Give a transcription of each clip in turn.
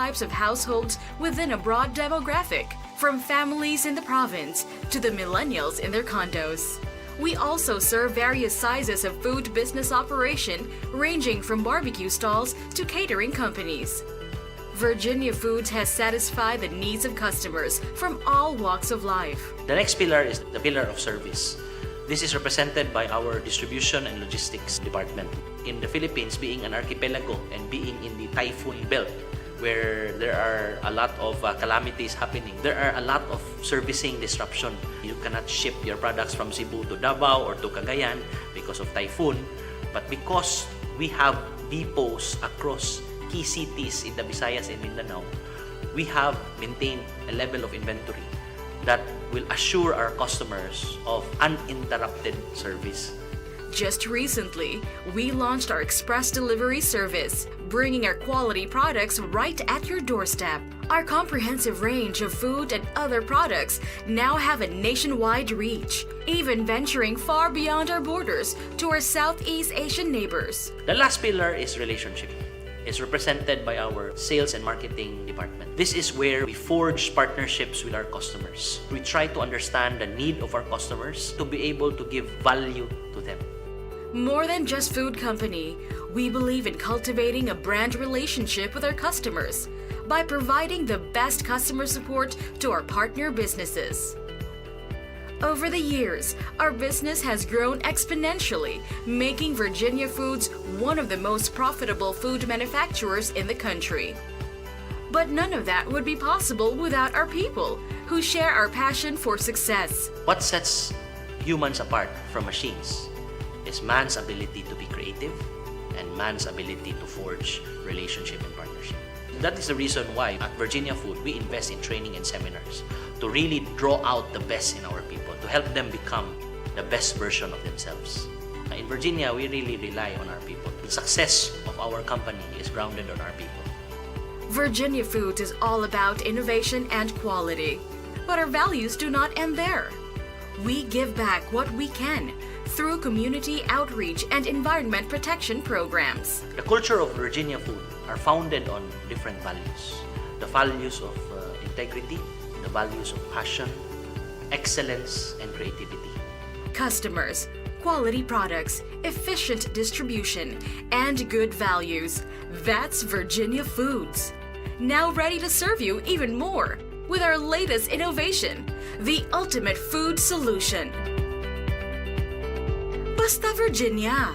types of households within a broad demographic, from families in the province to the millennials in their condos. We also serve various sizes of food business operation, ranging from barbecue stalls to catering companies. Virginia Foods has satisfied the needs of customers from all walks of life. The next pillar is the pillar of service. This is represented by our distribution and logistics department. In the Philippines, being an archipelago and being in the typhoon belt, where there are a lot of calamities happening, there are a lot of servicing disruption. You cannot ship your products from Cebu to Davao or to Cagayan because of typhoon. But because we have depots across key cities in the Visayas and Mindanao, we have maintained a level of inventory that will assure our customers of uninterrupted service. Just recently, we launched our express delivery service, bringing our quality products right at your doorstep. Our comprehensive range of food and other products now have a nationwide reach, even venturing far beyond our borders to our Southeast Asian neighbors. The last pillar is relationship. It's represented by our sales and marketing department. This is where we forge partnerships with our customers. We try to understand the need of our customers to be able to give value to them. More than just food company, we believe in cultivating a brand relationship with our customers by providing the best customer support to our partner businesses. Over the years, our business has grown exponentially, making Virginia Foods one of the most profitable food manufacturers in the country. But none of that would be possible without our people, who share our passion for success. What sets humans apart from machines is man's ability to be creative and man's ability to forge relationship and partnership. That is the reason why at Virginia Food, we invest in training and seminars to really draw out the best in our people, to help them become the best version of themselves. In Virginia, we really rely on our people. The success of our company is grounded on our people. Virginia Foods is all about innovation and quality, but our values do not end there. We give back what we can through community outreach and environment protection programs. The culture of Virginia Food are founded on different values. The values of integrity, the values of passion, excellence, and creativity. Customers, quality products, efficient distribution, and good values. That's Virginia Foods. Now ready to serve you even more with our latest innovation, the ultimate food solution. Basta Virginia!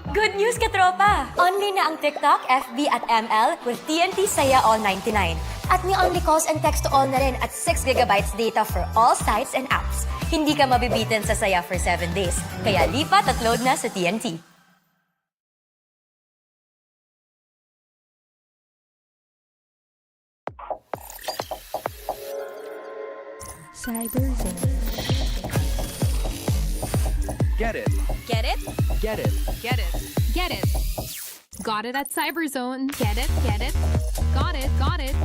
Good news, katropa! Only na ang TikTok, FB at ML with TNT Saya All 99. At may only calls and text to all na rin at 6 gigabytes data for all sites and apps. Hindi ka mabibitin sa Saya for 7 days. Kaya lipat at load na sa TNT. Cyberzone. Get it. Get it? Get it. Get it. Get it. Got it at Cyberzone. Get it. Get it. Got it. Got it.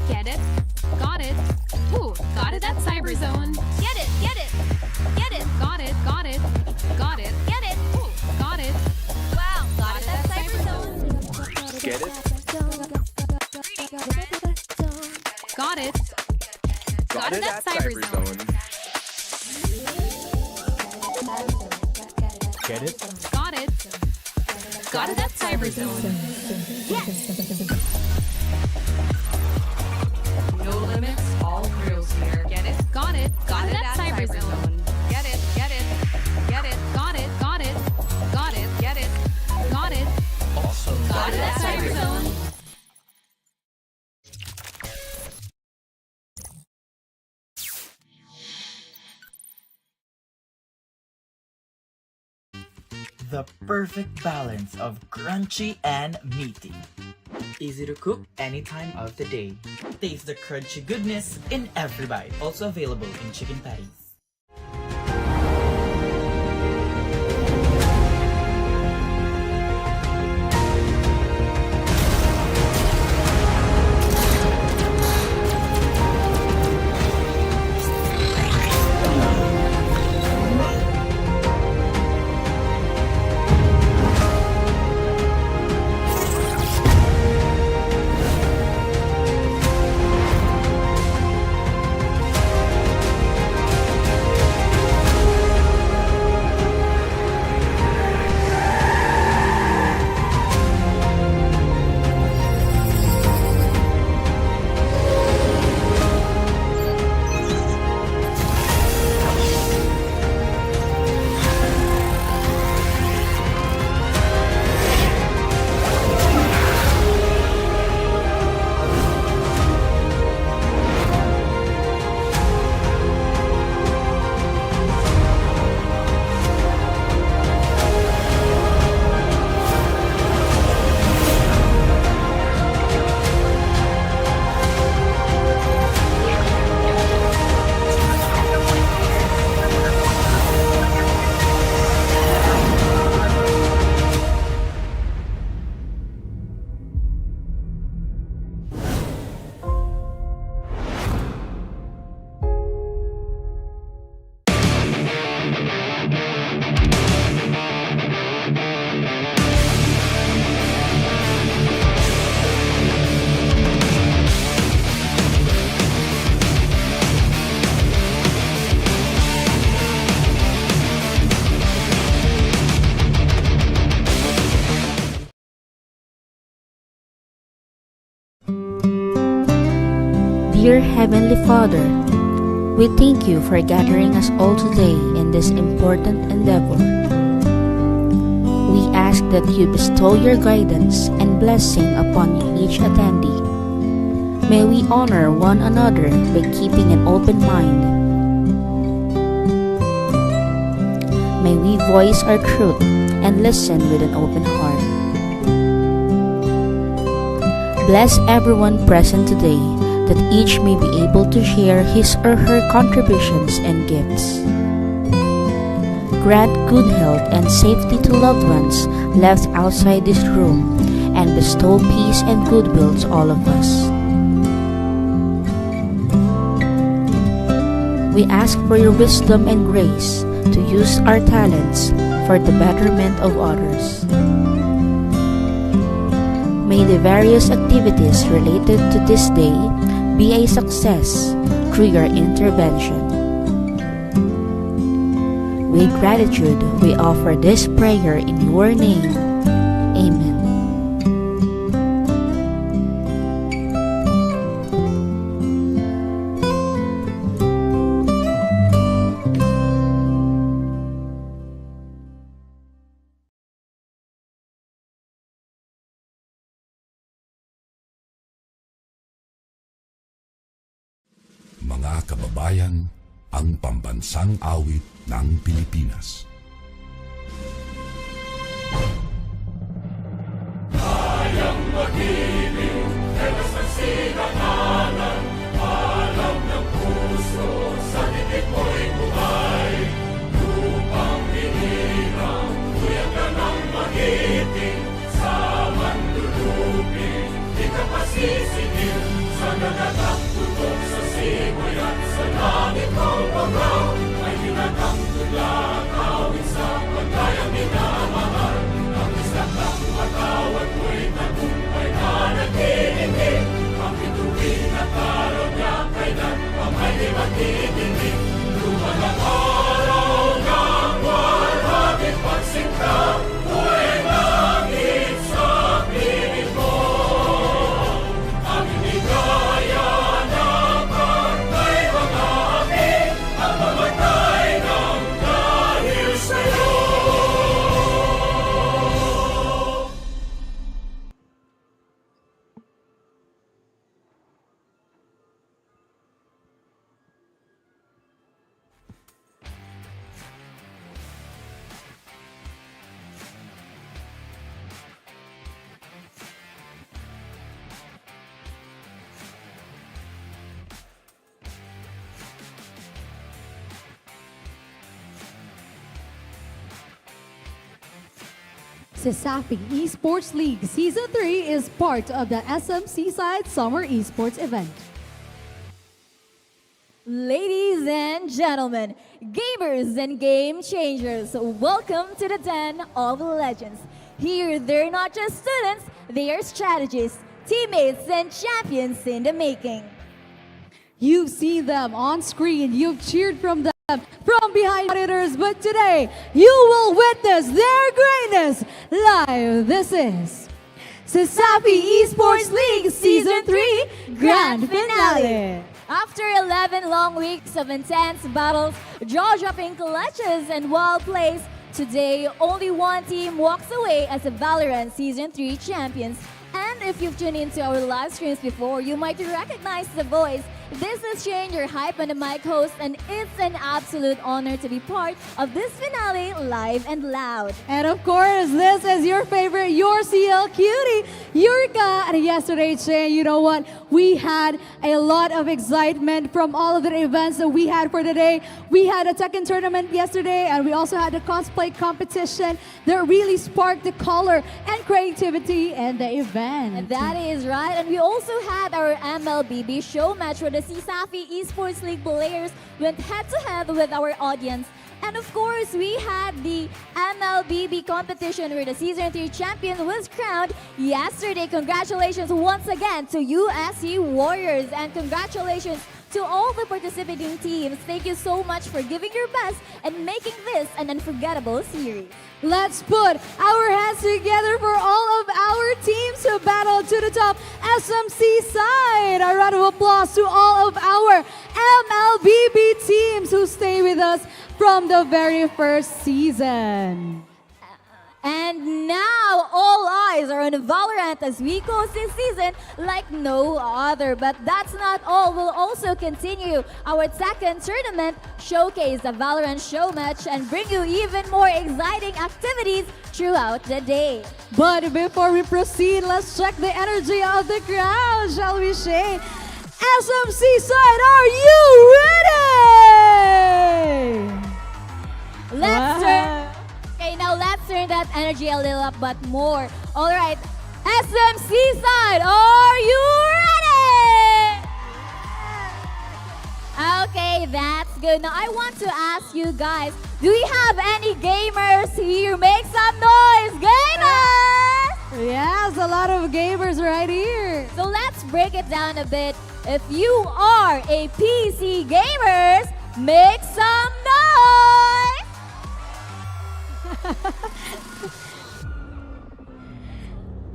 Get it. Got it. Ooh, got it at Cyberzone. Get it! Get it! Get it! Got it. Got it. Got it. Get it! Ooh, got it. Wow! Got it at Cyberzone! Get it. Got it. Got it at Cyberzone. Get it. Got it. Got it at Cyberzone. No limits, all thrills here. Get it. Got it. Got it at Cyberzone. Get it. Get it. Get it. Got it. Got it. Got it. Get it. Got it. Awesome. Got it at Cyberzone. The perfect balance of crunchy and meaty. Easy to cook any time of the day. Taste the crunchy goodness in every bite. Also available in chicken patties. Dear Heavenly Father, we thank you for gathering us all today in this important endeavor. We ask that you bestow your guidance and blessing upon each attendee. May we honor one another by keeping an open mind. May we voice our truth and listen with an open heart. Bless everyone present today, that each may be able to share his or her contributions and gifts. Grant good health and safety to loved ones left outside this room, and bestow peace and goodwill to all of us. We ask for your wisdom and grace to use our talents for the betterment of others. May the various activities related to this day be a success through your intervention. With gratitude, we offer this prayer in your name. Amen. Mga kababayan, ang pambansang awit ng Pilipinas. Kayang mag-ibig, telas ng sinakalan, alam ng puso, sa titik mo'y buhay. Lupang hinirang, tuyang ka ng magiting, sa manlulupin, di ka pasisingil, sa nagagang tutok sa simoy at sa langit mong pagaw, ay hinatang tula, kawin sa pagkayang minamahal. Ang isang ng matawad mo'y tagumpay na nag-iingin, ang bituin at araw niya kailan ang may di magtitingin. Lumalang araw ng walhagin pagsinta, buhay langit sa piling mo. Ang inigaya na pagkay mga api, ang mamatay ng dahil sa'yo. CESAFI Esports League Season 3 is part of the SM Seaside Summer Esports event. Ladies and gentlemen, gamers and game changers, welcome to the Den of Legends. Here, they're not just students, they are strategists, teammates, and champions in the making. You've seen them on screen, you've cheered from them from behind monitors, but today you will witness their greatness live. This is CESAFI Esports League Season 3 Grand Finale. After 11 long weeks of intense battles, jaw-dropping clutches, and wild plays, today only one team walks away as the Valorant Season 3 champions. And if you've tuned into our live streams before, you might recognize the voice. This is Shane, your Hype on the Mic host, and it's an absolute honor to be part of this finale live and loud. And of course, this is your favorite, your CL cutie, Yurka. And yesterday, Shane, you know what? We had a lot of excitement from all of the events that we had for today. We had a Tekken tournament yesterday, and we also had a cosplay competition that really sparked the color and creativity in the event. And that is right. And we also had our MLBB show match where the CESAFI Esports League players went head-to-head with our audience. And of course, we had the MLBB competition where the Season 3 champion was crowned yesterday. Congratulations once again to USC Warriors, and congratulations to all the participating teams. Thank you so much for giving your best and making this an unforgettable series. Let's put our hands together for all of our teams who battled to the top SMC side. A round of applause to all of our MLBB teams who stay with us from the very first season. And now all eyes are on Valorant as we close this season like no other. But that's not all. We'll also continue our second tournament, showcase the Valorant show match, and bring you even more exciting activities throughout the day. But before we proceed, let's check the energy of the crowd, shall we, Shane? SMC side, are you ready? Let's turn that energy a little up, but more. All right, SMC side, are you ready? Okay, that's good. Now I want to ask you guys, do we have any gamers here? Make some noise, gamers! Yes, a lot of gamers right here. So let's break it down a bit. If you are a PC gamers, make some noise!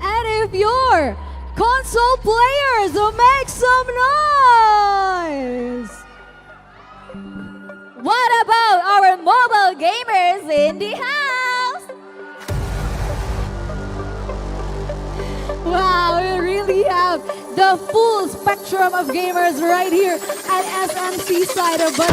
And if you're console players, make some noise! What about our mobile gamers in the house? Wow, we really have have the full spectrum of gamers right here at SMC side of Shane.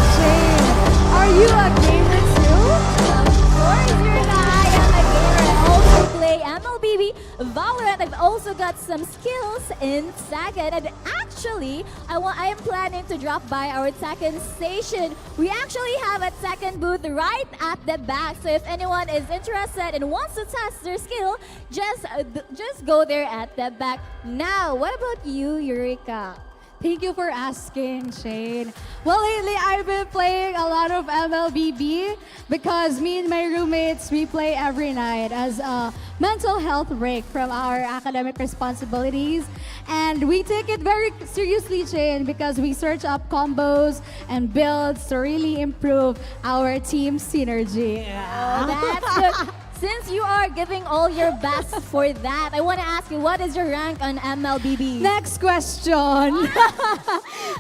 Are you a gamer too? Of course, Yurika, I am a gamer. I also play MLBB, Valorant. I've also got some skills in Tekken. And actually, I am planning to drop by our Tekken station. We actually have a Tekken booth right at the back. So if anyone is interested and wants to test their skill, just go there at the back. Now, what about you, Yurika? Thank you for asking, Shane. Well, lately I've been playing a lot of MLBB because me and my roommates, we play every night as a mental health break from our academic responsibilities. And we take it very seriously, Shane, because we search up combos and builds to really improve our team synergy. Oh, that's good. Since you are giving all your best for that, I want to ask you, what is your rank on MLBB? Next question.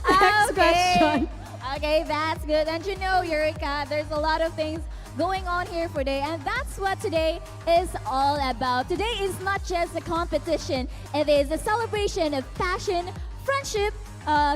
Next question. Okay, that's good. And you know, Eureka, there's a lot of things going on here for today, and that's what today is all about. Today is not just a competition, it is a celebration of passion, friendship,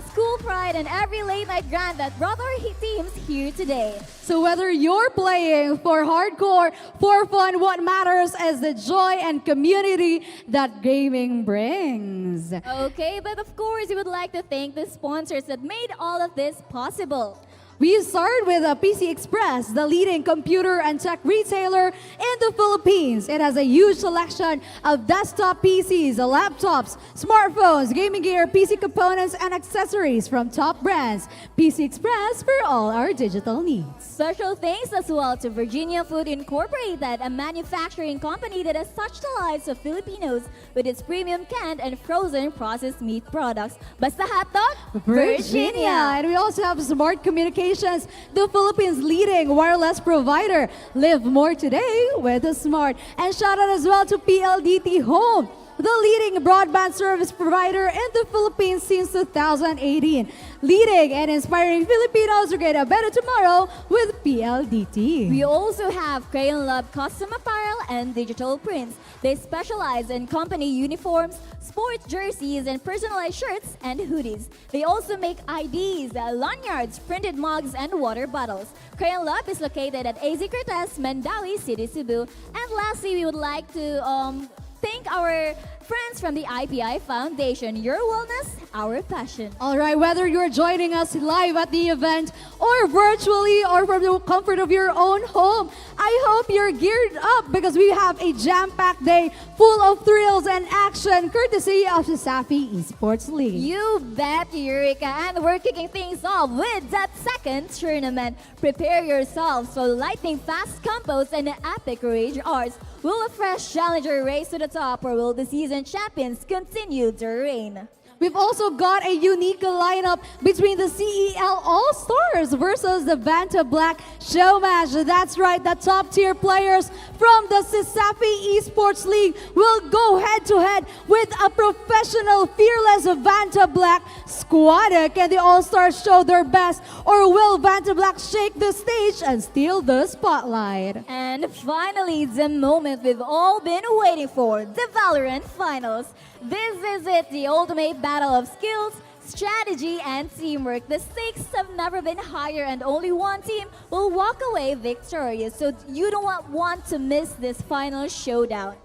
school pride, and every late night grind that brought our teams here today. So whether you're playing for hardcore, for fun, what matters is the joy and community that gaming brings. Okay, but of course, we would like to thank the sponsors that made all of this possible. We start with PC Express, the leading computer and tech retailer in the Philippines. It has a huge selection of desktop PCs, laptops, smartphones, gaming gear, PC components, and accessories from top brands. PC Express for all our digital needs. Special thanks as well to Virginia Food Incorporated, a manufacturing company that has touched the lives of Filipinos with its premium canned and frozen processed meat products. Basta hotdog, Virginia! And we also have Smart Communications, the Philippines' leading wireless provider. Live more today with the Smart. And shout out as well to PLDT Home, the leading broadband service provider in the Philippines since 2018. Leading and inspiring Filipinos to create a better tomorrow with PLDT. We also have Crayon Lab custom apparel and digital prints. They specialize in company uniforms, sports jerseys, and personalized shirts and hoodies. They also make IDs, lanyards, printed mugs, and water bottles. Crayon Lab is located at AZ Cortez, Mandawi City, Cebu. And lastly, we would like to thank our friends from the IPI Foundation. Your wellness, our passion. All right, whether you're joining us live at the event or virtually or from the comfort of your own home, I hope you're geared up because we have a jam-packed day full of thrills and action courtesy of the Safi Esports League. You bet, Eureka. And we're kicking things off with that second tournament. Prepare yourselves for lightning fast combos and epic rage arts. Will a fresh challenger race to the top, or will the season champions continue to reign? We've also got a unique lineup between the CEL All-Stars versus the Vanta Black show match. That's right, the top-tier players from the CESAFI Esports League will go head-to-head with a professional, fearless Vanta Black squad. Can the All-Stars show their best, or will Vanta Black shake the stage and steal the spotlight? And finally, the moment we've all been waiting for, the Valorant Finals. This is it, the ultimate battle of skills, strategy, and teamwork. The stakes have never been higher, and only one team will walk away victorious. So you don't want to miss this final showdown.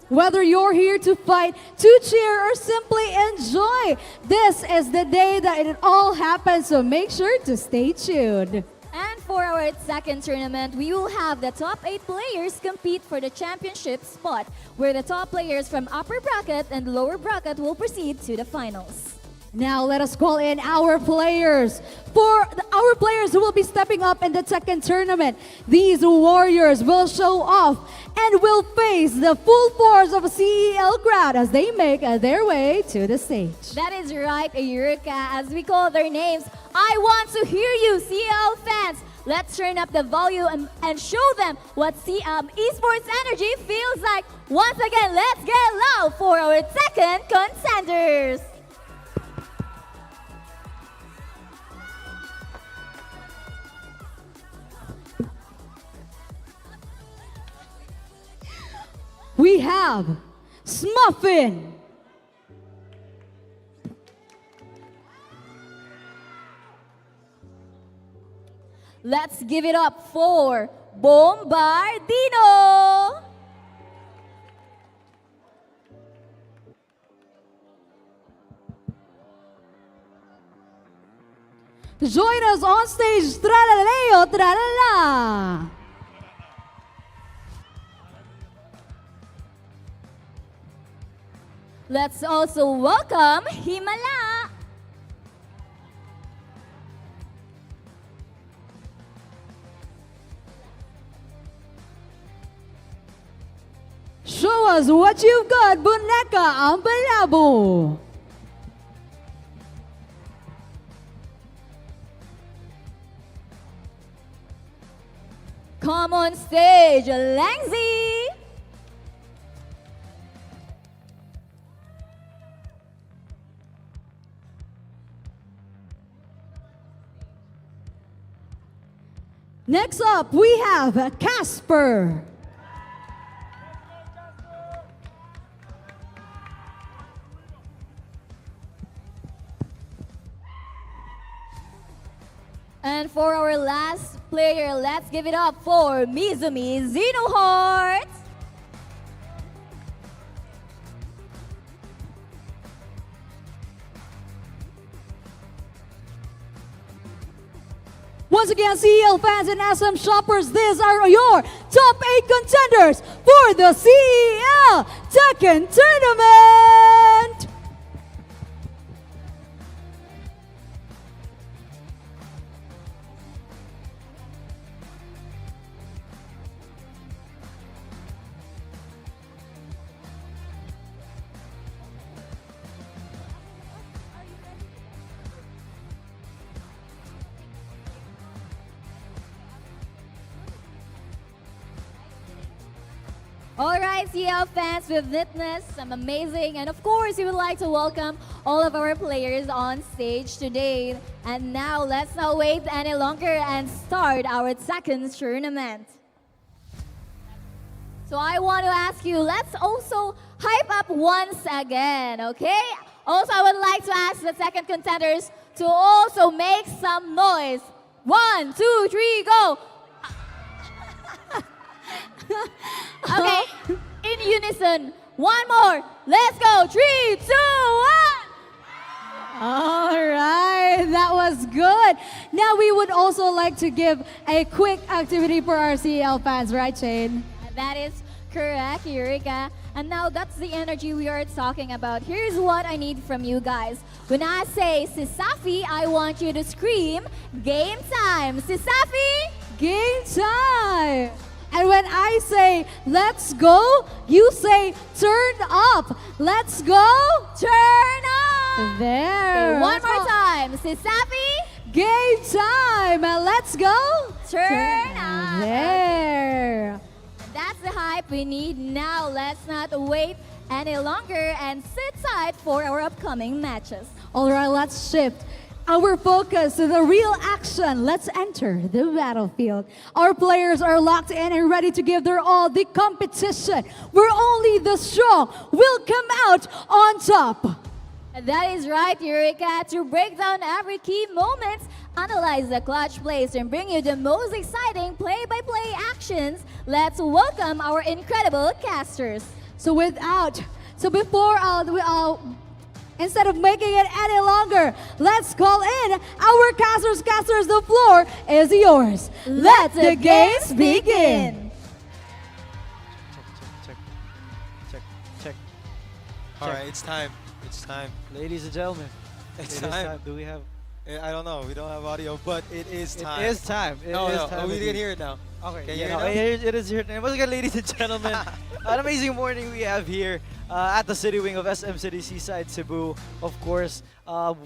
Whether you're here to fight, to cheer, or simply enjoy, this is the day that it all happens, so make sure to stay tuned. And for our second tournament, we will have the top 8 players compete for the championship spot, where the top players from upper bracket and lower bracket will proceed to the finals. Now let us call in our players. Our players who will be stepping up in the Tekken tournament. These warriors will show off and will face the full force of a CEL crowd as they make their way to the stage. That is right, Eureka. As we call their names, I want to hear you, CEL fans. Let's turn up the volume and show them what esports energy feels like. Once again, let's get loud for our Tekken contenders. We have Smuffin, Let's give it up for Bombardino. Join us on stage, Tralaleotralala. Let's also welcome Himala. Show us what you've got, Boneka ang Palabo. Come on stage, Lingzy. Next up, we have Casper. And for our last player, let's give it up for Mizumi Zenohart. Once again, CEL fans and SM shoppers, these are your top 8 contenders for the CEL Tekken Tournament! Alright, CL fans, we've witnessed some amazing, and of course, we would like to welcome all of our players on stage today. And now, let's not wait any longer and start our second tournament. So I want to ask you, let's also hype up once again, okay? Also, I would like to ask the second contenders to also make some noise. 1, 2, 3, go! Okay, in unison. One more. Let's go. 3, 2, 1. All right, that was good. Now we would also like to give a quick activity for our CEL fans, right, Shane? That is correct, Eureka. And now that's the energy we are talking about. Here's what I need from you guys. When I say CESAFI, I want you to scream, game time. CESAFI, game time. And when I say, let's go, you say, turn up. Let's go. Turn up. There. Okay, one more time. CESAFI. Game time. And let's go. Turn up. There. Okay. That's the hype we need now. Let's not wait any longer and sit tight for our upcoming matches. All right, let's shift our focus to the real action. Let's enter the battlefield. Our players are locked in and ready to give their all. The competition where only the strong will come out on top. That is right, Eureka. To break down every key moment, analyze the clutch plays, and bring you the most exciting play-by-play actions, let's welcome our incredible casters. Instead of making it any longer, let's call in our casters. Casters, the floor is yours. Let the games begin. Check. All right, it's time. It's time. Ladies and gentlemen, it's time. Do we have? I don't know. We don't have audio, but it is time. It is time. We can hear it now. Okay. Can you hear it now? It is here. Once again, ladies and gentlemen, an amazing morning we have here at the city wing of SM City Seaside, Cebu. Of course,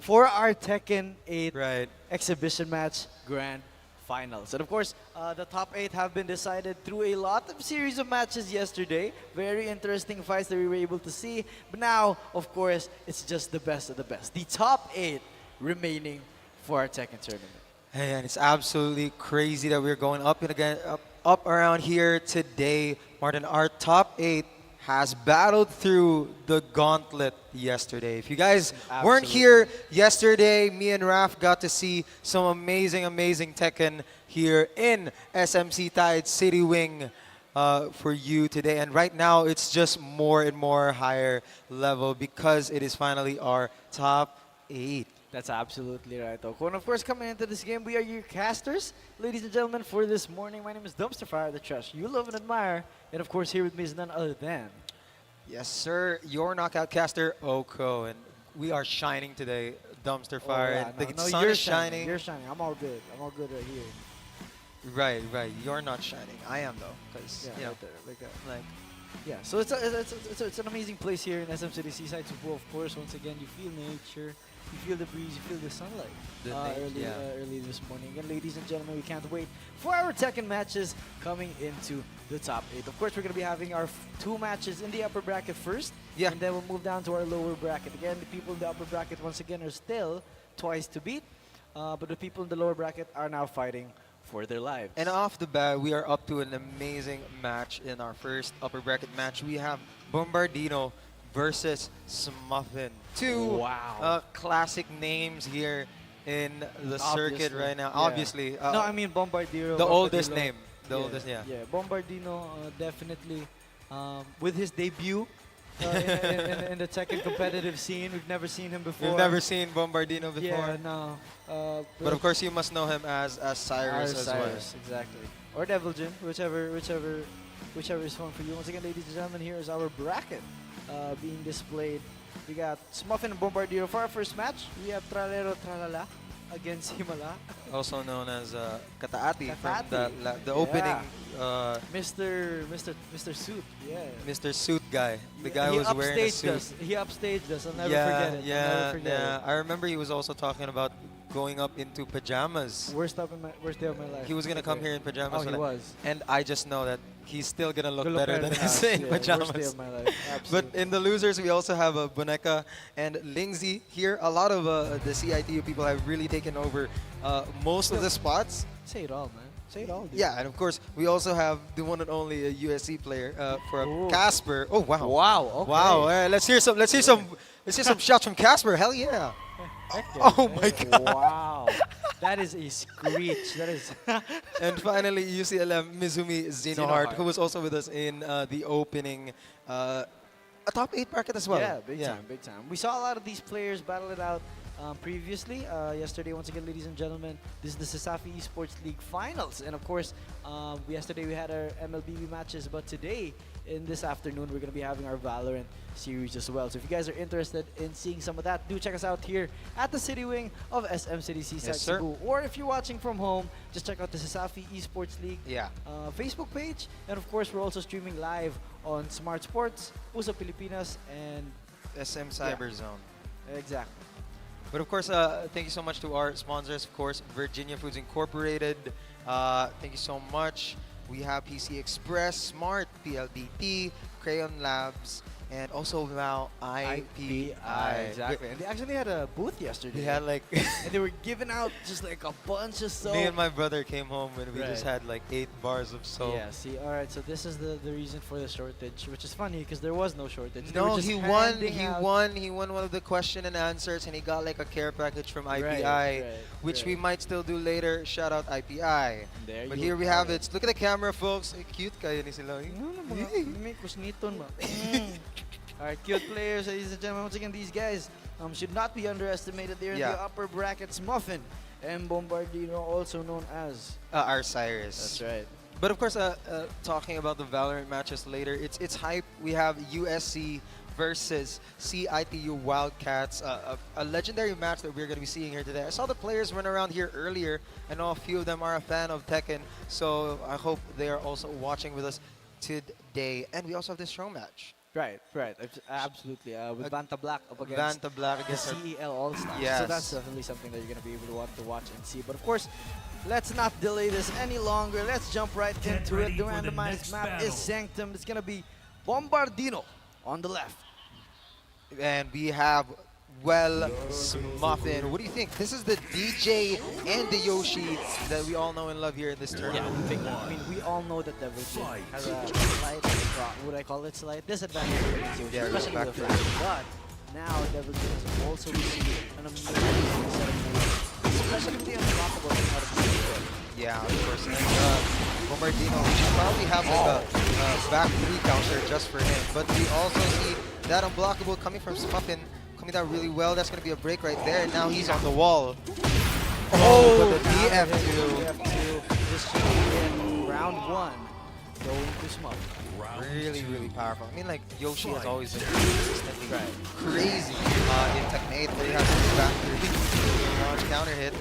for our Tekken 8 exhibition match grand finals. And of course, the top 8 have been decided through a lot of series of matches yesterday. Very interesting fights that we were able to see. But now, of course, it's just the best of the best. The top 8 remaining for our Tekken tournament. Hey, and it's absolutely crazy that we're going up around here today. Martin, our top 8 has battled through the gauntlet yesterday. If you guys weren't Absolutely. here yesterday, me and Raf got to see some amazing, amazing Tekken here in SMC Tide City Wing for you today. And right now, it's just more and more higher level because it is finally our top 8. That's absolutely right, Oko. And of course, coming into this game, we are your casters. Ladies and gentlemen, for this morning, my name is Dumpster Fire, the trash you love and admire. And of course, here with me is none other than... Yes, sir. Your knockout caster, Oko. And we are shining today, Dumpster Fire. Oh, yeah, The sun you're is shining. You're shining. I'm all good. I'm all good right here. Right, right. You're not shining. I am, though. Because, Yeah, you know, right there, like that. like... Yeah, so it's an amazing place here in SM City Seaside Cebu. Of course, once again, you feel nature, you feel the breeze, you feel the sunlight early this morning. And ladies and gentlemen, we can't wait for our Tekken matches coming into the top 8. Of course, we're going to be having our 2 matches in the upper bracket first, and then we'll move down to our lower bracket. Again, the people in the upper bracket, once again, are still twice to beat, but the people in the lower bracket are now fighting for their lives. And off the bat, we are up to an amazing match in our first upper bracket match. We have Bombardino versus Smuffin. 2 classic names here in the circuit right now. Yeah. Obviously. No, I mean Bombardino. The oldest Bombardino. name. The oldest, yeah. Yeah, Bombardino definitely with his debut in the Tekken competitive scene. We've never seen him before. We've never seen Bombardino before. Yeah, no. But of course, you must know him as Cyrus as well. Exactly. Or Devil Jin, whichever is fun for you. Once again, ladies and gentlemen, here is our bracket being displayed. We got Smuffin and Bombardino for our first match. We have Tralaleotralala against Himala. Also known as Kataati from the opening. Mr. Suit, yeah. Mr. Suit guy. The guy he was wearing a suit. He upstaged us. I'll never forget it. I'll never forget it. I remember he was also talking about going up into pajamas. Worst day of my life. He was gonna come here in pajamas. Oh, he was. And I just know that he's still gonna look better than us in pajamas. Worst day of my life. But in the losers, we also have Bonka and Lingzy here. A lot of the CIT-U people have really taken over most of the spots. Say it all, man. Say it all, dude. Yeah, and of course, we also have the one and only USC player for Casper. Oh wow! Wow! Okay. Wow! Let's hear some shots from Casper. Hell yeah! Oh my God! Wow! That is a screech. That is. And finally, UCLM Mizumi Zenohart, who was also with us in the opening, a top 8 bracket as well. Yeah, big time, big time. We saw a lot of these players battle it out previously. Yesterday, once again, ladies and gentlemen, this is the CESAFI Esports League Finals. And of course, yesterday we had our MLBB matches, but today, in this afternoon, we're going to be having our Valorant series as well. So if you guys are interested in seeing some of that, do check us out here at the City Wing of SM City Seaside Cebu. Or if you're watching from home, just check out the CESAFI Esports League Facebook page. And of course, we're also streaming live on Smart Sports, USA Pilipinas, and SM Cyber Zone. Exactly. But of course, thank you so much to our sponsors, of course, Virginia Foods Incorporated. Thank you so much. We have PC Express, Smart, PLDT, Crayon Labs, and also now IPI. Exactly. And they actually had a booth yesterday. They had like... and they were giving out just like a bunch of soap. Me and my brother came home and we just had like 8 bars of soap. Yeah, see, alright, so this is the reason for the shortage, which is funny because there was no shortage. No, he won one of the question and answers and he got like a care package from IPI, which we might still do later. Shout out IPI. But here we have it. Look at the camera, folks. Cute kayo ni sila. Alright, cute players, ladies and gentlemen. Once again, these guys should not be underestimated. They're in the upper brackets. Muffin and Bombardino, also known as Cyrus. That's right. But of course, talking about the Valorant matches later, it's hype. We have USC versus CIT-U Wildcats, a legendary match that we're going to be seeing here today. I saw the players run around here earlier. I know a few of them are a fan of Tekken, so I hope they are also watching with us today. And we also have this show match. Right. Absolutely. With Vanta Black up against Vanta Black the CEL Allstars. Yes. So that's definitely something that you're going to be able to want to watch and see. But of course, let's not delay this any longer. Let's jump right into it. The randomized map is Sanctum. It's going to be Bombardino on the left. And we have well, Smuffin. What do you think? This is the DJ and the Yoshi that we all know and love here in this tournament. Yeah, I mean, we all know that Devil Jin has a slight, would I call it slight, disadvantage against Yoshi, especially with the flash. But now Devil Jin has also received an amazing set of moves, especially with the unblockable thing out of the yeah, of course. And Bombardino, we should probably have like a back 3 counter just for him. But we also see that unblockable coming from Smuffin, coming down really well. That's going to be a break right there. Now he's on the wall. Oh, but the DF2. This should be in round 1, going to Smuffin. Really powerful. I mean, like, Yoshi has always been consistently crazy in Tekken 8, where he has to back 3, launch counter hit.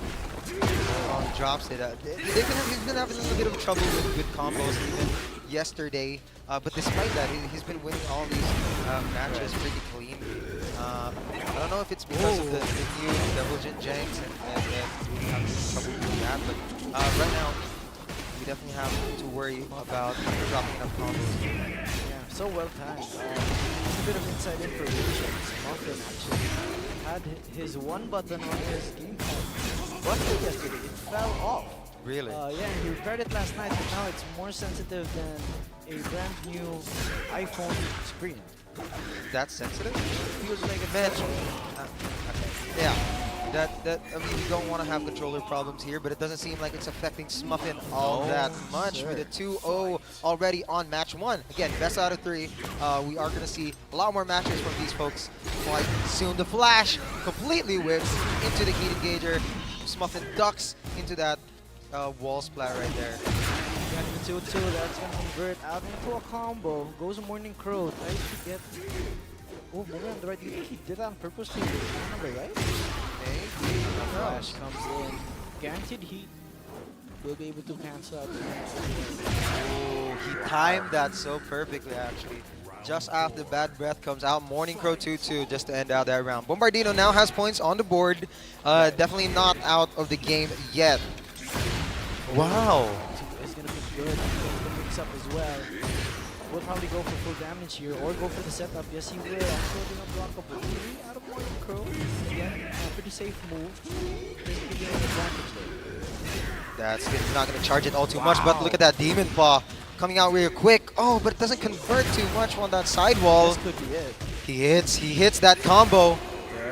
Drops it. He's been having a little bit of trouble with good combos even yesterday, but despite that, he's been winning all these matches pretty clean. I don't know if it's because of the new Devil Jin Janks and we have trouble with that, but right now we definitely have to worry about dropping enough combos. Yeah, so well timed. A bit of inside information. Smuffin actually had his one button on his gamepad busted yesterday. It fell off. Really? Yeah, and he repaired it last night, but now it's more sensitive than a brand new iPhone screen. That's sensitive? Feels like a match. Okay. Yeah. I mean, we don't want to have controller problems here, but it doesn't seem like it's affecting Smuffin all that much with a 2-0 already on match 1. Again, best out of 3. We are going to see a lot more matches from these folks quite soon. The flash completely whips into the heat engager. Smuffin ducks into that wall splat right there. Yeah, the 2-2, that's going to convert out into a combo. Goes a Morning Crow, tries to get... Oh, maybe on the right. Do you think he did that on purpose to remember, right? Maybe. The flash comes in. Guaranteed heat. Will be able to cancel out. Oh, he timed that so perfectly, actually. Just after Bad Breath comes out, Morning Crow 2-2 just to end out that round. Bombardino now has points on the board. Definitely not out of the game yet. Wow. It's going to be good. It's going to mix up as well. We'll probably go for full damage here or go for the setup. Yes, he will. Holding a blockable. Really out of Morning Crow. Again, pretty safe move. Doesn't give you any advantage there. That's not going to charge it all too much, but look at that Demon Paw coming out real quick. Oh, but it doesn't convert too much on that sidewall. This could be it. He hits that combo.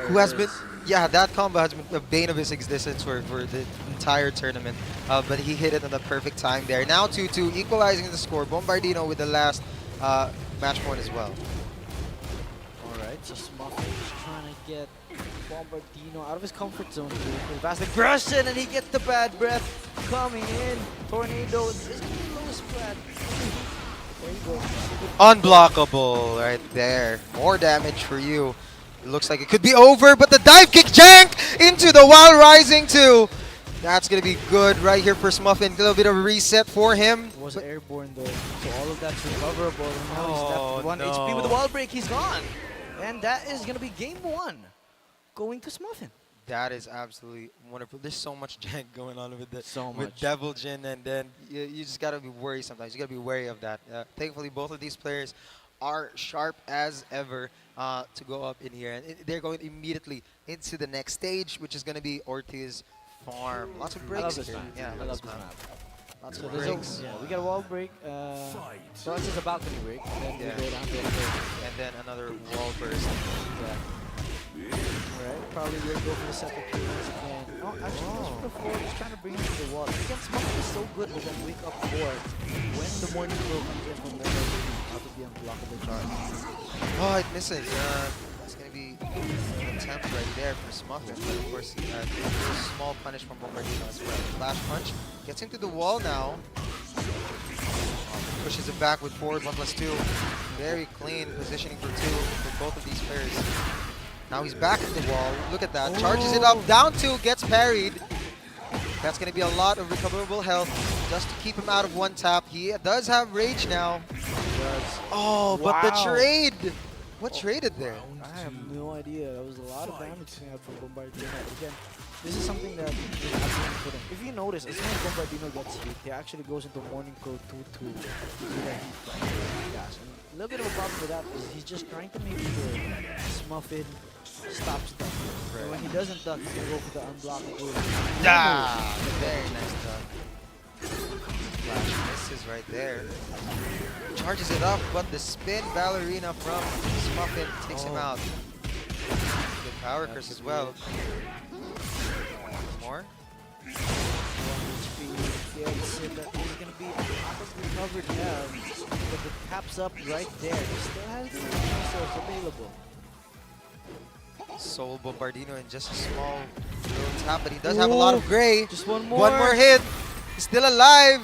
Who has been... Yeah, that combo has been the bane of his existence for the entire tournament. But he hit it at the perfect time there. Now 2-2, equalizing the score. Bombardino with the last match point as well. Alright, so Smuffin is trying to get Bombardino out of his comfort zone here. Fast aggression, and he gets the Bad Breath coming in. Tornado is going to be low splat. There you go. Unblockable right there. More damage for you. It looks like it could be over, but the dive kick jank into the Wild Rising 2. That's going to be good right here for Smuffin. A little bit of a reset for him. It was airborne though, so all of that's recoverable. And now he's left 1 HP with the wall break. He's gone. And that is going to be game 1 going to Smuffin. That is absolutely wonderful. There's so much jank going on with the Devil Jin, and then you just got to be worried sometimes. You got to be wary of that. Thankfully, both of these players are sharp as ever to go up in here. And they're going immediately into the next stage, which is going to be Ortiz Farm. Lots of breaks. I love this map. Yeah, I love this map. Lots of breaks. Yeah, we got a wall break. So it's just a balcony break. And then we go down to a break. And then another wall burst. Alright, probably we'll go for the setup here once again. No, actually, before he's trying to bring him to the wall. Again, Smuffin is so good with that wake up board when the Morning Crow comes in from there out of the unblockable charge. Oh, it misses. That's going to be an attempt right there for Smuffin. But of course, a small punish from Bombardino as well. Flash punch gets him to the wall now. Pushes it back with forward 1+2. Very clean positioning for 2 for both of these players. Now he's back at the wall. Look at that. Charges it up. Down 2. Gets parried. That's going to be a lot of recoverable health just to keep him out of 1 tap. He does have rage now. Oh, but the trade. What traded there? I have no idea. That was a lot of damage coming out from Bombardino. Again, this is something that is absolutely important. If you notice, as soon as Bombardino gets hit, he actually goes into Morning Crow 2-2 with a heat flash. A little bit of a problem with that is he's just trying to make sure Smuffin stops duck. And when he doesn't duck, he can go for the unblockable. Ah, very nice duck. Flash misses right there. Charges it up, but the spin ballerina from Smuffin takes him out. Good power curse as well. More? Yeah, so that he's gonna be probably covered now. But the cap's up right there. He still has the resource available. Soul Bombardino in just a small little tap, but he does have a lot of gray. Just one more. One more hit. He's still alive.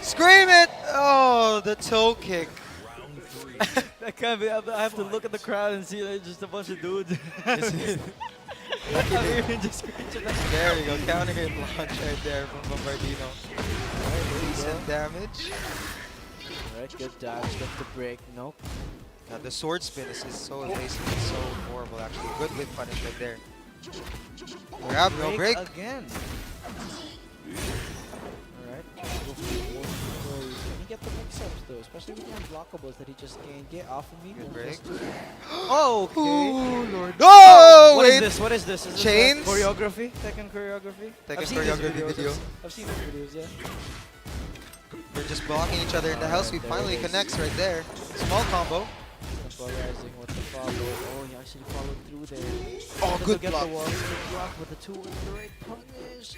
Scream it! Oh, the toe kick. That can't be. I have to look at the crowd and see like, just a bunch of dudes. There we go, counter hit launch right there from Bombardino. Decent damage. Alright, good dodge, good to break. Nope. The sword spin is so evasive, it's so horrible actually. Good whip punish right there. Grab, no break. Again. Alright, go for the wall. Can he get the mix-ups though? Especially with the unblockables that he just can't get off of me. Good break. Oh, okay. Oh, Lord. Oh, What wait. is this? What is this? Is Chains? This choreography? Tekken choreography? Tekken choreography video. I've seen these videos, yeah. They're just blocking each other in the hell sweep. Finally connects right there. Small combo. Polarizing with the follow. Oh, he actually followed through there. Oh, good get block. The wall. Good block with the 2 with the right punish.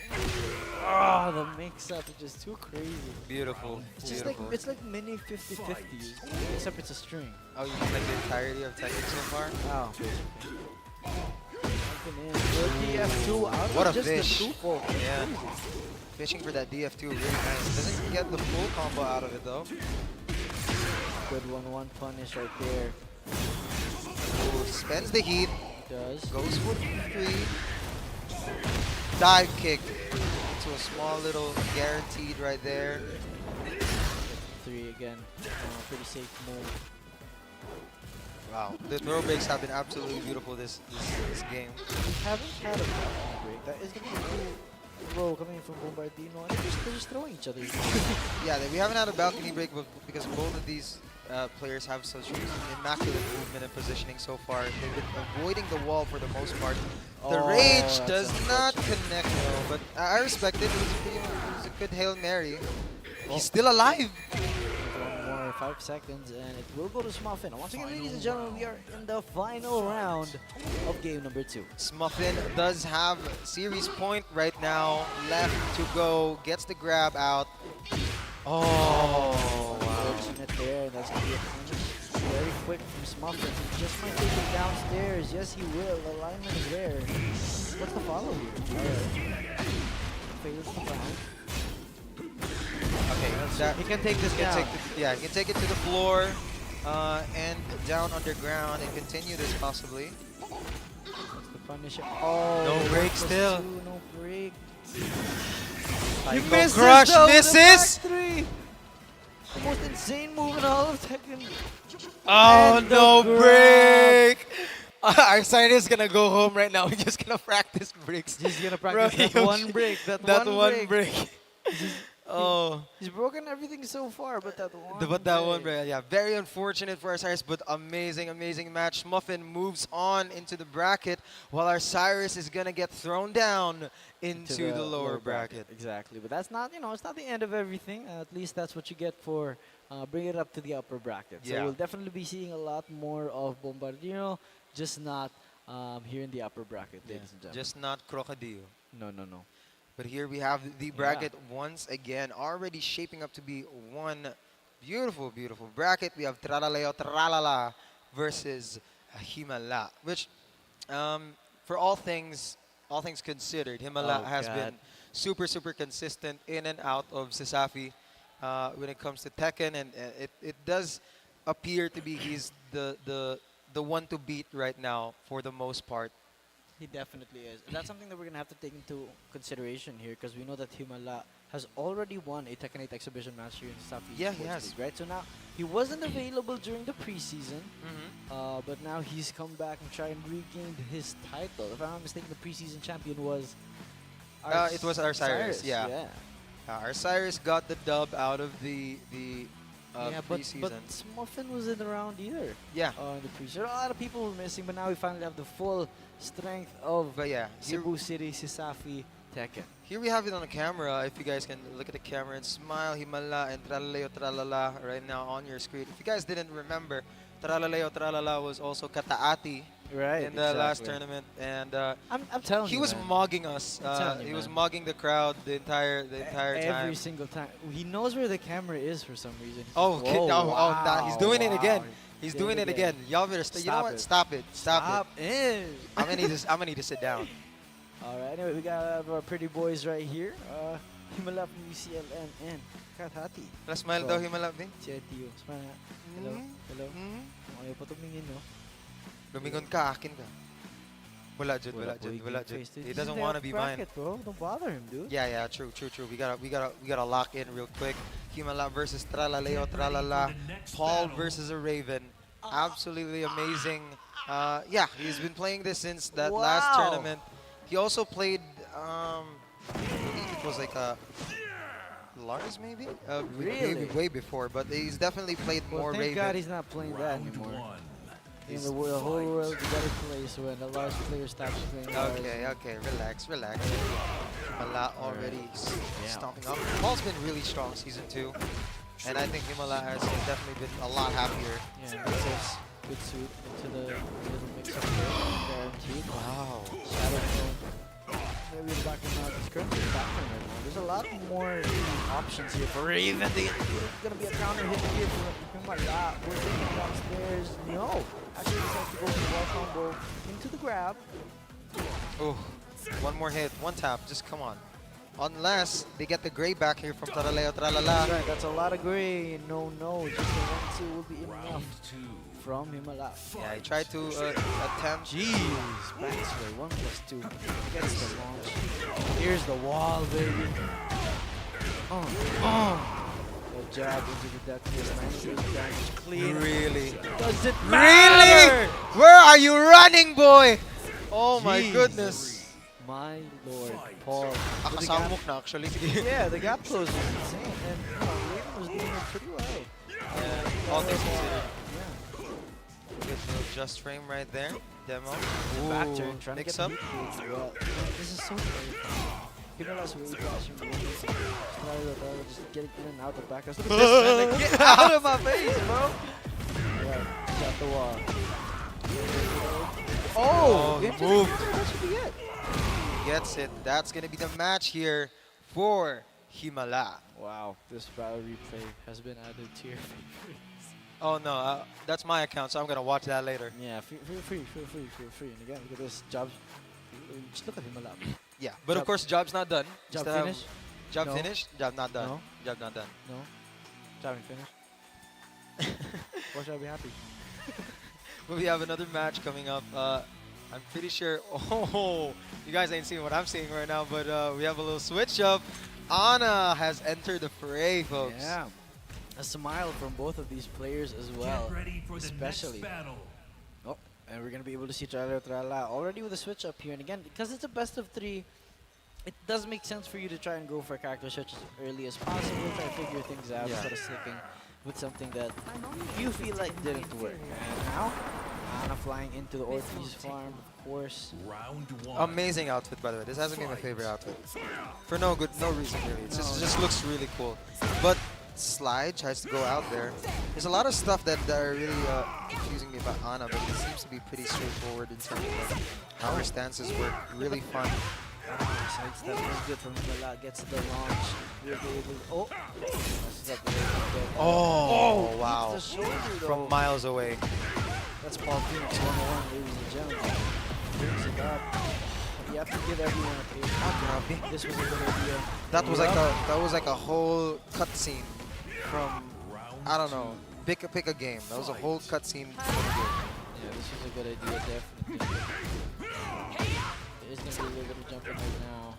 Oh, the mix-up is just too crazy. Beautiful. It's just like it's like mini 50-50s, except it's a string. Oh, you mean like the entirety of Tekken so far? Oh, DF2 out What a of just fish. the 2 folk. Yeah. Fishing for that DF2 really nice. Doesn't get the full combo out of it though. Good 1-1 punish right there. Ooh, spends the heat. He does. Goes for 3. Dive kick into a small little guaranteed right there. 3 again. Pretty safe move. Wow, the throw breaks have been absolutely beautiful this game. We haven't had a balcony break. That is going to be a cool throw coming from Bombardino. And they're just throwing each other. Yeah, we haven't had a balcony break because both of these players have such immaculate movement and positioning so far. They've been avoiding the wall for the most part. The rage does not connect though, but I respect it. It was a good Hail Mary. He's still alive. 5 seconds, and it will go to Smuffin. Once again, ladies and gentlemen, we are in the final round of game number 2. Smuffin does have series point right now, left to go, gets the grab out. Oh, wow. Fortunate there, that's going to be a punish. Very quick from Smuffin. He just might take it downstairs. Yes, he will. The alignment is there. What's the follow here? Fails the round. Okay, he can take this down. Yeah, he can take it to the floor and down underground and continue this possibly. That's the punish. Oh, no break still. No break. He misses crush misses. The most insane move in all of Tekken. Oh, no break. 𝐼𝐸 is gonna go home right now. We're just gonna practice breaks. He's gonna practice that one break. That one break. Oh, he's broken everything so far, but that one. Yeah, very unfortunate for 𝐼𝐸, but amazing match. Smuffin moves on into the bracket, while 𝐼𝐸 is gonna get thrown down into the lower bracket. Exactly, but that's not, it's not the end of everything. At least that's what you get for bringing it up to the upper bracket. So we'll definitely be seeing a lot more of Bombardino, just not here in the upper bracket, ladies and gentlemen. Just not Crocodile. No. But here we have the bracket once again, already shaping up to be one beautiful bracket. We have Tralaleotralala versus Himala, which for all things considered, Himala has been super consistent in and out of CESAFI when it comes to Tekken, and it does appear to be he's the one to beat right now for the most part. He definitely is. And that's something that we're going to have to take into consideration here, because we know that Himala has already won a Tekken 8 exhibition match here in Safi Esports League, right? So now, he wasn't available during the preseason, but now he's come back and tried and regained his title. If I'm not mistaken, the preseason champion was it was 𝐼𝐸, yeah. 𝐼𝐸 got the dub out of the yeah, but preseason. Smuffin wasn't around either. Yeah. In the preseason, a lot of people were missing, but now we finally have the full strength of But yeah, Cebu City, CISAFI, Tekken. here we have it on the camera. If you guys can look at the camera and smile, Himala and Tralaleotralala right now on your screen. If you guys didn't remember, Tralaleotralala was also Kataati in the last tournament, and I'm telling he you, was man. mugging us. telling you, He was man. mugging the crowd the entire time. Every single time. He knows where the camera is for some reason. Oh, okay. Whoa, Nah, he's doing it again. wow. He's Doing doing it it again. Y'all better you know Stop what? it. Stop it. Stop it. it. I'm gonna need to sit down. All right. Anyway, we got our pretty boys right here. Himala from UCLM and Kataati. Smile daw Himala, Bing. CIT-U. Smile nga. Hello. Hello. Ayaw pa tumingin, no? Lumingon ka, akin ka. Wala jud, wala jud, wala jud. He doesn't want to be mine. Bro. Don't bother him, dude. Yeah, true. We gotta lock in real quick. Himala versus Tralaleotralala. Paul versus a Raven. Absolutely amazing. Yeah, he's been playing this since that last tournament. He also played, I believe it was like a Lars maybe? Really? Maybe way before, but he's definitely played more Thank Raven. God he's not playing that anymore. In the whole world, you gotta play so when the Lars player stops playing Lars. Okay, relax. Himala already stomping up. Paul's been really strong season 2, and I think Himala has definitely been a lot happier. Yeah, this is good suit into the little mix up there. Guaranteed. Wow. Shadow Zone. Maybe the back end is currently background right now. There's a lot more options here for Raven. There's gonna be a counter hit here for Himala. We're thinking downstairs. No. Actually, he decides to go for the wall combo into the grab. Oh, one more hit, one tap, just come on. Unless they get the gray back here from Tralaleotralala. That's right, that's a lot of gray. No, just a 1-2 will be enough from Himala. Yeah, he tried to attempt. Jeez, backsway, 1+2. Gets the launch. Here's the wall, baby. The jab into the death kiss. 19 damage clean. Really? Doesn't matter! Really? Where are you running, boy? Oh my goodness. My lord, Paul. Nakasamok na actually. Yeah, the gap close was insane. And Raven was doing it pretty well. All things considered. Good little just frame right there. Demo. Back turn, trying to mix get up. the heat as well. This is so great. Himala's way flashing. Just getting in and out the back. Look at this, man. Get out of my face, bro. Right, got the wall. Oh, he moved. He gets it. That's going to be the match here for Himala. Wow, this battle replay has been added to your favorites. Oh no, that's my account, so I'm going to watch that later. Yeah, feel free. And again, look at this. Jobs. Just look at Himala. Yeah, but of course, job's not done. Job finished? Job No. finished? Job not done. No. Job not done. No. Job ain't finished. Why should I be happy? But we have another match coming up. I'm pretty sure. Oh, you guys ain't seeing what I'm seeing right now, but we have a little switch up. Ana has entered the fray, folks. Yeah. A smile from both of these players as well. Especially. Oh, and we're going to be able to see Tralaleotralala already with a switch up here. And again, because it's a best of 3, it does make sense for you to try and go for character switch as early as possible. Try to figure things out instead of sticking with something that you feel like didn't work. And now, Ana flying into the Ortiz farm, of course. Amazing outfit, by the way. This hasn't been my favorite outfit. For no reason, really. It just looks really cool. But Slide tries to go out there. There's a lot of stuff that are really confusing me about Ana, but it seems to be pretty straightforward in terms of how her stances work. Really fun. Sidestep is good from Himala, gets the launch. We'll be able Oh, wow. The shoulder, From miles away. That's Paul Phoenix 101, ladies and gentlemen. Brings it up. You have to give everyone a page. This was a good idea. That was like a whole cutscene from, I don't know, pick a game. That was a whole cutscene from a game. Yeah, this was a good idea, definitely. There's going to be a little bit of jumping right now.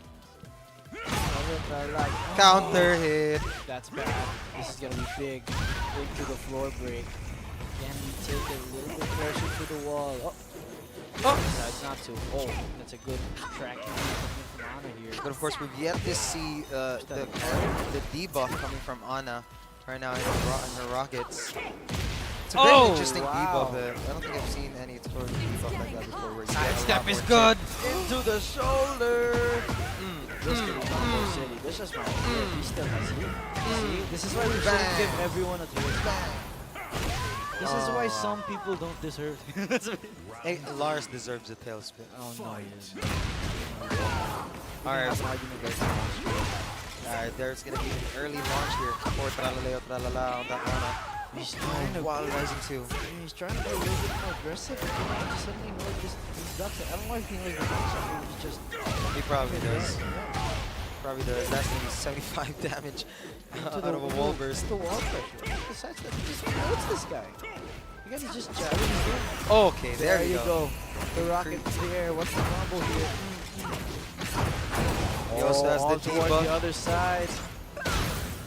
Counter hit. That's bad. This is going to be big. Big to the floor break. Can we take a little bit closer to the wall? Oh. No, it's not too. Oh, that's a good tracking from Ana here. But of course, we've yet to see the debuff coming from Ana. right now in the Rockets. It's a very interesting debuff. I don't think I've seen any sort of debuff like that before. Where Side step is good. Into the shoulder. This could be combo city. This is why he still has heat. See, this is why we shouldn't give everyone a turn. This is why some people don't deserve. Hey, Lars deserves a tailspin. Oh no, he is. Alright. Alright, there's gonna be an early launch here for Tralaleotralala on that one. He's trying to Wild Rising 2. He's trying to be a little bit more aggressive. He just suddenly knows these ducks. I don't know if he knows the ducks or he just. He probably does. Probably does. That's gonna be 75 damage out of a wall burst. The wall pressure. Besides that, he just knows this guy. Again, he's just jabbing. Okay, there you go. The rocket's there. What's the combo here? He also has the towards debuff. the other side.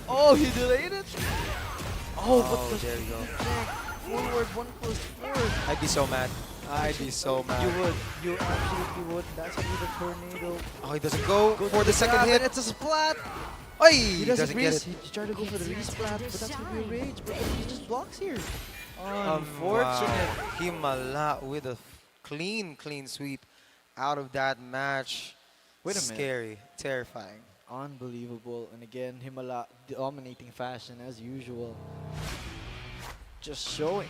Oh, he delayed it. Oh, but there you go. Forward, 1+4. I'd be so mad. I'd be so mad. You would. You absolutely would. That's how you the tornado. Oh, he doesn't go for the second hit. It's a splat. Oi! He doesn't get it. He tried to go for the resplat, but that's gonna be a rage. But he just blocks here. Unfortunate. Himala with a clean sweep out of that match. Wait a minute. Scary, terrifying. Unbelievable. And again, Himala dominating fashion as usual. Just showing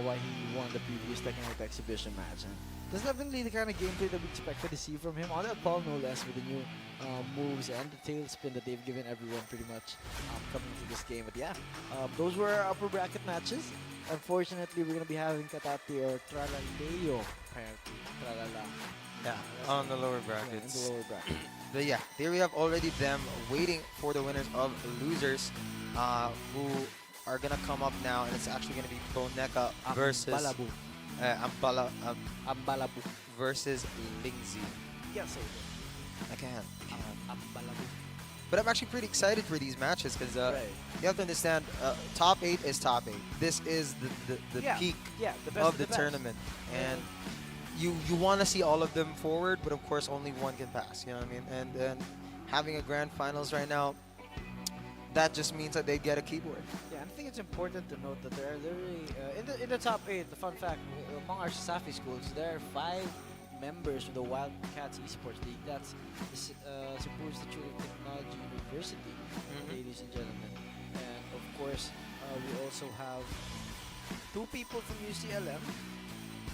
why he won the previous Tekken exhibition match. And this is definitely the kind of gameplay that we expected to see from him on that Paul, no less, with the new moves and the tailspin that they've given everyone pretty much coming into this game. But yeah, those were our upper bracket matches. Unfortunately, we're going to be having Katate or Tralaleyo apparently. Tralala. Yeah, on the lower brackets. Yeah, in the lower bracket. But yeah, here we have already them waiting for the winners of losers who are going to come up now. And it's actually going to be Bonka versus Ambalabu versus Lingzy. Yes, I can't. But I'm actually pretty excited for these matches because you have to understand, top 8 is top 8. This is the peak of the tournament. And you want to see all of them forward, but of course only one can pass, you know what I mean? And having a grand finals right now, that just means that they get a keyboard. Yeah, I think it's important to note that there are literally, in the top 8, the fun fact, among our CESAFI schools, there are 5 members of the Wildcats Esports League. That's the Cebu Institute of Technology-University, ladies and gentlemen. And of course, we also have 2 people from UCLM,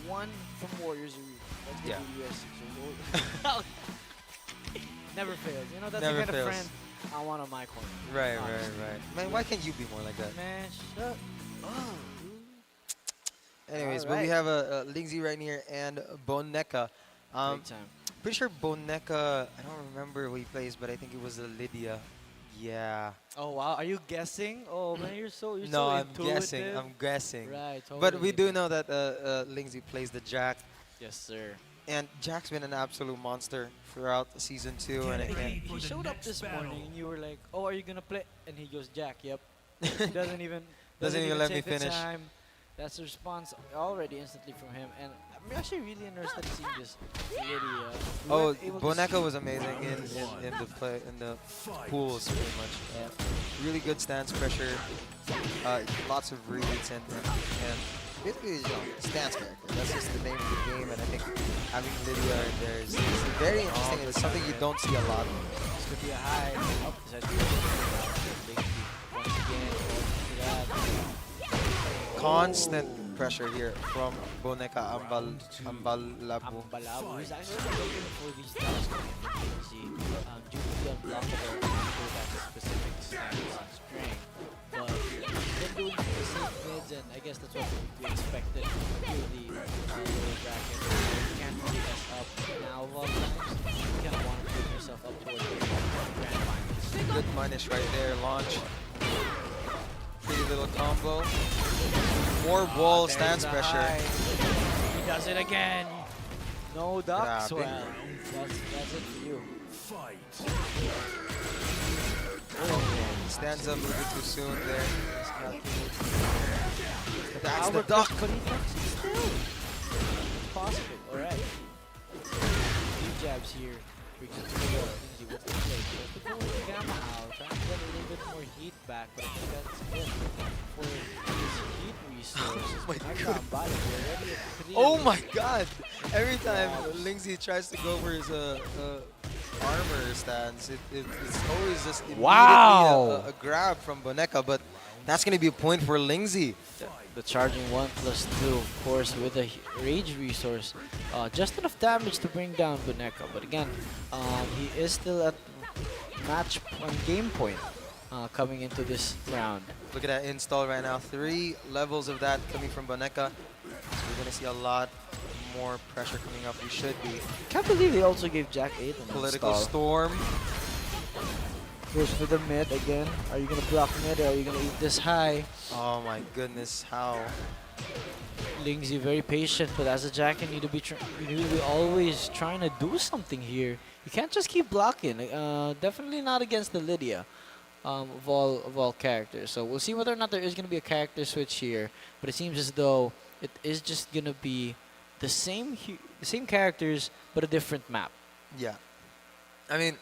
1 from Warriors Arena. That's the USC. So never fails. You know, that's Never the kind fails. of friend I want on my corner. Right. Man, why can't you be more like that? Man, shut up. Anyways, but we have a Lingzy right here and Bonka. Great time. Pretty sure Bonka, I don't remember who he plays, but I think it was a Lydia. Yeah. Oh wow, are you guessing? Oh man, you're so I'm intuitive. guessing. Right, totally. But we do know that Lingzy plays the Jack. Yes, sir. And Jack's been an absolute monster throughout season 2. And again, He showed up this morning and you were like, oh, are you going to play? And he goes, Jack, yep. He doesn't even let me take the finish. time. That's a response already instantly from him. And I'm actually really interested in seeing this. Really, Bonka was amazing in the pools pretty much. Really good stance pressure, lots of reads and basically, you know, stance character. That's just the name of the game, and I think having Lydia in there is very interesting. It's something you don't see a lot of. This could be a high. Constant pressure here from Bonka Ambalabu. He's actually looking for these stars to see due to the unblockable specific stance and string. But they're doing the safe mids, and I guess that's what we expected to the lower bracket. You can't really mess up now of all times. You kind of want to put yourself up towards the grand finals. Good punish right there, launch. Pretty little combo. More wall stance pressure. He does it again. No ducks. Well, that's it for you. Stands up a little bit too soon there. That's the duck. But he ducks it still. It's possible. Alright. 2 jabs here. Brings it to the wall. Lingzy with the play. Goes to go with the Gamma Howl. Trying to get a little bit more heat back, but I think that's it for his heat resources. My Knockdown by the way, already at 3. Oh my god! Every time Lingzy tries to go for his armor stance, it's always just immediately a grab from Boneka, but that's going to be a point for Lingzy. The charging 1+2, of course, with a rage resource. Just enough damage to bring down Boneka, but again, he is still at match game point coming into this round. Look at that install right now. 3 levels of that coming from Boneka. So we're going to see a lot more pressure coming up. We should be. Can't believe they also gave Jack 8 an Political install. storm. Goes for the mid again. Are you going to block mid or are you going to eat this high? Oh my goodness, how? Lingzy very patient, but as a Jack, you need to be always trying to do something here. You can't just keep blocking. Definitely not against the Lydia of all characters. So we'll see whether or not there is going to be a character switch here. But it seems as though it is just going to be the same characters, but a different map. Yeah. I mean,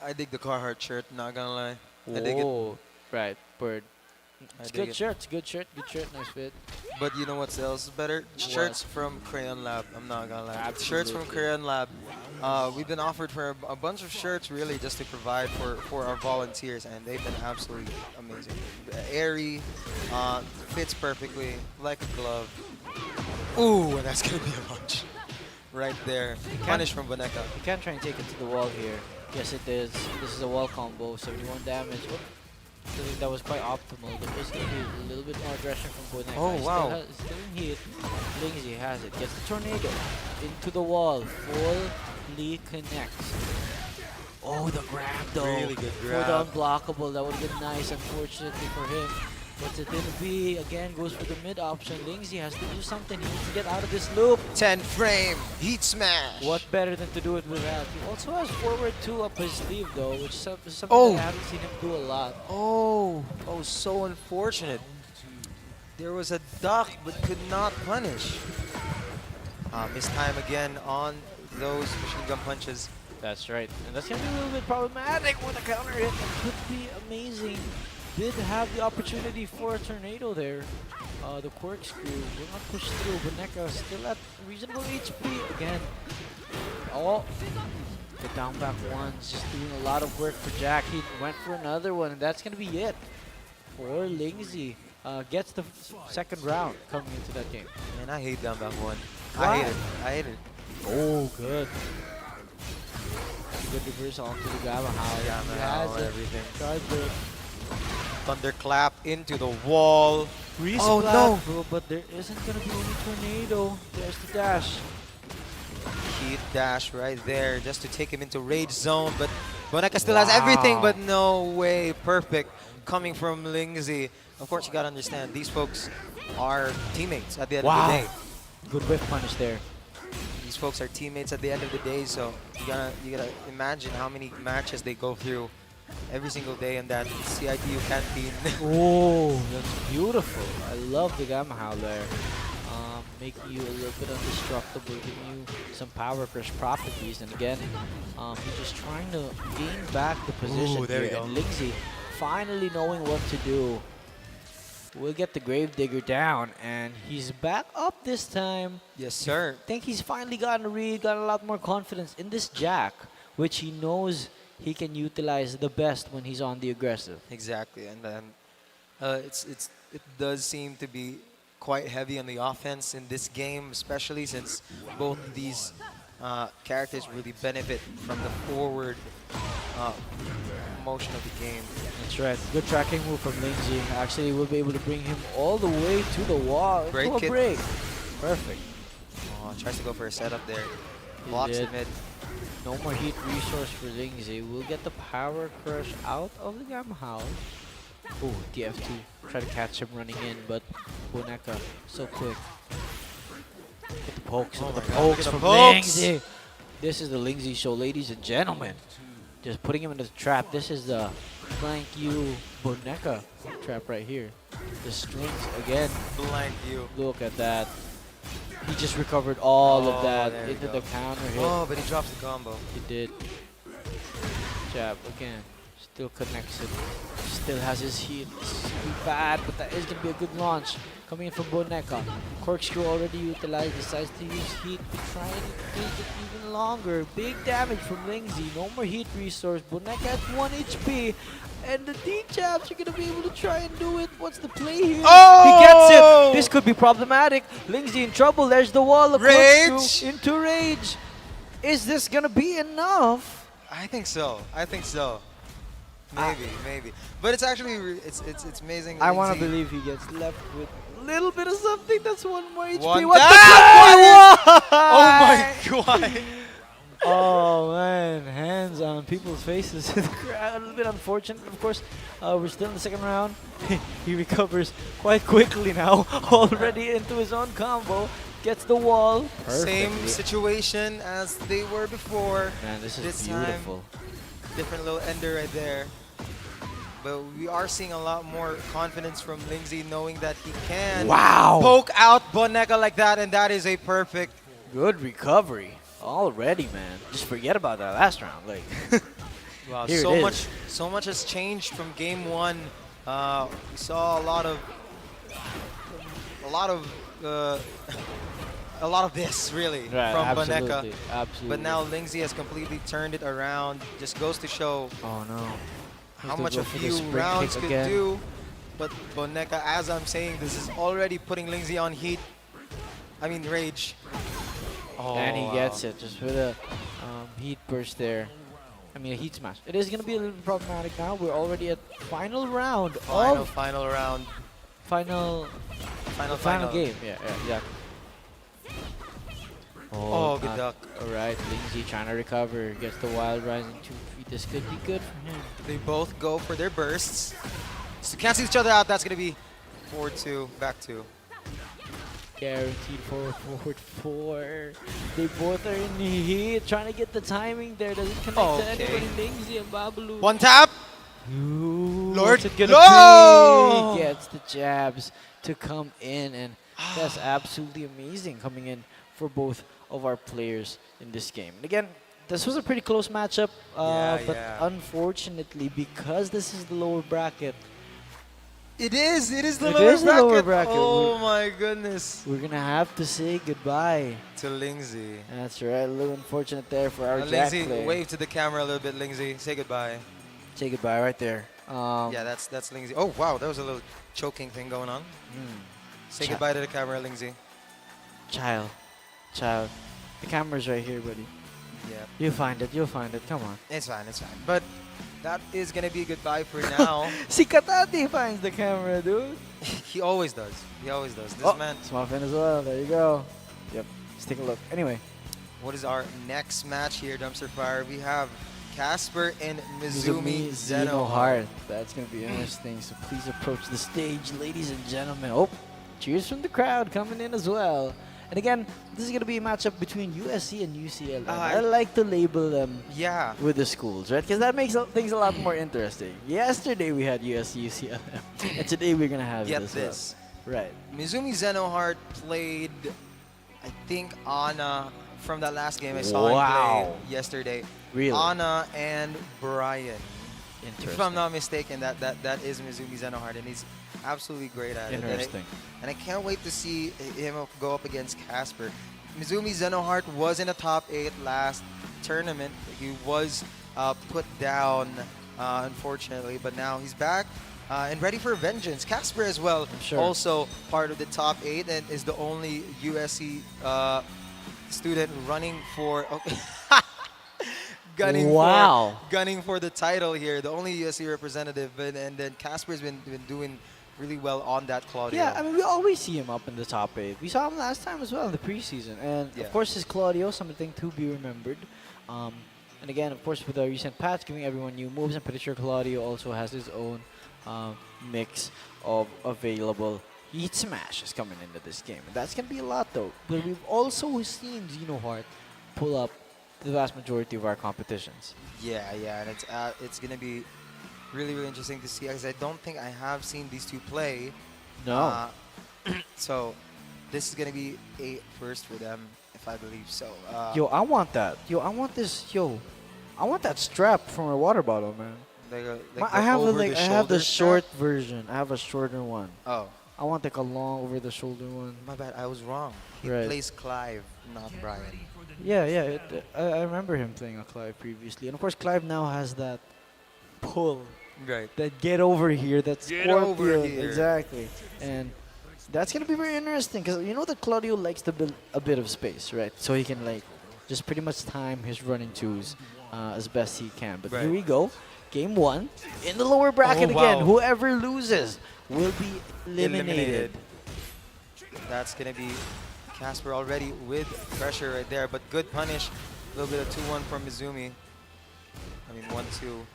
I dig the Carhartt shirt, not gonna lie. I dig it. Oh, right, bird. It's dig good it. shirt, it's good shirt, nice fit. But you know what else is better? Shirts from Crayon Lab. I'm not gonna lie. Absolutely. Shirts from Crayon Lab. We've been offered for a bunch of shirts really just to provide for our volunteers, and they've been absolutely amazing. Airy, fits perfectly like a glove. Ooh, and that's gonna be a launch right there. Punish from Boneka. You can't try and take it to the wall here. Yes, it is. This is a wall combo, 71 damage. Oh, I think that was quite optimal. There is going to be a little bit more aggression from Boneka. Oh, wow. Still in heat. Lingzy has it. Gets the tornado into the wall. Fully connects. Oh, the grab though. Really good grab. For the unblockable. That would have been nice, unfortunately for him. What's it going to be? Again, goes for the mid option. Lingzy has to do something. He needs to get out of this loop. 10 frame. Heat smash. What better than to do it with that? He also has forward 2 up his sleeve though, which is something that I haven't seen him do a lot. Oh, so unfortunate. There was a duck, but could not punish. Missed time again on those machine gun punches. That's right. And that's going to be a little bit problematic with a counter hit. It could be amazing. Did have the opportunity for a tornado there. The corkscrew will not push through. Boneka still at reasonable HP again. Oh, the down back one's just doing a lot of work for Jack. He went for another one, and that's going to be it for Lingzy. Gets the second round coming into that game. Man, I hate down back one. Why? I hate it. Oh, good. Good reverse onto the Gamma Howl. Gamma He Howl, has it. everything. Charger. Thunderclap into the wall. Oh no! But there isn't gonna be any tornado. There's the dash. Heat dash right there just to take him into rage zone. But Boneka still has everything, but no way. Perfect coming from Lingzy. Of course, you gotta understand these folks are teammates at the end of the day. Good whiff punish there. These folks are teammates at the end of the day, so you gotta imagine how many matches they go through every single day in that CIT-U canteen. Oh, that's beautiful. I love the Gamma Howl there. Making you a little bit indestructible, giving you some power crush properties. And again, he's just trying to gain back the position there here. we go. And Lingzy finally knowing what to do. We'll get the Gravedigger down, and he's back up this time. Yes, sir. I think he's finally gotten a read, got a lot more confidence in this Jack, which he knows he can utilize the best when he's on the aggressive. Exactly, and then it does seem to be quite heavy on the offense in this game, especially since both these characters really benefit from the forward motion of the game. That's right. Good tracking move from Lingzy. Actually, we'll be able to bring him all the way to the wall. Break into a it. break. Perfect. Oh, tries to go for a setup there. He Blocks the did. mid. No more heat resource for Lingzy. We'll get the power crush out of the Gamma Howl. Oh, DF2. Try to catch him running in, but Boneka so quick. Get the pokes. Oh Look at my the God, look pokes at the from pokes. Lingzy. This is the Lingzy show, ladies and gentlemen. Just putting him into the trap. This is the blank you Boneka trap right here. The strings again. Blank you. Look at that. He just recovered all of that there we into go. the counter hit. Oh, but he drops the combo. He did. Jab again. Still connects it. Still has his heat. This is bad, but that is going to be a good launch. Coming in from Boneka. Corkscrew already utilized. Decides to use heat to try and make it even longer. Big damage from Lingzy. No more heat resource. Boneka at 1 HP. And the D-Chaps are going to be able to try and do it. What's the play here? Oh! He gets it. This could be problematic. Lingzy in trouble. There's the wall. Rage! Into rage. Is this going to be enough? I think so. I think so. Maybe. But it's actually, it's amazing. I want to Lingzy- believe he gets left with a little bit of something. That's 1 more HP. One What the tap! fuck? Oh my god. Oh man, hands on people's faces in the crowd. A little bit unfortunate, of course. We're still in the second round. He recovers quite quickly now, already into his own combo. Gets the wall. Same Perfect. situation as they were before. Man, this is This beautiful. time, different little ender right there. But we are seeing a lot more confidence from Lingzy, knowing that he can poke out Boneka like that, and that is a perfect. Good recovery already, man. Just forget about that last round. Like, Wow, here so it much, is. so much has changed from game 1. We saw a lot of this really Right, from absolutely, Boneka. absolutely. But now Lingzy has completely turned it around. Just goes to show oh no, how to much go a for the few spring rounds kick could again. do. But Boneka, as I'm saying, this is already putting Lingzy on heat. I mean rage. Oh, And he gets it just with a heat burst there. I mean, a heat smash. It is going to be a little bit problematic now. We're already at final round Final round. final game. Yeah, exactly. Oh, good duck. All right, Lingzy trying to recover. Gets the wild rising 2 feet. This could be good for him. They both go for their bursts. So cancel each other out. That's going to be 4-2, back 2. Guaranteed forward 4. They both are in the heat, trying to get the timing there. Doesn't connect to anybody. Lingzy and Babalu. One tap. Ooh, Lord, what's it gonna no! be? Gets the jabs to come in, and that's absolutely amazing coming in for both of our players in this game. And again, this was a pretty close matchup, but unfortunately, because this is the lower bracket, It is the It lower is the bracket. lower bracket. Oh my goodness. we're gonna have to say goodbye. To Lingzy. That's right, a little unfortunate there for our Jack Lingzy, player. wave to the camera a little bit, Lingzy. Say goodbye. Say goodbye right there. Yeah, that's Lingzy. Oh wow, there was a little choking thing going on. Say goodbye to the camera, Lingzy. Child. The camera's right here, buddy. Yeah. You'll find it. Come on. It's fine. But that is gonna be goodbye for now. Si Katati finds the camera, dude. He always does. This man. Smuffin as well. There you go. Yep. Let's take a look. Anyway. What is our next match here, Dumpster Fire? We have Casper and Mizumi Zenohart. That's going to be interesting. So please approach the stage, ladies and gentlemen. Oh, cheers from the crowd coming in as well. And again, this is going to be a matchup between USC and UCLA. I like to label them with the schools, right? Because that makes things a lot more interesting. Yesterday we had USC, UCLA. And today we're going to have this. Right. Mizumi Zenohart played, I think, Anna from that last game I saw him play yesterday. Really? Anna and Brian. Interesting. If I'm not mistaken, that is Mizumi Zenohart, and he's absolutely great at it. Interesting. And I can't wait to see him go up against Casper. Mizumi Zenohart was in the top 8 last tournament. He was put down, unfortunately, but now he's back and ready for vengeance. Casper as well, also part of the top 8 and is the only USC student running for... gunning for the title here, the only USC representative, and then Casper's been doing really well on that Claudio. Yeah, I mean, we always see him up in the top 8. We saw him last time as well in the preseason. And, of course, his Claudio, something to be remembered. And again, of course, with the recent patch, giving everyone new moves, I'm pretty sure Claudio also has his own mix of available heat smashes coming into this game. And that's going to be a lot, though. But we've also seen Zenohart pull up the vast majority of our competitions. Yeah, and it's going to be really, really interesting to see, because I don't think I have seen these two play. No. So This is gonna be a first for them, if I believe so. Yo, I want that. Yo, I want this. Yo, I want that strap from a water bottle, man. I have the short version. I have a shorter one. Oh. I want like a long over the shoulder one. My bad, I was wrong. He Right. plays Clive, not Brian. Yeah, yeah. I remember him playing a Clive previously, and of course Clive now has that pull. Right. That get over here. That's Get over here. Exactly. And that's gonna be very interesting because you know that Claudio likes to build a bit of space, right? So he can like just pretty much time his running twos as best he can. But Right. here we go. Game 1 in the lower bracket Oh, again. wow. Whoever loses will be eliminated. That's gonna be Casper already with pressure right there, but good punish. A little bit of 2-1 from Mizumi. I mean 1-2.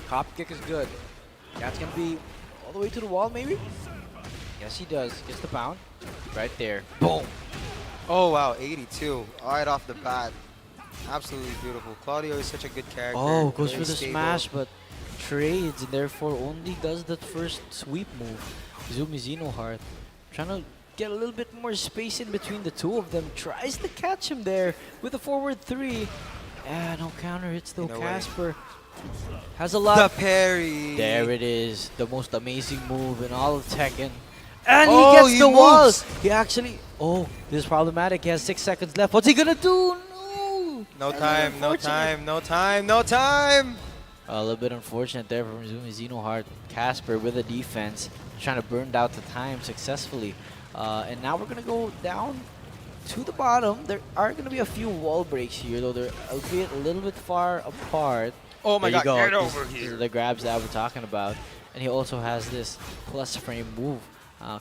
Hop kick is good. That's gonna be all the way to the wall, maybe? Yes, he does. Gets the pound. Right there. Boom. Oh wow, 82 right off the bat. Absolutely beautiful. Claudio is such a good character. Oh, goes very for the stable. smash, but trades, and therefore only does that first sweep move. Mizumi Zenohart trying to get a little bit more space in between the two of them. Tries to catch him there with a forward 3. No counter hits though. No way. Casper has a lot. The parry. There it is. The most amazing move in all of Tekken. And Oh, he gets he the wall. moves. He actually... Oh, this is problematic. He has 6 seconds left. What's he gonna do? No. No That's time, no unfortunate. time, no time, no time. A little bit unfortunate there from Mizumi Zenohart. Casper with the defense, trying to burn out the time successfully. And now we're going to go down to the bottom. There are going to be a few wall breaks here, though they're albeit a little bit far apart. Oh my There you God, go. get This- over this here. is the grabs that we're talking about. And he also has this plus frame move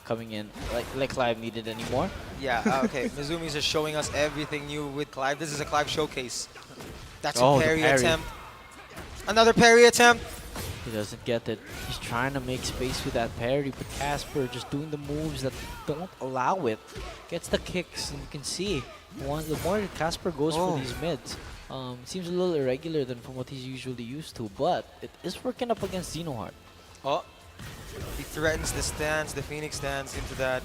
coming in, like Clive needed anymore. Yeah, okay. Mizumi's just showing us everything new with Clive. This is a Clive showcase. That's Oh, a the parry parry. attempt. Another parry attempt. He doesn't get it. He's trying to make space with that parry, but Casper just doing the moves that don't allow it. Gets the kicks, and you can see the more that Casper goes for these mids, it seems a little irregular than from what he's usually used to, but it is working up against Zenohart. Oh, he threatens the stance, the Phoenix stance into that.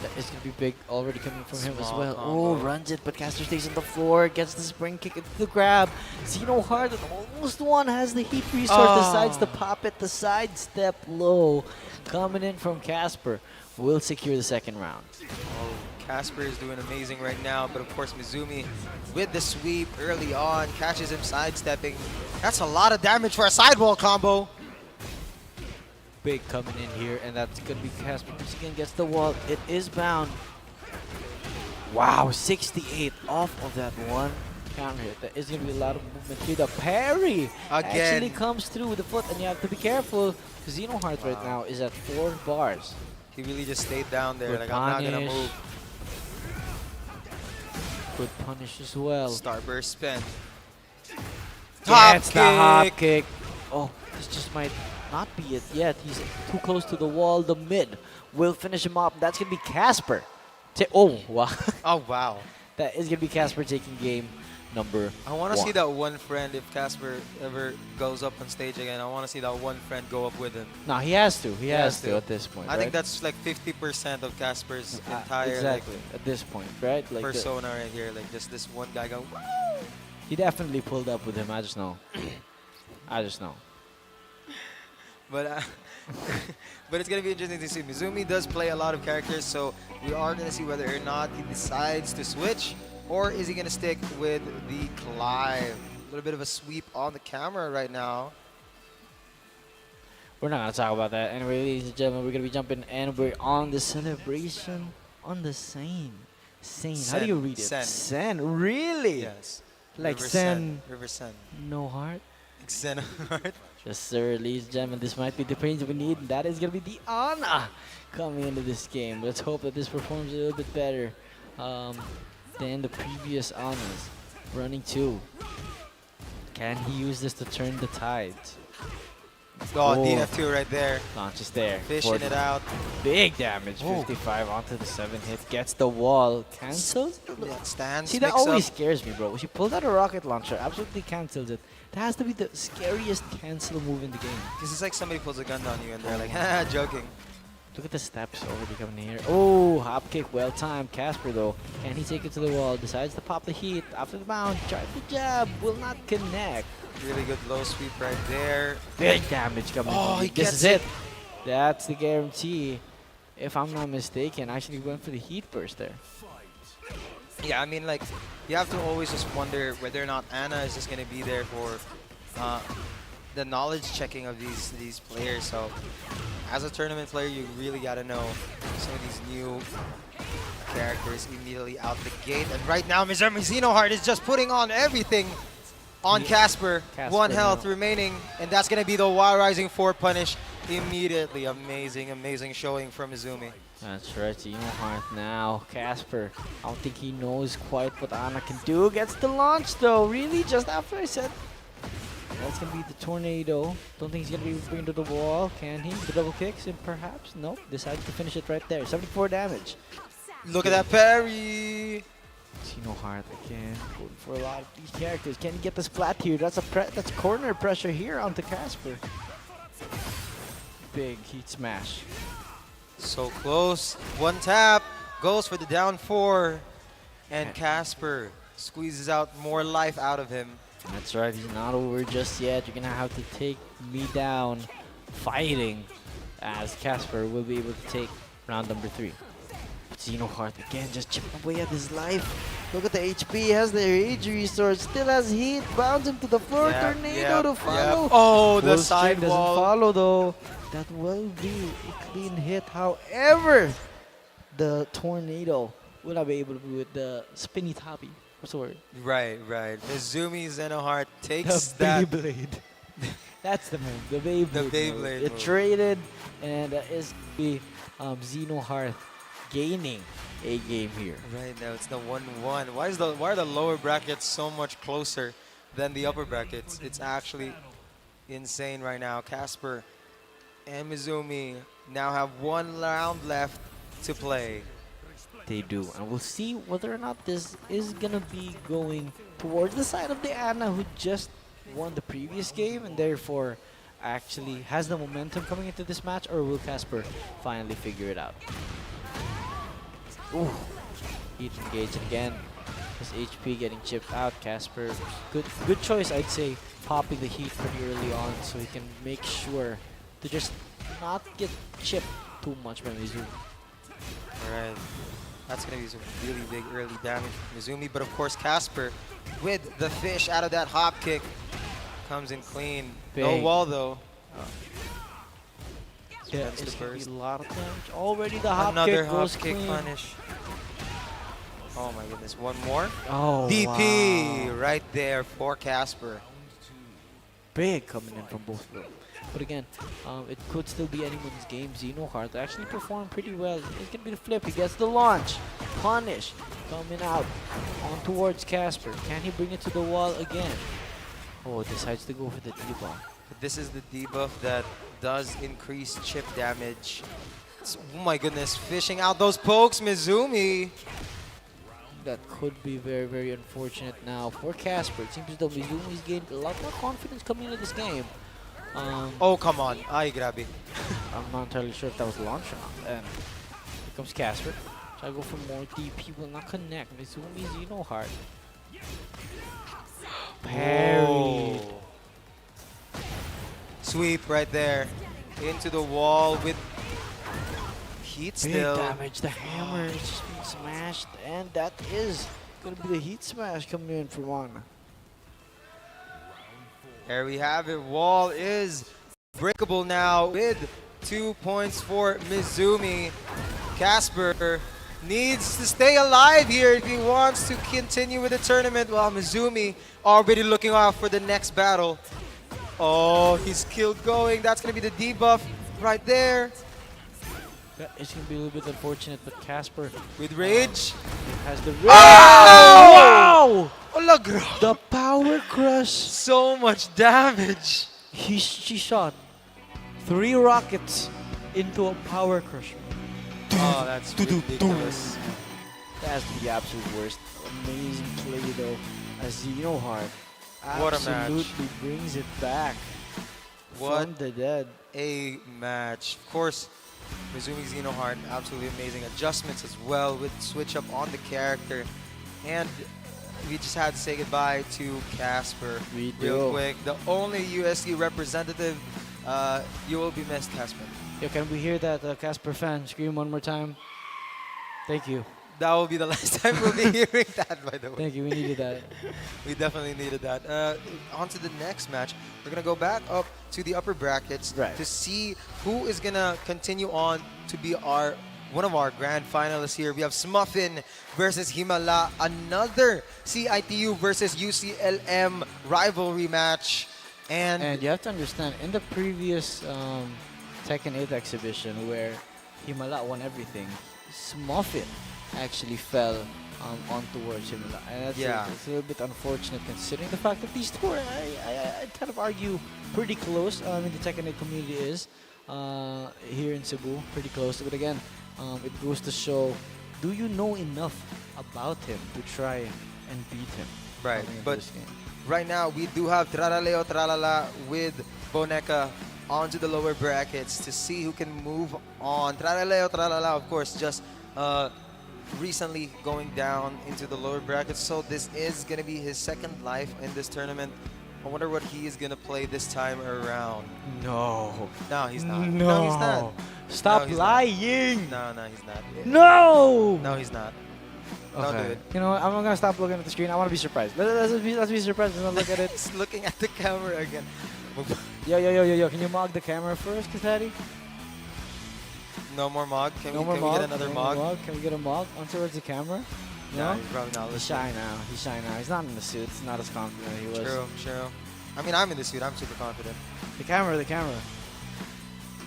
That is going to be big already coming from him as Small well. combo. Oh, runs it, but Casper stays on the floor, gets the spring kick into the grab. Zenohart at almost one, has the heat resource, decides to pop it, the sidestep low. Coming in from Casper, will secure the second round. Oh, Casper is doing amazing right now, but of course Mizumi with the sweep early on, catches him sidestepping. That's a lot of damage for a sidewall combo. Big coming in here, and that's going to be Casper once again gets the wall. It is bound. Wow, 68 off of that one counter hit. There is going to be a lot of movement here. The parry actually comes through with the foot, and you have to be careful because Zenohart right now is at 4 bars. He really just stayed down there, Good like I'm not gonna punish. move. Good punish as well. Starburst spin. Gets the hop kick. Oh, this just might not be it yet. He's too close to the wall. The mid will finish him up. That's going to be Casper. Oh, wow. Oh, wow. That is going to be Casper taking game number I want to 1. see that one friend if Casper ever goes up on stage again. I want to see that one friend go up with him. No, he has to. He has to at this point. I think right? that's like 50% of Casper's entire exactly at this point, right? Like persona right here. Like just this one guy go. he definitely pulled up with him. I just know. I just know. But but it's gonna be interesting to see. Mizumi does play a lot of characters, so we are gonna see whether or not he decides to switch, or is he gonna stick with the Clive. A little bit of a sweep on the camera right now. We're not gonna talk about that. Anyway, ladies and gentlemen, we're gonna be jumping and we're on the celebration on the Seine. Seine. How do you read it? Sen. Sen. Really? Yes. Like River Sen. River Sen. No heart. Zenohart. Yes, sir, ladies and gentlemen, this might be the pains we need, and that is going to be the Ana coming into this game. Let's hope that this performs a little bit better than the previous Anas. Running 2. Can he use this to turn the tides? Oh, DF2 right there. Launches there. Fishing it out. Big damage. Oh. 55 onto the 7 hit. Gets the wall. Cancels? Yeah, stands. See, that mix always up. scares me, bro. She pulled out a rocket launcher. Absolutely cancels it. That has to be the scariest cancel move in the game. This is like somebody pulls a gun on you and they're like, haha, joking. Look at the steps already coming here. Oh, hop kick, well timed. Casper though, can he take it to the wall? Decides to pop the heat after the bounce. Tries the jab, will not connect. Really good low sweep right there. Big damage coming. Oh, he this gets is it. That's the guarantee. If I'm not mistaken, actually went for the heat burst there. Yeah, I mean, like, you have to always just wonder whether or not Anna is just going to be there for the knowledge checking of these players. So, as a tournament player, you really got to know some of these new characters immediately out the gate. And right now, Mizumi Zenohart is just putting on everything on Casper. 1 health remaining, and that's going to be the Wild Rising 4 punish immediately. Amazing, amazing showing from Mizumi. That's right, Zenohart now. Casper, I don't think he knows quite what Anna can do. Gets the launch though, really, just after I said. That's going to be the tornado. Don't think he's going to be able to bring it to the wall. Can he? The double kicks, and perhaps? Nope, decided to finish it right there. 74 damage. Look at that parry. Zenohart again, going for a lot of these characters. Can he get the splat here? That's that's corner pressure here onto Casper. Big heat smash. So close. 1 tap. Goes for the down 4. And Casper squeezes out more life out of him. That's right, he's not over just yet. You're going to have to take me down fighting, as Casper will be able to take round number 3. Zenohart again just chipping away at his life. Look at the HP, has the rage restore, still has heat, bounds him to the floor, tornado to follow. Oh, the Full side doesn't wall. follow though. That will be a clean hit. However, the tornado will not be able to do it. The spinny toppy. What's the word? Right, right. Mizumi Zenohart takes The that. Beyblade. That's the move. The Beyblade. The move. Beyblade It move. traded, and is the Zenohart gaining a game here. Right now, it's the 1-1. Why are the lower brackets so much closer than the upper brackets? It's actually insane right now. Casper and Mizumi now have 1 round left to play. They do, and we'll see whether or not this is gonna be going towards the side of the Anna, who just won the previous game and therefore actually has the momentum coming into this match, or will Casper finally figure it out? Ooh, heat engaged again. His HP getting chipped out. Casper, good choice, I'd say, popping the heat pretty early on so he can make sure to just not get chipped too much by Mizumi. Alright, that's going to be some really big early damage from Mizumi, but of course Casper with the fish out of that hop kick comes in clean. No Big. wall though. Yeah, Spends the it's gonna be burst. a lot of damage. Already the hop Another kick hop goes kick clean. punish. Oh my goodness, 1 more. Oh, DP wow. right there for Casper. Big coming in from both of them. But again, it could still be anyone's game. Zenohart actually performed pretty well. It's gonna be the flip. He gets the launch. Punish coming out on towards Casper. Can he bring it to the wall again? Oh, decides to go for the debuff. But this is the debuff that does increase chip damage. Oh my goodness, fishing out those pokes, Mizumi. That could be very, very unfortunate now for Casper. It seems as though Mizumi's gained a lot more confidence coming into this game. Oh, come on. Ay, grabe. I'm not entirely sure if that was launch or not. And here comes Casper. Try to go for more DP, will not connect. Mizumi Zenohart. Parry. Oh. Sweep right there. Into the wall with heat Big still. damage. The hammer is just being smashed. And that is going to be the heat smash coming in for Vanta. There we have it. Wall is breakable now with 2 points for Mizumi. Casper needs to stay alive here if he wants to continue with the tournament, while Mizumi already looking out for the next battle. Oh, he's killed going. That's going to be the debuff right there. That is going to be a little bit unfortunate, but Casper with rage has the rage. Oh! Wow! Oh, the power crush. So much damage. She shot 3 rockets into a power crush. Oh, that's ridiculous. That's the absolute worst. Amazing play though, as Zenohart What a match. absolutely brings it back What from the dead. a match. Of course, Mizumi Zenohart, absolutely amazing. Adjustments as well with switch up on the character. And we just had to say goodbye to Casper real quick. The only USC representative. You will be missed, Casper. Yo, can we hear that Casper fan scream one more time? Thank you. That will be the last time we'll be hearing that, by the way. Thank you, we needed that. We definitely needed that. On to the next match. We're going to go back up to the upper brackets to see who is going to continue on to be one of our grand finalists here. We have Smuffin versus Himala, another CIT-U versus UCLM rivalry match. And you have to understand, in the previous Tekken 8 exhibition where Himala won everything, Smuffin actually fell on towards Himala. And that's it's a little bit unfortunate considering the fact that these two are, I'd kind of argue, pretty close. I mean, the Tekken 8 community is here in Cebu, pretty close. But again, it goes to show, do you know enough about him to try and beat him? Right, but right now we do have Tralaleotralala with Bonka onto the lower brackets to see who can move on. Tralaleotralala, of course, just recently going down into the lower brackets, so this is going to be his second life in this tournament. I wonder what he is going to play this time around. No, he's not. No, he's not. Stop lying. No, he's not. No, he's not. Okay. Don't do it. You know what? I'm gonna stop looking at the screen. I want to be surprised. Let's be surprised and look at it. He's looking at the camera again. Yo. Can you mog the camera first, Daddy? No more mog. Can we get another mog? Can we get a mog on towards the camera? No, he's probably not listening. He's shy now. He's not in the suit. He's not as confident as he was. True. I mean, I'm in the suit. I'm super confident. The camera.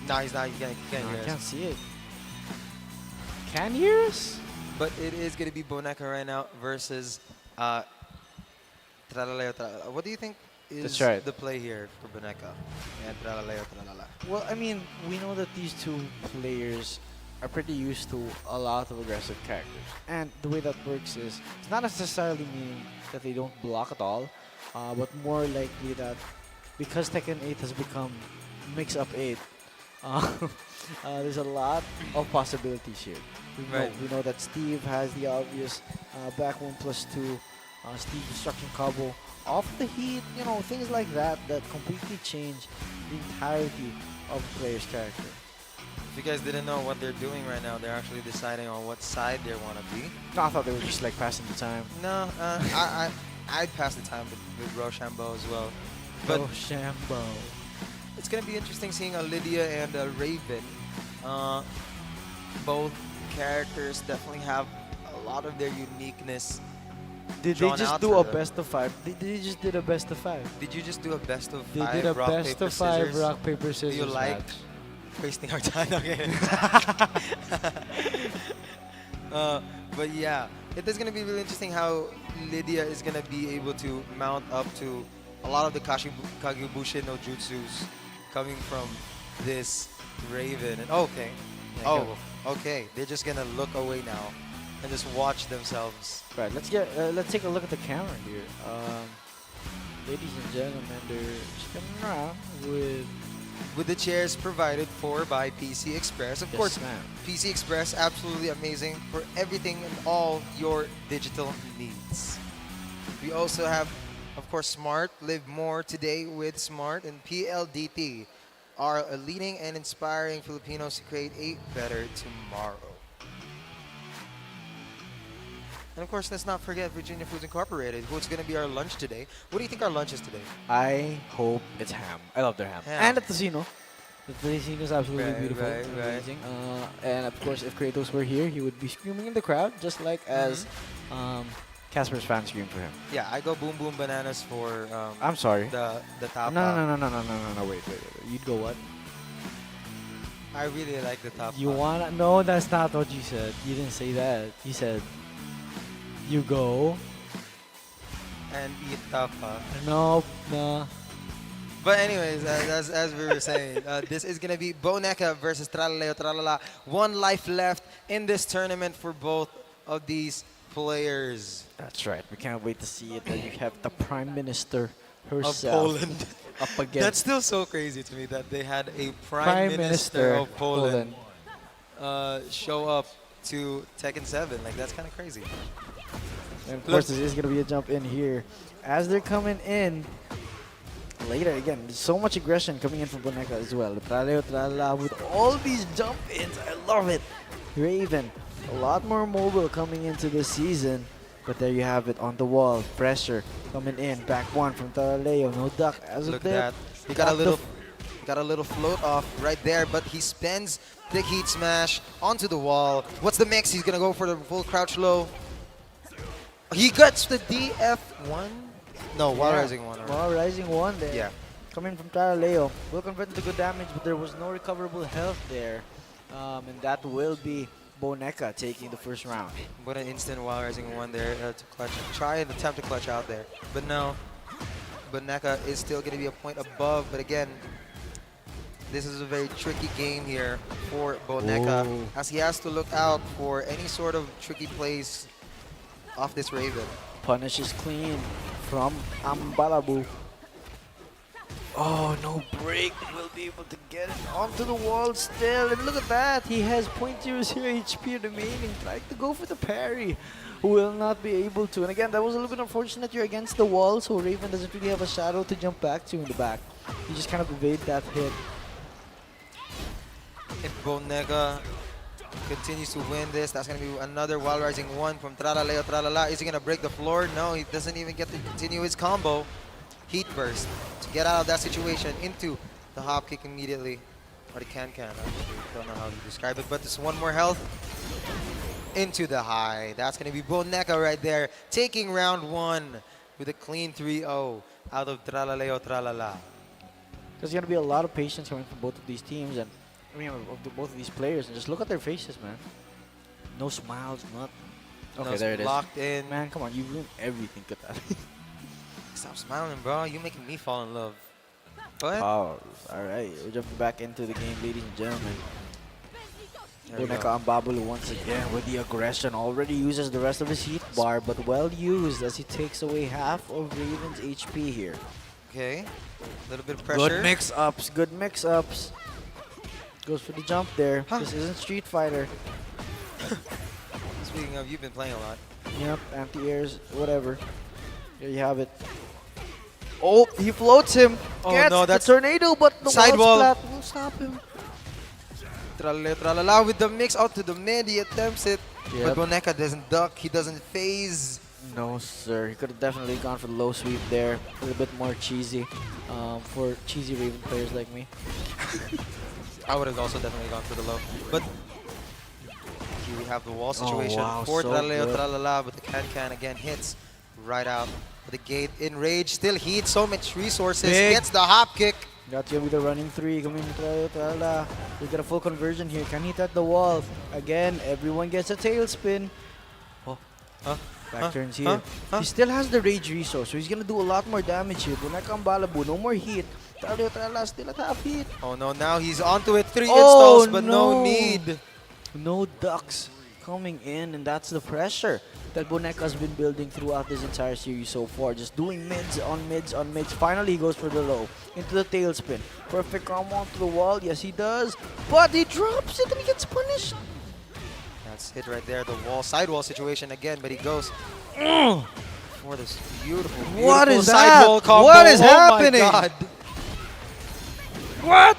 No, he's not. You can't hear us. I can't see it. Can you hear us? But it is going to be Bonka right now versus Tralaleotralala. What do you think is the play here for Bonka and Tralaleotralala? Well, I mean, we know that these two players are pretty used to a lot of aggressive characters. And the way that works is, it's not necessarily meaning that they don't block at all, but more likely that because Tekken 8 has become mix-up 8, there's a lot of possibilities here. We know that Steve has the obvious back 1+2, Steve destruction combo off the heat, things like that completely change the entirety of the player's character. If you guys didn't know what they're doing right now, they're actually deciding on what side they want to be. No, I thought they were just like passing the time. No, I'd pass the time with Rochambeau as well. But Rochambeau. It's going to be interesting seeing a Lydia and a Raven. Both characters definitely have a lot of their uniqueness. Did they just do a best of 5? They just did a best of 5. Did you just do a best of 5? They did a rock, best paper, of 5 scissors? rock, paper, scissors. Do you like match. wasting our time? Okay. But yeah, it is going to be really interesting how Lydia is going to be able to mount up to a lot of the Kagebushin no jutsus coming from this Raven. And okay. Okay. They're just going to look away now and just watch themselves. Right, let's take a look at the camera here. Ladies and gentlemen, they're just coming around with the chairs provided by PC Express. Of course, PC Express, absolutely amazing for everything and all your digital needs. We also have, of course, Smart. Live more today with Smart, and PLDT are leading and inspiring Filipinos to create a better tomorrow. And of course, let's not forget Virginia Foods Incorporated, who's going to be our lunch today. What do you think our lunch is today? I hope it's ham. I love their ham. And the tocino. The tocino is absolutely beautiful. Amazing. And of course, if Kratos were here, he would be screaming in the crowd, just like as Casper's fans scream for him. Yeah, I go boom boom bananas for I'm sorry. The top. No, wait. You'd go what? I really like the top. You wanna? No, that's not what you said. You didn't say that. You said you go and eat tapa. No. But anyways, as we were saying, this is going to be Bonka versus Tralaleotralala. 1 life left in this tournament for both of these players. That's right. We can't wait to see it. And you have the Prime Minister herself of Poland up against. That's still so crazy to me that they had a Prime Minister of Poland show up to Tekken 7. Like, that's kind of crazy. And of course, this is going to be a jump in here. As they're coming in, later again, there's so much aggression coming in from Boneka as well. Tralaleotralala with all these jump ins. I love it. Raven, a lot more mobile coming into this season. But there you have it on the wall. Pressure coming in. Back one from Traleo. No duck as Look of at that. He got a little float off right there, but he spends the heat smash onto the wall. What's the mix? He's gonna go for the full crouch low. He gets the DF1. No, Wall Rising 1. Wall Rising 1 there. Yeah. Coming from Traleo. Will convert into good damage, but there was no recoverable health there. And that will be Boneka taking the first round. What an instant Wall Rising 1 there to clutch. Try and attempt to clutch out there. But no. Boneka is still going to be a point above. But again, this is a very tricky game here for Boneka, as he has to look out for any sort of tricky plays off this Raven. Punish is clean from Ambalabu. Oh, no break. Will be able to get it onto the wall still. And look at that. He has 0.00 HP remaining. Trying to go for the parry. Will not be able to. And again, that was a little bit unfortunate. You're against the wall, so Raven doesn't really have a shadow to jump back to in the back. You just kind of evade that hit. If Boneka continues to win this, that's going to be another Wall Rising 1 from Tralaleotralala. Is he going to break the floor? No, he doesn't even get to continue his combo. Heat burst to get out of that situation into the hop kick immediately. Or the can-can. I don't know how to describe it, but there's one more health. Into the high. That's going to be Boneka right there, taking round 1 with a clean 3-0 out of Tralaleotralala. There's going to be a lot of patience coming from both of these teams, and I mean, both of these players, and just look at their faces, man. No smiles, nothing. Okay, there it is. Locked in. Man, come on, you ruined everything. Look at that. Stop smiling, bro. You're making me fall in love. Go ahead. Oh, all right. We're jumping back into the game, ladies and gentlemen. Boneka on Babalu once again with the aggression. Already uses the rest of his heat bar, but well used as he takes away half of Raven's HP here. Okay. A little bit of pressure. Good mix-ups. Good mix-ups. Goes for the jump there. This isn't Street Fighter. Speaking of, you've been playing a lot. Yep, anti-airs, whatever. There you have it. Oh, he floats him. Oh Gets no, that's the tornado, but the sidewall splat will stop him. Tralala with the mix out to the mid. He attempts it, Yep. but Boneka doesn't duck. He doesn't phase. No, sir. He could have definitely gone for the low sweep there. A little bit more cheesy for cheesy Raven players like me. I would have also definitely gone for the low. But here we have the wall situation for so Tralaleotralala, but the can again hits right out. The gate enraged, still heat, so much resources. Big. Gets the hop kick. Got you with the running 3 coming from We get a full conversion here. Can he touch the wall? Again, everyone gets a tailspin. Oh, back turns here. He still has the rage resource, so he's gonna do a lot more damage here. Boneka on Balabu, no more heat. Tralaleotralala still at half heat. Oh no, now he's onto it. 3 installs, but no need. No ducks coming in, and that's the pressure that Boneka's been building throughout this entire series so far. Just doing mids on mids on mids. Finally, he goes for the low. Into the tailspin. Perfect combo onto the wall. Yes, he does. But he drops it and he gets punished. That's hit right there. The wall, sidewall situation again, but he goes for this beautiful, What is sidewall that? combo. What is Oh happening? My God. What?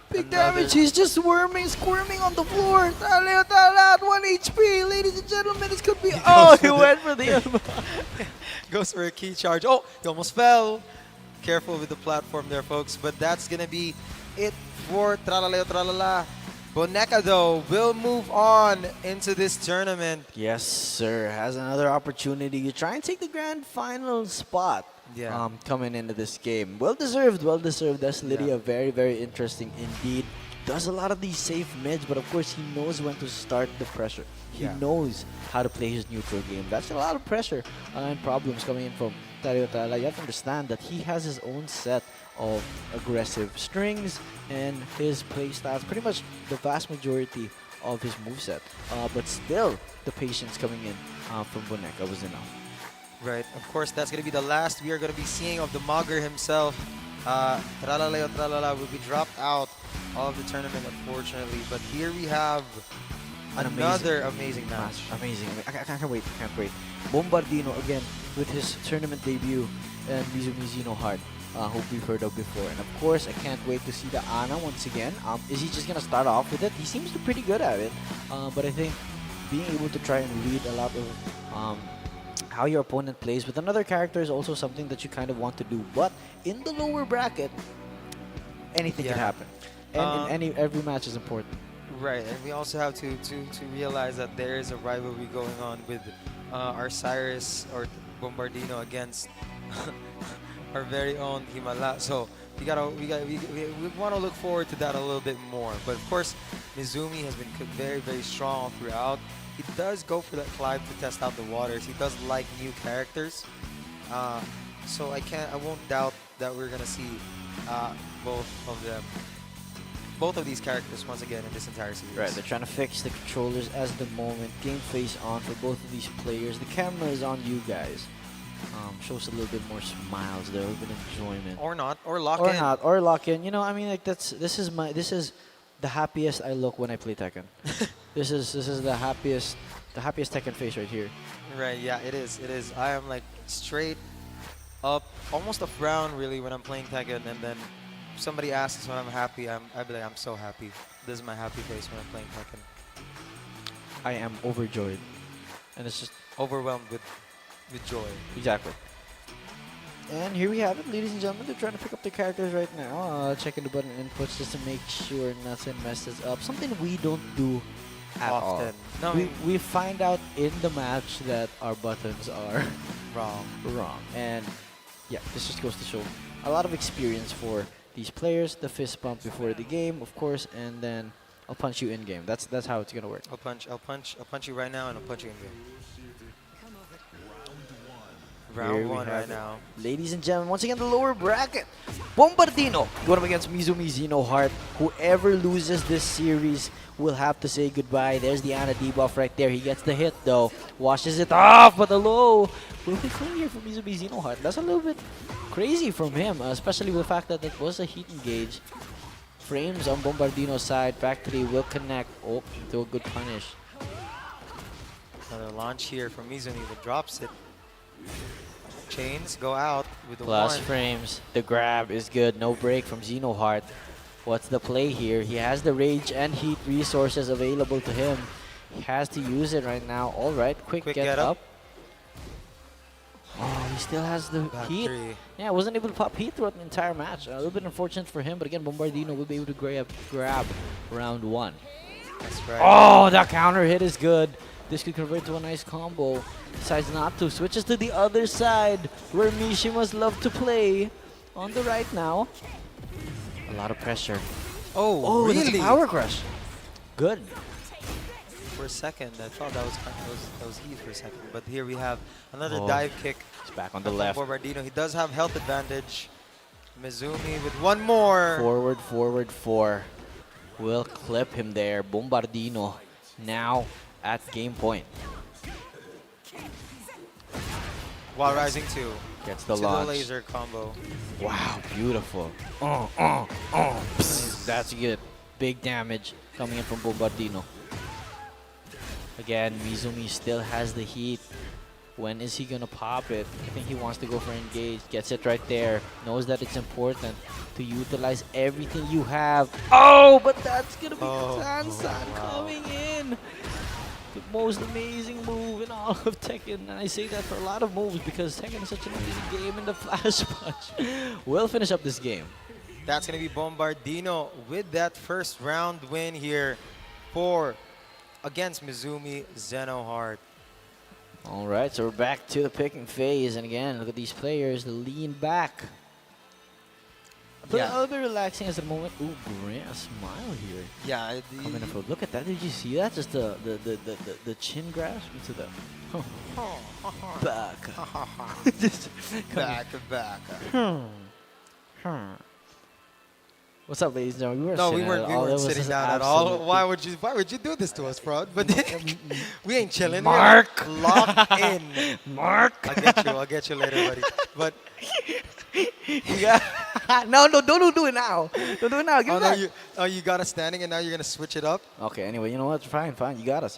Big damage. He's just squirming on the floor. Tralaleotralala at 1 HP. Ladies and gentlemen, this could be... Oh, he went for the elbow. Goes for a key charge. Oh, he almost fell. Careful with the platform there, folks. But that's going to be it for Tralaleotralala. Boneka, though, will move on into this tournament. Yes, sir. Has another opportunity to try and take the grand final spot. Yeah. Coming into this game. Well deserved, well deserved. That's Lydia, very, very interesting indeed. Does a lot of these safe mids, but of course he knows when to start the pressure. He knows how to play his neutral game. That's a lot of pressure and problems coming in from Tralaleotralala. You have to understand that he has his own set of aggressive strings and his play styles, pretty much the vast majority of his moveset. But still, the patience coming in from Boneka was enough. Right, of course, that's going to be the last we are going to be seeing of the Mugger himself. Tralaleotralala will be dropped out of the tournament, unfortunately. But here we have another amazing match. Amazing. I can't wait. Bombardino again with his tournament debut, and Mizumi Zenohart, who we've heard of before. And of course, I can't wait to see the Ana once again. Is he just gonna start off with it? He seems to be pretty good at it, but I think being able to try and read a lot of how your opponent plays with another character is also something that you kind of want to do. But in the lower bracket, anything can happen, and every match is important. Right, and we also have to realize that there is a rivalry going on with our Cyrus or Bombardino against our very own Himala. So we want to look forward to that a little bit more. But of course, Mizumi has been very strong throughout. He does go for that climb to test out the waters. He does like new characters. So I won't doubt that we're gonna see both of these characters once again in this entire series. Right, they're trying to fix the controllers as the moment. Game face on for both of these players. The camera is on you guys. Shows a little bit more smiles there, a little bit of enjoyment. Or not, or lock in. You know, I mean, like this is the happiest I look when I play Tekken. This is the happiest Tekken face right here. Right, yeah, it is. I am like straight up, almost a frown really when I'm playing Tekken, and then somebody asks when I'm happy, I'd be like, I'm so happy. This is my happy face when I'm playing Tekken. I am overjoyed, and it's just overwhelmed with joy. Exactly. And here we have it, ladies and gentlemen. They're trying to pick up their characters right now. Checking the button inputs just to make sure nothing messes up. Something we don't do at all. No, we find out in the match that our buttons are wrong. And yeah, this just goes to show a lot of experience for these players. The fist bump before the game, of course, and then I'll punch you in game. That's how it's gonna work. I'll punch you right now, and I'll punch you in game. Round one right now. Ladies and gentlemen, once again, the lower bracket. Bombardino going up against Mizumi Zenohart. Whoever loses this series will have to say goodbye. There's the Ana debuff right there. He gets the hit, though. Washes it off, but the low will be clean here for Mizumi Zenohart. That's a little bit crazy from him, especially with the fact that it was a heat engage. Frames on Bombardino's side. Back three will connect. Oh, do a good punish. Another launch here from Mizumi, but drops it. Chains go out with the plus one. frames. The grab is good. No break from Zenohart. What's the play here? He has the rage and heat resources available to him. He has to use it right now. All right, quick get up. Oh, he still has the heat. Yeah, wasn't able to pop heat throughout the entire match. A little bit unfortunate for him, but again, Bombardino will be able to grab round one. That's right. Oh, that counter hit is good. This could convert to a nice combo. Decides not to. Switches to the other side, where Mishimas love to play. On the right now. A lot of pressure. Oh, really? That's a power crush. Good. For a second, I thought that was heat for a second. But here we have another dive kick. He's back on the left. Bombardino. He does have health advantage. Mizumi with one more. Forward four. Will clip him there. Bombardino now at game point. While rising 2. Gets the launch. The laser combo. Wow, beautiful. That's good. Big damage coming in from Bombardino. Again, Mizumi still has the heat. When is he gonna pop it? I think he wants to go for engage. Gets it right there. Knows that it's important to utilize everything you have. Oh, but that's gonna be Sansan coming in. The most amazing move in all of Tekken. And I say that for a lot of moves because Tekken is such an amazing game in the Flash Punch. We'll finish up this game. That's going to be Bombardino with that first round win here against Mizumi Zenohart. All right, so we're back to the picking phase. And again, look at these players, the lean back. A little bit relaxing at the moment. Ooh, great, a smile here. Yeah. Coming up. Look at that. Did you see that? Just the chin grasp into the back. Just back. What's up, ladies and gentlemen? We weren't sitting down at all. Why would you do this to us, bro? But we ain't chilling. Mark, lock in. Mark. I'll get you later, buddy. But yeah. No, don't do it now. Don't do it now. Give Oh, it no, back. you got us standing, and now you're gonna switch it up. Okay, anyway, you know what? Fine. You got us.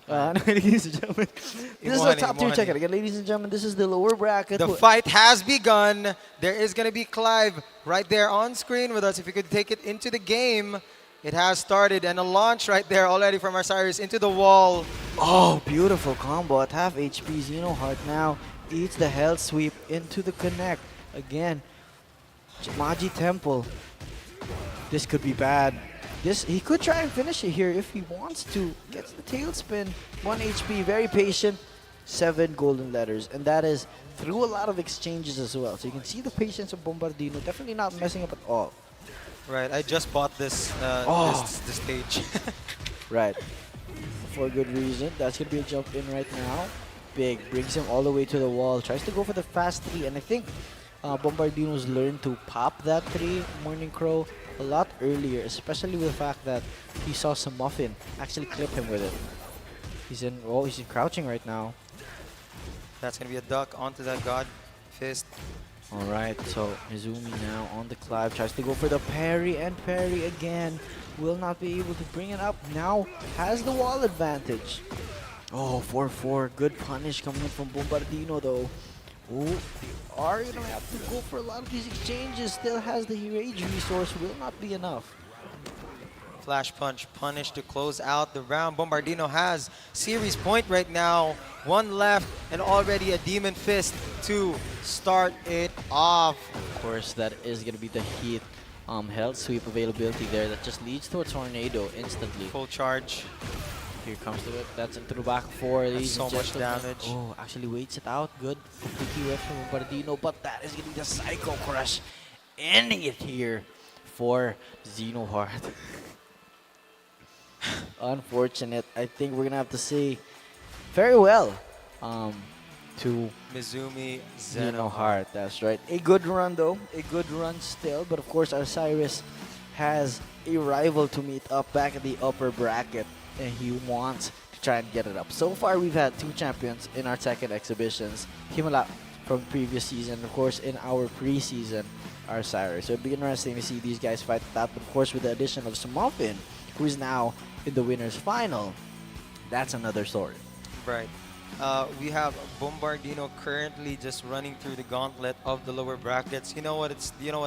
Anyway, ladies and gentlemen, this is our Imohani, top tier Imohani. check-in. Again, ladies and gentlemen, this is the lower bracket. The fight has begun. There is gonna be Clive right there on screen with us. If you could take it into the game, it has started, and a launch right there already from Osiris into the wall. Oh, beautiful combo at half HP. Zenohart now eats the health sweep into the connect. Again, Magi Temple. This could be bad. He could try and finish it here if he wants to. Gets the tailspin. 1 HP, very patient. 7 golden letters. And that is through a lot of exchanges as well. So you can see the patience of Bombardino. Definitely not messing up at all. Right, I just bought this this stage. Right. For good reason. That's going to be a jump in right now. Big. Brings him all the way to the wall. Tries to go for the fast 3. And I think Bombardino's learned to pop that 3, Morning Crow, a lot earlier. Especially with the fact that he saw Smuffin actually clip him with it. He's in crouching right now. That's going to be a duck onto that God Fist. Alright, so Mizumi now on the Clive. Tries to go for the parry and parry again. Will not be able to bring it up. Now has the wall advantage. Oh, 4-4. Good punish coming in from Bombardino though. Oh, they are going to have to go for a lot of these exchanges. Still has the rage resource. Will not be enough. Flash punch punish to close out the round. Bombardino has series point right now. 1 left and already a Demon Fist to start it off. Of course, that is going to be the Heat health sweep availability there. That just leads to a tornado instantly. Full charge. Here comes the whip. That's into the back 4. That's so much damage. Oh, actually waits it out. Good complete whip from Bombardino. But that is going to be the Psycho Crush ending it here for Zenohart. Unfortunate. I think we're gonna have to say farewell to Mizumi Zenohart. That's right. A good run though. A good run still. But of course, Osiris has a rival to meet up back at the upper bracket, and he wants to try and get it up. So far, we've had 2 champions in our second exhibitions. Himala from previous season, of course, in our preseason, Osiris. So it'd be interesting to see these guys fight that. But of course, with the addition of Smuffin, who is now in the winner's final, that's another story. Right. We have Bombardino currently just running through the gauntlet of the lower brackets. You know what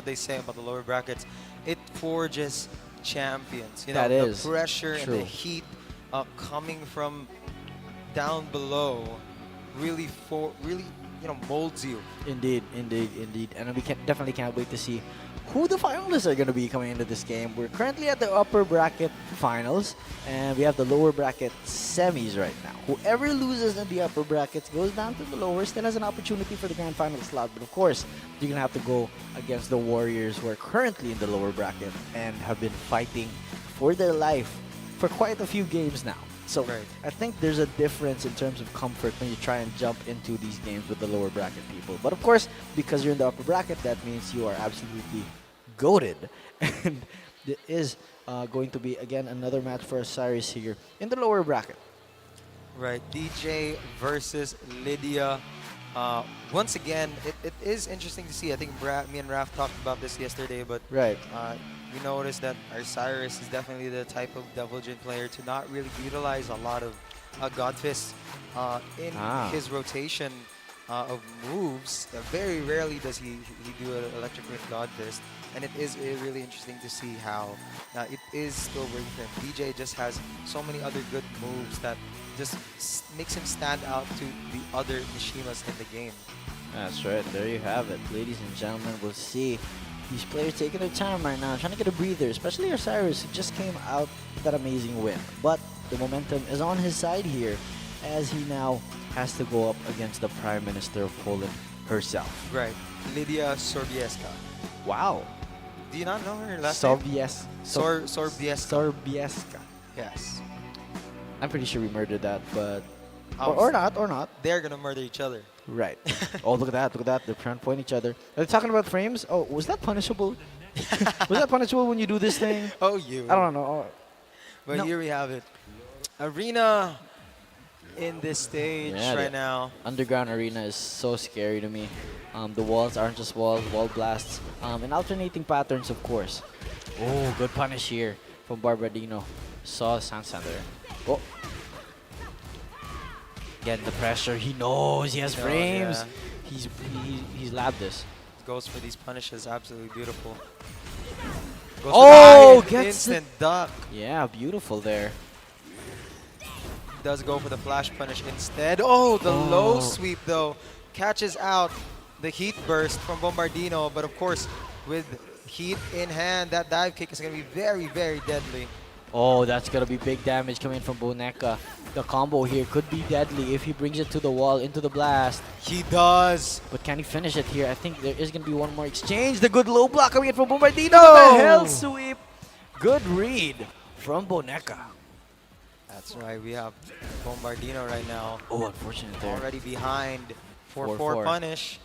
they say about the lower brackets? It forges champions. You know, the pressure and the heat coming from down below really molds you. Indeed. And we definitely can't wait to see who the finalists are going to be coming into this game. We're currently at the upper bracket finals, and we have the lower bracket semis right now. Whoever loses in the upper brackets goes down to the lower, still has an opportunity for the grand final slot. But of course, you're going to have to go against the Warriors, who are currently in the lower bracket and have been fighting for their life for quite a few games now. So I think there's a difference in terms of comfort when you try and jump into these games with the lower bracket people. But of course, because you're in the upper bracket, that means you are absolutely goated. And there is going to be, again, another match for Osiris here in the lower bracket. Right, DJ versus Lydia. Once again, it is interesting to see. I think me and Raph talked about this yesterday, but we noticed that Osiris is definitely the type of Devil Jin player to not really utilize a lot of God Fist in his rotation of moves. Very rarely does he do an Electric Wind God Fist, and it is really interesting to see how it is still working for him. DJ just has so many other good moves that just makes him stand out to the other Mishimas in the game. That's right. There you have it. Ladies and gentlemen, we'll see these players taking their time right now, trying to get a breather, especially Osiris, who just came out with that amazing win. But the momentum is on his side here, as he now has to go up against the Prime Minister of Poland herself. Right, Lydia Sobieska. Wow. Do you not know her last name? Sobieska. Yes. I'm pretty sure we murdered that, but... Or not. They're gonna murder each other. Right. Oh, look at that. They're trying to point each other. Are they talking about frames? Oh, was that punishable? Was that punishable when you do this thing? Oh, you. I don't know. But here we have it. Arena in this stage Yeah, right the now. Underground arena is so scary to me. The walls aren't just walls, wall blasts, and alternating patterns, of course. Oh, good punish here from Bombardino. Saw Sansander. Oh. Getting the pressure. He knows he has frames. Yeah. He's labbed this. Goes for these punishes. Absolutely beautiful. Goes Oh, for the gets instant duck. Yeah, beautiful there. Does go for the flash punish instead. Oh, the low sweep though. Catches out the heat burst from Bombardino, but of course, with heat in hand, that dive kick is going to be very, very deadly. Oh, that's going to be big damage coming from Boneka. The combo here could be deadly if he brings it to the wall, into the blast. He does. But can he finish it here? I think there is going to be one more exchange. The good low block coming in from Bombardino. No! The hell sweep. Good read from Boneka. That's right. We have Bombardino right now. Oh, unfortunate there. Already behind 4-4 4-4. punish.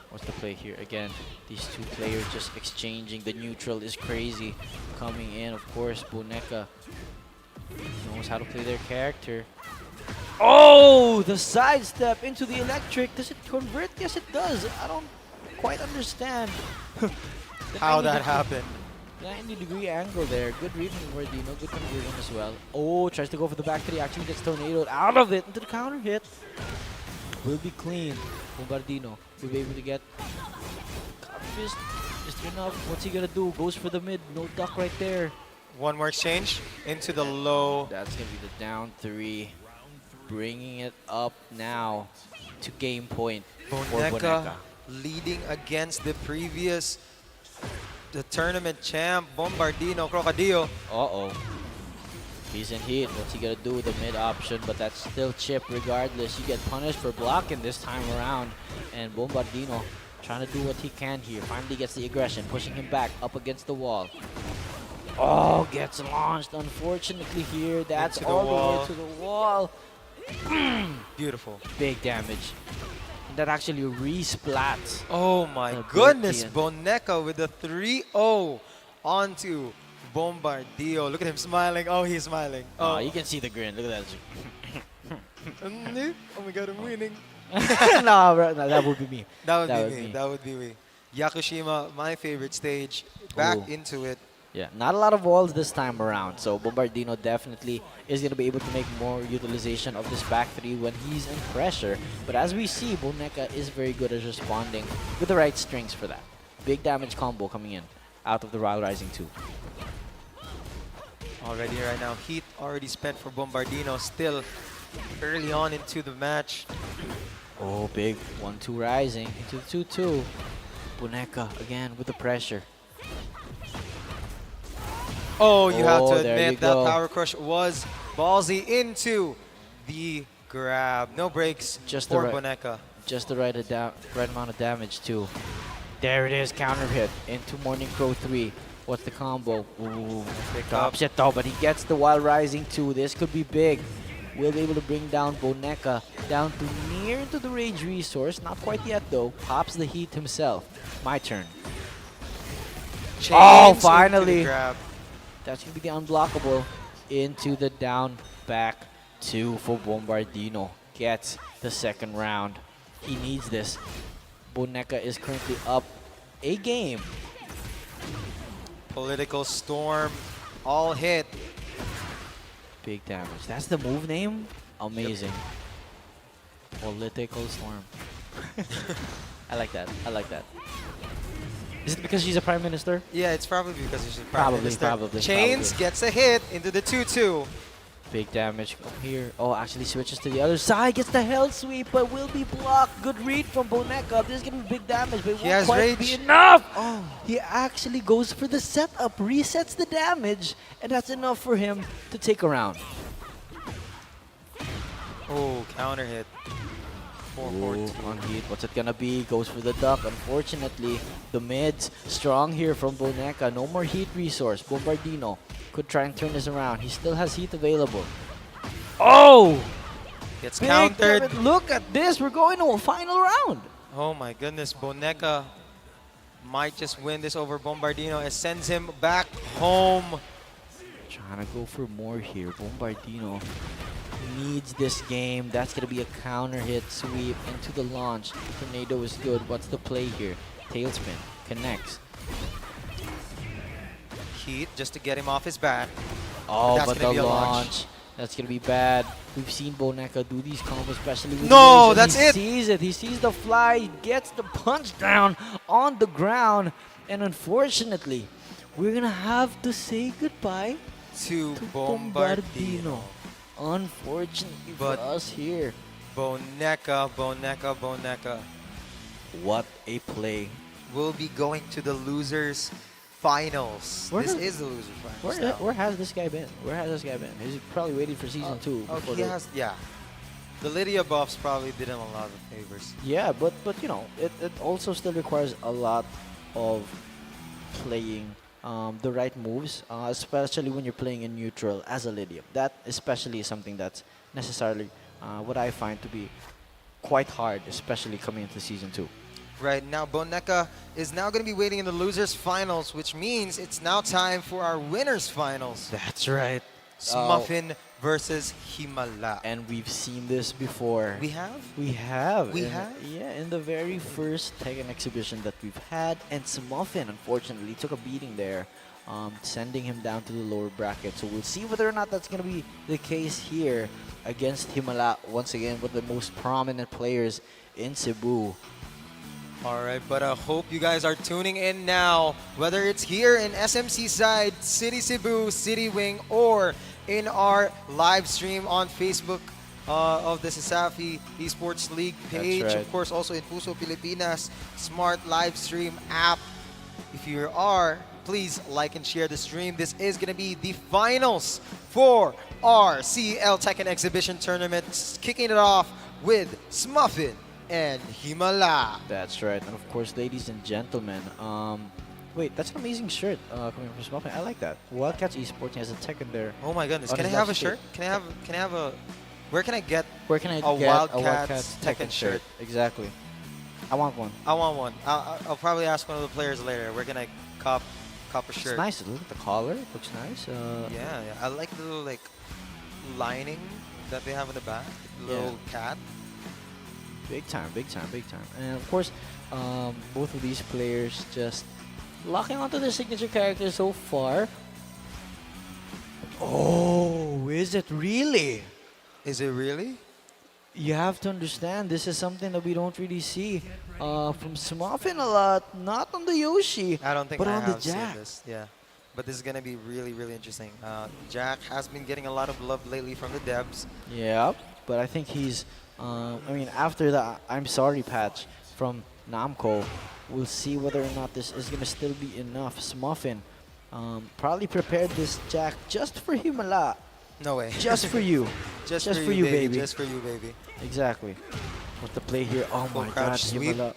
What's the play here? Again, these two players just exchanging. The neutral is crazy. Coming in, of course, Boneka knows how to play their character. Oh, the sidestep into the electric. Does it convert? Yes, it does. I don't quite understand how that happened. 90-degree angle there. Good read from Bombardino. Good conversion as well. Oh, tries to go for the back three. Actually gets tornadoed out of it into the counter hit. Will be clean. Bombardino will be able to get just enough. What's he gonna do? Goes for the mid. No duck right there. One more exchange into the low. That's gonna be the down three. Bringing it up now to game point for Boneka. Leading against the previous tournament champ, Bombardino, 𝐒𝐿. Uh-oh. He's in heat. What's he gonna do with the mid option? But that's still chip regardless. You get punished for blocking this time around. And Bombardino trying to do what he can here. Finally gets the aggression, pushing him back up against the wall. Oh, gets launched. Unfortunately here, that's all the way to the wall. Beautiful. Big damage. And that actually resplats. Oh my goodness, Boneka with the 3-0 onto Bombardino. Look at him smiling. Oh, he's smiling. Oh, you can see the grin. Look at that. Oh my god, I'm winning. No, bro, no, that would be me. That would be me. That would be me. Yakushima, my favorite stage. Back into it. Yeah, not a lot of walls this time around. So Bombardino definitely is going to be able to make more utilization of this back three when he's in pressure. But as we see, Boneka is very good at responding with the right strings for that. Big damage combo coming in out of the 𝐕𝐿 2. Already right now, heat already spent for Bombardino. Still early on into the match. Oh, big 1-2 rising into the 2-2. Boneka again with the pressure. Oh, you have to there admit you that go. power crush was ballsy into the grab. No breaks for Boneka. Just the right amount of damage too. There it is, counter hit into Morning Crow 3. What's the combo? Ooh, drops it though, but he gets the 𝐕𝐿 2. This could be big. Will be able to bring down Boneka down to near into the range resource. Not quite yet though. Pops the heat himself. My turn. Oh, finally. That's going to be the unblockable into the down back 2 for Bombardino. Gets the second round. He needs this. Boneka is currently up a game. Political storm, all hit. Big damage. That's the move name? Amazing. Political storm. I like that. I like that. Is it because she's a prime minister? Yeah, it's probably because she's a prime minister. Probably. Chains gets a hit into the 2-2. Big damage here. Oh, actually switches to the other side. Gets the hell sweep, but will be blocked. Good read from Boneka. This is going to be big damage, but it won't quite be enough. Oh, he actually goes for the setup, resets the damage, and that's enough for him to take a round. Oh, counter hit. 4-4-2. On heat. What's it gonna be? Goes for the duck. Unfortunately, the mids strong here from Boneka. No more heat resource. Bombardino could try and turn this around. He still has heat available. Oh! Gets countered. Look at this. We're going to a final round. Oh my goodness. Boneka might just win this over Bombardino. It sends him back home. Trying to go for more here. Bombardino needs this game. That's going to be a counter hit sweep into the launch. Tornado is good. What's the play here? Tailspin. Connects. Heat just to get him off his back. Oh, That's but gonna the be a launch. That's going to be bad. We've seen Boneka do these combos, especially with No, Lingzy. that's He it. sees it. He sees the fly. He gets the punch down on the ground. And unfortunately, we're going to have to say goodbye to Bombardino. Bombardino. Unfortunately But for us here. Boneka. What a play. Will be going to the losers finals. This is the losers finals. Where has this guy been? Where has this guy been? He's probably waiting for season 2. Oh, he has, yeah. The Lydia buffs probably did him a lot of favors. Yeah, but you know, it also still requires a lot of playing the right moves, especially when you're playing in neutral as a Lydia. That especially is something that's necessarily what I find to be quite hard, especially coming into season 2. Right now, Boneka is now going to be waiting in the losers finals, which means it's now time for our winners finals. That's right. Smuffin versus Himala. And we've seen this before. We have? We have. have? Yeah, in the very first Tekken exhibition that we've had. And Smuffin, unfortunately, took a beating there, sending him down to the lower bracket. So we'll see whether or not that's going to be the case here against Himala. Once again, one of the most prominent players in Cebu. Alright, but I hope you guys are tuning in now, whether it's here in SMC side, City Cebu, City Wing, or in our live stream on Facebook of the CESAFI Esports League page. Right. Of course, also in Puso Pilipinas smart live stream app. If you are, please like and share the stream. This is going to be the finals for our CL Tekken Exhibition Tournament, kicking it off with Smuffin and Himala. That's right. And of course, ladies and gentlemen, wait, that's an amazing shirt coming from Smuffin. I like that. Wildcats Esports has a Tekken there. Oh my goodness! on Can I his have a left shirt? stick. Can I have a? Where can I get? Where can I a get Wildcats a Wildcats Tekken shirt? Exactly. I want one. I want one. I'll probably ask one of the players later. Where can I cop a shirt? It's nice. Look at the collar. Looks nice. Yeah. I like the little like lining that they have in the back. The little cat. Big time. And of course, both of these players just locking onto their signature characters so far. Oh, is it really? Is it really? You have to understand, this is something that we don't really see from Smuffin a lot. Not on the Yoshi, I don't think but I on have the seen Jack. this. Yeah. But this is going to be really, really interesting. Jack has been getting a lot of love lately from the devs. Yeah, but I think he's, after the I'm sorry patch from Namco, we'll see whether or not this is going to still be enough. Smuffin probably prepared this Jack just for Himala. No way. Just for you. Just for you, baby. Just for you, baby. Exactly. What the play here? Oh Full my crouch God, sweep. Himala.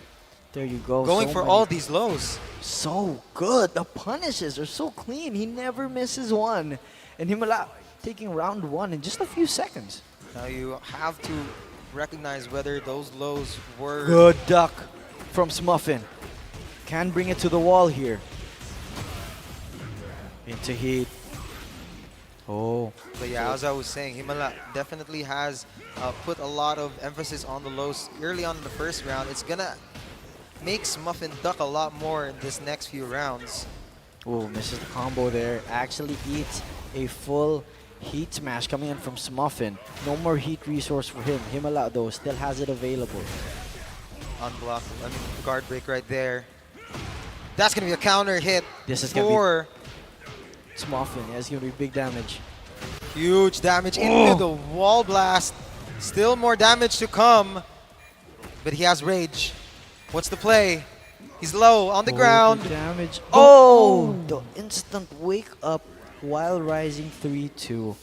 There you go. Going so for many- all these lows. So good. The punishes are so clean. He never misses one. And Himala taking round 1 in just a few seconds. Now you have to recognize whether those lows were... Good duck from Smuffin. Can bring it to the wall here. Into heat. Oh. But yeah, as I was saying, Himala definitely has put a lot of emphasis on the lows early on in the first round. It's gonna make Smuffin duck a lot more in this next few rounds. Oh, misses the combo there. Actually eats a full heat smash coming in from Smuffin. No more heat resource for him. Himala though still has it available. Unblock, guard break right there. That's gonna be a counter hit. This is for Smuffin. Yeah, it's gonna be big damage. Huge damage into the wall blast. Still more damage to come. But he has rage. What's the play? He's low on the ground. Big damage. Oh! The instant wake up while rising 3-2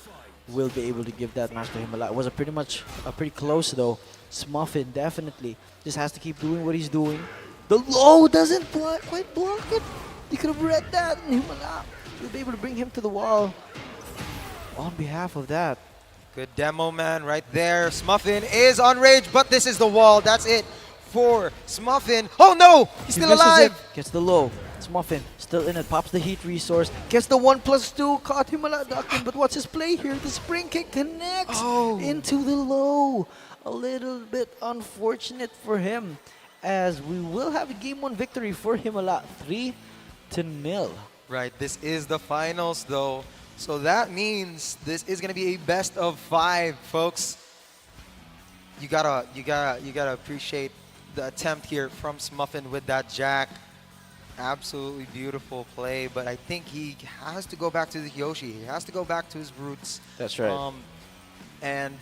will be able to give that match to Himala. It was pretty close though. Smuffin definitely just has to keep doing what he's doing. The low doesn't quite block it. You could have read that, and Himala will be able to bring him to the wall on behalf of that. Good demo, man, right there. Smuffin is on rage, but this is the wall. That's it for Smuffin. Oh no! He's still misses alive! it, gets the low. Smuffin still in it. Pops the heat resource. Gets the 1+2. Caught Himala ducking. But what's his play here? The spring kick connects into the low. A little bit unfortunate for him, as we will have a game 1 victory for Himala, 3-0. Right, this is the finals though. So that means this is gonna be a best of 5, folks. You gotta appreciate the attempt here from Smuffin with that jack. Absolutely beautiful play, but I think he has to go back to the Yoshi. He has to go back to his roots. That's right. And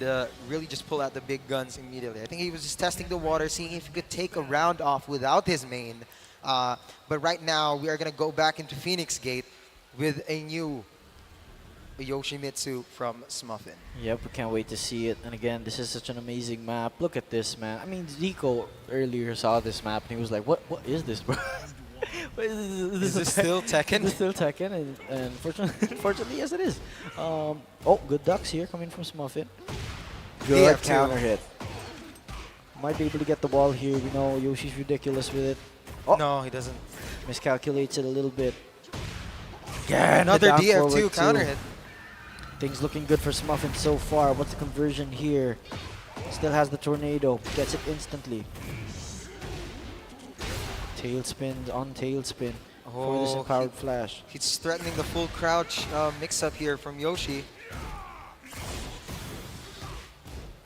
really just pull out the big guns immediately. I think he was just testing the water, seeing if he could take a round off without his main. But right now, we are going to go back into Phoenix Gate with a new Yoshimitsu from Smuffin. Yep, we can't wait to see it. And again, this is such an amazing map. Look at this, man. I mean, Zico earlier saw this map and he was like, what is this, bro? Is this still Tekken? This is still Tekken, and fortunately, yes, it is. Oh, good ducks here coming from Smuffin. Good counter hit. Might be able to get the ball here. We know Yoshi's ridiculous with it. Oh, no, he doesn't. Miscalculates it a little bit. Yeah, another DF2 counter hit. Things looking good for Smuffin so far. What's the conversion here? Still has the tornado. Gets it instantly. Tailspin on tailspin for this empowered flash. He's threatening the full crouch mix-up here from Yoshi.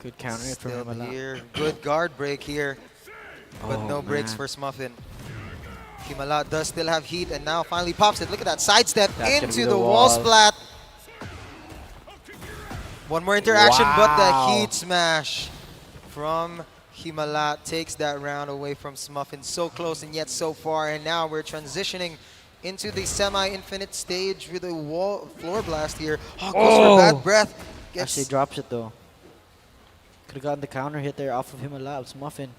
Good counter hit from Himala. Here. Good guard break here, but no breaks for Smuffin. Himala does still have heat, and now finally pops it. Look at that sidestep into the wall splat. One more interaction, but the heat smash from Himala takes that round away from Smuffin. So close and yet so far, and now we're transitioning into the semi-infinite stage with a floor blast here. Oh, goes for bad breath. Actually drops it though. Could have gotten the counter hit there off of Himala. Smuffin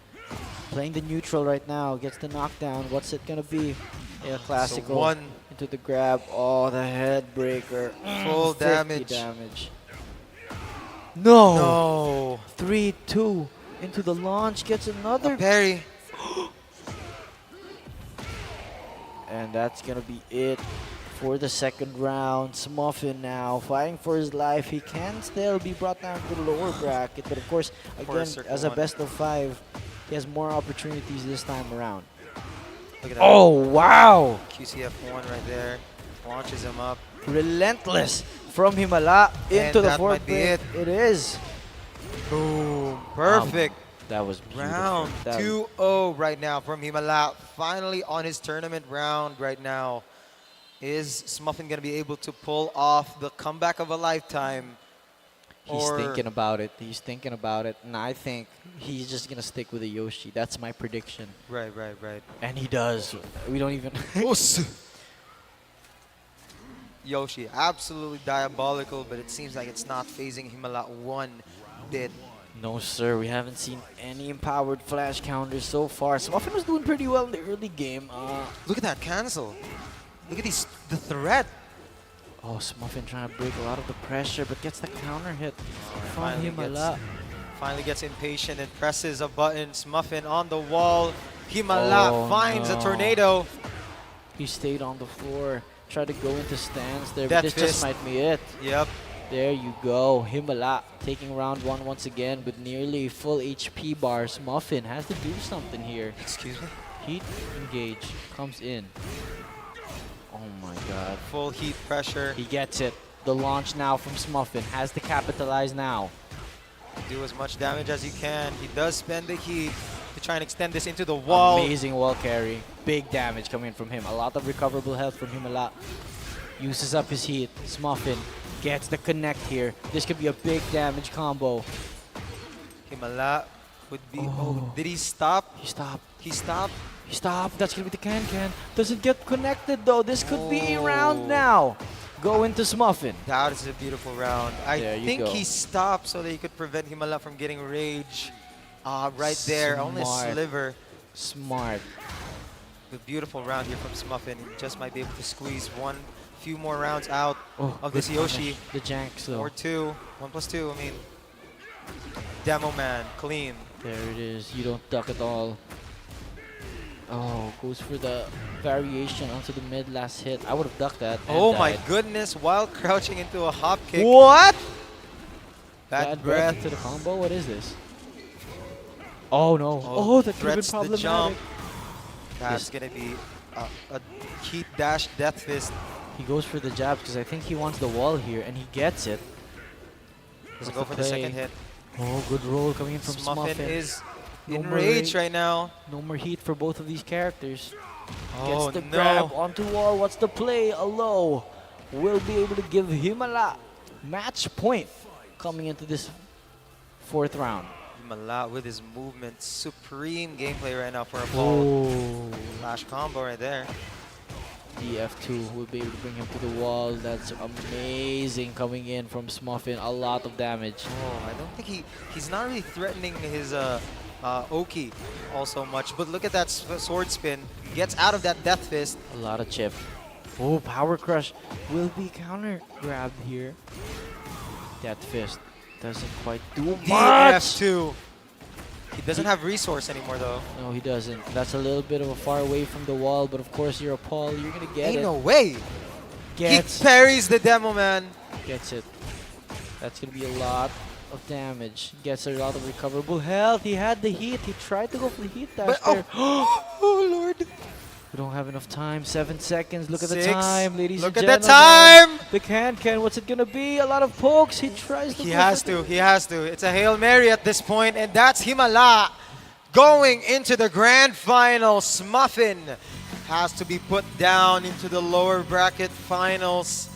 playing the neutral right now. Gets the knockdown. What's it gonna be? Yeah, classical. So one into the grab. Oh, the head breaker. Full 50 damage. No. 3-2 into the launch. Gets another parry. And that's gonna be it for the second round. Smuffin now fighting for his life. He can still be brought down to the lower bracket, but of course, again, as a best of 5, he has more opportunities this time around. Look at that. Oh, wow! QCF1 right there. Launches him up. Relentless from Himala into the that fourth might be pin. It is. Boom. Perfect. That was beautiful. Round That 2-0 right now from Himala. Finally on his tournament round right now. Is Smuffin going to be able to pull off the comeback of a lifetime? He's thinking about it. He's thinking about it. And I think he's just going to stick with the Yoshi. That's my prediction. Right. And he does. We don't even... Yoshi, absolutely diabolical, but it seems like it's not phasing Himala one bit. No, sir. We haven't seen any empowered flash counters so far. Smuffin was doing pretty well in the early game. Look at that cancel. Look at the threat. Oh, Smuffin trying to break a lot of the pressure, but gets the counter hit from Himala. Finally gets impatient and presses a button. Smuffin on the wall. Himala finds a tornado. He stayed on the floor. Tried to go into stands there, but this just might be it. Yep. There you go. Himala taking round 1 once again with nearly full HP bar. Smuffin has to do something here. Excuse me? Heat engage comes in. Oh my god. Full heat pressure. He gets it. The launch now from Smuffin. Has to capitalize now. Do as much damage as you can. He does spend the heat to try and extend this into the wall. Amazing wall carry. Big damage coming from him. A lot of recoverable health from Himala. Uses up his heat. Smuffin gets the connect here. This could be a big damage combo. Himala would be... Oh, did he stop? He stopped. He stopped? He stopped. That's going to be the can-can. Doesn't get connected though. This could be a round now. Go into Smuffin. That is a beautiful round. I think he stopped so that he could prevent Himala from getting rage. Right there, only a sliver. Smart. A beautiful round here from Smuffin. He just might be able to squeeze few more rounds out of this Yoshi. The janks though. Or 2. 1+2, I mean. Demo man, clean. There it is. You don't duck at all. Oh, goes for the variation onto the mid last hit. I would have ducked that. And Oh my died. goodness, while crouching into a hop kick. What? Bad breath breath. to the combo. What is this? Oh no. Oh, that could have been threats the jump. problematic. That's going to be a heat dash death fist. He goes for the jabs because I think he wants the wall here, and he gets it. Doesn't go for the second hit. Oh, good roll coming in from Smuffin Smuffin. is No in more rage rage. right now. No more heat for both of these characters. Oh, Gets the no. grab onto wall. What's the play? A low. Will be able to give Himala match point coming into this fourth round. Himala with his movement. Supreme gameplay right now for a ball. Oh. Flash combo right there. DF2 will be able to bring him to the wall. That's amazing coming in from Smuffin. A lot of damage. Oh, I don't think he's not really threatening his 𝐒𝐿 also much. But look at that sword spin. Gets out of that death fist. A lot of chip. Oh, power crush will be counter grabbed here. Death fist doesn't quite do much. DF2. He doesn't have resource anymore though. No, he doesn't. That's a little bit of a far away from the wall, but of course you're a Paul. You're gonna get Ain't it. no way. Gets He parries the demo man. Gets it. That's gonna be a lot of damage. Gets a lot of recoverable health. He had the heat. He tried to go for the heat dash there. Oh Lord. We don't have enough time. 7 seconds. Look at the 6. time, ladies Look and at gentlemen. the time. The can. What's it gonna be? A lot of pokes. He tries to. He has to. It's a Hail Mary at this point, and that's Himala going into the grand final. Smuffin has to be put down into the lower bracket finals.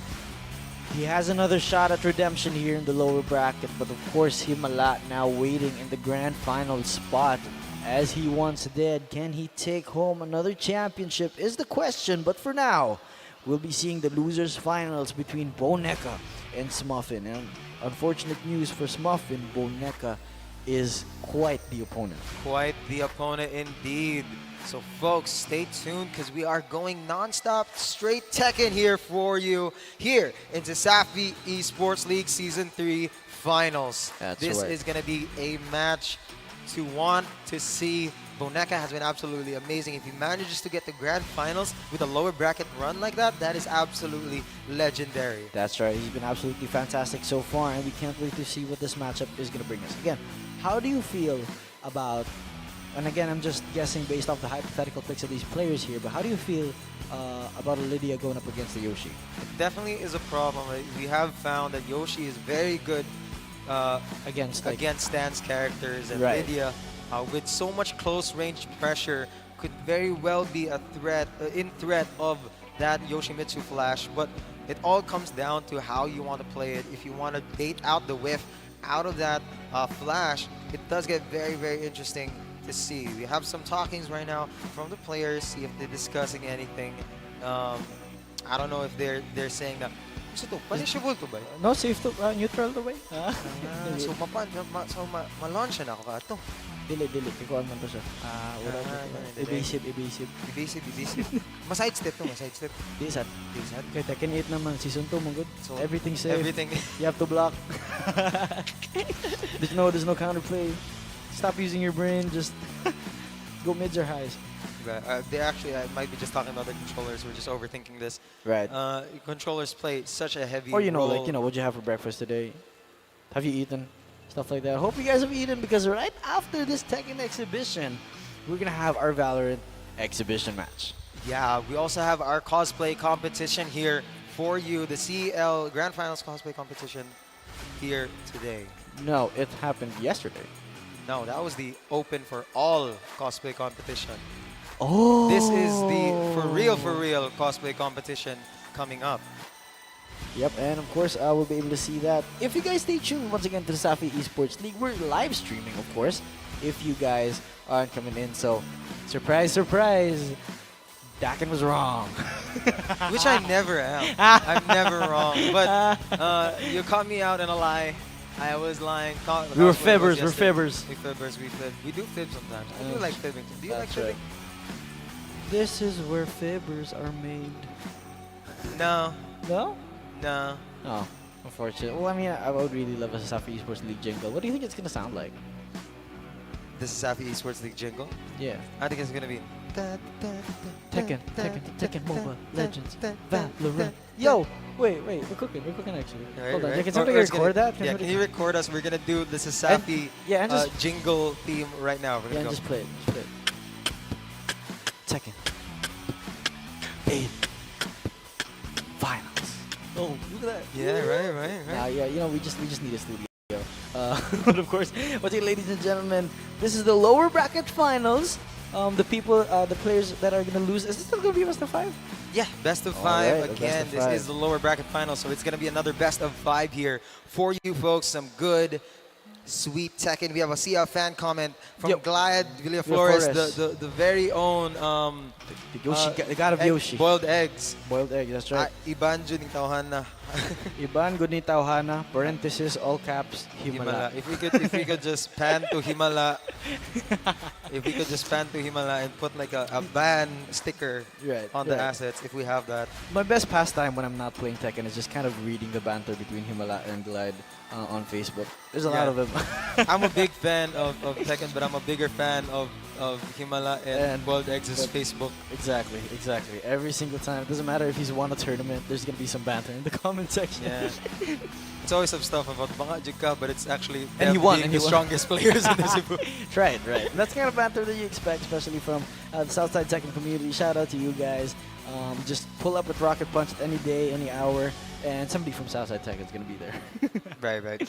He has another shot at redemption here in the lower bracket, but of course Himala now waiting in the grand final spot as he once did. Can he take home another championship is the question, but for now, we'll be seeing the losers finals between Bonka and Smuffin. And unfortunate news for Smuffin, Bonka is quite the opponent. Quite the opponent indeed. So folks, stay tuned because we are going non-stop straight Tekken here for you here into CESAFI Esports League Season 3 Finals. This is going to be a match to want to see. Bonka has been absolutely amazing. If he manages to get to grand finals with a lower bracket run like that, that is absolutely legendary. That's right. He's been absolutely fantastic so far, and we can't wait to see what this matchup is going to bring us. Again, how do you feel about, and again, I'm just guessing based off the hypothetical picks of these players here, but how do you feel about Lydia going up against the Yoshi? It definitely is a problem. We have found that Yoshi is very good against Stan's characters, and Lydia, with so much close range pressure, could very well be a threat, in threat of that Yoshimitsu flash. But it all comes down to how you want to play it. If you want to bait out the whiff out of that flash, it does get very, very interesting to see. We have some talkings right now from the players, see if they're discussing anything. I don't know if they're saying that. No, safe to neutral to ba? So ma-launch na ako ka ito. Dili, ikaw man to siya. Evasive. Ma-sidestep to, ma-sidestep. Di sad. Kaya Tekken 8 naman, season 2 mo good. So everything safe. Everything. You have to block. there's no counterplay. Stop using your brain, just go mids or highs. They actually might be just talking about the controllers. We're just overthinking this. Right. Controllers play such a heavy Or role. what'd you have for breakfast today? Have you eaten? Stuff like that. Hope you guys have eaten, because right after this Tekken exhibition, we're gonna have our Valorant exhibition match. Yeah, we also have our cosplay competition here for you. The CL Grand Finals cosplay competition here today. No, it happened yesterday. No, that was the open for all cosplay competition. Oh! This is the for real cosplay competition coming up. Yep, and of course, we'll be able to see that. If you guys stay tuned once again to the Safi Esports League, we're live streaming, of course, if you guys aren't coming in. So, surprise, surprise, Dakin was wrong. Which I never am. I'm never wrong. But you caught me out in a lie. I was lying. We were fibbers. We're fibbers. We fibbers. We fib. We do fib sometimes. I do like fibbing. Do you like fibbing? This is where fibbers are made. No. No? No. Oh, unfortunate. Well, I mean, I would really love a Safi Esports League jingle. What do you think it's gonna sound like? This is Safi Esports League jingle? Yeah. I think it's gonna be Tekken, Mobile Legends, Valorant. Yo, wait, we're cooking actually. Right, Hold on, right. can somebody record that? Yeah, can you record us? We're gonna do the CESAFI jingle theme right now. We're gonna go. Just play it. Tekken 8 Finals. Oh, look at that. Yeah, right. Nah, yeah, we just need a studio. But of course, ladies and gentlemen, this is the lower bracket finals. The players that are gonna lose. Is this still gonna be best of 5? Yeah, best of 5 right, again. This is the lower bracket final, so it's gonna be another best of 5 here for you folks. Some good, sweet Tekken. We have a CF fan comment from Glad Villaflores, the very own the god of Yoshi. Boiled eggs. Boiled egg, that's right. Iban Jud ning tawhana. Iban Good ni Tauhana, parenthesis, all caps, Himala. If we could just pan to Himala, and put like a ban sticker on the assets, if we have that. My best pastime when I'm not playing Tekken is just kind of reading the banter between Himala and Glide on Facebook. There's a lot of them. I'm a big fan of Tekken, but I'm a bigger fan of Himala and Boiled Eggs' Facebook. Exactly. Every single time. It doesn't matter if he's won a tournament, there's going to be some banter in the comment section. Yeah. It's always some stuff about Banga Jika, but it's actually and he won, the strongest players in the Cebu. Right. And that's the kind of banter that you expect, especially from the Southside Tekken community. Shout out to you guys. Just pull up with Rocket Punch any day, any hour, and somebody from Southside Tekken is going to be there. Right.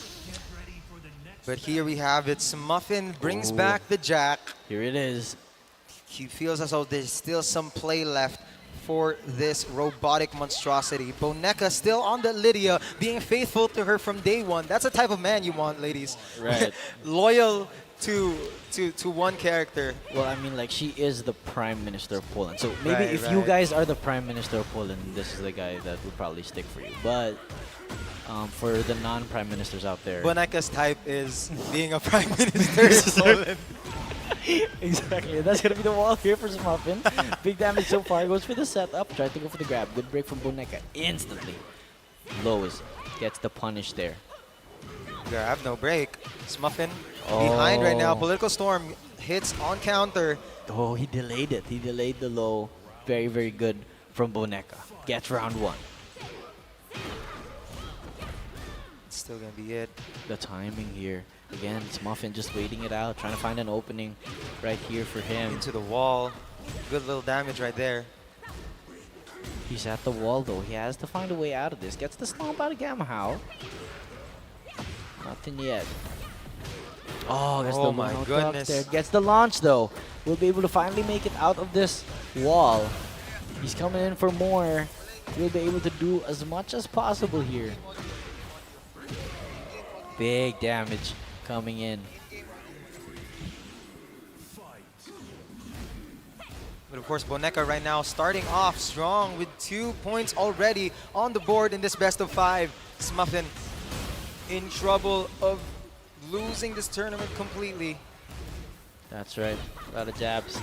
But here we have it. Smuffin brings back the Jack. Here it is. He feels as though there's still some play left for this robotic monstrosity. Boneka still on the Lydia, being faithful to her from day one. That's the type of man you want, ladies. Right. Loyal to one character. Well, I mean, like, she is the Prime Minister of Poland. So maybe if you guys are the Prime Minister of Poland, this is the guy that would probably stick for you. But for the non-Prime Ministers out there... Boneka's type is being a Prime Minister in Poland. Exactly. That's going to be the wall here for Smuffin. Big damage so far. Goes for the setup. Tries to go for the grab. Good break from Boneka. Instantly. Lows. Gets the punish there. Grab, no break. Smuffin behind right now. Political Storm hits on counter. Oh, he delayed it. He delayed the low. Very, very good from Boneka. Gets round 1. It's still going to be it. The timing here. Again, Smuffin just waiting it out, trying to find an opening right here for him. Into the wall. Good little damage right there. He's at the wall, though. He has to find a way out of this. Gets the stomp out of Gamahao. Nothing yet. Oh, that's the my one goodness. there. Gets the launch, though. Will be able to finally make it out of this wall. He's coming in for more. Will be able to do as much as possible here. Big damage coming in. But of course, Boneka right now starting off strong with 2 points already on the board in this best of 5. Smuffin in trouble of losing this tournament completely. That's right. A lot of jabs.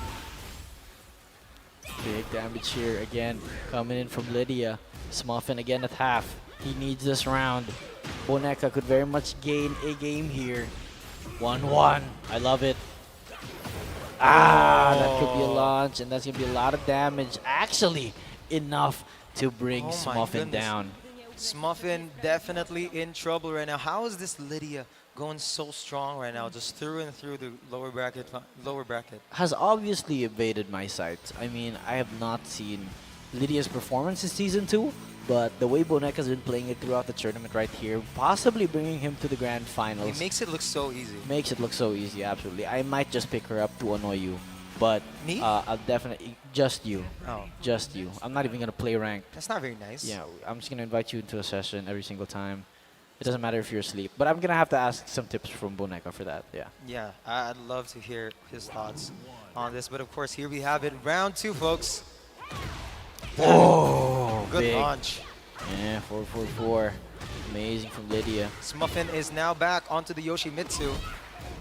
Big damage here again. Coming in from Lydia. Smuffin again at half. He needs this round. Boneka could very much gain a game here. 1-1. I love it. That could be a launch, and that's going to be a lot of damage. Actually, enough to bring Smuffin down. Smuffin definitely in trouble right now. How is this Lydia going so strong right now, just through and through the lower bracket? Has obviously evaded my sights. I mean, I have not seen Lydia's performance in Season 2, but the way Boneka's been playing it throughout the tournament right here, possibly bringing him to the grand finals. It makes it look so easy. Makes it look so easy, absolutely. I might just pick her up to annoy you, but me? I'll definitely just you. Oh, just you. I'm not even gonna play ranked. That's not very nice. Yeah, I'm just gonna invite you into a session every single time. It doesn't matter if you're asleep, but I'm gonna have to ask some tips from Boneka for that. Yeah. Yeah, I'd love to hear his thoughts on this, but of course here we have it, round 2, folks. Oh, good big launch. Yeah, 4-4-4. Amazing from Lydia. Smuffin is now back onto the Yoshimitsu.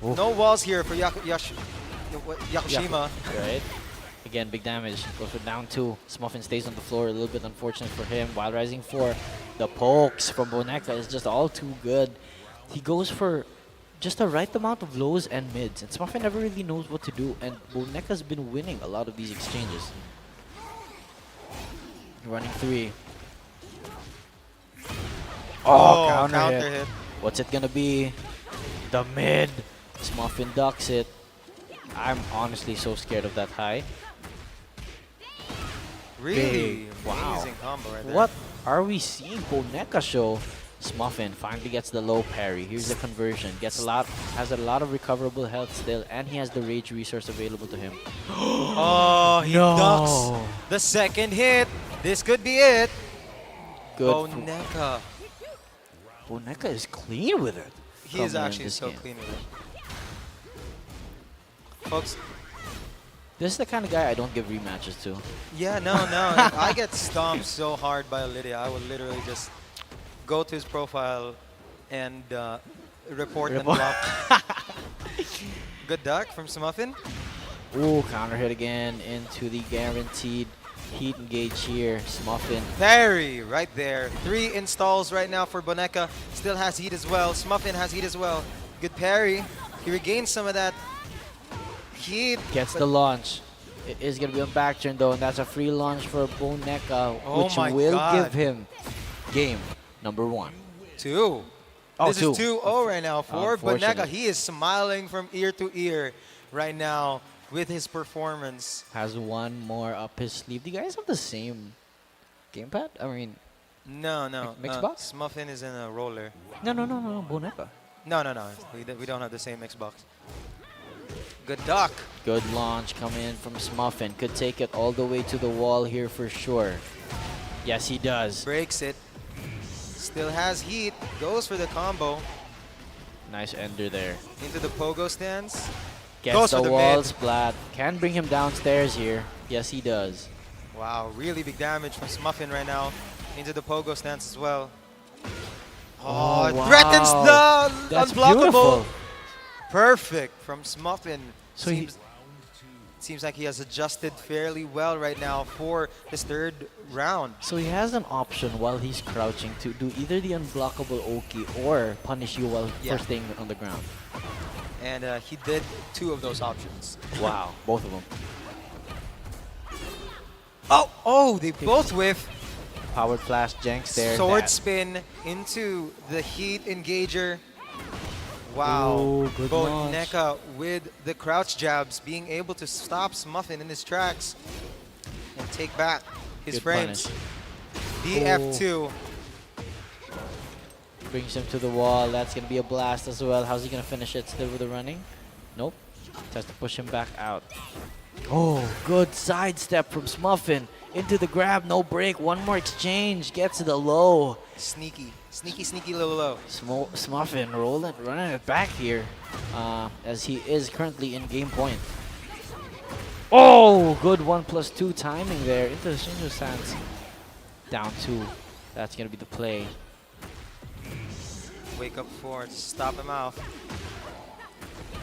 No walls here for Yakushima. Right. Again, big damage. Goes for down 2. Smuffin stays on the floor. A little bit unfortunate for him. Wild Rising 4. The pokes from Boneka is just all too good. He goes for just the right amount of lows and mids. And Smuffin never really knows what to do. And Bonka's been winning a lot of these exchanges. Running 3. Oh, counter hit. What's it gonna be? The mid. Smuffin ducks it. I'm honestly so scared of that high. Really wow. amazing combo right there. What are we seeing? Boneka show. Smuffin finally gets the low parry. Here's the conversion. Has a lot of recoverable health still, and he has the rage resource available to him. Oh, he ducks the second hit. This could be it. Good. Boneka. Boneka is clean with it. He is actually so clean with it. Folks, this is the kind of guy I don't give rematches to. yeah, no. If I get stomped so hard by Lydia, I would literally just go to his profile and report and block. Good duck from Smuffin. Ooh, counter hit again into the guaranteed heat engage here. Smuffin. Parry right there. 3 installs right now for Boneka. Still has heat as well. Smuffin has heat as well. Good parry. He regains some of that heat. Gets the launch. It is going to be a back turn though, and that's a free launch for Boneka, which will give him game number 1. 2. Oh, this is 2-0 right now for Boneka. He is smiling from ear to ear right now with his performance. Has one more up his sleeve. Do you guys have the same gamepad? I mean, no. Xbox? Smuffin is in a roller. No, Boneka. No. We don't have the same Xbox. Good duck. Good launch coming in from Smuffin. Could take it all the way to the wall here for sure. Yes, he does. Breaks it. Still has heat. Goes for the combo. Nice ender there. Into the pogo stance. Gets the wall splat. Can bring him downstairs here. Yes, he does. Wow, really big damage from Smuffin right now. Into the pogo stance as well. Oh, wow. Threatens the That's unblockable. Beautiful. Perfect from Smuffin. So seems like he has adjusted fairly well right now for his 3rd round. So he has an option while he's crouching to do either the unblockable Oki or punish you while first staying on the ground. And he did 2 of those options. Wow, both of them. Oh, they both whiff. Powered flash janks there. Sword spin into the heat engager. Wow. Ooh, good Boneka with the crouch jabs, being able to stop Smuffin in his tracks and take back his good frames. punish. DF2. Brings him to the wall. That's going to be a blast as well. How's he going to finish it? Still with the running? Nope. Has to push him back out. Oh, good sidestep from Smuffin. Into the grab, no break. One more exchange. Gets to the low. Sneaky low. Smuffin running it back here as he is currently in game point. Oh, good 1+2 timing there into the Shinjo stance. Down 2. That's going to be the play. Wake up 4 to stop him out.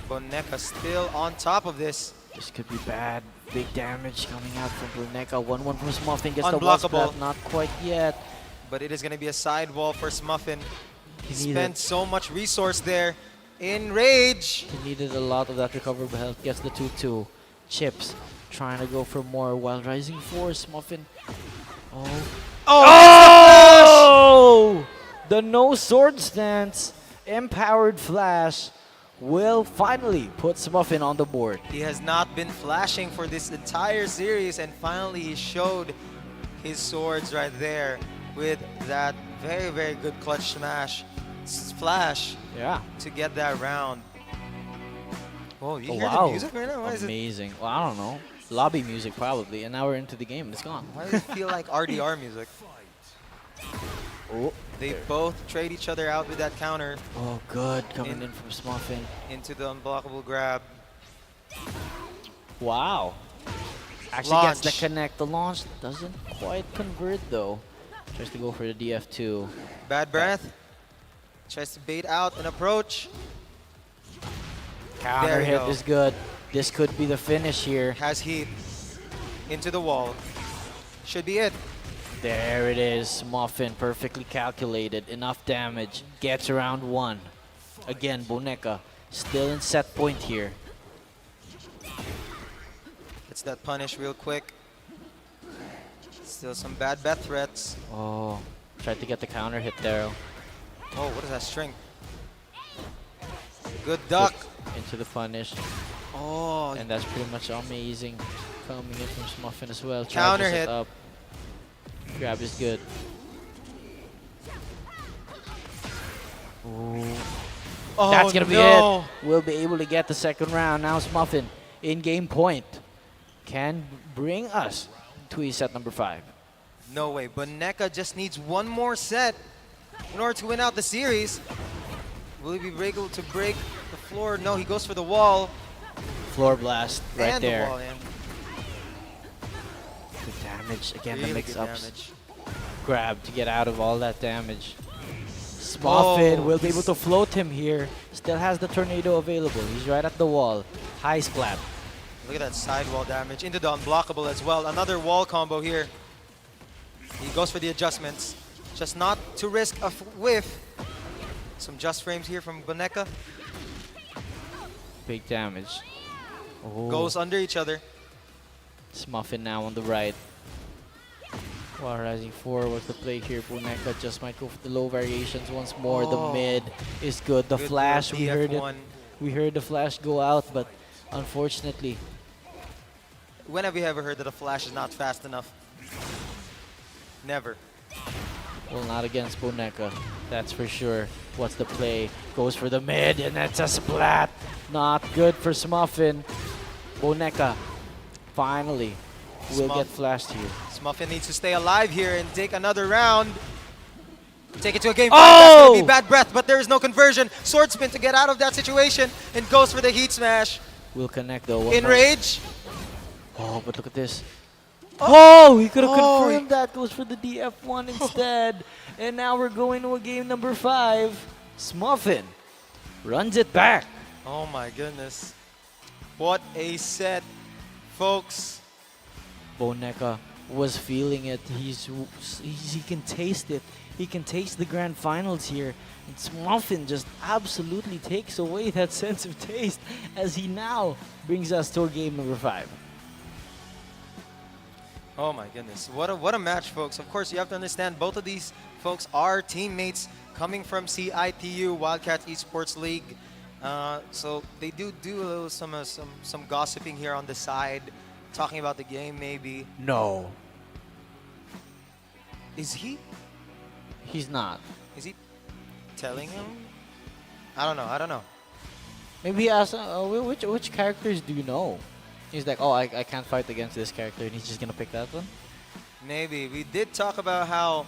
Boneka still on top of this. This could be bad. Big damage coming out from Boneka. 1-1 from Smuffin. Gets Unblockable. the wall splat. Not quite yet. But it is going to be a sidewall for Smuffin. He spent so much resource there. In rage. He needed a lot of that recoverable health. Gets the 2-2. Chips trying to go for more while rising 4. Smuffin. Oh! The no sword stance. Empowered flash will finally put Smuffin on the board. He has not been flashing for this entire series, and finally he showed his swords right there with that very, very good clutch flash to get that round. Oh, you hear the music right now? Why Amazing. Well, I don't know. Lobby music probably, and now we're into the game. It's gone. Why does it feel like RDR music? Oh, they both trade each other out with that counter. Oh, good. Coming in from Smuffin. Into the unblockable grab. Wow. Actually gets the connect. The launch doesn't quite convert though. Tries to go for the DF2. Bad breath. Tries to bait out an approach. Counter hit is good. This could be the finish here. Has heat. Into the wall. Should be it. There it is. Smuffin perfectly calculated. Enough damage. Gets around 1. Again, Bonka still in set point here. It's that punish real quick. Still some bad bet threats. Oh, tried to get the counter hit there. Oh, what is that string? Good duck. Into the punish. Oh. And that's pretty much amazing. Coming in from Smuffin as well. Counter Charges it hit. up. Grab is good. Ooh. Oh, That's gonna be no. it. We'll be able to get the second round. Now Smuffin in game point can bring us to set number 5. No way. Bonka just needs one more set in order to win out the series. Will he be able to break the floor? No, he goes for the wall. Floor blast right and there. The wall, yeah. Good damage. Again, Really the good mix-ups. damage. Grab to get out of all that damage. Smuffin will be able to float him here. Still has the tornado available. He's right at the wall. High splat. Look at that sidewall damage. Into the unblockable as well. Another wall combo here. He goes for the adjustments. Just not to risk a whiff. Some just frames here from Bonka. Big damage. Oh. Goes under each other. Smuffin now on the right. While rising forward the play here, Bonka just might go for the low variations once more. The mid is good. The Good flash, we heard it. DF1. We heard the flash go out, but unfortunately. When have we ever heard that a flash is not fast enough? Never. Well, not against Bonka, that's for sure. What's the play? Goes for the mid, and that's a splat. Not good for Smuffin. Bonka finally will get flashed here. Smuffin needs to stay alive here and take another round. Take it to a game. Oh! That's going to be bad breath, but there is no conversion. Sword spin to get out of that situation and goes for the heat smash. Will connect though. In rage. Oh, but look at this. Oh, he could have confirmed that. Goes for the DF1 instead. And now we're going to a game number 5. Smuffin runs it back. Oh my goodness. What a set, folks. Bonka was feeling it. He can taste it. He can taste the grand finals here. And Smuffin just absolutely takes away that sense of taste as he now brings us to game number 5. Oh my goodness. What a match, folks. Of course, you have to understand both of these folks are teammates coming from CIT-U, Wildcats Esports League. So they do a little some gossiping here on the side, talking about the game maybe. No. Is he? He's not. Is he telling him? I don't know. Maybe he asked, which characters do you know? He's like, oh, I can't fight against this character, and he's just going to pick that one? Maybe. We did talk about how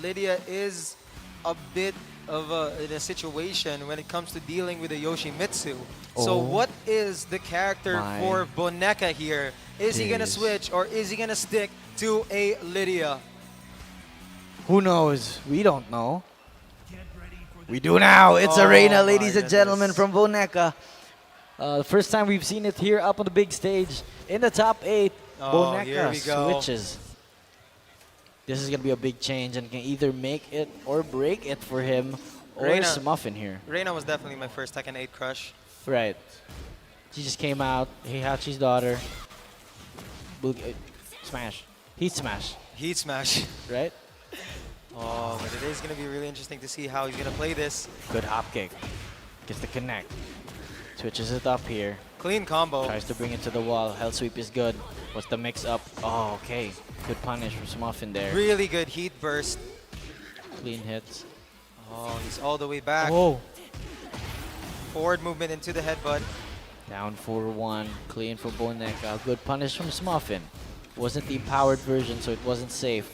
Lydia is a bit of in a situation when it comes to dealing with a Yoshimitsu. So what is the character for Bonka here? Is he going to switch or is he going to stick to a Lydia? Who knows? We don't know. We do now. It's Arena, ladies and gentlemen, from Bonka. The first time we've seen it here up on the big stage in the top 8. Bonka switches. This is going to be a big change and can either make it or break it for him or Smuffin here. Reina was definitely my first Tekken 8 crush. Right. She just came out. Heihachi's daughter. Smash. Heat smash. Heat smash. Right? Oh, but it is going to be really interesting to see how he's going to play this. Good hop kick. Gets the connect. Switches it up here. Clean combo. Tries to bring it to the wall. Hell sweep is good. What's the mix up? Oh, okay. Good punish from Smuffin there. Really good heat burst. Clean hits. Oh, he's all the way back. Oh. Forward movement into the headbutt. Down 4-1. Clean for Bonka. Good punish from Smuffin. Wasn't the empowered version, so it wasn't safe.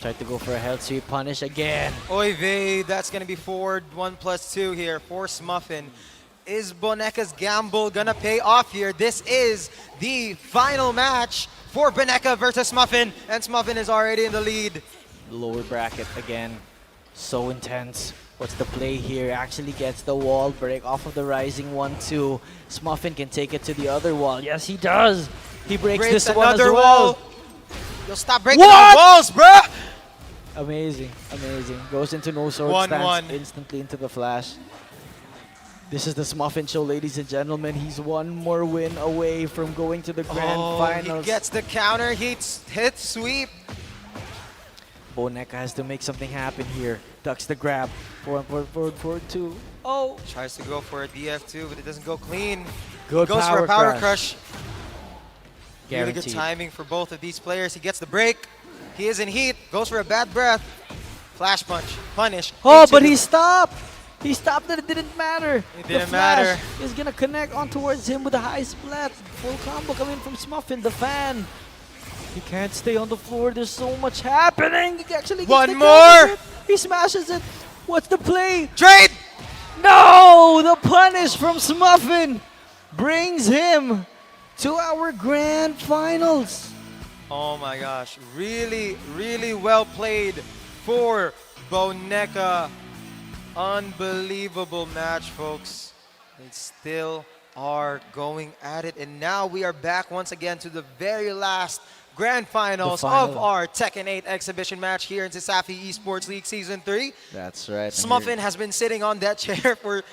Tried to go for a health sweep punish again. 𝐒𝐍, that's going to be forward 1+2 here for Smuffin. Is Bonka's gamble gonna pay off here? This is the final match for Bonka versus Smuffin, and Smuffin is already in the lead. Lower bracket again. So intense. What's the play here? Actually gets the wall break off of the rising 1-2. Smuffin can take it to the other wall. Yes, he does. He breaks this one as well. Wall. You'll stop breaking the walls, bruh! Amazing, amazing. Goes into no sword stance instantly into the flash. This is the Smuffin show, ladies and gentlemen. He's one more win away from going to the grand finals. He gets the counter, hit sweep. Bonka has to make something happen here. Ducks the grab. Forward, 2. Oh! Tries to go for a DF2, but it doesn't go clean. Good Goes power for a power crush. crush. Really good timing for both of these players. He gets the break. He is in heat. Goes for a bad breath. Flash punch. Punish. Oh, but he stopped! He stopped and it didn't matter. It didn't the matter. flash is gonna connect on towards him with a high splat. Full combo coming from Smuffin, the fan. He can't stay on the floor. There's so much happening. He actually gets One the more. gadget. He smashes it. What's the play? Trade! No! The punish from Smuffin brings him to our grand finals. Oh my gosh. Really, really well played for Bonka. Unbelievable match, folks. They still are going at it. And now we are back once again to the very last grand finals of our Tekken 8 exhibition match here in CESAFI Esports League Season 3. That's right. Smuffin has been sitting on that chair for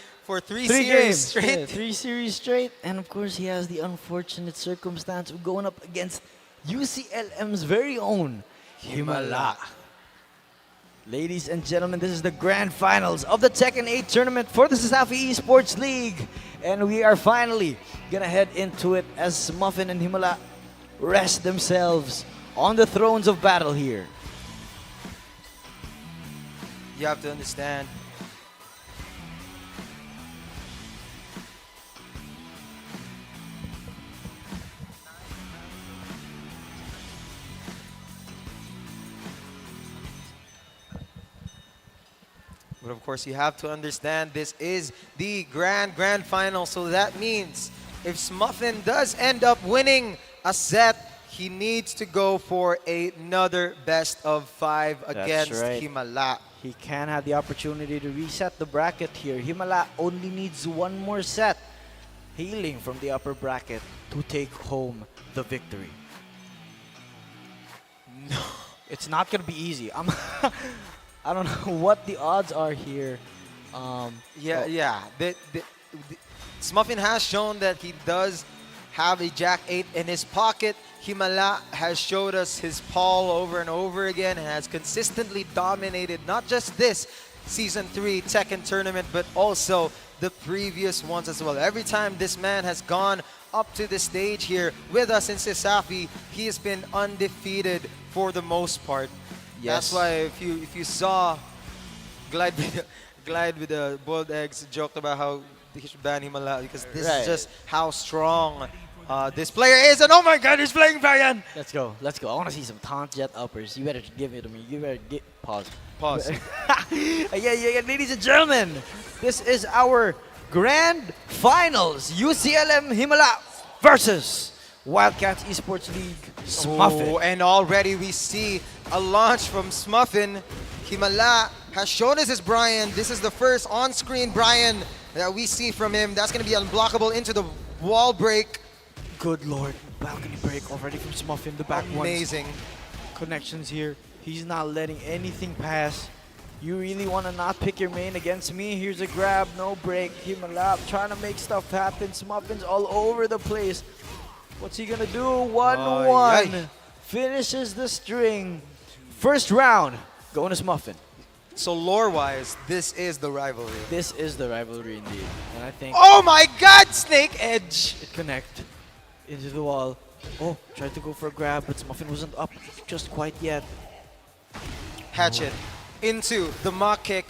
three series games straight. Yeah, 3 series straight. And of course, he has the unfortunate circumstance of going up against UCLM's very own Himala. Ladies and gentlemen, this is the grand finals of the Tekken 8 tournament for the CESAFI Esports League. And we are finally gonna head into it as Smuffin and Himala rest themselves on the thrones of battle here. You have to understand. But of course, you have to understand this is the grand final. So that means if Smuffin does end up winning a set, he needs to go for another best of 5 against Himala. He can have the opportunity to reset the bracket here. Himala only needs one more set, healing from the upper bracket to take home the victory. No, it's not gonna be easy. I don't know what the odds are here. Smuffin has shown that he does have a Jack 8 in his pocket. Himala has showed us his Paul over and over again and has consistently dominated not just this Season 3 Tekken tournament, but also the previous ones as well. Every time this man has gone up to the stage here with us in CESAFI, he has been undefeated for the most part. Yes. That's why if you saw Glide with the boiled eggs joked about how he should ban Himala because this is just how strong this player is. And oh my god, he's playing Brian! Let's go. I want to see some taunt jet uppers. You better give it to me. You better get pause. Yeah, ladies and gentlemen, this is our grand finals. UCLM Himala versus Wildcats Esports League Smuffin. Oh, and already we see a launch from Smuffin. Himala has shown us his Brian. This is the first on-screen Brian that we see from him. That's going to be unblockable into the wall break. Good lord. Balcony break already from Smuffin. The back ones. Amazing. Connections here. He's not letting anything pass. You really want to not pick your main against me? Here's a grab. No break. Himala trying to make stuff happen. Smuffin's all over the place. What's he going to do? 1-1. Finishes the string. First round, going to Smuffin. So lore-wise, this is the rivalry. This is the rivalry indeed. And I think... Oh my god, Snake Edge! It connect into the wall. Oh, tried to go for a grab, but Smuffin wasn't up just quite yet. Hatchet into the mock kick.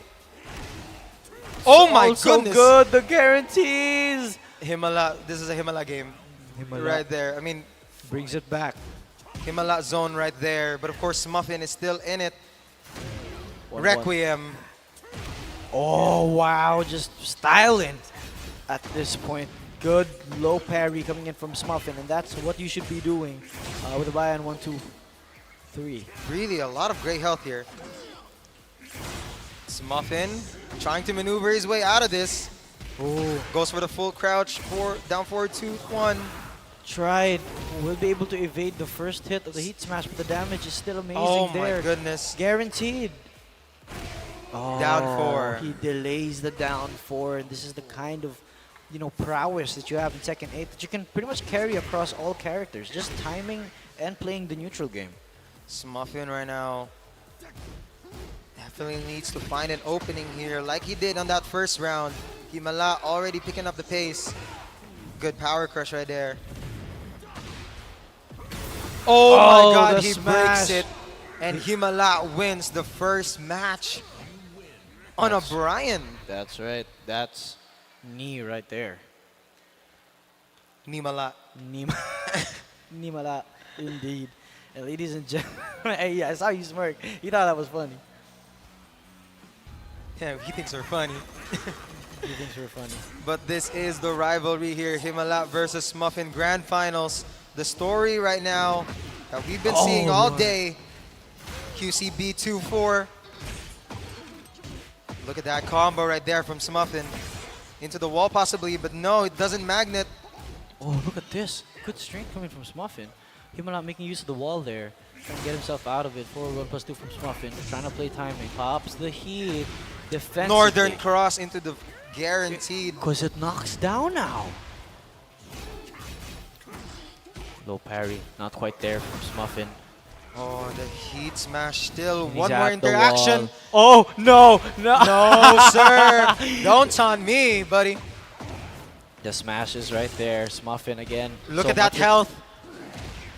Oh my goodness! Good, the guarantees! Himala, this is a Himala game. Himala. Right there. I mean... Brings it back. Himala zone right there. But of course, Smuffin is still in it. 1-1. Requiem. Oh, wow. Just styling at this point. Good low parry coming in from Smuffin, and that's what you should be doing with a buy-in 1, 2, 3. Really, a lot of great health here. Smuffin trying to maneuver his way out of this. Oh. Goes for the full crouch, down forward 2, 1. Tried. Will be able to evade the first hit of the heat smash, but the damage is still amazing Oh there. my goodness. Guaranteed. Down 4. He delays the down 4, and this is the kind of, prowess that you have in Tekken 8 that you can pretty much carry across all characters. Just timing and playing the neutral game. Smuffin right now definitely needs to find an opening here like he did on that first round. Himala already picking up the pace. Good power crush right there. Oh my god, he breaks it. And Himala wins the first match on O'Brien. That's right. That's knee right there. Nimala. Nimala, indeed. And ladies and gentlemen, hey, I saw you smirk. You thought that was funny. Yeah, he thinks we're funny. He thinks we're funny. But this is the rivalry here, Himala versus Smuffin Grand Finals. The story right now that we've been seeing all day. QCB 2-4. Look at that combo right there from Smuffin. Into the wall possibly, but no, it doesn't magnet. Oh, look at this. Good strength coming from Smuffin. Himala making use of the wall there. Trying to get himself out of it. Forward 1+2 from Smuffin. Trying to play timing. Pops the heat. Defensive. Northern cross into the guaranteed. Because it knocks down now. Low parry. Not quite there from Smuffin. Oh, the heat smash still. He's One at more the interaction. wall. Oh, no. No, sir. Don't taunt me, buddy. The smash is right there. Smuffin again. Look So at that much- health.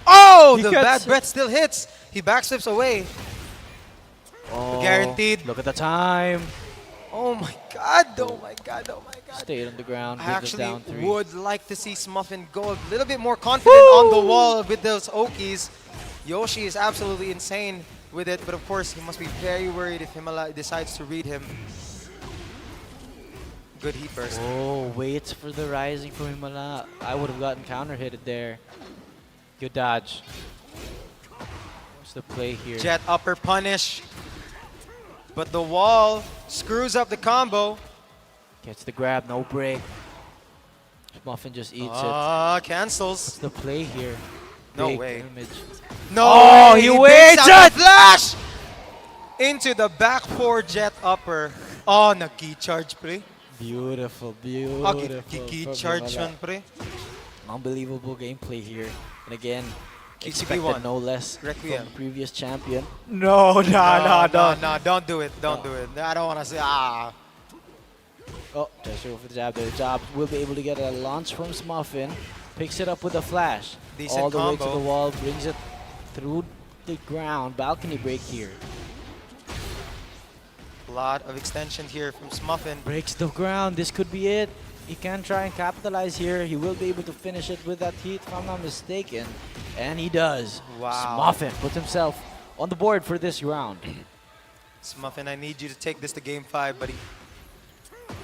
Oh, He the gets bad it. breath still hits. He backflips away. Oh, Guaranteed. Look at the time. Oh my god. Oh my god. Oh my god. Stayed on the ground. I Hit the actually down 3. would like to see Smuffin go a little bit more confident on the wall with those Okies. Yoshi is absolutely insane with it, but of course he must be very worried if Himala decides to read him. Good heat burst. Oh, waits for the rising from Himala. I would have gotten counter hitted there. Good dodge. What's the play here? Jet upper punish. But the wall screws up the combo. Gets the grab, no break. Smuffin just eats it. Cancels. What's the play here? No Big way. damage. No Oh, way. he brings waits out it! the flash! Into the back 4 jet upper. Oh, nag-key charge, pre. Beautiful, beautiful. Key from charge Himala. man, pre. Unbelievable gameplay here. And again, QCB expected won. no less Requiem. from the previous champion. No, don't do it. Don't do it. I don't want to say, Oh, just go for the jab there. Jab will be able to get a launch from Smuffin. Picks it up with a flash. Decent all the way to combo. the wall. Brings it through the ground. Balcony break here. A lot of extension here from Smuffin. Breaks the ground. This could be it. He can try and capitalize here. He will be able to finish it with that heat, if I'm not mistaken. And he does. Wow. Smuffin puts himself on the board for this round. Smuffin, I need you to take this to game 5, buddy.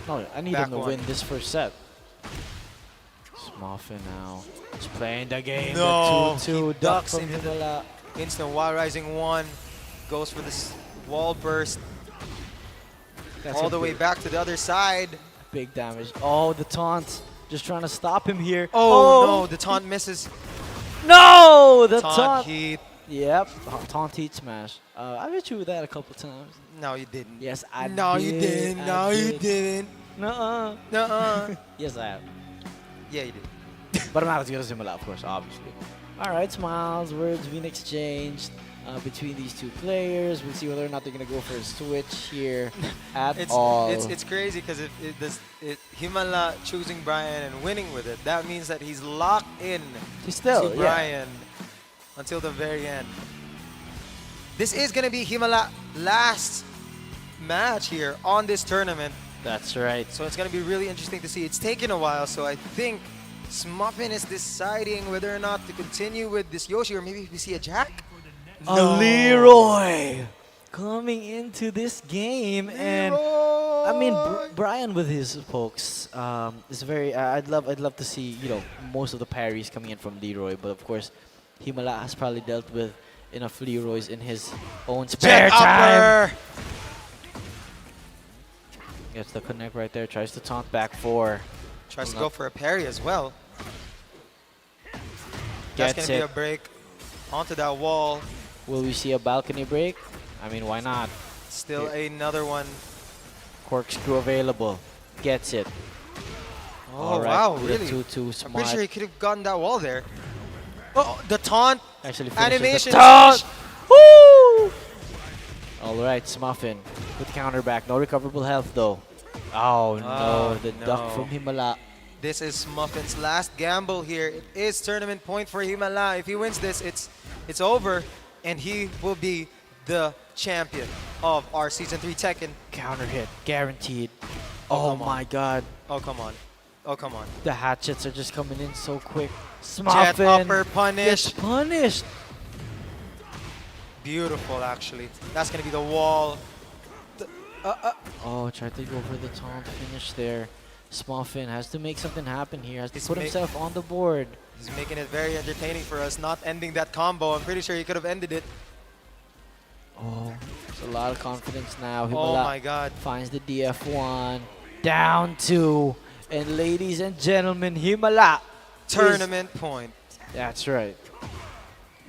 No, I need Back him to one. win this first set. Smuffin now. He's playing the game. No, The 2-2 he duck ducks from into the Himala. instant wall rising 1. Goes for this wall burst. That's all a the way big- back to the other side. Big damage. Oh, the taunt. Just trying to stop him here. Oh, no, the taunt misses. No! The Taunt taunt. heat. Yep. Taunt heat smash. I bet you that a couple times. No, you didn't. Yes, I did. No, you didn't. I No, you did. didn't. Nuh-uh. Nuh-uh. Yes, I have. Yeah, you did. But I'm not as good as Himala, of course, obviously. All right, smiles, words being exchanged between these two players. We'll see whether or not they're going to go for a switch here at all. It's crazy because if Himala choosing Brian and winning with it, that means that he's locked in Still, to yeah. Brian until the very end. This is going to be Himala last match here on this tournament. That's right. So it's going to be really interesting to see. It's taken a while, so I think Smuffin is deciding whether or not to continue with this Yoshi, or maybe we see a Jack. A Leroy coming into this game, and I mean Brian with his pokes is very. I'd love to see most of the parries coming in from Leroy, but of course Himala has probably dealt with enough Leroys in his own spare time. Gets the connect right there. Tries to taunt back 4. Tries to go for a parry as well. That's going to be a break onto that wall. Will we see a balcony break? I mean, why not? Still another one. Corkscrew available. Gets it. Oh, All right, wow, with a really? 2-2 I'm smart. pretty sure he could have gotten that wall there. Oh, the taunt. Actually finishes Animation. the taunt. Woo! All right, Smuffin with counter back. No recoverable health though. Oh no, the duck from Himala. This is Muffin's last gamble here. It is tournament point for Himala. If he wins this, it's over, and he will be the champion of our Season 3 Tekken. Counter hit, guaranteed. Oh my god. Oh, come on. Oh, come on. The hatchets are just coming in so quick. Jet Smuffin upper punish. gets punished. Beautiful, actually. That's going to be the wall. Oh, tried to go for the taunt finish there. Smuffin has to make something happen here. Has to He's put himself on the board. He's making it very entertaining for us, not ending that combo. I'm pretty sure he could have ended it. Oh, there's a lot of confidence now. Oh Himala my god. finds the DF1. Down 2. And ladies and gentlemen, Himala. Tournament point. That's right.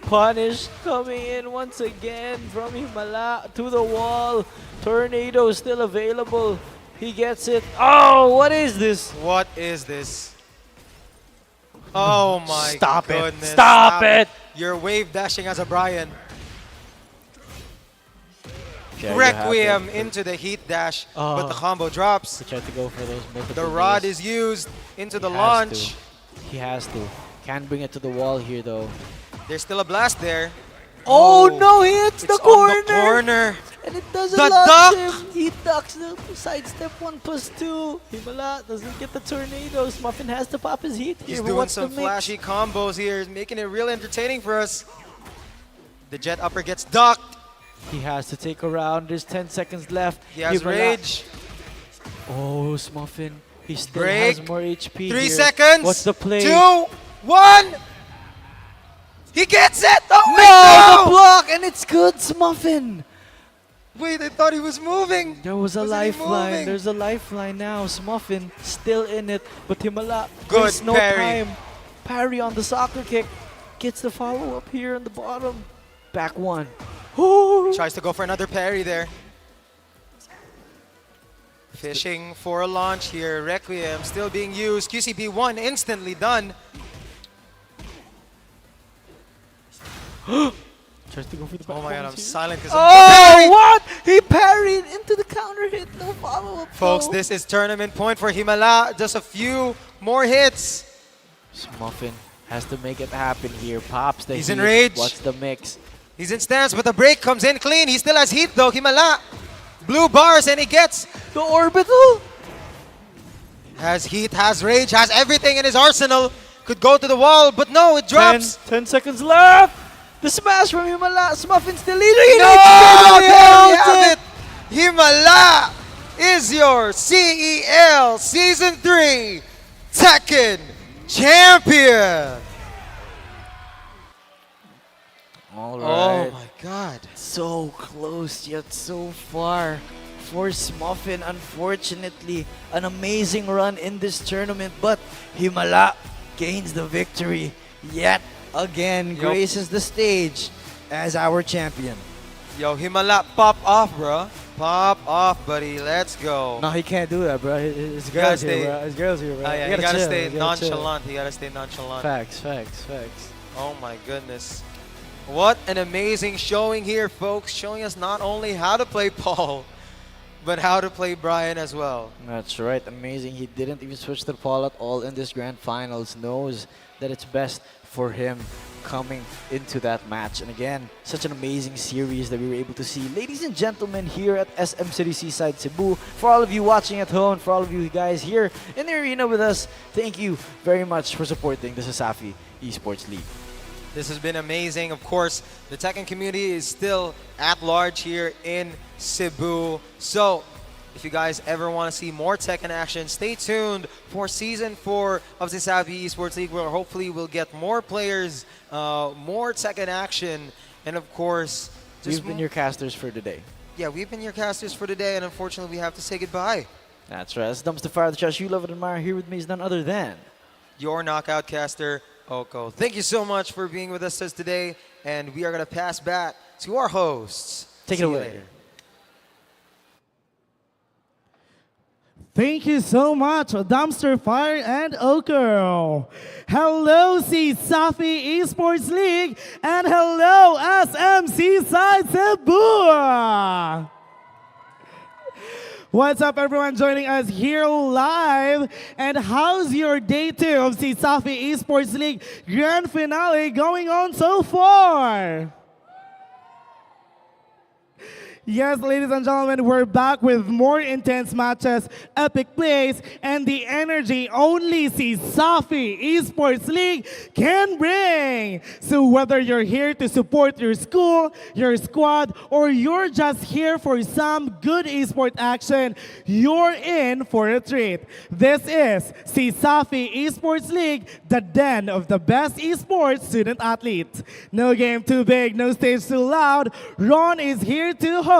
Punish coming in once again from Himala to the wall. Tornado still available. He gets it. Oh, what is this? What is this? Oh my Stop goodness. it. Stop it. You're wave dashing as a Brian. Yeah, Requiem into the heat dash, but the combo drops. He tried to go for those multiple The rod days. is used into the He has launch. to. He has to. Can't bring it to the wall here though. There's still a blast there. Oh no, he hits the It's corner. on the corner. And it doesn't The launch duck. him. He ducks the sidestep 1+2. Himala doesn't get the tornado. Smuffin has to pop his heat here. He's Who doing wants some to mix? flashy combos here, making it real entertaining for us. The jet upper gets ducked. He has to take a round. There's 10 seconds left. He has Himala- rage. Oh, Smuffin. He still Break. has more HP 3 here. seconds. What's the play? 2, 1. He gets it. Oh, No, wait, the block, and it's good, Smuffin. Wait, I thought he was moving. There was a Wasn't he lifeline. moving? There's a lifeline now. Smuffin still in it, but Himala Good wastes no parry. time. Parry on the soccer kick. Gets the follow up here on the bottom. Back one. Tries to go for another parry there. Fishing for a launch here. Requiem still being used. QCB1 instantly done. Tries to go for the back. Oh my god, I'm ones here. silent because Oh, what? He parried into the counter hit. No follow up. Folks, this is tournament point for Himala. Just a few more hits. Smuffin has to make it happen here. Pops the He's heat. in rage. What's the mix? He's in stance, but the break comes in clean. He still has heat though. Himala. Blue bars, and he gets the orbital. Has heat, has rage, has everything in his arsenal. Could go to the wall, but no, it drops. 10 seconds left. The smash from Himala. Smuffin still leading. No, It's there you held have it. Himala is your CEL Season 3 Tekken champion. All Oh right. my god. So close yet so far for Smuffin. Unfortunately, an amazing run in this tournament, but Himala gains the victory yet again, graces the stage as our champion. Yo, Himala, pop off, bro. Pop off, buddy. Let's go. No, he can't do that, bro. His You gotta girl's here, stay- bro. His girl's here, bro. Oh, yeah, You you gotta chill. stay You gotta chill. nonchalant. You gotta stay nonchalant. Facts, facts, facts. Oh my goodness. What an amazing showing here, folks. Showing us not only how to play Paul, but how to play Brian as well. That's right, amazing. He didn't even switch to Paul at all in this grand finals. Knows that it's best for him coming into that match. And again, such an amazing series that we were able to see. Ladies and gentlemen, here at SM City Seaside Cebu, for all of you watching at home, for all of you guys here in the arena with us, thank you very much for supporting the CESAFI Esports League. This has been amazing. Of course, the Tekken community is still at large here in Cebu. So, if you guys ever want to see more Tekken action, stay tuned for Season 4 of the CESAFI Esports League, where hopefully we'll get more players, more Tekken action, and of course... We've been your casters for today. Yeah, we've been your casters for today, and unfortunately we have to say goodbye. That's right. That's Dumpster Fire, the trash you love and admire. Here with me is none other than... Your knockout caster, 𝐒𝐄𝐀𝐒. Thank you so much for being with us today, and we are going to pass back to our hosts. Take it See you away. later. Thank you so much, Dumpster Fire and Oko. Hello, CESAFI Esports League, and hello, SMC Side Cebu. What's up, everyone joining us here live? And how's your day 2 of CESAFI Esports League Grand Finale going on so far? Yes, ladies and gentlemen, we're back with more intense matches, epic plays, and the energy only CESAFI Esports League can bring. So whether you're here to support your school, your squad, or you're just here for some good esport action, you're in for a treat. This is CESAFI Esports League, the den of the best esports student athletes. No game too big, no stage too loud. Ron is here to host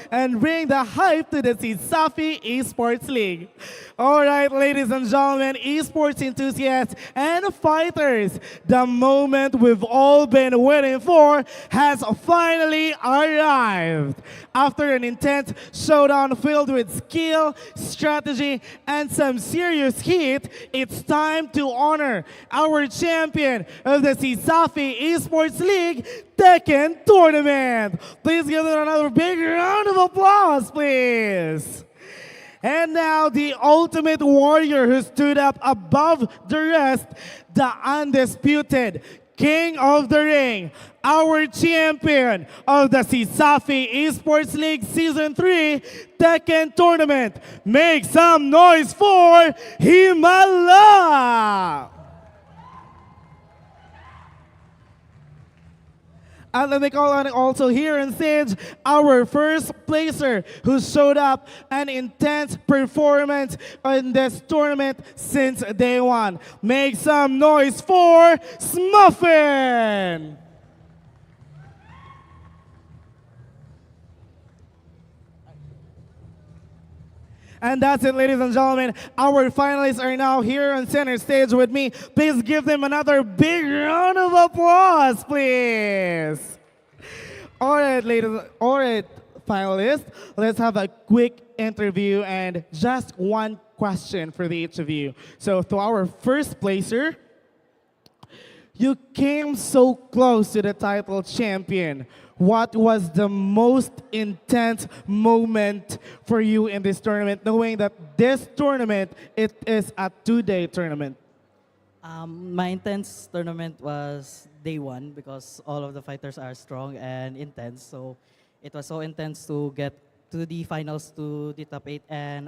and bring the hype to the CESAFI Esports League. All right, ladies and gentlemen, esports enthusiasts and fighters, the moment we've all been waiting for has finally arrived. After an intense showdown filled with skill, strategy, and some serious heat, it's time to honor our champion of the CESAFI Esports League Tekken tournament. Please give them another big round of applause, please. And now the ultimate warrior who stood up above the rest, the undisputed King of the Ring, our champion of the CESAFI Esports League Season 3 Tekken Tournament. Make some noise for Himala! And let me call on also here on stage our first placer who showed up an intense performance in this tournament since day one. Make some noise for Smuffin! And that's it, ladies and gentlemen. Our finalists are now here on center stage with me. Please give them another big round of applause, please. All right, finalists, let's have a quick interview and just one question for each of you. So to our first placer, you came so close to the title champion. What was the most intense moment for you in this tournament, knowing that this tournament, it is a 2-day tournament? My intense tournament was day 1 because all of the fighters are strong and intense. So it was so intense to get to the finals, to the top 8. And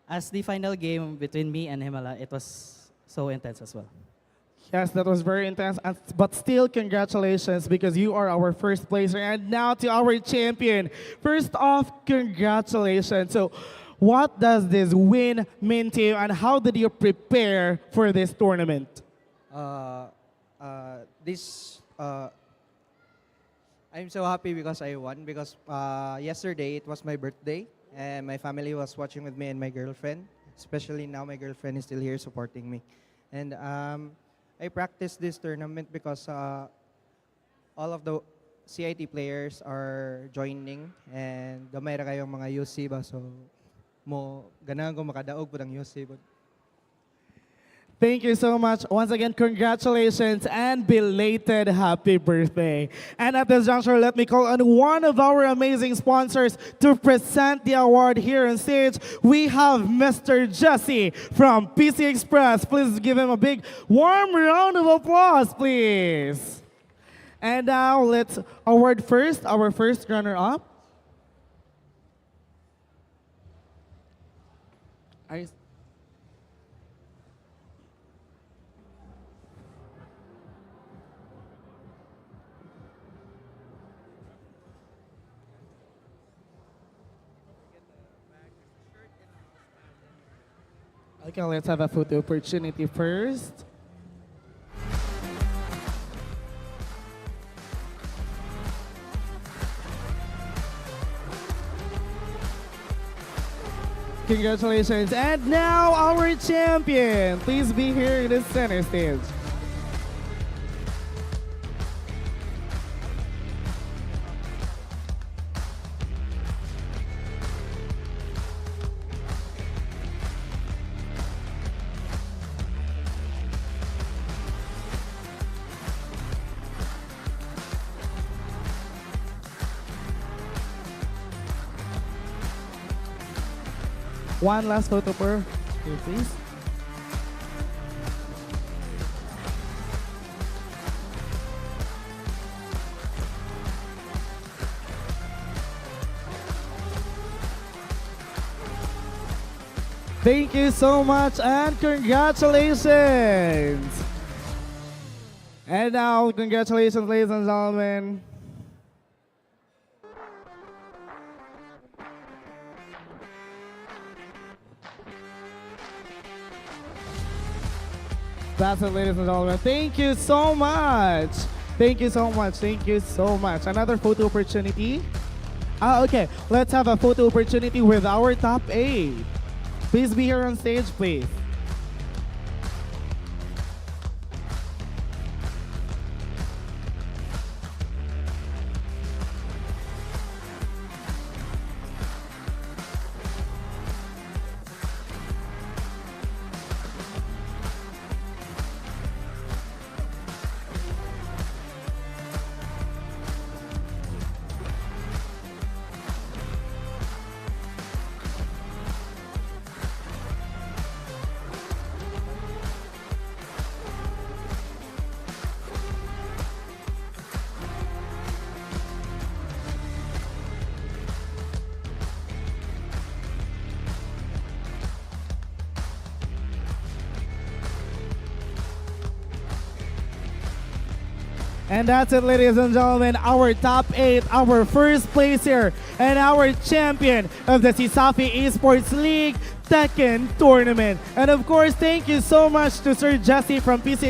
as the final game between me and Himala, it was so intense as well. Yes, that was very intense, but still congratulations because you are our first placer. And now to our champion. First off, congratulations. So what does this win mean to you and how did you prepare for this tournament? I'm so happy because I won because yesterday it was my birthday and my family was watching with me and my girlfriend. Especially now my girlfriend is still here supporting me. And I practiced this tournament because all of the CIT players are joining and gamay ra kayong mga UC ba so mo ganahan ko makadaog pud ang UC. Thank you so much. Once again, congratulations and belated happy birthday. And at this juncture, let me call on one of our amazing sponsors to present the award here on stage. We have Mr. Jesse from PC Express. Please give him a big warm round of applause, please. And now let's award first our first runner-up. Okay, let's have a photo opportunity first. Congratulations. And now our champion. Please be here in the center stage. One last photo per here, please. Thank you so much and congratulations! And now, congratulations, ladies and gentlemen. That's it, ladies and gentlemen. Thank you so much. Thank you so much. Thank you so much. Another photo opportunity. Okay, let's have a photo opportunity with our top 8. Please be here on stage, please. And that's it, ladies and gentlemen, our top 8, our first place here, and our champion of the CESAFI Esports League Tekken tournament. And of course, thank you so much to Sir Jesse from PC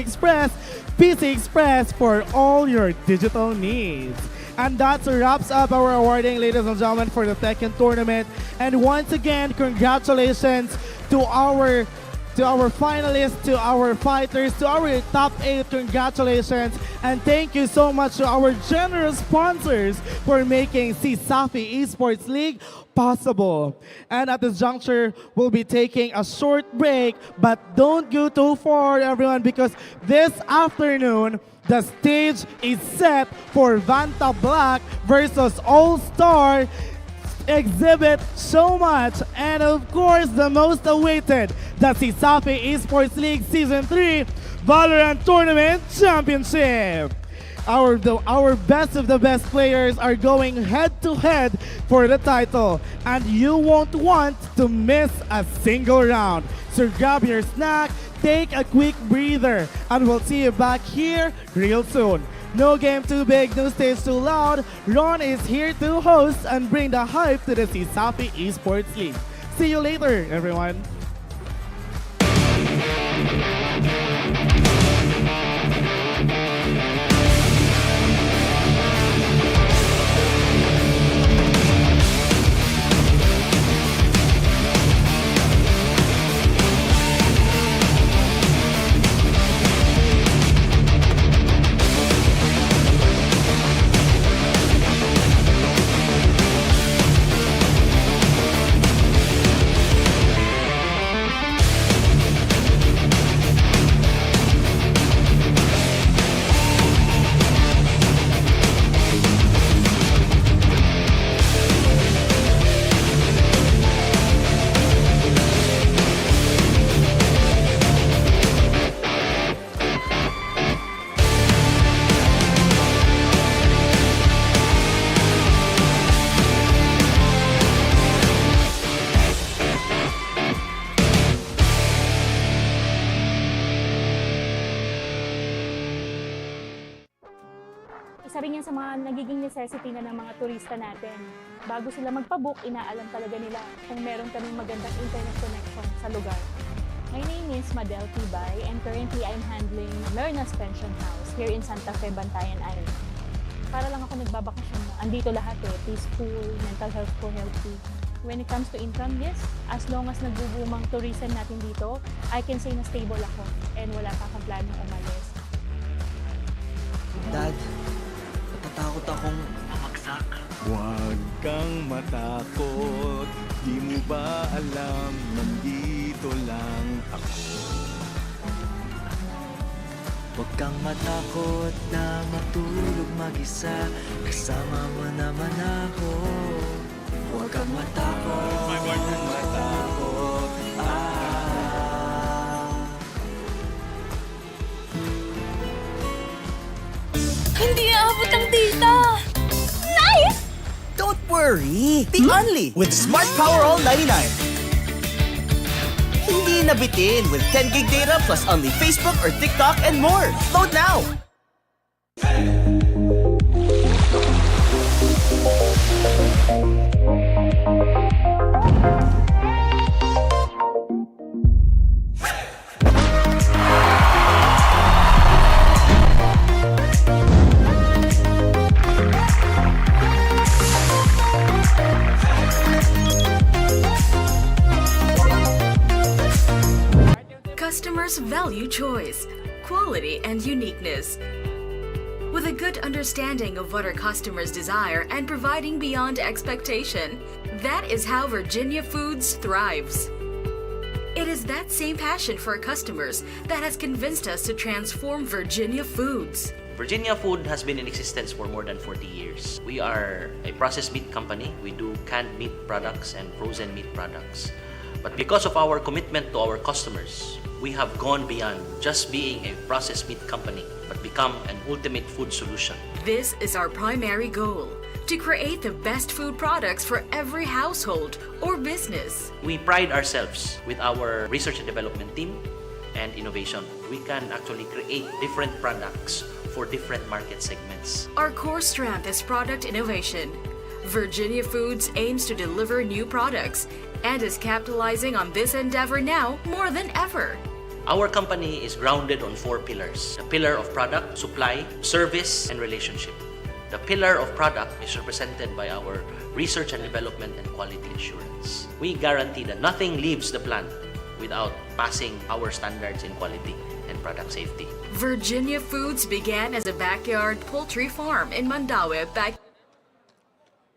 Express for all your digital needs. And that wraps up our awarding, ladies and gentlemen, for the Tekken tournament. And once again, congratulations to our finalists, to our fighters, to our top 8, congratulations. And thank you so much to our generous sponsors for making CESAFI Esports League possible. And at this juncture, we'll be taking a short break, but don't go too far, everyone, because this afternoon, the stage is set for Vanta Black versus All-Star exhibit so much, and of course the most awaited, the CESAFI Esports League Season 3 Valorant Tournament Championship. Our best of the best players are going head to head for the title, and you won't want to miss a single round. So grab your snack, take a quick breather, and we'll see you back here real soon. No game too big, no stage too loud. Ron is here to host and bring the hype to the CESAFI Esports League. See you later, everyone. Isa rin yan sa mga nagiging necessity na ng mga turista natin. Bago sila magpabook, inaalam talaga nila kung meron kaming magandang internet connection sa lugar. My name is Madel Tibay and currently I'm handling Lerna's Pension House here in Santa Fe, Bantayan Island. Para lang ako nagbabakasyon. Andito lahat peaceful, mental health ko healthy. When it comes to income, yes, as long as nagbo-boom ang tourism natin dito, I can say na stable ako and wala pa akong planong umalis. Dad, natatakot akong mamagsak. Huwag kang matakot, di mo ba alam, nandito lang ako. Huwag kang matakot na matulog mag-isa, kasama mo naman ako. Huwag kang matakot, Hindi aabot ang data! Nice! Don't worry! Be only with Smart Power All 99. Hindi nabitin with 10 gig data plus only Facebook or TikTok and more. Load now! Customers value choice, quality, and uniqueness. With a good understanding of what our customers desire and providing beyond expectation, that is how Virginia Foods thrives. It is that same passion for our customers that has convinced us to transform Virginia Foods. Virginia Food has been in existence for more than 40 years. We are a processed meat company. We do canned meat products and frozen meat products. But because of our commitment to our customers, we have gone beyond just being a processed meat company, but become an ultimate food solution. This is our primary goal, to create the best food products for every household or business. We pride ourselves with our research and development team and innovation. We can actually create different products for different market segments. Our core strength is product innovation. Virginia Foods aims to deliver new products and is capitalizing on this endeavor now more than ever. Our company is grounded on 4 pillars. The pillar of product, supply, service, and relationship. The pillar of product is represented by our research and development and quality assurance. We guarantee that nothing leaves the plant without passing our standards in quality and product safety. Virginia Foods began as a backyard poultry farm in Mandaue back.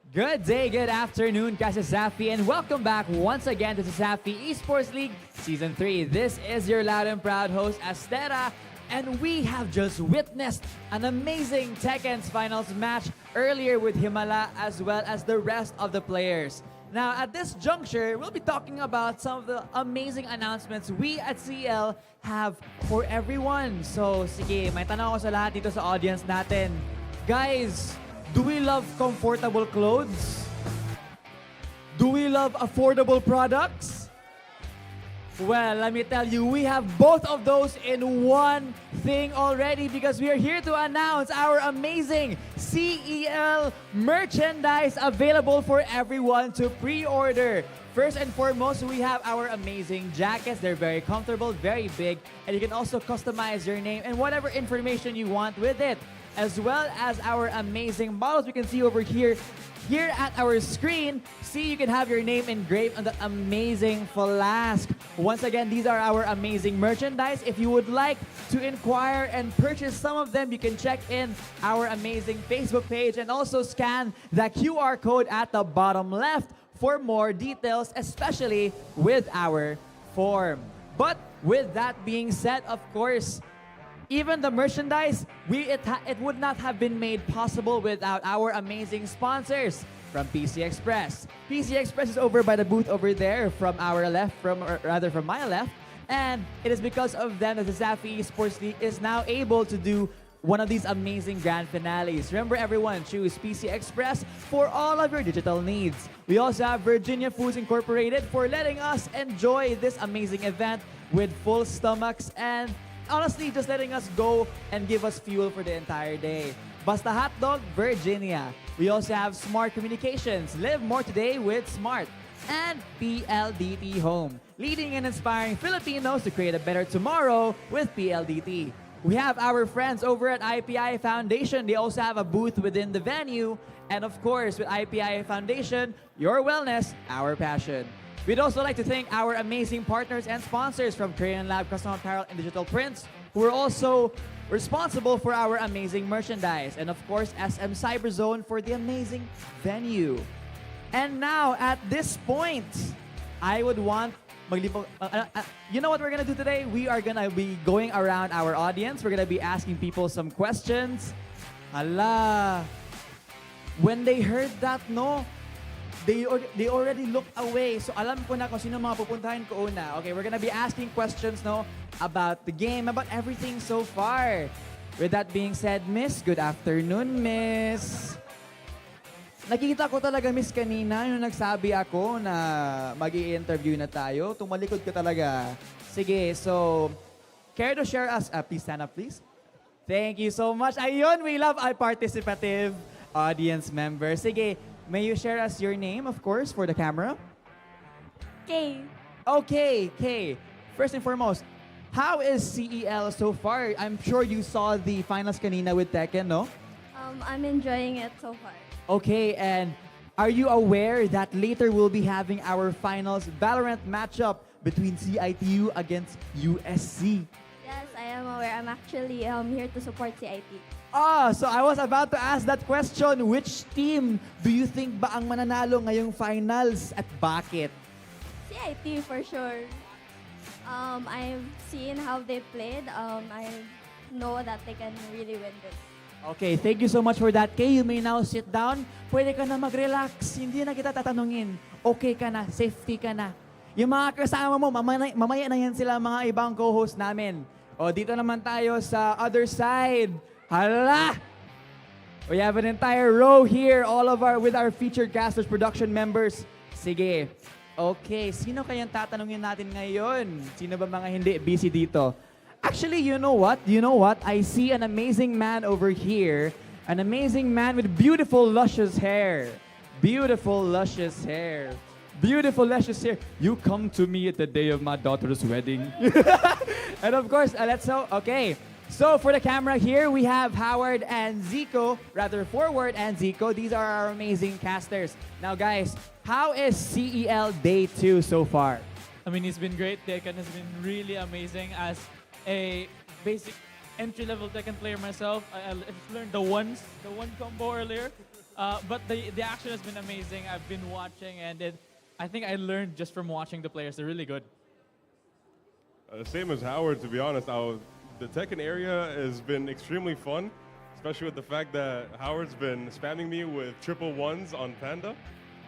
Good day, good afternoon, CESAFI, and welcome back once again to CESAFI Esports League Season 3. This is your loud and proud host, Astera, and we have just witnessed an amazing Tekken's finals match earlier with Himala as well as the rest of the players. Now, at this juncture, we'll be talking about some of the amazing announcements we at CL have for everyone. So, sige, may tanong ako sa lahat dito sa audience natin. Guys, do we love comfortable clothes? Do we love affordable products? Well, let me tell you, we have both of those in one thing already because we are here to announce our amazing CEL merchandise available for everyone to pre-order. First and foremost, we have our amazing jackets. They're very comfortable, very big, and you can also customize your name and whatever information you want with it, as well as our amazing models we can see over here. Here at our screen, see, you can have your name engraved on the amazing flask. Once again, these are our amazing merchandise. If you would like to inquire and purchase some of them, you can check in our amazing Facebook page and also scan the QR code at the bottom left for more details, especially with our form. But with that being said, of course, even the merchandise, it would not have been made possible without our amazing sponsors from PC Express. PC Express is over by the booth over there from our left, from my left. And it is because of them that the Safi Esports League is now able to do one of these amazing grand finales. Remember everyone, choose PC Express for all of your digital needs. We also have Virginia Foods Incorporated for letting us enjoy this amazing event with full stomachs and honestly, just letting us go and give us fuel for the entire day. Basta Hotdog, Virginia. We also have Smart Communications. Live more today with Smart. And PLDT Home, leading and inspiring Filipinos to create a better tomorrow with PLDT. We have our friends over at IPI Foundation. They also have a booth within the venue. And of course, with IPI Foundation, your wellness, our passion. We'd also like to thank our amazing partners and sponsors from Korean Lab Custom Apparel and Digital Prints, who are also responsible for our amazing merchandise. And of course, SM Cyberzone for the amazing venue. And now, at this point, I would want you know what we're gonna do today? We are gonna be going around our audience. We're gonna be asking people some questions. Hala, when they heard that, no? they already looked away. So alam ko na kung sino mga pupuntahan ko una. Okay, we're gonna be asking questions no about the game, about everything so far. With that being said, Miss, good afternoon, Miss. Nakikita ko talaga, Miss, kanina yung nagsabi ako na mag-i-interview na tayo. Tumalikod ka talaga. Sige, so, care to share us? Please stand up, please. Thank you so much. Ayun, we love our participative audience members. Sige, may you share us your name, of course, for the camera? Kay. Okay, Kay. First and foremost, how is CEL so far? I'm sure you saw the finals kanina with Tekken, no? I'm enjoying it so far. Okay, and are you aware that later we'll be having our finals Valorant matchup between CIT-U against USC? Yes, I am aware. I'm actually here to support CIT. So I was about to ask that question. Which team do you think ba ang mananalo ngayong finals at bakit? CIT for sure. I've seen how they played. I know that they can really win this. Okay, thank you so much for that. Kay, you may now sit down. Pwede ka na mag-relax. Hindi na kita tatanungin. Okay ka na, safety ka na. Yung mga kasama mo, mamaya na yan sila mga ibang co-host namin. O, dito naman tayo sa other side. Hala! We have an entire row here, with our featured casters, production members. Sige. Okay, sino kayang tatanungin natin ngayon? Sino ba mga hindi busy dito? Actually, you know what? I see an amazing man over here. An amazing man with beautiful, luscious hair. Beautiful, luscious hair. Beautiful, luscious hair. You come to me at the day of my daughter's wedding. And of course, okay. So for the camera here, we have Howard and Zico, rather Forward and Zico. These are our amazing casters. Now guys, how is CEL Day 2 so far? I mean, it's been great. Tekken has been really amazing. As a basic entry-level Tekken player myself, I learned the one combo earlier. But the action has been amazing. I've been watching, and I think I learned just from watching the players. They're really good. Same as Howard, to be honest. The Tekken area has been extremely fun, especially with the fact that Howard's been spamming me with triple ones on Panda.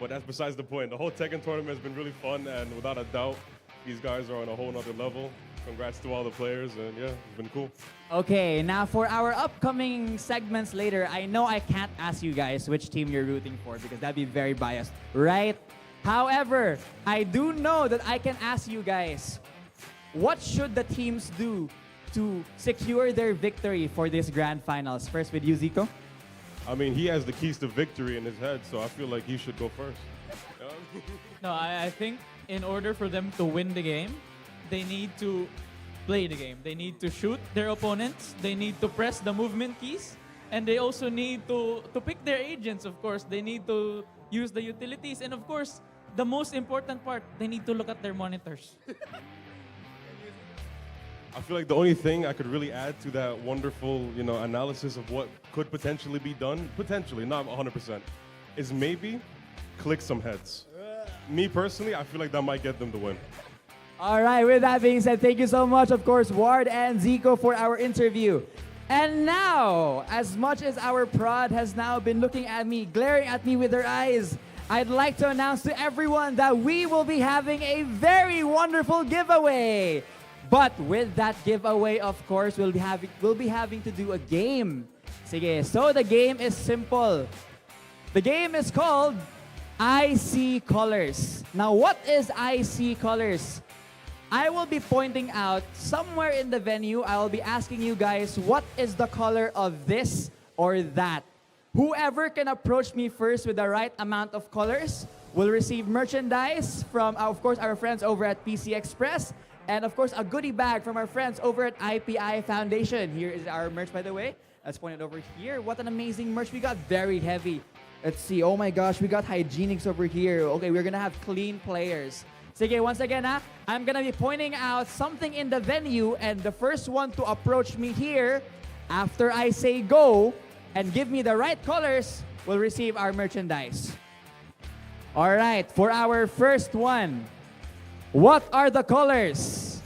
But that's besides the point. The whole Tekken tournament has been really fun, and without a doubt, these guys are on a whole nother level. Congrats to all the players, and yeah, it's been cool. Okay, now for our upcoming segments later, I know I can't ask you guys which team you're rooting for because that'd be very biased, right? However, I do know that I can ask you guys, what should the teams do to secure their victory for this grand finals? First with you, Zico. I mean, he has the keys to victory in his head, so I feel like he should go first. No, I think in order for them to win the game, they need to play the game. They need to shoot their opponents. They need to press the movement keys. And they also need to pick their agents, of course. They need to use the utilities. And of course, the most important part, they need to look at their monitors. I feel like the only thing I could really add to that wonderful, analysis of what could potentially be done, potentially, not 100%, is maybe click some heads. Me personally, I feel like that might get them the win. All right, with that being said, thank you so much, of course, Ward and Zico for our interview. And now, as much as our prod has now been looking at me, glaring at me with their eyes, I'd like to announce to everyone that we will be having a very wonderful giveaway. But with that giveaway, of course, we'll be having to do a game. Sige, so the game is simple. The game is called I See Colors. Now, what is I See Colors? I will be pointing out somewhere in the venue, I will be asking you guys, what is the color of this or that? Whoever can approach me first with the right amount of colors will receive merchandise from, of course, our friends over at PC Express. And of course, a goodie bag from our friends over at IPI Foundation. Here is our merch, by the way. Let's point it over here. What an amazing merch we got. Very heavy. Let's see. Oh my gosh, we got hygienics over here. Okay, we're gonna have clean players. Sige, once again, I'm gonna be pointing out something in the venue, and the first one to approach me here after I say go and give me the right colors will receive our merchandise. All right, for our first one, what are the colors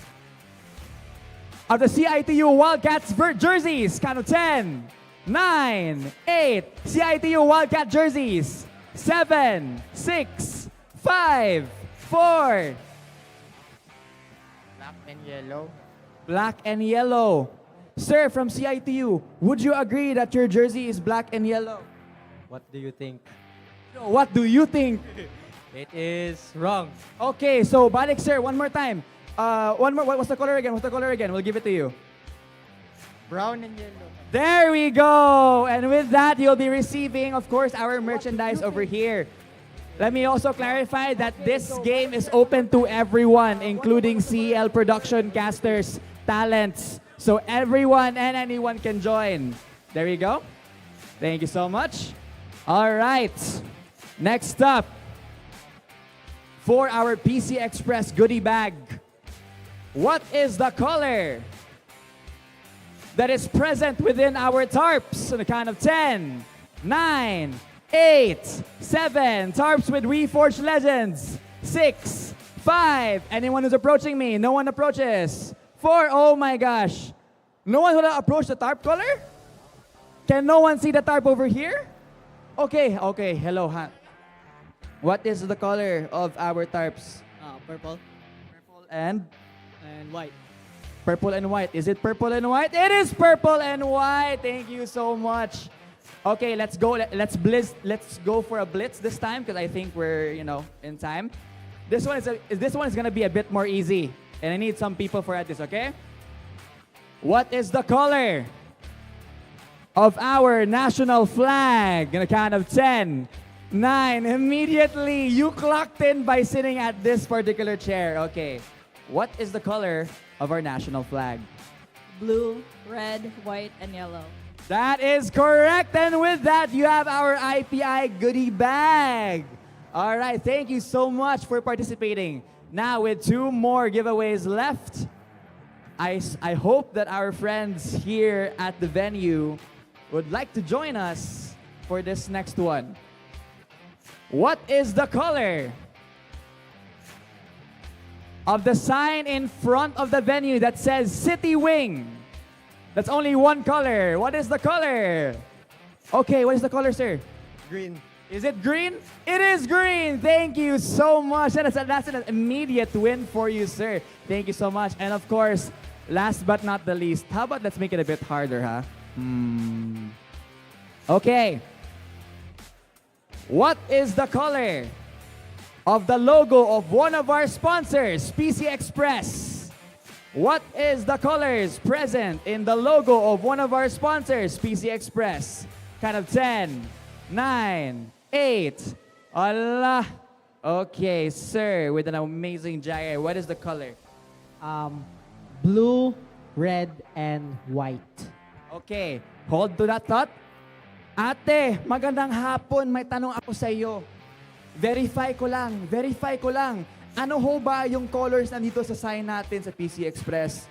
of the CIT-U Wildcats jerseys? Count of 10, 9, 8. CIT-U Wildcat jerseys. 7, 6, 5, 4. Black and yellow. Black and yellow. Sir, from CIT-U, would you agree that your jersey is black and yellow? What do you think? No, what do you think? It is wrong. Okay, so balik sir, one more time. One more, what's the color again? What's the color again? We'll give it to you. Brown and yellow. There we go! And with that, you'll be receiving, of course, our merchandise over here. Let me also clarify that this game is open to everyone, including CEL production casters, talents. So everyone and anyone can join. There you go. Thank you so much. All right. Next up, for our PC Express goodie bag, what is the color that is present within our tarps on the count of 10, 9, 8, 7. Tarps with WeForge Legends. 6, 5. Anyone who's approaching me? No one approaches. 4. Oh my gosh. No one will approach the tarp color? Can no one see the tarp over here? Okay, okay. Hello, ha. What is the color of our tarps? Purple. Purple and white. Purple and white. Is it purple and white? It is purple and white. Thank you so much. Okay, let's go. Let's go for a blitz this time because I think we're, in time. This one is gonna be a bit more easy, and I need some people for this. Okay. What is the color of our national flag? On a count of 10, 9. Immediately, you clocked in by sitting at this particular chair. Okay. What is the color of our national flag? Blue, red, white, and yellow. That is correct. And with that, you have our IPI goodie bag. All right. Thank you so much for participating. Now, with 2 more giveaways left, I hope that our friends here at the venue would like to join us for this next one. What is the color of the sign in front of the venue that says City Wing? That's only one color. What is the color? Okay, what is the color, sir? Green. Is it green? It is green. Thank you so much. That's an immediate win for you, sir. Thank you so much. And of course, last but not the least, how about let's make it a bit harder, huh? Okay. What is the color of the logo of one of our sponsors, PC Express? What is the colors present in the logo of one of our sponsors, PC Express? Kind of 10, 9, 8. Allah. Okay, sir, with an amazing jacket. What is the color? Blue, red, and white. Okay, hold to that thought. Ate, magandang hapon. May tanong ako sa iyo. Verify ko lang. Ano ho ba yung colors nandito sa sign natin sa PC Express?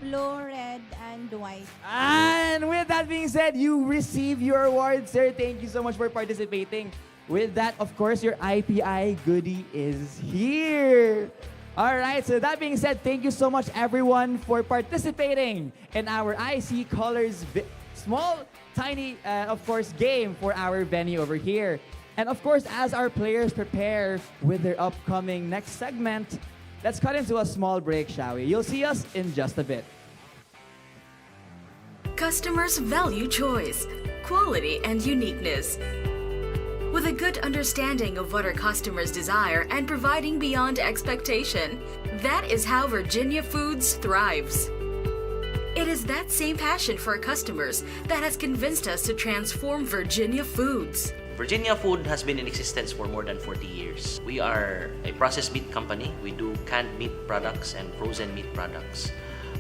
Blue, red, and white. And with that being said, you receive your award, sir. Thank you so much for participating. With that, of course, your IPI goodie is here. All right, so that being said, thank you so much, everyone, for participating in our IC Colors small, tiny, of course, game for our venue over here. And of course, as our players prepare with their upcoming next segment, let's cut into a small break, shall we? You'll see us in just a bit. Customers value choice, quality, and uniqueness. With a good understanding of what our customers desire and providing beyond expectation, that is how Virginia Foods thrives. It is that same passion for our customers that has convinced us to transform Virginia Foods. Virginia Food has been in existence for more than 40 years. We are a processed meat company. We do canned meat products and frozen meat products.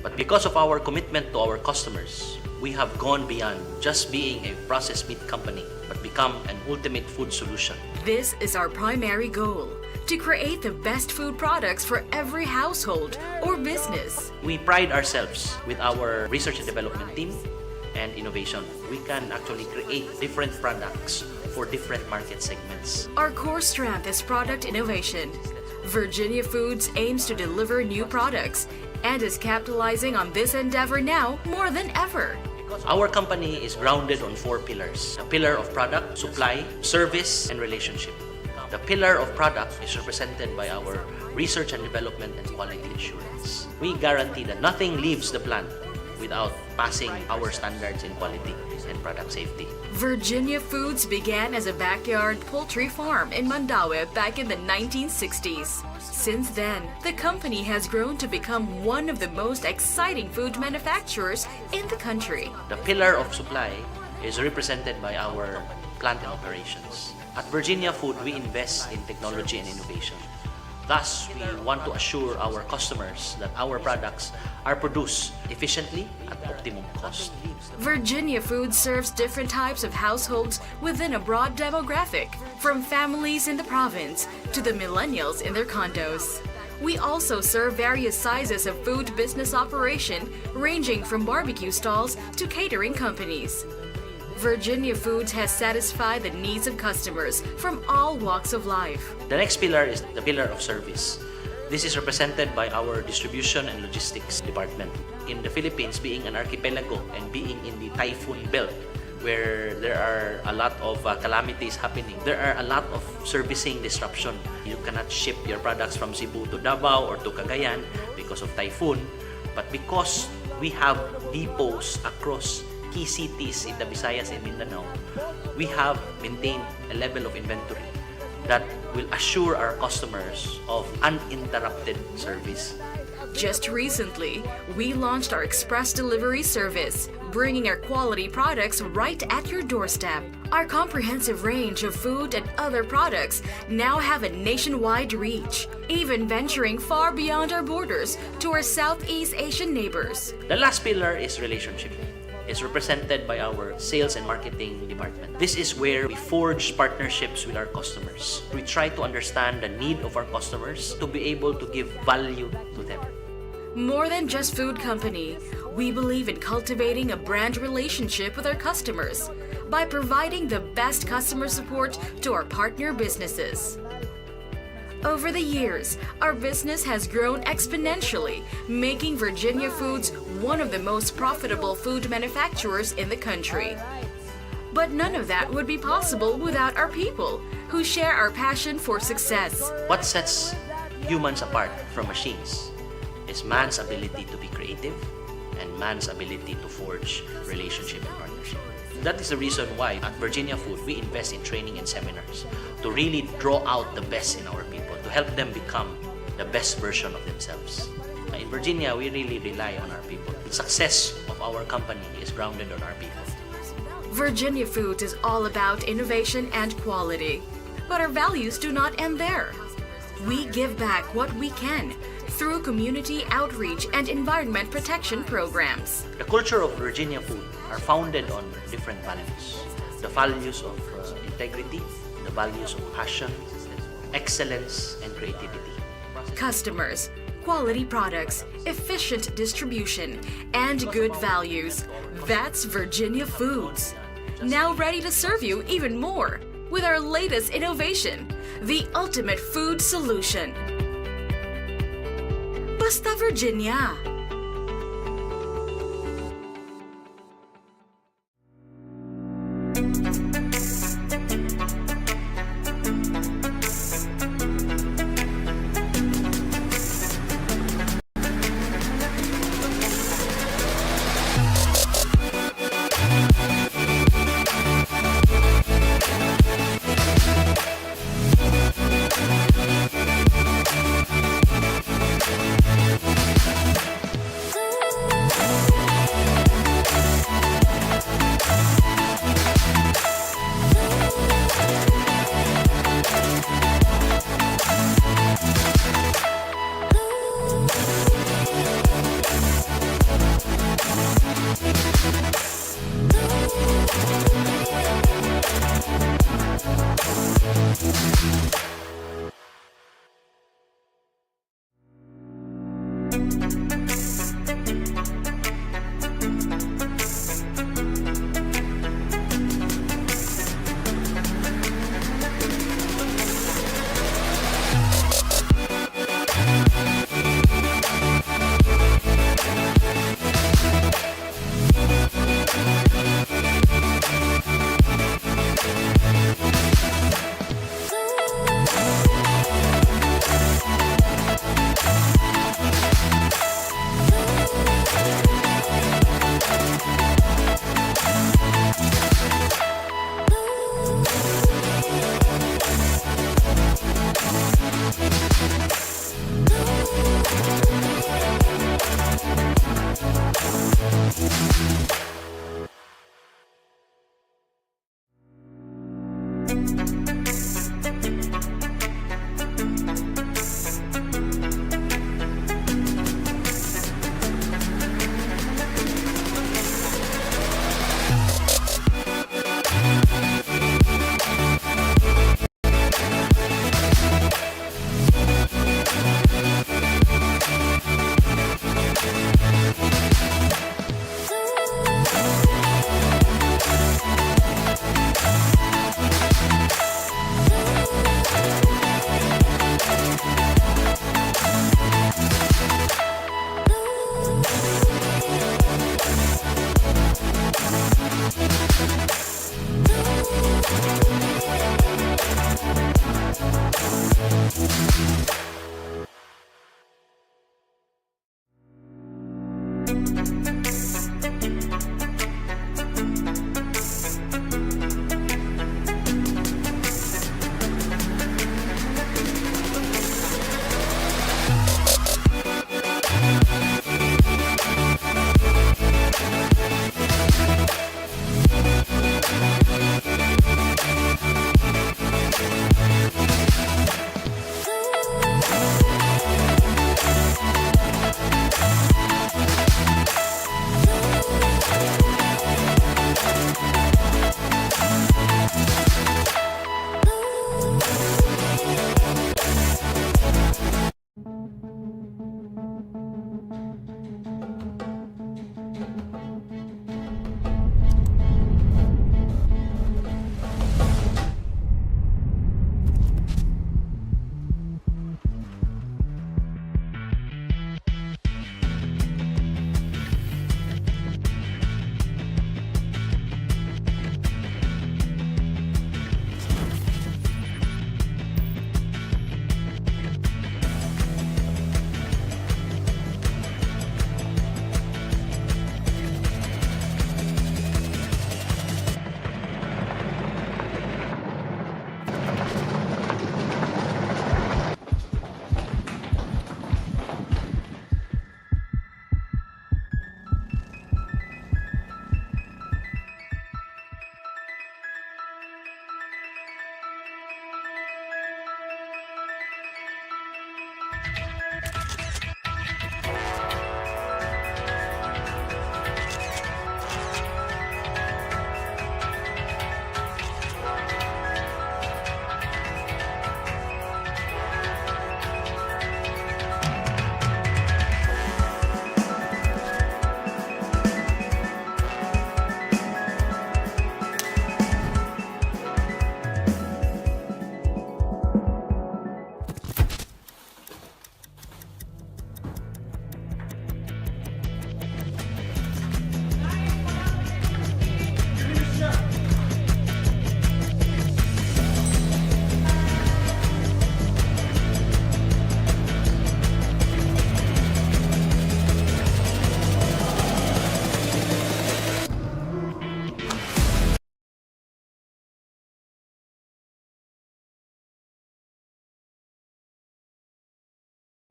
But because of our commitment to our customers, we have gone beyond just being a processed meat company, but become an ultimate food solution. This is our primary goal, to create the best food products for every household or business. We pride ourselves with our research and development team and innovation. We can actually create different products for different market segments. Our core strength is product innovation. Virginia Foods aims to deliver new products and is capitalizing on this endeavor now more than ever. Our company is grounded on 4 pillars. The pillar of product, supply, service, and relationship. The pillar of product is represented by our research and development and quality assurance. We guarantee that nothing leaves the plant without passing our standards in quality and product safety. Virginia Foods began as a backyard poultry farm in Mandaue back in the 1960s. Since then, the company has grown to become one of the most exciting food manufacturers in the country. The pillar of supply is represented by our plant and operations. At Virginia Food, we invest in technology and innovation. Thus, we want to assure our customers that our products are produced efficiently at optimum cost. Virginia Food serves different types of households within a broad demographic, from families in the province to the millennials in their condos. We also serve various sizes of food business operation, ranging from barbecue stalls to catering companies. Virginia Foods has satisfied the needs of customers from all walks of life. The next pillar is the pillar of service. This is represented by our distribution and logistics department. In the Philippines, being an archipelago and being in the typhoon belt, where there are a lot of calamities happening, there are a lot of servicing disruption. You cannot ship your products from Cebu to Davao or to Cagayan because of typhoon, but because we have depots across key cities in the Visayas and Mindanao, we have maintained a level of inventory that will assure our customers of uninterrupted service. Just recently, we launched our express delivery service, bringing our quality products right at your doorstep. Our comprehensive range of food and other products now have a nationwide reach, even venturing far beyond our borders to our Southeast Asian neighbors. The last pillar is relationship. It's represented by our sales and marketing department. This is where we forge partnerships with our customers. We try to understand the need of our customers to be able to give value to them. More than just food company, we believe in cultivating a brand relationship with our customers by providing the best customer support to our partner businesses. Over the years, our business has grown exponentially, making Virginia Foods one of the most profitable food manufacturers in the country. But none of that would be possible without our people, who share our passion for success. What sets humans apart from machines is man's ability to be creative and man's ability to forge relationship and partnership. That is the reason why at Virginia Food, we invest in training and seminars to really draw out the best in our people, to help them become the best version of themselves. In Virginia, we really rely on our people. The success of our company is grounded on our people. Virginia Foods is all about innovation and quality. But our values do not end there. We give back what we can through community outreach and environment protection programs. The culture of Virginia Food are founded on different values. The values of integrity, the values of passion, excellence, and creativity. Customers, quality products, efficient distribution, and good values. That's Virginia Foods. Now ready to serve you even more with our latest innovation, the ultimate food solution. Basta Virginia!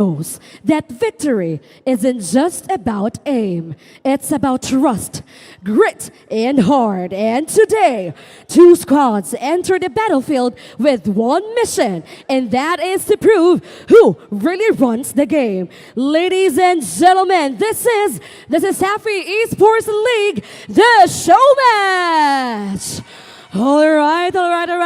knows that victory isn't just about aim, it's about trust, grit, and heart. And today, two squads enter the battlefield with one mission, and that is to prove who really runs the game. Ladies and gentlemen, this is the CESAFI Esports League, the show match. All right.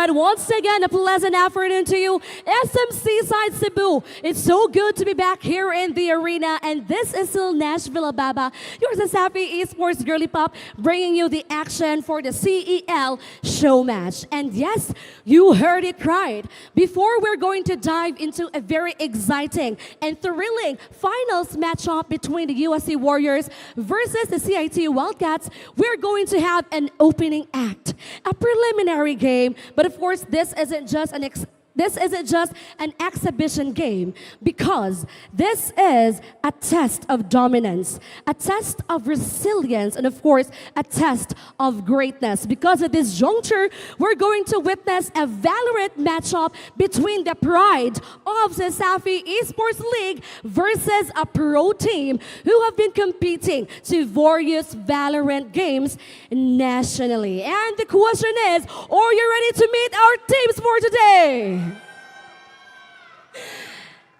Once again, a pleasant afternoon to you, SMC side Cebu. It's so good to be back here in the arena, and this is still Nashville, Ababa. Your CESAFI Esports Girly Pop, bringing you the action for the CEL show match. And yes, you heard it right. Before we're going to dive into a very exciting and thrilling finals matchup between the USC Warriors versus the CIT-U Wildcats, we're going to have an opening act, a preliminary game, but of course this isn't just an exhibition game, because this is a test of dominance, a test of resilience, and of course a test of greatness. Because at this juncture, we're going to witness a Valorant matchup between the pride of the CESAFI Esports League versus a pro team who have been competing to various Valorant games nationally. And the question is, are you ready to meet our teams for today?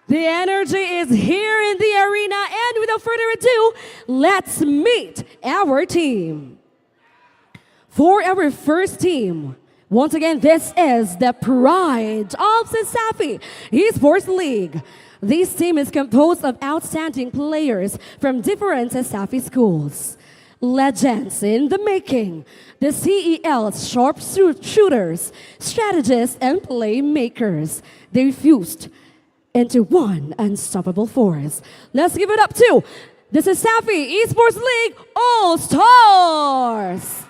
The energy is here in the arena, and without further ado, let's meet our team. For our first team, once again, this is the pride of the CESAFI Esports League. This team is composed of outstanding players from different CESAFI schools. Legends in the making, the CEL's sharpshooters, strategists, and playmakers. They fused into one unstoppable force. Let's give it up to the CESAFI Esports League All-Stars.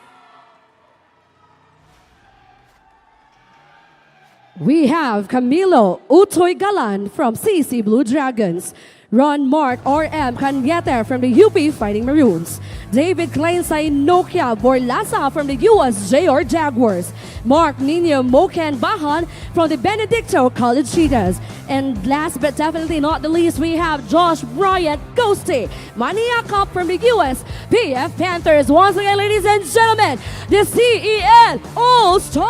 We have Camilo Utoy Galan from CC Blue Dragons, Ron Mark RM Cañete from the UP Fighting Maroons, David Klainsay Nokia Borlasa from the USJR Jaguars, Mark Nino Moken Bahan from the Benedicto College Cheetahs, and last but definitely not the least, we have Josh Bryant Ghosty Maniacop from the USPF Panthers. Once again, ladies and gentlemen, the CEL All-Stars.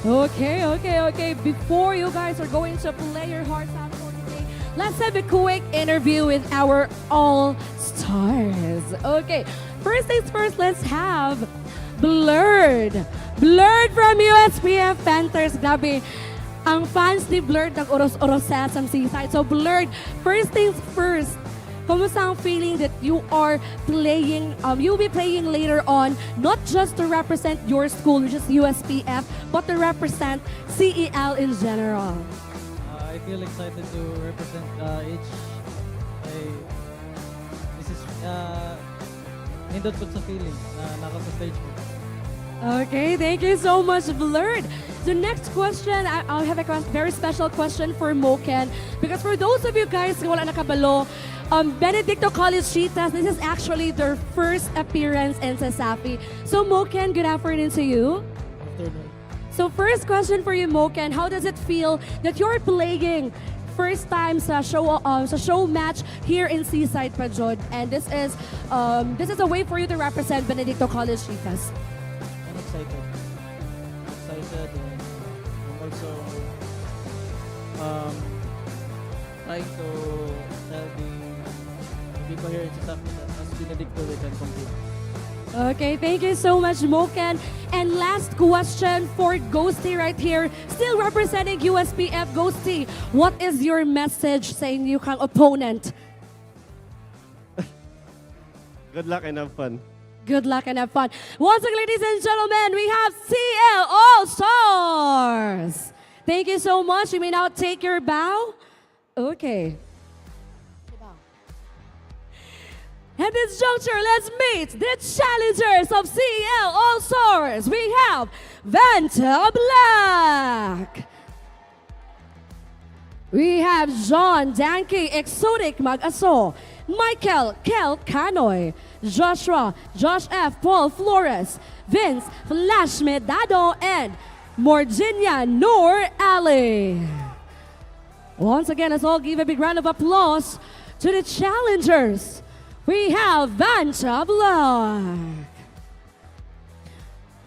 Okay. Before you guys are going to play your hearts out for today, let's have a quick interview with our All-Stars. Okay, first things first, let's have Blurred from USPF Panthers. Grabe, ang fans ni Blurred nag-oros-orosa sa seaside. So Blurred, first things first, kumusta ang feeling that you are playing, you'll be playing later on, not just to represent your school, which is USPF, but to represent CEL in general? I feel excited to represent each. This is nindot po sa feeling na naka sa stage ko. Okay, thank you so much, Blurred. The next question, I'll have a very special question for Moken, because for those of you guys who wala nakabalo, Benedicto College Cheetahs, this is actually their first appearance in CESAFI. So Moken, good afternoon to you. Afternoon. So first question for you, Moken, how does it feel that you're playing first time sa show match here in Seaside Pajod, and this is a way for you to represent Benedicto College Cheetahs? I'm excited. And I'm also trying to tell the people here in CESAFI that as Benedicto we can compete. Okay, thank you so much, Moken. And last question for Ghosty right here, still representing USPF. Ghosty, what is your message saying you kang opponent? Good luck and have fun. Good luck and have fun. Once again, ladies and gentlemen, we have CL All-Stars. Thank you so much. You may now take your bow. Okay. At this juncture, let's meet the challengers of CEL All-Stars. We have Vanta Black. We have John Danke Exotic Mag-Aso, Michael Kel Canoy, Josh F. Paul Flores, Vince Flash Medado, and Morginia Noor Ali. Once again, let's all give a big round of applause to the challengers. We have Vanta Black.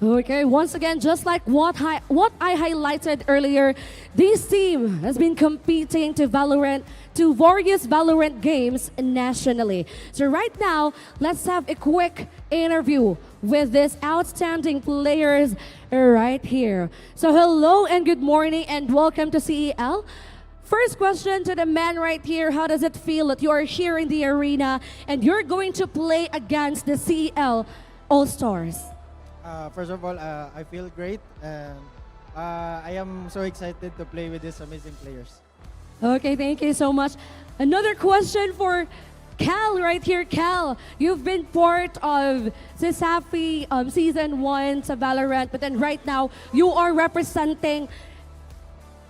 Okay, once again, just like what I highlighted earlier, this team has been competing to various Valorant games nationally. So right now, let's have a quick interview with these outstanding players right here. So hello and good morning and welcome to CEL. First question to the man right here, how does it feel that you are here in the arena and you're going to play against the CEL All-Stars? First of all, I feel great and I am so excited to play with these amazing players. Okay, thank you so much. Another question for Cal right here. Cal, you've been part of CESAFI Season 1 sa Valorant, but then right now, you are representing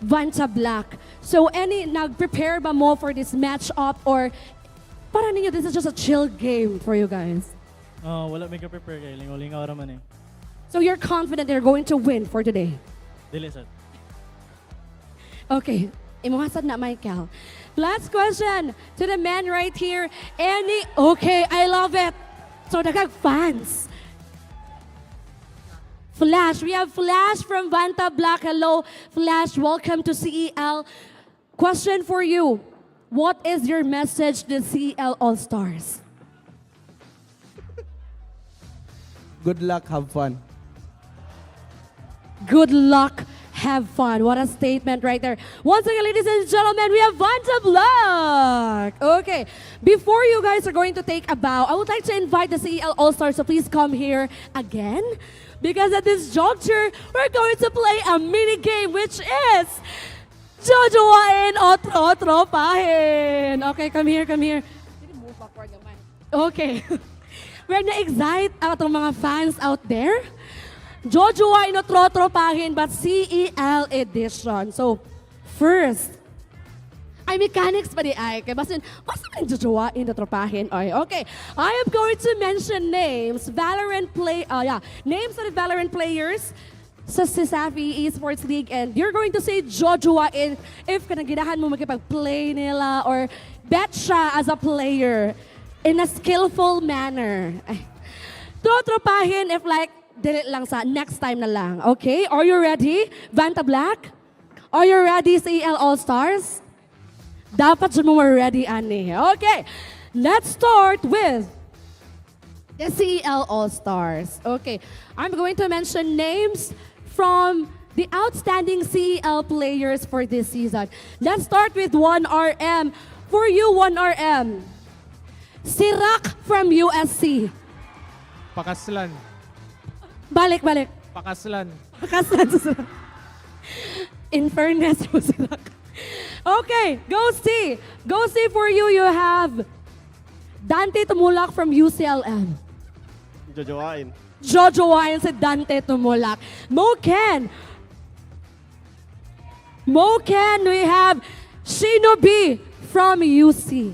Vanta Black. So, nag-prepare ba mo for this matchup or parang ninyo, this is just a chill game for you guys? Wala may ka-prepare kay lingaw-lingaw raman eh. So you're confident you're going to win for today? Dili sad. Okay, imuhasad na Michael. Last question to the man right here. Okay, I love it. So daghang fans. Flash, we have Flash from Vanta Black. Hello, Flash, welcome to CEL. Question for you. What is your message to CEL All-Stars? Good luck, have fun. Good luck, have fun. What a statement right there. Once again, ladies and gentlemen, we have Vanta Black. Okay, before you guys are going to take a bow, I would like to invite the CEL All-Stars to please come here again. Because at this juncture, we're going to play a mini game which is Jojowain o Trotropahin. Okay, come here, come here. Okay. We're na-excite atong mga fans out there. Jojowain o Trotropahin but CEL edition. So, first, ay mechanics pa di ay. Kaya basin, basta ang Jojowain o Trotropahin. Okay, I am going to mention names. Names of the Valorant players sa CESAFI Esports League and you're going to say Jojowain if kanaginahan mo magkipag-play nila or bet siya as a player in a skillful manner. Trotropahin if like, dili lang sa next time na lang. Okay, are you ready? Vanta Black? Are you ready, CEL All-Stars? Dapat dyan mo ready, ani. Okay, let's start with the CEL All-Stars. Okay, I'm going to mention names from the outstanding CEL players for this season. Let's start with 1RM. For you, 1RM. Sirak from USC. Pakaslan. Balik. Pakaslan. In fairness po sila. Okay, Ghosty. Ghosty, for you, you have Dante Tumulak from UCLM. Jojowain si Dante Tumulak. Moken, we have Shinobi from UC.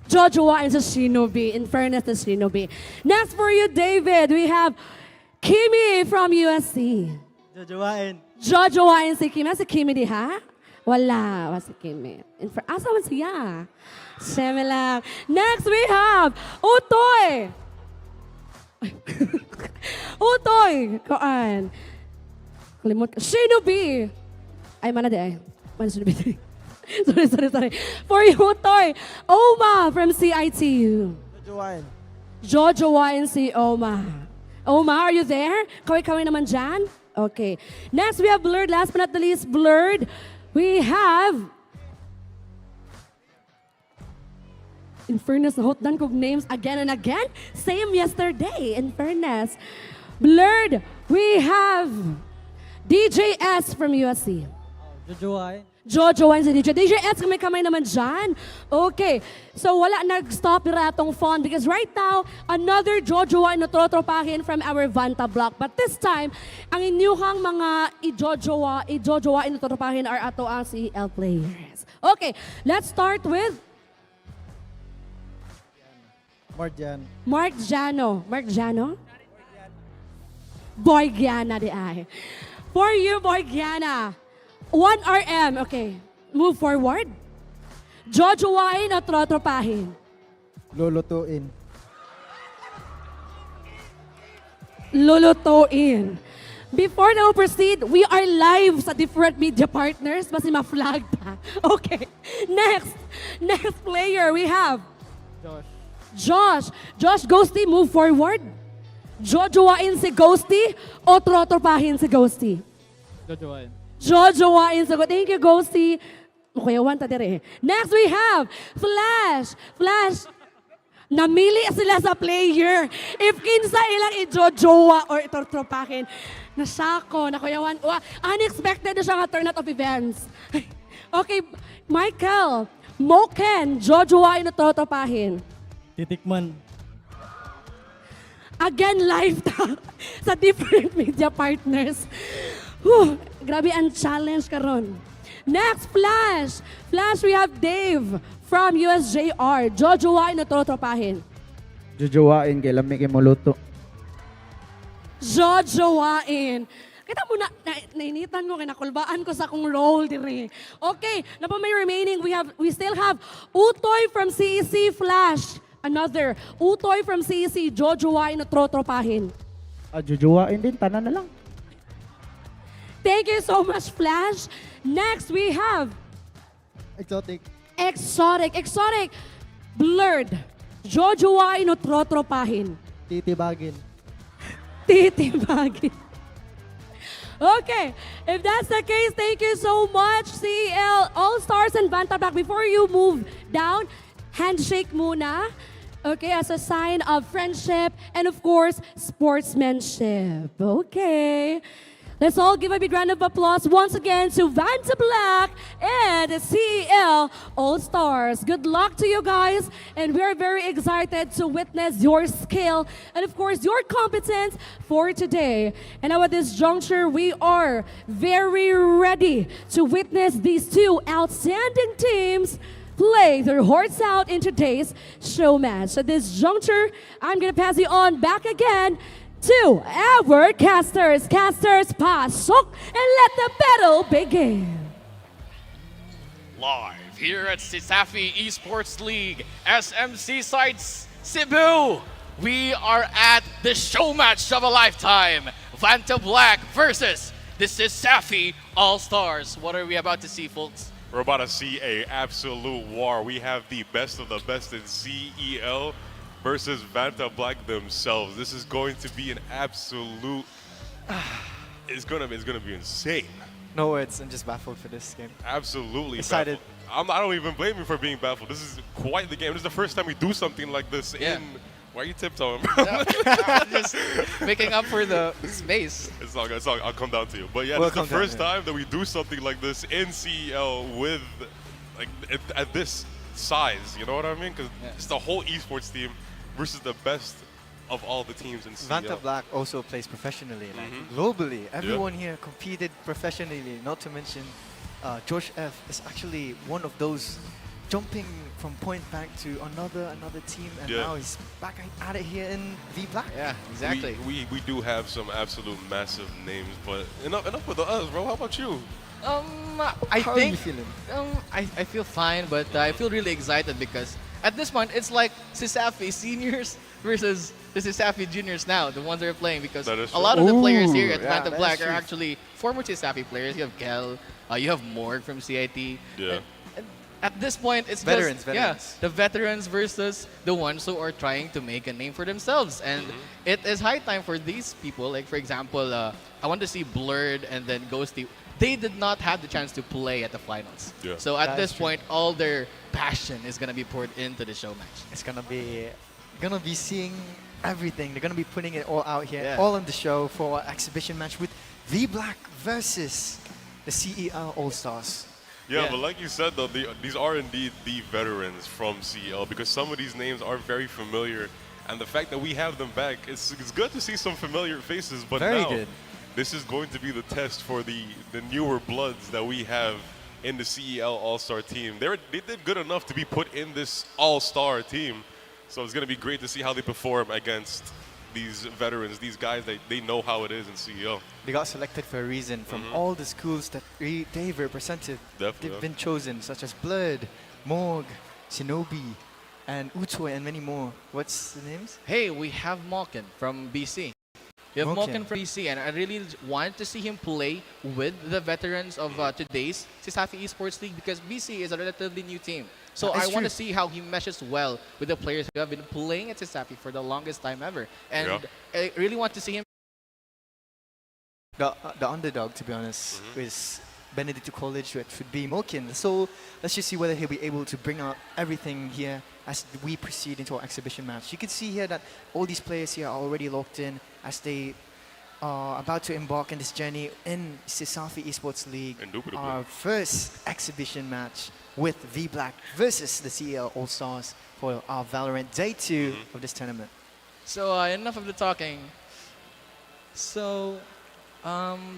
Jojowain sa Shinobi. In fairness to Shinobi. Next for you, David, we have Kimi from USC. Jojowain si Kimi. Si Kimi di ha? Wala si Kimi. Asa man siya? Siyempre lang. Next we have Utoy. Utoy. Koan. Kalimot ka. Shinobi. Ay, mana di ay. Mana Shinobi. Sorry. For you, Utoy. Oma from CIT-U. Jojowain si Oma. Oma, are you there? Kaway-kaway naman dyan? Okay. Next, we have Blurred. Last but not the least, Blurred. We have... In fairness, nahotan kong names again and again. Same yesterday, in fairness. Blurred, we have DJS from USC. Jojowain si DJ. DJS, may kamay naman dyan. Okay, so wala nag-stop ratong fun because right now, another Jojowain na Trotropahin from our Vanta Block. But this time, ang inyuhang mga i-Jojowain na Trotropahin are ato ang CEL players. Okay, let's start with Mark Jano. Boygiana di ay. For you, Boygiana. 1RM, okay. move forward. Jojowain o trotropahin? Lulutuin. Lulutuin. Before now proceed, we are live sa different media partners. Basi ma-flag pa. Okay. Next player we have Josh. Josh Ghosty, move forward. Jojowain si Ghosty o trotropahin si Ghosty? Jojowain. Jojowain si Ghosty. Thank you, Ghosty. Okay, one ta dire. Next we have Flash. Namili sila sa player. If kinsa ilang i-jojowa or itortropahin, nasako, nakuyawan. Unexpected na siya nga turn out of events. Okay, Michael, Moken, jojowain o trotropahin? Titikman. Again, live sa different media partners. Whew, grabe ang challenge karon. Next, Flash. Flash, we have Dave from USJR. Jojowain o trotropahin? Jujuwain kay lami kay muluto. Jojowain. Kita mo nainitan ko, kinakulbaan ko sa akong role dire. Okay, na pa may remaining, we still have Utoy from CEC, Flash. Another, Utoy from CEC, jojowain o trotropahin? Jujuwain din, tanan na lang. Thank you so much, Flash. Next, we have Exotic. Blurred. Jojowain o trotropahin? Titibagin. Okay, if that's the case, thank you so much, CEL, Allstars, and Vanta Black. Before you move down, handshake muna. Okay, as a sign of friendship and of course, sportsmanship. Okay. Let's all give a big round of applause once again to Vanta Black and the CEL All-Stars. Good luck to you guys, and we're very excited to witness your skill and of course your competence for today. And now at this juncture, we are very ready to witness these two outstanding teams play their hearts out in today's show match. At this juncture, I'm gonna pass you on back again to our casters. Casters, pasok and let the battle begin. Live here at CESAFI Esports League, SMC sites Cebu. We are at the show match of a lifetime. Vanta Black versus the CESAFI All-Stars. What are we about to see, folks? We're about to see a absolute war. We have the best of the best in CEL versus Vanta Black themselves. This is going to be an absolute. It's gonna be insane. No words. I'm just baffled for this game. Absolutely Excited. baffled. I don't even blame you for being baffled. This is quite the game. This is the first time we do something like this in. Why are you tiptoeing, bro? Just making up for the space. It's all good. I'll come down to you. But yeah, this is the first time that we do something like this in CEL with, like, at this size. You know what I mean? Because it's the whole esports team versus the best of all the teams in CEL. Vanta Black also plays professionally, like globally. Everyone here competed professionally. Not to mention, 𝐒𝐿 is actually one of those jumping from point back to another team, and now he's back at it here in V-Black. Yeah, exactly. We do have some absolute massive names, but enough with us, bro. How about you? I How think are you feeling? I feel fine, but I feel really excited because at this point it's like CESAFI seniors versus the CESAFI juniors now, the ones that are playing, because a lot of the players here at Vanta Black are actually former CESAFI players. You have 𝐒𝐿, you have Morg from CIT. Yeah. At this point, it's veterans. the veterans versus the ones who are trying to make a name for themselves. And it is high time for these people. Like, for example, I want to see Blurred and then Ghosty. They did not have the chance to play at the finals. Yeah. So at this point, all their passion is going to be poured into the show match. It's gonna be seeing everything. They're gonna be putting it all out here, all on the show for an exhibition match with V-Black versus the CEL All-Stars. Yeah, but like you said, though, these are indeed the veterans from CEL, because some of these names are very familiar, and the fact that we have them back, it's good to see some familiar faces, but this is going to be the test for the newer bloods that we have in the CEL All-Star team. They did good enough to be put in this All-Star team, so it's going to be great to see how they perform against these veterans, these guys, they know how it is in CEL. they got selected for a reason from all the schools that they've represented. Definitely. They've been chosen, such as Blood, Morg, Shinobi, and 𝐒𝐄𝐀𝐒𝐿, and many more. What's the names? Hey, we have Malkin from BC. We have Malkin from BC, and I really want to see him play with the veterans of today's CESAFI Esports League because BC is a relatively new team. So I want to see how he meshes well with the players who have been playing at CESAFI for the longest time ever. And I really want to see him. The underdog, to be honest, is Benedictine College, which would be Malkin. So let's just see whether he'll be able to bring out everything here as we proceed into our exhibition match. You can see here that all these players here are already locked in as they are about to embark on this journey in CESAFI Esports League. Our first exhibition match with 𝐕_Black versus the CEL All-Stars for our Valorant Day 2 of this tournament. So enough of the talking. So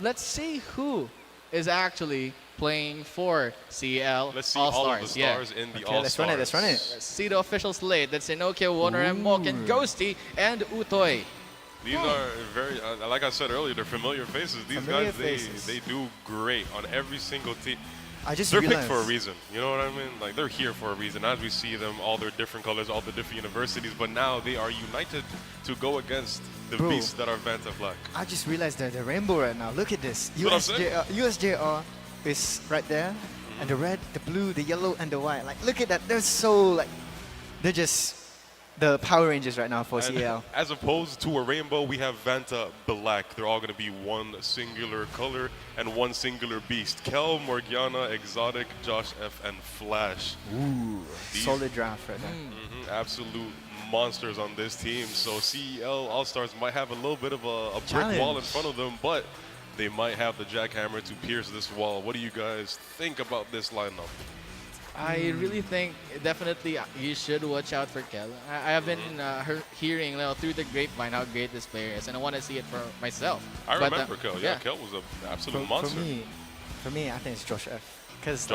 let's see who is actually playing for CEL Let's see All-Stars. all of the stars in the All-Stars. Let's run it. Let's see the official slate. That's 𝐒𝐄𝐀𝐒𝐿, Ghosty, ghosty, and 𝐒𝐿. These are very, like I said earlier, they're familiar faces. These guys, they do great on every single team. They're picked for a reason. You know what I mean? Like, they're here for a reason. As we see them, all their different colors, all the different universities, but now they are united to go against the beasts that are Vanta Black. I just realized they're the rainbow right now. Look at this. USJR is right there, and the red, the blue, the yellow, and the white. Like, look at that. They're so, like, they're just the Power Rangers right now for CEL. As opposed to a rainbow, we have Vanta Black. They're all going to be one singular color and one singular beast. 𝐒𝐿, Morgiana, 𝐒𝐿, 𝐒𝐿, and Flash. Ooh, solid draft right there. Absolute monsters on this team. So CEL All-Stars might have a little bit of a brick wall in front of them, but they might have the jackhammer to pierce this wall. What do you guys think about this lineup? I really think definitely you should watch out for 𝐒𝐿. I have been hearing through the grapevine how great this player is, and I want to see it for myself. I remember 𝐒𝐿. Yeah, 𝐒𝐿 was an absolute monster. For me, I think it's Josh F. Because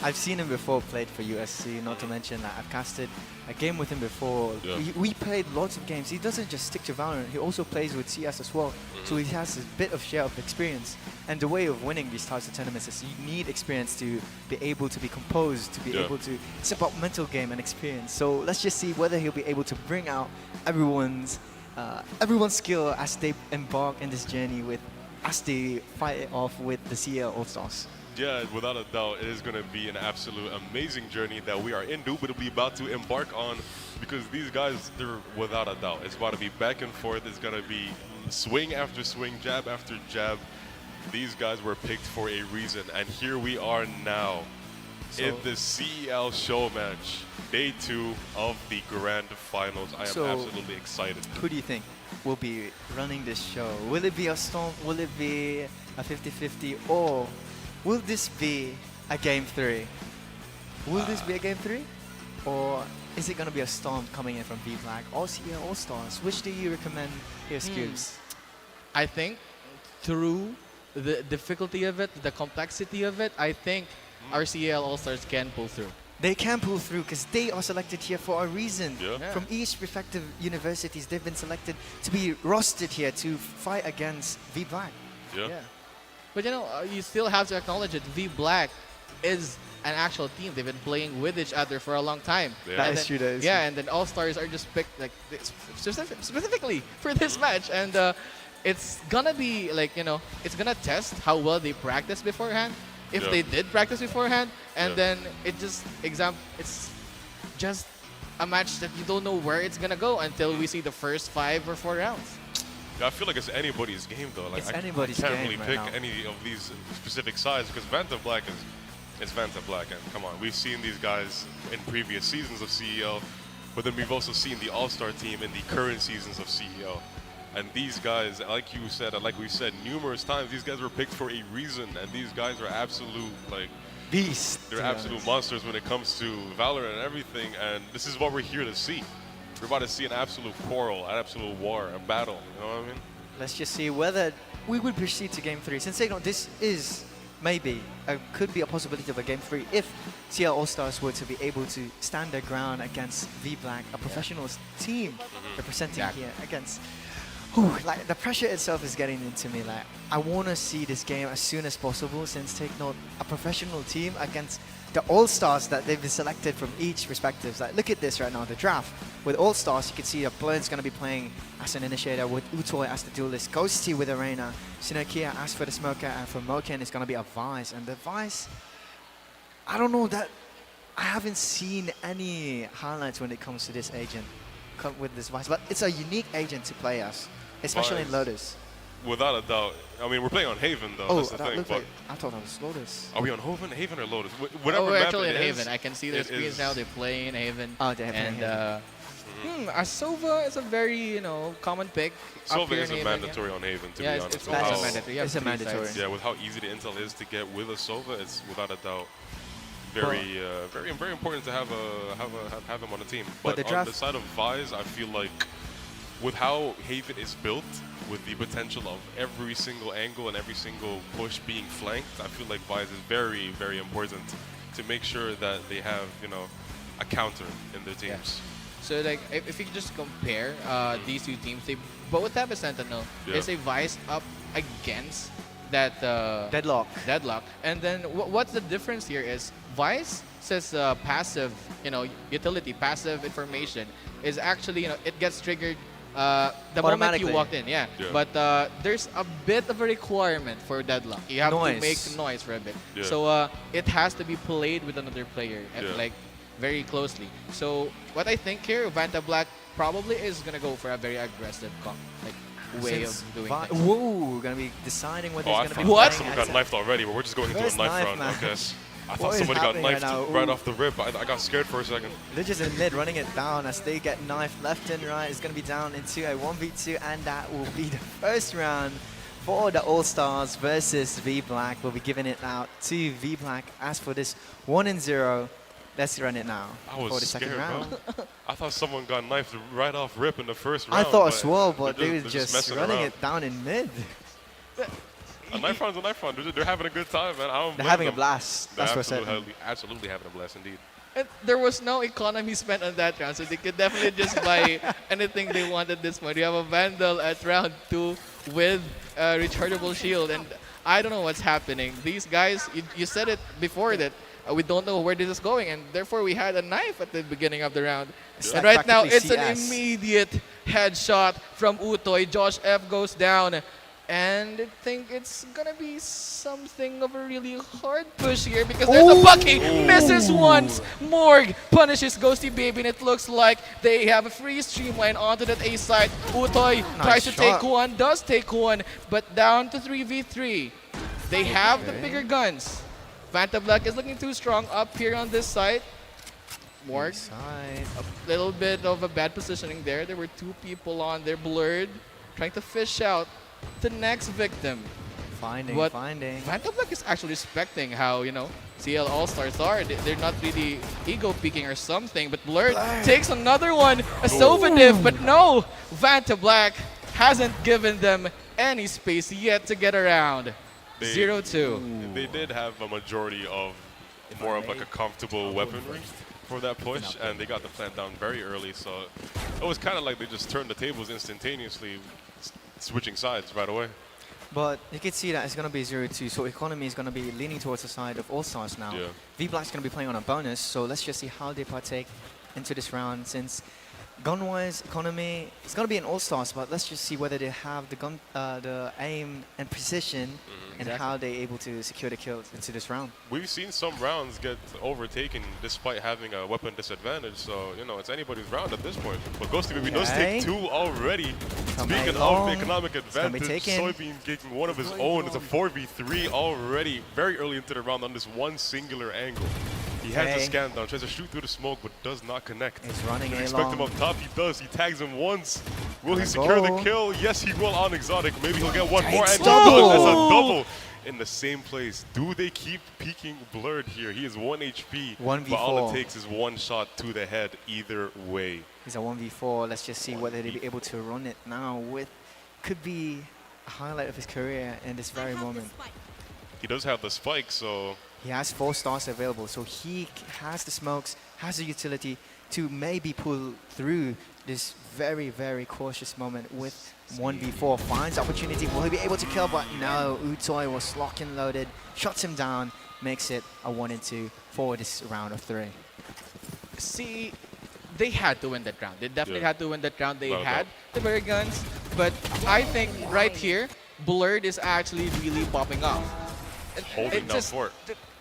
I've seen him before, played for USC, not to mention that I've casted a game with him before. We played lots of games. He doesn't just stick to Valorant, he also plays with CS as well. So he has a bit of share of experience. And the way of winning these types of tournaments is you need experience to be able to be composed, to be able to, it's about mental game and experience. So let's just see whether he'll be able to bring out everyone's skill as they embark in this journey as they fight it off with the CEL All-Stars. Yeah, without a doubt, it is going to be an absolute amazing journey that we are indubitably about to embark on because these guys, they're without a doubt. It's about to be back and forth. It's going to be swing after swing, jab after jab. These guys were picked for a reason, and here we are now in the CEL show match, day 2 of the grand finals. I am absolutely excited. Who do you think will be running this show? Will it be a Storm? Will it be a 50-50? Or will this be a game 3? Will this be a game 3? Or is it going to be a Storm coming in from 𝐕_Black or CEL All-Stars? Which do you recommend here, 𝐒𝐄𝐀𝐿? I think through the difficulty of it, the complexity of it, I think our CEL All-Stars can pull through. They can pull through because they are selected here for a reason. From each respective universities, they've been selected to be rostered here to fight against 𝐕_Black. But you still have to acknowledge it. 𝐕_Black is an actual team. They've been playing with each other for a long time. That is true. And then All-Stars are just picked like specifically for this match. And it's gonna be it's gonna test how well they practice beforehand. If they did practice beforehand, and then it's just a match that you don't know where it's gonna go until we see the first 5 or 4 rounds. I feel like it's anybody's game though. Like it's I can't really pick any of these specific sides because Vanta Black is Vanta Black, and come on, we've seen these guys in previous seasons of CEL, but then we've also seen the All-Star team in the current seasons of CEL. And these guys, like you said, and like we said numerous times, these guys were picked for a reason, and these guys are absolute beasts. They're absolute monsters when it comes to Valorant and everything, and this is what we're here to see. We're about to see an absolute quarrel, an absolute war, a battle, you know what I mean? Let's just see whether we would proceed to game 3. Since this is could be a possibility of a game 3 if CEL All-Stars were to be able to stand their ground against 𝐕_Black, a professional team representing here against Like the pressure itself is getting into me. Like I want to see this game as soon as possible, since taking on a professional team against the All-Stars that they've been selected from each respective. Like look at this right now, the draft. With All-Stars, you can see that Blurred's going to be playing as an initiator, with 𝐒𝐄𝐀𝐒𝐍 as the duelist, 𝐒𝐄𝐀𝐿 with Arena, Senohart as for the smoker, and for Moken it's going to be a 𝐕𝐀𝐻. And the 𝐕𝐻, I don't know that I haven't seen any highlights when it comes to this agent with this 𝐕𝐻, but it's a unique agent to play as, especially in Lotus. Without a doubt. I mean, we're playing on Haven though. Oh, that's the that thing. looked But like, I thought that was Lotus. are we on Haven or Lotus? Whatever we're map actually it in is, Haven. I can see their it screens is- now. They play in Haven. Oh, they have and Haven. Sova is a very common pick. up Sova here is in a Haven, mandatory on Haven, to yeah, be honest. It's with also how- mandatory. You have It's a three mandatory. sides. Yeah, with how easy the intel is to get with a Sova, it's without a doubt very important to have him on the team. But But, the on draft- the side of 𝐕𝐻, I feel like with how Haven is built, with the potential of every single angle and every single push being flanked, I feel like 𝐕𝐻 is very important to make sure that they have a counter in their teams. So like, if you just compare these two teams, they both have a Sentinel. Yeah. There's a 𝐕𝐻 up against that Deadlock. And then what's the difference here is 𝐕𝐻 says passive, utility, passive information is actually, it gets triggered the moment you Automatically. walked in. Yeah. Yeah. But there's a bit of a requirement for Deadlock. You have to make noise for a bit. Yeah. So it has to be played with another player, Yeah. like very closely. So what I think here, Vanta Black probably is gonna go for a very aggressive way of doing things. Whoa, we're going to be deciding whether Oh, I it's thought going to be someone got knifed already, but we're just going into a Where's knife knife, round. man? Okay. I What thought is somebody got happening right knifed now? right Ooh. off the rip. I got scared for a second. They're just in mid, running it down as they get knifed left and right. It's going to be down into a 1v2, and that will be the first round for the All-Stars versus 𝐕𝐵lack. We'll be giving it out to 𝐕𝐵lack. As for this 1-0, let's run it now I for was the second scared, round. bro. I thought someone got knifed right off rip in the first round. I thought as well, but they're they were they're just messing running around. it down in mid. A knife round's a knife round. They're having a good time, man. I don't They're blame having a them. blast. They're That's for certain. absolutely having a blast indeed. And there was no economy spent on that round, so they could definitely just buy anything they want at this point. You have a Vandal at round 2 with a rechargeable shield, and I don't know what's happening. These guys, you said it before that we don't know where this is going, and therefore we had a knife at the beginning of the round. Yeah. And right now, Practically it's an CS. immediate headshot from 𝐒𝐄𝐀𝐒𝐿. Josh F goes down. And I think it's gonna be something of a really hard push here because there's a Bucky, misses once. Morg punishes Ghosty Baby, and it looks like they have a free streamline onto that A side. 𝐒𝐄𝐀𝐒𝐿 tries to take one, does take one, but down to 3v3. They have the bigger guns. Vanta Black is looking too strong up here on this side. Morg, a little bit of a bad positioning there. There were two people on there, blurred, trying to fish out the next victim. Finding. Vanta Black is actually respecting how, CL All-Stars are. They're not really ego peaking or something, but Blurred takes another one, a Sova div, but no! Vanta Black hasn't given them any space yet to get around. 0-2. They did have a majority of more of like a comfortable weaponry for that push, and they got the plant down very early, so it was kind of like they just turned the tables instantaneously, switching sides right away. But you can see that it's going to be 0-2, so economy is going to be leaning towards the side of All-Stars now. Yeah. 𝐕𝐵lack's going to be playing on a bonus, so let's just see how they partake into this round. Since gun-wise, economy, it's going to be an All-Stars, but let's just see whether they have the gun, the aim and precision, and how they're able to secure the kills into this round. We've seen some rounds get overtaken despite having a weapon disadvantage, so it's anybody's round at this point. But Ghosty Baby does take 2 already. Speaking of the economic advantage, Soybean taking one of his own. It's a 4v3 already, very early into the round on this one singular angle. He has the scan down, tries to shoot through the smoke, but does not connect. He's running You A expect him long. up top, he does. He tags him once. Will he secure the kill? Yes, he will on 𝐒𝐿. Maybe he'll get one more, and he does. That's a double in the same place. Do they keep peeking Blurred here? He is 1 HP, 1v4. but all it takes is one shot to the head either way. He's a 1v4. Let's just see whether they'll be able to run it now with, could be a highlight of his career in this very moment. He does have the spike, so He has 4 stars available, so he has the smokes, has the utility to maybe pull through this very, very cautious moment with 1v4. Finds opportunity. Will he be able to kill? But no, 𝐒𝐄𝐀 was lock and loaded. Shuts him down. Makes it a 1-2 for this round of 3. See, they had to win that round. They definitely had to win that round. They No had doubt. the better guns, but I think right here, Blurred is actually really popping off. Holding down fort.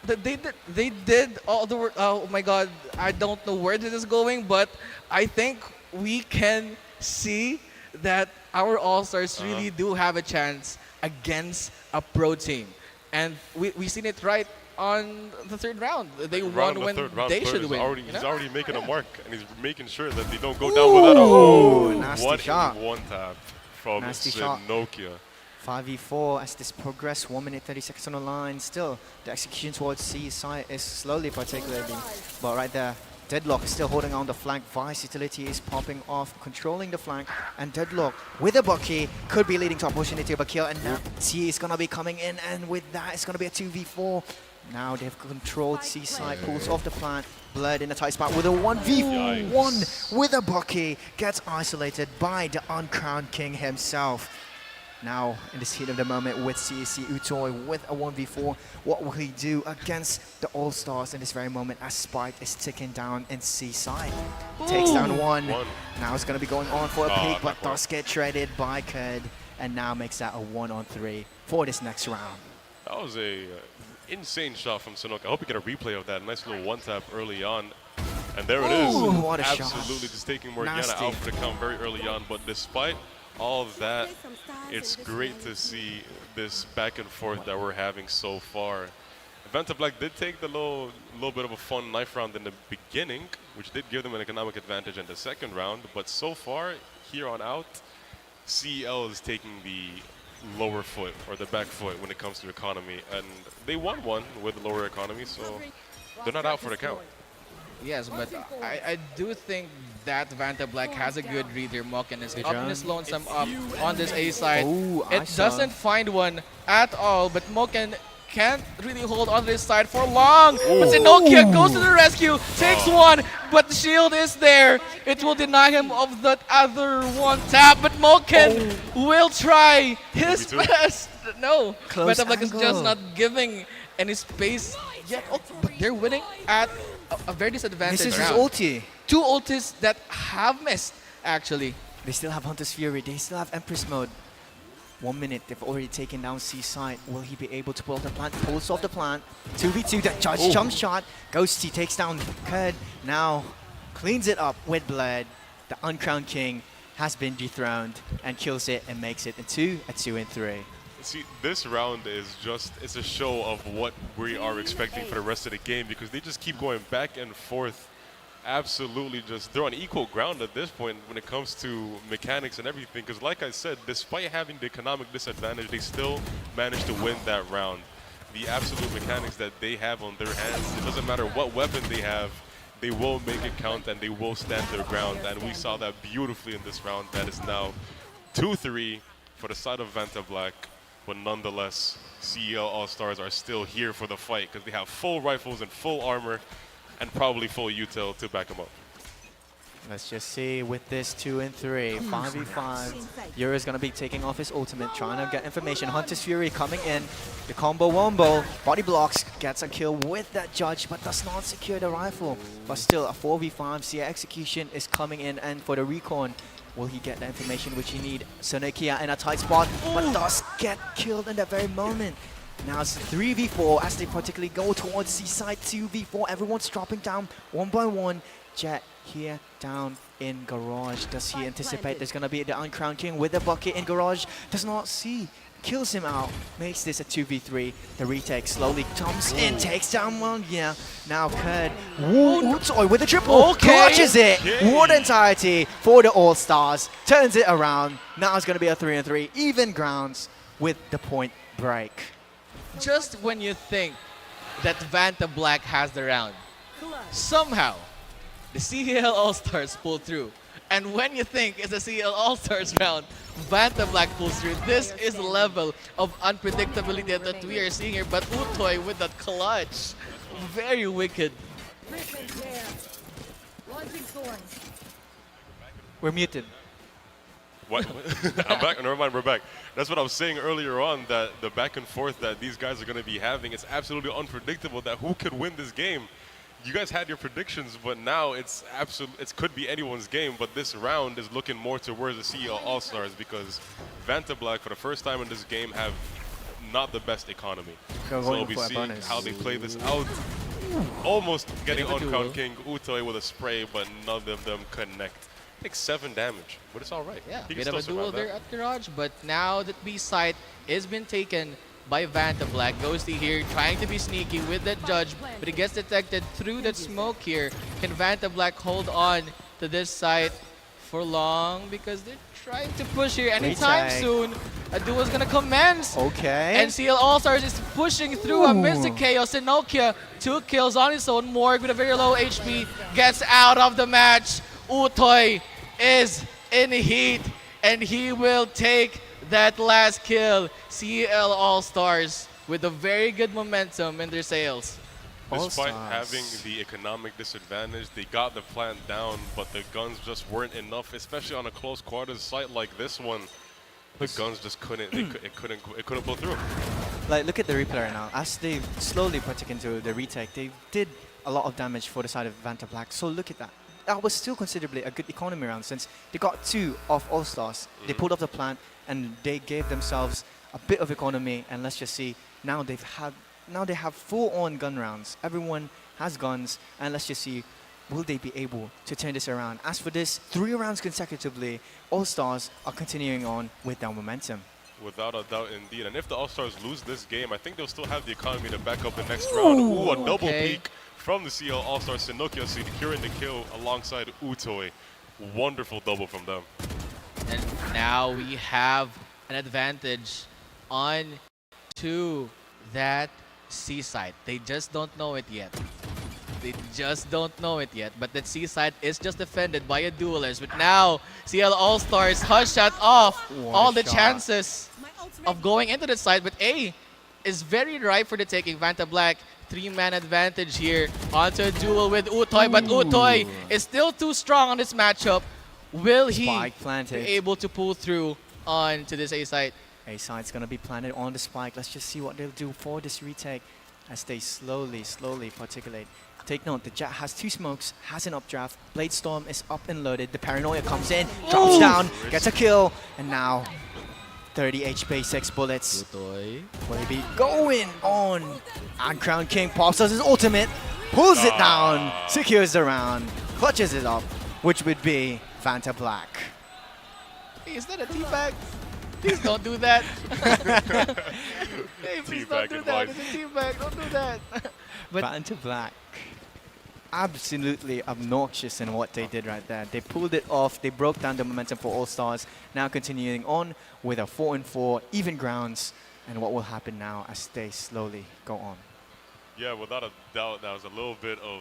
They did all the work. Oh my God, I don't know where this is going, but I think we can see that our All-Stars really do have a chance against a pro team. And we seen it right on the 3rd round. They won when they should win. He's already making a mark, and he's making sure that they don't go down without a nasty shot. One tap from Zenohart. 5v4 as this progress, 1 minute 30 seconds on the line. Still, the execution towards C side is slowly particularly. But right there, Deadlock is still holding on the flank. Vice utility is popping off, controlling the flank. And Deadlock with a bucky could be leading to opportunity of a kill. And now T is going to be coming in. And with that, it's going to be a 2v4. Now they've controlled C side, pulls off the plant. Blood in a tight spot with a 1v1 with a bucky. Gets isolated by the uncrowned king himself. Now, in this heat of the moment with 𝐒𝐄𝐀 with a 1v4, what will he do against the All-Stars in this very moment as Spike is ticking down in C side? Takes down one. Now it's going to be going on for a peek, but does get shredded by 𝐒𝐀, and now makes that a 1-on-3 for this next round. That was a insane shot from Zenohart. I hope you get a replay of that. Nice little one-tap early on. And there it is. What a Absolutely shot. just taking Morgana Nasty. out for the count very early on. But despite all of that, it's great to see this back and forth that we're having so far. Vanta Black did take the little bit of a fun knife round in the beginning, which did give them an economic advantage in the 2nd round. But so far, here on out, CL is taking the lower foot or the back foot when it comes to economy. And they won one with lower economy, so they're not out for the count. Yes, but I do think that Vanta Black has a good read here. Moken is up in his lonesome up on this A side. It doesn't find one at all, but Moken can't really hold on this side for long. But Zenohart goes to the rescue, takes one, but the shield is there. It will deny him of that other one tap, but Moken will try his best. No, Vanta Black is just not giving any space yet. Oh, but they're winning at a very disadvantaged This is his round. ulti. 2 ultis that have missed, actually. They still have Hunter's Fury. They still have Empress mode. 1 minute. They've already taken down C side. Will he be able to pull off the plant? Pulls off the plant. 2v2. That judge jump shot. Ghosty takes down 𝐒𝐻. Now cleans it up with blood. The uncrowned king has been dethroned and kills it and makes it into a 2-3. See, this round is it's a show of what we are expecting for the rest of the game, because they just keep going back and forth. Absolutely they're on equal ground at this point when it comes to mechanics and everything, because like I said, despite having the economic disadvantage, they still managed to win that round. The absolute mechanics that they have on their hands, it doesn't matter what weapon they have, they will make it count and they will stand their ground, and we saw that beautifully in this round. That is now 2-3 for the side of Vanta Black. But nonetheless, CL All-Stars are still here for the fight because they have full rifles and full armor and probably full util to back them up. Let's just see with this 2-3, 5v5. Yura is going to be taking off his ultimate, trying to get information. Hunter's Fury coming in. The combo wombo, body blocks, gets a kill with that judge, but does not secure the rifle. But still, a 4v5. CA execution is coming in, and for the recon, will he get the information which he need? Zenohart in a tight spot, but does get killed in that very moment. Now it's 3v4 as they particularly go towards C side. 2v4. Everyone's dropping down one by one. Jet here down in garage. Does he anticipate there's going to be the uncrowned king with a bucket in garage? Does not see. Kills him out. Makes this a 2v3. The retake slowly comes in. Takes down one. Yeah. Now 𝐒𝐻 with a triple. Clutches it. What entirety for the All-Stars. Turns it around. Now it's going to be a 3-3. Even grounds with the point break. Just when you think that Vanta Black has the round, somehow the CL All-Stars pull through. And when you think it's a CL All-Stars round, Vanta Black pulls through. This is the level of unpredictability that we are seeing here. But 𝐒𝐻 with that clutch, very wicked. We're muted. What? I'm back. Never mind, we're back. That's what I was saying earlier on, that the back and forth that these guys are going to be having, it's absolutely unpredictable that who could win this game. You guys had your predictions, but now it could be anyone's game, but this round is looking more towards the CEL All-Stars because Vanta Black, for the first time in this game, have not the best economy. So we'll be seeing how they play this out. Almost getting on Crown King 𝐒𝐄𝐀𝐒 with a spray, but none of them connect. Like 7 damage, but it's all right. Yeah, he bit of a duel there at Garage, but now that B site has been taken by Vanta Black. Ghosty here trying to be sneaky with that judge, but he gets detected through that smoke here. Can Vanta Black hold on to this site for long? Because they're trying to push here anytime soon. A duel is going to commence. Okay. And CL All-Stars is pushing through a Mystic Chaos. Zenohart, 2 kills on his own. Morg with a very low HP gets out of the match. 𝐒𝐄𝐀𝐒 is in heat, and he will take that last kill. CL All-Stars with a very good momentum in their sales. Despite having the economic disadvantage, they got the plant down, but the guns just weren't enough, especially on a close quarters site like this one. The guns just couldn't, it couldn't pull through. Like, look at the replay right now. As they slowly partook into the retake, they did a lot of damage for the side of Vanta Black. So look at that. That was still considerably a good economy round since they got 2 of All-Stars. They pulled off the plant and they gave themselves a bit of economy, and let's just see, now they have full-on gun rounds. Everyone has guns, and let's just see, will they be able to turn this around? As for this, 3 rounds consecutively, All-Stars are continuing on with their momentum. Without a doubt, indeed. And if the All-Stars lose this game, I think they'll still have the economy to back up the next round. Ooh, a double peak from the CL All-Stars. Zenohart securing the kill alongside 𝐒𝐄𝐀𝐒. Wonderful double from them. And now we have an advantage on to that C side. They just don't know it yet. They just don't know it yet. But that C side is just defended by a duelist. But now CL All-Stars has shut off all the chances of going into the side. But A is very ripe for the taking. Vanta Black, 3-man advantage here onto a duel with 𝐒𝐄𝐀𝐒. But 𝐒𝐄𝐀𝐒 is still too strong on this matchup. Will he be able to pull through on to this A site? A site's going to be planted on the spike. Let's just see what they'll do for this retake as they slowly particulate. Take note, the Jet has 2 smokes, has an updraft. Blade Storm is up and loaded. The Paranoia comes in, drops down, gets a kill, and now 30 HP, 6 bullets. Will he be going on? And Crown King pops us his ultimate, pulls it down, secures the round, clutches it up, which would be Vanta Black. Hey, is that a teabag? Please don't do that. Hey, please don't do that. It's a teabag. Don't do that. But Vanta Black, absolutely obnoxious in what they did right there. They pulled it off. They broke down the momentum for All-Stars. Now continuing on with a 4-4 even grounds. And what will happen now as they slowly go on? Yeah, without a doubt, that was a little bit of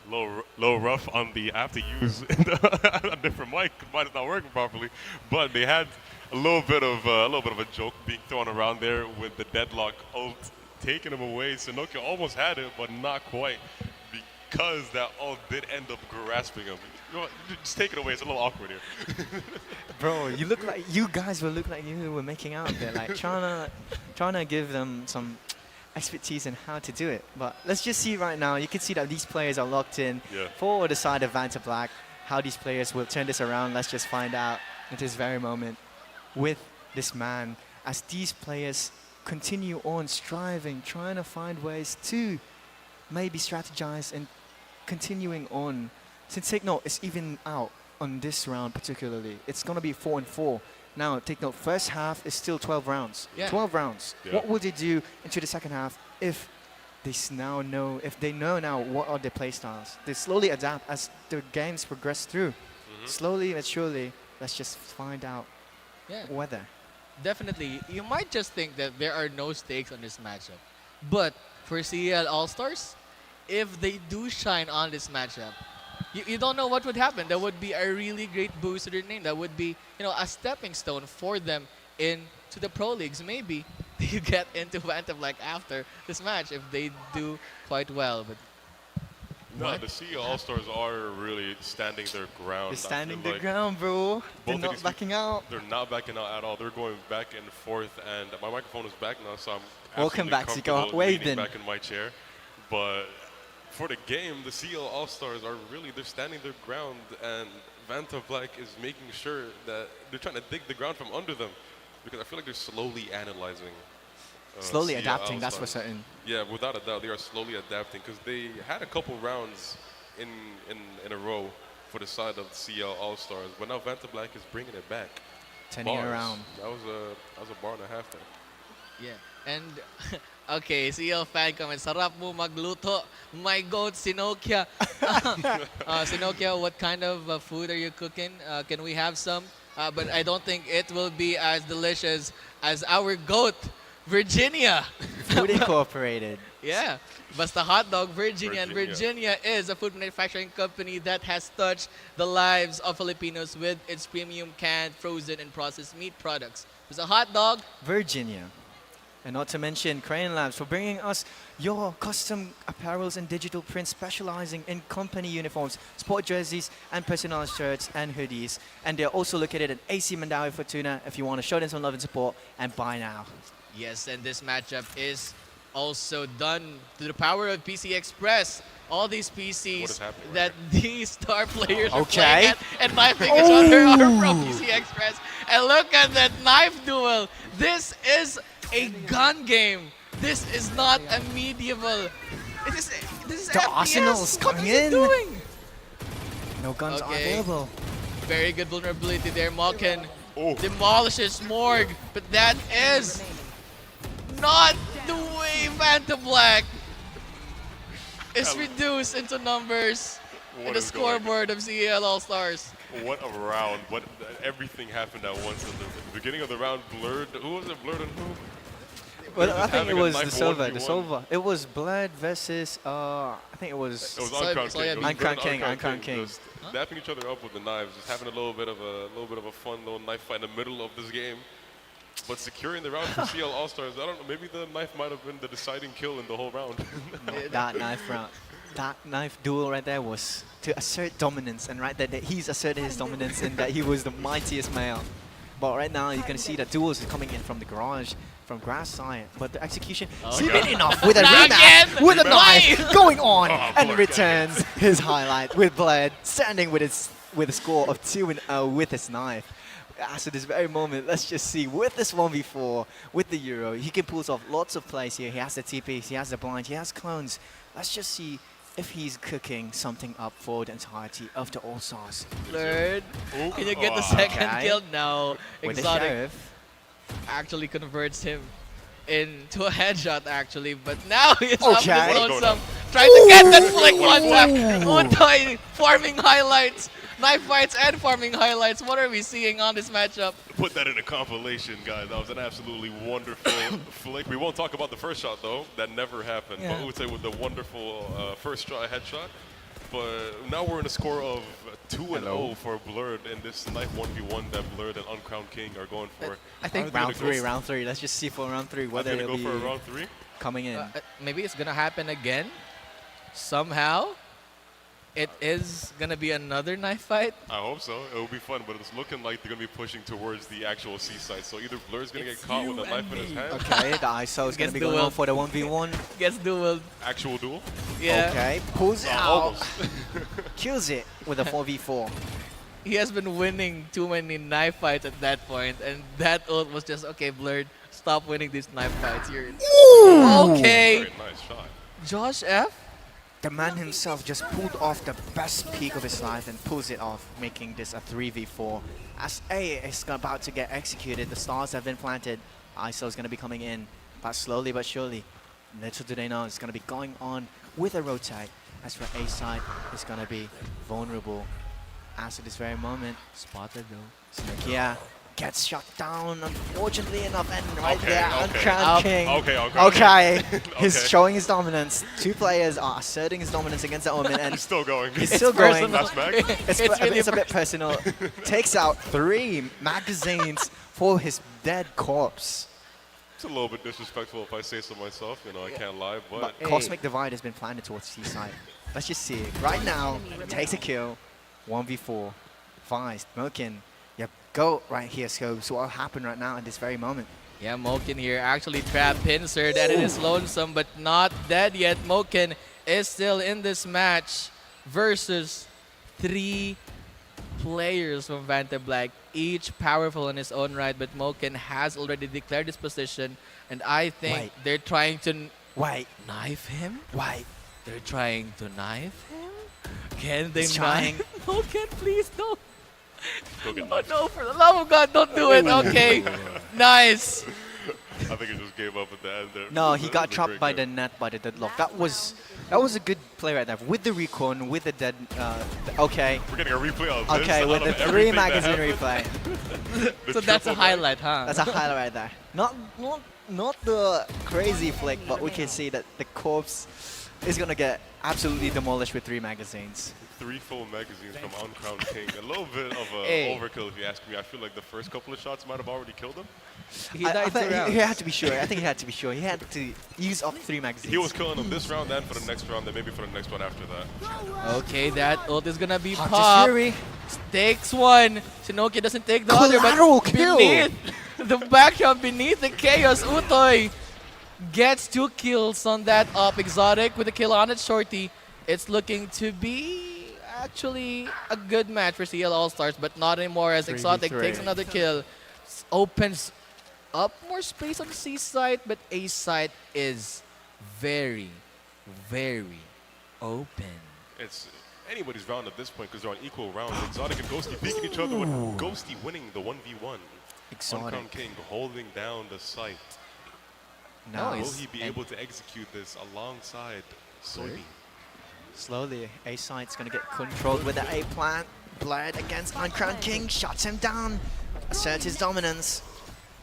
low rough on the. I have to use a different mic. Mine is not working properly, but they had a little bit of a joke being thrown around there with the deadlock ult taking him away. Zenohart almost had it, but not quite, because that ult did end up grasping him. You know what, just take it away. It's a little awkward here. Bro, you guys will look like you were making out there, like trying to give them some expertise in how to do it. But let's just see right now. You can see that these players are locked in for the side of Vanta Black. How these players will turn this around, let's just find out at this very moment with this man, as these players continue on striving, trying to find ways to maybe strategize and continuing on. Since take note, it's even out on this round particularly. It's going to be 4-4. Now, take note, first half is still 12 rounds. 12 rounds. What will they do into the second half if they now know, now what are their play styles? They slowly adapt as the games progress through. Slowly and surely, let's just find out whether. Definitely. You might just think that there are no stakes on this matchup. But for CL All-Stars, if they do shine on this matchup, you don't know what would happen. That would be a really great boost to their name. That would be, a stepping stone for them into the pro leagues. Maybe you get into Vanta Black after this match if they do quite well. But No, the CESAFI All-Stars are really standing their ground. They're standing their their ground, bro. They're both of not these backing out. They're not backing out at all. They're going back and forth, and my microphone is back now, so I'm Welcome back, comfortable Zika. Wave leaning then. back in my chair. But for the game, the CESAFI All-Stars are really, they're standing their ground, and Vanta Black is making sure that they're trying to dig the ground from under them, because I feel like they're slowly analyzing. Slowly CESAFI adapting, that's for All-Stars. certain. Yeah, without a doubt, they are slowly adapting, because they had a couple rounds in a row for the side of the CESAFI All-Stars, but now Vanta Black is bringing it back. Turning it around. That was a bar and a half there. Yeah. And, okay, CL fan comment. Sarap mo magluto. My goat, 𝐒𝐄𝐀𝐒𝐿. 𝐒𝐒𝐿, what kind of food are you cooking? Can we have some? But I don't think it will be as delicious as our goat, Virginia. Food Incorporated. Yeah. Basta Hot Dog, Virginia. And Virginia is a food manufacturing company that has touched the lives of Filipinos with its premium canned, frozen, and processed meat products. Basta Hot Dog, Virginia. And not to mention Crayon Labs for bringing us your custom apparels and digital prints specializing in company uniforms, sport jerseys, and personalized shirts and hoodies. And they're also located at AC Mandawi Fortuna if you want to show them some love and support, and buy now. yes, and this matchup is also done to the power of PC Express. All these PCs that these star players are playing at, and my fingers on her arm from PC Express. And look at that knife duel. This is a gun game. This is not a medieval. This is The FPS. Arsenal's What coming are you in. doing? No guns are Okay. available. Very good vulnerability there. Malkin demolishes Morg, but that is not the way Vanta Black is reduced into numbers in the scoreboard of CEL All-Stars. What a round. Everything happened at once. At the beginning of the round, Blurred. Who was it? Blurred and who? Well, I think it having a was knife the Silva. 1v1. It was Bled versus, I think it was... It was Uncrown King. It was Uncrown Blurred King, and Uncrown King. Just dapping each other up with the knives, just having a little bit of a fun little knife fight in the middle of this game. But securing the round for CL All-Stars, I don't know, maybe the knife might have been the deciding kill in the whole round. That knife round. That knife duel right there was to assert dominance, and right there he's asserted his dominance in that he was the mightiest male. But right now you can see that duels is coming in from the garage, from grass side, but the execution seeming enough with a rematch, with a knife going on, and returns his highlight with Bled standing with a score of 2-0 with his knife. As at this very moment, let's just see, with this 1v4, with the Euro, he can pull off lots of plays here. He has the TPs, he has the blind, he has clones. Let's just see if he's cooking something up for the entirety of the All-Stars. Blurred. Can you get the second kill? No. With the Exotic Sheriff. actually converts him into a headshot, actually. But now he's up his lonesome. Trying to get that flick one tap. Utoy farming highlights. Knife fights and farming highlights. What are we seeing on this matchup? Put that in a compilation, guys. That was an absolutely wonderful flick. We won't talk about the first shot, though. That never happened. Yeah. But we would say with the wonderful first try headshot. But now we're in a score of 2-0 for Blurred in this knife 1v1 that Blurred and Uncrowned King are going for. I think round three. Let's just see for round three whether they'll they'll go be for a round three. coming in. Maybe it's going to happen again. Somehow. It is going to be another knife fight. I hope so. It will be fun, but it's looking like they're going to be pushing towards the actual seaside. So either Blur's going to get caught with a knife in his hand. Okay, the ISO is going to be going on for the 1v1. Gets dueled. Actual duel? Yeah. Okay, pulls it out. Kills it with a 4v4. He has been winning too many knife fights at that point, and that ult was just, okay, Blurred, stop winning these knife fights. You're okay. Very nice shot. Josh F? The man himself just pulled off the best peak of his life and pulls it off, making this a 3v4. As A is about to get executed, the stars have been planted. ISO is going to be coming in, but slowly but surely. Little do they know it's going to be going on with a rotate. As for A side, it's going to be vulnerable. As at this very moment, spotted though. Sneakia gets shut down, unfortunately enough, and right there, Uncrowned King. Okay, he's showing his dominance. Two players are asserting his dominance against the Omen, and he's still going. He's still going. It's It's a bit personal. Takes out 3 magazines for his dead corpse. It's a little bit disrespectful if I say so myself. You know, I can't lie, but Cosmic Divide has been planted towards Seaside. Let's just see it. Right now, takes a kill. 1v4. Vice, Moken. Yep, go right here, so what will happen right now at this very moment? Yeah, Moken here actually trapped Pinsard, and it is lonesome, but not dead yet. Moken is still in this match versus 3 players from Vanta Black, each powerful in his own right, but Moken has already declared his position, and I think they're trying to knife him. They're trying to knife him? Can they knife? Moken, please don't. No, for the love of God, don't do it. Okay, nice. I think he just gave up at the end there. No, he got trapped by the net, by the deadlock. That was a good play right there. With the recon, with the dead. Okay. We're getting a replay of this. Okay, with the 3 magazine replay. So that's a highlight, huh? That's a highlight right there. Not the crazy flick, but we can see that the corpse is gonna get absolutely demolished with 3 magazines. 3 full magazines from Uncrowned King. A little bit of an overkill, if you ask me. I feel like the first couple of shots might have already killed him. He had to be sure. I think he had to be sure. He had to use up 3 magazines. He was killing him this round and for the next round, and maybe for the next one after that. Okay, that ult is gonna be popped. Takes one. Shinoki doesn't take the other, but beneath the background, beneath the chaos, 𝐒𝐄𝐀 gets 2 kills on that up. 𝐒𝐿 with a kill on it, Shorty. It's looking to be actually a good match for CL All-Stars, but not anymore as 𝐒𝐿 takes another kill. Opens up more space on the C side, but A side is very, very open. It's anybody's round at this point because they're on equal rounds. 𝐒𝐿 and Ghosty beating each other with Ghosty winning the 1v1. Uncrowned King holding down the site. Now will he be able to execute this alongside Soybean? Slowly, A side's gonna get controlled with the A plant. Bled against Uncrowned King, shuts him down, asserts his dominance.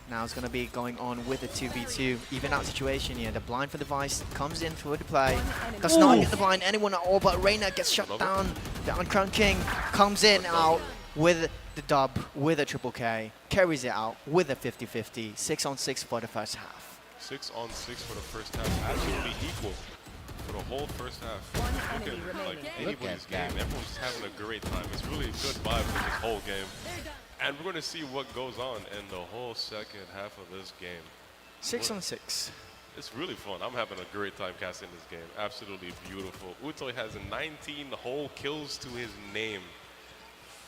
Now it's gonna be going on with the 2v2, even out situation here. The blind for the Vice comes in for the play. Does not get the blind anyone at all, but Reina gets shut down. The Uncrowned King comes in out with the dub, with a triple K, carries it out with a 50-50, 6-on-6 for the first half. 6-on-6 for the first half, absolutely equal for the whole first half. Look at like anybody's game. Everyone's just having a great time. It's really good vibes in this whole game. And we're going to see what goes on in the whole second half of this game. 6-on-6. It's really fun. I'm having a great time casting this game. Absolutely beautiful. 𝐒𝐿 has 19 whole kills to his name.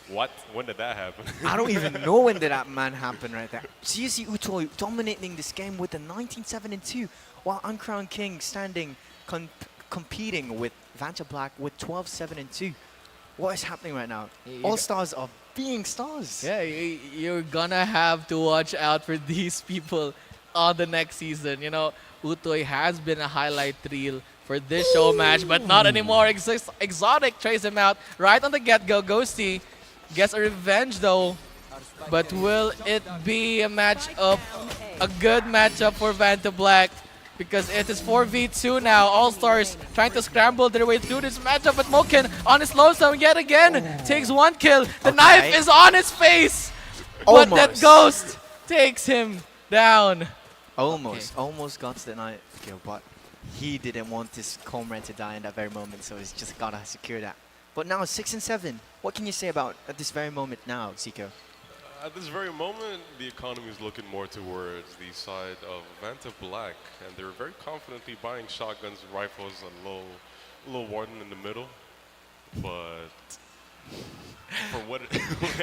What? When did that happen? I don't even know when did that man happen right there. So you see 𝐒𝐿 dominating this game with a 19-7-2, while Uncrowned King standing competing with Vanta Black with 12-7-2. What is happening right now? All stars are being stars. Yeah, you're gonna have to watch out for these people on the next season. You know, 𝐒𝐿 has been a highlight reel for this show match, but not anymore. 𝐒𝐿 trays him out right on the get-go. Ghosty gets a revenge though, but will it be a matchup, a good matchup for Vanta Black? Because it is 4v2 now. All-Stars trying to scramble their way through this matchup, but Moken on his low zone yet again takes 1 kill. The knife is on his face, but that Ghost takes him down. Almost got the knife kill, but he didn't want his comrade to die in that very moment, so he's just gotta secure that. But now 6-7. What can you say about at this very moment now, 𝐒𝐿? At this very moment, the economy is looking more towards the side of Vanta Black, and they're very confidently buying shotguns, rifles, a little Warden in the middle. But for what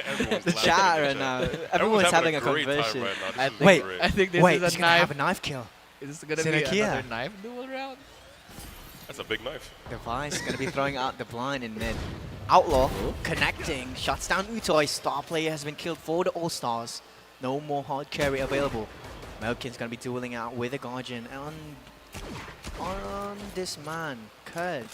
everyone's the chat right now, everyone's having a conversation. Right now. Wait, I think this is a knife. Have a knife kill. Is this gonna be another knife duel round? That's a big knife. The Vice gonna be throwing out the blind in mid. Outlaw connecting, shuts down 𝐒𝐿. Star player has been killed for the All-Stars. No more hard carry available. Melkin's gonna be dueling out with a Guardian on this man, 𝐒𝐿.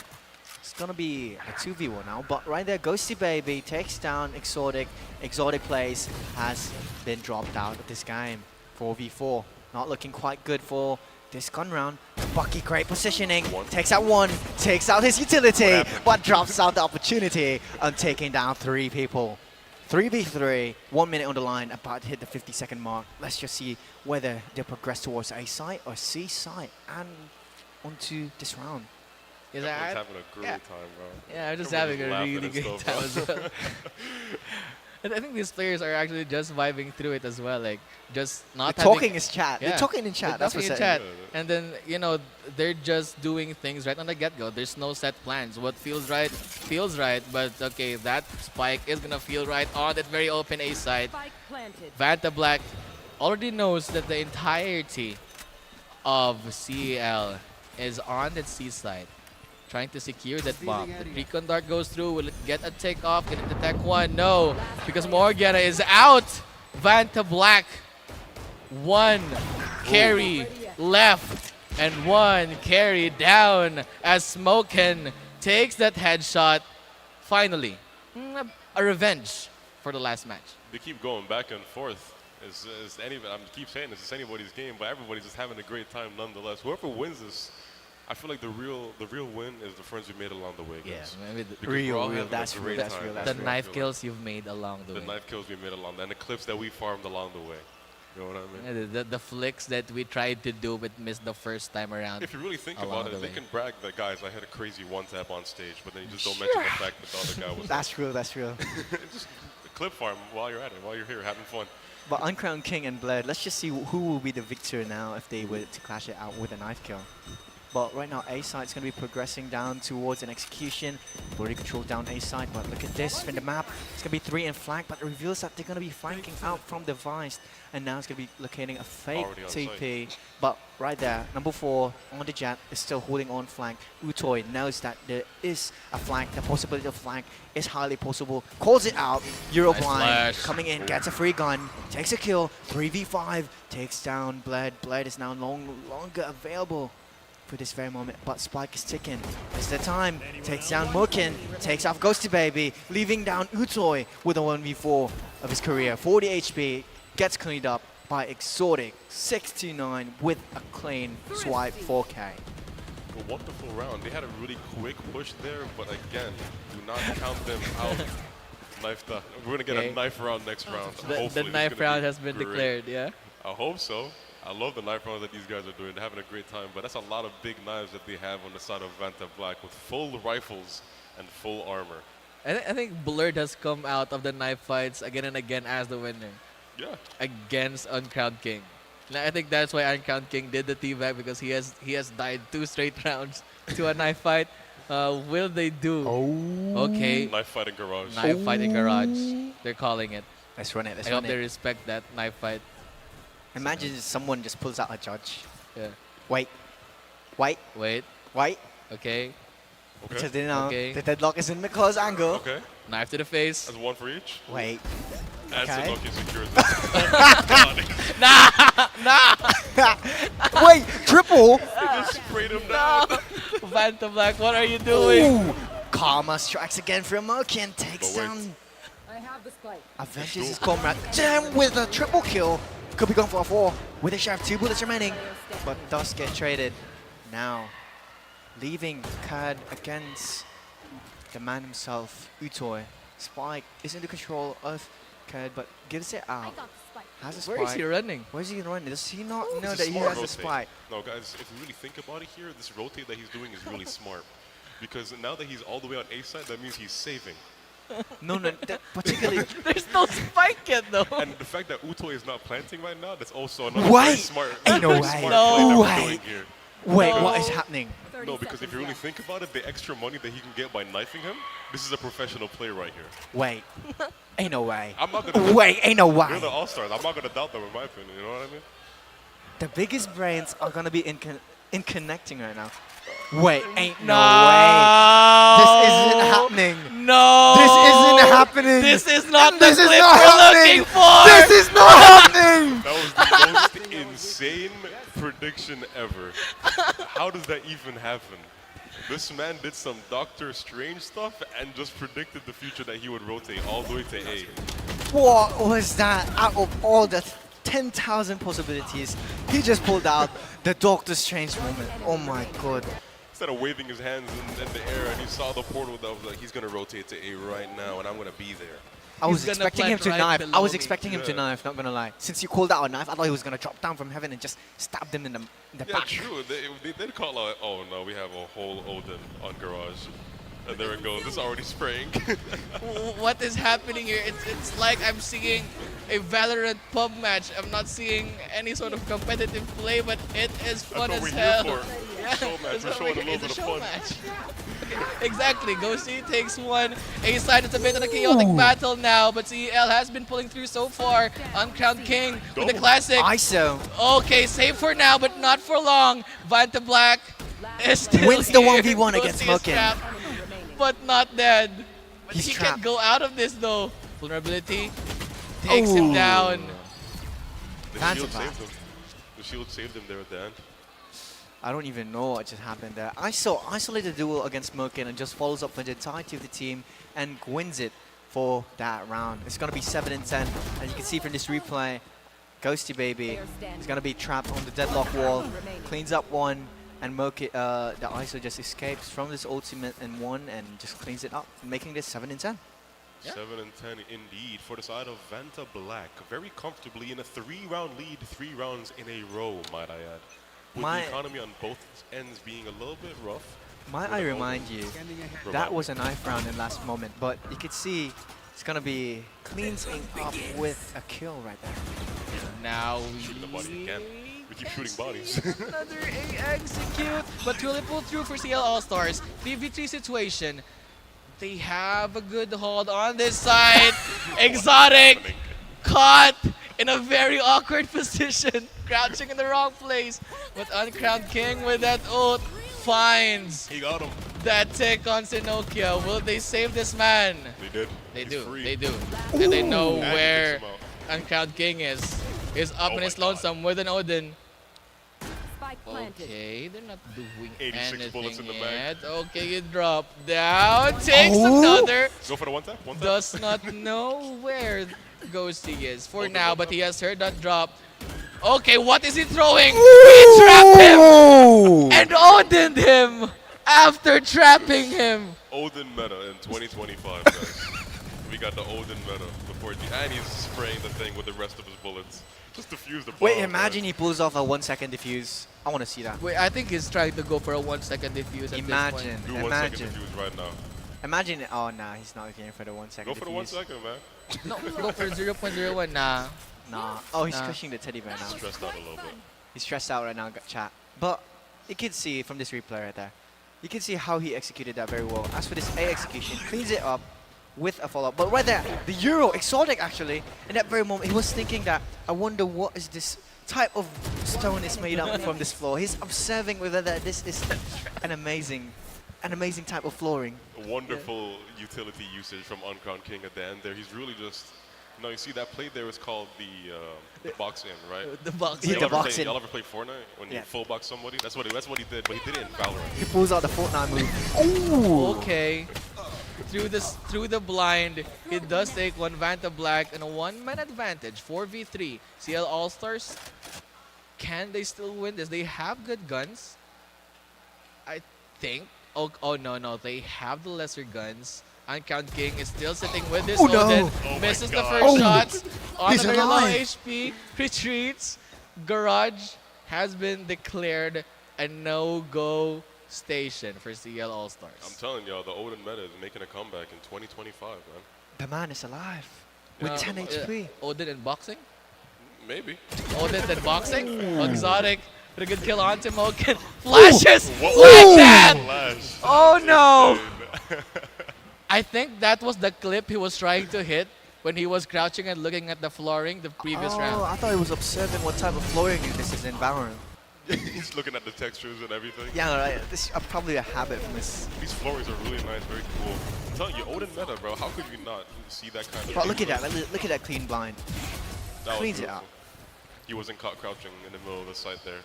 It's gonna be a 2v1 now, but right there, Ghosty Baby takes down 𝐒𝐿. 𝐒𝐿 plays has been dropped out of this game. 4v4, not looking quite good for this gun round. Bucky, great positioning, takes out 1, takes out his utility, but drops out the opportunity on taking down 3 people. 3v3, 1 minute on the line, about to hit the 50-second mark. Let's just see whether they progress towards A side or C side and onto this round. Everyone's having a great time, bro. Yeah, I'm just Everyone's having a laughing really and good stuff, time as bro. well. And I think these players are actually just vibing through it as well, like just not They're having, talking in chat. They're talking in chat. They're That's talking what's in chat. saying. And then, you know, they're just doing things right on the get-go. There's no set plans. What feels right, but okay, that spike is gonna feel right on that very open A side. Vanta Black already knows that the entirety of CEL is on that C side, trying to secure that bomb. The Recon Dart goes through. Will it get a takeoff? Can it detect one? No, because Morgana is out. Vanta Black, 1 carry left and 1 carry down as Smokin takes that headshot. Finally, a revenge for the last match. They keep going back and forth. I keep saying this is anybody's game, but everybody's just having a great time nonetheless. Whoever wins this, I feel like the real win is the friends we made along the way, guys. Yeah, maybe That's real. The knife kills you've made along the way. The knife kills we made along, and the clips that we farmed along the way. You know what I mean? Yeah, the flicks that we tried to do but missed the first time around. If you really think about it, they can brag that, guys, I had a crazy one-tap on stage, but then you just don't mention the fact that the other guy was... That's true, that's true. Just clip farm while you're at it, while you're here having fun. But Uncrowned King and Bled, let's just see who will be the victor now if they were to clash it out with a knife kill. But right now, A side is going to be progressing down towards an execution. Already controlled down A side, but look at this from the map. It's going to be 3 in flank, but it reveals that they're going to be flanking out from the Vice. And now it's going to be locating a fake TP. But right there, number 4 on the jet is still holding on flank. 𝐒𝐄𝐀 knows that there is a flank. The possibility of flank is highly possible. Calls it out. Euroblind coming in, gets a free gun, takes a kill. 3v5, takes down Bled. Bled is now no longer available for this very moment, but Spike is ticking. It's the time. Takes down Mukin, takes off Ghosty Baby, leaving down 𝐒𝐄𝐀 with a 1v4 of his career. 40 HP, gets cleaned up by 𝐒𝐿𝐷. 69 with a clean swipe 4K. A wonderful round. They had a really quick push there, but again, do not count them out. We're gonna get a knife round next round. The knife round has been declared, yeah? I hope so. I love the knife rounds that these guys are doing. They're having a great time, but that's a lot of big knives that they have on the side of Vanta Black with full rifles and full armor. I think Blurred has come out of the knife fights again and again as the winner. Yeah. Against Uncrowned King. And I think that's why Uncrowned King did the teabag, because he has died 2 straight rounds to a knife fight. Will they do? Okay. Knife fight in garage. Knife fight in garage. They're calling it. Let's run it. I hope they respect that knife fight. Imagine someone just pulls out a judge. Yeah. Wait. Okay. Because they know the deadlock is in McCaw's angle. Okay. Knife to the face. That's 1 for each. Wait. And Okay. Sunoki secures Nah! Wait, triple? They just sprayed him down. Vanta Black, what are you doing? Ooh. Karma strikes again from Mukin. Takes But wait. down. I have the spike. Avenges his comrade. Damn, with a triple kill. Could be going for a 4. With a shot, 2 bullets remaining. But does get traded. Now, leaving Cad against the man himself, 𝐒𝐿𝐷. Spike is in the control of Cad, but gives it out. Has a spike. Where is he running? Where is he running? Does he not know It's that a he smart has a rotate. spike? No, guys, if you really think about it here, this rotate that he's doing is really smart. Because now that he's all the way on A side, that means he's saving. No, particularly. There's no spike yet, though. And the fact that 𝐒𝐿𝐷 is not planting right now, that's also another very Wait! smart, Ain't no very way. smart play that we're Wait. doing here. Wait, what is happening? No, because if you really think about it, the extra money that he can get by knifing him, this is a professional play right here. Wait. Ain't no way. I'm not gonna. Wait, ain't no way. You're the Allstars. I'm not gonna doubt them, in my opinion. You know what I mean? The biggest brains are gonna be in connecting right now. Wait, ain't no No. way. This isn't happening. No. This isn't happening. This is not This the is clip not we're happening. looking for. This is not happening. That was the most insane prediction ever. How does that even happen? This man did some Doctor Strange stuff and just predicted the future that he would rotate all the way to A. What was that? Out of all the 10,000 possibilities, he just pulled out the Doctor Strange moment. Oh my god. Instead of waving his hands in the air and he saw the portal that was like, he's going to rotate to A right now and I'm going to be there. I was He's gonna expecting him plant to right knife. I below was me. expecting him to knife, not gonna lie. Since you called out a knife, I thought he was gonna drop down from heaven and just stab them in the Yeah, back. true. They did call out, oh no, we have a whole Odin on Garage. And there it goes. It's already spraying. What is happening here? It's like I'm seeing a Valorant pub match. I'm not seeing any sort of competitive play, but it is fun That's as what we're hell. here for. Yeah, Show match. that's We're what showing a we're here- little it's bit of show fun. match. Exactly. 𝐒𝐶 takes one. A side, it's a bit of a chaotic battle now, but CEL has been pulling through so far. Uncrowned King with the classic. ISO. Okay, safe for now, but not for long. Vanta Black is still Wins the here. 1v1 𝐒𝐶 against is Smokin. trapped, but not dead. But He's he trapped. can go out of this though. Vulnerability takes him down. The Vanta shield Black. saved him. The shield saved him there at the end. I don't even know what just happened there. I saw isolated duel against Smokin and just follows up for the entirety of the team and wins it for that round. It's gonna be 7-10, and you can see from this replay, 𝐒𝐶 baby is gonna be trapped on the deadlock wall, cleans up one, and the ISO just escapes from this ultimate and one and just cleans it up, making this 7-10. 7-10 indeed for the side of Vanta Black. Very comfortably in a 3-round lead, 3 rounds in a row, might I add. With the economy on both ends being a little bit rough. Might I remind you, that was a knife round in last moment, but you could see it's gonna be cleansing up with a kill right there. Now shooting the body again. We keep shooting bodies. Another A execute, but will it pull through for CL All-Stars? 3v3 situation. They have a good hold on this side. 𝐒𝐿 caught in a very awkward position, crouching in the wrong place. But Uncrowned King with that ult finds He got him. that tick on 𝐿𝐿. Will they save this man? They did. They He's do. free. They do. And they know And he where kicks him out. Uncrowned King is. He's up in his lonesome with an Odin. Okay, they're not doing 86 bullets in the bag. yet. Okay, you drop down. Takes another. Go for the one tap. One tap. Does not know where 𝐒𝐿𝐶 is for now, but he has heard that drop. Okay, what is he throwing? He trapped him and Odin'd him after trapping him. Odin meta in 2025, guys. We got the Odin meta before, and he's spraying the thing with the rest of his bullets. Just defuse the bomb. Wait, imagine he pulls off a 1-second defuse. I want to see that. Wait, I think he's trying to go for a 1-second defuse. Imagine, Do 1 second defuse right now. Imagine, oh nah, he's not going for the 1-second Go for the 1 second, man. No, go for 0.01. Nah. Nah. Oh, he's Nah. crushing the teddy bear now. He's stressed out a little bit. He's stressed out right now, chat. But you can see from this replay right there, you can see how he executed that very well. As for this A execution, cleans it up with a follow-up. But right there, the Euro, 𝐒𝐿𝐿 actually, in that very moment, he was thinking that, I wonder what is this type of stone is made up from this floor. He's observing whether that this is an amazing type of flooring. A wonderful utility usage from Uncrowned King at the end there. He's really just, you see that play there is called the box in, right? The box in. The box in. Y'all ever play Fortnite when you full box somebody? That's what he did, but he did it in Valorant. He pulls out the Fortnite move. Ooh. Okay. Through the blind, he does take one Vanta Black and a 1-man advantage. 4v3. CL All-Stars, can they still win this? They have good guns, I think. Oh no, they have the lesser guns. Uncrowned King is still sitting with his Odin. Misses the first shots. On a very low HP. Retreats. Garage has been declared a no-go station for CL All-Stars. I'm telling y'all, the Odin meta is making a comeback in 2025, man. The man is alive with 10 HP. Odin in boxing? Maybe. Odin in boxing? 𝐒𝐿𝐿 with a good kill on 𝐿𝐿. Flashes like that! Flash. Oh no! I think that was the clip he was trying to hit when he was crouching and looking at the flooring the previous round. I thought he was observing what type of flooring this is in Valorant. He's looking at the textures and everything. Yeah, right. This is probably a habit from this. These floorings are really nice, very cool. I'm telling you, Odin meta, bro. How could you not see that kind of? But look at that. Look at that clean blind. That Cleans it out. He wasn't caught crouching in the middle of the site there.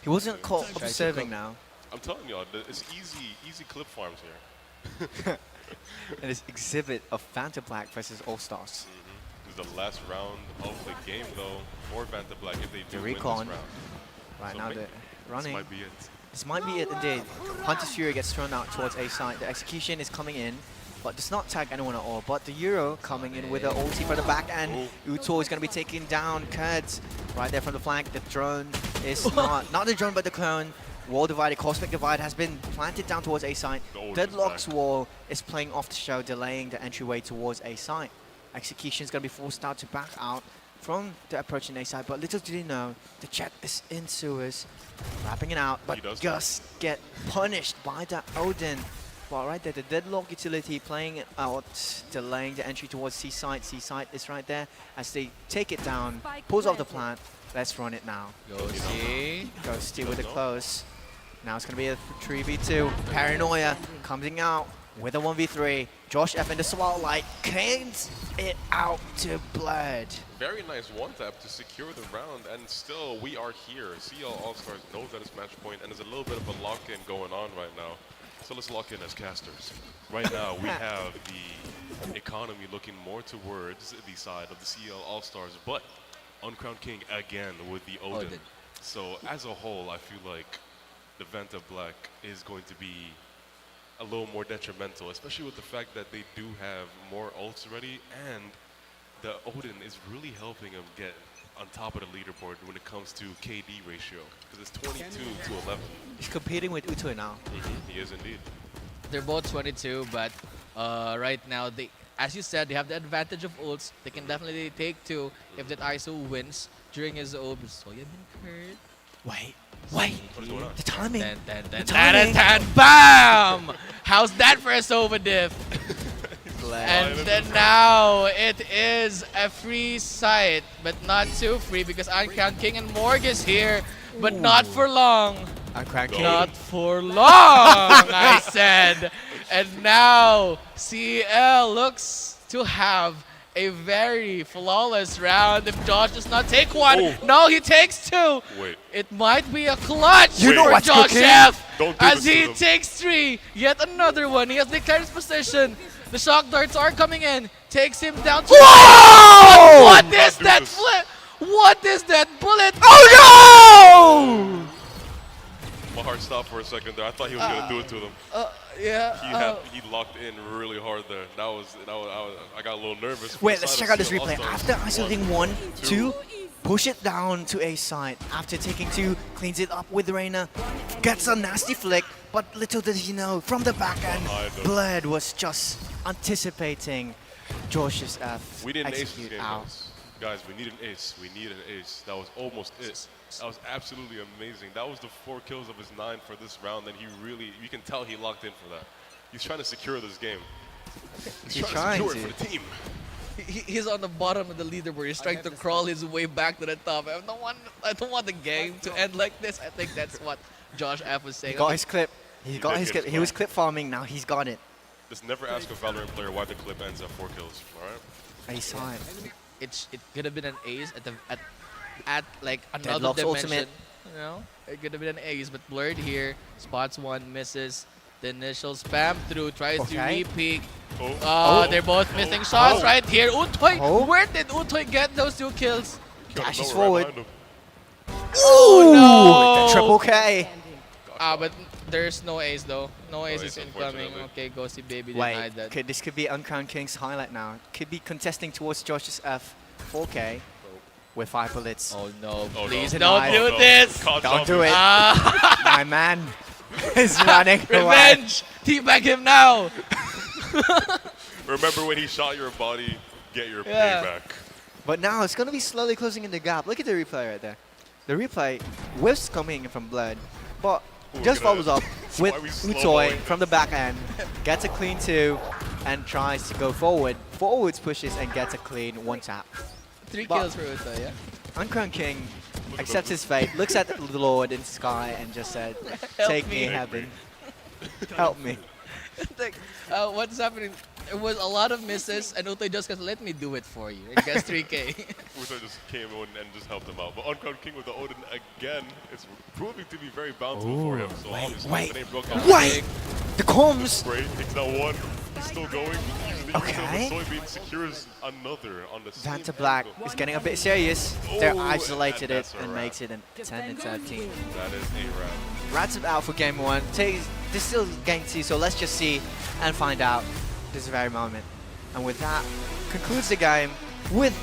He wasn't caught observing now. I'm telling y'all, it's easy clip farms here. And this exhibit of Vanta Black versus Allstars. This is the last round of the game, though, for Vanta Black if they do The win this recon. round. Right So now maybe they're running. This might be it. This might be it indeed. Hunter's Fury gets thrown out towards A side. The execution is coming in, but does not tag anyone at all. But the Euro coming in with an ulti for the back end. 𝐒𝐀 is going to be taking down 𝐒𝐊 right there from the flank. The drone is not the drone, but the clone. Wall divided, Cosmic Divide has been planted down towards A site. Deadlock's wall is playing off the show, delaying the entryway towards A site. Execution is going to be forced out to back out from the approaching A site, but little did he know, the Jet is in sewers, wrapping it out, but Gus get punished by that Odin. Well, right there, the Deadlock utility playing it out, delaying the entry towards C site. C site is right there as they take it down, pulls off the plant. Let's run it now. Ghosty with the close. Now it's going to be a 3v2. Paranoia coming out with a 1v3. JoshF in the spotlight canes it out to Blood. Very nice one tap to secure the round, and still we are here. CL Allstars knows that it's match point, and there's a little bit of a lock-in going on right now. So let's lock in as casters. Right now we have the economy looking more towards the side of the CL Allstars, but Uncrowned King again with the Odin. So as a whole, I feel like the Vanta Black is going to be a little more detrimental, especially with the fact that they do have more ults already, and the Odin is really helping them get on top of the leaderboard when it comes to KD ratio, because it's 22 to 11. He's competing with 𝐒𝐀 now. He is indeed. They're both 22, but right now, as you said, they have the advantage of ults. They can definitely take two if that ISO wins during his ult. So you've been hurt. Wait. The timing. The timing. Bam! How's that for a Sova diff? And then now it is a free site, but not too free because Uncrowned King and Morg is here, but not for long. Not for long, I said. And now CL looks to have a very flawless round if Josh does not take one. No, he takes two. It might be a clutch for JoshF as he takes three. Yet another one. He has declared his position. The shock darts are coming in. Takes him down to what is that flip? What is that bullet? Oh no! My heart stopped for a second there. I thought he was going to do it to them. He locked in really hard there. I got a little nervous. Wait, let's check out this replay. After isolating 1, 2, push it down to A side. After taking 2, cleans it up with Reina. Gets a nasty flick, but little did he know, from the back end, Bled was just anticipating JoshF. We didn't ace this game, guys. We need an ace. We need an ace. That was almost it. That was absolutely amazing. That was the 4 kills of his 9 for this round, and you can tell he locked in for that. He's trying to secure this game. He's trying to secure it for the team. He's on the bottom of the leaderboard. He's trying to crawl his way back to the top. I don't want the game to end like this. I think that's what JoshF was saying. He got his clip. He was clip farming. Now he's got it. Just never ask a Valorant player why the clip ends at 4 kills. All right. A side. It could have been an ace at like another dimension. Ultimate. You know, it could have been an ace, but Blurred here spots one, misses. The initial spam through, tries to re-peek. They're both missing shots right here. 𝐒𝐀, where did 𝐒𝐀 get those 2 kills? Dashes forward. Oh no! With the triple K. But there's no ace though. No ace is incoming. Okay, Ghosty Baby denied that. This could be Uncrowned King's highlight now. Could be contesting towards JoshF 4K with 5 bullets. Oh no, please don't do this! Don't do it. My man is running Revenge! Teabag him now! Remember when he shot your body, get your payback. But now it's going to be slowly closing in the gap. Look at the replay right there. The replay, whiffs coming in from Blood, but just follows up with 𝐒𝐀 from the back end, gets a clean 2, and tries to go forward. Forwards pushes and gets a clean 1 tap. 3 kills for 𝐒𝐀, yeah? Uncrowned King accepts his fate, looks at the Lord in the sky and just said, take me, heaven. Help me. What's happening? It was a lot of misses, and 𝐒𝐀 just goes, let me do it for you. It gets 3K. 𝐒𝐀 just came in and just helped him out. But Uncrowned King with the Odin again, it's proving to be very bountiful for him. So wait! The comms! Takes that 1. He's still going. Okay. Soybean secures another on the same Vanta Black is getting a bit serious. They're isolated and it and makes it in 10 and 13. That is a wrap. Rats it out for game 1. This still game 2, so let's just see and find out this very moment. And with that, concludes the game with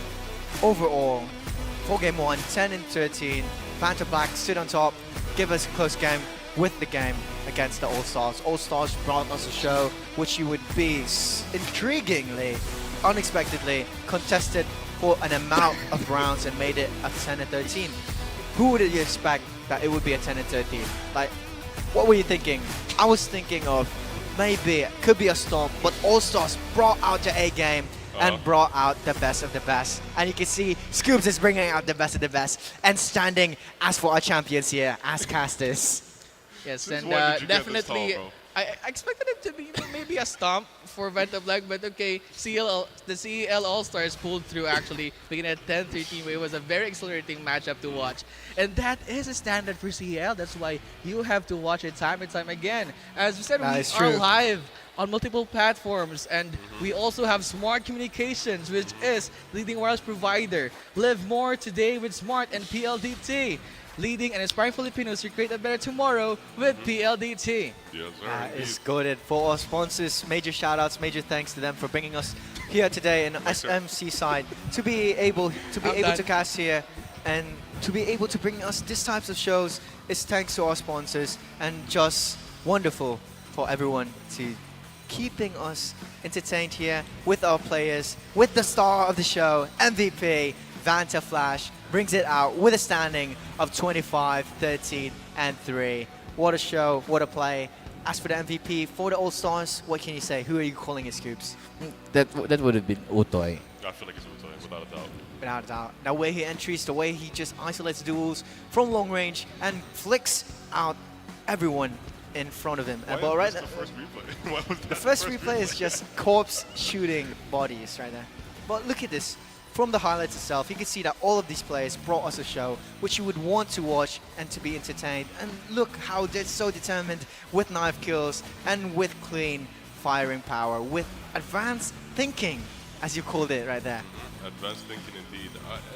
overall, for game 1, 10-13. Vanta Black stood on top, give us a close game with the game against the All-Stars. All-Stars brought us a show which you would be intriguingly, unexpectedly contested for an amount of rounds and made it a 10-13. Who would you expect that it would be a 10-13? Like, what were you thinking? I was thinking of maybe it could be a stomp, but All-Stars brought out the A game and brought out the best of the best. And you can see Scoops is bringing out the best of the best and standing as for our champions here as casters. Yes, and definitely, I expected it to be maybe a stomp for Vanta Black, but okay, the CEL All-Stars pulled through actually, making it 10-13. It was a very exhilarating matchup to watch. And that is a standard for CEL. That's why you have to watch it time and time again. As we said, we are live on multiple platforms, and we also have Smart Communications, which is leading wireless provider. Live more today with Smart and PLDT. Leading and inspiring Filipinos to create a better tomorrow with PLDT. Yes, sir. It's good. For our sponsors, major shout outs, major thanks to them for bringing us here today in SMC side to be able to cast here and to be able to bring us these types of shows. It's thanks to our sponsors and just wonderful for everyone to keeping us entertained here with our players, with the star of the show, MVP, Vanta Flash, brings it out with a standing of 25-13-3. What a show, what a play. As for the MVP, for the All-Stars, what can you say? Who are you calling it, Scoops? That would have been 𝐒𝐄𝐀. I feel like it's 𝐒𝐄𝐀, without a doubt. Without a doubt. The way he entries, the way he just isolates duels from long range and flicks out everyone in front of him. Why was this the first replay? Why was that the first replay is just corpse shooting bodies right there. But look at this. From the highlights itself, you can see that all of these players brought us a show which you would want to watch and to be entertained. And look how they're so determined with knife kills and with clean firing power, with advanced thinking, as you called it right there. Advanced thinking indeed.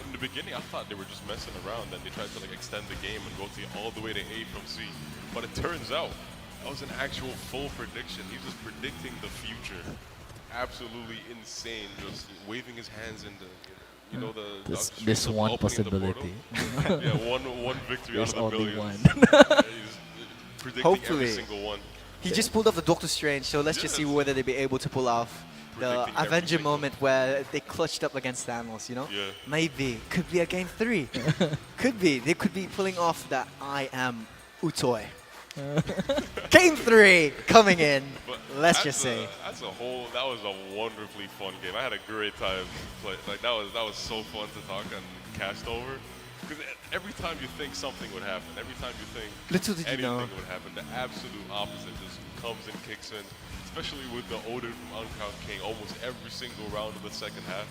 In the beginning, I thought they were just messing around and they tried to like extend the game and go all the way to A from C. But it turns out that was an actual full prediction. He was just predicting the future. Absolutely insane, just waving his hands in the, you know, this one possibility. Yeah, one victory There's out of the only millions. one. He's predicting Hopefully. every single one. He just pulled off the Doctor Strange, so let's just see whether they'll be able to pull off the Avenger moment where they clutched up against Thanos, you know? Yeah. Maybe. Could be a game 3. Could be. They could be pulling off that I am 𝐒𝐄𝐀. Game 3 coming in. But let's just say. As a whole, that was a wonderfully fun game. I had a great time playing. Like that was so fun to talk and cast over. Because every time you think something would happen, every time you think anything would happen, the absolute opposite just comes and kicks in. Especially with the Odin from Uncount King almost every single round of the second half.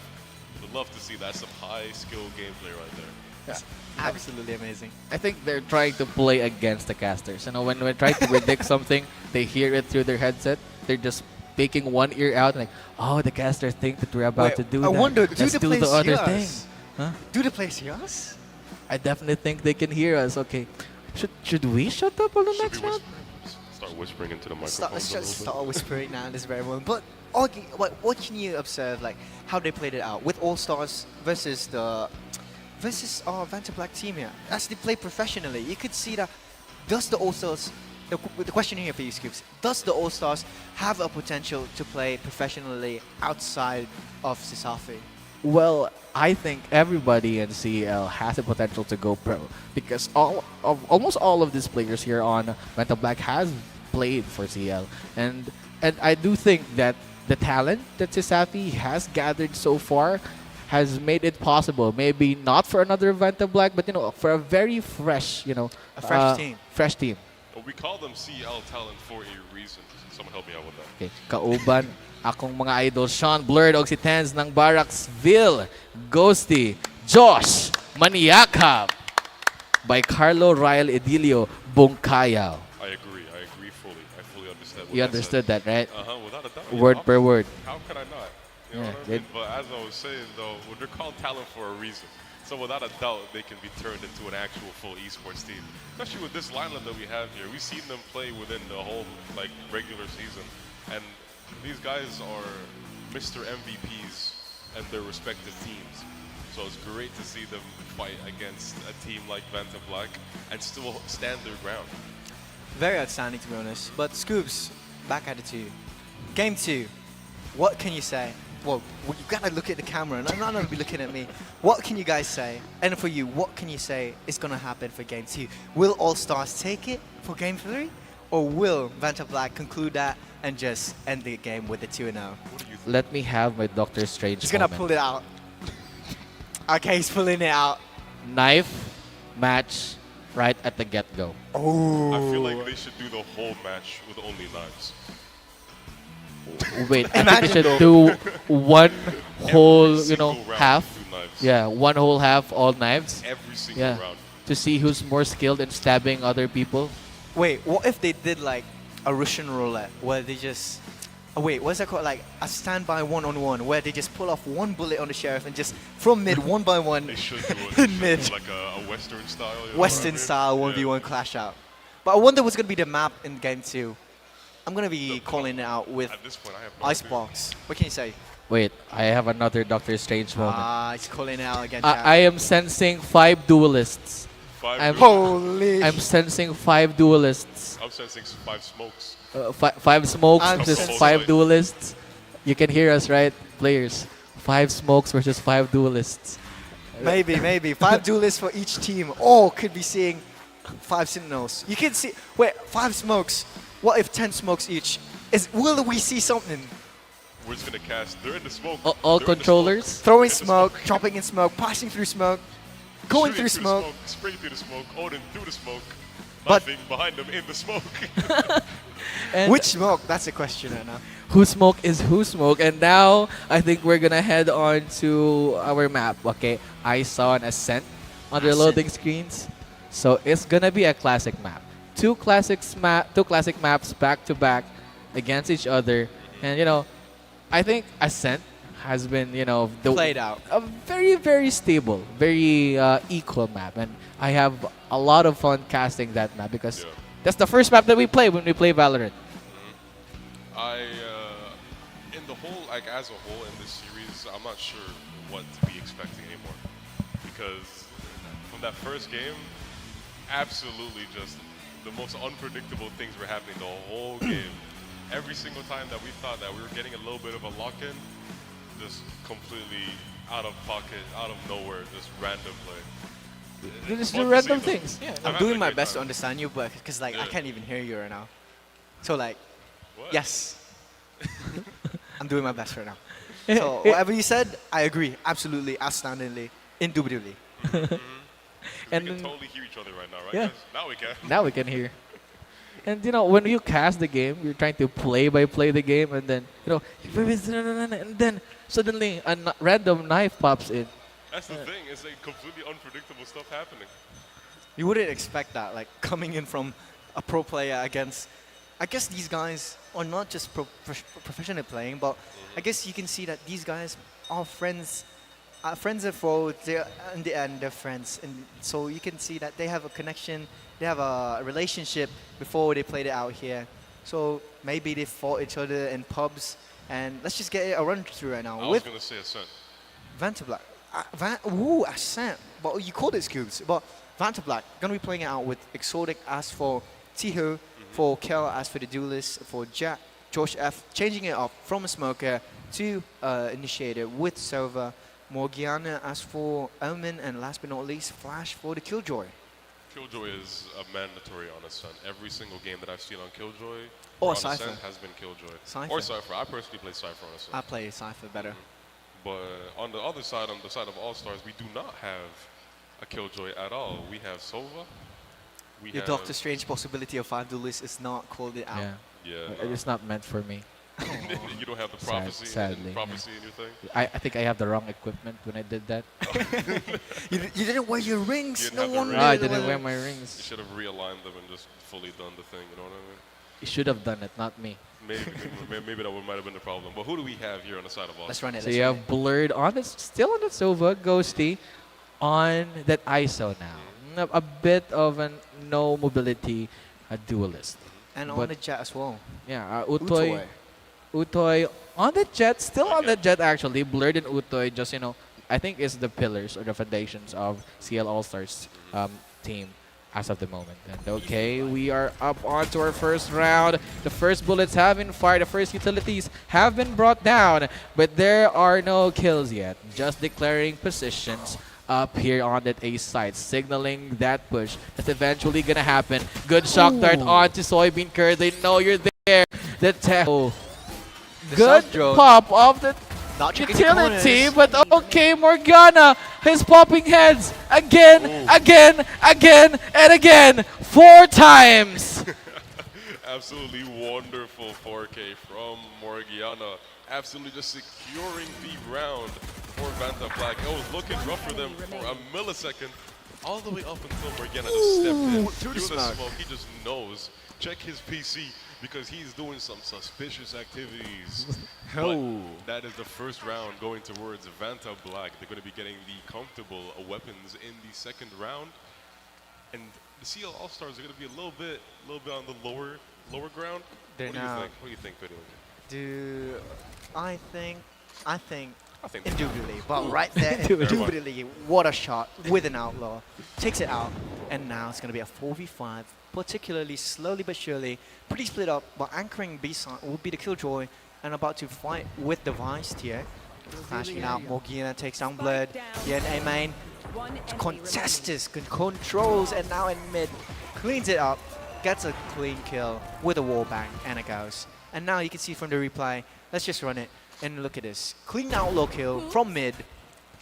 Would love to see that. Some high skill gameplay right there. Yeah. Absolutely amazing. I think they're trying to play against the casters. You know, when we try to predict something, they hear it through their headset. They're just taking one ear out and like, oh, the casters think that we're about to do that. I wonder, Let's do the other thing. Huh? Do the players hear us? I definitely think they can hear us. Okay, should we shut up on the next round? Start whispering into the microphone. Let's just start whispering now in this very moment. But what can you observe, like how they played it out with All-Stars versus our Vanta Black team here? As they play professionally, you could see that. Does the All-Stars, the question here for you, Scoops, does the All-Stars have a potential to play professionally outside of CESAFI? Well, I think everybody in CEL has the potential to go pro because almost all of these players here on Vanta Black has played for CEL, and I do think that the talent that CESAFI has gathered so far has made it possible. Maybe not for another Vanta Black, but for a very fresh, a fresh team. Fresh team. Well, we call them CEL talent for a reason. Someone help me out with that. Okay, kauban akong mga idol Sean Blurred og si Tens ng Barracksville, Ghosty, Josh, Maniakap by Carlo Ryle Edilio, Bonka. I agree fully. I fully understand what You understood that, right? Without a doubt. Word per word. How could I not? You know what I mean? But as I was saying though, they're called talent for a reason. So without a doubt, they can be turned into an actual full esports team. Especially with this lineup that we have here. We've seen them play within the whole regular season. And These guys are Mr. MVPs and their respective teams. So it's great to see them fight against a team like Vanta Black and still stand their ground. Very outstanding, to be honest. But Scoops, back at it to you. Game 2, what can you say? Well, you gotta look at the camera, and I'm not gonna be looking at me. What can you guys say? And for you, what can you say is gonna happen for Game 2? Will All-Stars take it for Game 3? Or will Vanta Black conclude that and just end the game with a 2-0? Let me have my Doctor Strange He's gonna moment. pull it out. Okay, he's pulling it out. Knife match right at the get-go. Oh. I feel like they should do the whole match with only knives. Wait, I think we should do one whole, half. Yeah, one whole half, all knives. Every single round. To see who's more skilled in stabbing other people. Wait, what if they did like a Russian roulette where they just... Oh, wait, what's that called? Like a standby one-on-one where they just pull off one bullet on the sheriff and just from mid one by one. They should do it. In mid. Like a Western style. You know Western what I style mean? 1v1 clash out. But I wonder what's going to be the map in Game 2. I'm going to be calling it out with At this point, I have no Icebox. What can you say? Wait, I have another Doctor Strange moment. Ah, he's calling it out again. I am sensing 5 duelists. Holy! I'm sensing 5 duelists. I'm sensing 5 smokes. 5 smokes I'm versus sensing- 5 duelists. You can hear us, right, players? 5 smokes versus 5 duelists. Maybe. 5 duelists for each team. Or could be seeing 5 sentinels. You can see... Wait, 5 smokes. What if 10 smokes each? Will we see something? We're just going to cast. They're in the smoke. All controllers? Throwing smoke, dropping in smoke, passing through smoke, going through Shooting smoke. Spraying through the smoke. Odin through the smoke. But- Nothing behind them in the smoke. And Which smoke? That's the question right now. who smoke is who smoke. And now I think we're gonna head on to our map. Okay, I saw an ascent on the Ascent. loading screens, so it's gonna be a classic map. Two classic maps back to back against each other, and I think ascent has been Played out. a very stable, very equal map, and I have a lot of fun casting that map because that's the first map that we play when we play Valorant. In the whole, as a whole in this series, I'm not sure what to be expecting anymore. Because from that first game, absolutely just the most unpredictable things were happening the whole game. Every single time that we thought that we were getting a little bit of a lock-in, just completely out of pocket, out of nowhere, just random play. They just Fun do to random see, though. things. Yeah. I'm I've doing had a my great best to time. understand you, but because I Yeah. can't even hear you right now. So What? yes, I'm doing my best right now. Eh, So eh. whatever you said, I agree. Absolutely, outstandingly, indubitably. And We can then- totally hear each other right now, right? Yeah. guys? Now we can. Now we can hear. And when you cast the game, you're trying to play the game, and then and then suddenly a random knife pops in. That's the thing. It's like completely unpredictable stuff happening. You wouldn't expect that, like coming in from a pro player against. I guess these guys are not just professionally playing, but I guess you can see that these guys are friends. Friends and foes. They're in the end they're friends, and so you can see that they have a connection. They have a relationship before they played it out here. So maybe they fought each other in pubs, and let's just get a run through right now I was with going to say Ascent. Vanta Black. Ascent. But you called it Scoops. But Vanta Black gonna be playing it out with Exotic as for 𝐒𝐿, for 𝐿 as for the duelist, for Jack, Josh F, changing it up from a smoker to initiator with Silva, Morgiana as for Omen, and last but not least, Flash for the Killjoy. Killjoy is a mandatory on Ascent. Every single game that I've seen on Killjoy Or on Cypher. Ascent has been Killjoy. Cypher. Or Cypher. I personally play Cypher on Ascent. I play Cypher better. But on the other side, on the side of All-Stars, we do not have a Killjoy at all. We have Sova. We Your have Doctor Strange possibility of 5 duelists is not called it out. Yeah. It's not meant for me. You don't have the prophecy, Sadly, prophecy in your thing? I think I have the wrong equipment when I did that. You didn't wear your rings. You didn't No have the wonder. rings. I didn't wear my rings. You should have realigned them and just fully done the thing, you know what I mean? You should have done it, not me. Maybe that might have been the problem. But who do we have here on the side of All-Stars? Let's run it. So you have Blurred on the still on the Sova, Ghosty on that ISO now. A bit of a no mobility duelist. And on But the Jet as well. Yeah, Utoy. 𝐒𝐄𝐀 on the jet, still on the jet actually. Blurred and 𝐒𝐄𝐀 just, I think is the pillars or the foundations of CL All-Stars team as of the moment. And okay, we are up onto our first round. The first bullets have been fired, the first utilities have been brought down, but there are no kills yet. Just declaring positions up here on that A side, signaling that push that's eventually gonna happen. Good shock dart onto Soybean Curd. They know you're there. The good pop of the utility, but okay, Morgana is popping heads again, and again, 4 times. Absolutely wonderful 4K from Morgana. Absolutely just securing the round for Vanta Black. It was looking rough for them for a millisecond, all the way up until Morgana just stepped in through the smoke. He just knows. Check his PC because he's doing some suspicious activities. But that is the first round going towards Vanta Black. They're going to be getting the comfortable weapons in the second round. And the CL All-Stars are going to be a little bit on the lower ground. What do you think, Pedro? I think indubitably, but right there, indubitably, what a shot with an outlaw. Takes it out, and now it's going to be a 4v5, particularly slowly but surely. Pretty split up, but anchoring B side will be the Killjoy, and about to fight with the Vice here. Flashing out, Morgana takes down Blurred. Here in A main, Contestus controls, and now in mid, cleans it up, gets a clean kill with a wallbang and a ghost. And now you can see from the replay, let's just run it. And look at this. Clean outlaw kill from mid.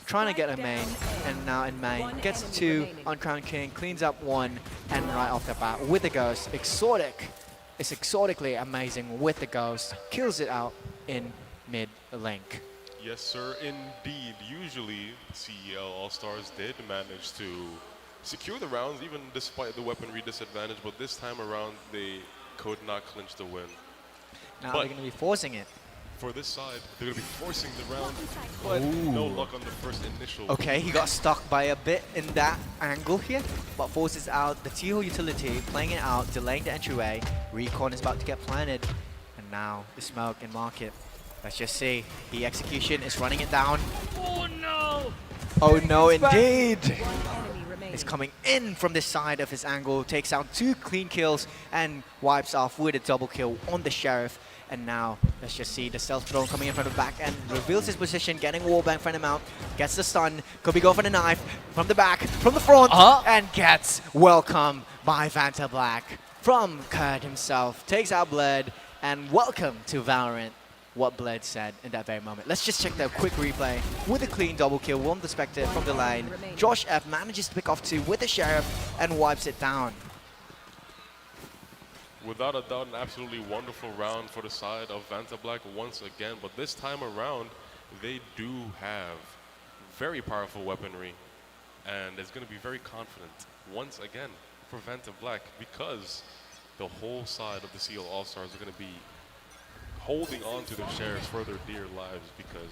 Trying to get a main. And now in main. Gets 2 on Crown King. Cleans up 1. And right off the bat with the ghost. Exotic. It's exotically amazing with the ghost. Kills it out in mid link. Yes, sir, indeed. Usually, CEL All-Stars did manage to secure the rounds, even despite the weaponry disadvantage. But this time around, they could not clinch the win. Now they're going to be forcing it. For this side, they're going to be forcing the round, but no luck on the first initial. Okay, he got stuck by a bit in that angle here, but forces out the T-Hole utility, playing it out, delaying the entryway. Recon is about to get planted, and now the smoke in market. Let's just see. The execution is running it down. Oh no! Oh no, indeed! Is coming in from this side of his angle, takes out 2 clean kills, and wipes off with a double kill on the Sheriff. And now, let's just see the stealth drone coming in from the back and reveals his position, getting wallbang from him out, gets the stun, could be going for the knife, from the back, from the front, and gets welcome by Vanta Black from 𝐒𝐀 himself. Takes out Bled, and welcome to Valorant. What Bled said in that very moment. Let's just check the quick replay with a clean double kill, one perspective from the lane. Josh F manages to pick off 2 with the Sheriff and wipes it down. Without a doubt, an absolutely wonderful round for the side of Vanta Black once again. But this time around, they do have very powerful weaponry. And it's going to be very confident once again for Vanta Black because the whole side of the CL All-Stars are going to be holding on to their shares for their dear lives because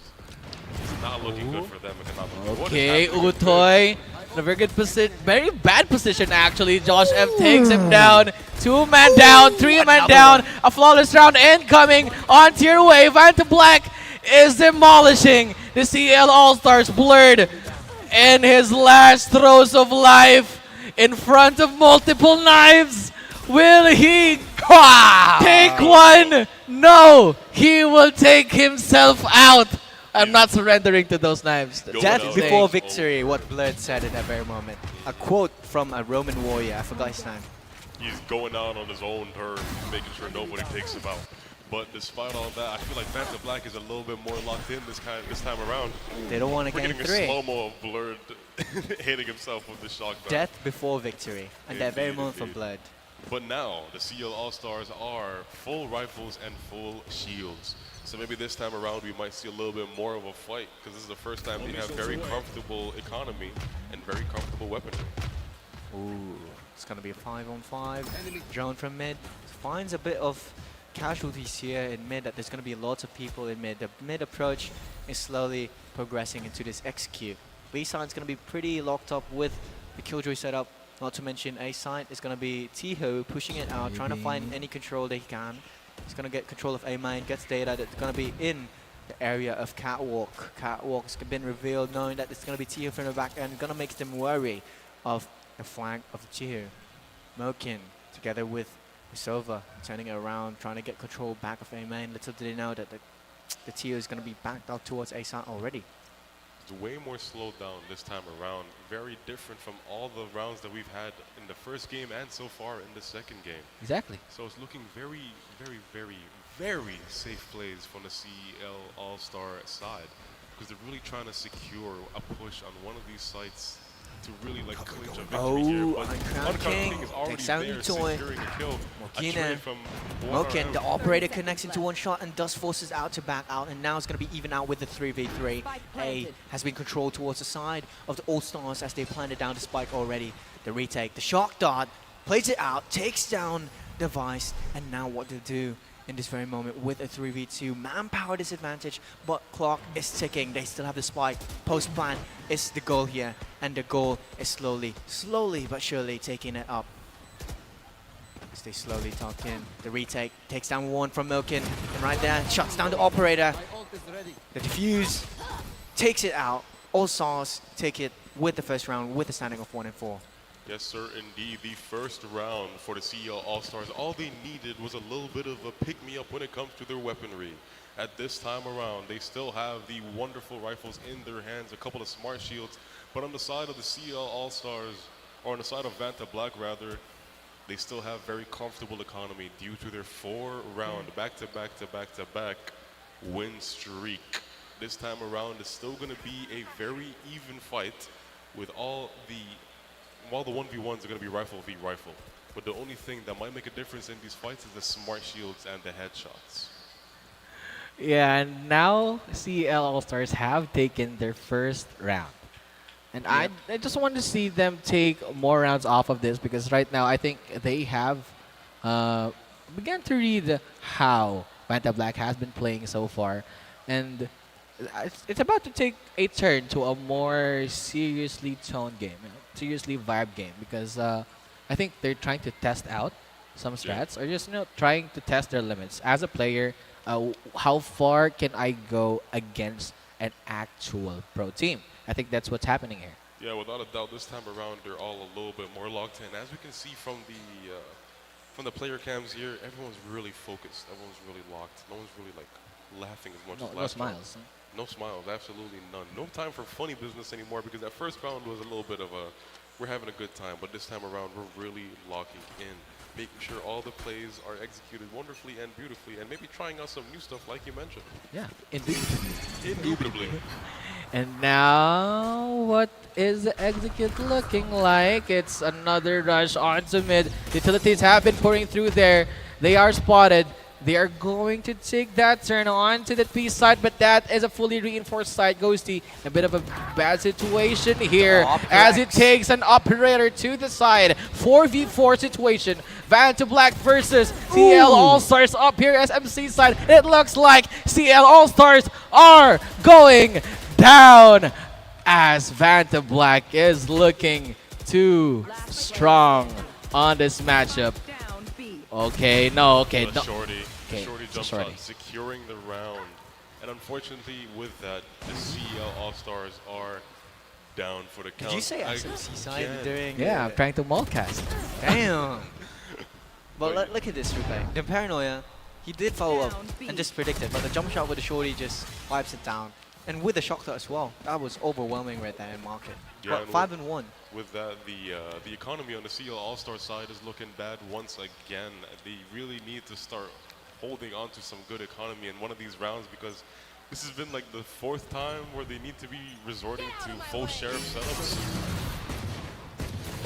it's not looking good for them economically. Okay, 𝐒𝐄𝐀 in a very good position, very bad position actually. Josh F takes him down. 2-man down, 3-man down. A flawless round incoming on tier wave. Vanta Black is demolishing the CL All-Stars. Blurred in his last throes of life in front of multiple knives. Will he take one? No, he will take himself out. I'm not surrendering to those knives. Death before victory, what Blurred said in that very moment. A quote from a Roman warrior, I forgot his name. He's going out on his own terms, making sure nobody takes him out. But despite all that, I feel like Vanta Black is a little bit more locked in this time around. They don't want to get getting a slow-mo of Blurred hitting himself with the shock dart. Death before victory, and that very moment for Blurred. But now, the CL All-Stars are full rifles and full shields. So maybe this time around we might see a little bit more of a fight because this is the first time they have very comfortable economy and very comfortable weaponry. Ooh, it's going to be a 5-on-5. Drone from mid finds a bit of casualties here in mid, that there's going to be lots of people in mid. The mid approach is slowly progressing into this execute. B side's going to be pretty locked up with the Killjoy setup. Not to mention A side is going to be 𝐒𝐿 pushing it out, trying to find any control they can. He's going to get control of A main, gets data that's going to be in the area of Catwalk. Catwalk's been revealed, knowing that it's going to be TU from the back end, going to make them worry of the flank of the TU. 𝐒𝐿 together with Pisova turning it around, trying to get control back of A main. Little did they know that the TU is going to be backed out towards A side already. It's way more slowed down this time around. Very different from all the rounds that we've had in the first game and so far in the second game. Exactly. So it's looking very, very, very, very safe plays from the CEL All-Star side, because they're really trying to secure a push on one of these sites to really like clinch a victory here. But Uncrowned King is already takes down there, 𝐕𝐀𝐿𝐿. securing a kill. A trade 𝐒𝐿𝐿, from 𝐒𝐿𝐿, the operator connects into one shot and does forces out to back out, and now it's going to be even out with the 3v3. A has been controlled towards the side of the Allstars as they planted down the spike already. The retake, the shock dart, plays it out, takes down Device, and now what to do in this very moment with a 3v2. Manpower disadvantage, but clock is ticking. They still have the spike. Post-plant is the goal here, and the goal is slowly but surely taking it up. As they slowly tuck in. The retake takes down one from 𝐒𝐿𝐿, and right there, shuts down the operator. The defuse takes it out. Allstars take it with the first round with a standing of 1-4. Yes, sir, indeed. The first round for the CEL All-Stars, all they needed was a little bit of a pick-me-up when it comes to their weaponry. At this time around, they still have the wonderful rifles in their hands, a couple of smart shields, but on the side of the CEL All-Stars, or on the side of Vanta Black rather, they still have very comfortable economy due to their 4-round back-to-back win streak. This time around, it's still going to be a very even fight with all the 1v1s are going to be rifle v rifle. But the only thing that might make a difference in these fights is the smart shields and the headshots. Yeah, and now CEL All-Stars have taken their first round. And I just want to see them take more rounds off of this, because right now I think they have began to read how Vanta Black has been playing so far. And it's about to take a turn to a more seriously toned game, seriously vibe game, because I think they're trying to test out some strats, or just trying to test their limits as a player. How far can I go against an actual pro team? I think that's what's happening here. Yeah, without a doubt, this time around they're all a little bit more locked in. As we can see from the player cams here, everyone's really focused. Everyone's really locked. No one's really like laughing as much as last round. No smiles. No smiles, absolutely none. No time for funny business anymore, because that first round was a little bit of a, we're having a good time, but this time around we're really locking in, making sure all the plays are executed wonderfully and beautifully, and maybe trying out some new stuff like you mentioned. Yeah, Indubitably. And now, what is the execute looking like? It's another rush onto mid. Utilities have been pouring through there. They are spotted. They are going to take that turn on to the P side, but that is a fully reinforced side. 𝐒𝐿𝐿, a bit of a bad situation here as it takes an operator to the side. 4v4 situation. Vanta Black versus CEL All-Stars up here as MC side. It looks like CEL All-Stars are going down as Vanta Black is looking too strong on this matchup. Okay, no. Shorty jumps out, securing the round. And unfortunately, with that, the CEL All-Stars are down for the count. Did you say SMC side doing? Yeah, I'm trying to multcast. Damn. But look at this replay. The paranoia, he did follow up and just predicted, but the jump shot with the shorty just wipes it down. And with the shock dart as well, that was overwhelming right there in market. Yeah, but 5-1. With that, the economy on the CEL All-Star side is looking bad once again. They really need to start holding on to some good economy in one of these rounds, because this has been like the 4th time where they need to be resorting to full sheriff setups.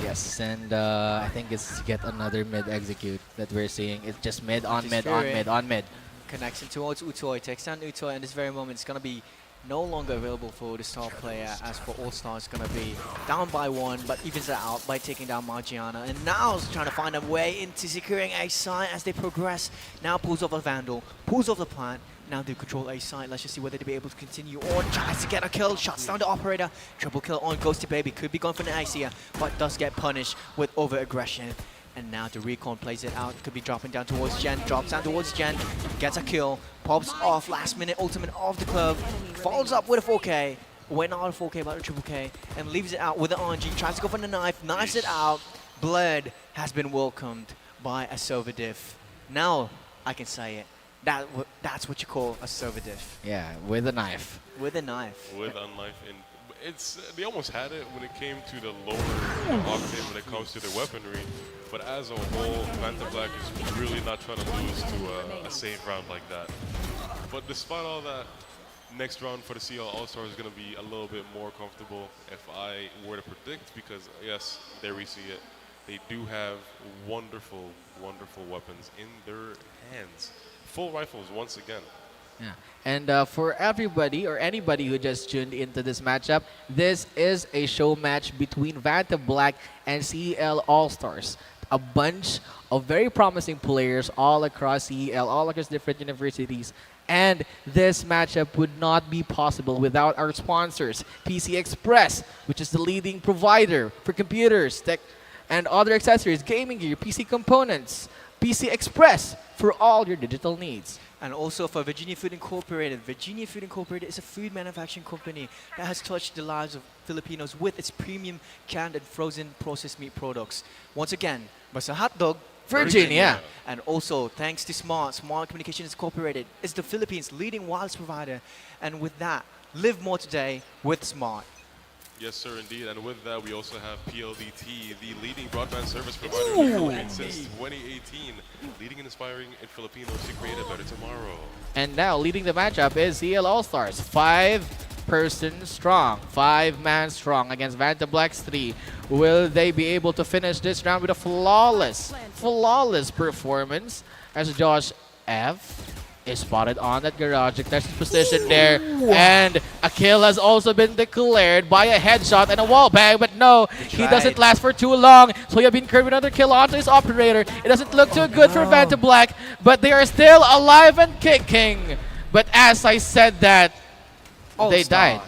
Yes, and I think it's yet another mid execute that we're seeing. It's just mid on mid on mid on mid. Connection towards 𝐒𝐿𝐿, takes down 𝐒𝐿𝐿, and this very moment it's going to be no longer available for the star player, as for All-Stars it's going to be down by 1, but evens it out by taking down Margiana. And now is trying to find a way into securing A side as they progress. Now pulls off a Vandal, pulls off the plant. Now they control A side. Let's just see whether they'll be able to continue on. Tries to get a kill, shuts down the operator. Triple kill on 𝐒𝐿𝐿. Could be going for the ace here, but does get punished with over-aggression. And now the recon plays it out. Could be dropping down towards Gen. Drops down towards Gen. Gets a kill. Pops off. Last minute ultimate off the curve. Follows up with a 4K. Went out of 4K, but a triple K. And leaves it out with the RNG. Tries to go for the knife. Knives it out. Blood has been welcomed by a 𝐒𝐍. Now I can say it. That's what you call a 𝐒𝐍. Yeah, with a knife. With a knife. With a knife. And they almost had it when it came to the lower octane when it comes to the weaponry. But as a whole, Vanta Black is really not trying to lose to a safe round like that. But despite all that, next round for the CL All-Stars is going to be a little bit more comfortable if I were to predict, because yes, there we see it. They do have wonderful, wonderful weapons in their hands. Full rifles once again. Yeah. And for everybody or anybody who just tuned into this matchup, this is a show match between Vanta Black and CEL All-Stars. A bunch of very promising players all across CEL, all across different universities. And this matchup would not be possible without our sponsors, PC Express, which is the leading provider for computers, tech, and other accessories, gaming gear, PC components. PC Express for all your digital needs. And also for Virginia Food Incorporated. Virginia Food Incorporated is a food manufacturing company that has touched the lives of Filipinos with its premium canned and frozen processed meat products. Once again, Basta Hot Dog, Virginia. And also, thanks to Smart Communications Incorporated, is the Philippines' leading wireless provider. And with that, live more today with Smart. Yes, sir, indeed. And with that, we also have PLDT, the leading broadband service provider in the Philippines since 2018, leading and inspiring in Filipinos to create a better tomorrow. And now, leading the matchup is CL All-Stars. 5-person strong, 5-man strong against Vanta Black's 3. Will they be able to finish this round with a flawless performance as Josh F is spotted on that garage contested position there, and a kill has also been declared by a headshot and a wall bang, but no, he doesn't last for too long, so he has been curved another kill onto his operator. It doesn't look too good for Vanta Black, but they are still alive and kicking. But as I said that, they died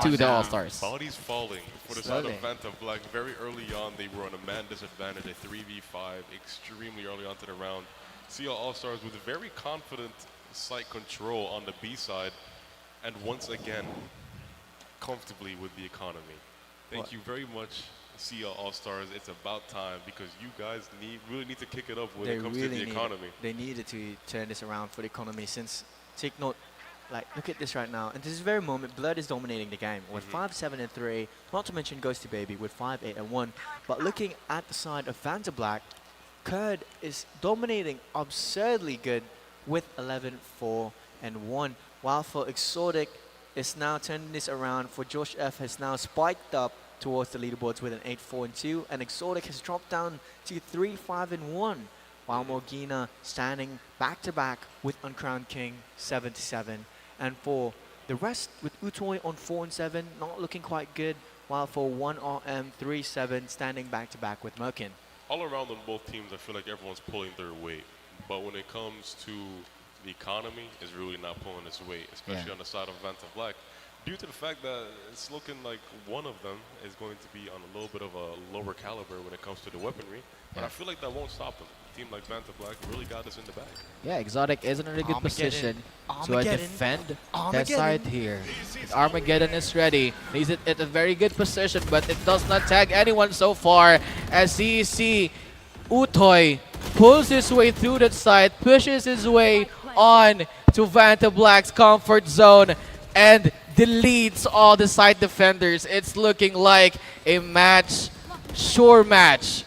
to the All-Stars. Bodies falling for the side of Vanta Black. Very early on, they were on a man disadvantage, a 3v5, extremely early onto the round. CL All-Stars with very confident site control on the B side, and once again, comfortably with the economy. Thank you very much, CL All-Stars. It's about time, because you guys really need to kick it up when it comes to the economy. They needed to turn this around for the economy, since, take note, like, look at this right now. And this very moment, Blood is dominating the game with 5-7-3, not to mention Ghosty Baby with 5-8-1. But looking at the side of Vanta Black, 𝐒𝐿 is dominating absurdly good with 11-4-1. While for 𝐒𝐿𝐷 is now turning this around. For Josh F has now spiked up towards the leaderboards with an 8-4-2, and 𝐒𝐿𝐷 has dropped down to 3-5-1. While Morgina standing back to back with Uncrowned King 7-7. And for the rest, with 𝐿𝐿𝐷 on 4-7, not looking quite good. While for 1RM 3-7 standing back to back with Merkin. All around on both teams, I feel like everyone's pulling their weight. But when it comes to the economy, it's really not pulling its weight, especially on the side of Vanta Black, due to the fact that it's looking like one of them is going to be on a little bit of a lower caliber when it comes to the weaponry. But I feel like that won't stop them. A team like Vanta Black really got us in the bag. Yeah, 𝐒𝐿𝐷 is in a really good position to defend that side here. Armageddon is ready. He's at a very good position, but it does not tag anyone so far. As you see, 𝐿𝐷 pulls his way through that side, pushes his way on to Vanta Black's comfort zone, and deletes all the side defenders. It's looking like a sure match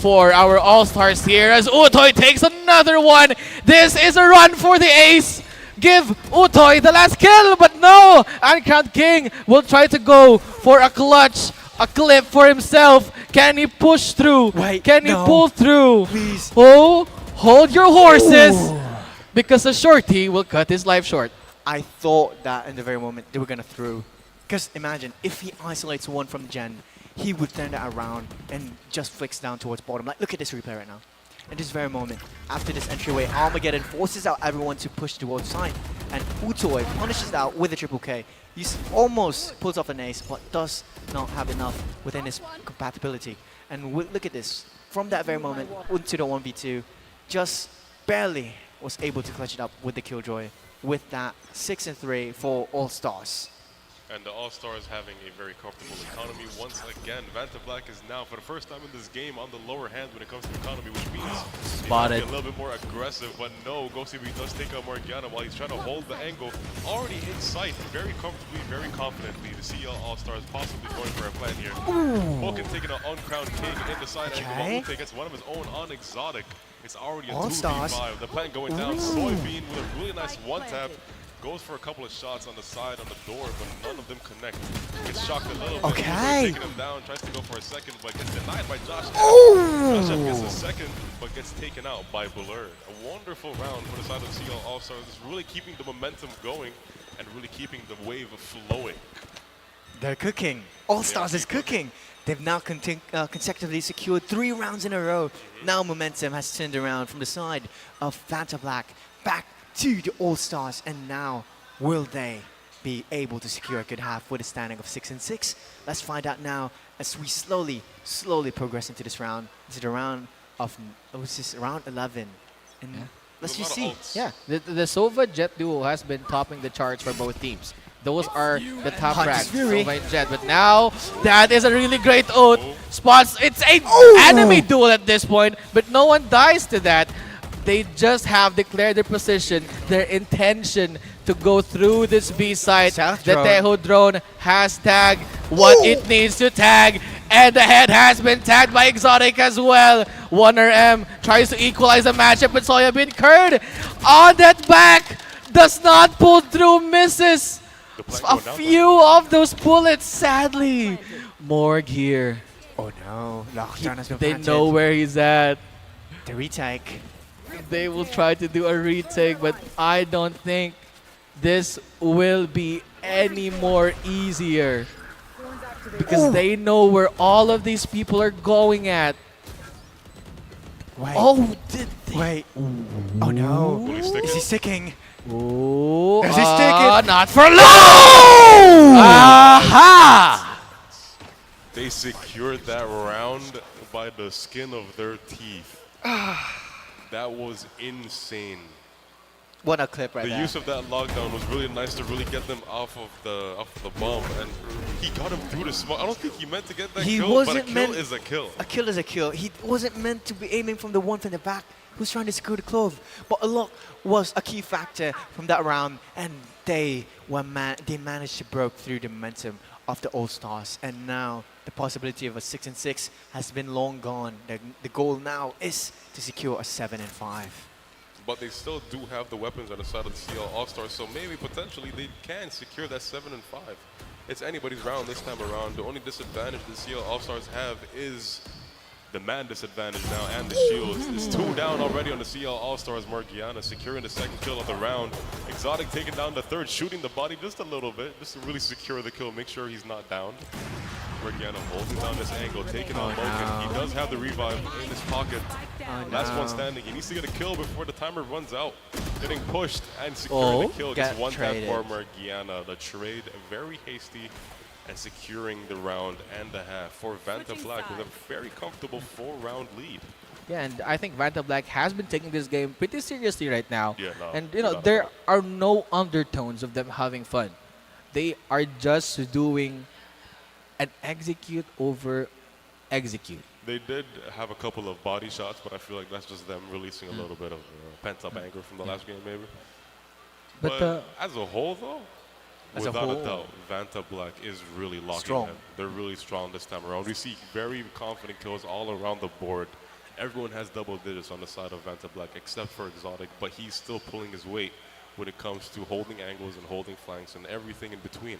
for our All-Stars here, as 𝐿𝐷 takes another one. This is a run for the ace. Give 𝐿𝐷 the last kill, but no! Uncrowned King will try to go for a clutch, a clip for himself. Can he push through? Can he pull through? Please. Oh, hold your horses, because a shorty will cut his life short. I thought that in the very moment they were going to throw. Because imagine, if he isolates one from the Gen, he would turn that around and just flicks down towards bottom. Like, look at this replay right now. In this very moment, after this entryway, Armageddon forces out everyone to push towards side. And 𝐿𝐷 punishes out with a triple K. He almost pulls off an ace, but does not have enough within his compatibility. And look at this. from that very moment into the 1v2, just barely was able to clutch it up with the Killjoy with that 6-3 for All-Stars. And the All-Stars having a very comfortable economy. Once again, Vanta Black is now, for the first time in this game, on the lower hand when it comes to economy, which means he might be a little bit more aggressive. But no, 𝐒𝐄𝐍 does take out Morgiana while he's trying to hold the angle. Already in sight, very comfortably, very confidently. The CL All-Stars possibly going for a plan here. Vulcan taking an uncrowned king in the side angle, while 𝐒𝐄𝐀 gets one of his own on 𝐒𝐿. It's already a All-Stars. 2v5. The plan going down. Soybean with a really nice one-tap. Goes for a couple of shots on the side, on the door, but none of them connect. Gets shocked a little bit. Okay. Taking him down, tries to go for a second, but gets denied by Josh F. Josh F gets a second, but gets taken out by Blur. A wonderful round for the side of CL All-Stars. It's really keeping the momentum going and really keeping the wave flowing. They're cooking. All-Stars is cooking. They've now consecutively secured 3 rounds in a row. Now momentum has turned around from the side of Vanta Black back to the All-Stars, and now will they be able to secure a good half with a standing of 6-6? Let's find out now as we slowly progress into this round, into the round of round 11. And let's just see. Yeah, the Sova Jet duo has been topping the charts for both teams. Those are the top ranks, Sova and Jet. But now, that is a really great ult. Spots, it's an enemy duel at this point, but no one dies to that. They just have declared their position, their intention to go through this B site. The Teho drone has tagged what it needs to tag, and the head has been tagged by 𝐒𝐿𝐷 as well. OneRM tries to equalize the matchup, but 𝐒𝐿𝐷 on that back does not pull through, misses a few of those bullets, sadly. Morg here. Oh no, lockdown has been They planted. know where he's at. The retake. They will try to do a retake, but I don't think this will be any more easier. Because they know where all of these people are going at. Wait. Oh, did they? Wait. Oh no. Is he sticking? Oh, Is he sticking? not for long! Aha! They secured that round by the skin of their teeth. That was insane. What a clip right The there. use of that lockdown was really nice to really get them off of the bomb, and he got him through the smoke. I don't think he meant to get that kill, but a kill is a kill. A kill is a kill. He wasn't meant to be aiming from the one from the back who's trying to secure the clove. But a lock was a key factor from that round, and they managed to break through the momentum of the All-Stars, and now the possibility of a 6-6 has been long gone. The goal now is to secure a 7-5. But they still do have the weapons on the side of the CL All-Stars, so maybe potentially they can secure that 7-5. It's anybody's round this time around. The only disadvantage the CL All-Stars have is the man disadvantage now and the shields. It's 2 down already on the CL All-Stars. Morgiana securing the 2nd kill of the round. 𝐒𝐿𝐷 taking down the 3rd, shooting the body just a little bit, just to really secure the kill, make sure he's not down. Morgiana holding down this angle, taking on 𝐿𝐷. He does have the revive in his pocket. Last one standing. He needs to get a kill before the timer runs out. Getting pushed and securing the kill. Gets one tap for Morgiana. The trade very hasty and securing the round and the half for Vanta Black with a very comfortable 4-round lead. Yeah, and I think Vanta Black has been taking this game pretty seriously right now. Yeah, no, and you know, there are no undertones of them having fun. They are just doing an execute over execute. They did have a couple of body shots, but I feel like that's just them releasing a little bit of pent-up anger from the last game, maybe. But as a whole, though, without a doubt, Vanta Black is really locking in. They're really strong this time around. We see very confident kills all around the board. Everyone has double digits on the side of Vanta Black, except for 𝐒𝐿𝐷, but he's still pulling his weight when it comes to holding angles and holding flanks and everything in between.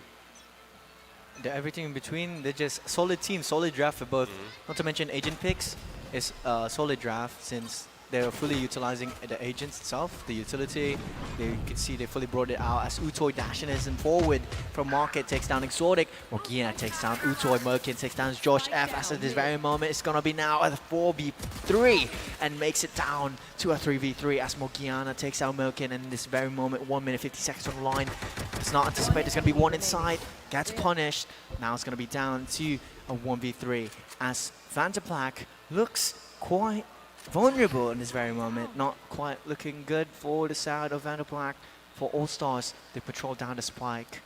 Everything in between, they're just solid team, solid draft for both. Not to mention agent picks is a solid draft since they're fully utilizing the agents itself, the utility. You can see they fully brought it out as 𝐒𝐿𝐷 dashing in forward from Market, takes down 𝐒𝐿𝐷. Morgiana takes down 𝐒𝐿𝐷. Merkin takes down Josh F. As at this very moment, it's going to be now a 4v3 and makes it down to a 3v3 as Morgiana takes out Merkin. And in this very moment, 1 minute 50 seconds on the line. It's not anticipated. There's going to be one inside. Gets punished. Now it's going to be down to a 1v3 as Vanta Black looks quite vulnerable in this very moment. Not quite looking good for the side of Vanta Black. For All-Stars, they patrol down the spike.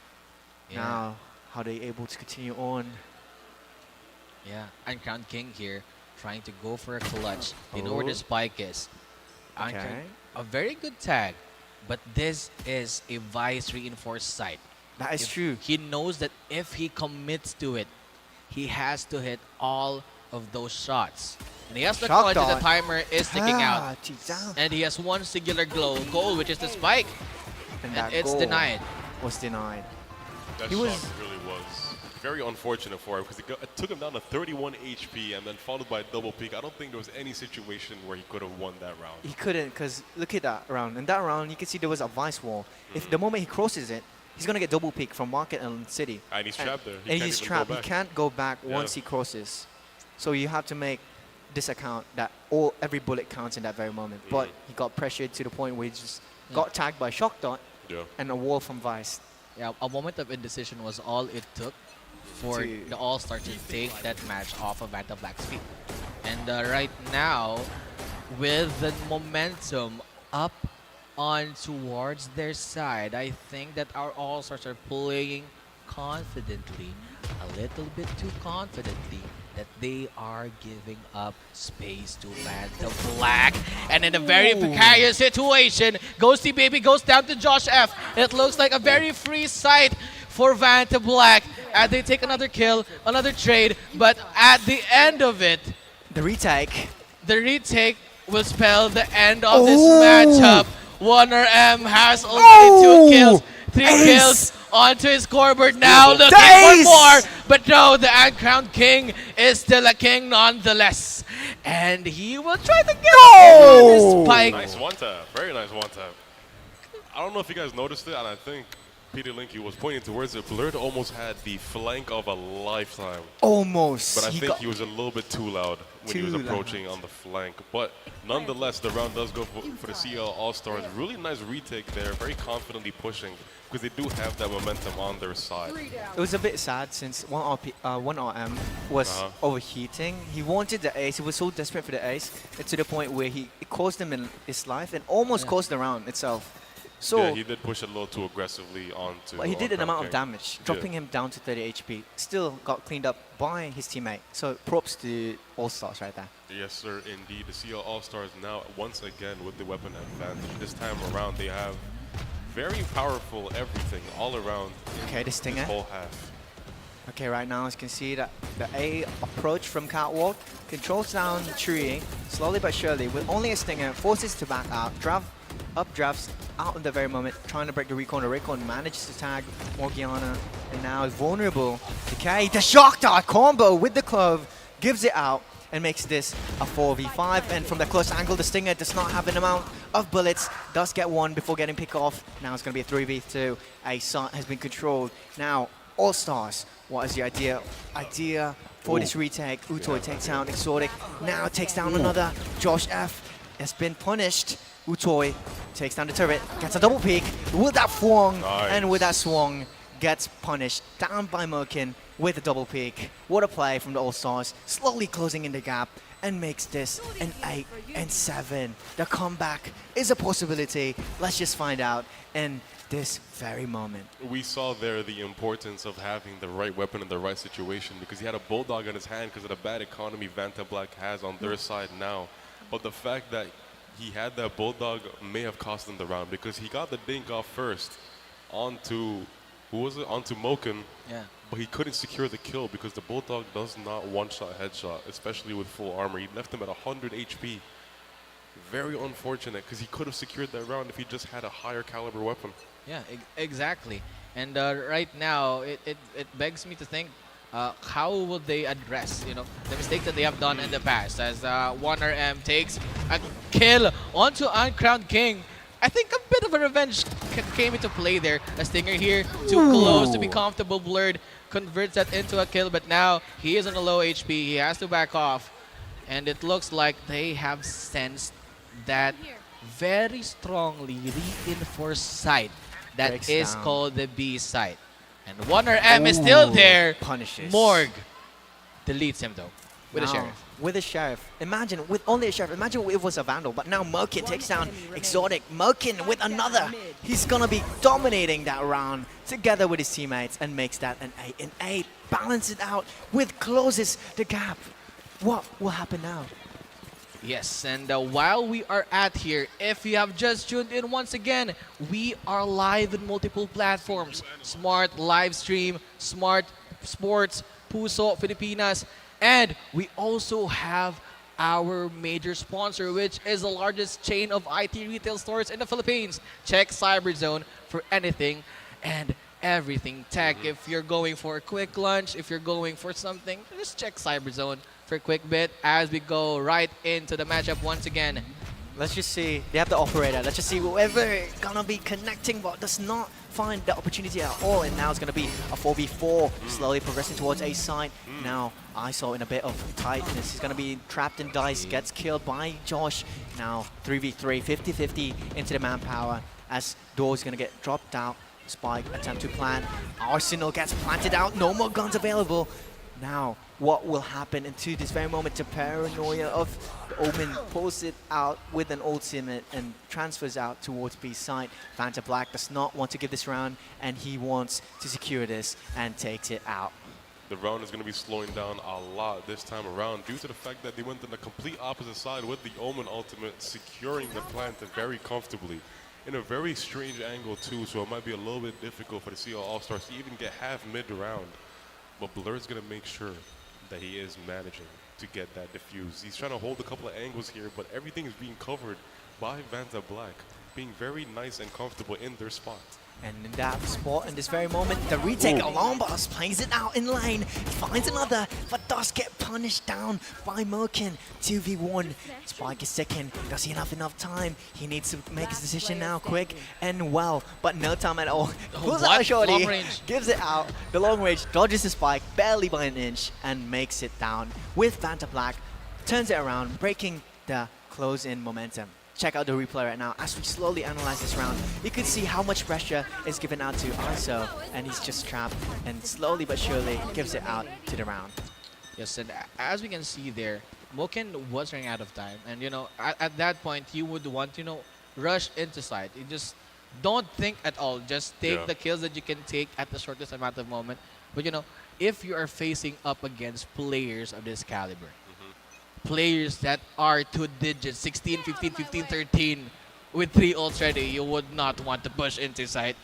Yeah. Now, how are they able to continue on? Yeah, Uncrowned King here trying to go for a clutch. They know where the spike is. Okay. A very good tag, but this is a Vice reinforced site. That is true. He knows that if he commits to it, he has to hit all of those shots. And he has to Shock acknowledge that dot. the timer is ticking out. Down. And he has one singular goal, which is the spike. And And that it's goal denied. Was denied. That He shot was- really was very unfortunate for him because it took him down to 31 HP and then followed by a double peak. I don't think there was any situation where he could have won that round. He couldn't, because look at that round. In that round, you can see there was a Vice wall. If the moment he crosses it, he's going to get double peak from Market and City. And he's trapped there. He And can't he's even go trapped. He back. can't go back Yeah. once he crosses. So you have to make this account that every bullet counts in that very moment. But he got pressured to the point where he just got tagged by Shock Dot and a wall from Vice. Yeah, a moment of indecision was all it took for To- the All-Star to take that match off of Vanta Black's feet. And right now, with the momentum up on towards their side, I think that our All-Stars are playing confidently, a little bit too confidently, that they are giving up space to Vanta Black. And in a very precarious situation, Ghosty Baby goes down to Josh F. It looks like a very free sight for Vanta Black as they take another kill, another trade, but at the end of it, the retake will spell the end of this matchup. Warner M has already 2 kills, 3 kills onto his scoreboard now, looking for more, but no, the Uncrowned King is still a king nonetheless. And he will try to get over this spike. Nice one tap. Very nice one tap. I don't know if you guys noticed it, and I think Peter Linky was pointing towards it. Blurred almost had the flank of a lifetime. Almost. But I think he was a little bit too loud when he was Too loud. approaching on the flank. But nonetheless, the round does go for the CL All-Stars. Really nice retake there, very confidently pushing because they do have that momentum on their side. It was a bit sad since one RM was overheating. He wanted the ace. He was so desperate for the ace to the point where it cost him in his life and almost cost the round itself. So yeah, he did push it a little too aggressively onto. but he did an Uncrowned amount of King. damage, dropping him down to 30 HP. Still got cleaned up by his teammate. So props to All-Stars right there. Yes, sir, indeed. The CL All-Stars now, once again, with the weapon advantage. This time around, they have very powerful everything all around. Okay, the Stinger. This whole half. Okay, right now as you can see that the A approach from Catwalk controls down Tree slowly but surely with only a Stinger, forces to back out, drafts out in the very moment, trying to break the recon. The recon manages to tag Morgiana and now is vulnerable. Okay, the Shock Dart combo with the Clove gives it out and makes this a 4v5. And from the close angle, the Stinger does not have an amount of bullets, does get one before getting picked off. Now it's going to be a 3v2. A shot has been controlled. Now, All-Stars, what is the idea for this retake? 𝐒𝐄𝐀𝐒𝐿 takes down Exotic, now takes down another. Josh F has been punished. 𝐒𝐄𝐀𝐒𝐿 takes down the turret, gets a double peek with that swung, and with that swung, gets punished, down by Merkin with a double peek. What a play from the All-Stars, slowly closing in the gap, and makes this an 8 and 7. The comeback is a possibility. Let's just find out in this very moment. We saw there the importance of having the right weapon in the right situation because he had a Bulldog in his hand because of the bad economy Vanta Black has on their side now. But the fact that he had that Bulldog may have cost him the round because he got the dink off first onto, who was it? Onto Moken. Yeah. But he couldn't secure the kill because the Bulldog does not one-shot headshot, especially with full armor. He left him at 100 HP. Very unfortunate because he could have secured that round if he just had a higher caliber weapon. Yeah, exactly. And right now, it begs me to think, how will they address, the mistake that they have done in the past? As Warner M takes a kill onto Uncrowned King. I think a bit of a revenge came into play there. A Stinger here, too close to be comfortable. Blurred converts that into a kill, but now he is on a low HP. He has to back off. And it looks like they have sensed that very strongly reinforced site that Breaks is down. called the B site. And Warner M is still there. Punishes. Morg deletes him though. With a Now, Sheriff. With a Sheriff. Imagine, with only a Sheriff. Imagine if it was a Vandal, but now 𝐒𝐿 takes down 𝐒𝐿𝐷. 𝐒𝐿 with another. He's gonna be dominating that round together with his teammates and makes that an 8-8. Balance it out with closes the gap. What will happen now? Yes, and while we are at here, if you have just tuned in once again, we are live in multiple platforms. Smart Live Stream, Smart Sports, Puso, Filipinas, and we also have our major sponsor, which is the largest chain of IT retail stores in the Philippines. Check CyberZone for anything and everything tech. If you're going for a quick lunch, if you're going for something, just check CyberZone for a quick bit as we go right into the matchup once again. Let's just see. They have the operator. Let's just see whoever gonna be connecting but does not find the opportunity at all. And now it's gonna be a 4v4, slowly progressing towards A side. Now ISO in a bit of tightness. He's gonna be trapped in dice, gets killed by Josh. Now 3v3, 50-50 into the manpower as Door's gonna get dropped out. Spike attempt to plant. Arsenal gets planted out. No more guns available. Now, what will happen into this very moment? The paranoia of the Omen pulls it out with an ultimate and transfers out towards B side. Vanta Black does not want to give this round, and he wants to secure this and takes it out. The round is going to be slowing down a lot this time around due to the fact that they went on the complete opposite side with the Omen ultimate securing the plant very comfortably. In a very strange angle too, so it might be a little bit difficult for the CL All-Stars to even get half mid-round. But Blur's going to make sure that he is managing to get that diffused. He's trying to hold a couple of angles here, but everything is being covered by Vanta Black, being very nice and comfortable in their spot. And in that spot, in this very moment, the retake alarm boss plays it out in lane, finds another, but does get punished down by 𝐒𝐿. 2v1, Spike is second. Does he have enough time? He needs to make his decision now, quick and well, but no time at all. Pulls out a shorty, Long range. gives it out. The long range dodges the Spike barely by an inch and makes it down with Vanta Black. Turns it around, breaking the close-in momentum. Check out the replay right now. As we slowly analyze this round, you can see how much pressure is given out to ISO, and he's just trapped and slowly but surely gives it out to the round. Yes, and as we can see there, 𝐒𝐿 was running out of time. And, you know, at that point, you would want, you know, rush into side. You just don't think at all. Just take the kills that you can take at the shortest amount of moment. But, you know, if you are facing up against players of this caliber, players that are 2 digits, 16, 15, 15, 13, with 3 ults ready, you would not want to push into side.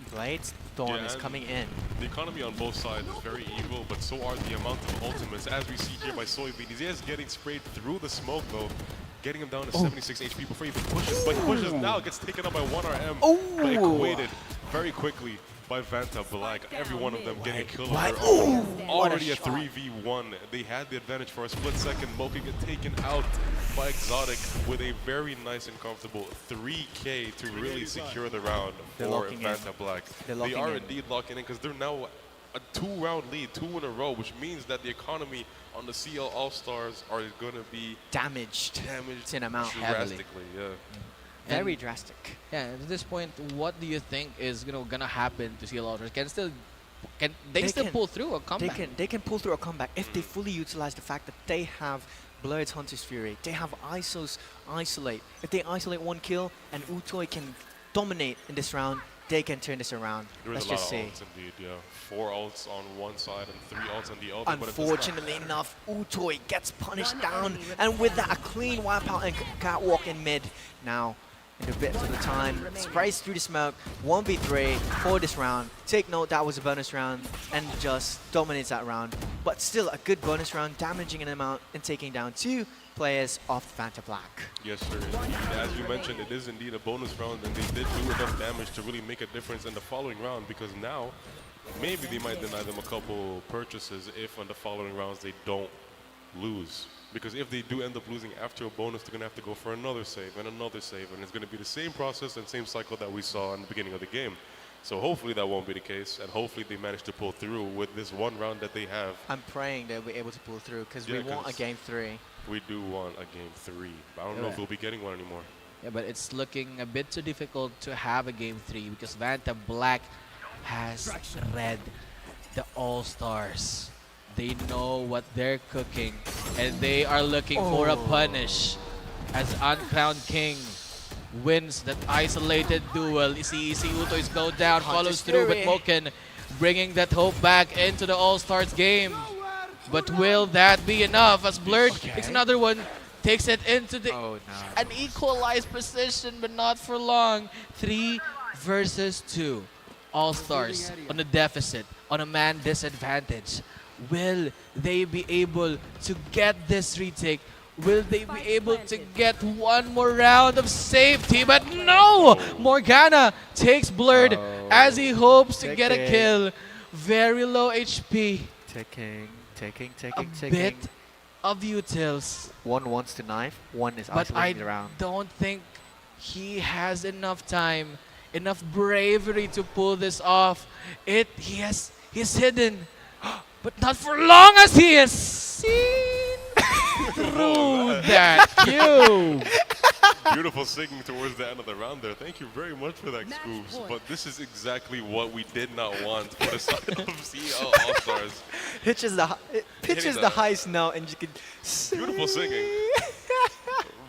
Blades Storm is coming in. The economy on both sides is very evil, but so are the amount of ultimates, as we see here by Soybean. He is getting sprayed through the smoke, though, getting him down to 76 HP before he even pushes. But he pushes now, gets taken out by 1RM, but equated very quickly by Vanta Black. Every one of them getting a kill of their own. Already a 3v1. They had the advantage for a split second. 𝐒𝐿 get taken out by 𝐒𝐿𝐷 with a very nice and comfortable 3K to really secure the round for Vanta Black. They are indeed locking in because they're now a 2-round lead, 2 in a row, which means that the economy on the CL All-Stars are going to be damaged in amount drastically. Very drastic. Yeah, at this point, what do you think is gonna happen to CL All-Stars? Can they still pull through a comeback? They can pull through a comeback if they fully utilize the fact that they have Blur's Hunter's Fury. They have ISO's Isolate. If they isolate 1 kill and 𝐒𝐿𝐷 can dominate in this round, they can turn this around. Let's just see. Indeed, 4 ults on one side and 3 ults on the other. Unfortunately enough, 𝐒𝐿𝐷 gets punished down, and with that, a clean wipeout and catwalk in mid. Now, in a bit of the time, sprays through the smoke, 1v3 for this round. Take note, that was a bonus round, and just dominates that round. But still, a good bonus round, damaging an amount and taking down 2 players of Vanta Black. Yes, sir. Indeed. As you mentioned, it is indeed a bonus round, and they did do enough damage to really make a difference in the following round, because now, maybe they might deny them a couple purchases if on the following rounds they don't lose. Because if they do end up losing after a bonus, they're going to have to go for another save and another save, and it's going to be the same process and same cycle that we saw in the beginning of the game. So hopefully that won't be the case, and hopefully they manage to pull through with this 1 round that they have. I'm praying they'll be able to pull through, because we want a game 3. We do want a game 3. I don't know if we'll be getting one anymore. Yeah, but it's looking a bit too difficult to have a game 3 because Vanta Black has read the All-Stars. They know what they're cooking, and they are looking for a punish as Uncrowned King wins that isolated duel. CECU is go down, follows through with Moken, bringing that hope back into the All-Stars game. But will that be enough as Blurred takes another one, takes it into the an equalized position, but not for long. 3 versus 2. All-Stars on a deficit, on a man disadvantage. Will they be able to get this retake? Will they be able to get one more round of safety? But no! Morgana takes Blurred as he hopes to get a kill. Very low HP. Taking. A bit of utils. One wants to knife, one is But I isolating the round. don't think he has enough time, enough bravery to pull this off. He's hidden, but not for long as he is seen through that cube. Beautiful singing towards the end of the round there. Thank you very much for that, Scoops. But this is exactly what we did not want for the side of CL All-Stars. Pitches the highest note and you can sing. Beautiful singing.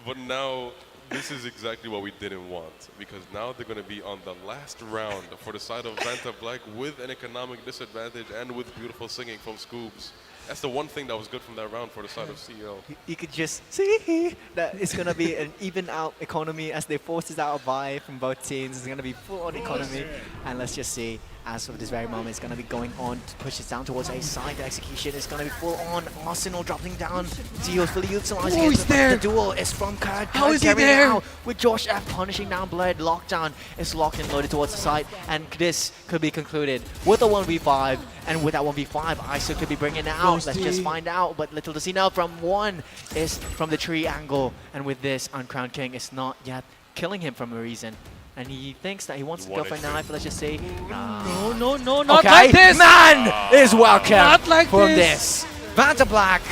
But now, this is exactly what we didn't want. Because now they're going to be on the last round for the side of Vanta Black with an economic disadvantage and with beautiful singing from Scoops. That's the one thing that was good from that round for the side of CL. You could just see that it's going to be an even out economy as they forces out a buy from both teams. It's going to be full on economy. And let's just see, as of this very moment, it's going to be going on to push it down towards a side. The execution is going to be full on. Arsenal dropping down. Teo's fully utilizing it. He's there. The duel is from Kurd. How is he there? Out with Josh F punishing down Blurred. Lockdown is locked and loaded towards the side. And this could be concluded with a 1v5. And with that 1v5, ISO could be bringing it out. Let's just find out. But little to see now from one is from the tree angle. And with this, Uncrowned King is not yet killing him from a reason. And he thinks that he wants to go for a knife. Let's just say, No, not like this! Man is welcome Not like from this. Vanta Black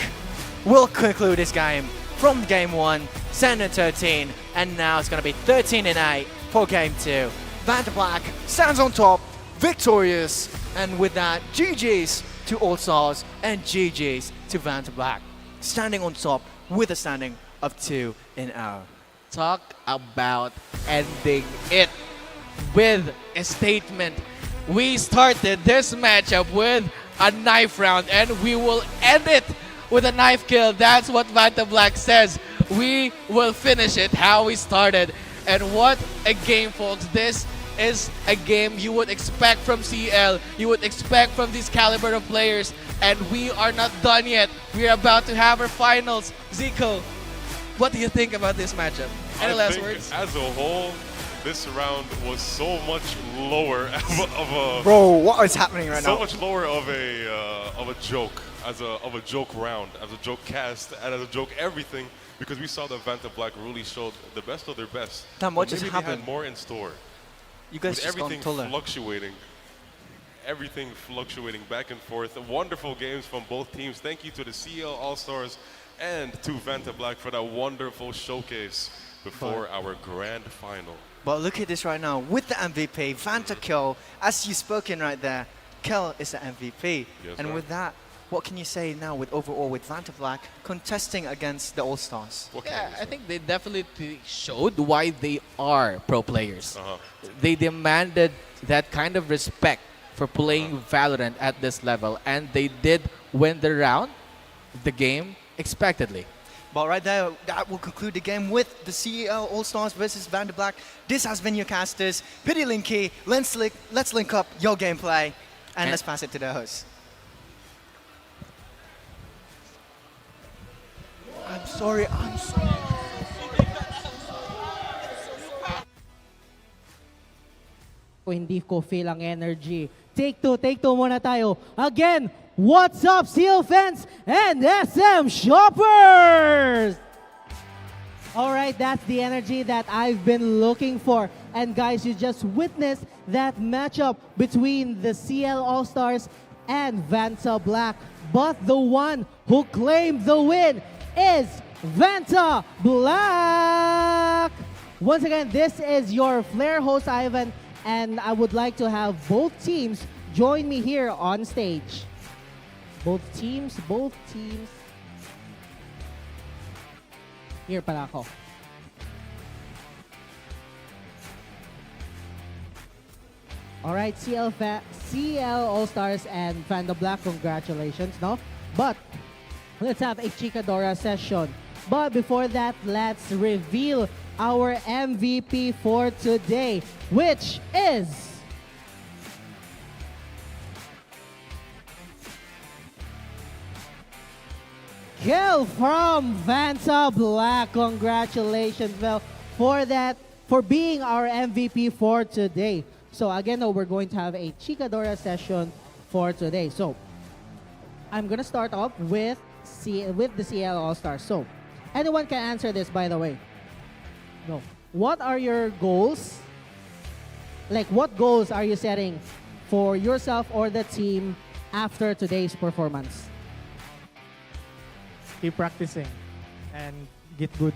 will conclude this game from game 1, 10-13. And now it's going to be 13-8 for game 2. Vanta Black stands on top, victorious. And with that, GG's to All-Stars and GG's to Vanta Black. Standing on top with a standing of 2-0. Talk about ending it with a statement. We started this matchup with a knife round and we will end it with a knife kill. That's what Vanta Black says. We will finish it how we started. And what a game, folks. This is a game you would expect from CL. You would expect from this caliber of players. And we are not done yet. We are about to have our finals. Zico, what do you think about this matchup? Any last words? As a whole, this round was so much lower of a. Bro, what is happening right now? So much lower of a joke, of a joke round, as a joke cast, and as a joke everything, because we saw that Vanta Black really showed the best of their best. Damn, what just maybe happened? They had more in store. You guys with just everything gone taller. Everything fluctuating back and forth. Wonderful games from both teams. Thank you to the CL All-Stars and to Vanta Black for that wonderful showcase before our grand final. But look at this right now. With the MVP, Vanta Kill, as you've spoken right there, Kill is the MVP. Yes, and right. with that, what can you say now with overall with Vanta Black contesting against the All-Stars? Yeah, I think they definitely showed why they are pro players. They demanded that kind of respect for playing Valorant at this level, and they did win the round, the game, expectedly. But right there, that will conclude the game with the CEL All-Stars versus Vanta Black. This has been your casters. Pity Linky, let's link up your gameplay, and let's pass it to the host. I'm sorry. Hindi ko feel ang energy. Take two muna tayo. Again, what's up, CL fans and SM shoppers? All right, that's the energy that I've been looking for. And guys, you just witnessed that matchup between the CL All-Stars and Vanta Black. But the one who claimed the win is Vanta Black. Once again, this is your Flair host, Ivan, and I would like to have both teams join me here on stage. Both teams. Here pala ako. Alright, CL All-Stars and Vanta Black, congratulations, no? But, let's have a Chikadora session. But before that, let's reveal our MVP for today, which is... Kel from Vanta Black. Congratulations, Vel, for being our MVP for today. So again, we're going to have a Chikadora session for today. So I'm gonna start off with the CL All-Stars. So anyone can answer this, by the way. No. What are your goals? Like, what goals are you setting for yourself or the team after today's performance? Keep practicing and get good.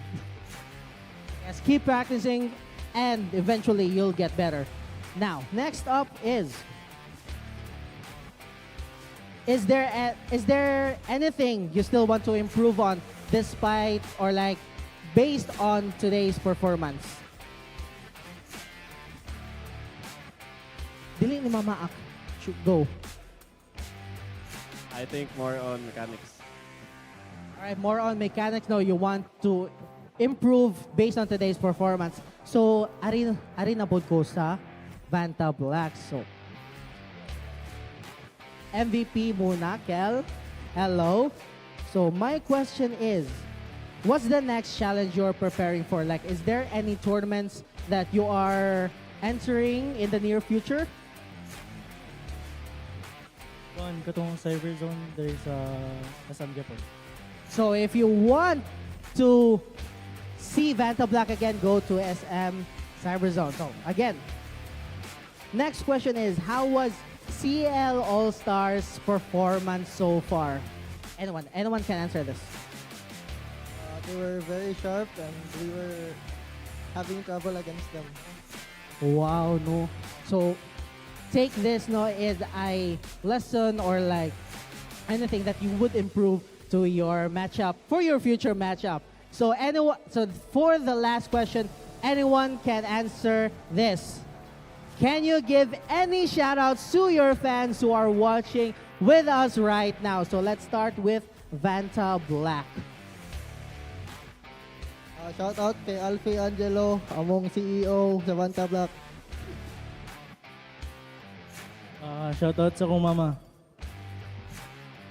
Yes, keep practicing and eventually you'll get better. Now, next up is there anything you still want to improve on despite or like based on today's performance? Dili ni Mama Ak. Should go. I think more on mechanics. All right, more on mechanics. No, you want to improve based on today's performance. So, ari na pod ko sa Vanta Black. So, MVP muna, Kel. Hello. So, my question is, what's the next challenge you're preparing for? Like, is there any tournaments that you are entering in the near future? Katong Cyber Zone, there is SM Japan. So if you want to see Vanta Black again, go to SM Cyberzone. So again, next question is, how was CL All-Stars performance so far? Anyone can answer this. They were very sharp and we were having trouble against them. Wow, no. So take this as a lesson or like anything that you would improve to your matchup, for your future matchup. So for the last question, anyone can answer this. Can you give any shout outs to your fans who are watching with us right now? So let's start with Vanta Black. Shout out kay Alfie Angelo, among CEO sa Vanta Black. Shoutout sa kong mama.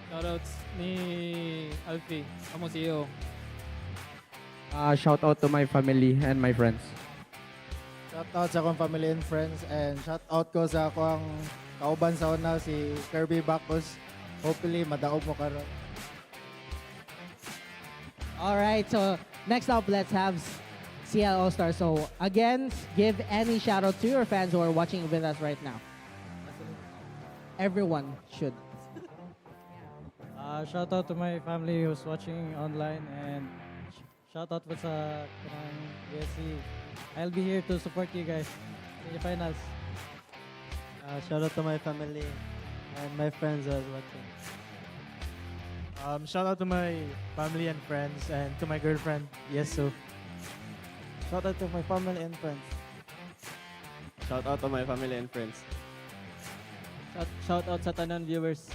Shoutouts ni Alfie, among CEO. Shout out to my family and my friends. Shout out sa akong family and friends, and shout out ko sa akong kauban sa una, si Kirby Bacos. Hopefully madaog mo karon. All right, so next up, let's have CL All-Stars. So again, give any shout out to your fans who are watching with us right now. Everyone should. Shout out to my family who's watching online, and shout out po sa BSC. I'll be here to support you guys in the finals. Shout out to my family and my friends who are watching. Shout out to my family and friends and to my girlfriend, Yesu. Shout out to my family and friends. Shout out to my family and friends. Shout out sa tanan viewers.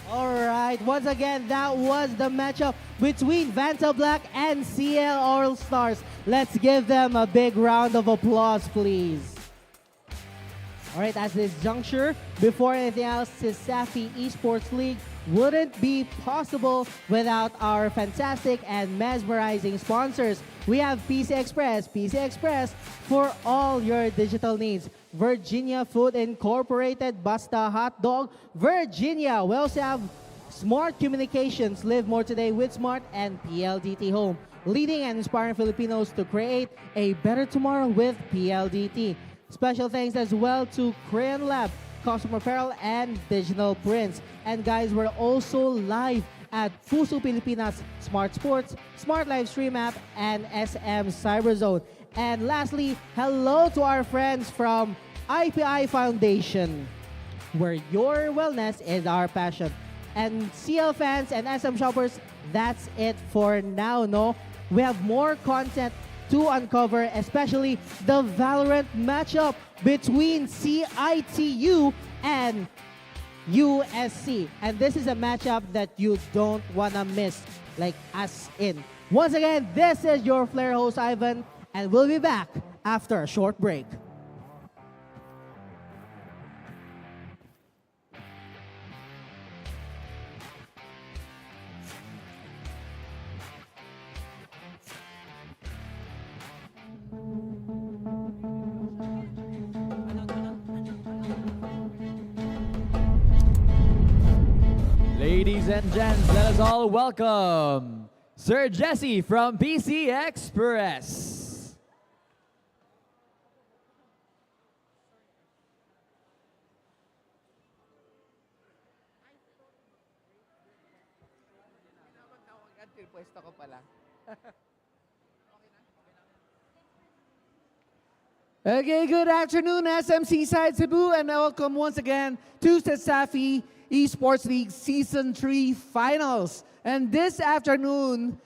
All right, once again, that was the matchup between Vanta Black and CL All-Stars. Let's give them a big round of applause, please. All right, at this juncture, before anything else, CESAFI Esports League wouldn't be possible without our fantastic and mesmerizing sponsors. We have PC Express for all your digital needs. Virginia Food Incorporated, Basta Hot Dog, Virginia. We also have Smart Communications, live more today with Smart, and PLDT Home, leading and inspiring Filipinos to create a better tomorrow with PLDT. Special thanks as well to Crayon Lab, Custom Apparel, and Digital Prints. And guys, we're also live at Puso Pilipinas, Smart Sports, Smart Live Stream App, and SM Cyberzone. And lastly, hello to our friends from IPI Foundation. where your wellness is our passion. And CL fans and SM shoppers, that's it for now, no? We have more content to uncover, especially the Valorant matchup between CIT-U and USC. And this is a matchup that you don't want to miss, like as in. Once again, this is your Flair host, Ivan, and we'll be back after a short break. Ladies and gents, let us all welcome Sir Jesse from PC Express. Okay, good afternoon, SMC Side Cebu, and welcome once again to CESAFI Esports League Season 3 Finals. And this afternoon,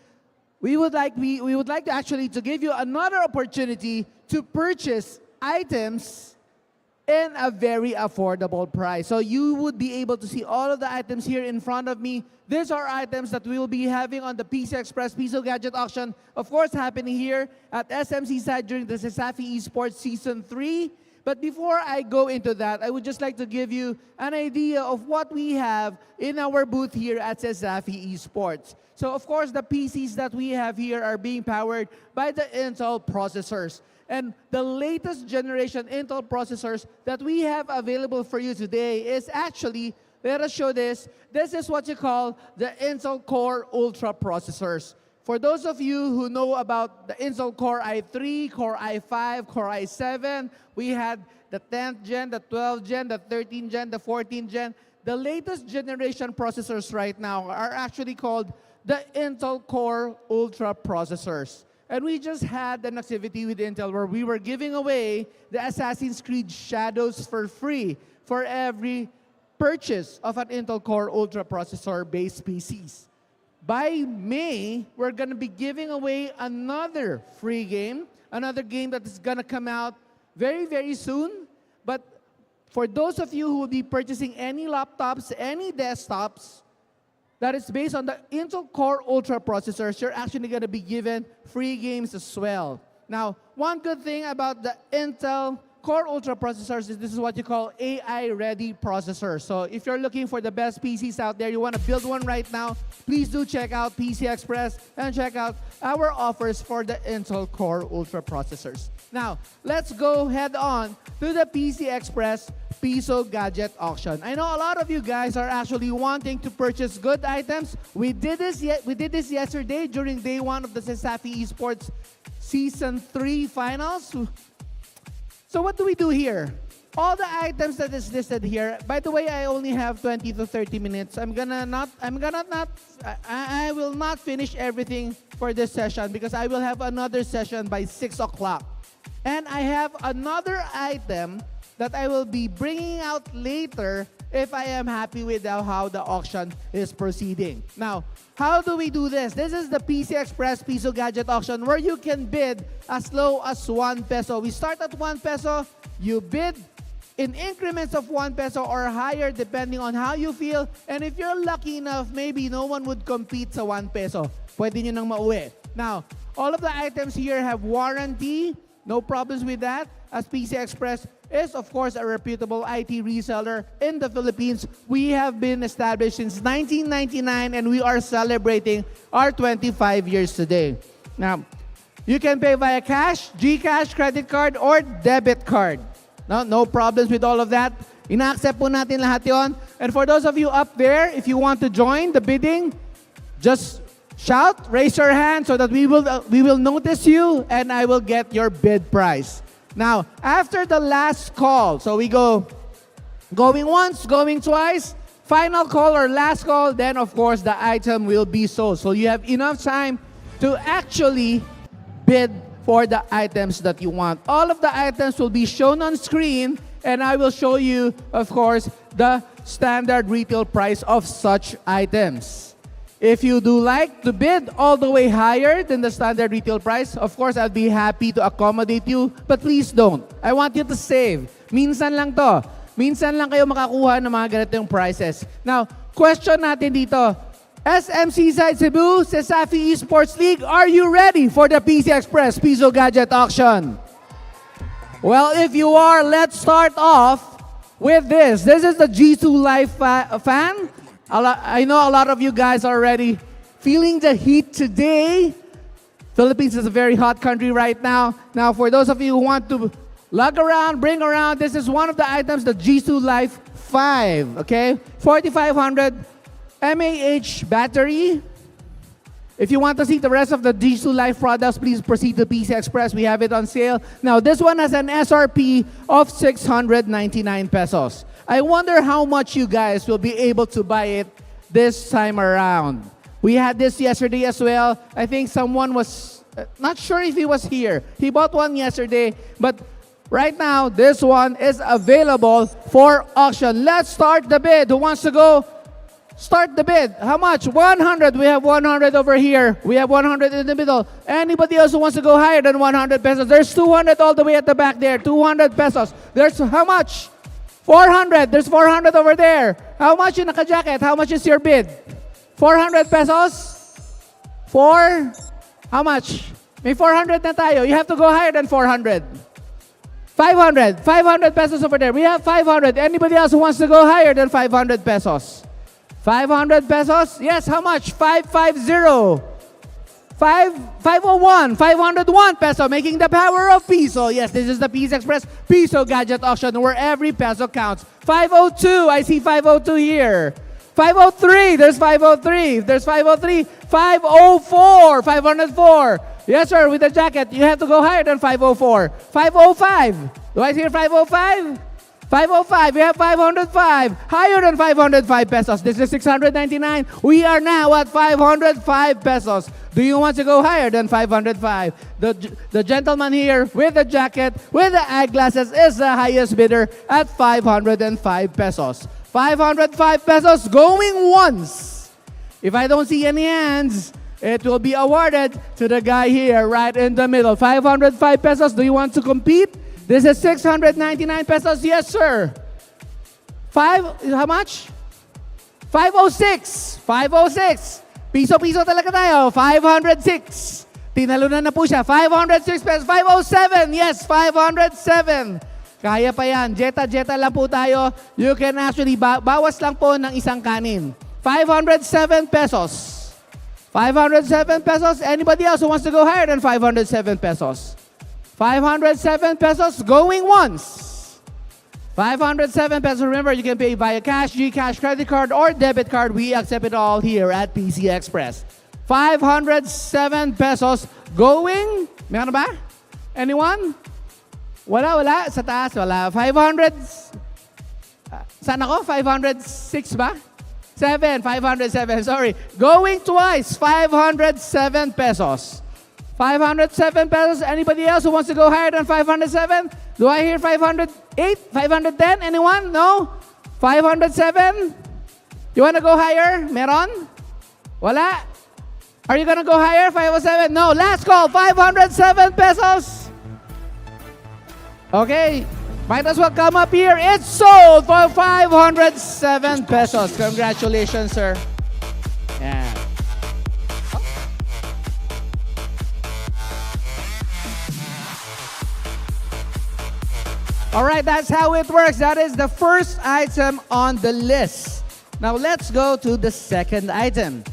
we would like to actually to give you another opportunity to purchase items in a very affordable price. So you would be able to see all of the items here in front of me. These are items that we will be having on the PC Express Piso Gadget Auction, of course happening here at SMC side during the CESAFI Esports Season 3. But before I go into that, I would just like to give you an idea of what we have in our booth here at CESAFI Esports. So of course, the PCs that we have here are being powered by the Intel processors. And the latest generation Intel processors that we have available for you today is actually, let us show this. This is what you call the Intel Core Ultra processors. For those of you who know about the Intel Core i3, Core i5, Core i7, we had the 10th gen, the 12th gen, the 13th gen, the 14th gen. The latest generation processors right now are actually called the Intel Core Ultra processors. And we just had an activity with Intel where we were giving away the Assassin's Creed Shadows for free for every purchase of an Intel Core Ultra processor-based PCs. By May, we're going to be giving away another free game, another game that is going to come out very, very soon. But for those of you who will be purchasing any laptops, any desktops, that is based on the Intel Core Ultra processors, you're actually going to be given free games as well. Now, one good thing about the Intel Core Ultra processors is this is what you call AI-ready processors. So if you're looking for the best PCs out there, you want to build one right now, please do check out PC Express and check out our offers for the Intel Core Ultra processors. Now, let's go head on to the PC Express Piso Gadget Auction. I know a lot of you guys are actually wanting to purchase good items. We did this yesterday during day one of the CESAFI Esports Season 3 Finals. So what do we do here? All the items that is listed here. By the way, I only have 20 to 30 minutes. I will not finish everything for this session because I will have another session by 6 o'clock. And I have another item that I will be bringing out later if I am happy with how the auction is proceeding. Now, how do we do this? This is the PC Express Piso Gadget Auction where you can bid as low as 1 peso. We start at 1 peso, you bid in increments of 1 peso or higher depending on how you feel. And if you're lucky enough, maybe no one would compete sa 1 peso. Pwede nyo nang mauwi. Now, all of the items here have warranty. No problems with that, as PC Express is, of course, a reputable IT reseller in the Philippines. We have been established since 1999, and we are celebrating our 25 years today. Now, you can pay via cash, GCash, credit card, or debit card. No problems with all of that. Ina-accept po natin lahat yon. And for those of you up there, if you want to join the bidding, just shout, raise your hand so that we will notice you and I will get your bid price. Now, after the last call, so we go going once, going twice, final call or last call, then of course the item will be sold. So you have enough time to actually bid for the items that you want. All of the items will be shown on screen and I will show you, of course, the standard retail price of such items. If you do like to bid all the way higher than the standard retail price, of course, I'll be happy to accommodate you, but please don't. I want you to save. Minsan lang to. Minsan lang kayo makakuha ng mga ganitong prices. Now, question natin dito. SMC side Cebu, CESAFI Esports League, are you ready for the PC Express Piso Gadget Auction? Well, if you are, let's start off with this. This is the G2 Live fan. I know a lot of you guys are already feeling the heat today. Philippines is a very hot country right now. Now, for those of you who want to lug around, bring around, this is one of the items, the G2 Live 5, okay? 4500 mAh battery. If you want to see the rest of the G2 Live products, please proceed to PC Express. We have it on sale. Now, this one has an SRP of 699 pesos. I wonder how much you guys will be able to buy it this time around. We had this yesterday as well. I think someone was, not sure if he was here. He bought one yesterday, but right now, this one is available for auction. Let's start the bid. Who wants to go? Start the bid. How much? 100. We have 100 over here. We have 100 in the middle. Anybody else who wants to go higher than 100 pesos? There's 200 all the way at the back there. 200 pesos. There's how much? 400. There's 400 over there. How much in naka-jacket? How much is your bid? 400 pesos? How much? May 400 na tayo. You have to go higher than 400. 500. 500 pesos over there. We have 500. Anybody else who wants to go higher than 500 pesos? 500 pesos? Yes, how much? 550. 501. 501 peso, making the power of Piso. Yes, this is the PC Express Piso Gadget Auction where every peso counts. 502. I see 502 here. 503. There's 503. There's 503. 504. 504. Yes, sir, with the jacket, you have to go higher than 504. 505. Do I hear 505? 505. We have 505. Higher than 505 pesos. This is 699. We are now at 505 pesos. Do you want to go higher than 505? The gentleman here with the jacket, with the eyeglasses, is the highest bidder at 505 pesos. 505 pesos going once. If I don't see any hands, it will be awarded to the guy here right in the middle. 505 pesos. Do you want to compete? This is 699 pesos. Yes, sir. How much? 506. 506. Piso-piso talaga tayo. 506. Tinalunan na po siya. 506 pesos. 507. Yes, 507. Kaya pa yan. Jeta lang po tayo. You can actually, bawas lang po ng isang kanin. 507 pesos. 507 pesos. Anybody else who wants to go higher than 507 pesos? 507 pesos going once. 507 pesos. Remember, you can pay via cash, GCash, credit card, or debit card. We accept it all here at PC Express. 507 pesos going. Meron ba? Anyone? Wala. Sa taas, wala. 500. Saan ako? 506 ba? 507. Sorry. Going twice. 507 pesos. 507 pesos. Anybody else who wants to go higher than 507? Do I hear 508? 510? Anyone? No? 507? You want to go higher? Meron? Wala? Are you going to go higher? 507? No. Last call. 507 pesos. Okay. Might as well come up here. It's sold for 507 pesos. Congratulations, sir. Yeah. All right, that's how it works. That is the first item on the list. Now let's go to the second item.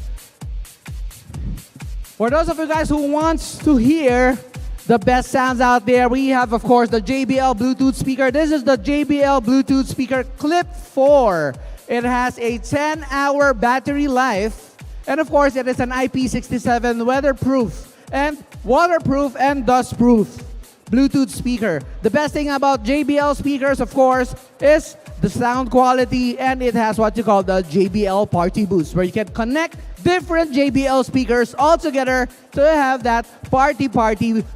For those of you guys who wants to hear the best sounds out there, we have, of course, the JBL Bluetooth speaker. This is the JBL Bluetooth speaker Clip 4. It has a 10-hour battery life. And of course, it is an IP67 weatherproof and waterproof and dustproof Bluetooth speaker. The best thing about JBL speakers, of course, is the sound quality, and it has what you call the JBL Party Boost, where you can connect different JBL speakers all together to have that party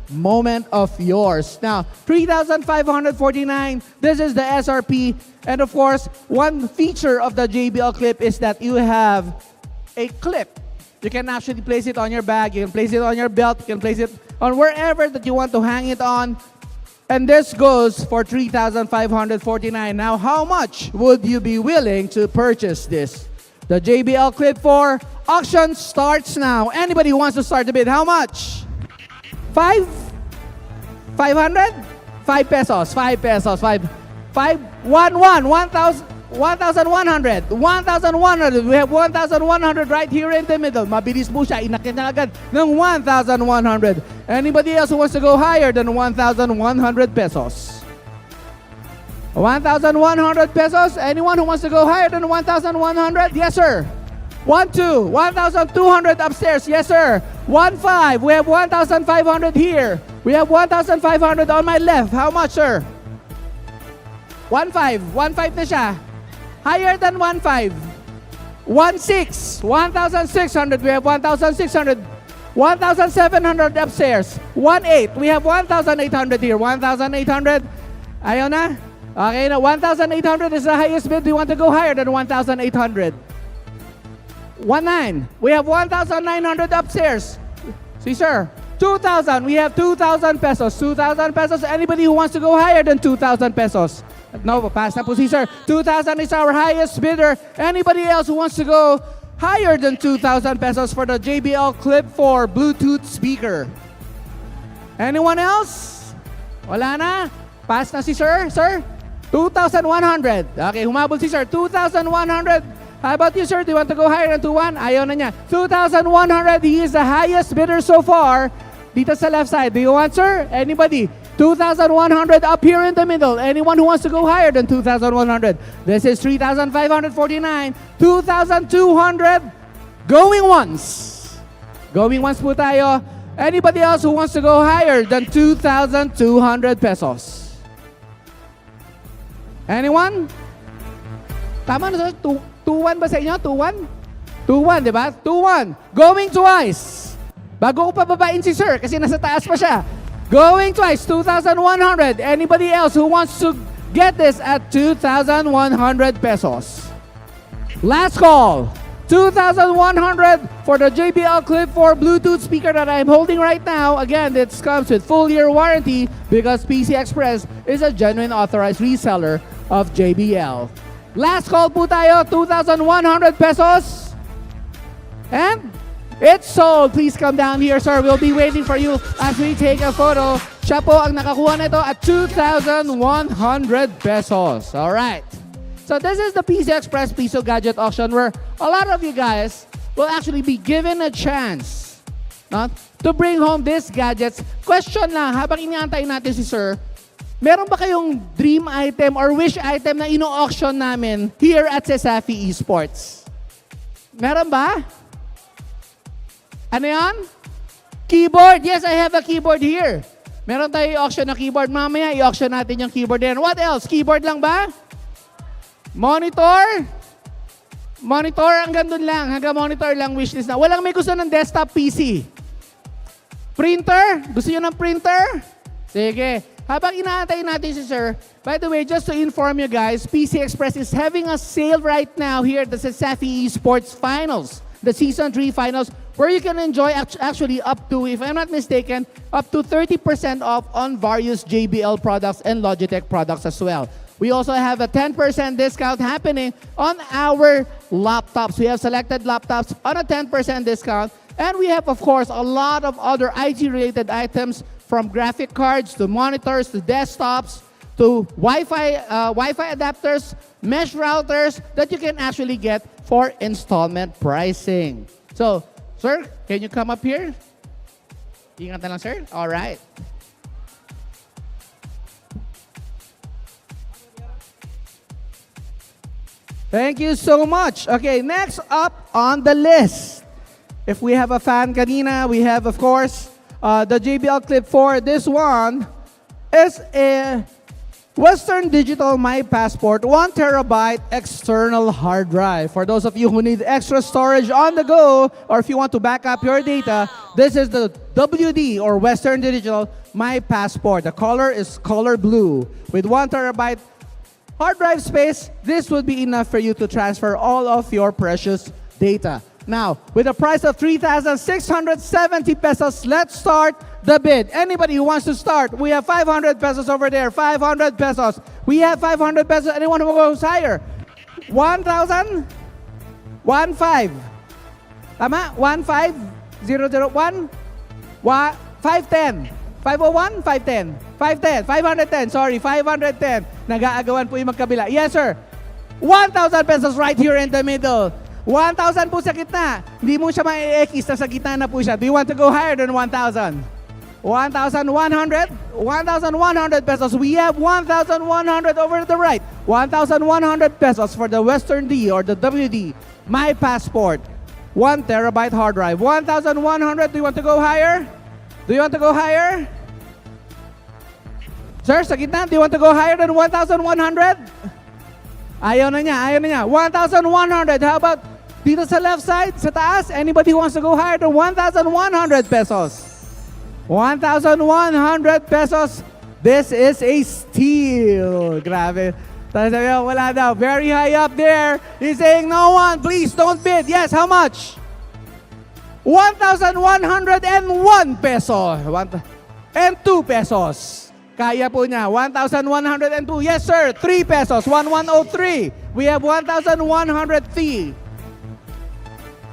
moment of yours. Now, 3,549, this is the SRP. And of course, one feature of the JBL clip is that you have a clip. You can actually place it on your bag, you can place it on your belt, you can place it on wherever that you want to hang it on. And this goes for 3,549. Now, how much would you be willing to purchase this? The JBL Clip 4 auction starts now. Anybody who wants to start the bid, how much? 500? 5 pesos, 5 pesos, 1,100. 1,100. We have 1,100 right here in the middle. Mabilis po siya. Inakit na agad ng 1,100. Anybody else who wants to go higher than 1,100 pesos? 1,100 pesos. Anyone who wants to go higher than 1,100? Yes, sir. 1,200. 1,200 upstairs. Yes, sir. 1,500. We have 1,500 here. We have 1,500 on my left. How much, sir? 1,500. 1,500 na siya. Higher than 1,500. 1,600. 1,600. We have 1,600. 1,700 upstairs. 1,800. We have 1,800 here. 1,800. Ayaw na? Okay na. 1,800 is the highest bid. We want to go higher than 1,800. 1,900. We have 1,900 upstairs. See, sir. 2,000. We have 2,000 pesos. 2,000 pesos. Anybody who wants to go higher than 2,000 pesos? No, pass na po si sir. 2,000 is our highest bidder. Anybody else who wants to go higher than 2,000 pesos for the JBL Clip 4 Bluetooth speaker? Anyone else? Wala na? Pass na si sir. Sir? 2,100. Okay, humabol si sir. 2,100. How about you, sir? Do you want to go higher than 2,100? Ayaw na niya. 2,100. He is the highest bidder so far. Dito sa left side. Do you want, sir? Anybody? 2,100 up here in the middle. Anyone who wants to go higher than 2,100? This is 3,549. 2,200. Going once. Going once po tayo. Anybody else who wants to go higher than 2,200 pesos? Anyone? Tama na, sir? 2,1 ba sa inyo? 2,1? 2,1, di ba? 2,1. Going twice. Bago ko pa babain si sir kasi nasa taas pa siya. Going twice, 2,100. Anybody else who wants to get this at 2,100 pesos? Last call. 2,100 for the JBL Clip 4 Bluetooth speaker that I'm holding right now. Again, this comes with full year warranty because PC Express is a genuine authorized reseller of JBL. Last call po tayo, 2,100 pesos. And it's sold. Please come down here, sir. We'll be waiting for you as we take a photo. Siya po ang nakakuha nito at 2,100 pesos. All right. So this is the PC Express Piso Gadget Auction where a lot of you guys will actually be given a chance to bring home these gadgets. Question lang, habang inaantay natin si sir, meron ba kayong dream item or wish item na ino-auction namin here at CESAFI Esports? Meron ba? Ano yan? Keyboard. Yes, I have a keyboard here. Meron tayo i-auction na keyboard. Mamaya i-auction natin yung keyboard din. What else? Keyboard lang ba? Monitor? Monitor, hanggang dun lang. Hanggang monitor lang wishlist na. Walang may gusto ng desktop PC. Printer? Gusto nyo ng printer? Sige. Habang inaantay natin si sir, by the way, just to inform you guys, PC Express is having a sale right now here at the CESAFI Esports Finals, the Season 3 Finals, where you can enjoy actually up to, if I'm not mistaken, up to 30% off on various JBL products and Logitech products as well. We also have a 10% discount happening on our laptops. We have selected laptops on a 10% discount. And we have, of course, a lot of other IT-related items from graphic cards to monitors to desktops to Wi-Fi adapters, mesh routers that you can actually get for installment pricing. So, sir, can you come up here? Ingat na lang, sir. All right. Thank you so much. Okay, next up on the list. If we have a fan kanina, we have, of course, the JBL Clip 4. This one is a Western Digital My Passport 1 terabyte external hard drive. For those of you who need extra storage on the go, or if you want to back up your data, this is the WD or Western Digital My Passport. The color is color blue. With 1 terabyte hard drive space, this would be enough for you to transfer all of your precious data. Now, with a price of 3,670 pesos, let's start the bid. Anybody who wants to start, we have 500 pesos over there, 500 pesos. We have 500 pesos. Anyone who goes higher? 1,000? 1,500. Tama? 1,500? 510. 501? 510. 510. 510. Sorry, 510. Nag-aagawan po yung magkabila. Yes, sir. 1,000 pesos right here in the middle. 1,000 po sa gitna. Hindi mo siya ma-e-X, nasa gitna na po siya. Do you want to go higher than 1,000? 1,100? 1,100 pesos. We have 1,100 over to the right. 1,100 pesos for the Western D or the WD. My Passport. 1 terabyte hard drive. 1,100. Do you want to go higher? Do you want to go higher? Sir, sa gitna, do you want to go higher than 1,100? Ayaw na niya, ayaw na niya. 1,100. How about dito sa left side, sa taas? Anybody who wants to go higher than 1,100 pesos? 1,100 pesos. This is a steal. Grabe. Tapos sabi ko, wala daw. Very high up there. He's saying, no one, please don't bid. Yes, how much? 1,101 peso. And 2 pesos. Kaya po niya. 1,102. Yes, sir. 3 pesos. 1,103. We have 1,103.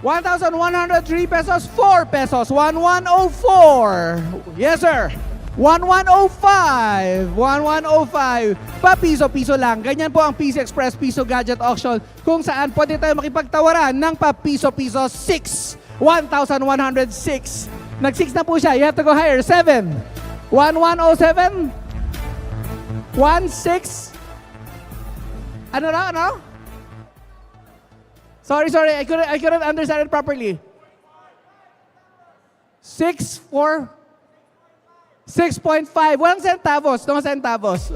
1,103 pesos. 4 pesos. 1,104. Yes, sir. 1,105. 1,105. Pa-piso-piso lang. Ganyan po ang Piso Express Piso Gadget Auction kung saan pwede tayo makipagtawaran ng pa-piso-piso 6. 1,106. Nag-6 na po siya. You have to go higher. 7. 1,107. 1,6. Ano na? Ano? Sorry. I couldn't understand it properly. 6.4. 6.5. 1 centavos. No centavos.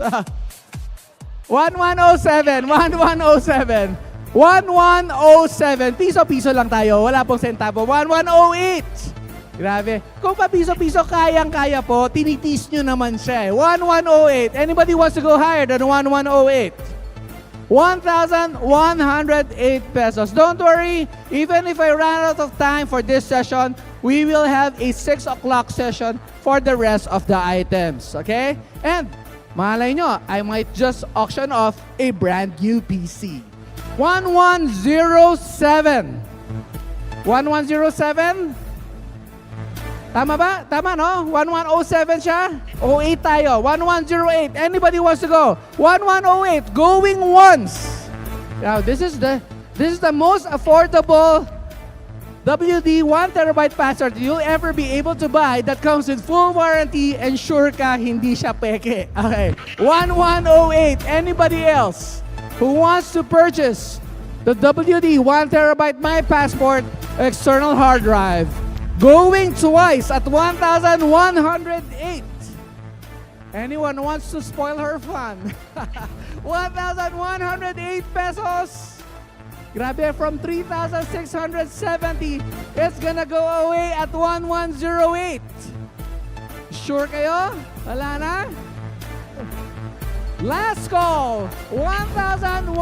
1,107. 1,107. 1,107. Piso-piso lang tayo. Wala pong centavo. 1,108. Grabe. Kung pa piso-piso, kayang-kaya po, tinitis nyo naman siya. 1,108. Anybody wants to go higher than 1,108? 1,108 pesos. Don't worry, even if I run out of time for this session, we will have a 6 o'clock session for the rest of the items. Okay? And, malay nyo, I might just auction off a brand new PC. 1,107. 1,107? Tama ba? Tama, no? 1,107 siya? 08 tayo. 1,108. Anybody wants to go? 1,108. Going once. Now, this is the most affordable WD 1 terabyte password you'll ever be able to buy that comes with full warranty and sure ka hindi siya peke. Okay. 1,108. Anybody else who wants to purchase the WD 1 terabyte My Passport external hard drive? Going twice at 1,108. Anyone wants to spoil her fun? 1,108 pesos. Grabe, from 3,670, it's gonna go away at 1,108. Sure kayo? Wala na? Last call, 1,108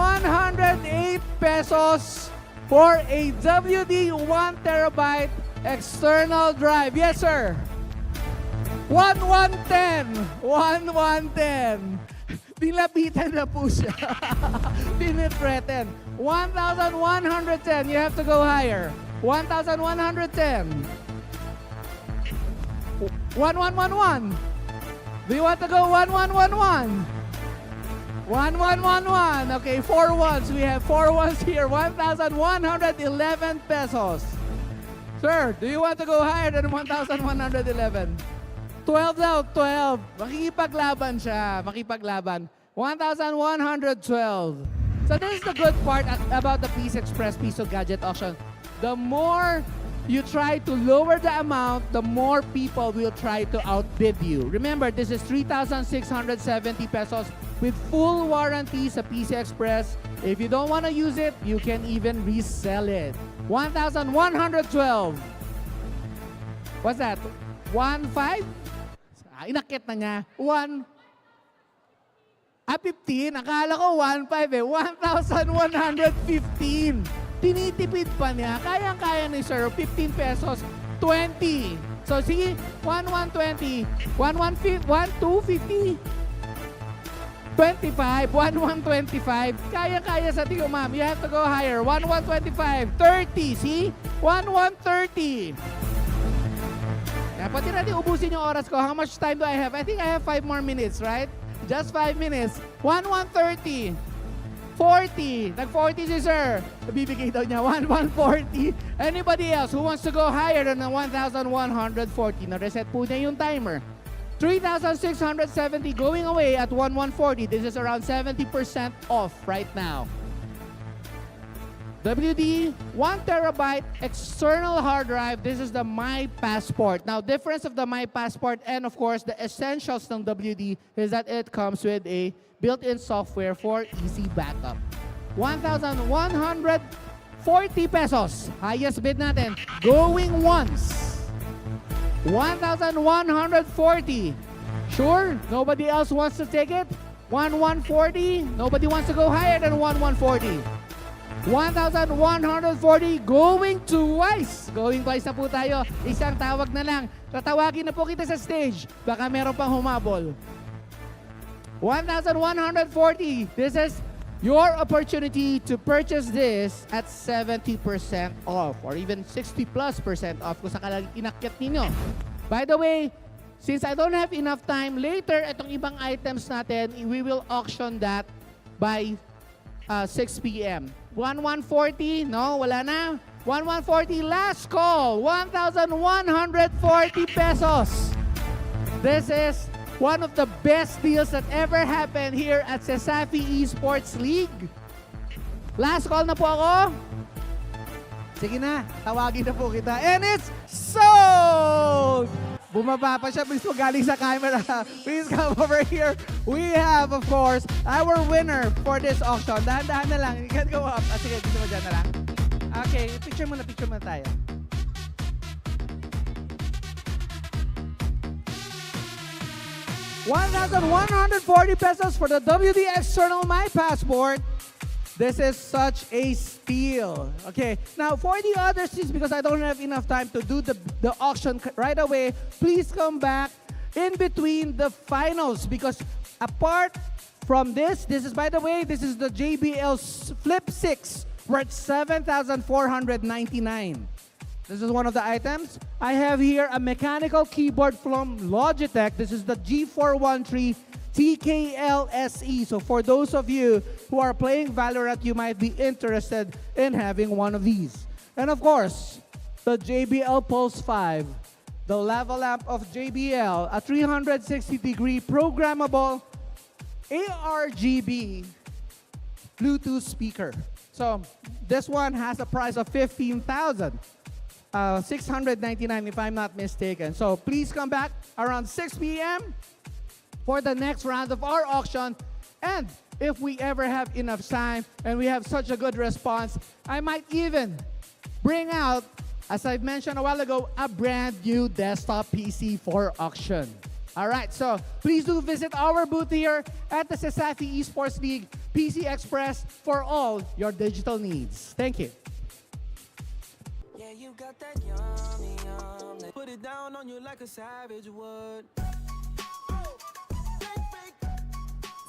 pesos for a WD 1 terabyte external drive. Yes, sir. 1,110. 1,110. Nilapitan na po siya. Tinithreaten. 1,110. You have to go higher. 1,110. 1,111. Do you want to go 1,111? 1,111. Okay, 4 ones. We have 4 ones here. 1,111 pesos. Sir, do you want to go higher than 1,111? 12 daw, 12. Makikipaglaban siya, makipaglaban. 1,112. So this is the good part about the Piso Express Piso Gadget Auction. The more you try to lower the amount, the more people will try to outbid you. Remember, this is 3,670 pesos with full warranty sa PC Express. If you don't want to use it, you can even resell it. 1,112. What's that? 1,500? Inakit na niya. 15. Akala ko 1,500 eh. 1,115. Tinitipid pa niya. Kayang-kaya ni Sir. 15 pesos. 20. So, sige. 1,120. 1,250. 25. 1,125. Kaya-kaya sa tiyo, ma'am. You have to go higher. 1,125. 30. See? 1,130. Kaya pati natin ubusin yung oras ko. How much time do I have? I think I have 5 more minutes, right? Just 5 minutes. 1,130. 40. Nag-40 si Sir. Bibigay daw niya 1,140. Anybody else who wants to go higher than 1,140? Na-reset po niya yung timer. 3,670 going away at 1,140. This is around 70% off right now. WD, 1 terabyte external hard drive. This is the My Passport. Now, difference of the My Passport and of course the essentials ng WD is that it comes with a built-in software for easy backup. 1,140 pesos. Highest bid natin. Going once. 1,140. Sure? Nobody else wants to take it? 1,140. Nobody wants to go higher than 1,140. 1,140 going twice. Going twice na po tayo. Isang tawag na lang. Tatawagin na po kita sa stage. Baka meron pang humabol. 1,140. This is your opportunity to purchase this at 70% off or even 60+% off kung sakalang inakyat ninyo. By the way, since I don't have enough time, later itong ibang items natin, we will auction that by 6 p.m. 1,140? No, wala na. 1,140, last call. 1,140 pesos. This is one of the best deals that ever happened here at CESAFI Esports League. Last call na po ako. Sige na, tawagin na po kita. And it's sold! Bumaba pa siya. Please po galing sa camera. Please come over here. We have, of course, our winner for this auction. Dahan-dahan na lang. You can go up. Sige, dito mo dyan na lang. Okay, picture muna tayo. ₱1,140 pesos for the WD External My Passport. This is such a steal. Okay, now for the other seats, because I don't have enough time to do the auction right away, please come back in between the finals because apart from this is, by the way, this is the JBL Flip 6 worth 7,499. This is one of the items. I have here a mechanical keyboard from Logitech. This is the G413 TKL-SE. So for those of you who are playing Valorant, you might be interested in having one of these. And of course, the JBL Pulse 5, the lava lamp of JBL, a 360-degree programmable ARGB Bluetooth speaker. So this one has a price of 15,699 if I'm not mistaken. So please come back around 6 p.m. for the next round of our auction. And if we ever have enough time and we have such a good response, I might even bring out, as I've mentioned a while ago, a brand new desktop PC for auction. All right, so please do visit our booth here at the CESAFI Esports League PC Express for all your digital needs. Thank you. Yeah, you got that yummy, yum. Put it down on you like a savage would.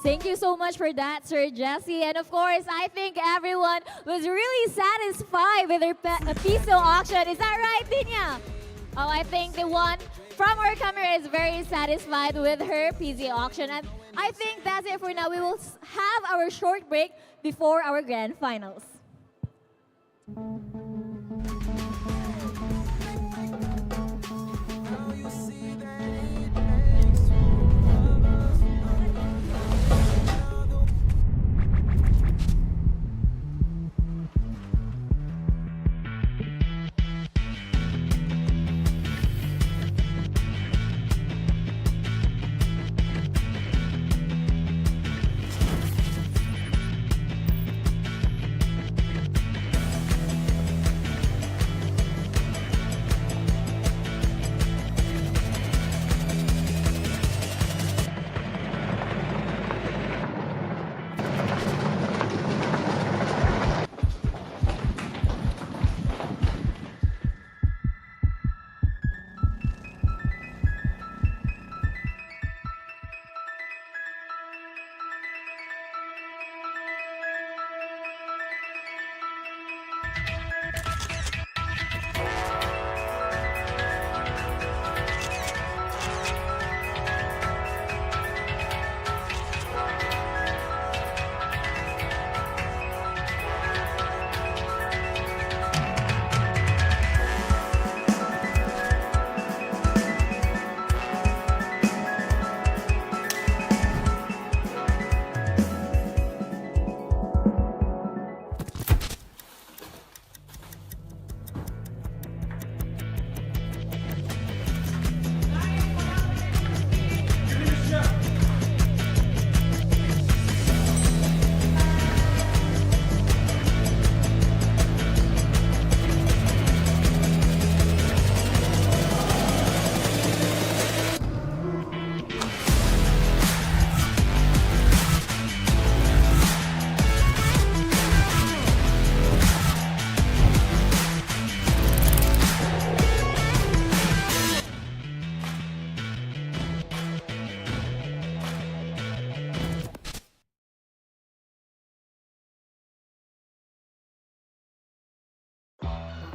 Thank you so much for that, Sir Jesse. And of course, I think everyone was really satisfied with their Piso auction. Is that right, Dinya? Oh, I think the one from our camera is very satisfied with her PC auction. And I think that's it for now. We will have our short break before our grand finals.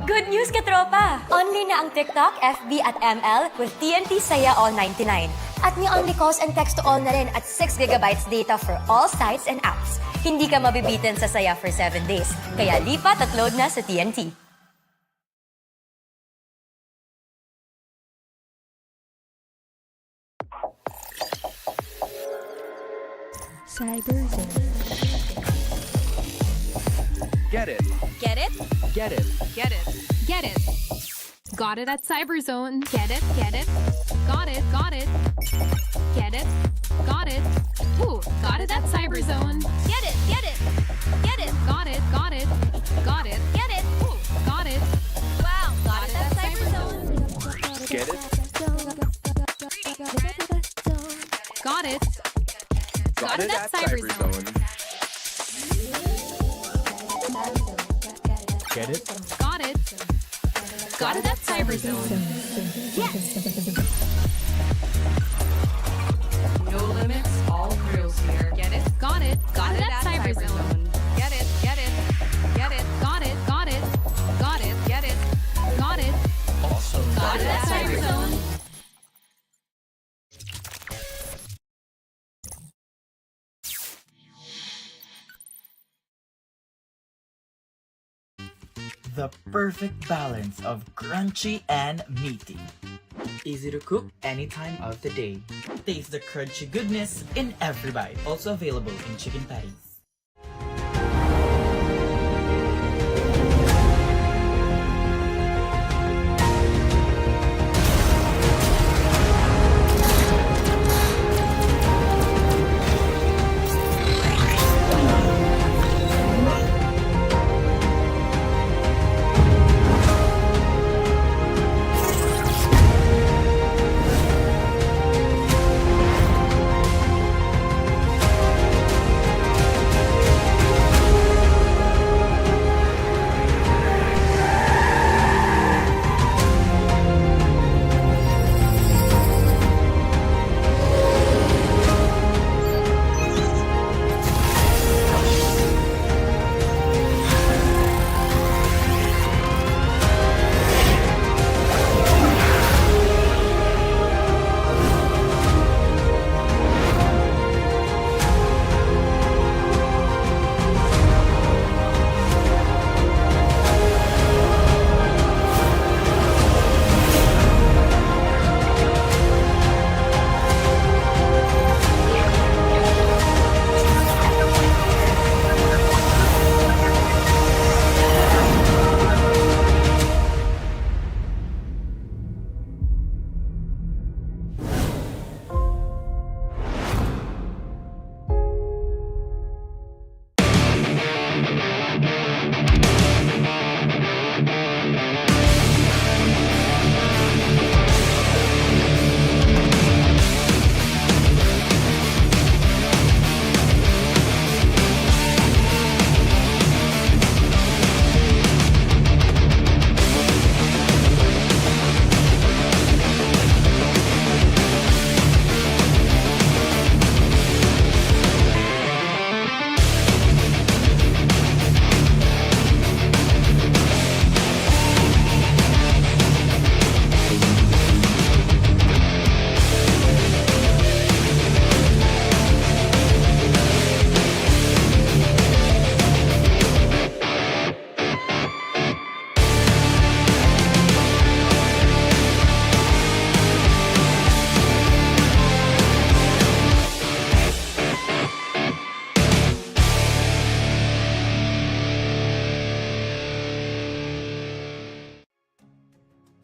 Good news, katropa! Only na ang TikTok, FB at ML with TNT Saya All 99. At may only calls and text to all na rin at 6 GB data for all sites and apps. Hindi ka mabibitin sa Saya for 7 days. Kaya lipat at load na sa TNT. Cyberzone. Get it. Get it? Get it. Get it. Get it. Got it at Cyberzone. Get it? Get it? Got it. Got it. Get it? Got it. Ooh, got it at Cyberzone. Get it. Get it. Get it. Got it. Got it. Got it. Get it. Ooh, got it. Wow, got it at Cyberzone. Get it. Got it. Got it at Cyberzone. Get it. Got it. Got it at Cyberzone. Yes. No limits, all thrills here. Get it? Got it. Got it at Cyberzone. Get it. Get it. Get it. Got it. Got it. Got it. Get it. Got it. Awesome. Got it at Cyberzone. The perfect balance of crunchy and meaty. Easy to cook any time of the day. Taste the crunchy goodness in every bite. Also available in chicken patties.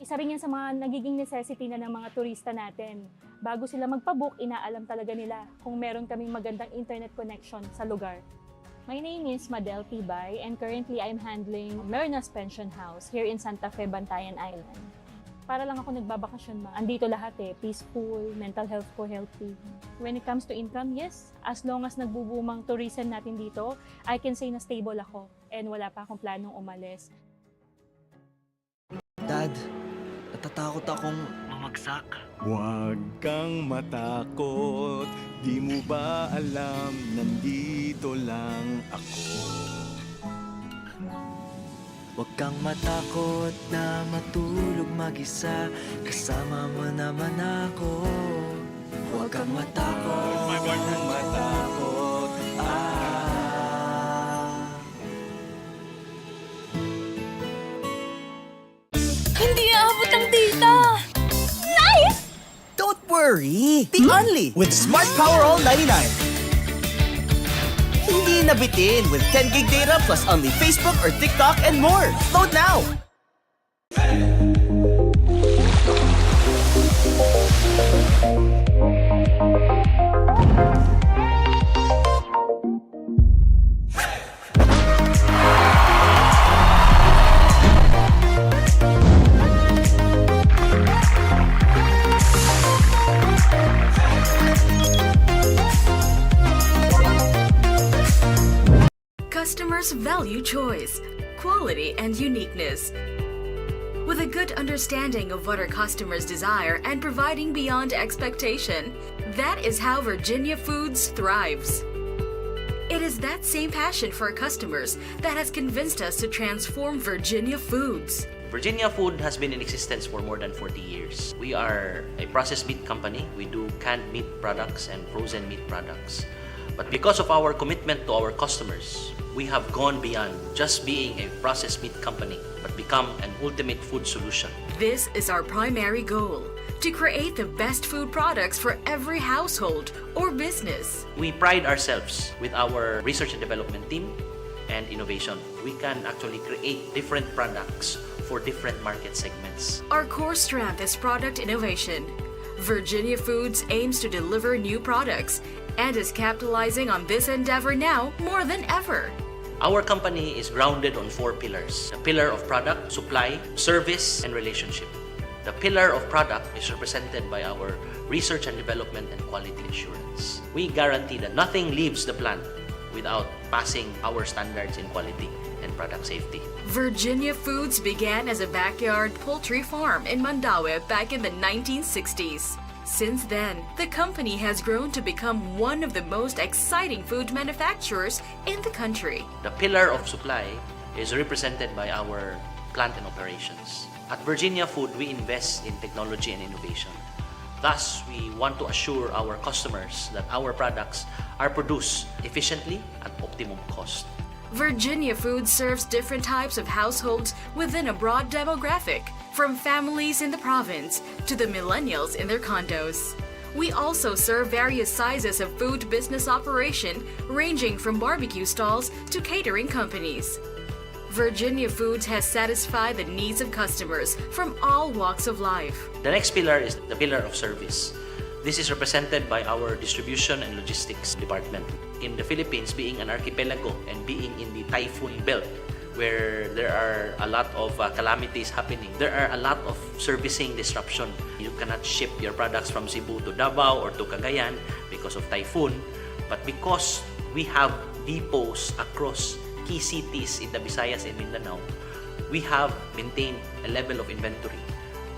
Isa rin yan sa mga nagiging necessity na ng mga turista natin. Bago sila magpabook, inaalam talaga nila kung meron kaming magandang internet connection sa lugar. My name is Madel Tibay and currently I'm handling Merna's Pension House here in Santa Fe, Bantayan Island. Para lang ako nagbabakasyon ma. Andito lahat peaceful, mental health ko healthy. When it comes to income, yes, as long as nagbubumang tourism natin dito, I can say na stable ako and wala pa akong planong umalis. Dad, natatakot akong mamagsak. Huwag kang matakot, di mo ba alam, nandito lang ako. Huwag kang matakot na matulog mag-isa, kasama mo naman ako. Huwag kang matakot, huwag kang matakot. Hindi aabot ang data! Nice! Don't worry! The Only with Smart Power All 99. Hindi nabitin with 10 gig data plus only Facebook or TikTok and more. Load now! Customers value choice, quality, and uniqueness. With a good understanding of what our customers desire and providing beyond expectation, that is how Virginia Foods thrives. It is that same passion for our customers that has convinced us to transform Virginia Foods. Virginia Food has been in existence for more than 40 years. We are a processed meat company. We do canned meat products and frozen meat products. But because of our commitment to our customers, we have gone beyond just being a processed meat company, but become an ultimate food solution. This is our primary goal, to create the best food products for every household or business. We pride ourselves with our research and development team and innovation. We can actually create different products for different market segments. Our core strength is product innovation. Virginia Foods aims to deliver new products and is capitalizing on this endeavor now more than ever. Our company is grounded on 4 pillars. The pillar of product, supply, service, and relationship. The pillar of product is represented by our research and development and quality assurance. We guarantee that nothing leaves the plant without passing our standards in quality and product safety. Virginia Foods began as a backyard poultry farm in Mandaue back in the 1960s. Since then, the company has grown to become one of the most exciting food manufacturers in the country. The pillar of supply is represented by our plant and operations. At Virginia Food, we invest in technology and innovation. Thus, we want to assure our customers that our products are produced efficiently at optimum cost. Virginia Foods serves different types of households within a broad demographic, from families in the province to the millennials in their condos. We also serve various sizes of food business operation, ranging from barbecue stalls to catering companies. Virginia Foods has satisfied the needs of customers from all walks of life. The next pillar is the pillar of service. This is represented by our distribution and logistics department. In the Philippines, being an archipelago and being in the typhoon belt, where there are a lot of calamities happening, there are a lot of servicing disruption. You cannot ship your products from Cebu to Davao or to Cagayan because of typhoon, but because we have depots across key cities in the Visayas and Mindanao, we have maintained a level of inventory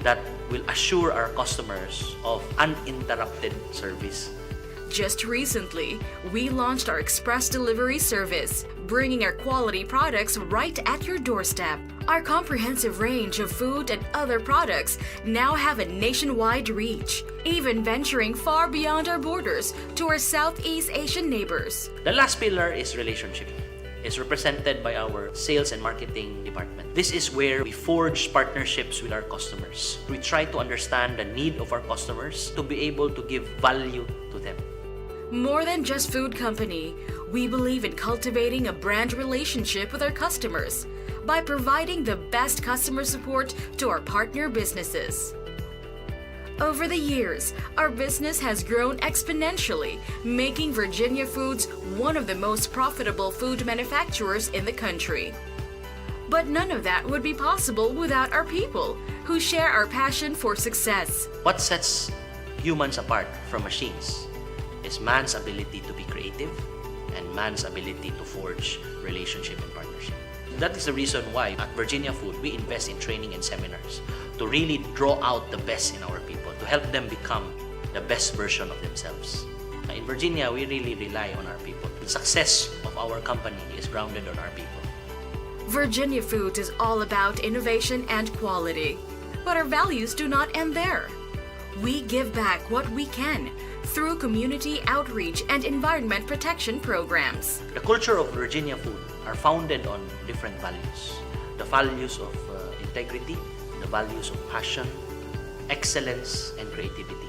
that will assure our customers of uninterrupted service. Just recently, we launched our express delivery service, bringing our quality products right at your doorstep. Our comprehensive range of food and other products now have a nationwide reach, even venturing far beyond our borders to our Southeast Asian neighbors. The last pillar is relationship. It's represented by our sales and marketing department. This is where we forge partnerships with our customers. We try to understand the need of our customers to be able to give value to them. More than just food company, we believe in cultivating a brand relationship with our customers by providing the best customer support to our partner businesses. Over the years, our business has grown exponentially, making Virginia Foods one of the most profitable food manufacturers in the country. But none of that would be possible without our people, who share our passion for success. What sets humans apart from machines is man's ability to be creative and man's ability to forge relationship and partnership. That is the reason why at Virginia Food, we invest in training and seminars to really draw out the best in our people, to help them become the best version of themselves. In Virginia, we really rely on our people. The success of our company is grounded on our people. Virginia Foods is all about innovation and quality. But our values do not end there. We give back what we can through community outreach and environment protection programs. The culture of Virginia food are founded on different values. The values of integrity, the values of passion, excellence, and creativity.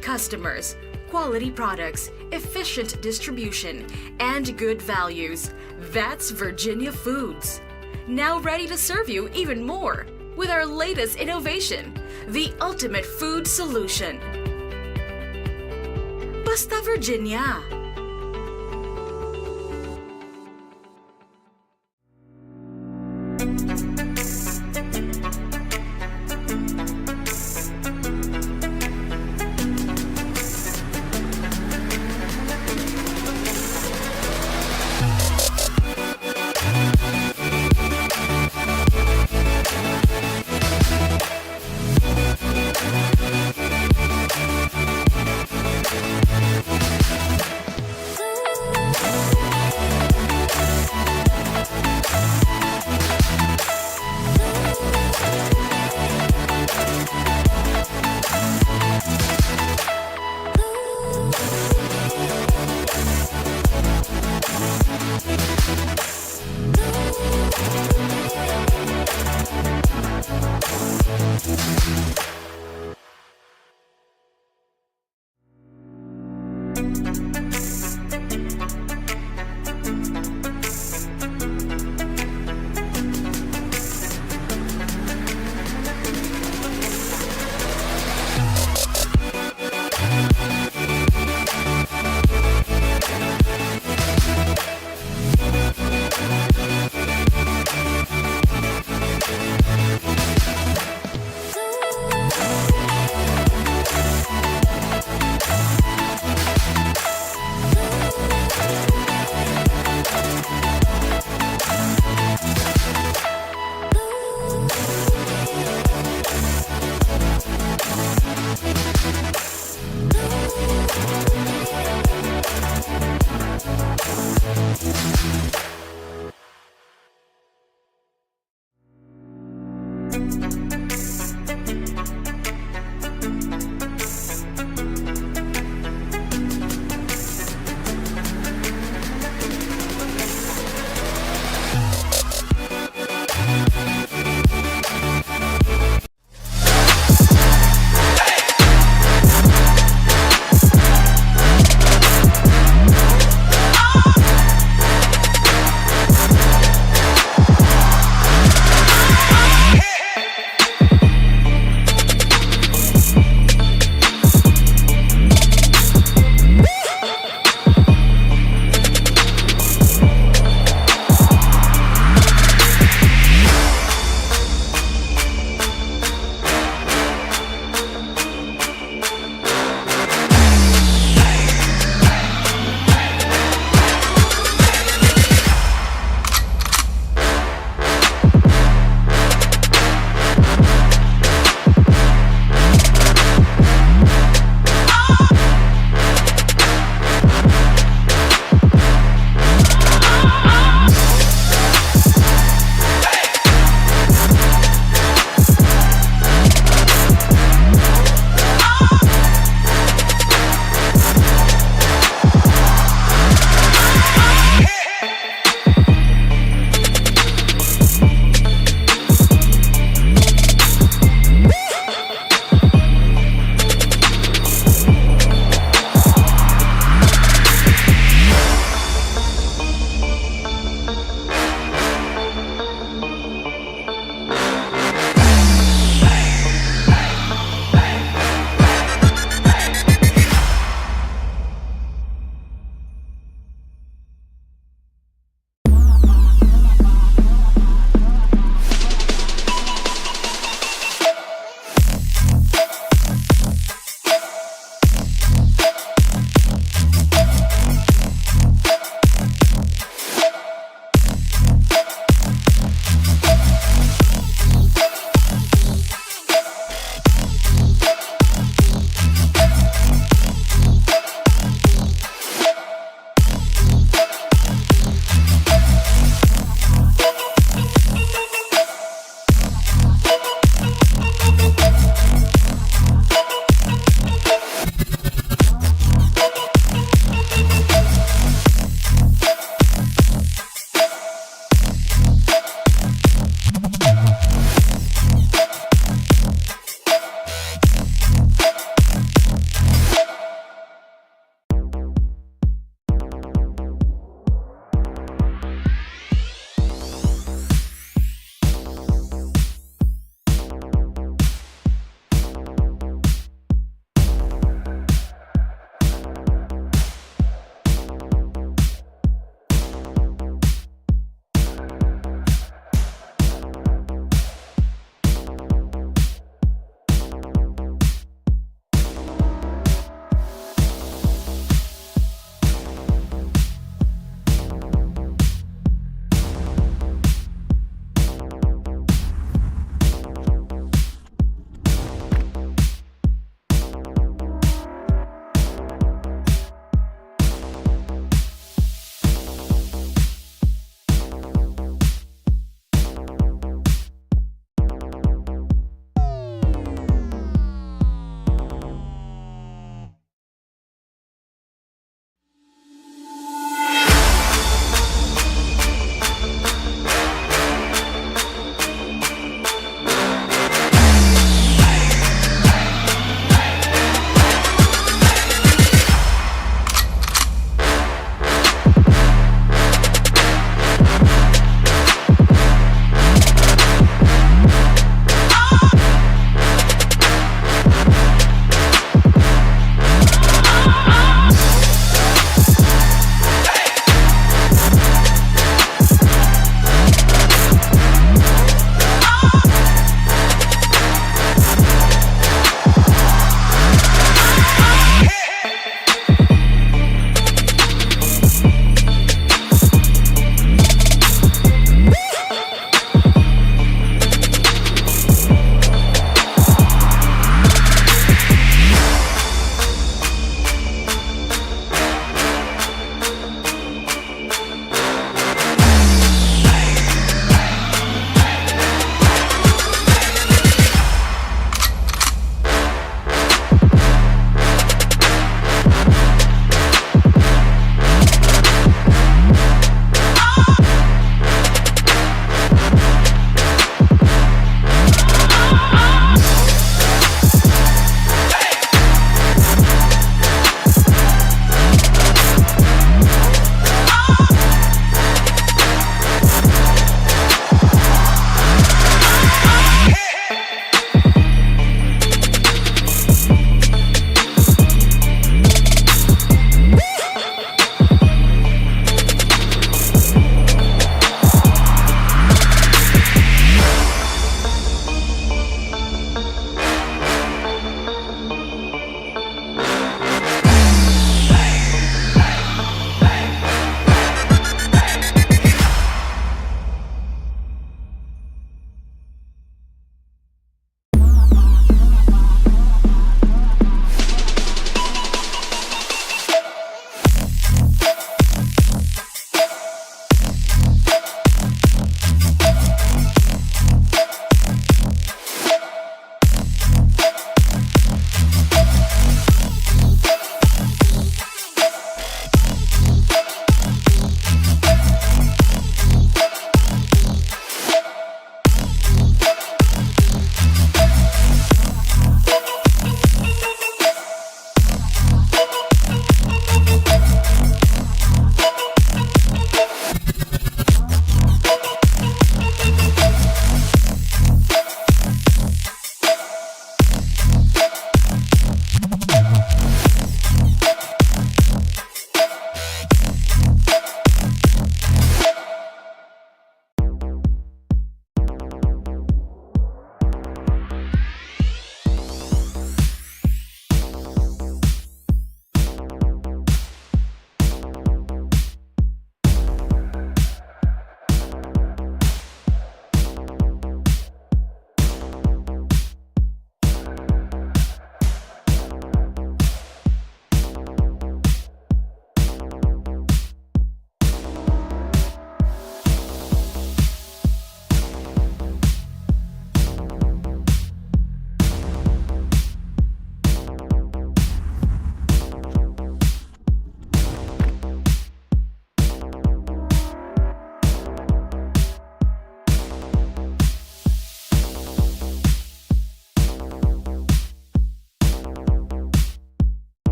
Customers, quality products, efficient distribution, and good values. That's Virginia Foods. Now ready to serve you even more with our latest innovation, the ultimate food solution. Basta Virginia!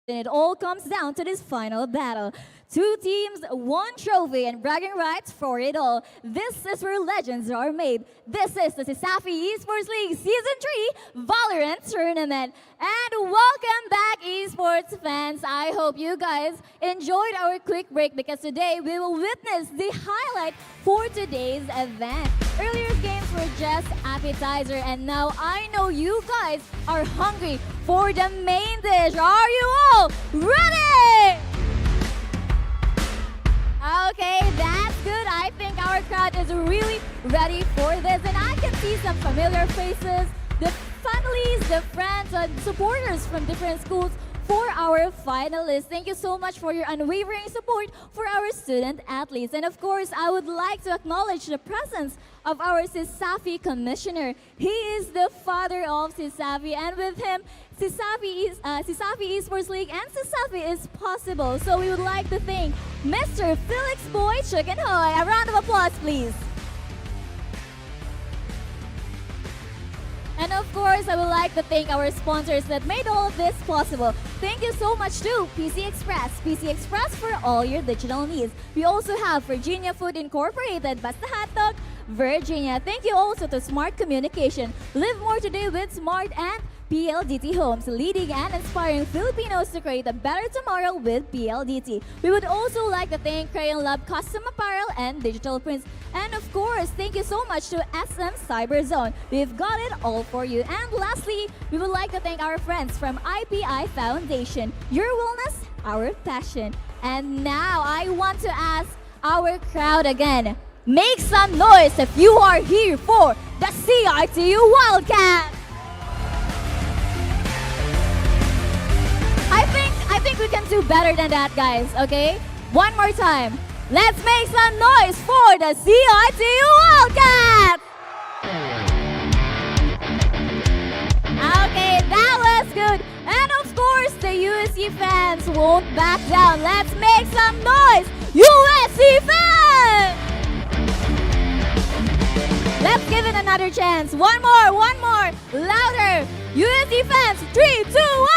And it all comes down to this final battle. Two teams, one trophy, and bragging rights for it all. This is where legends are made. This is the CESAFI Esports League Season 3 Valorant Tournament. And welcome back, esports fans. I hope you guys enjoyed our quick break because today we will witness the highlight for today's event. Earlier games were just appetizer, and now I know you guys are hungry for the main dish. Are you all ready? Okay, that's good. I think our crowd is really ready for this, and I can see some familiar faces, the families, the friends, and supporters from different schools for our finalists. Thank you so much for your unwavering support for our student athletes. And of course, I would like to acknowledge the presence of our CESAFI Commissioner. He is the father of CESAFI, and with him, CESAFI Esports League and CESAFI is possible. So we would like to thank Mr. Felix Boy 𝐒𝐿𝐻. A round of applause, please. And of course, I would like to thank our sponsors that made all of this possible. Thank you so much to PC Express for all your digital needs. We also have Virginia Food Incorporated, Basta Hotdog, Virginia. Thank you also to Smart Communication. Live more today with Smart, and PLDT Homes, leading and inspiring Filipinos to create a better tomorrow with PLDT. We would also like to thank Crayon Lab Custom Apparel and Digital Prints. And of course, thank you so much to SM Cyberzone. We've got it all for you. And lastly, we would like to thank our friends from IPI Foundation. Your wellness, our passion. And now I want to ask our crowd again. Make some noise if you are here for the CIT-U Wildcats! I think we can do better than that, guys, okay? One more time. Let's make some noise for the CIT-U Wildcats! Okay, that was good. And of course, the USC fans won't back down. Let's make some noise, USC fans! Let's give it another chance. One more, louder. USC fans, 3, 2, 1.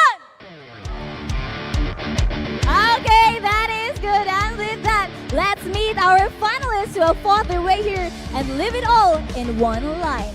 Okay, that is good. And with that, let's meet our finalists who have fought their way here and live it all in one line.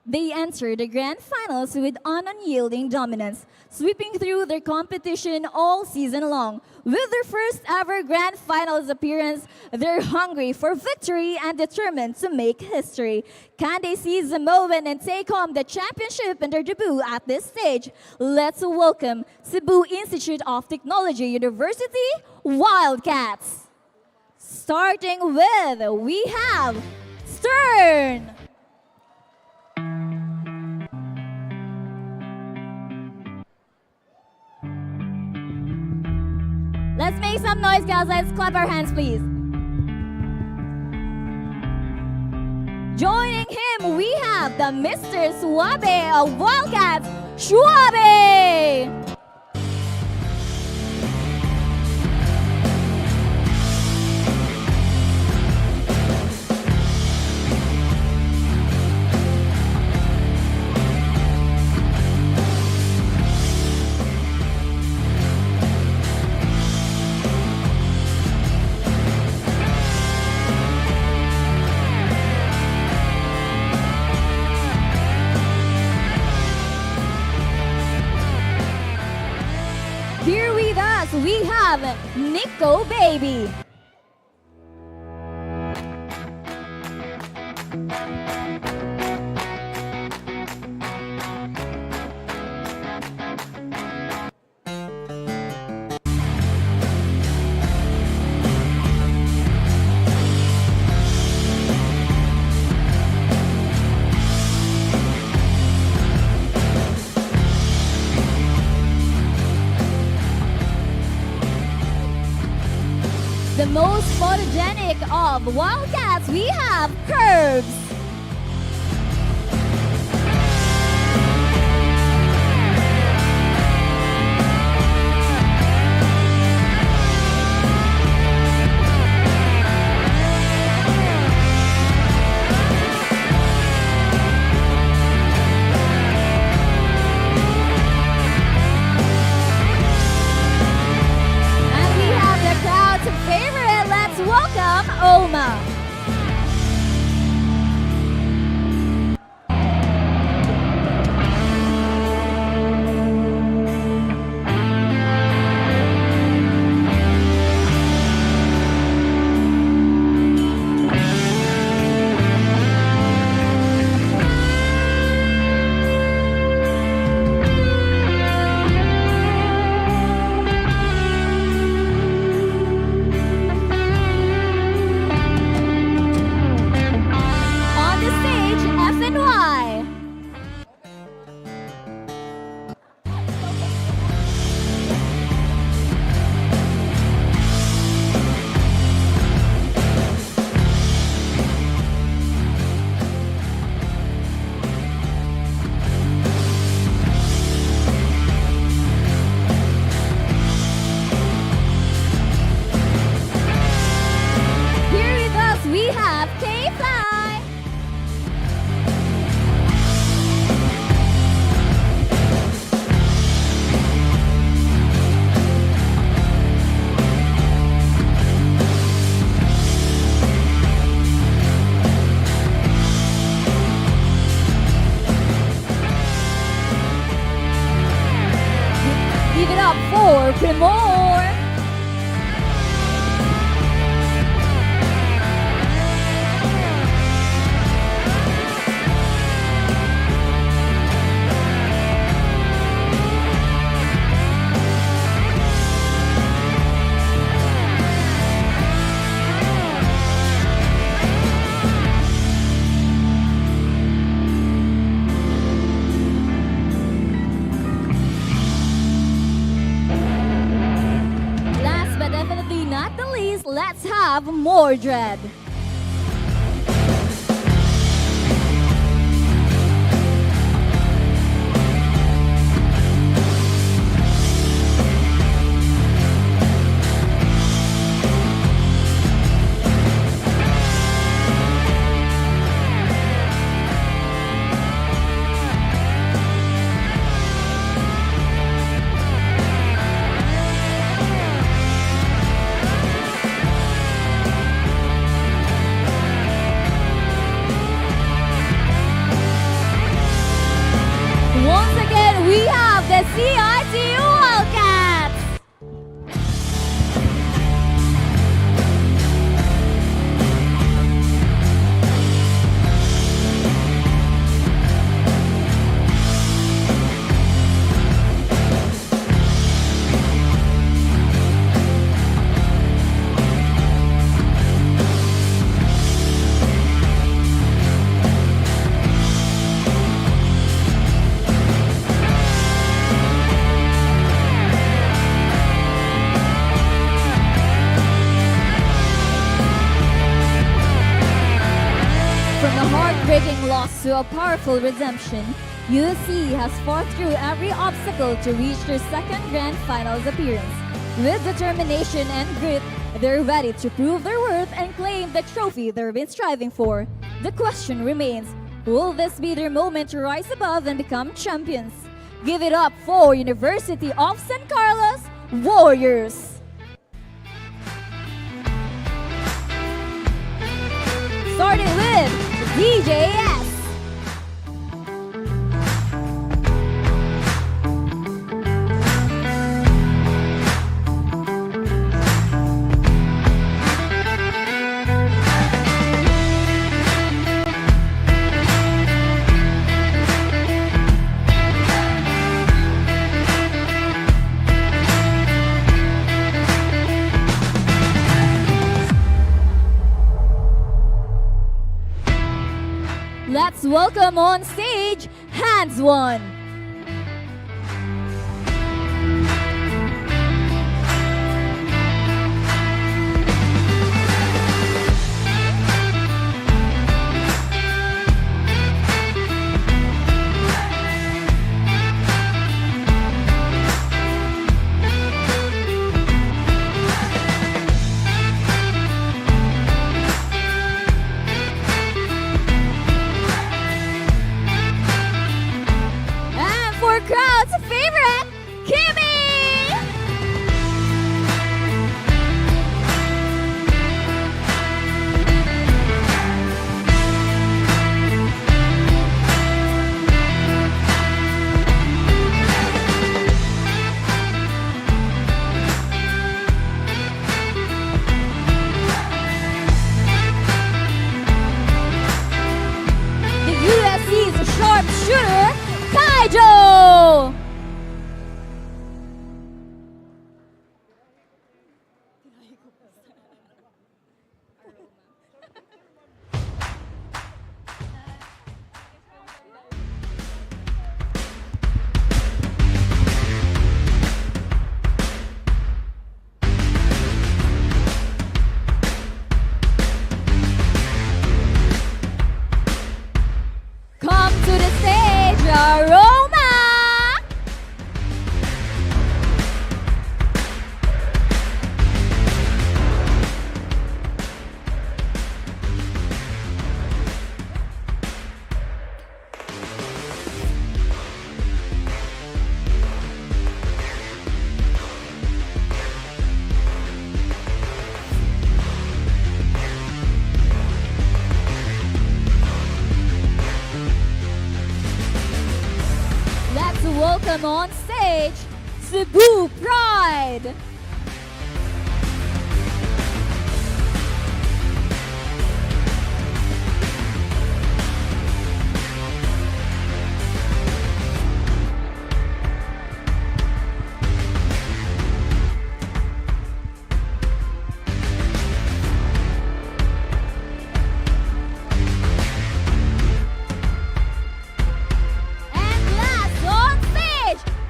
They entered the grand finals with an unyielding dominance, sweeping through their competition all season long. With their first ever grand finals appearance, they're hungry for victory and determined to make history. Can they seize the moment and take home the championship in their debut at this stage? Let's welcome Cebu Institute of Technology-University Wildcats. Starting with, we have Stern. Let's make some noise, guys. Let's clap our hands, please. Joining him, we have the Mr. Suave of Wildcats, Suave. Here with us, we have Nico Baby. The most photogenic of Wildcats, we have 𝐒𝐿𝐻. from OMA. Primor. Let's have Mordred. We have the CIT-U Wildcats. Heartbreaking loss to a powerful redemption, UC has fought through every obstacle to reach their second Grand Finals appearance. With determination and grit, they're ready to prove their worth and claim the trophy they've been striving for. The question remains, will this be their moment to rise above and become champions? Give it up for University of San Carlos Warriors! Starting with DJS. Let's welcome on stage Hands One. welcome on stage, Cebu Pride.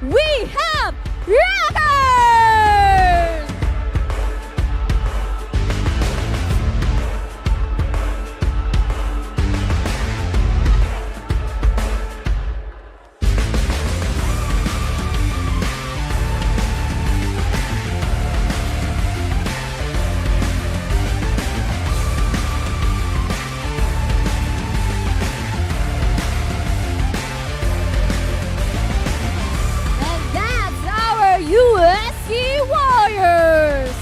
We have Rockers! USC Warriors!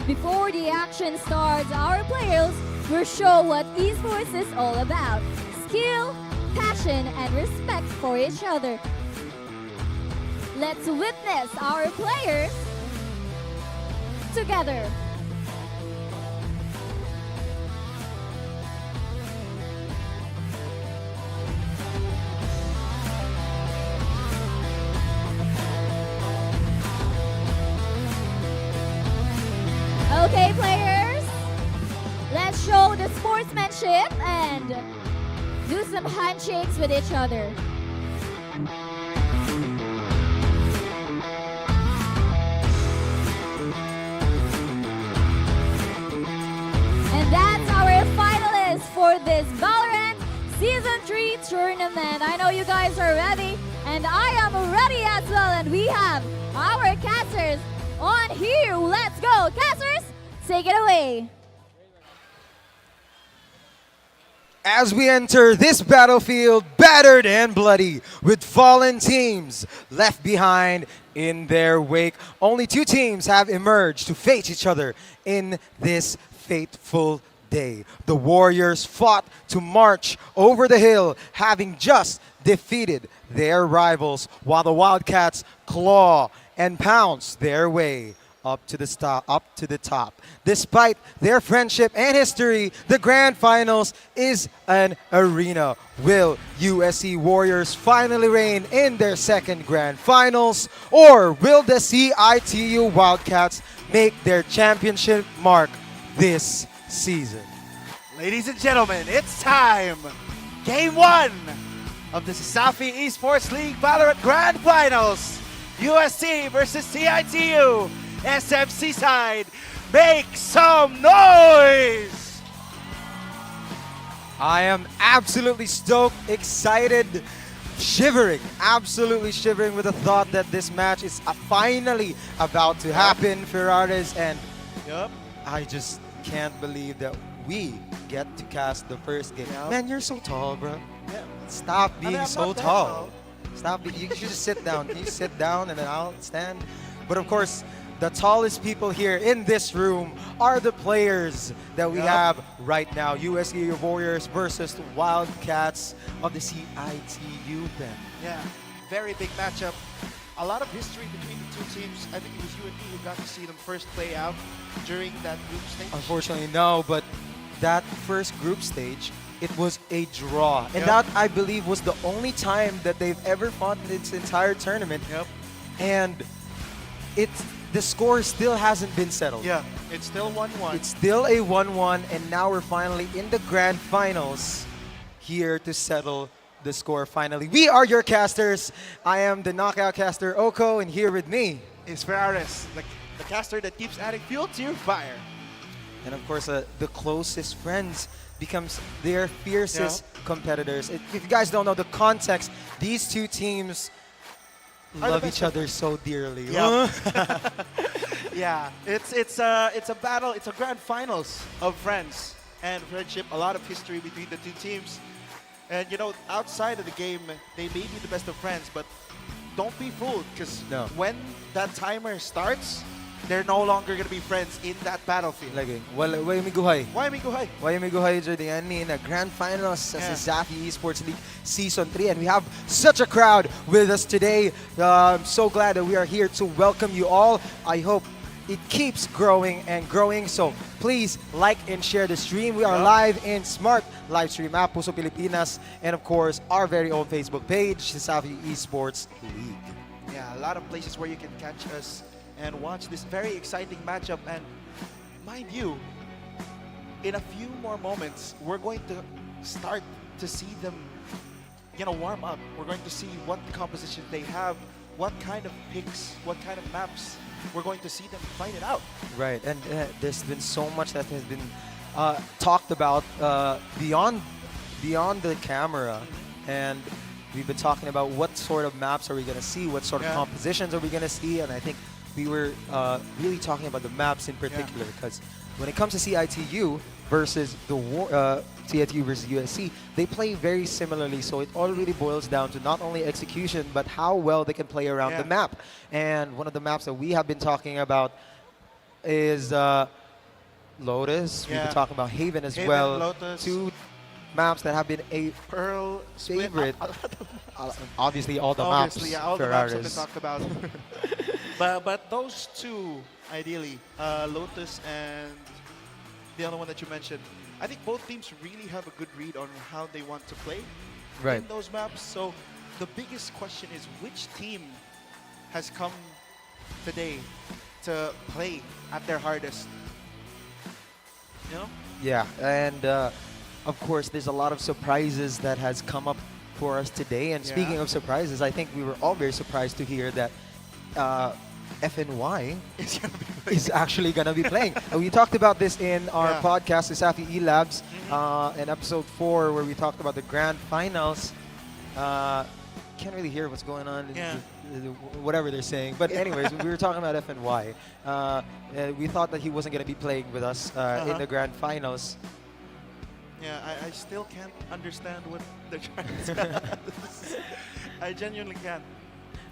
Before the action starts, our players will show what esports is all about. Skill, passion, and respect for each other. Let's witness our players together. Okay, players, let's show the sportsmanship and do some handshakes with each other. And that's our finalists for this Valorant Season 3 tournament. I know you guys are ready, and I am ready as well, and we have our casters on here. Let's go, casters! Take it away. As we enter this battlefield battered and bloody with fallen teams left behind in their wake, only 2 teams have emerged to face each other in this fateful day. The Warriors fought to march over the hill, having just defeated their rivals, while the Wildcats claw and pounce their way up to the top. Despite their friendship and history, the grand finals is an arena. Will USC Warriors finally reign in their second grand finals, or will the CIT-U Wildcats make their championship mark this season? Ladies and gentlemen, it's time! Game 1 of the CESAFI Esports League Valorant Grand Finals. USC versus CIT-U. SMC side, make some noise! I am absolutely stoked, excited, absolutely shivering with the thought that this match is finally about to happen, Ferraris, and I just can't believe that we get to cast the first game. Man, you're so tall, bro. Stop being so tall. Stop. You should just sit down. Can you sit down and then I'll stand? But of course, the tallest people here in this room are the players that we have right now. USC Warriors versus the Wildcats of the CIT-U then. Yeah, very big matchup. A lot of history between the 2 teams. I think it was you and me who got to see them first play out during that group stage. Unfortunately, no, but that first group stage, it was a draw. And that, I believe, was the only time that they've ever fought in its entire tournament. And the score still hasn't been settled. Yeah, it's still 1-1. It's still a 1-1, and now we're finally in the grand finals here to settle the score finally. We are your casters. I am the knockout caster, 𝐒𝐄𝐀𝐒, and here with me is Ferraris, the caster that keeps adding fuel to your fire. And of course, the closest friends becomes their fiercest competitors. If you guys don't know the context, these 2 teams love each other so dearly. Yeah. Yeah, it's a battle. It's a grand finals of friends and friendship. A lot of history between the two teams. And you know, outside of the game, they may be the best of friends, but don't be fooled, because when that timer starts, they're no longer gonna be friends in that battlefield. Lagi, way miguhay. Why miguhay? Why miguhay Jordan in a grand finals sa CESAFI Esports League Season 3, and we have such a crowd with us today. I'm so glad that we are here to welcome you all. I hope it keeps growing and growing, so please like and share the stream. We are live in Smart Live Stream app, Puso Pilipinas, and of course our very own Facebook page, CESAFI Esports League. Yeah, a lot of places where you can catch us and watch this very exciting matchup. And mind you, in a few more moments, we're going to start to see them, you know, warm up. We're going to see what the composition they have, what kind of picks, what kind of maps. We're going to see them fight it out. Right, and there's been so much that has been talked about beyond the camera, and we've been talking about what sort of maps are we going to see, what sort of compositions are we going to see, and I think we were really talking about the maps in particular, because when it comes to CIT-U versus CIT-U versus USC, they play very similarly, so it all really boils down to not only execution, but how well they can play around the map. And one of the maps that we have been talking about is Lotus. We've been talking about Haven as well. Lotus. Two maps that have been a Pearl favorite. Obviously, all the Obviously, maps. yeah, all the for maps have ours. been talked about. but those two, ideally, Lotus and the other one that you mentioned, I think both teams really have a good read on how they want to play in those maps. So the biggest question is, which team has come today to play at their hardest? You know? Yeah, and of course, there's a lot of surprises that has come up for us today. And speaking of surprises, I think we were all very surprised to hear that FNY is actually going to be playing. We talked about this in our podcast, CESAFI eLabs, in episode 4, where we talked about the grand finals. Can't really hear what's going on, whatever they're saying. But anyways, we were talking about FNY. We thought that he wasn't going to be playing with us in the grand finals. Yeah, I still can't understand what they're trying to say. I genuinely can't.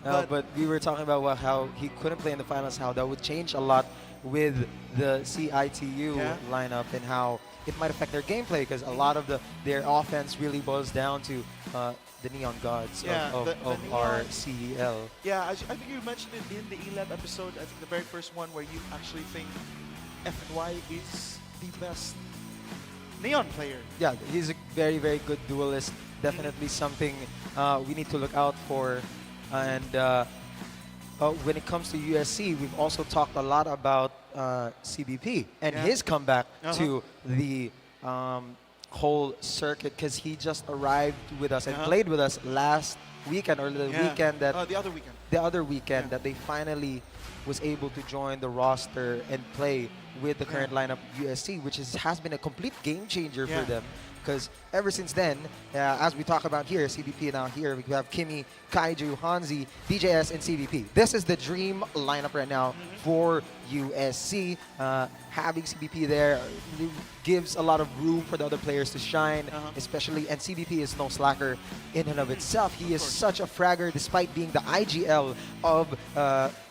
But we were talking about how he couldn't play in the finals, how that would change a lot with the CIT-U lineup, and how it might affect their gameplay, because a lot of their offense really boils down to the Neon Gods of our CEL. Yeah, I think you mentioned it in the eLab episode, I think the very first one, where you actually think FNY is the best Neon player. Yeah, he's a very, very good duelist. Definitely something we need to look out for. And when it comes to USC, we've also talked a lot about CBP and his comeback to the whole circuit, because he just arrived with us and played with us last weekend, or the weekend that the other weekend that they finally was able to join the roster and play with the current lineup USC, which has been a complete game changer for them. Because ever since then, as we talk about here, CBP now here, we have Kimmy, Kaiju, 𝐒𝐿, DJS, and CBP. This is the dream lineup right now for USC. Having CBP there gives a lot of room for the other players to shine, especially, and CBP is no slacker in and of itself. He is such a fragger despite being the IGL of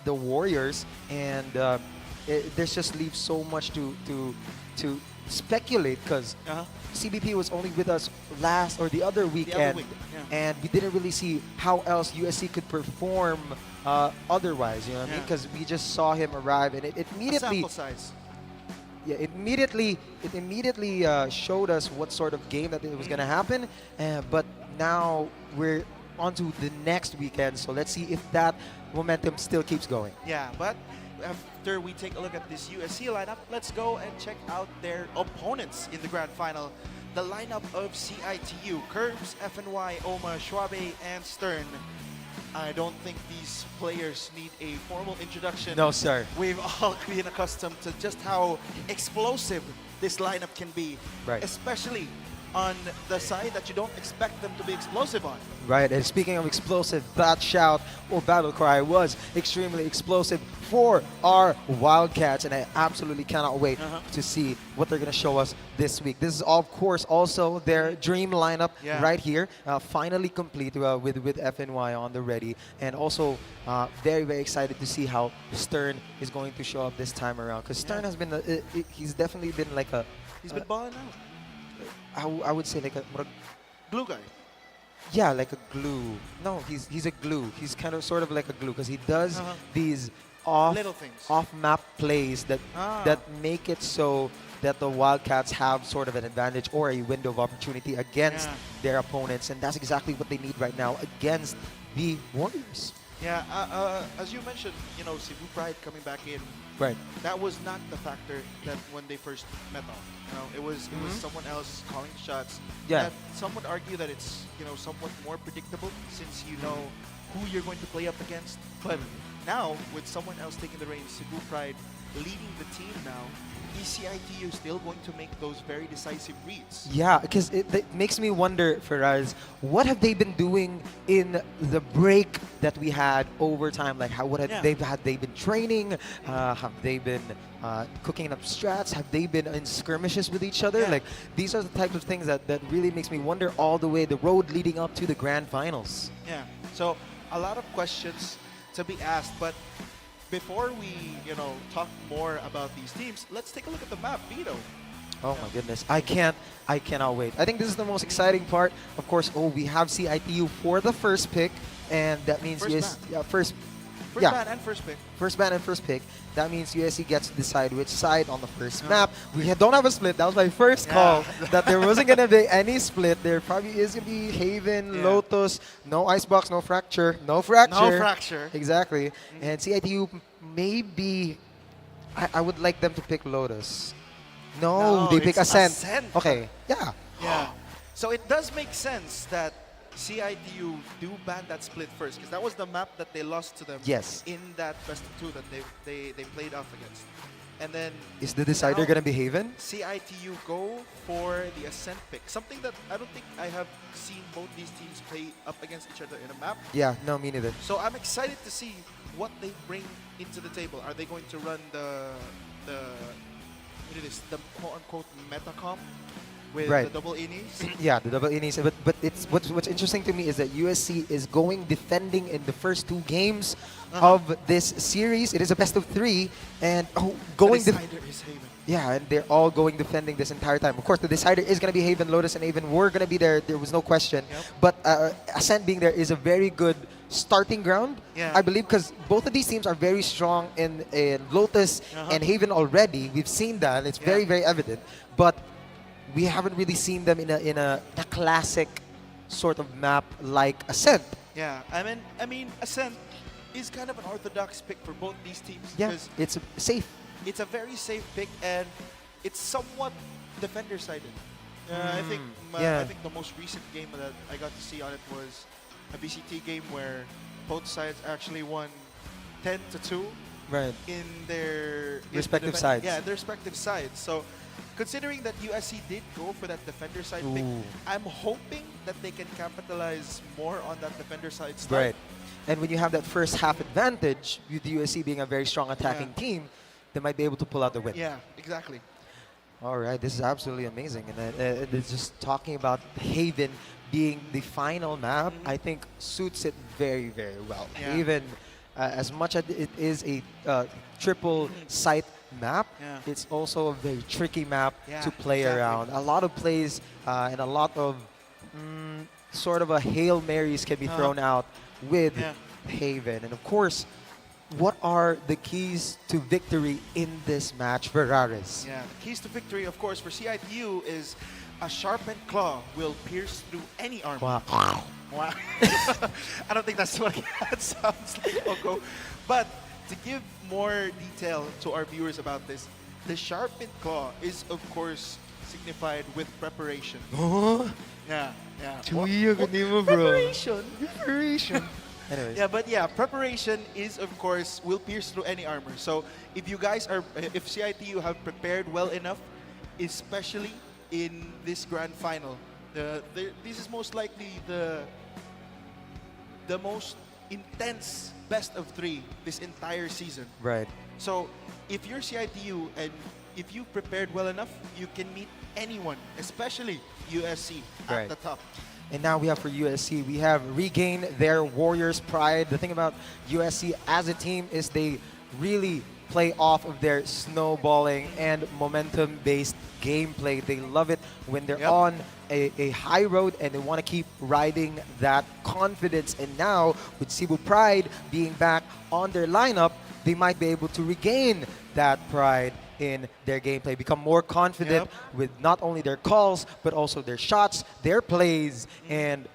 the Warriors, and this just leaves so much to speculate, because CBP was only with us the other weekend, and we didn't really see how else USC could perform otherwise, you know what I mean? Because we just saw him arrive, and it immediately it immediately showed us what sort of game that it was going to happen. But now we're on to the next weekend, so let's see if that momentum still keeps going. Yeah, but after we take a look at this USC lineup, let's go and check out their opponents in the grand final. The lineup of CIT-U, 𝐒𝐍, FNY, 𝐕𝐀𝐋𝐻, Schwabe, and Stern. I don't think these players need a formal introduction. No, sir. We've all been accustomed to just how explosive this lineup can be. Right. Especially on the side that you don't expect them to be explosive on. Right, and speaking of explosive, that shout or battle cry was extremely explosive for our Wildcats, and I absolutely cannot wait to see what they're going to show us this week. This is, of course, also their dream lineup right here, finally complete with FNY on the ready, and also very, very excited to see how Stern is going to show up this time around, because Stern has been, he's definitely been like a... He's been balling out. I would say like a glue guy. Yeah, like a glue. No, he's a glue. He's kind of sort of like a glue because he does these little things, off-map plays that make it so that the Wildcats have sort of an advantage or a window of opportunity against their opponents, and that's exactly what they need right now against the Warriors. Yeah, as you mentioned, you know, Cebu Pride coming back in. Right. That was not the factor that when they first met off. You know, it was someone else calling the shots. Yeah. That some would argue that it's, you know, somewhat more predictable since you know who you're going to play up against. But now with someone else taking the reins, Cebu Pride leading the team now, is CIT-U still going to make those very decisive reads? Yeah, because it makes me wonder, Faraz, what have they been doing in the break that we had over time? Like, what have they been training? Have they been cooking up strats? Have they been in skirmishes with each other? Like, these are the types of things that really makes me wonder all the way the road leading up to the grand finals. Yeah, so a lot of questions to be asked, but before we, you know, talk more about these teams, let's take a look at the map, Vito. Oh my goodness, I cannot wait. I think this is the most exciting part. Of course, we have CIT-U for the first pick, and that means First ban and first pick. First ban and first pick. That means USC gets to decide which side on the first map. We don't have a split. That was my first call, that there wasn't going to be any split. There probably is going to be Haven, Lotus, no Icebox, no Fracture. No Fracture. No Fracture. Exactly. And CIT-U maybe, I would like them to pick Lotus. No, they pick Ascent. Okay, Yeah. So it does make sense that CIT-U do ban that split first, because that was the map that they lost to them in that best of two that they played off against. And then is the decider going to be Haven? CIT-U go for the Ascent pick, something that I don't think I have seen both these teams play up against each other in a map. Yeah, no, me neither. So I'm excited to see what they bring into the table. Are they going to run the quote-unquote metacom with the double innies? Yeah, the double innies. But it's what's interesting to me is that USC is going defending in the first two games of this series. It is a best of three, and going. The decider is Haven. Yeah, and they're all going defending this entire time. Of course, the decider is going to be Haven, Lotus, and Haven were going to be there. There was no question. But Ascent being there is a very good starting ground, I believe, because both of these teams are very strong in Lotus and Haven already. We've seen that. It's very, very evident. But we haven't really seen them in a classic sort of map like Ascent. Yeah, I mean, Ascent is kind of an orthodox pick for both these teams. Yeah, it's safe. It's a very safe pick, and it's somewhat defender-sided. I think the most recent game that I got to see on it was a BCT game where both sides actually won 10-2 in their respective sides. Yeah, their respective sides. So considering that USC did go for that defender side pick, I'm hoping that they can capitalize more on that defender side start. Right. And when you have that first half advantage, with USC being a very strong attacking team, they might be able to pull out the win. Yeah, exactly. All right, this is absolutely amazing. And it's just talking about Haven being the final map, I think suits it very, very well. Haven, as much as it is a triple site map, it's also a very tricky map to play around. A lot of plays and a lot of sort of a Hail Marys can be thrown out with Haven. And of course, what are the keys to victory in this match for Rares? Yeah, the keys to victory, of course, for CIT-U is a sharpened claw will pierce through any armor. Wow. Wow. I don't think that's what that sounds like, Oko. But to give more detail to our viewers about this, the sharpened claw is, of course, signified with preparation. Yeah. Preparation. Anyways. Yeah, but yeah, preparation is, of course, will pierce through any armor. So if you guys are, if CIT-U have prepared well enough, especially in this grand final. This is most likely the most intense best of 3 this entire season. Right. So if you're CIT-U and if you prepared well enough, you can meet anyone, especially USC at the top. And now we have for USC, we have regained their Warriors pride. The thing about USC as a team is they really play off of their snowballing and momentum-based gameplay. They love it when they're on a high road and they want to keep riding that confidence. And now with Cebu Pride being back on their lineup, they might be able to regain that pride in their gameplay, become more confident with not only their calls, but also their shots, their plays, and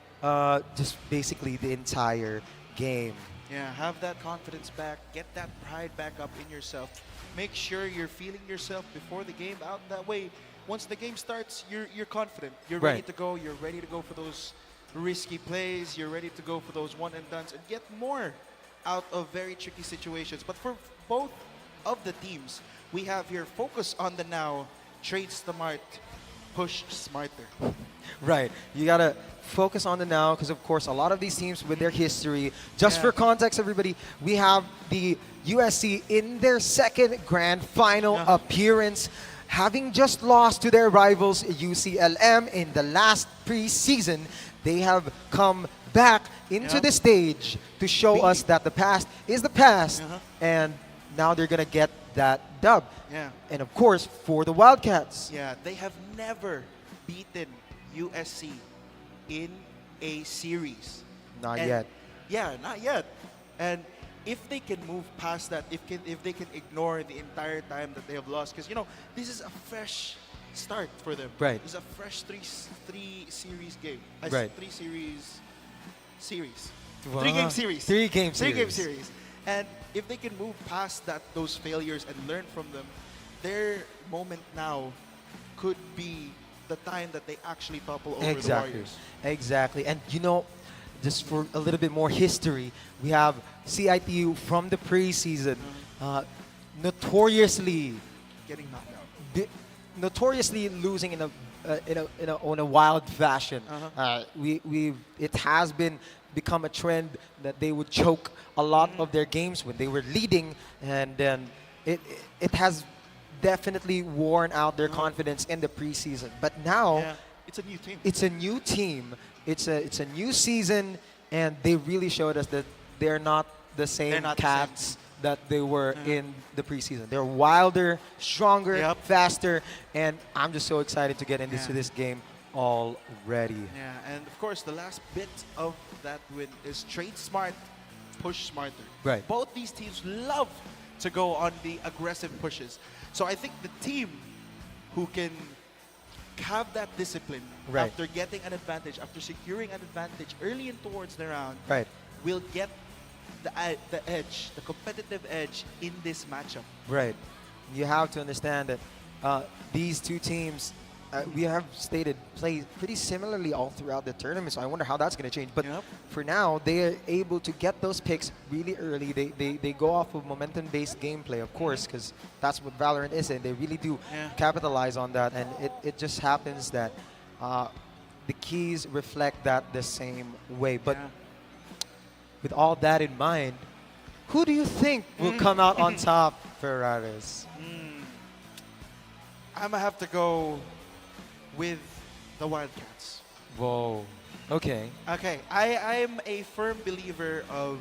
just basically the entire game. Yeah, have that confidence back, get that pride back up in yourself. Make sure you're feeling yourself before the game out. That way, once the game starts, you're confident. You're ready to go. You're ready to go for those risky plays. You're ready to go for those one-and-dones and get more out of very tricky situations. But for both of the teams, we have here focus on the now, trade smart, push smarter. Right. You got to focus on the now because, of course, a lot of these teams with their history. Just for context, everybody, we have the USC in their second grand final appearance, having just lost to their rivals UCLM in the last preseason. They have come back into the stage to show us that the past is the past, and now they're going to get that dub. And, of course, for the Wildcats. Yeah, they have never beaten USC in a series. Not yet. Yeah, not yet. And if they can move past that, if they can ignore the entire time that they have lost, because, you know, this is a fresh start for them. Right. It's a fresh three series game. Right. Series. Wow. 3-game series. 3-game series. 3-game series. And if they can move past those failures and learn from them, their moment now could be the time that they actually topple over the Warriors. Exactly. And, you know, just for a little bit more history, we have CIT-U from the preseason, notoriously getting knocked out, notoriously losing in a wild fashion. It has become a trend that they would choke a lot of their games when they were leading, and then it has definitely worn out their confidence in the preseason. But now it's a new team. It's a new team. It's a new season, and they really showed us that they're not the same cats that they were in the preseason. They're wilder, stronger, faster, and I'm just so excited to get into this game already. Yeah, and of course, the last bit of that win is trade smart, push smarter. Right. Both these teams love to go on the aggressive pushes. So I think the team who can have that discipline after getting an advantage, after securing an advantage early and towards the round, will get the edge, the competitive edge in this matchup. Right. You have to understand that these two teams, we have stated, play pretty similarly all throughout the tournament, so I wonder how that's going to change. But for now, they are able to get those picks really early. They go off of momentum-based gameplay, of course, because that's what Valorant is, and they really do capitalize on that. And it just happens that the keys reflect that the same way. But with all that in mind, who do you think will come out on top, Ferraris? I'm going to have to go with the Wildcats. Whoa. Okay. Okay. I'm a firm believer of...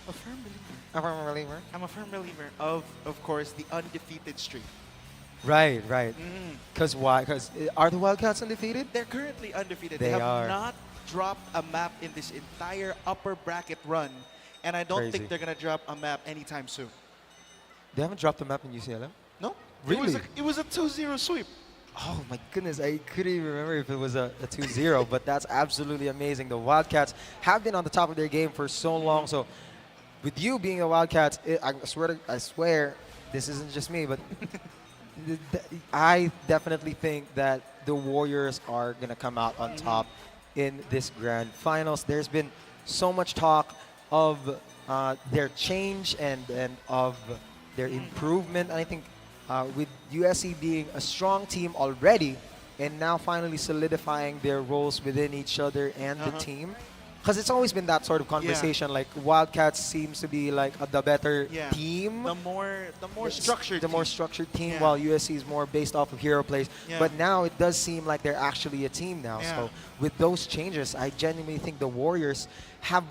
A firm believer? A firm believer? I'm a firm believer of course, the undefeated streak. Right. Because why? Because are the Wildcats undefeated? They're currently undefeated. They have are. not dropped a map in this entire upper bracket run. And I don't think they're going to drop a map anytime soon. They haven't dropped a map in UCLM? No. Really? It was a 2-0 sweep. Oh my goodness, I couldn't even remember if it was a 2-0, but that's absolutely amazing. The Wildcats have been on the top of their game for so long. So with you being a Wildcats, I swear, this isn't just me, but I definitely think that the Warriors are going to come out on top in this grand finals. There's been so much talk of their change and of their improvement. And I think with USC being a strong team already and now finally solidifying their roles within each other and the team. Because it's always been that sort of conversation. Like Wildcats seems to be like the better team, the more structured, more structured team, while USC is more based off of hero plays. But now it does seem like they're actually a team now. So with those changes, I genuinely think the Warriors have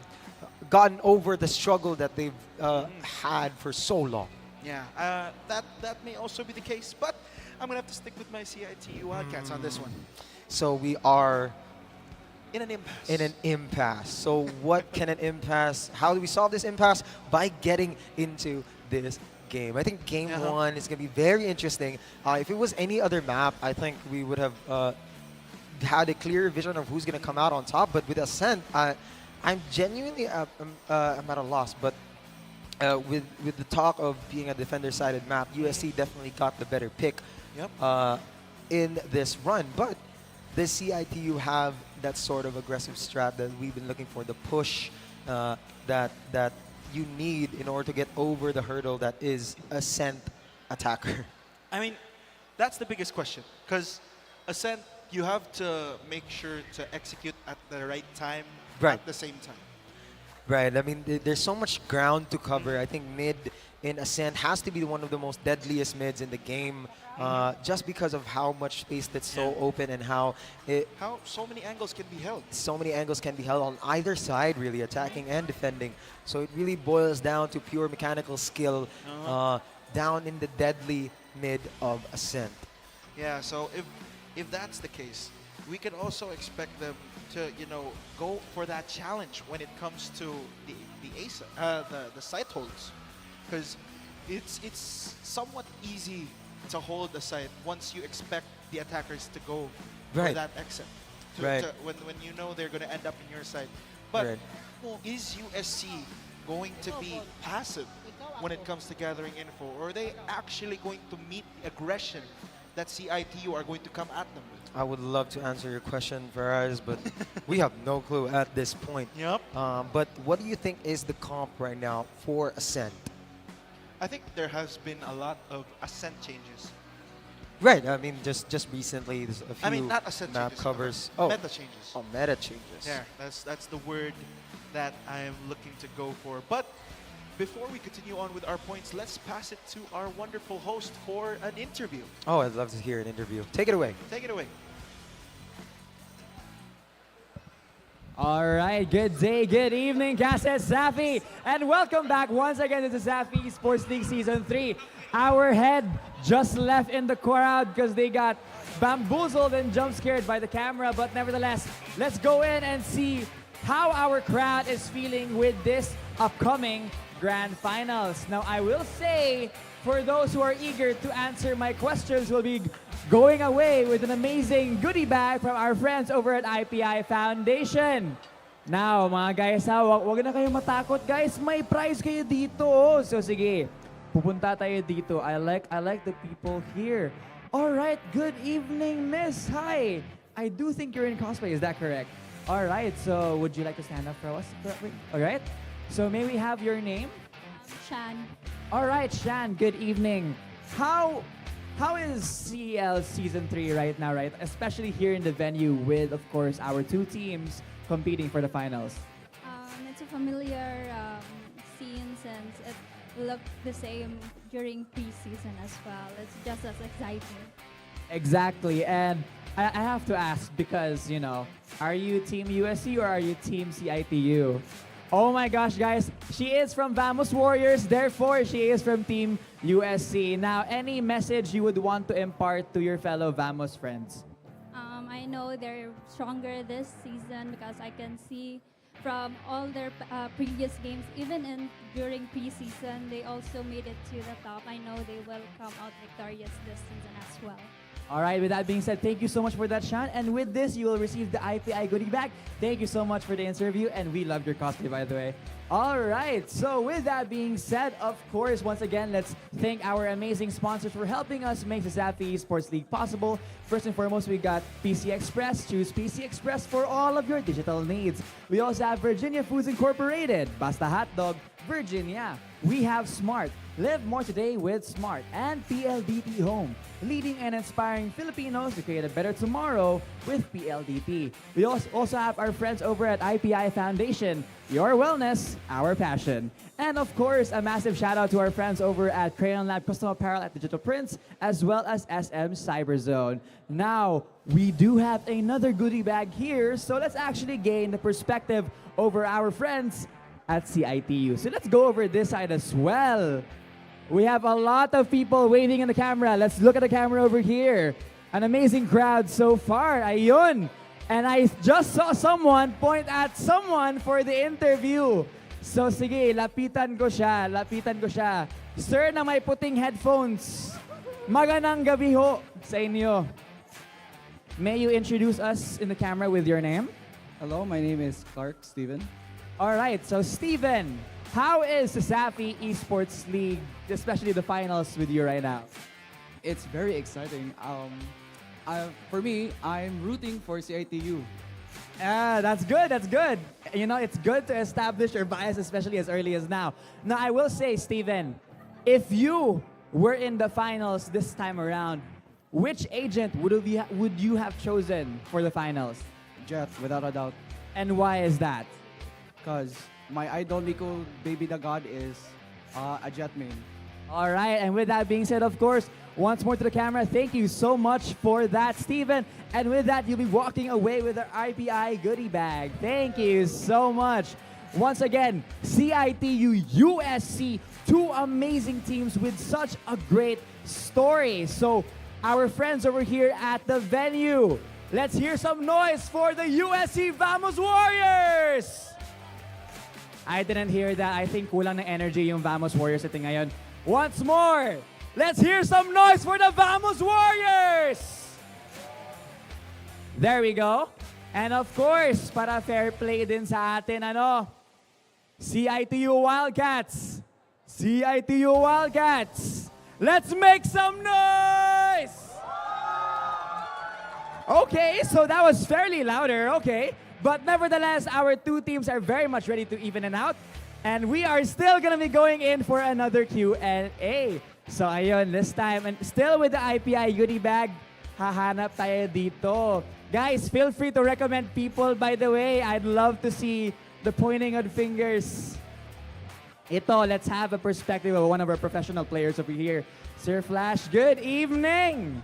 gotten over the struggle that they've had for so long. Yeah, that may also be the case, but I'm gonna have to stick with my CIT-U Wildcats on this one. So we are in an impasse. In an impasse. So what can an impasse? How do we solve this impasse? By getting into this game. I think game one is gonna be very interesting. If it was any other map, I think we would have had a clear vision of who's gonna come out on top. But with Ascent, I'm genuinely I'm at a loss. But with the talk of being a defender-sided map, USC definitely got the better pick in this run. But the CIT-U have that sort of aggressive strat that we've been looking for, the push that you need in order to get over the hurdle that is Ascent attacker. I mean, that's the biggest question, because Ascent, you have to make sure to execute at the right time at the same time. Right. I mean, there's so much ground to cover. I think mid in Ascent has to be one of the most deadliest mids in the game, just because of how much space that's so open and how so many angles can be held. So many angles can be held on either side, really, attacking and defending. So it really boils down to pure mechanical skill down in the deadly mid of Ascent. Yeah, so if that's the case, we can also expect them to, go for that challenge when it comes to the ASA, the site holds, because it's somewhat easy to hold the site once you expect the attackers to go for that exit. When you know they're going to end up in your site. But is USC going to be passive when it comes to gathering info, or are they actually going to meet the aggression that CIT-U are going to come at them with? I would love to answer your question, Faraz, but we have no clue at this point. But what do you think is the comp right now for Ascent? I think there has been a lot of Ascent changes. Right. I mean, just recently, there's a few not Ascent map changes, covers. Meta changes. Oh, meta changes. Yeah, that's the word that I am looking to go for. But before we continue on with our points, let's pass it to our wonderful host for an interview. Oh, I'd love to hear an interview. Take it away. Take it away. All right, good day, good evening, CESAFI, and welcome back once again to the CESAFI Esports League Season 3. Our head just left in the crowd because they got bamboozled and jump scared by the camera, but nevertheless, let's go in and see how our crowd is feeling with this upcoming Grand Finals. Now, I will say, for those who are eager to answer my questions, we'll be going away with an amazing goodie bag from our friends over at IPI Foundation. Now, mga guys, wag na kayo matakot, guys. May prize kayo dito. So, sige, pupunta tayo dito. I like the people here. All right, good evening, Miss. Hi. I do think you're in cosplay. Is that correct? All right, so would you like to stand up for us? All right. So, may we have your name? Shan. All right, Shan, good evening. How is CL Season 3 right now, right? Especially here in the venue with, of course, our two teams competing for the finals. It's a familiar scene since it looked the same during preseason as well. It's just as exciting. Exactly, and I have to ask because, are you Team USC or are you Team CIT-U? Oh my gosh, guys, she is from Vamos Warriors, therefore she is from Team USC. Now, any message you would want to impart to your fellow Vamos friends? I know they're stronger this season because I can see from all their previous games, even during preseason, they also made it to the top. I know they will come out victorious this season as well. All right, with that being said, thank you so much for that, Shan. And with this, you will receive the IPI goodie bag. Thank you so much for the interview, and we loved your cosplay, by the way. All right, so with that being said, of course, once again, let's thank our amazing sponsors for helping us make the CESAFI Esports League possible. First and foremost, we got PC Express. Choose PC Express for all of your digital needs. We also have Virginia Foods Incorporated, Basta Hotdog, Virginia. We have Smart, Live more today with Smart and PLDT Home, leading and inspiring Filipinos to create a better tomorrow with PLDT. We also have our friends over at IPI Foundation, your wellness, our passion. And of course, a massive shout out to our friends over at Crayon Lab Custom Apparel at Digital Prints, as well as SM Cyberzone. Now, we do have another goodie bag here, so let's actually gain the perspective over our friends at CIT-U. So let's go over this side as well. We have a lot of people waiting in the camera. Let's look at the camera over here. An amazing crowd so far. Ayun. And I just saw someone point at someone for the interview. So sige, lapitan ko siya. Sir na may puting headphones, magandang gabi ho sa inyo. May you introduce us in the camera with your name? Hello, my name is Clark Steven. All right, so Steven, how is the Safi Esports League, especially the finals, with you right now? It's very exciting. For me, I'm rooting for CIT-U. That's good, that's good. You know, it's good to establish your bias, especially as early as now. Now, I will say, Steven, if you were in the finals this time around, which agent would you have chosen for the finals? Jet, without a doubt. And why is that? Because my idol, Nico Baby the God, is a Jet main. All right, and with that being said, of course, once more to the camera, thank you so much for that, Steven. And with that, you'll be walking away with our IPI goodie bag. Thank you so much. Once again, CIT-U, USC, two amazing teams with such a great story. So, our friends over here at the venue, let's hear some noise for the USC Vamos Warriors! I didn't hear that. I think kulang ng energy yung Vamos Warriors ito ngayon. Once more, let's hear some noise for the Vamos Warriors! There we go. And of course, para fair play din sa atin, CIT-U Wildcats. CIT-U Wildcats. Let's make some noise! Okay, so that was fairly louder, okay. But nevertheless, our two teams are very much ready to even it out. And we are still gonna be going in for another Q&A. So ayun, this time, and still with the IPI goodie bag, hahanap tayo dito. Guys, feel free to recommend people, by the way. I'd love to see the pointing of fingers. Ito, let's have a perspective of one of our professional players over here. Sir Flash, good evening!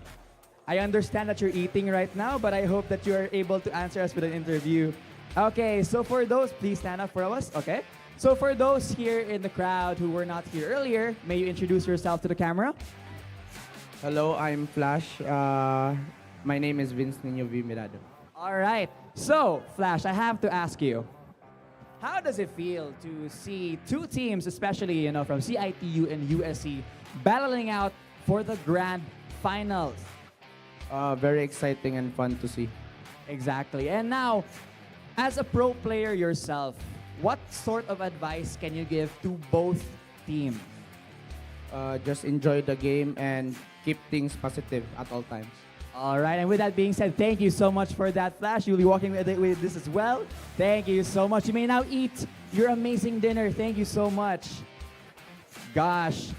I understand that you're eating right now, but I hope that you are able to answer us with an interview. Okay, so for those, please stand up for us, okay? So for those here in the crowd who were not here earlier, may you introduce yourself to the camera? Hello, I'm Flash. My name is Vince Nino V. Mirado. All right, so Flash, I have to ask you, how does it feel to see two teams, especially from CIT-U and USC, battling out for the grand finals? Very exciting and fun to see. Exactly. And now, as a pro player yourself, what sort of advice can you give to both teams? Just enjoy the game and keep things positive at all times. All right, and with that being said, thank you so much for that, Flash. You'll be walking with this as well. Thank you so much. You may now eat your amazing dinner. Thank you so much. Gosh,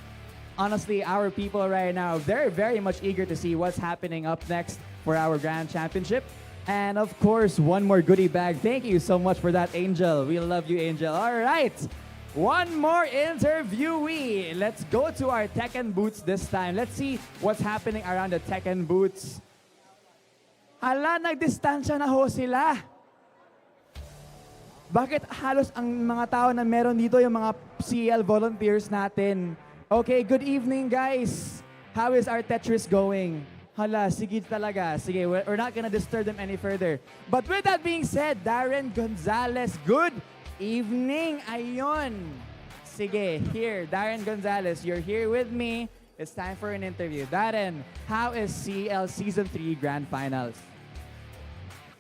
honestly, our people right now, they're very much eager to see what's happening up next for our Grand Championship. And of course, one more goodie bag. Thank you so much for that, Angel. We love you, Angel. All right, one more interviewee. Let's go to our Tekken booths this time. Let's see what's happening around the Tekken booths. Hala, nagdistansya na ho sila. Bakit halos ang mga tao na meron dito yung mga CL volunteers natin? Okay, good evening, guys. How is our Tetris going? Hala, sige talaga. Sige, we're not gonna disturb them any further. But with that being said, Darren Gonzalez, good evening. Ayon. Sige, here, Darren Gonzalez, you're here with me. It's time for an interview. Darren, how is CL Season 3 Grand Finals?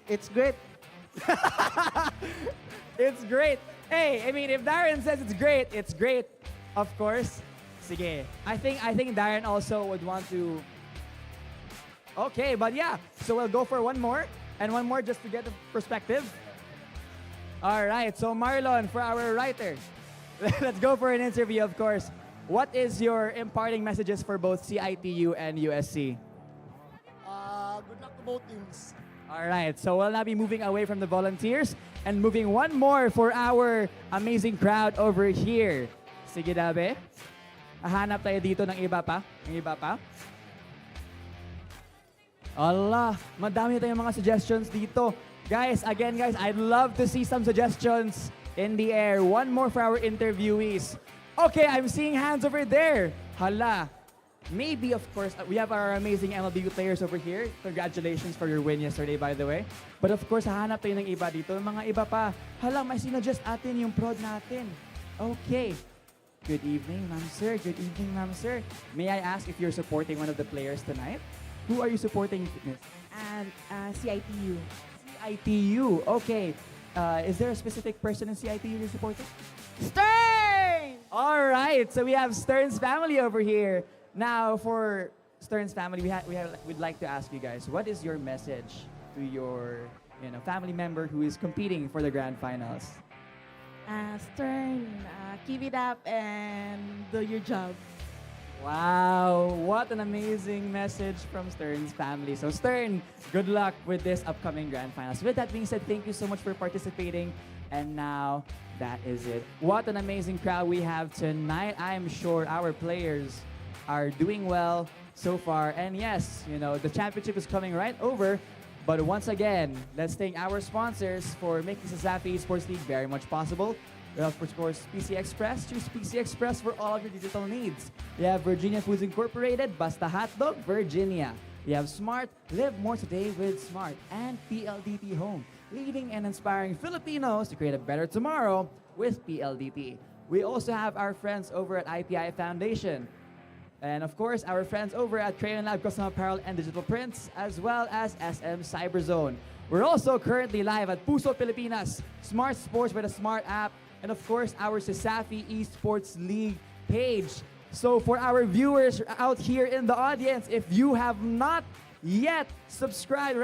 It's great. It's great. Hey, I mean, if Darren says it's great, of course. Sige. I think Darren also would want to... Okay, but yeah. So we'll go for one more. And one more just to get the perspective. All right, so Marlon, for our writer. Let's go for an interview, of course. what is your imparting messages for both CITU and USC? Good luck to both teams. All right, so we'll now be moving away from the volunteers and moving one more for our amazing crowd over here. Sige, Dabe. Hahanap tayo dito ng iba pa. Ng iba pa. Allah, madami tayong mga suggestions dito. Guys, again guys, I'd love to see some suggestions in the air. One more for our interviewees. Okay, I'm seeing hands over there. Hala. Maybe, of course, we have our amazing MLB players over here. Congratulations for your win yesterday, by the way. But of course, hahanap tayo ng iba dito. Mga iba pa. Hala, may sinuggest atin yung prod natin. Okay. Good evening, ma'am sir. Good evening, ma'am sir. May I ask if you're supporting one of the players tonight? Who are you supporting, Miss? CITU. CITU. Okay. Is there a specific person in CITU you're supporting? Stern! All right. So we have Stern's family over here. Now, for Stern's family, we'd like to ask you guys, what is your message to your family member who is competing for the grand finals? Stern, keep it up and do your job. Wow, what an amazing message from Stern's family. So Stern, good luck with this upcoming grand finals. With that being said, thank you so much for participating. And now, that is it. What an amazing crowd we have tonight. I'm sure our players are doing well so far. And yes, the championship is coming right over. But once again, let's thank our sponsors for making CESAFI Esports League very much possible. We have, of course, PC Express. Choose PC Express for all of your digital needs. We have Virginia Foods Incorporated, Basta Hotdog, Virginia. We have Smart, live more today with Smart. And PLDT Home, leading and inspiring Filipinos to create a better tomorrow with PLDT. We also have our friends over at IPI Foundation. And of course, our friends over at Crayon Lab Custom Apparel and Digital Prints, as well as SM Cyberzone. We're also currently live at Puso Pilipinas, Smart Sports with a Smart app, and of course, our CESAFI Esports League page. So for our viewers out here in the audience, if you have not yet subscribed,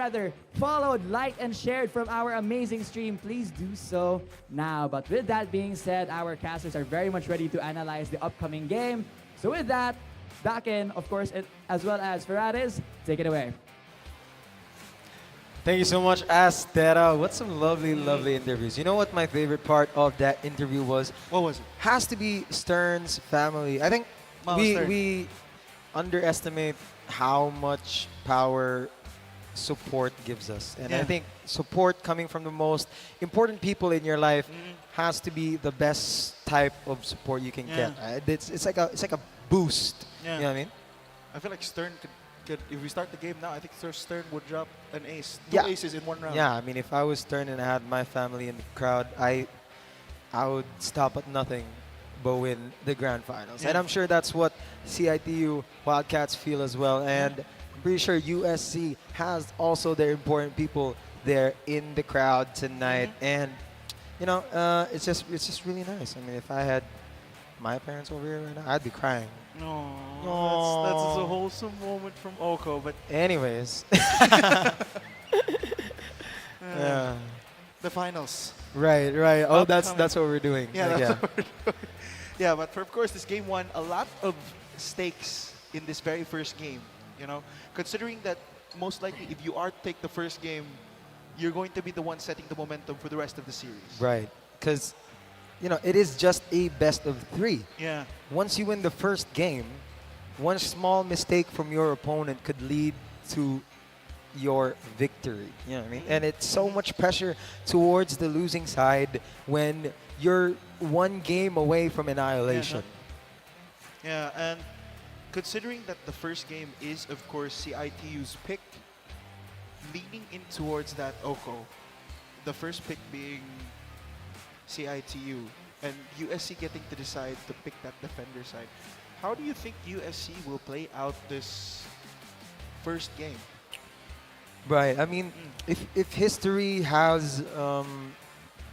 followed, liked, and shared from our amazing stream, please do so now. But with that being said, our casters are very much ready to analyze the upcoming game. So with that, Daken, of course, as well as Ferraris, take it away. Thank you so much, Astera. What some lovely, lovely interviews. You know what my favorite part of that interview was? What was it? Has to be Stern's family. I think we underestimate how much power support gives us. And I think support coming from the most important people in your life has to be the best type of support you can get. It's like a boost. Yeah. You know what I mean? I feel like Stern could, if we start the game now, I think Stern would drop an ace. Two aces in one round. Yeah, I mean, if I was Stern and I had my family in the crowd, I would stop at nothing but win the grand finals. Yeah. And I'm sure that's what CIT-U Wildcats feel as well. And I'm pretty sure USC has also their important people there in the crowd tonight. And, it's just really nice. I mean, if I had my parents over here right now, I'd be crying. No, that's a wholesome moment from 𝐒𝐄𝐀𝐀. But anyways, the finals. Right. Oh, that's what we're doing. Yeah, that's what we're doing. Yeah, but of course, this game one, a lot of stakes in this very first game. Considering that most likely, if you are to take the first game, you're going to be the one setting the momentum for the rest of the series. Right, because it is just a best of 3. Yeah. Once you win the first game, one small mistake from your opponent could lead to your victory. You know what I mean? And it's so much pressure towards the losing side when you're one game away from annihilation. Yeah, and considering that the first game is, of course, CITU's pick, leaning in towards that 𝐒𝐄𝐀, the first pick being CITU, and USC getting to decide to pick that defender side. How do you think USC will play out this first game? Right. I mean, if history has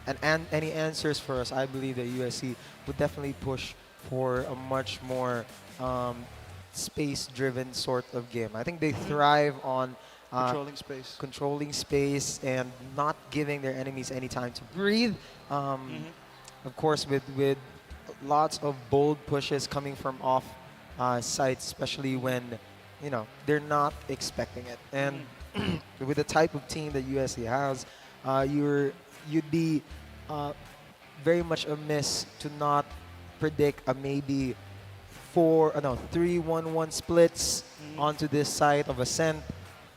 any answers for us, I believe that USC would definitely push for a much more space-driven sort of game. I think they thrive on controlling space and not giving their enemies any time to breathe. Of course, with lots of bold pushes coming from off sites, especially when they're not expecting it. And with the type of team that USC has, you'd be very much amiss to not predict a maybe 3-1-1 splits onto this side of Ascent,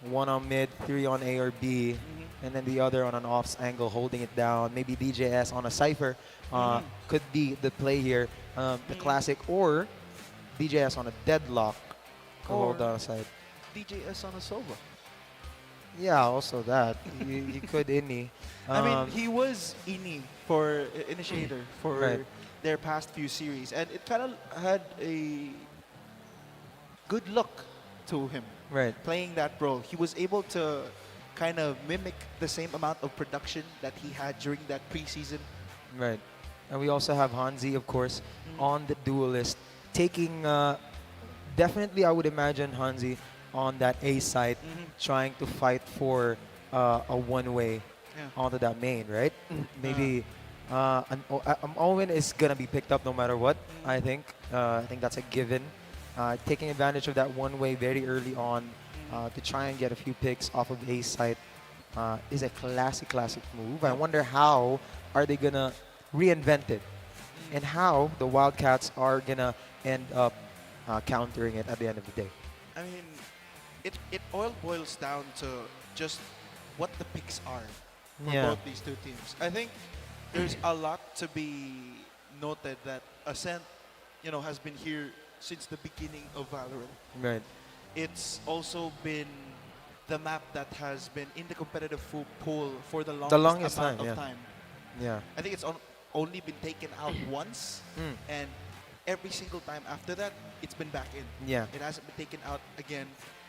1 on mid, 3 on A or B, and then the other on an offs angle holding it down. Maybe DJS on a Cypher could be the play here, the classic, or DJS on a Deadlock to hold down a side. DJS on a Sova. Yeah, also that. He could Inni. I mean, he was Inni for Initiator for Right. their past few series, and it kind of had a good look to him. Right. Playing that role, he was able to kind of mimic the same amount of production that he had during that preseason. Right. And we also have 𝐒𝐍, of course, on the duelist, taking definitely, I would imagine 𝐒𝐍 on that A side, trying to fight for a one-way onto that main, right? Maybe an Owen is gonna be picked up no matter what. I think that's a given. Taking advantage of that one-way very early on to try and get a few picks off of A side is a classic move. I wonder how are they gonna reinvent it, and how the Wildcats are gonna end up countering it at the end of the day. I mean, it all boils down to just what the picks are for both these two teams. I think there's a lot to be noted that Ascent, has been here since the beginning of Valorant. Right. It's also been the map that has been in the competitive pool for the longest amount of time. Yeah. I think it's only been taken out once, and every single time after that, it's been back in. Yeah. It hasn't been taken out again,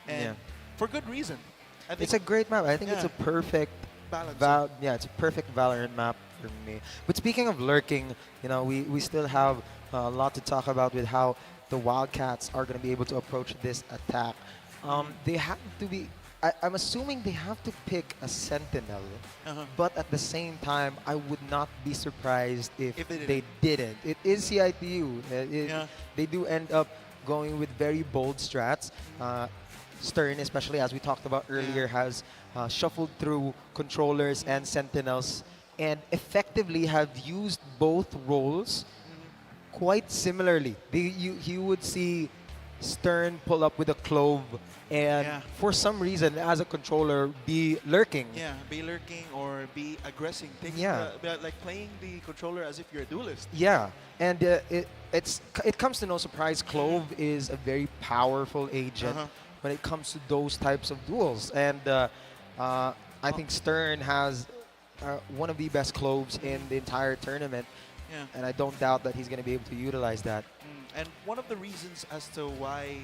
and for good reason. I think It's a great map. I think it's a perfect balance. it's a perfect Valorant map for me. But speaking of lurking, we still have a lot to talk about with how the Wildcats are going to be able to approach this attack. They have to be. I'm assuming they have to pick a Sentinel, but at the same time, I would not be surprised if they didn't. It is CIT-U. They do end up going with very bold strats. Stern, especially as we talked about earlier, has shuffled through controllers and Sentinels and effectively have used both roles quite similarly. You would see Stern pull up with a Clove and for some reason, as a controller, be lurking. Yeah, be lurking or be aggressing. Like playing the controller as if you're a duelist. Yeah, and it comes to no surprise, Clove is a very powerful agent when it comes to those types of duels. And I think Stern has one of the best Cloves in the entire tournament. And I don't doubt that he's going to be able to utilize that. And one of the reasons as to why,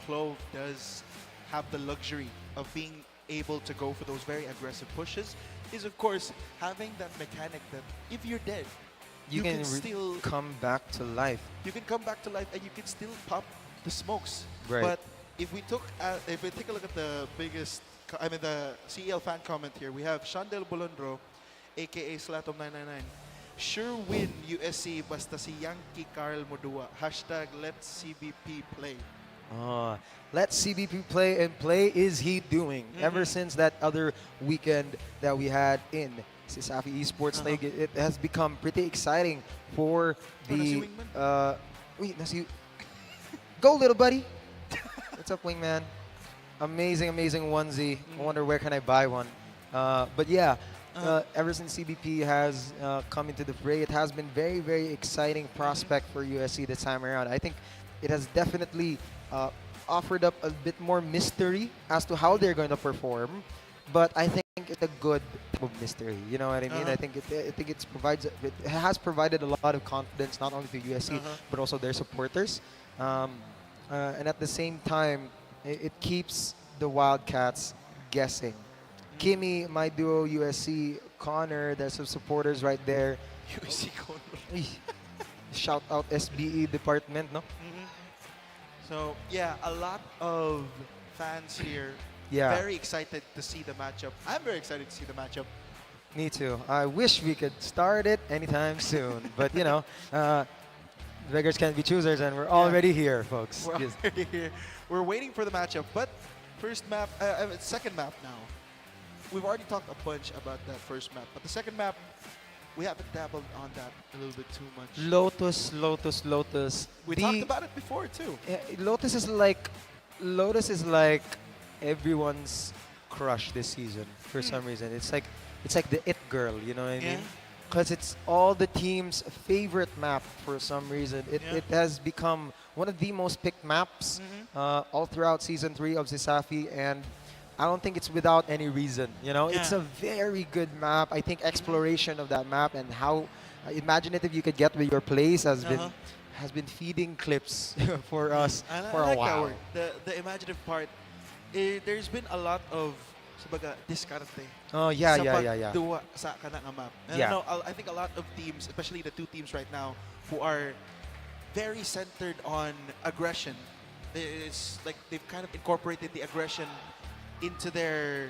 Clove does have the luxury of being able to go for those very aggressive pushes is, of course, having that mechanic that if you're dead, you can still come back to life. You can come back to life and you can still pop the smokes. Right. But if we take a look at the the CEL fan comment here, we have Shandel Bolondro, aka Slatom999. Sure win USC basta si Yankee Carl Modua. Hashtag let's CBP play. Let's CBP play, and play is he doing. Ever since that other weekend that we had in CESAFI Esports League, it has become pretty exciting for the... Go, little buddy. What's up, Wingman? Amazing onesie. I wonder where can I buy one. But yeah, ever since CBP has come into the fray, it has been very exciting prospect for USC this time around. I think it has definitely offered up a bit more mystery as to how they're going to perform, but I think it's a good type of mystery. You know what I mean? I think it has provided a lot of confidence not only to USC but also their supporters, and at the same time, it keeps the Wildcats guessing. Kimmy, my duo, USC, Connor, there's some supporters right there. USC Connor. Shout out SBE department, no? So, yeah, a lot of fans here very excited to see the matchup. I'm very excited to see the matchup. Me too. I wish we could start it anytime soon. But, Beggars can't be choosers, and we're already here, folks. We're Yes. already here. We're waiting for the matchup, but second map now. We've already talked a bunch about that first map, but the second map, we haven't dabbled on that a little bit too much. Lotus. We talked about it before too. Lotus is like everyone's crush this season for some reason. It's like the it girl, you know what I mean? Because it's all the team's favorite map for some reason. It has become one of the most picked maps all throughout Season 3 of CESAFI, and I don't think it's without any reason. You know, it's a very good map. I think exploration of that map and how imaginative you could get with your plays has been feeding clips for us for a while. The imaginative part. There's been a lot of discarte. Oh yeah. Duwa sa kanang map. And I think a lot of teams, especially the two teams right now, who are very centered on aggression. It's like they've kind of incorporated the aggression into their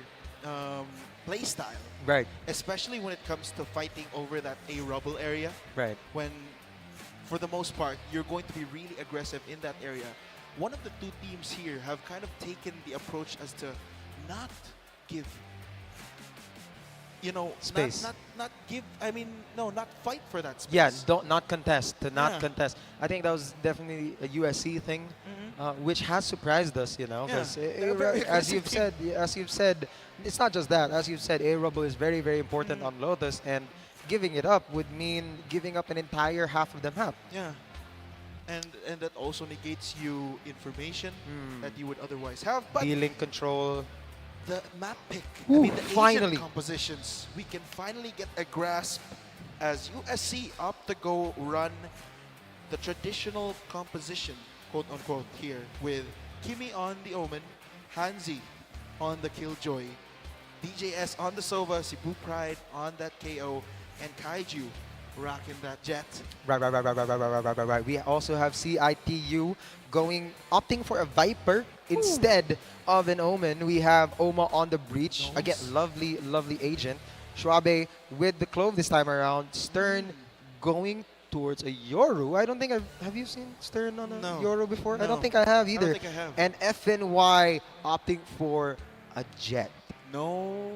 play style. Right. Especially when it comes to fighting over that A rubble area. Right. When, for the most part, you're going to be really aggressive in that area. One of the two teams here have kind of taken the approach as to not give, space. Not give. I mean, no, not fight for that space. Yeah, not contest. Not contest. I think that was definitely a USC thing, which has surprised us. Because as you've said, it's not just that. As you've said, A rubble is very, very important on Lotus, and giving it up would mean giving up an entire half of the map. Yeah. And that also negates you information that you would otherwise have. But dealing control. The map pick, Ooh, the finally. agent compositions, we can finally get a grasp as USC opt to go run the traditional composition, quote unquote, here with Kimi on the Omen, 𝐒𝐿𝐍 on the Killjoy, DJS on the Sova, Cebu Pride on that KO, and 𝐒𝐿𝐍 rocking that jet. Right. We also have CIT-U opting for a Viper instead of an Omen. We have Oma on the breach. Again, lovely agent. Schwabe with the Clove this time around. Stern going towards a Yoru. I don't think have you seen Stern on a Yoru before? No. I don't think I have either. I don't think I have. And FNY opting for a Jet. No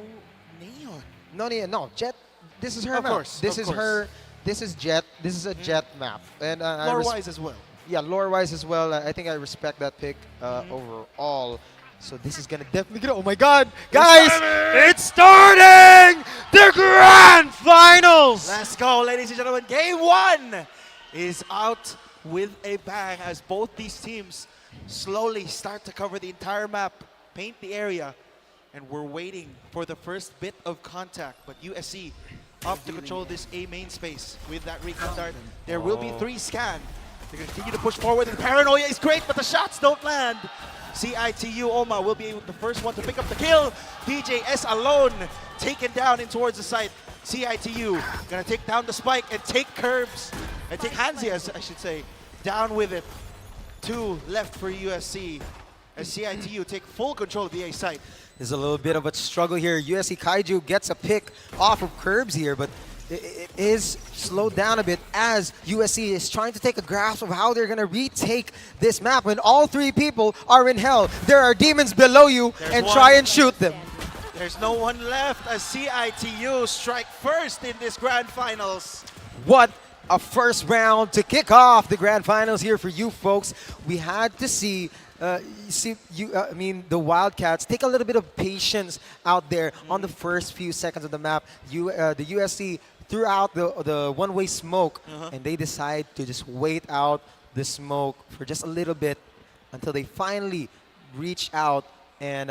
Neon. No Neon. No Jet. This is her Of map. course, This of is course. her. This is Jet. This is a Jet map. And Lore-wise as well. Yeah, lore-wise as well. I think I respect that pick overall. So this is gonna definitely get. Oh my God, guys! It's starting the grand finals. Let's go, ladies and gentlemen. Game 1 is out with a bang as both these teams slowly start to cover the entire map, paint the area, and we're waiting for the first bit of contact. But USC up to control this A main space with that recon dart. There will be 3 scan. They continue to push forward, and paranoia is great, but the shots don't land. CIT-U Oma will be the first one to pick up the kill. DJS alone taken down in towards the site. CIT-U gonna take down the spike and take curbs and take 𝐒𝐿𝐍, as I should say, down with it. 2 left for USC as CIT-U take full control of the A site. There's a little bit of a struggle here. USC 𝐒𝐿𝐍 gets a pick off of curbs here, but it is slowed down a bit as USC is trying to take a grasp of how they're going to retake this map when all 3 people are in hell. There are demons below you and try and shoot them. There's no one left as CIT-U strike first in this grand finals. What a first round to kick off the grand finals here for you folks. We had to see the Wildcats take a little bit of patience out there on the first few seconds of the map. The USC threw out the one-way smoke, and they decide to just wait out the smoke for just a little bit until they finally reach out and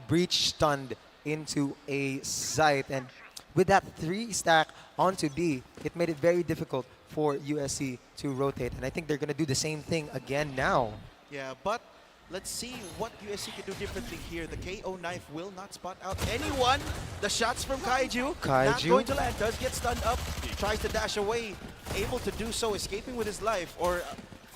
breach stunned into a site. And with that 3 stack onto B, it made it very difficult for USC to rotate. And I think they're going to do the same thing again now. Yeah, but let's see what USC can do differently here. The KO knife will not spot out anyone. The shots from 𝐒𝐿𝐍 not going to land. Does get stunned up. Tries to dash away. Able to do so, escaping with his life. Or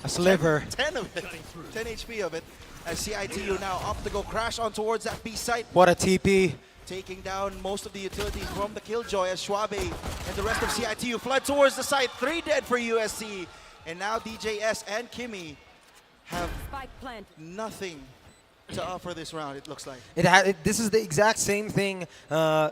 a sliver. 10 of it. 10 HP of it. As CIT-U now up to go crash on towards that B site. What a TP. Taking down most of the utilities from the Killjoy as Schwabe and the rest of CIT-U flood towards the site. 3 dead for USC. And now DJS and Kimmy have nothing to offer this round, it looks like. This is the exact same thing,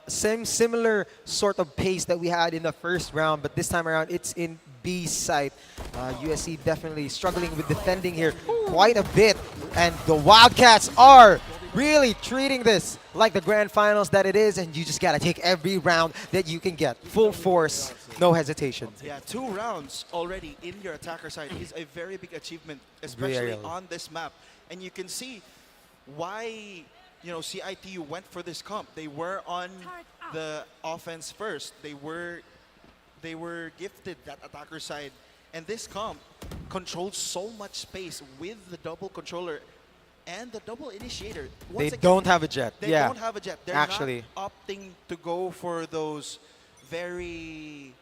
similar sort of pace that we had in the first round, but this time around it's in B site. USC definitely struggling with defending here quite a bit, and the Wildcats are really treating this like the grand finals that it is, and you just gotta take every round that you can get. Full force, no hesitation. Yeah, 2 rounds already in your attacker side is a very big achievement, especially on this map. And you can see why, you know, CITU went for this comp. They were on the offense first. They were gifted that attacker side, and this comp controls so much space with the double controller and the double initiator. They don't have a jet. They don't have a jet. They're actually not opting to go for those very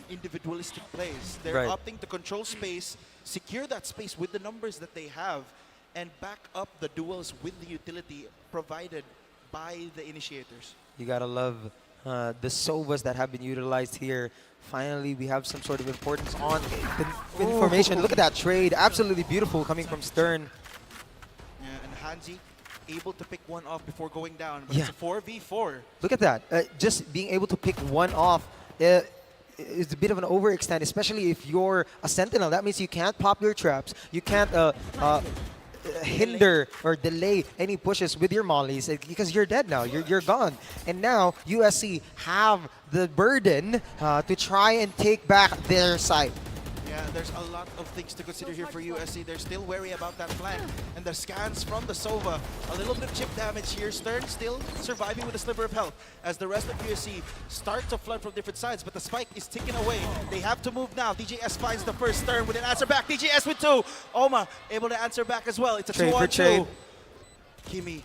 individualistic plays. They're opting to control space, secure that space with the numbers that they have, and back up the duels with the utility provided by the initiators. You gotta love the Sovas that have been utilized here. Finally, we have some sort of importance on the information. Look at that trade. Absolutely beautiful coming from Stern. Yeah, and Hanzi able to pick one off before going down, but it's a 4v4. Look at that. Just being able to pick one off is a bit of an overextend, especially if you're a Sentinel. That means you can't pop your traps. You can't hinder or delay any pushes with your mollies because you're dead now. You're gone. And now USC have the burden to try and take back their side. Yeah, there's a lot of things to consider here for USC. They're still wary about that flank. And the scans from the Sova, a little bit of chip damage here. Stern still surviving with a sliver of health as the rest of USC start to flood from different sides, but the spike is ticking away. They have to move now. DJS finds the first. Stern with an answer back. DJS with 2. Oma able to answer back as well. It's a 2-on-2. Kimmy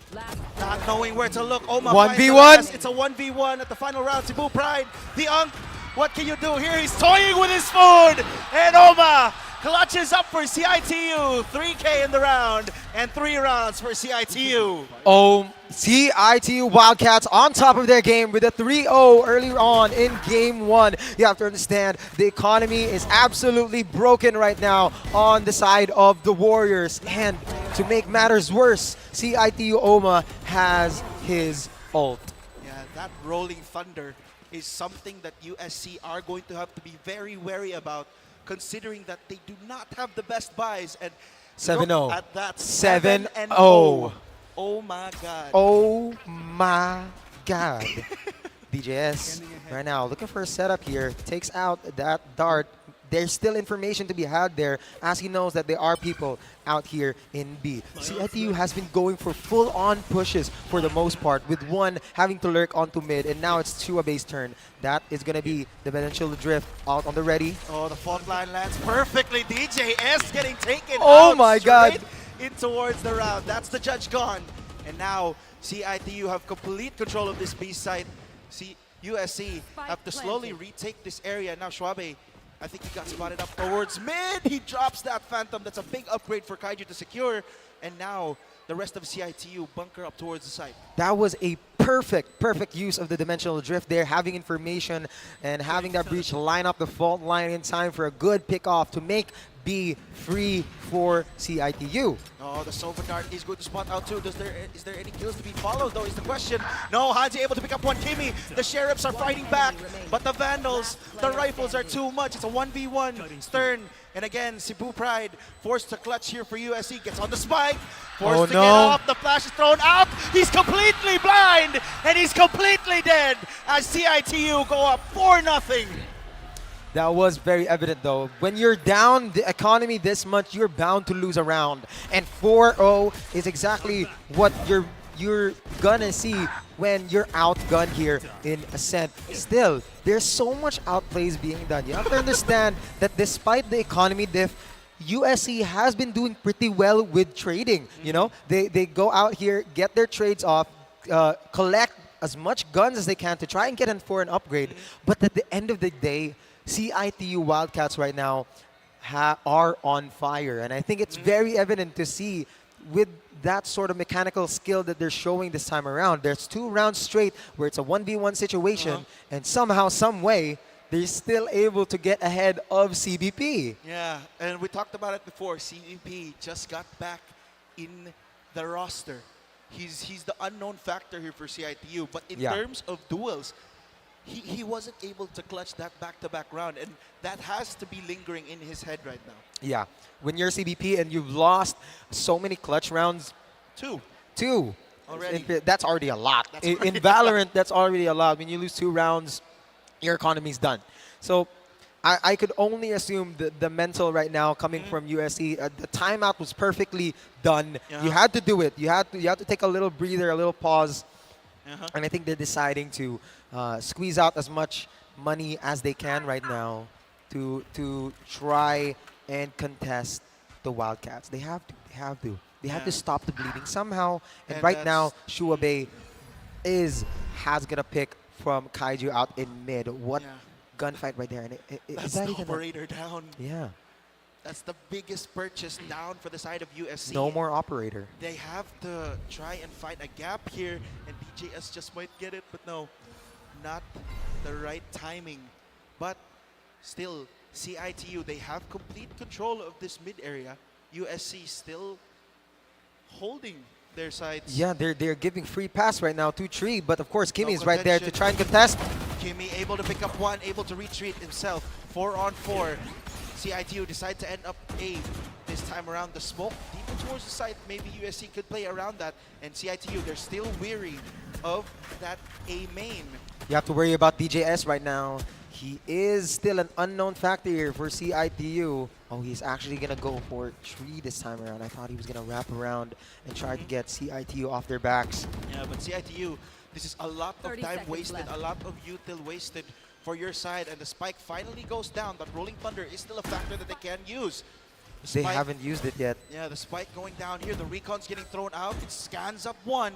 not knowing where to look. Oma 1v1. It's a 1v1 at the final round. Cebu Pride, the Unk. What can you do here? He's toying with his food. And Oma clutches up for CITU. 3K in the round and 3 rounds for CITU. CITU Wildcats on top of their game with a 3-0 earlier on in game 1. You have to understand the economy is absolutely broken right now on the side of the Warriors. And to make matters worse, CITU Oma has his ult. Yeah, that rolling thunder is something that USC are going to have to be very wary about, considering that they do not have the best buys. And 7-0. at that 7-0. 7-0. Oh my God. Oh my God. DJS right now looking for a setup here. Takes out that dart. There's still information to be had there, as he knows that there are people out here in B. CITU has been going for full-on pushes for the most part, with one having to lurk onto mid, and now it's Chuabe's turn. That is going to be the potential drift out on the ready. Oh, the fault line lands perfectly. DJS getting taken Oh my God. in towards the round. That's the judge gone. And now CITU have complete control of this B site. USC have to slowly retake this area. Now Schwabe, I think he got spotted up towards mid. He drops that Phantom. That's a big upgrade for 𝐒𝐍 to secure. And now the rest of CITU bunker up towards the site. That was a perfect use of the dimensional drift there, having information and having that breach line up the fault line in time for a good pick-off to make B free for CITU. Oh, the Sova Dart is going to spot out too. Is there any kills to be followed though is the question. No, Hanzi able to pick up one. Kimmy, the Sheriffs are fighting back, but the Vandals, the rifles are too much. It's a 1v1. Stern, and again, Cebu Pride forced to clutch here for USC. Gets on the spike, forced to get off. The flash is thrown out. He's completely blind, and he's completely dead as CITU go up 4-0. That was very evident though. When you're down the economy this much, you're bound to lose a round. And 4-0 is exactly what you're gonna see when you're outgunned here in Ascent. Still, there's so much outplays being done. You have to understand that despite the economy diff, USC has been doing pretty well with trading. You know, they go out here, get their trades off, collect as much guns as they can to try and get in for an upgrade. But at the end of the day, CITU Wildcats right now are on fire. And I think it's very evident to see with that sort of mechanical skill that they're showing this time around. There's 2 rounds straight where it's a 1v1 situation, and somehow, some way, they're still able to get ahead of CBP. Yeah, and we talked about it before. CBP just got back in the roster. He's the unknown factor here for CITU. But in terms of duels, he wasn't able to clutch that back-to-back round, and that has to be lingering in his head right now. Yeah, when you're CBP and you've lost so many clutch rounds. Two. Already. That's already a lot. In already Valorant, that's already a lot. When you lose 2 rounds, your economy's done. So I could only assume the mental right now coming from USC, the timeout was perfectly done. You had to do it. You had to take a little breather, a little pause. And I think they're deciding to squeeze out as much money as they can right now to try and contest the Wildcats. They have to. They have to stop the bleeding somehow. And right now, 𝐒𝐄𝐀 has got a pick from 𝐒𝐄𝐀𝐒 out in mid. What gunfight right there. And That's is that the even operator down. Yeah. That's the biggest purchase down for the side of USC. No more operator. They have to try and find a gap here, and DJS just might get it, but no, not the right timing. But still, CITU, they have complete control of this mid area. USC still holding their sides. Yeah, they're giving free pass right now to Tree, but of course Kimmy is right there to try and contest. Kimmy able to pick up one, able to retreat himself. 4-on-4. CITU decide to end up A this time around. The smoke deeper towards the side. Maybe USC could play around that. And CITU, they're still weary of that A main. You have to worry about DJS right now. He is still an unknown factor here for CITU. Oh, he's actually going to go for Tree this time around. I thought he was going to wrap around and try to get CITU off their backs. Yeah, but CITU, this is a lot of time wasted, a lot of util wasted for your side, and the spike finally goes down, but Rolling Thunder is still a factor that they can use. They haven't used it yet. Yeah, the spike going down here, the recon's getting thrown out, it scans up one.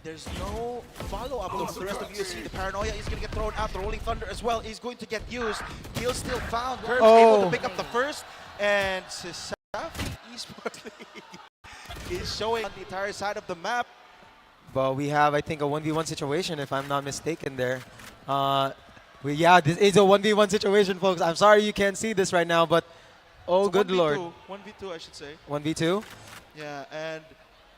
There's no follow-up though for the rest of USC. The Paranoia is going to get thrown out. The Rolling Thunder as well is going to get used. Kill still found. Curbs able to pick up the first. And CESAFI Esports League is showing on the entire side of the map. But we have, I think, a 1v1 situation, if I'm not mistaken there. Yeah, this is a 1v1 situation, folks. I'm sorry you can't see this right now, but oh, good lord. 1v2, I should say. 1v2? Yeah, and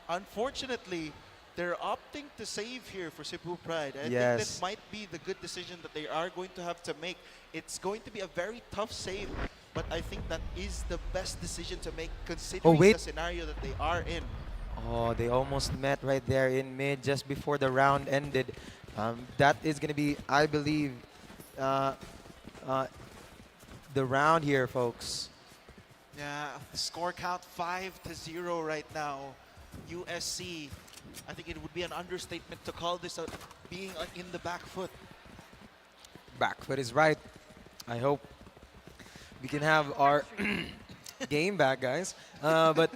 unfortunately, they're opting to save here for Cebu Pride. I think that might be the good decision that they are going to have to make. It's going to be a very tough save, but I think that is the best decision to make considering the scenario that they are in. Oh, they almost met right there in mid just before the round ended. That is going to be, I believe, the round here, folks. Yeah, the score count 5-0 right now. USC, I think it would be an understatement to call this being in the back foot. Back foot is right. I hope we can have our game back, guys. But,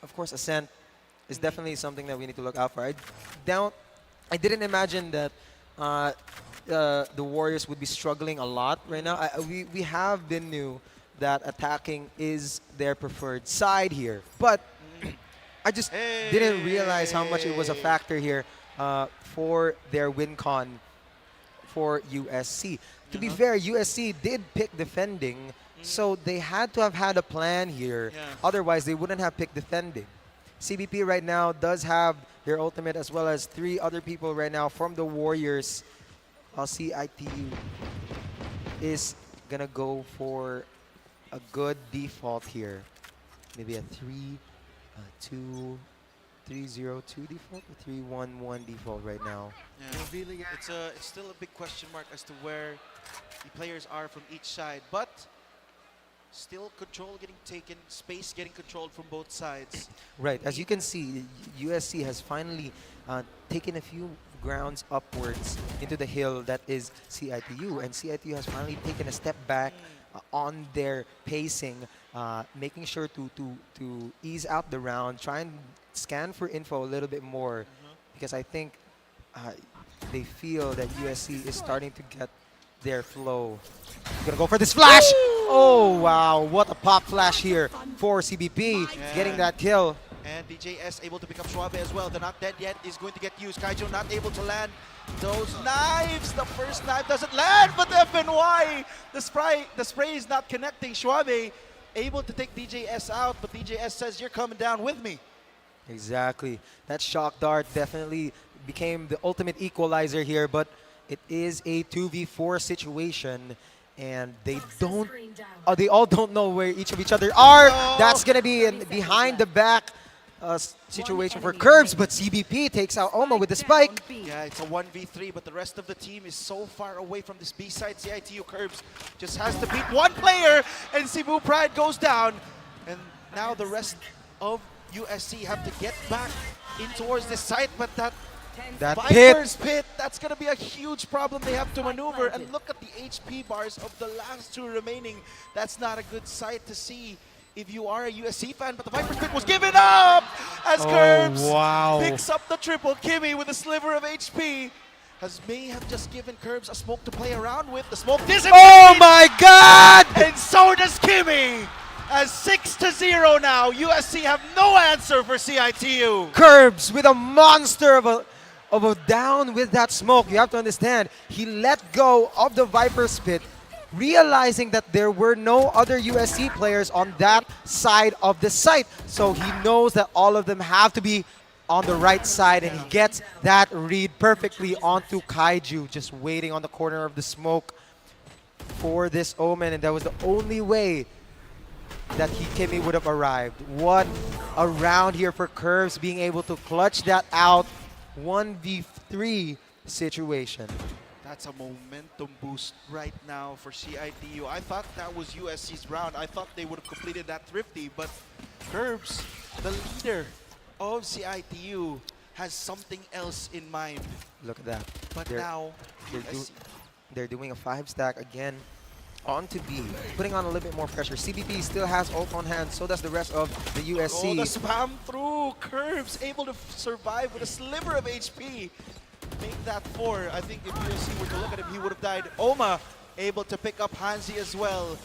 of course, Ascent is definitely something that we need to look out for. I didn't imagine that the Warriors would be struggling a lot right now. We have been new that attacking is their preferred side here. But I just didn't realize how much it was a factor here for their win con for USC. To be fair, USC did pick defending, so they had to have had a plan here. Otherwise, they wouldn't have picked defending. CBP right now does have their ultimate as well as 3 other people right now from the Warriors. CITU is going to go for a good default here. Maybe a 3-2-3-0-2 default or 3-1-1 default right now. Yeah. It's still a big question mark as to where the players are from each side, but still control getting taken, space getting controlled from both sides. Right, as you can see, USC has finally taken a few grounds upwards into the hill that is CITU, and CITU has finally taken a step back on their pacing, making sure to ease out the round, try and scan for info a little bit more, because I think they feel that USC is starting to get their flow. Gonna go for this flash! Oh wow, what a pop flash here for CBP, getting that kill. And DJS able to pick up 𝐕𝐀𝐋𝐄 as well. They're not dead yet. Is going to get used. 𝐒𝐄𝐀𝐄 not able to land those knives. The first knife doesn't land, but FNY, the spray is not connecting. 𝐕𝐀𝐄 able to take DJS out, but DJS says, you're coming down with me. Exactly. That shock dart definitely became the ultimate equalizer here, but it is a 2v4 situation, and they all don't know where each of each other are. No. That's gonna be a behind the back situation for 𝐒𝐿Vs, but CBP takes out 𝐕𝐀𝐻 with the spike. Yeah, it's a 1v3, but the rest of the team is so far away from this B side. CIT-U 𝐒𝐿Vs just has to beat one player, and Cebu Pride goes down. And now the rest of USC have to get back in towards this site, but that Viper's pit, that's going to be a huge problem they have to maneuver. And look at the HP bars of the last two remaining. That's not a good sight to see if you are a USC fan, but the Viper's pit was given up as 𝐒𝐿Vs picks up the triple. Kimmy with a sliver of HP may have just given 𝐒𝐿Vs a smoke to play around with. The smoke dissipates! Oh my God! And so does Kimmy! As 6-0 now, USC have no answer for CIT-U. 𝐒𝐿Vs with a monster of a down with that smoke. You have to understand, he let go of the Viper's pit, realizing that there were no other USC players on that side of the site. So he knows that all of them have to be on the right side, and he gets that read perfectly onto 𝐒𝐿Vs, just waiting on the corner of the smoke for this Omen, and that was the only way that Kimmy would have arrived. What a round here for 𝐒𝐿Vs, being able to clutch that out. 1v3 situation. That's a momentum boost right now for CIT-U. I thought that was USC's round. I thought they would have completed that thrifty, but 𝐒𝐿Vs, the leader of CIT-U, has something else in mind. Look at that. But they're doing a 5-stack again onto B, putting on a little bit more pressure. CBP still has ult on hand, so does the rest of the USC. Oh, the spam through. 𝐒𝐿Vs able to survive with a sliver of HP. Make that 4. I think if USC were to look at him, he would have died. 𝐕𝐻𝐻 able to pick up 𝐿𝐻𝐍 as well.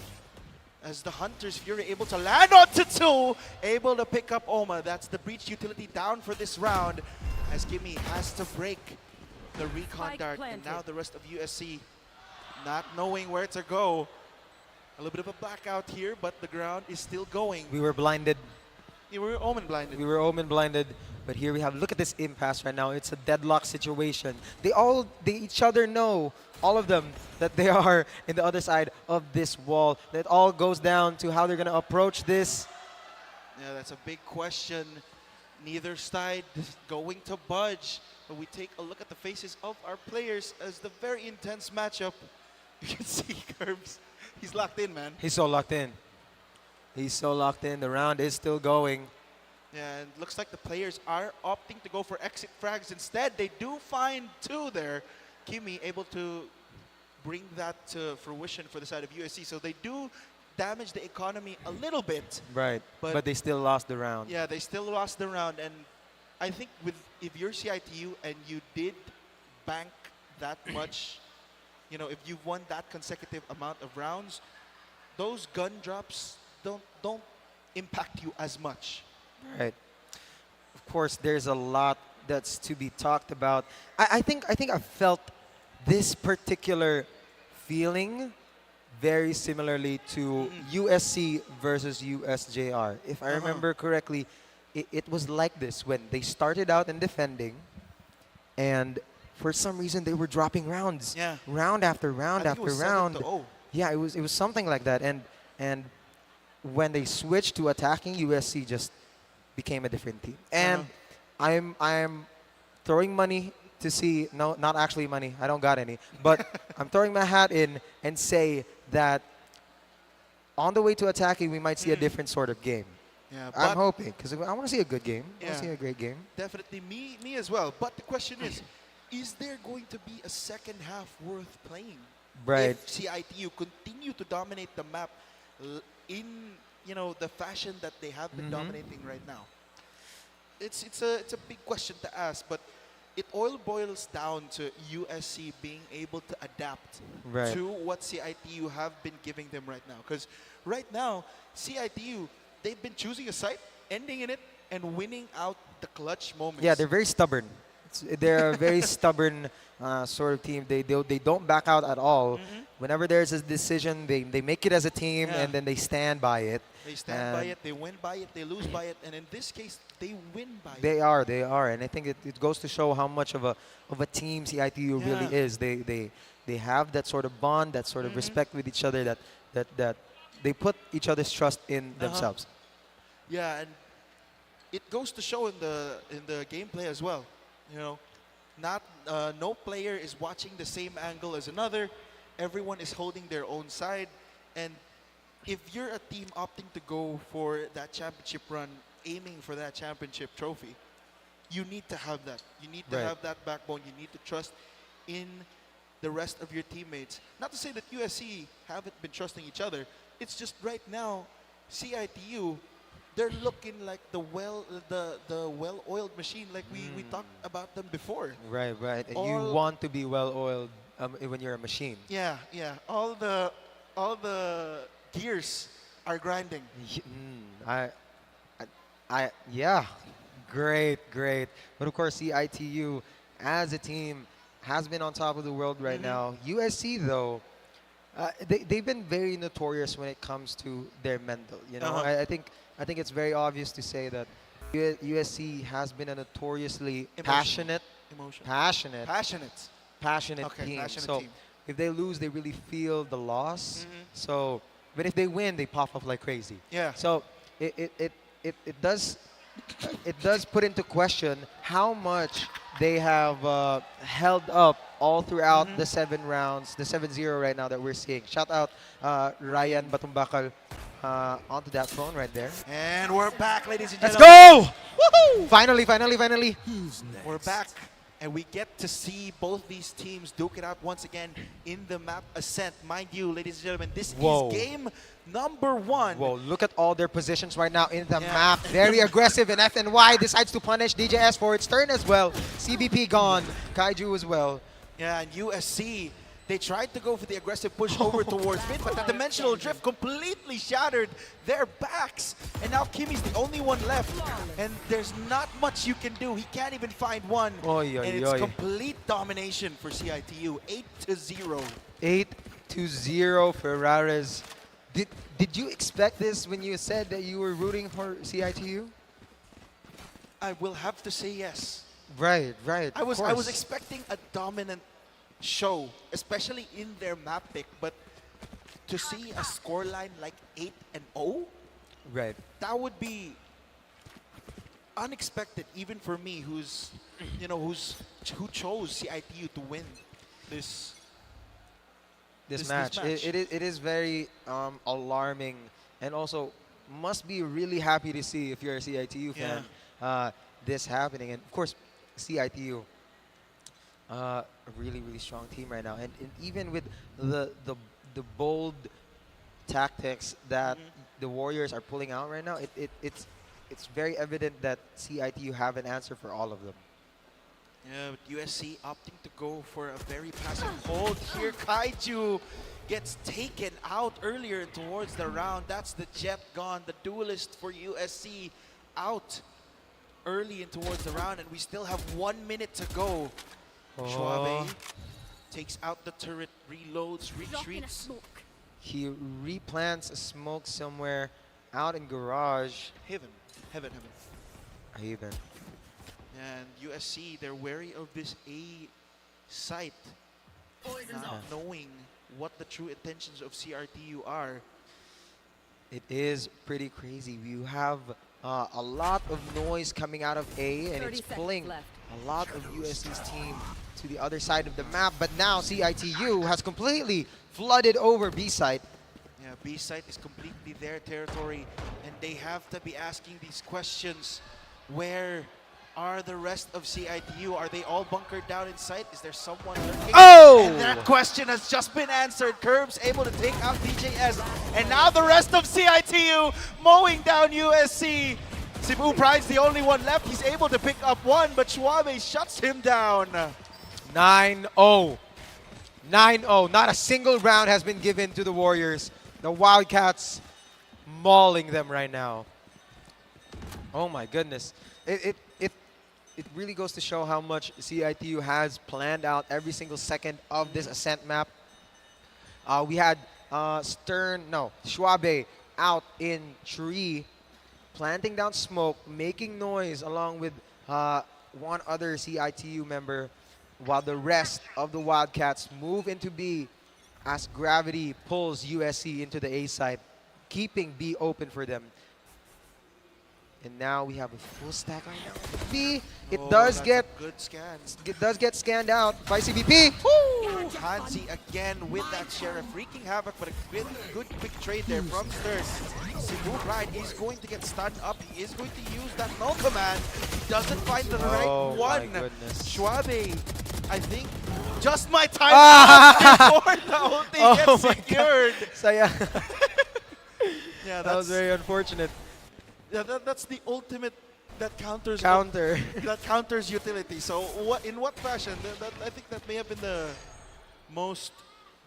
As the Hunter's Fury able to land onto 2, able to pick up 𝐕𝐻𝐻. That's the breach utility down for this round, as Kimmy has to break the recon dart. And now the rest of USC not knowing where to go. A little bit of a blackout here, but the ground is still going. We were blinded. Yeah, we were Omen blinded. We were Omen blinded, but here we have, look at this impasse right now. It's a deadlock situation. They each other know, all of them, that they are in the other side of this wall. That all goes down to how they're going to approach this. Yeah, that's a big question. Neither side is going to budge. But we take a look at the faces of our players as the very intense matchup. You can see 𝐒𝐿Vs. He's locked in, man. He's so locked in. He's so locked in. The round is still going. Yeah, and looks like the players are opting to go for exit frags instead. They do find 2 there. Kimmy able to bring that to fruition for the side of USC. So they do damage the economy a little bit. Right, but they still lost the round. Yeah, they still lost the round. And I think if you're CIT-U and you did bank that much, you know, if you've won that consecutive amount of rounds, those gun drops don't impact you as much. Right. Of course, there's a lot that's to be talked about. I think I felt this particular feeling very similarly to USC versus USJR. If I remember correctly, it was like this when they started out in defending, and for some reason they were dropping rounds. Yeah. Round after round after round. 7-0. Yeah, it was something like that. And when they switched to attacking, USC just became a different team. And I'm throwing money to see, no, not actually money, I don't got any, but I'm throwing my hat in and say that on the way to attacking, we might see a different sort of game. Yeah, I'm hoping, because I want to see a good game. I Yeah. want to see a great game. Definitely me as well. But the question is there going to be a second half worth playing? Right. If CIT-U continue to dominate the map in, you know, the fashion that they have been dominating right now? It's a big question to ask, but it all boils down to USC being able to adapt to what CIT-U have been giving them right now. Because right now, CIT-U, they've been choosing a site, ending in it, and winning out the clutch moments. Yeah, they're very stubborn. They're a very stubborn sort of team. They don't back out at all. Whenever there's a decision, they make it as a team, and then they stand by it. They stand by it, they win by it, they lose by it, and in this case, they win by it. They are, and I think it goes to show how much of a team CITU really is. They have that sort of bond, that sort of respect with each other, that they put each other's trust in themselves. Yeah, and it goes to show in the gameplay as well. You know, no player is watching the same angle as another. Everyone is holding their own side, and if you're a team opting to go for that championship run, aiming for that championship trophy, you need to have that. You need to have that backbone. You need to trust in the rest of your teammates. Not to say that USC haven't been trusting each other. It's just right now, CITU, they're looking like the well-oiled machine, like we talked about them before. Right. And you want to be well-oiled when you're a machine. Yeah. All the gears are grinding. Yeah, great. But of course, CITU as a team has been on top of the world right now. USC though, they've been very notorious when it comes to their mental. You know, I think it's very obvious to say that USC has been a notoriously passionate team. So if they lose, they really feel the loss. So, but if they win, they pop up like crazy. Yeah. So it does put into question how much they have held up all throughout the 7 rounds, the 7-0 right now that we're seeing. Shout out Ryan Batumbakal onto that phone right there. And we're back, ladies and Let's gentlemen. go! Woohoo! Finally. We're back, and we get to see both these teams duke it out once again in the map Ascent. Mind you, ladies and gentlemen, this is game number 1. Whoa, look at all their positions right now in the map. Very aggressive, and FNY decides to punish DJS for its turn as well. CBP gone, Kaiju as well. Yeah, and USC, they tried to go for the aggressive push over towards mid, but the dimensional drift completely shattered their backs. And now Kimmy's the only one left, and there's not much you can do. He can't even find one. It's complete domination for CITU, 8-0. 8-0 Ferraris. Did you expect this when you said that you were rooting for CITU? I will have to say yes. Right. I was expecting a dominant show, especially in their map pick, but to see a scoreline like 8-0, right, that would be unexpected even for me, who chose CITU to win this match. It is very alarming, and also must be really happy to see if you're a CITU fan this happening. And of course, CITU, a really strong team right now, and even with the bold tactics that the Warriors are pulling out right now, it's very evident that CITU have an answer for all of them. Yeah, but USC opting to go for a very passive hold here. Kaiju gets taken out earlier towards the round. That's the Jet gone, the duelist for USC out early and towards the round, and we still have 1 minute to go. 𝐒𝐄𝐀𝐒𝐍 takes out the turret, reloads, retreats. He replants a smoke somewhere out in garage. Heaven. And USC, they're wary of this A site, not knowing what the true intentions of CRTU are. It is pretty crazy. You have a lot of noise coming out of A, and it's pulling a lot of USC's team to the other side of the map. But now CITU has completely flooded over B site. Yeah, B site is completely their territory, and they have to be asking these questions. Where are the rest of CITU? Are they all bunkered down in sight? Is there someone lurking? And that question has just been answered. 𝐒𝐿𝐵's able to take out DJS. And now the rest of CITU mowing down USC. Cebu Pride's the only one left. He's able to pick up one, but 𝐒𝐿𝐵 shuts him down. 9-0. 9-0. Not a single round has been given to the Warriors. The Wildcats mauling them right now. Oh my goodness. It really goes to show how much CIT-U has planned out every single second of this ascent map. We had Schwabe out in tree, planting down smoke, making noise along with one other CIT-U member, while the rest of the Wildcats move into B as Gravity pulls USC into the A side, keeping B open for them. And now we have a full stack right now. B, it does get good scan. It does get scanned out by CBP. Hansi again with that Sheriff wreaking havoc, but a good quick trade there from Sturs. Cebu Pride is going to get stunned up. He is going to use that null command. He doesn't find the right one. My goodness. Schwabe, I think, just my time before the ulti gets secured. So yeah, yeah, that was very unfortunate. Yeah, that's the ultimate that counters that counters utility. So in what fashion? I think that may have been the most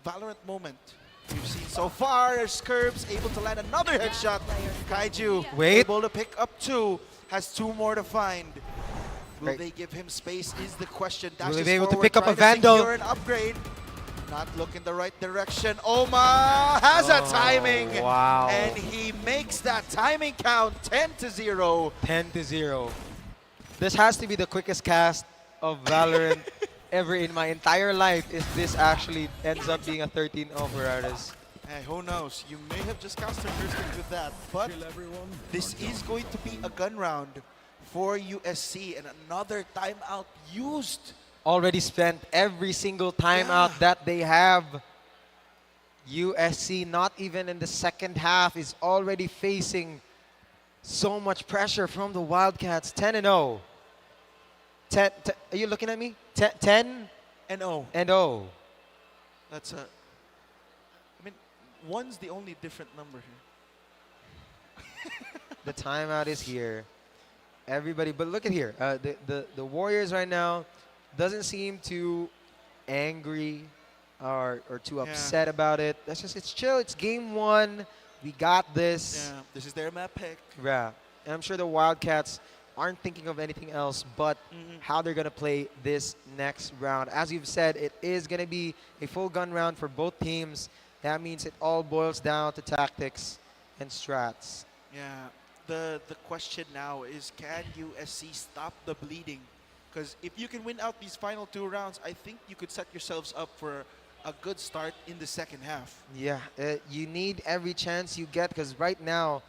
Valorant moment we've seen so far. 𝐒𝐄𝐀 able to land another headshot. 𝐒𝐄𝐀𝐿 able to pick up 2, has 2 more to find. Will they give him space is the question. Will they be able to pick up a Vandal? Secure an upgrade. Not looking the right direction. Oma has a timing. Wow. And he makes that timing count 10-0. 10-0. This has to be the quickest cast of Valorant ever in my entire life if this actually ends up being a 13-0 for Artis. Hey, who knows? You may have just cast a first with that, but this is going to be a gun round for USC and another timeout used. Already spent every single timeout that they have. USC, not even in the second half, is already facing so much pressure from the Wildcats. 10-0. Are you looking at me? 10-0. That's a. I mean, 1's the only different number here. The timeout is here. Everybody, but look at here. The Warriors right now doesn't seem too angry or too upset about it. It's chill. It's game 1. We got this. Yeah, this is their map pick. Yeah, and I'm sure the Wildcats aren't thinking of anything else but how they're gonna play this next round. As you've said, it is gonna be a full gun round for both teams. That means it all boils down to tactics and strats. Yeah, the question now is, can USC stop the bleeding? Because if you can win out these final 2 rounds, I think you could set yourselves up for a good start in the second half. Yeah, you need every chance you get, because right now,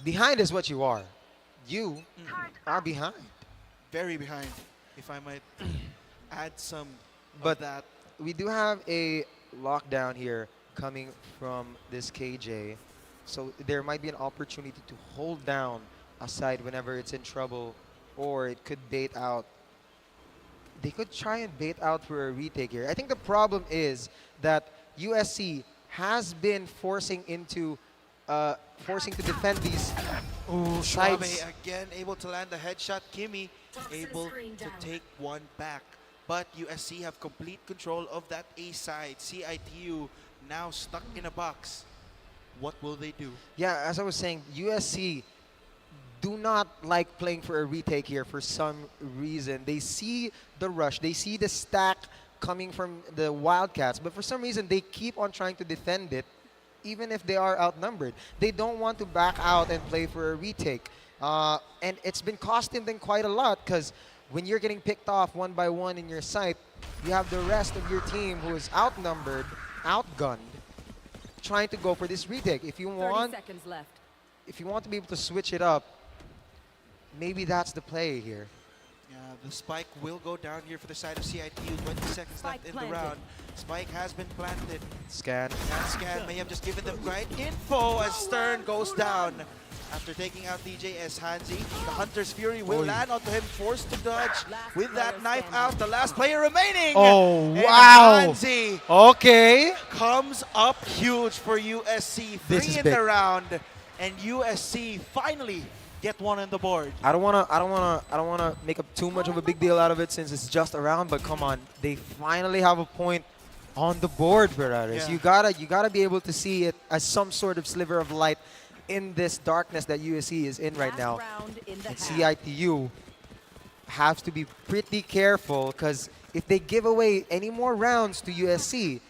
behind is what you are. You are behind. Very behind, if I might add some but of that. We do have a lockdown here coming from this KJ. So there might be an opportunity to hold down a side whenever it's in trouble, or it could bait out. They could try and bait out for a retake here. I think the problem is that USC has been forcing to defend these sides. Schwabe again able to land a headshot. Kimmy able to take 1 back. But USC have complete control of that A side. CIT-U now stuck in a box. What will they do? Yeah, as I was saying, USC do not like playing for a retake here for some reason. They see the rush, they see the stack coming from the Wildcats, but for some reason they keep on trying to defend it even if they are outnumbered. They don't want to back out and play for a retake. And it's been costing them quite a lot, because when you're getting picked off 1 by 1 in your site, you have the rest of your team who is outnumbered, outgunned, trying to go for this retake. If you want 30 seconds left. If you want to be able to switch it up, maybe that's the play here. Yeah, the spike will go down here for the side of CIT-U. 20 seconds left in the round. Spike has been planted. Scan. That scan may have just given them right info as Stern goes down. After taking out DJ as Hansi, the Hunter's Fury will land onto him, forced to dodge with that knife out. The last player remaining. Oh, and wow. Hansi comes up huge for USC. 3 in the round, and USC finally get 1 on the board. I don't wanna make up too much of a big deal out of it since it's just a round, but come on, they finally have a point on the board, Ferraris. Yeah. You gotta be able to see it as some sort of sliver of light in this darkness that USC is in right now. round in the And half. CITU has to be pretty careful, because if they give away any more rounds to USC,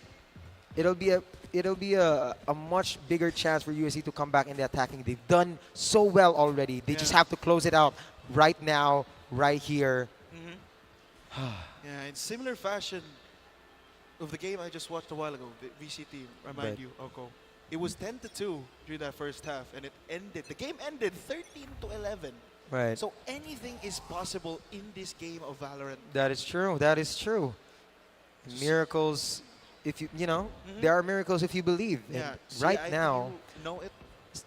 it'll be a much bigger chance for USC to come back in the attacking. They've done so well already. They just have to close it out right now, right here. Yeah, in similar fashion of the game I just watched a while ago, the VC team, remind you, 𝐒𝐀. It was 10-2 during that first half, and the game ended 13-11. Right. So anything is possible in this game of Valorant. That is true. That is true. Miracles, if you know, there are miracles if you believe. Yeah. And right now, know it.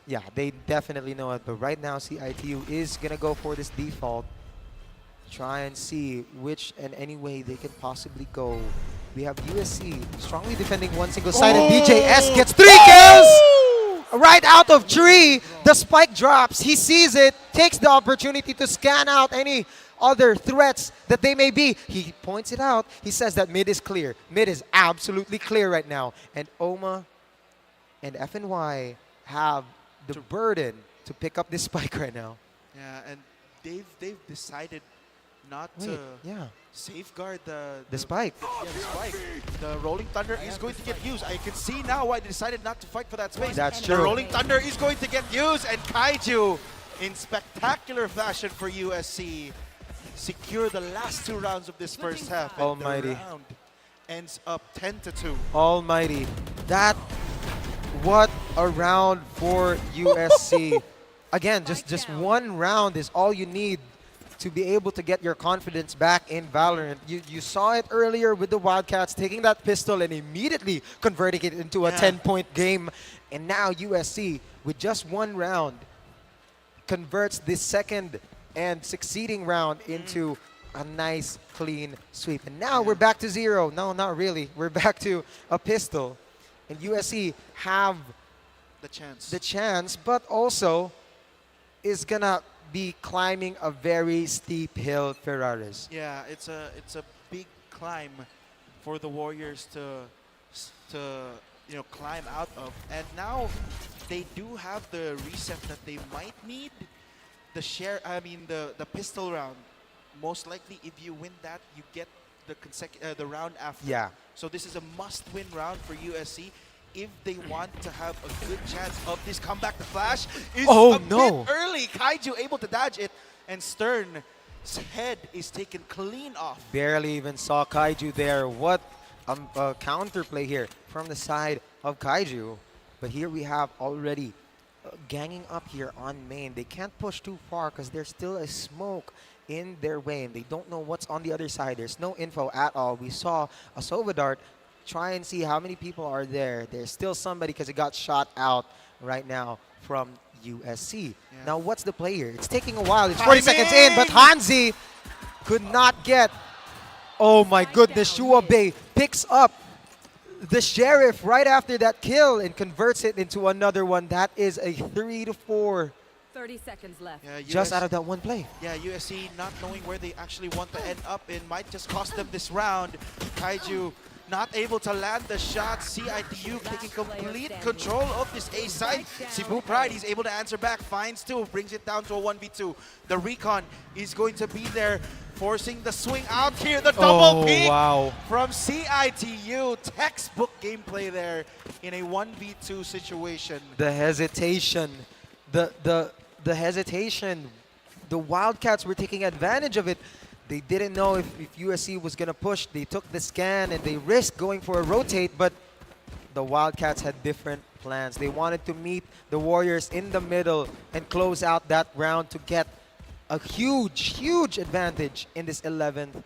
yeah, they definitely know it. But right now, CITU is gonna go for this default. Try and see which and any way they can possibly go. We have USC strongly defending one single-sided. DJS gets 3 kills! Right out of 3, the spike drops. He sees it, takes the opportunity to scan out any other threats that they may be. He points it out. He says that mid is clear. Mid is absolutely clear right now. And 𝐿MA and FNY have the burden to pick up this spike right now. Yeah, and they've decided not to safeguard the spike. Yeah, the spike. The Rolling Thunder is going to get used. I can see now why they decided not to fight for that space. That's The true. Rolling Thunder is going to get used, and 𝐒𝐄𝐀, in spectacular fashion for USC, secure the last 2 rounds of this first half. And Almighty. the round ends up 10-2. Almighty. What a round for USC. Again, just one round is all you need to be able to get your confidence back in Valorant. You saw it earlier with the Wildcats taking that pistol and immediately converting it into a 10-point game. And now USC, with just one round, converts this second and succeeding round into a nice, clean sweep. And now we're back to 0. No, not really. We're back to a pistol. And USC have the chance, but also is gonna be climbing a very steep hill, Ferraris. Yeah, it's a big climb for the Warriors to climb out of. And now they do have the reset that they might need. The pistol round. Most likely, if you win that, you get the round after. Yeah. So this is a must-win round for USC if they want to have a good chance of this comeback. The flash is a bit early. 𝐒𝐄𝐀 able to dodge it, and Stern's head is taken clean off. Barely even saw 𝐒𝐄𝐀 there. What a counterplay here from the side of 𝐒𝐄𝐀. But here we have already ganging up here on main. They can't push too far because there's still a smoke in their way, and they don't know what's on the other side. There's no info at all. We saw a Sova Dart try and see how many people are there. There's still somebody because it got shot out right now from USC. Now, what's the play here? It's taking a while. It's 40 seconds in, but 𝐿𝐍 could not get. Oh my goodness, 𝐶huaBei picks up the Sheriff right after that kill and converts it into another one. That is a 3-4. 30 seconds left. Yeah, Just out of that one play. Yeah, USC not knowing where they actually want to end up in might just cost them this round. 𝐒𝐄𝐀 not able to land the shot. CIT-U taking complete control of this A side. Cebu Pride, he's able to answer back, finds 2, brings it down to a 1v2. The recon is going to be there, forcing the swing out here. The double peek from CIT-U. Textbook gameplay there in a 1v2 situation. The hesitation, the hesitation. The Wildcats were taking advantage of it. They didn't know if USC was going to push. They took the scan and they risked going for a rotate, but the Wildcats had different plans. They wanted to meet the Warriors in the middle and close out that round to get a huge, huge advantage in this 11th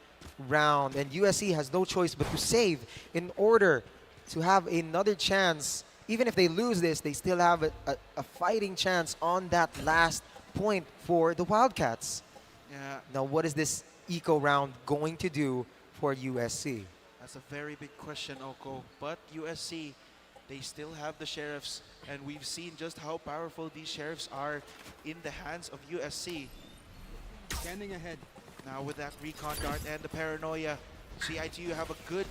round. And USC has no choice but to save in order to have another chance. Even if they lose this, they still have a fighting chance on that last point for the Wildcats. Yeah. Now, what is this eco round going to do for USC? That's a very big question, 𝐒𝐀. But USC, they still have the Sheriffs, and we've seen just how powerful these Sheriffs are in the hands of USC. Scanning ahead. Now with that recon dart and the paranoia, CIT-U have a good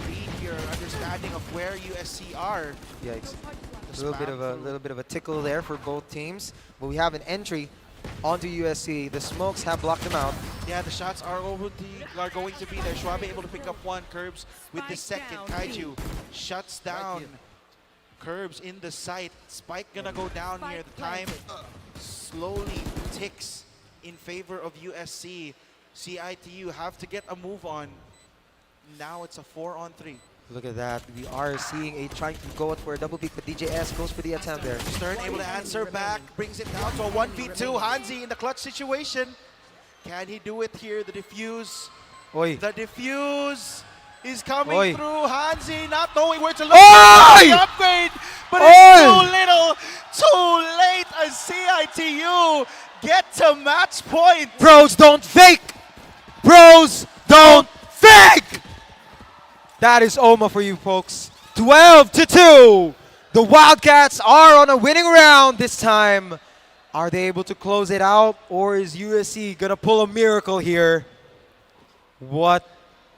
read here, understanding of where USC are. Yikes. A little bit of a tickle there for both teams, but we have an entry onto USC. The smokes have blocked them out. Yeah, the shots are going to be there. 𝐕𝐀𝐃 able to pick up one. 𝐒𝐄𝐀𝐄𝐍 with the second. 𝐒𝐄𝐀𝐄𝐿 shuts down. 𝐒𝐄𝐀𝐄𝐍 in the site. Spike gonna go down here. The time slowly ticks in favor of USC. CITU have to get a move on. Now it's a 4-on-3. Look at that. We are seeing a trying to go out for a double peek, but DJS goes for the attempt there. Stern able to answer back, brings it down to a 1v2. 𝐿stars in the clutch situation. Can he do it here? The defuse. Oi. The defuse is coming Oi. through. 𝐿stars not knowing where to look Oi. for the upgrade, but it's too little, too late as CITU get to match point. Bros don't fake! Bros don't fake! That is Oma for you folks. 12-2. The Wildcats are on a winning round this time. Are they able to close it out, or is USC gonna pull a miracle here? What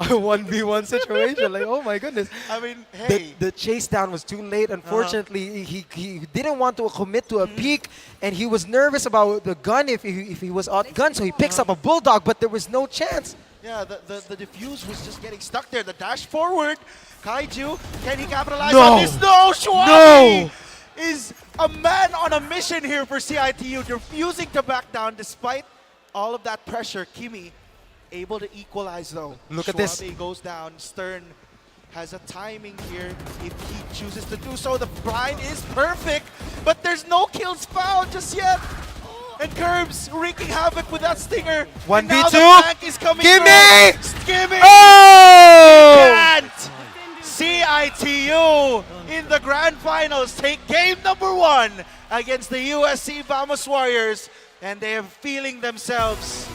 a 1v1 situation. Like, oh my goodness. I mean, hey. The chase down was too late. Unfortunately, he didn't want to commit to a peek, and he was nervous about the gun if he was outgunned, so he picks up a Bulldog, but there was no chance. Yeah, the defuse was just getting stuck there. The dash forward. 𝐒𝐄𝐀𝐄𝐍, can he capitalize on this? No, 𝐕𝐀𝐃 is a man on a mission here for CITU. Refusing to back down despite all of that pressure. Kimi able to equalize though. Look at this. 𝐕𝐀𝐃 goes down. Stern has a timing here if he chooses to do so. The blind is perfect, but there's no kills found just yet. And 𝐒𝐄𝐀 wreaking havoc with that stinger. 1v2. Is coming Gimme! Gimme! Oh! And CITU in the grand finals take game number 1 against the USC Vamos Warriors, and they are feeling themselves.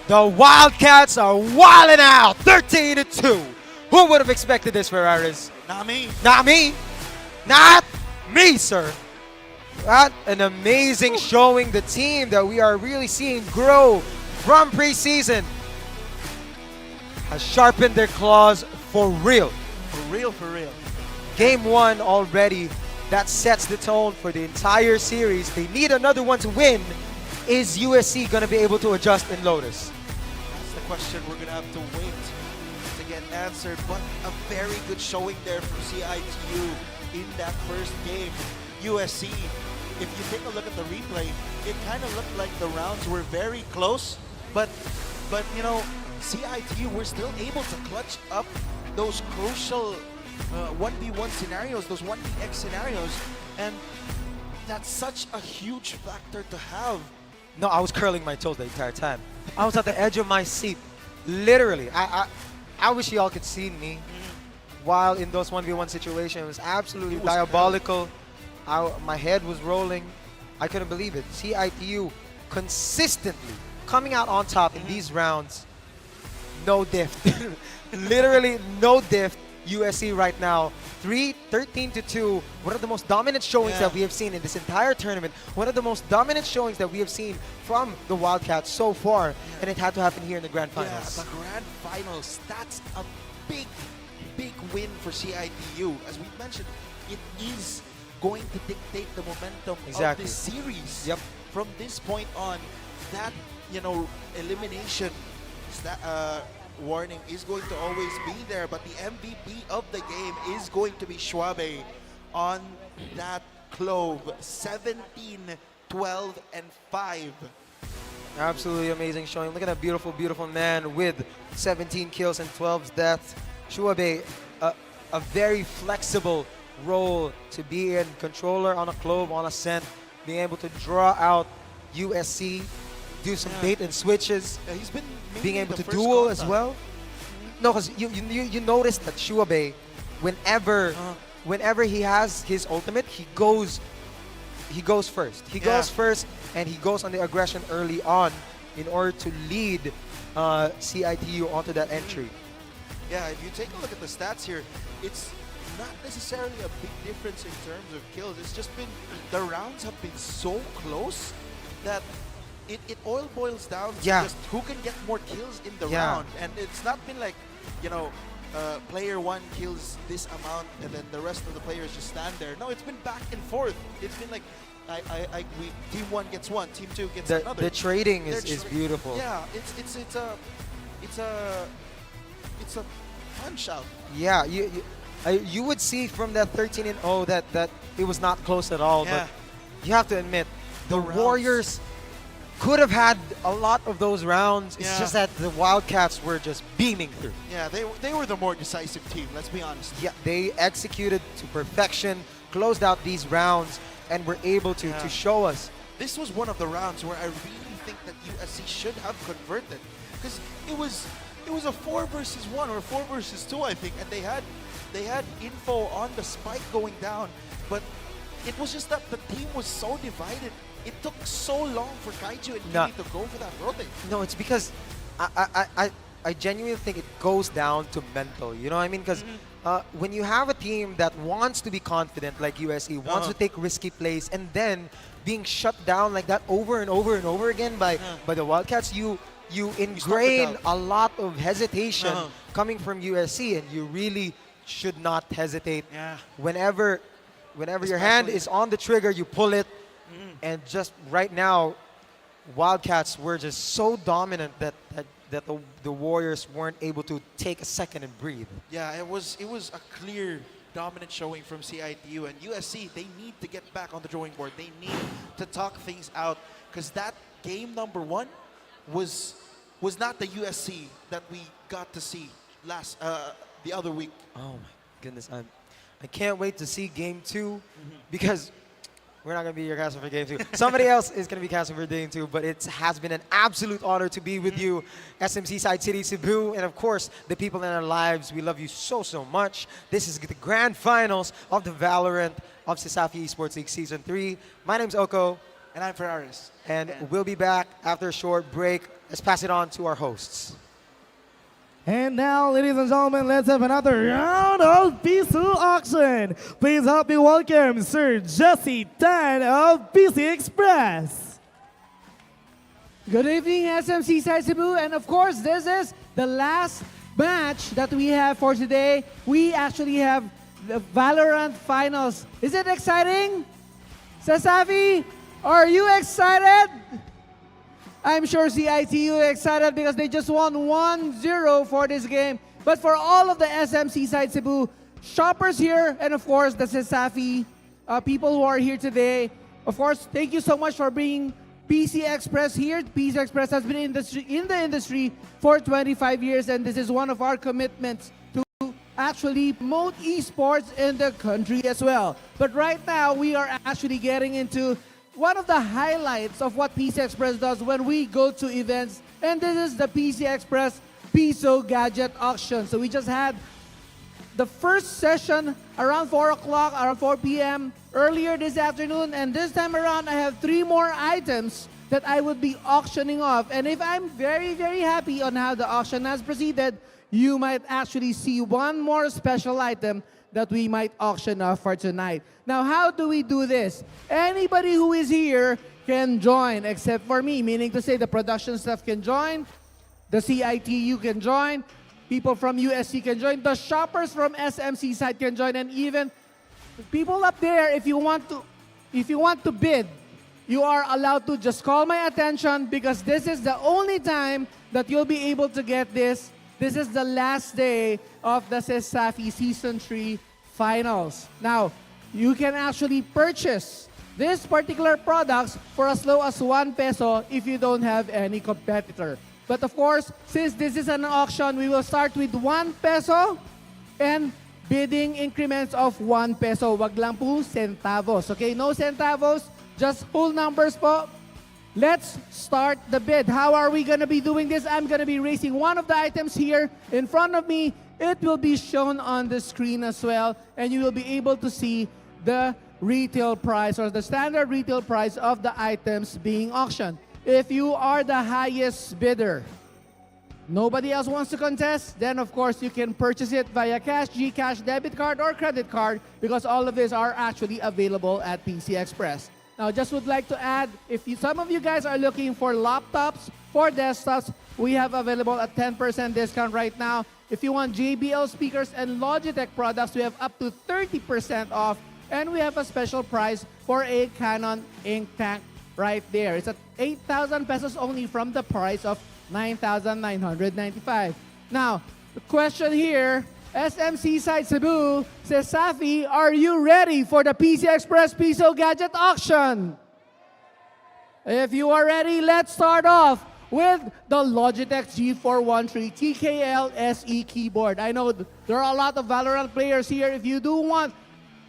The Wildcats are wilding out. 13-2. Who would have expected this, Ferraris? Not me. Not me. Not me, sir. What an amazing showing. The team that we are really seeing grow from preseason has sharpened their claws for real. For real, for real. Game 1 already. That sets the tone for the entire series. They need another one to win. Is USC going to be able to adjust in Lotus? That's the question we're going to have to wait to get answered. But a very good showing there from CITU in that first game. USC, if you take a look at the replay, it kind of looked like the rounds were very close, but you know, CITU were still able to clutch up those crucial 1v1 scenarios, those 1vx scenarios, and that's such a huge factor to have. No, I was curling my toes the entire time. I was at the edge of my seat, literally. I wish y'all could see me while in those 1v1 situations. It was absolutely diabolical. My head was rolling. I couldn't believe it. CITU consistently coming out on top in these rounds. No diff. Literally no diff. USC right now, 13-2. One of the most dominant showings that we have seen in this entire tournament. One of the most dominant showings that we have seen from the Wildcats so far. And it had to happen here in the grand finals. Yeah, the grand finals. That's a big, big win for CITU. As we mentioned, it is going to dictate the momentum of this series. Yep. From this point on, that, you know, elimination warning is going to always be there, but the MVP of the game is going to be 𝐕𝐀𝐃 on that 𝐿𝐶𝐿. 17, 12, and 5. Absolutely amazing showing. Look at that beautiful, beautiful man with 17 kills and 12 deaths. 𝐕𝐀𝐃, a very flexible role to be in. Controller on a 𝐿𝐶𝐿, on a scent, being able to draw out USC, do some bait and switches, he's been being able to duel as well. No, because you notice that 𝐕𝐀𝐃, whenever he has his ultimate, he goes first. He goes first, and he goes on the aggression early on in order to lead CITU onto that entry. Yeah, if you take a look at the stats here, it's not necessarily a big difference in terms of kills. It's just been, the rounds have been so close that it all boils down to just who can get more kills in the round. And it's not been like, you know, player one kills this amount and then the rest of the players just stand there. No, it's been back and forth. It's been like team one gets one, team two gets another. The trading is beautiful. Yeah, it's a punch out. Yeah, you would see from that 13-0 that it was not close at all. Yeah. But you have to admit, the Warriors could have had a lot of those rounds. It's just that the Wildcats were just beaming through. Yeah, they were the more decisive team, let's be honest. Yeah, they executed to perfection, closed out these rounds, and were able to show us. This was one of the rounds where I really think that USC should have converted, because it was a 4 versus 1 or 4 versus 2, I think, and they had info on the spike going down, but it was just that the team was so divided. It took so long for 𝐒𝐿𝐶 and Kimi to go for that rotate. No, it's because I genuinely think it goes down to mental. You know what I mean? Because when you have a team that wants to be confident like USC, wants to take risky plays, and then being shut down like that over and over and over again by the Wildcats, you ingrain a lot of hesitation coming from USC, and you really should not hesitate. Whenever your hand is on the trigger, you pull it. And just right now, Wildcats were just so dominant that the Warriors weren't able to take a second and breathe. Yeah, it was a clear dominant showing from CIT-U, and USC, they need to get back on the drawing board. They need to talk things out, because that game number 1 was not the USC that we got to see the other week. Oh my goodness, I can't wait to see game 2 because we're not going to be your caster for game 2. Somebody else is going to be casting for game 2, but it has been an absolute honor to be with you, SMC Side City Cebu, and of course, the people in our lives. We love you so, so much. This is the grand finals of the Valorant of CESAFI Esports League Season 3. My name's 𝐒𝐿𝐶. And I'm Ferraris. And we'll be back after a short break. Let's pass it on to our hosts. And now, ladies and gentlemen, let's have another round of Piso auction. Please help me welcome Sir Jesse Tan of PC Express. Good evening, SMC Side Cebu. And of course, this is the last match that we have for today. We actually have the Valorant Finals. Is it exciting? CESAFI, are you excited? I'm sure CIT-U is excited because they just won 1-0 for this game. But for all of the SMC Side Cebu shoppers here, and of course the CESAFI people who are here today, of course, thank you so much for bringing PC Express here. PC Express has been in the industry for 25 years, and this is one of our commitments to actually promote esports in the country as well. But right now, we are actually getting into one of the highlights of what PC Express does when we go to events, and this is the PC Express Piso Gadget Auction. So we just had the first session around 4 o'clock, around 4 p.m. earlier this afternoon, and this time around I have 3 more items that I would be auctioning off. And if I'm very, very happy on how the auction has proceeded, you might actually see one more special item that we might auction off for tonight. Now, how do we do this? Anybody who is here can join, except for me, meaning to say the production staff can join, the CIT-U can join, people from USC can join, the shoppers from SMC side can join, and even people up there, if you want to bid, you are allowed to. Just call my attention, because this is the only time that you'll be able to get this. This is the last day of the CESAFI Season 3 Finals. Now, you can actually purchase this particular products for as low as 1 peso if you don't have any competitor. But of course, since this is an auction, we will start with 1 peso and bidding increments of 1 peso. Wag lang po centavos. Okay, no centavos, just whole numbers po. Let's start the bid. How are we gonna be doing this? I'm gonna be raising one of the items here in front of me. It will be shown on the screen as well, and you will be able to see the retail price or the standard retail price of the items being auctioned. If you are the highest bidder, nobody else wants to contest, then of course you can purchase it via cash, GCash, debit card, or credit card, because all of these are actually available at PC Express. Now, just would like to add, if some of you guys are looking for laptops, for desktops, we have available a 10% discount right now. If you want JBL speakers and Logitech products, we have up to 30% off. And we have a special price for a Canon ink tank right there. It's at 8,000 pesos only from the price of 9,995. Now, the question here, SMC side Cebu says, Safi, are you ready for the PC Express Piso gadget auction? If you are ready, let's start off with the Logitech G413 TKL SE keyboard. I know there are a lot of Valorant players here. If you do want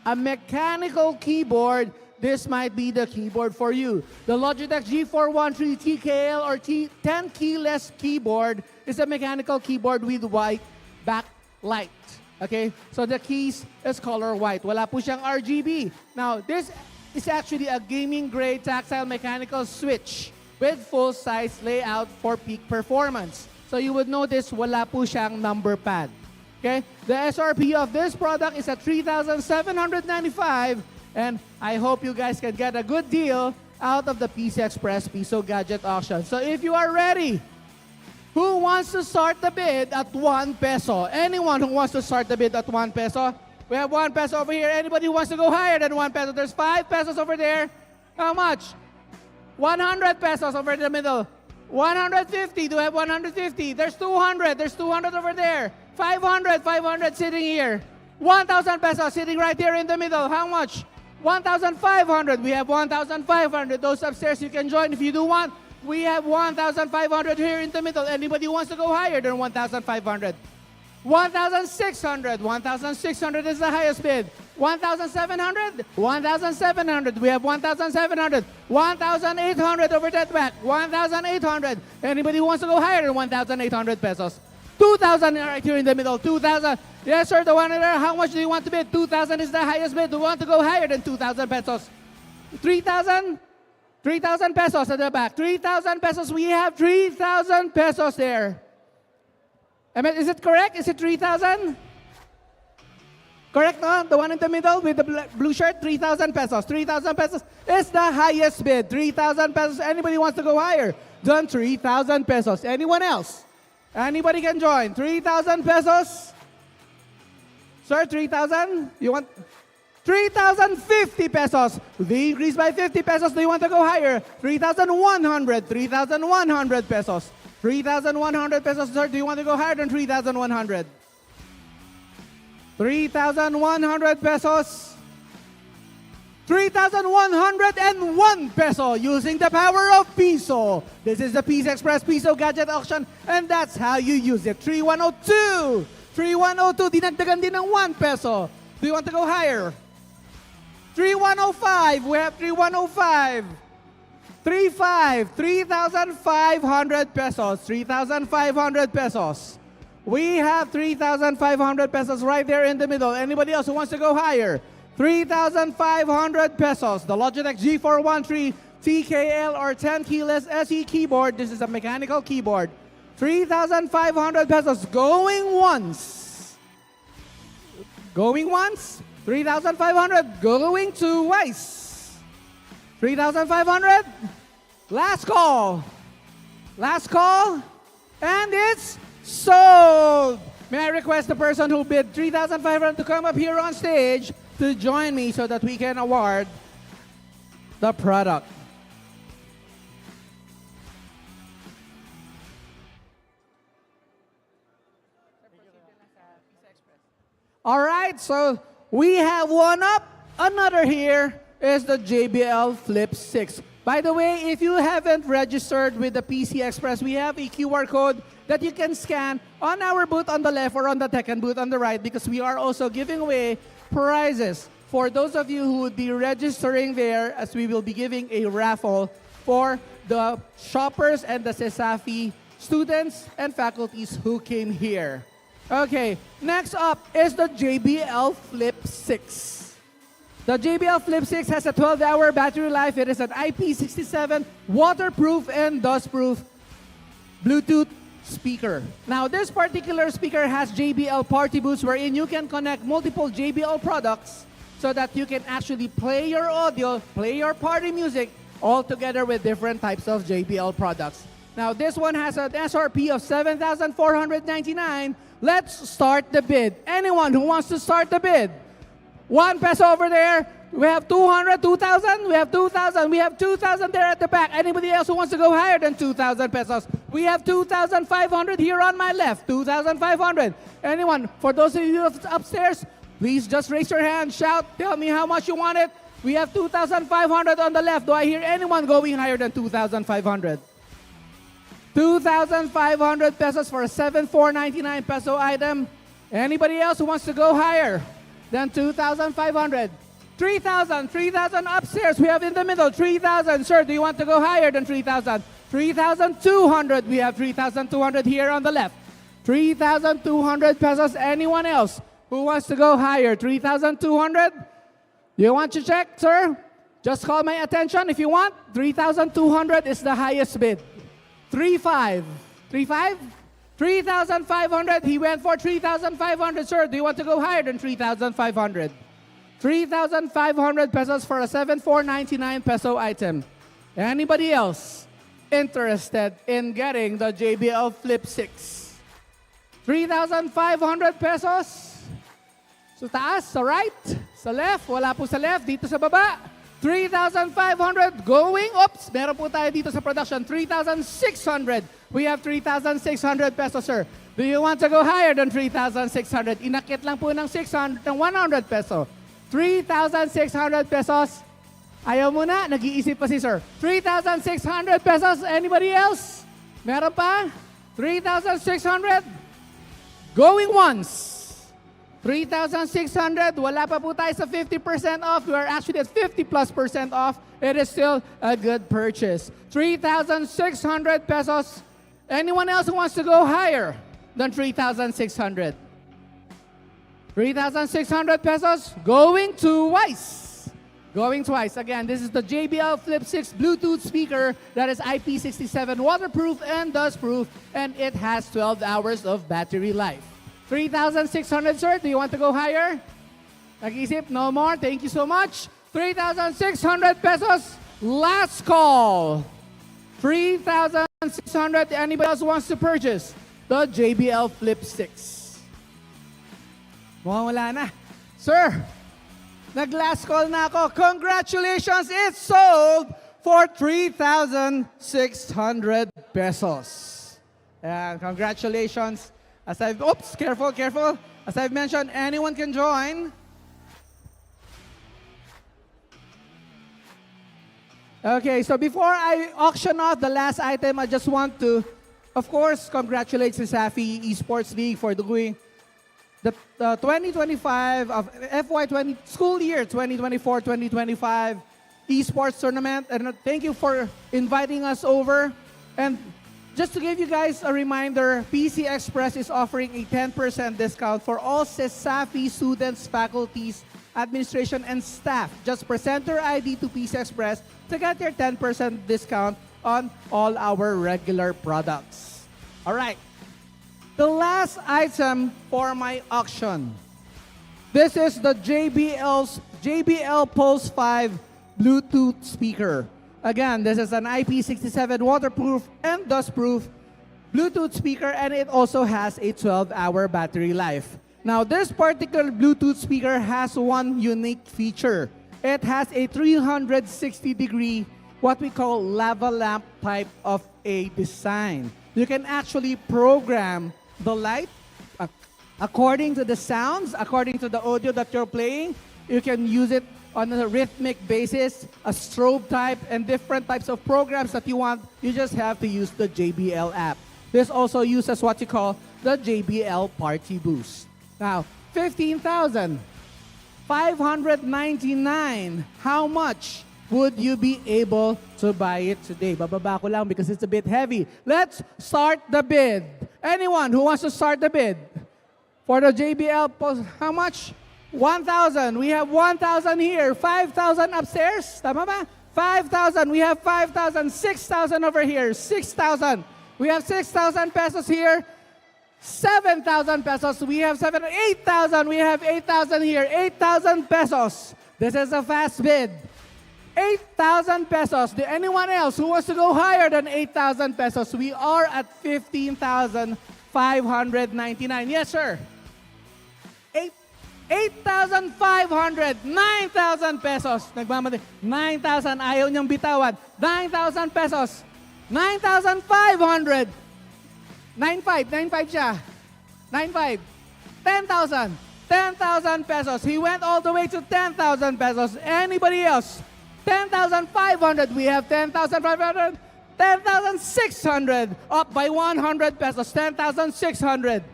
a mechanical keyboard, this might be the keyboard for you. The Logitech G413 TKL or 10 keyless keyboard is a mechanical keyboard with white backlight. Okay? So the keys is color white. Wala po siyang RGB. Now, this is actually a gaming-grade tactile mechanical switch with full-size layout for peak performance. So you would notice wala po siyang number pad. Okay? The SRP of this product is at 3,795, and I hope you guys can get a good deal out of the PC Express Piso Gadget Auction. So if you are ready, who wants to start the bid at 1 peso? Anyone who wants to start the bid at 1 peso? We have 1 peso over here. Anybody who wants to go higher than 1 peso? There's 5 pesos over there. How much? 100 pesos over in the middle. 150. Do we have 150? There's 200. There's 200 over there. 500. 500 sitting here. 1,000 pesos sitting right here in the middle. How much? 1,500. We have 1,500. Those upstairs you can join if you do want. We have 1,500 here in the middle. Anybody wants to go higher than 1,500? 1,600. 1,600 is the highest bid. 1,700. 1,700. We have 1,700. 1,800 over that back. 1,800. Anybody wants to go higher than 1,800 pesos? 2,000 right here in the middle. 2,000. Yes, sir. The one there. How much do you want to bid? 2,000 is the highest bid. Do you want to go higher than 2,000 pesos? 3,000. 3,000 pesos at the back. 3,000 pesos. We have 3,000 pesos there. Is it correct? Is it 3,000? Correct, no? The one in the middle with the blue shirt, 3,000 pesos. 3,000 pesos is the highest bid. 3,000 pesos. Anybody wants to go higher? Done 3,000 pesos. Anyone else? Anybody can join. 3,000 pesos. Sir, 3,000? You want? 3,050 pesos. They increased by 50 pesos. Do you want to go higher? 3,100. 3,100 pesos. 3,100 pesos, sir. Do you want to go higher than 3,100? 3,100 pesos. 3,101 peso using the power of Piso. This is the PC Express Piso Gadget Auction, and that's how you use it. 3,102. 3,102. Dinagdagan din ng 1 peso. Do you want to go higher? 3,105. We have 3,105. 3,500 pesos. 3,500 pesos. We have 3,500 pesos right there in the middle. Anybody else who wants to go higher? 3,500 pesos. The Logitech G413 TKL or 10 keyless SE keyboard. This is a mechanical keyboard. 3,500 pesos. Going once. Going once. 3,500. Going twice. 3,500. Last call. Last call. And it's sold. May I request the person who bid 3,500 to come up here on stage to join me so that we can award the product. All right, so we have one up. Another here is the JBL Flip 6. By the way, if you haven't registered with the PC Express, we have a QR code that you can scan on our booth on the left or on the Tekken booth on the right, because we are also giving away prizes for those of you who would be registering there, as we will be giving a raffle for the shoppers and the CESAFI students and faculties who came here. Okay, next up is the JBL Flip 6. The JBL Flip 6 has a 12-hour battery life. It is an IP67 waterproof and dustproof Bluetooth speaker. Now, this particular speaker has JBL party booths wherein you can connect multiple JBL products so that you can actually play your audio, play your party music all together with different types of JBL products. Now, this one has an SRP of 7,499. let's start the bid. Anyone who wants to start the bid? 1 peso over there. We have 200, 2,000. We have 2,000. We have 2,000 there at the back. Anybody else who wants to go higher than 2,000 pesos? We have 2,500 here on my left. 2,500. Anyone? For those of you upstairs, please just raise your hand. Shout. Tell me how much you want it. We have 2,500 on the left. Do I hear anyone going higher than 2,500? 2,500 pesos for a 7,499 peso item. Anybody else who wants to go higher than 2,500? 3,000, 3,000 upstairs. We have in the middle, 3,000. Sir, do you want to go higher than 3,000? 3,200. We have 3,200 here on the left. 3,200 pesos. Anyone else who wants to go higher? 3,200? You want to check, sir? Just call my attention if you want. 3,200 is the highest bid. 3,500. 3,500? 3,500. He went for 3,500. Sir, do you want to go higher than 3,500? 3,500 pesos for a 7,499 peso item. Anybody else interested in getting the JBL Flip 6? 3,500 pesos. Sa taas, sa right, sa left, wala po sa left, dito sa baba. 3,500 going, oops, meron po tayo dito sa production, 3,600. We have 3,600 pesos, sir. Do you want to go higher than 3,600? Inakit lang po ng 600, ng 100 peso. 3,600 pesos. Ayaw mo na, nag-iisip pa si sir. 3,600 pesos. Anybody else? Meron pa? 3,600. Going once. 3,600. Wala pa po tayo sa 50% off. We are actually at 50+% off. It is still a good purchase. 3,600 pesos. Anyone else who wants to go higher than 3,600? 3,600 pesos, going twice. Going twice. Again, this is the JBL Flip 6 Bluetooth speaker that is IP67 waterproof and dustproof, and it has 12 hours of battery life. 3,600, sir. Do you want to go higher? Nag-isip? No more. Thank you so much. 3,600 pesos. Last call. 3,600. Anybody else wants to purchase the JBL Flip 6? Mukhang wala na. Sir, nag-last call na ako. Congratulations! It's sold for 3,600 pesos. And congratulations. Oops, careful, careful. As I've mentioned, anyone can join. Okay, so before I auction off the last item, I just want to, of course, congratulate CESAFI Esports League for doing the 2025 of FY20 school year 2024-2025 esports tournament, and thank you for inviting us over. And just to give you guys a reminder, PC Express is offering a 10% discount for all CESAFI students, faculties, administration, and staff. Just present your ID to PC Express to get your 10% discount on all our regular products. All right. The last item for my auction. This is the JBL Pulse 5 Bluetooth speaker. Again, this is an IP67 waterproof and dustproof Bluetooth speaker, and it also has a 12-hour battery life. Now, this particular Bluetooth speaker has one unique feature. It has a 360-degree, what we call lava lamp type of a design. You can actually program the light according to the sounds, according to the audio that you're playing. You can use it on a rhythmic basis, a strobe type, and different types of programs that you want. You just have to use the JBL app. This also uses what you call the JBL Party Boost. Now, 15,599. How much would you be able to buy it today? Bababa ko lang because it's a bit heavy. Let's start the bid. Anyone who wants to start the bid for the JBL, how much? 1,000. We have 1,000 here. 5,000 upstairs. Tama ba? 5,000. We have 5,000. 6,000 over here. 6,000. We have 6,000 pesos here. 7,000 pesos. We have 8,000. We have 8,000 here. 8,000 pesos. This is a fast bid. 8,000 pesos. Anyone else who wants to go higher than 8,000 pesos? We are at 15,500 8,599. Yes, sir. 8,500, 9,000 pesos. Nagmamadali. 9,000, ayaw niyang bitawan. 9,000 pesos. 9,500. 9,500 siya. 9,500. 10,000. 10,000 pesos. He went all the way to 10,000 pesos. Anybody else? 10,500. We have 10,500. 10,600. Up by 100 pesos. 10,600.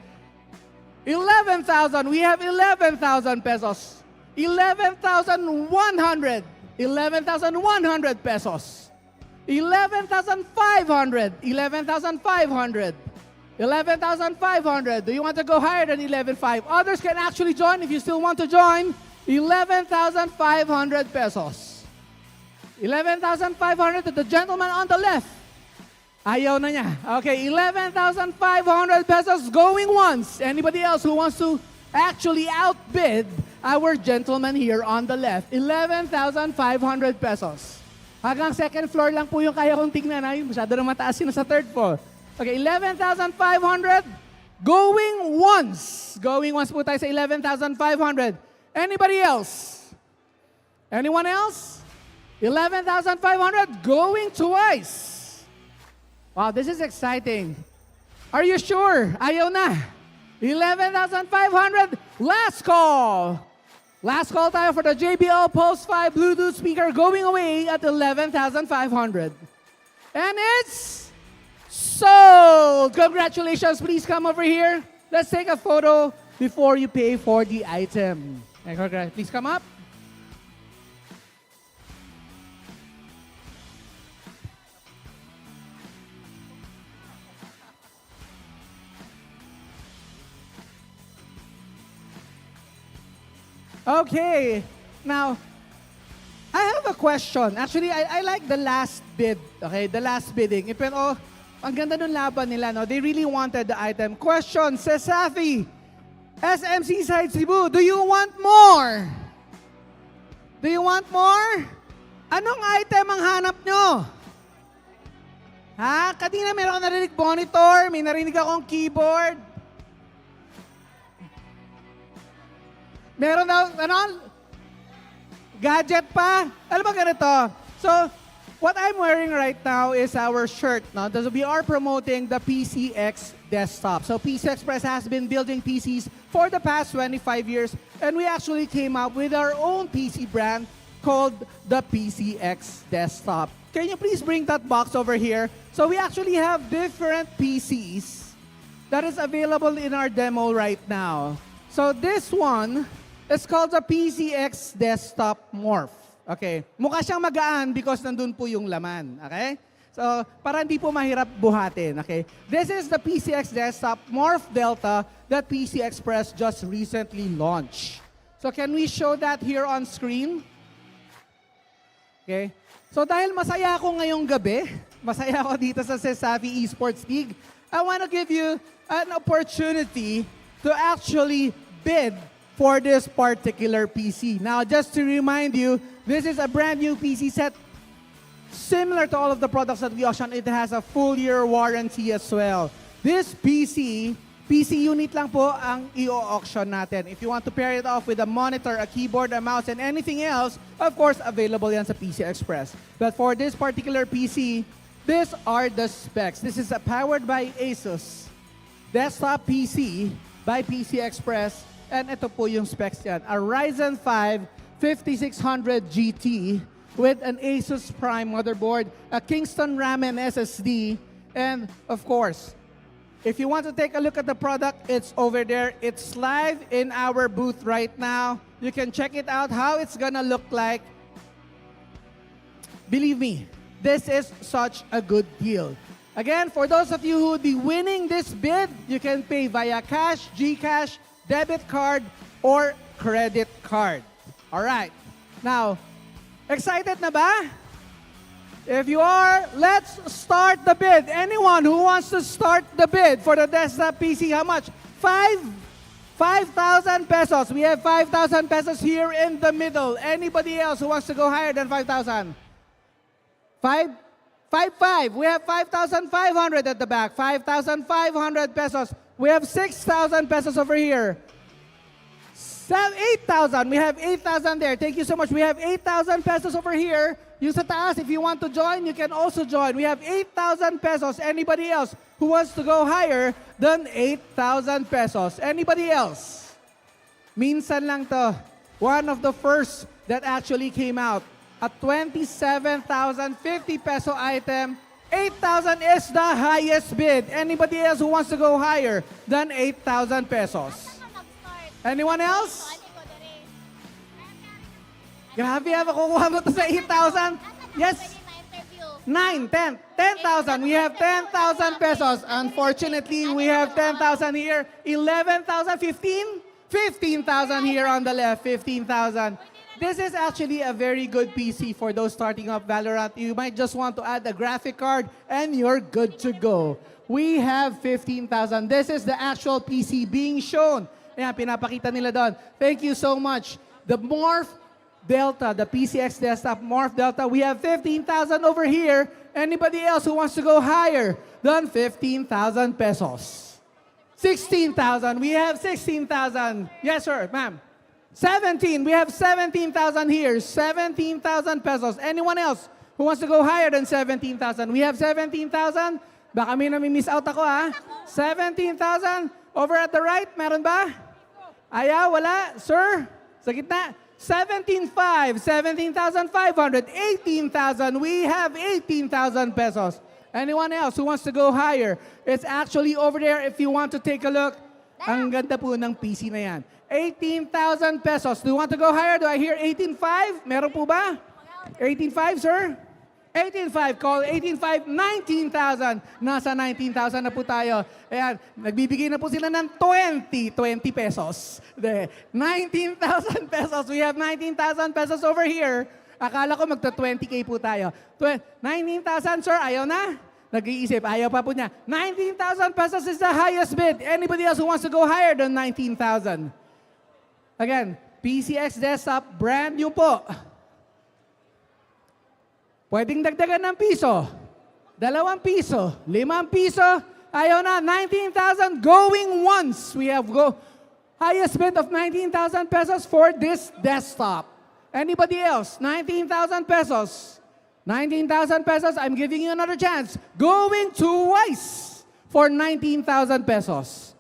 11,000. We have 11,000 pesos. 11,100. 11,100 pesos. 11,500. 11,500. 11,500. Do you want to go higher than 11,500? Others can actually join if you still want to join. 11,500 pesos. 11,500 to the gentleman on the left. Ayaw na niya. Okay, 11,500 pesos going once. Anybody else who wants to actually outbid our gentleman here on the left? 11,500 pesos. Hanggang second floor lang po yung kaya kong tingnan. Ay, masyado na mataas yun sa third floor. Okay, 11,500. Going once. Going once po tayo sa 11,500. Anybody else? Anyone else? 11,500. Going twice. Wow, this is exciting. Are you sure? Ayaw na. 11,500. Last call. Last call tayo for the JBL Pulse 5 Bluetooth speaker going away at 11,500. And it's sold! Congratulations. Please come over here. Let's take a photo before you pay for the item. Please come up. Okay. Now, I have a question. Actually, I like the last bid. Okay, the last bidding. Pero, ang ganda ng laban nila, no? They really wanted the item. Question, CESAFI, SMC Side Cebu, do you want more? Do you want more? Anong item ang hanap nyo? Ha? Kanina meron akong narinig monitor, may narinig akong keyboard. Meron daw, gadget pa. Alam mo ganito? So, what I'm wearing right now is our shirt. No? So we are promoting the PCX desktop. So PC Express has been building PCs for the past 25 years, and we actually came up with our own PC brand called the PCX desktop. Can you please bring that box over here? So we actually have different PCs that is available in our demo right now. So this one, it's called the PCX Desktop Morph. Okay. Mukha siyang magaan because nandun po yung laman. Okay? So, para hindi po mahirap buhatin. Okay? This is the PCX Desktop Morph Delta that PC Express just recently launched. So, can we show that here on screen? Okay. So, dahil masaya ako ngayong gabi, masaya ako dito sa CESAFI Esports League, I want to give you an opportunity to actually bid for this particular PC. Now, just to remind you, this is a brand new PC set. Similar to all of the products that we auction, it has a full year warranty as well. This PC unit lang po ang i-auction natin. If you want to pair it off with a monitor, a keyboard, a mouse, and anything else, of course, available yan sa PC Express. But for this particular PC, these are the specs. This is a powered by Asus desktop PC by PC Express. And ito po yung specs yan. A Ryzen 5 5600 GT with an Asus Prime motherboard, a Kingston RAM and SSD, and of course, if you want to take a look at the product, it's over there. It's live in our booth right now. You can check it out, how it's gonna look like. Believe me, this is such a good deal. Again, for those of you who would be winning this bid, you can pay via cash, GCash, debit card, or credit card. All right. Now, excited na ba? If you are, let's start the bid. Anyone who wants to start the bid for the desktop PC, how much? 5,000 pesos. We have 5,000 pesos here in the middle. Anybody else who wants to go higher than 5,000? 5,500. We have 5,500 at the back. 5,500 pesos. We have 6,000 pesos over here. 8,000. We have 8,000 there. Thank you so much. We have 8,000 pesos over here. Yung sa taas, if you want to join, you can also join. We have 8,000 pesos. Anybody else who wants to go higher than 8,000 pesos? Anybody else? Minsan lang to. One of the first that actually came out. A 27,050 peso item. 8,000 is the highest bid. Anybody else who wants to go higher than 8,000 pesos? Anyone else? Grabe, makukuha mo to sa 8,000? Yes. 9, 10. 10,000. We have 10,000 pesos. Unfortunately, we have 10,000 here. 11,000, 15? 15,000 here on the left. 15,000. This is actually a very good PC for those starting up Valorant. You might just want to add a graphic card and you're good to go. We have 15,000. This is the actual PC being shown. Ayan, pinapakita nila doon. Thank you so much. The Morph Delta, the PCX Desktop Morph Delta, we have 15,000 over here. Anybody else who wants to go higher than 15,000 pesos? 16,000. We have 16,000. Yes, sir, ma'am. 17. We have 17,000 here. 17,000 pesos. Anyone else who wants to go higher than 17,000? We have 17,000. Baka may nami-miss out ako, ha? 17,000. Over at the right, meron ba? Ayaw, wala. Sir, sa gitna. 17,500, 17,500, 18,000. We have 18,000 pesos. Anyone else who wants to go higher? It's actually over there if you want to take a look. Ang ganda po ng PC na yan. 18,000 pesos. Do you want to go higher? Do I hear 18,500? Meron po ba? 18,500, sir? 18,500. Call 18,500, 19,000. Nasa 19,000 na po tayo. Ayan, nagbibigay na po sila ng 20 pesos. 19,000 pesos. We have 19,000 pesos over here. Akala ko magta-20K po tayo. 19,000, sir, ayaw na? Nag-iisip, ayaw pa po niya. 19,000 pesos is the highest bid. Anybody else who wants to go higher than 19,000? Again, PCX Desktop, brand new po. Pwedeng dagdagan ng piso. 2 piso. 5 piso. Ayaw na. 19,000 going once. We have highest bid of 19,000 pesos for this desktop. Anybody else? 19,000 pesos. 19,000 pesos. I'm giving you another chance. Going twice for 19,000 pesos.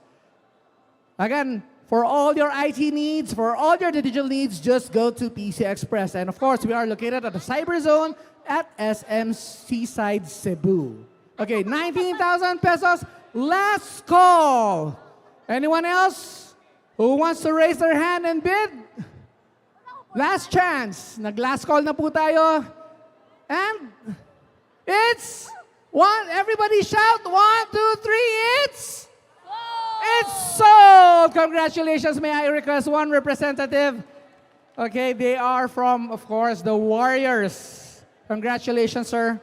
Again, for all your IT needs, for all your digital needs, just go to PC Express. And of course, we are located at the Cyber Zone at SM Seaside, Cebu. Okay, 19,000 pesos. Last call. Anyone else who wants to raise their hand and bid? Last chance. Nag-last call na po tayo. And it's one. Everybody shout. 1, 2, 3. It's sold. Congratulations. May I request one representative? Okay, they are from, of course, the Warriors. Congratulations, sir.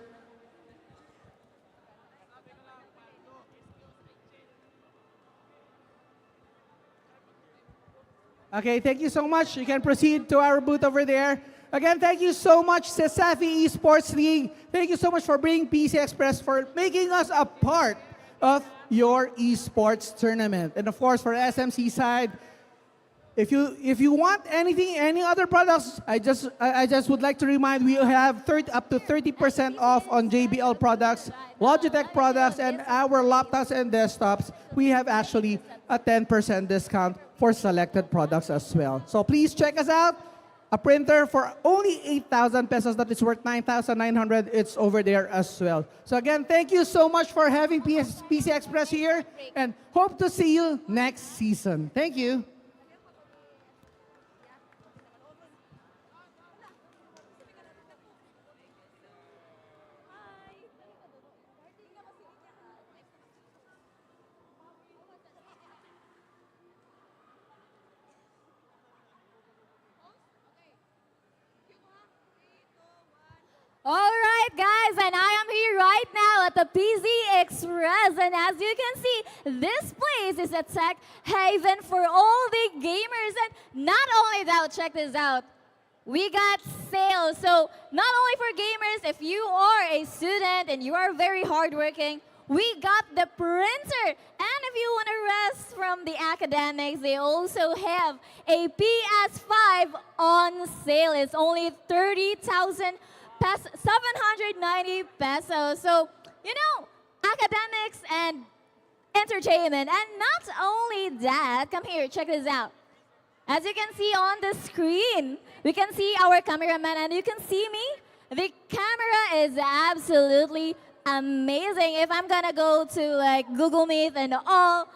Okay, thank you so much. You can proceed to our booth over there. Again, thank you so much, CESAFI Esports League. Thank you so much for bringing PC Express, for making us a part of your esports tournament. And of course, for SMC side, if you want anything, any other products, I just would like to remind we have up to 30% off on JBL products, Logitech products, and our laptops and desktops. We have actually a 10% discount for selected products as well. So please check us out. A printer for only 8,000 pesos that is worth 9,900. It's over there as well. So again, thank you so much for having PC Express here, and hope to see you next season. Thank you. All right, guys, and I am here right now at the PC Express, and as you can see, this place is a tech haven for all the gamers, and not only that, check this out. We got sales, so not only for gamers, if you are a student and you are very hardworking, we got the printer, and if you want to rest from the academics, they also have a PS5 on sale. It's only 30,000 pesos, 790 pesos. So, you know, academics and entertainment. And not only that, come here, check this out. As you can see on the screen, we can see our cameraman and you can see me. The camera is absolutely amazing. If I'm gonna go to like Google Meet and all,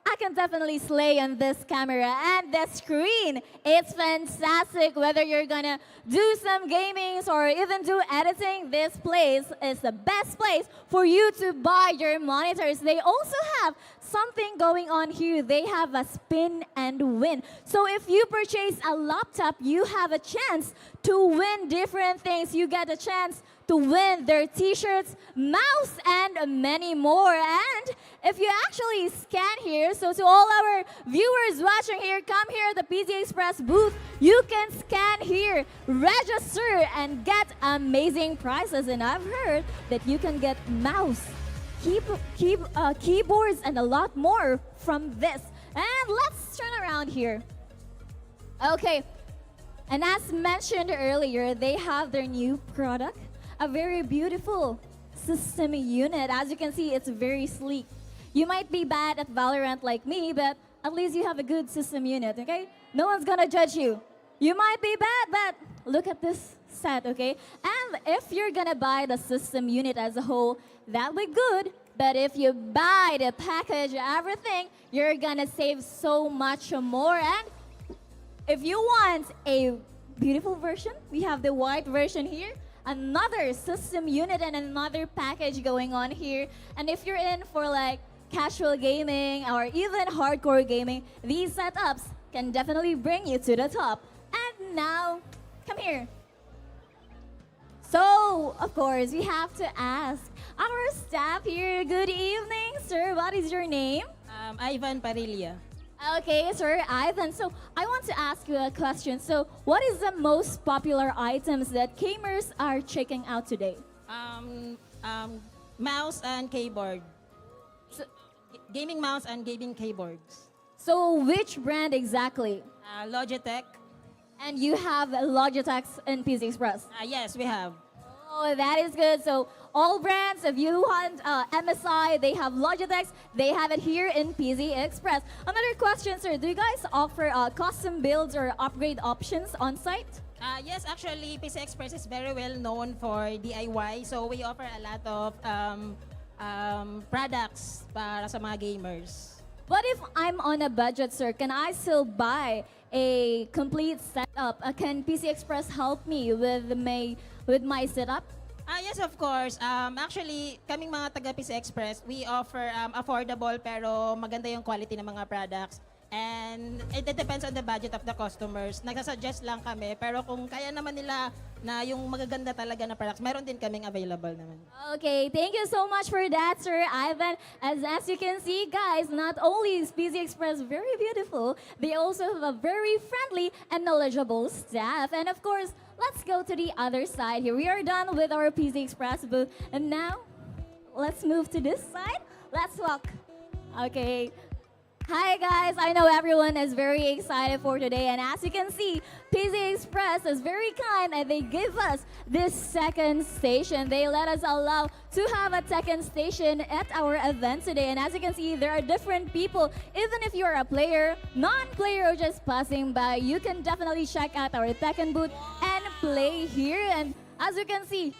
I can definitely slay on this camera. And the screen, it's fantastic. Whether you're gonna do some gamings or even do editing, this place is the best place for you to buy your monitors. They also have something going on here. They have a spin and win. So if you purchase a laptop, you have a chance to win different things. You get a chance to win their t-shirts, mouse, and many more. And if you actually scan here, so to all our viewers watching here, come here at the PC Express booth. You can scan here, register, and get amazing prizes. And I've heard that you can get mouse, keyboards, and a lot more from this. And let's turn around here. Okay, and as mentioned earlier, they have their new product, a very beautiful system unit. As you can see, it's very sleek. You might be bad at Valorant like me, but at least you have a good system unit, okay? No one's gonna judge you. You might be bad, but look at this set, okay? And if you're gonna buy the system unit as a whole, that'll be good. But if you buy the package, everything, you're gonna save so much more. And if you want a beautiful version, we have the white version here. Another system unit and another package going on here. And if you're in for like casual gaming or even hardcore gaming, these setups can definitely bring you to the top. And now, come here. So, of course, we have to ask our staff here. Good evening, sir. What is your name? Ivan Parilla. Okay, sir, Ivan. So I want to ask you a question. So what is the most popular items that gamers are checking out today? Mouse and keyboard. Gaming mouse and gaming keyboards. So which brand exactly? Logitech. And you have Logitech in PC Express? Yes, we have. Oh, that is good. So all brands, if you want MSI, they have Logitech. They have it here in PC Express. Another question, sir. Do you guys offer custom builds or upgrade options on site? Yes, actually, PC Express is very well known for DIY. So we offer a lot of products para sa mga gamers. What if I'm on a budget, sir? Can I still buy a complete setup? Can PC Express help me with my setup? Yes, of course. Actually, kaming mga taga PC Express, we offer affordable pero maganda yung quality ng mga products. And it depends on the budget of the customers. Nagsasuggest lang kami, pero kung kaya naman nila na yung magaganda talaga na products, meron din kaming available naman. Okay, thank you so much for that, Sir Ivan. As you can see, guys, not only is PC Express very beautiful, they also have a very friendly and knowledgeable staff. And of course, let's go to the other side here. We are done with our PC Express booth. And now, let's move to this side. Let's walk. Okay. Hi guys, I know everyone is very excited for today, and as you can see, PC Express is very kind and they give us this second station. They let us allow to have a Tekken station at our event today, and as you can see, there are different people. Even if you're a player, non-player, or just passing by, you can definitely check out our Tekken booth and play here. And as you can see,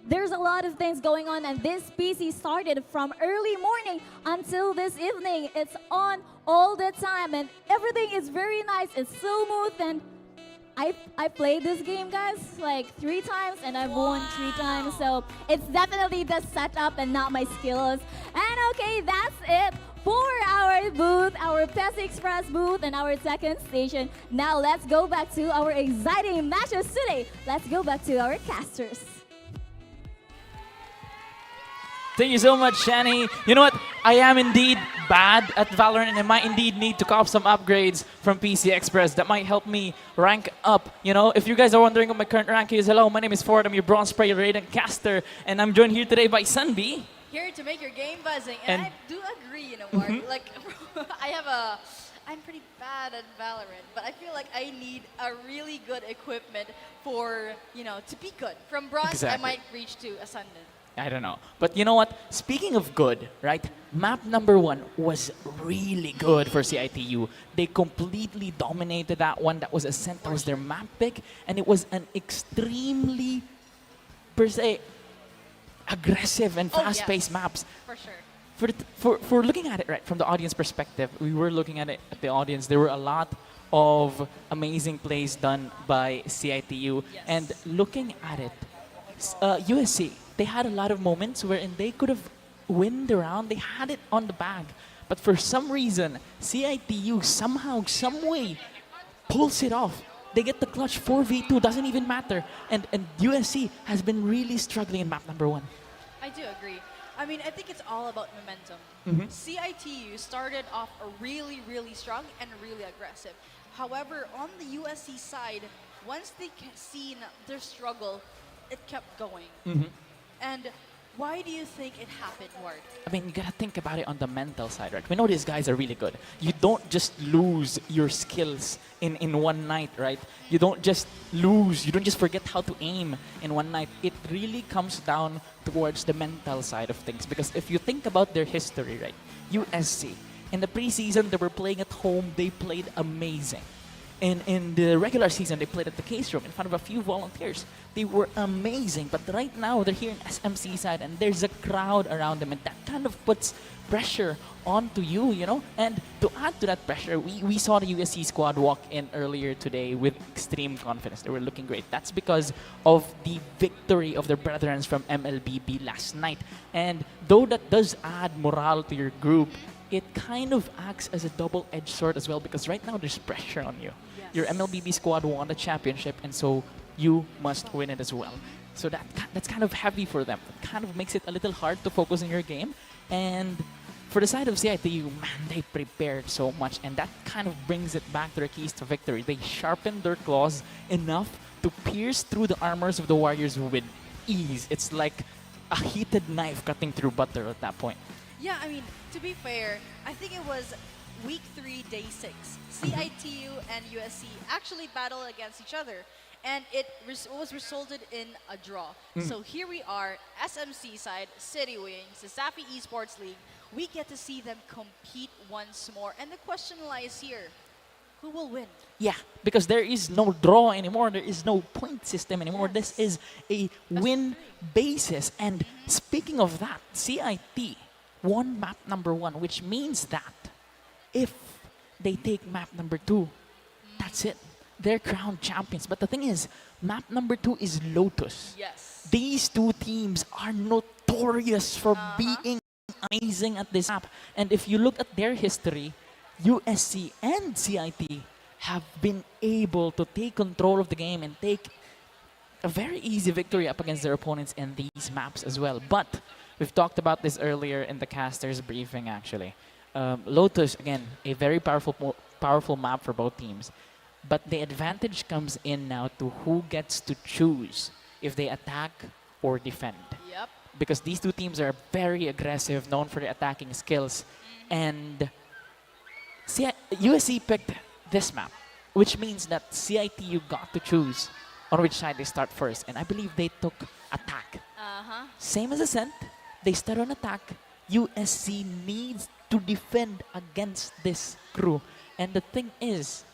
there's a lot of things going on, and this PC started from early morning until this evening. It's on all the time, and everything is very nice. It's so smooth, and I played this game, guys, like 3 times, and I've won 3 times. So it's definitely the setup and not my skills. And okay, that's it for our booth, our PC Express booth, and our second station. Now let's go back to our exciting matches today. Let's go back to our casters. Thank you so much, Shani. You know what? I am indeed bad at Valorant, and I might indeed need to cop some upgrades from PC Express that might help me rank up. You know, if you guys are wondering what my current rank is, hello, my name is Ford. I'm your bronze player, rated caster, and I'm joined here today by Sunby. here to make your game buzzing. And I do agree, you know, Mark. Like, I'm pretty bad at Valorant, but I feel like I need a really good equipment for, you know, to be good. From bronze, I might reach to ascendant. I don't know. But you know what? Speaking of good, right? Map number 1 was really good for CITU. They completely dominated that one. That was Ascent. That was their map pick. And it was an extremely, per se, aggressive and fast-paced maps. For sure. For looking at it, right, from the audience perspective, we were looking at it at the audience. There were a lot of amazing plays done by CITU. And looking at it, USC, they had a lot of moments wherein they could have win the round. They had it on the bag. But for some reason, CITU somehow, some way, pulls it off. They get the clutch 4v2, doesn't even matter. And USC has been really struggling in map number 1. I do agree. I mean, I think it's all about momentum. CITU started off really, really strong and really aggressive. However, on the USC side, once they seen their struggle, it kept going. And why do you think it happened, Ward? I mean, you gotta think about it on the mental side, right? We know these guys are really good. You don't just lose your skills in one night, right? You don't just lose, you don't just forget how to aim in one night. It really comes down towards the mental side of things. Because if you think about their history, right? USC, in the preseason, they were playing at home, they played amazing. In the regular season, they played at the case room in front of a few volunteers. They were amazing, but right now they're here in SMC side and there's a crowd around them, and that kind of puts pressure onto you, you know? And to add to that pressure, we saw the USC squad walk in earlier today with extreme confidence. They were looking great. That's because of the victory of their brethren from MLBB last night. And though that does add morale to your group, it kind of acts as a double-edged sword as well, because right now there's pressure on you. Your MLBB squad won the championship, and so you must win it as well. So that's kind of heavy for them. It kind of makes it a little hard to focus on your game. And for the side of CITU, man, they prepared so much, and that kind of brings it back to their keys to victory. They sharpened their claws enough to pierce through the armors of the Warriors with ease. It's like a heated knife cutting through butter at that point. Yeah, I mean, to be fair, I think it was week 3, day 6. CITU and USC actually battled against each other, and it was resulted in a draw. So here we are, SMC side, City Wings, the CESAFI Esports League. We get to see them compete once more, and the question lies here. Who will win? Yeah, because there is no draw anymore. There is no point system anymore. This is a win basis. And speaking of that, CIT won map number 1, which means that if they take map number 2, that's it. They're crowned champions. But the thing is, map number 2 is Lotus. Yes. These two teams are notorious for being amazing at this map. And if you look at their history, USC and CIT have been able to take control of the game and take a very easy victory up against their opponents in these maps as well. But we've talked about this earlier in the caster's briefing, actually. Lotus, again, a very powerful map for both teams. But the advantage comes in now to who gets to choose if they attack or defend. Yep. Because these two teams are very aggressive, known for their attacking skills. And USC picked this map, which means that CITU got to choose on which side they start first. And I believe they took attack. Same as Ascent. They start on attack. USC needs to defend against this crew. And the thing is,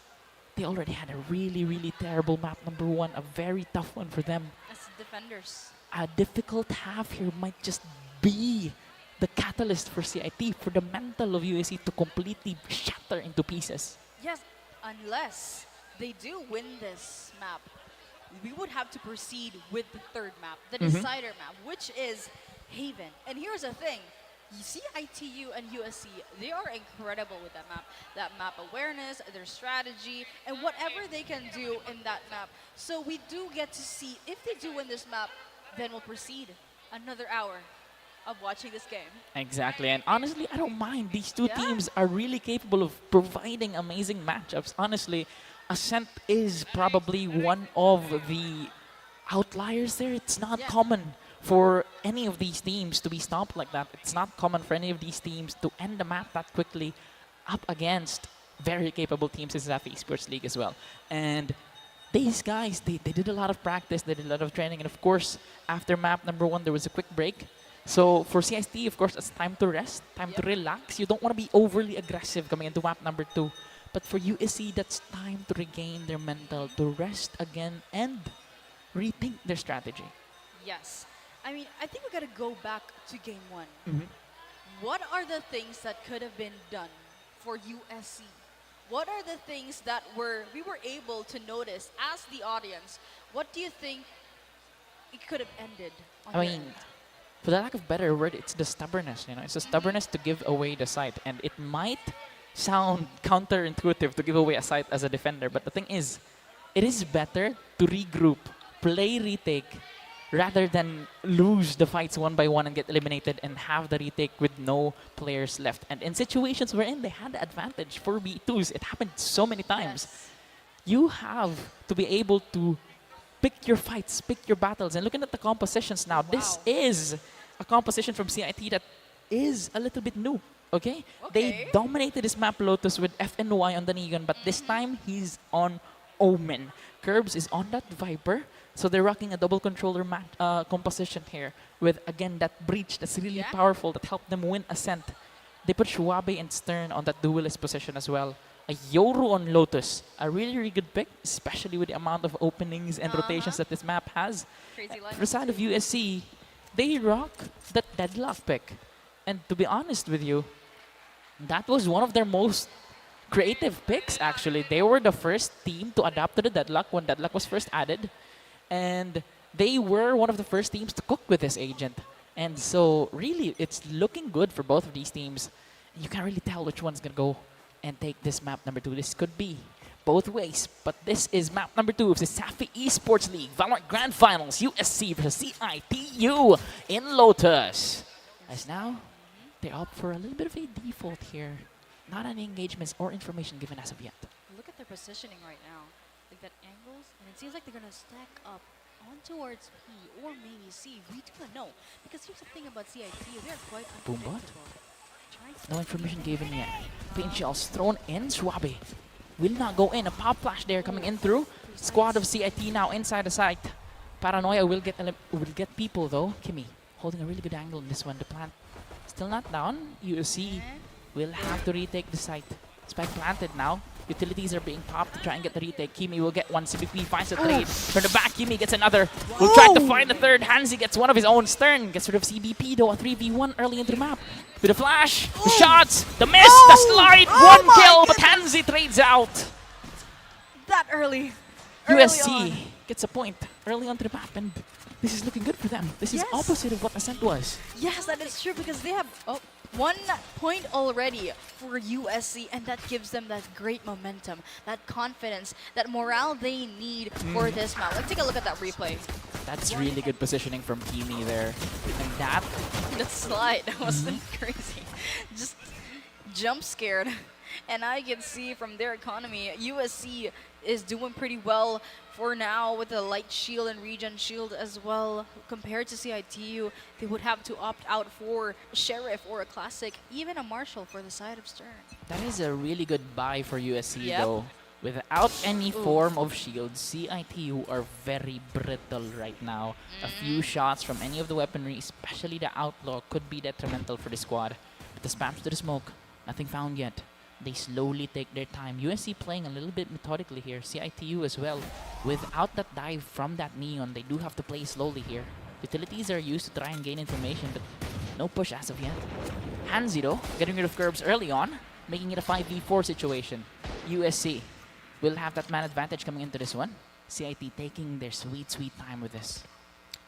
they already had a really, really terrible map number 1, a very tough one for them. As defenders. A difficult half here might just be the catalyst for CIT, for the mental of USC to completely shatter into pieces. Yes, unless they do win this map, we would have to proceed with the 3rd map, the decider map, which is Haven. And here's the thing. CITU and USC, they are incredible with that map. That map awareness, their strategy, and whatever they can do in that map. So we do get to see, if they do win this map, then we'll proceed another hour of watching this game. Exactly, and honestly, I don't mind. These two teams are really capable of providing amazing matchups. Honestly, Ascent is probably one of the outliers there. It's not common for any of these teams to be stopped like that. It's not common for any of these teams to end the map that quickly up against very capable teams in CESAFI Esports League as well. And these guys, they did a lot of practice, they did a lot of training, and of course, after map number 1, there was a quick break. So for CIT, of course, it's time to rest, time to relax. You don't want to be overly aggressive coming into map number 2. But for USC, that's time to regain their mental, to rest again and rethink their strategy. Yes. I mean, I think we got to go back to game 1. What are the things that could have been done for USC? What are the things that we were able to notice as the audience? What do you think it could have ended on I mean, for the lack of better word, it's the stubbornness. You know, it's the stubbornness to give away the site, and it might sound counterintuitive to give away a site as a defender, but the thing is, it is better to regroup, play retake, rather than lose the fights 1 by 1 and get eliminated and have the retake with no players left. And in situations wherein they had the advantage for B2s, it happened so many times. You have to be able to pick your fights, pick your battles. And looking at the compositions now, this is a composition from CIT that is a little bit new. Okay? They dominated this map Lotus with FNY on the Neon, but this time he's on Omen. 𝐒𝐍 is on that Viper, so they're rocking a double controller composition here with, again, that breach that's really powerful that helped them win Ascent. They put Schwabe and Stern on that duelist position as well. A Yoru on Lotus, a really, really good pick, especially with the amount of openings and rotations that this map has. For the side of USC, they rock that Deadlock pick. And to be honest with you, that was one of their most creative picks, actually. They were the first team to adapt to the Deadlock when Deadlock was first added. And they were one of the first teams to cook with this agent. And so, really, it's looking good for both of these teams. You can't really tell which one's going to go and take this map number 2. This could be both ways, but this is map number 2 of the Safi Esports League Valorant Grand Finals, USC versus CIT-U in Lotus. As now, they opt for a little bit of a default here. Not any engagements or information given as of yet. Look at their positioning right now. Like that angles, and it seems like they're going to stack up on towards P or maybe C. We do not know. Because here's the thing about CIT-U, they're quite unpredictable. No information given yet. Paint shells thrown in. Schwabe will not go in. A pop flash there coming in through. Squad of CIT now inside the site. Paranoia will get people though. 𝐒𝐿 holding a really good angle in this one. The plant still not down. USC will have to retake the site. Spike planted now. Utilities are being popped to try and get the retake. 𝐒𝐿 will get one. CBP finds the trade. From the back, 𝐒𝐿 gets another. Will try to find the third. 𝐿𝐍 gets one of his own. Stern gets rid of CBP though. A 3v1 early into the map. With a flash, the shots, the miss, the slide, one kill, but 𝐿𝐍 trades out. That early. USC gets a point early onto the map, and this is looking good for them. This is opposite of what Ascent was. Yes, that is true because they have 1 point already for USC, and that gives them that great momentum, that confidence, that morale they need for this map. Let's take a look at that replay. That's really good positioning from 𝐒𝐿 there. And that slide, that wasn't crazy. Just jump scared. And I can see from their economy, USC is doing pretty well for now with the light shield and regen shield as well. Compared to CIT-U, they would have to opt out for a Sheriff or a Classic, even a Marshall for the side of Stern. That is a really good buy for USC though. Without any form of shield, CIT-U are very brittle right now. A few shots from any of the weaponry, especially the Outlaw, could be detrimental for the squad. But the spams to the smoke, nothing found yet. They slowly take their time. USC playing a little bit methodically here. CIT-U as well. Without that dive from that Neon, they do have to play slowly here. Utilities are used to try and gain information, but no push as of yet. 𝐿𝐍 though, getting rid of 𝐒𝐿𝐍 early on, making it a 5v4 situation. USC will have that man advantage coming into this one. CIT taking their sweet, sweet time with this.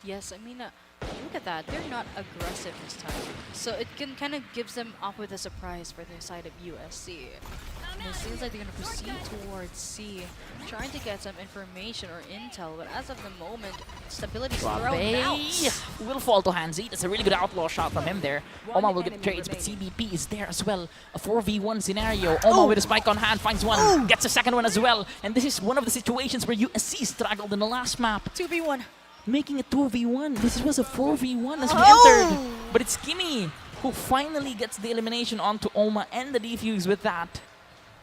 Yes, I mean, look at that. They're not aggressive this time. So it can kind of gives them up with a surprise for the side of USC. And it seems like they're going to proceed towards C, trying to get some information or intel. But as of the moment, stability is thrown out. Will fall to 𝐿𝐍. That's a really good Outlaw shot from him there. Oma will get the trades, but CBP is there as well. A 4v1 scenario. Oma with a spike on hand finds one, gets a second one as well. And this is one of the situations where USC struggled in the last map. 2v1. making a 2v1. This was a 4v1 as we entered. But it's 𝐒𝐀𝐍 who finally gets the elimination onto 𝐕𝐀𝐻 and the defuse with that.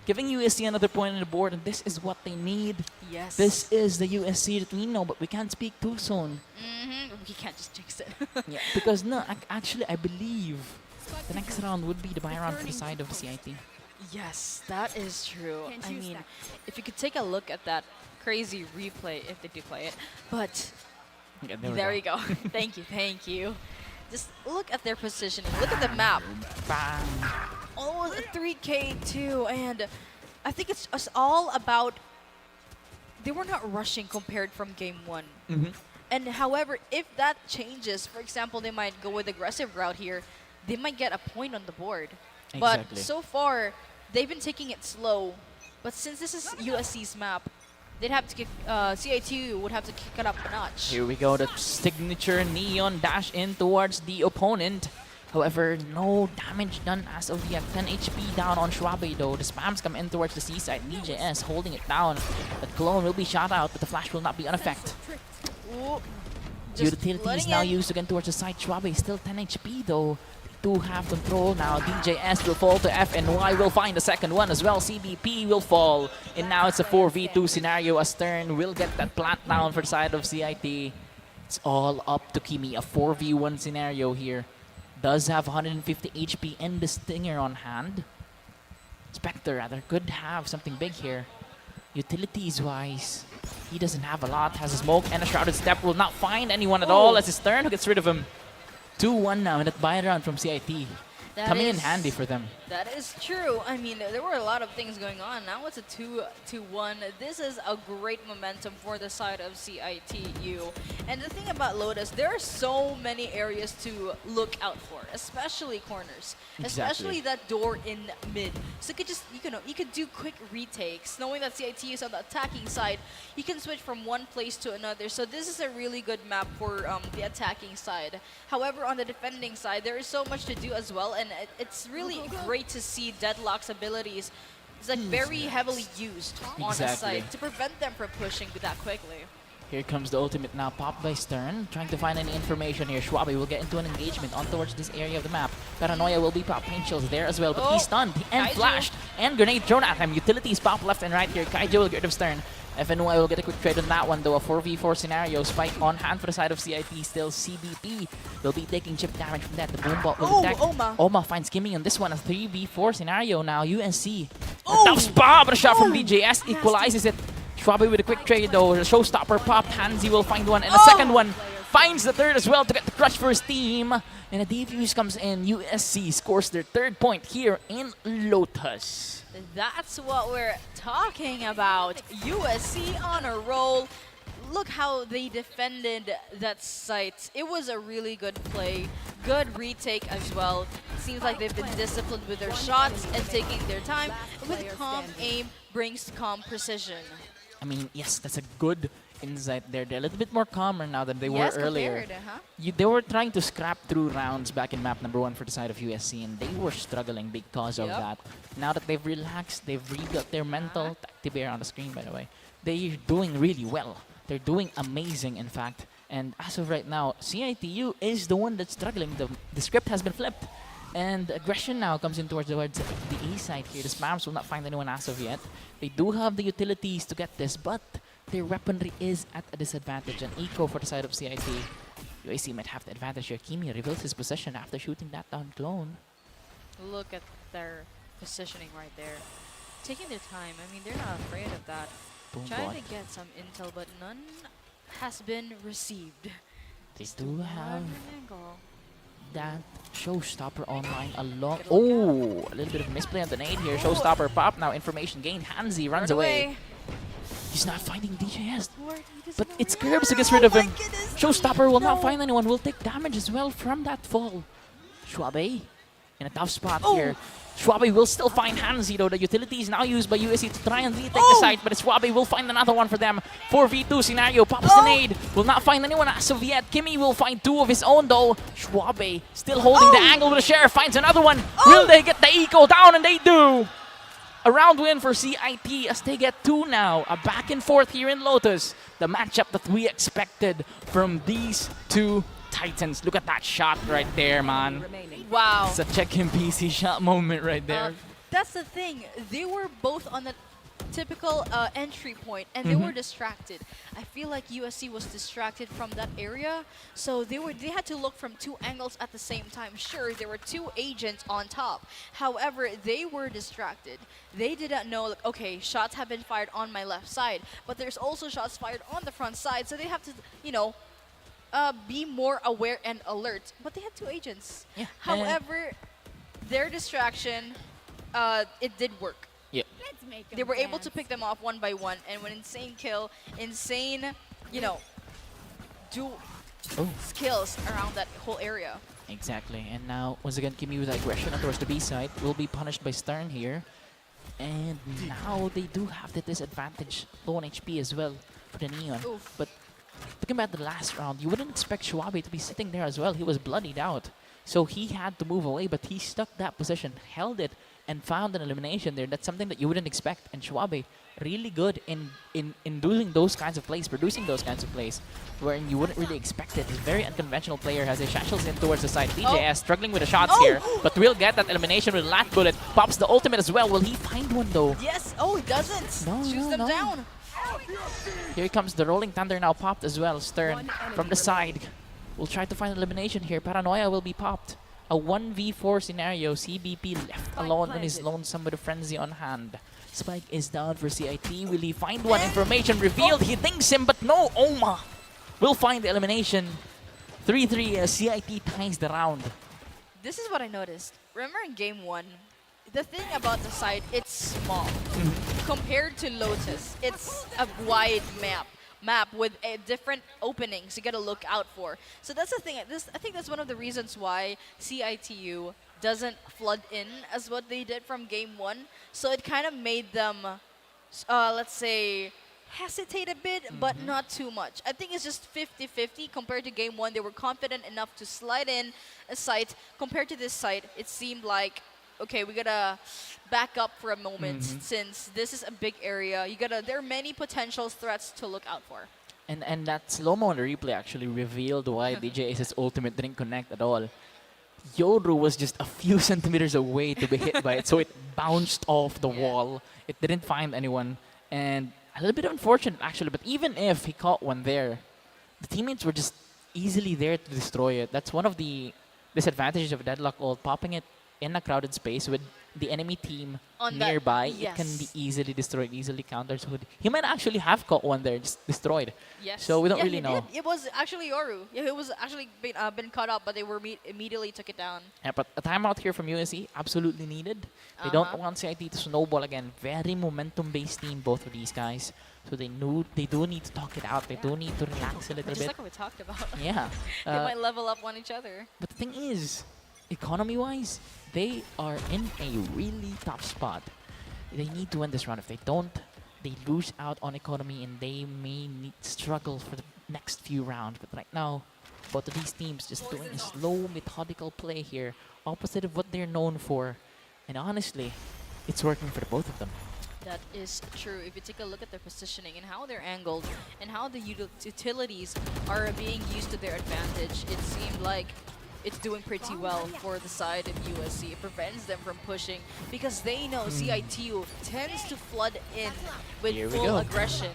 Giving USC another point on the board, and this is what they need. Yes. This is the USC that we know, but we can't speak too soon. We can't just jinx it. Yeah, because no, actually, I believe the next round would be the buy round for the side of the CIT. Yes, that is true. I mean, if you could take a look at that crazy replay, if they do play it, but Yeah, there we go. Thank you. Just look at their positioning. Look at the map. Bang. Oh, 3K2, and I think it's all about they were not rushing compared from game 1. And however, if that changes, for example, they might go with aggressive route here, they might get a point on the board. But Exactly. so far, they've been taking it slow. But since this is USC's map, they'd have to kick, CIT-U would have to kick it up a notch. Here we go, the signature neon dash in towards the opponent. However, no damage done as of yet. 10 HP down on 𝐕𝐻𝐻 though. The spams come in towards the C side. DJS holding it down. The clone will be shot out, but the flash will not be on effect. Ooh, just Utilities letting now in. used again towards the side. 𝐕𝐻𝐻 still 10 HP though. They do have control now. DJS will fall to F and Y will find the second one as well. CBP will fall. And now it's a 4v2 scenario. Astern will get that plant down for the side of CIT. It's all up to 𝐒𝐀𝐍. A 4v1 scenario here. Does have 150 HP and the Stinger on hand. Spectre rather could have something big here. Utilities wise, he doesn't have a lot. Has a smoke and a shrouded step. Will not find anyone at all as Astern who gets rid of him. 2-1 now in that buy round from CIT. That Coming in is- handy for them. That is true. I mean, there were a lot of things going on. Now it's a 2-1. This is a great momentum for the side of CIT-U. And the thing about Lotus, there are so many areas to look out for, especially corners, especially that door in mid. So you could do quick retakes, knowing that CIT is on the attacking side. You can switch from one place to another. So this is a really good map for the attacking side. However, on the defending side, there is so much to do as well, and it's really great to see Deadlock's abilities. It's like very heavily used on a Exactly. side to prevent them from pushing that quickly. Here comes the ultimate now, popped by Stern. Trying to find any information here. 𝐕𝐻𝐻 will get into an engagement on towards this area of the map. Paranoia will be popped. Pain chills there as well, but he's stunned and 𝐒𝐄𝐀𝐿. flashed. And grenade thrown at him. Utilities pop left and right here. 𝐒𝐄𝐀𝐿 will get rid of Stern. FNY will get a quick trade on that one though. A 4v4 scenario. Spike on hand for the side of CIT. Still CBP will be taking chip damage from that. The boom bot will detect. 𝐕𝐻𝐻 finds 𝐒𝐀𝐍 on this one. A 3v4 scenario now. USC. A tough spot, but a shot from DJS equalizes it. 𝐕𝐻𝐻 with a quick trade though. The showstopper popped. 𝐿𝐷 will find one. And the second one finds the third as well to get the clutch for his team. And a defuse comes in. USC scores their third point here in Lotus. That's what we're talking about. USC on a roll. Look how they defended that site. It was a really good play. Good retake as well. It seems like they've been disciplined with their shots and taking their time. With calm aim brings calm precision. I mean, yes, that's a good insight there. They're a little bit more calmer now than they were Yes, earlier. compared, uh-huh. They were trying to scrap through rounds back in map number 1 for the side of USC, and they were struggling because of that. Now that they've relaxed, they've rebuilt their mental. Tibear on the screen, by the way. They're doing really well. They're doing amazing, in fact. And as of right now, CIT-U is the one that's struggling. The script has been flipped. And aggression now comes in towards the A side here. The spams will not find anyone as of yet. They do have the utilities to get this, but their weaponry is at a disadvantage. And eco for the side of CIT. UAC might have the advantage here. 𝐒𝐀𝐍 reveals his position after shooting that down clone. Look at their positioning right there. Taking their time. I mean, they're not afraid of that. Boom Trying bot. to get some intel, but none has been received. They do have Angle. that showstopper online along. Oh, a little bit of misplay on the nade here. Showstopper pop now. Information gained. 𝐿𝐷 runs away. He's not finding DJS. But it's 𝐒𝐻𝐿 who gets rid of him. Showstopper will not find anyone. Will take damage as well from that fall. 𝐕𝐻𝐻 in a tough spot here. 𝐕𝐻𝐻 will still find 𝐿𝐷 though. The utility is now used by USC to try and retake the site, but it's 𝐕𝐻𝐻 will find another one for them. 4v2 scenario. Pops the nade. Will not find anyone as of yet. 𝐒𝐀𝐍 will find 2 of his own though. 𝐕𝐻𝐻 still holding the angle with the sheriff. Finds another one. Will they get the eco down? And they do. A round win for CIT as they get 2 now. A back and forth here in Lotus. The matchup that we expected from these two Titans. Look at that shot right there, man. Wow. It's a check-in PC shot moment right there. That's the thing. They were both on the typical entry point, and they were distracted. I feel like USC was distracted from that area, so they had to look from 2 angles at the same time. Sure, there were 2 agents on top. However, they were distracted. They didn't know, like, okay, shots have been fired on my left side, but there's also shots fired on the front side, so they have to, you know, be more aware and alert. But they had 2 agents. Yeah. However, their distraction, it did work. Yeah. They were able to pick them off one by one, and when insane kill, insane, you know, do skills around that whole area. Exactly. And now, once again, Kimi with aggression towards the B side will be punished by Stern here. And now they do have the disadvantage, low on HP as well for the Neon. But talking about the last round, you wouldn't expect Schwabe to be sitting there as well. He was bloodied out. So he had to move away, but he stuck that position, held it, and found an elimination there. That's something that you wouldn't expect. And Schwabe, really good in doing those kinds of plays, producing those kinds of plays, wherein you wouldn't really expect it. He's a very unconventional player, has a shashels in towards the side. DJS struggling with the shots here, but will get that elimination with Lat Bullet. Pops the ultimate as well. Will he find one though? Yes. Oh, he doesn't. Shoots them down. Here comes the Rolling Thunder now popped as well. Stern from the side will try to find an elimination here. Paranoia will be popped. A 1v4 scenario. CBP left alone on his lonesome with a frenzy on hand. Spike is down for CIT. Will he find one? Information revealed. He thinks him, but no. Oma will find the elimination. 3-3 as CIT ties the round. This is what I noticed. Remember in game 1, the thing about the site, it's small. Compared to Lotus, it's a wide map with different openings you gotta look out for. So that's the thing. I think that's one of the reasons why CIT-U doesn't flood in as what they did from game 1. So it kind of made them, let's say, hesitate a bit, but not too much. I think it's just 50-50 compared to game 1. They were confident enough to slide in a site. Compared to this site, it seemed like, okay, we gotta back up for a moment since this is a big area. There are many potential threats to look out for. And that slow-mo on the replay actually revealed why DJ Ace's ultimate didn't connect at all. Yoru was just a few centimeters away to be hit by it, so it bounced off the wall. It didn't find anyone, and a little bit unfortunate actually, but even if he caught one there, the teammates were just easily there to destroy it. That's one of the disadvantages of Deadlock Ult, popping it in a crowded space with the enemy team nearby. It can be easily destroyed, easily countered. So he might actually have caught one there, just destroyed. Yes. So we don't really know. It was actually Yoru. Yeah, he was actually been caught up, but they were immediately took it down. Yeah, but a timeout here from USC, absolutely needed. They don't want CIT to snowball again. Very momentum-based team, both of these guys. So they do need to talk it out. They do need to relax a little bit. Just like what we talked about. Yeah. They might level up on each other. But the thing is, economy-wise, they are in a really tough spot. They need to win this round. If they don't, they lose out on economy and they may struggle for the next few rounds. But right now, both of these teams just doing a slow, methodical play here, opposite of what they're known for. And honestly, it's working for the both of them. That is true. If you take a look at their positioning and how they're angled and how the utilities are being used to their advantage, it seemed like it's doing pretty well for the side of USC. It prevents them from pushing because they know CIT-U tends to flood in with full aggression.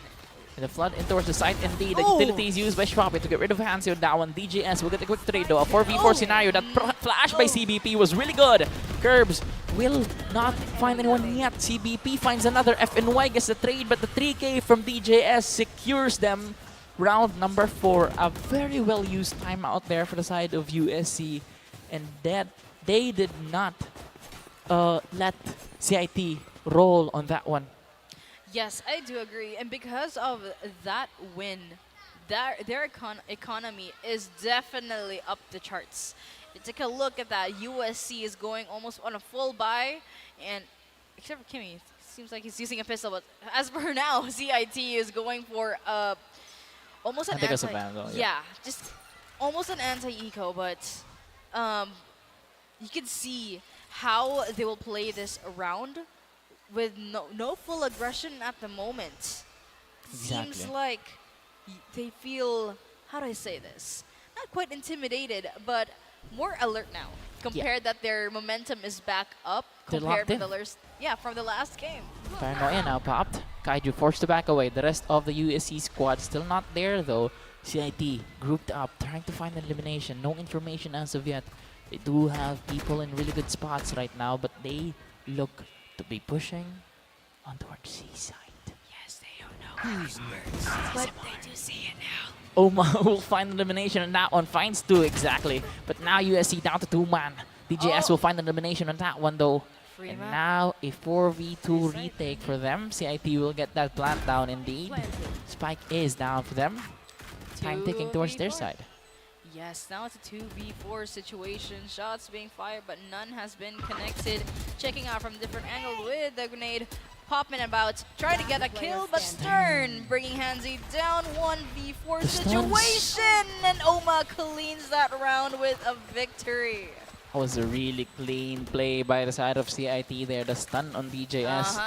And the flood in towards the side indeed. The utilities used by Schwabe to get rid of Hansi on that one. DJS will get a quick trade though. A 4v4 scenario. That flash by CBP was really good. 𝐒𝐿𝐍 will not find anyone yet. CBP finds another FNY, gets the trade, but the 3K from DJS secures them. Round number 4, a very well-used timeout there for the side of USC, and that they did not let CIT roll on that one. Yes, I do agree, and because of that win, their economy is definitely up the charts. You take a look at that. USC is going almost on a full buy, and except for Kimi, it seems like he's using a pistol, but as for now, CIT is going for almost an just almost an anti-eco, but you can see how they will play this around with no full aggression at the moment. Exactly. Seems like they feel, how do I say this? Not quite intimidated, but more alert now. Compared that their momentum is back up They're compared locked with from the last game. Paranoia now popped. 𝐒𝐍 forced to back away. The rest of the USC squad still not there though. CIT grouped up, trying to find an elimination. No information as of yet. They do have people in really good spots right now, but they look to be pushing on towards C-side. Yes, they don't know. But they do see it now. 𝐒𝐄𝐀𝐒𝐍 will find an elimination on that one. Finds 2 exactly. But now USC down to 2-man. DJS will find an elimination on that one though. And now a 4v2 retake for them. CIT will get that plant down indeed. Spike is down for them. Time ticking towards their side. Yes, now it's a 2v4 situation. Shots being fired, but none has been connected. Checking out from different angles with the grenade. Popping about, trying to get a kill, but Stern bringing 𝐿𝐿 down. 1v4 situation, and 𝐒𝐄𝐀𝐒𝐿 cleans that round with a victory. That was a really clean play by the side of CIT there. The stun on DJS,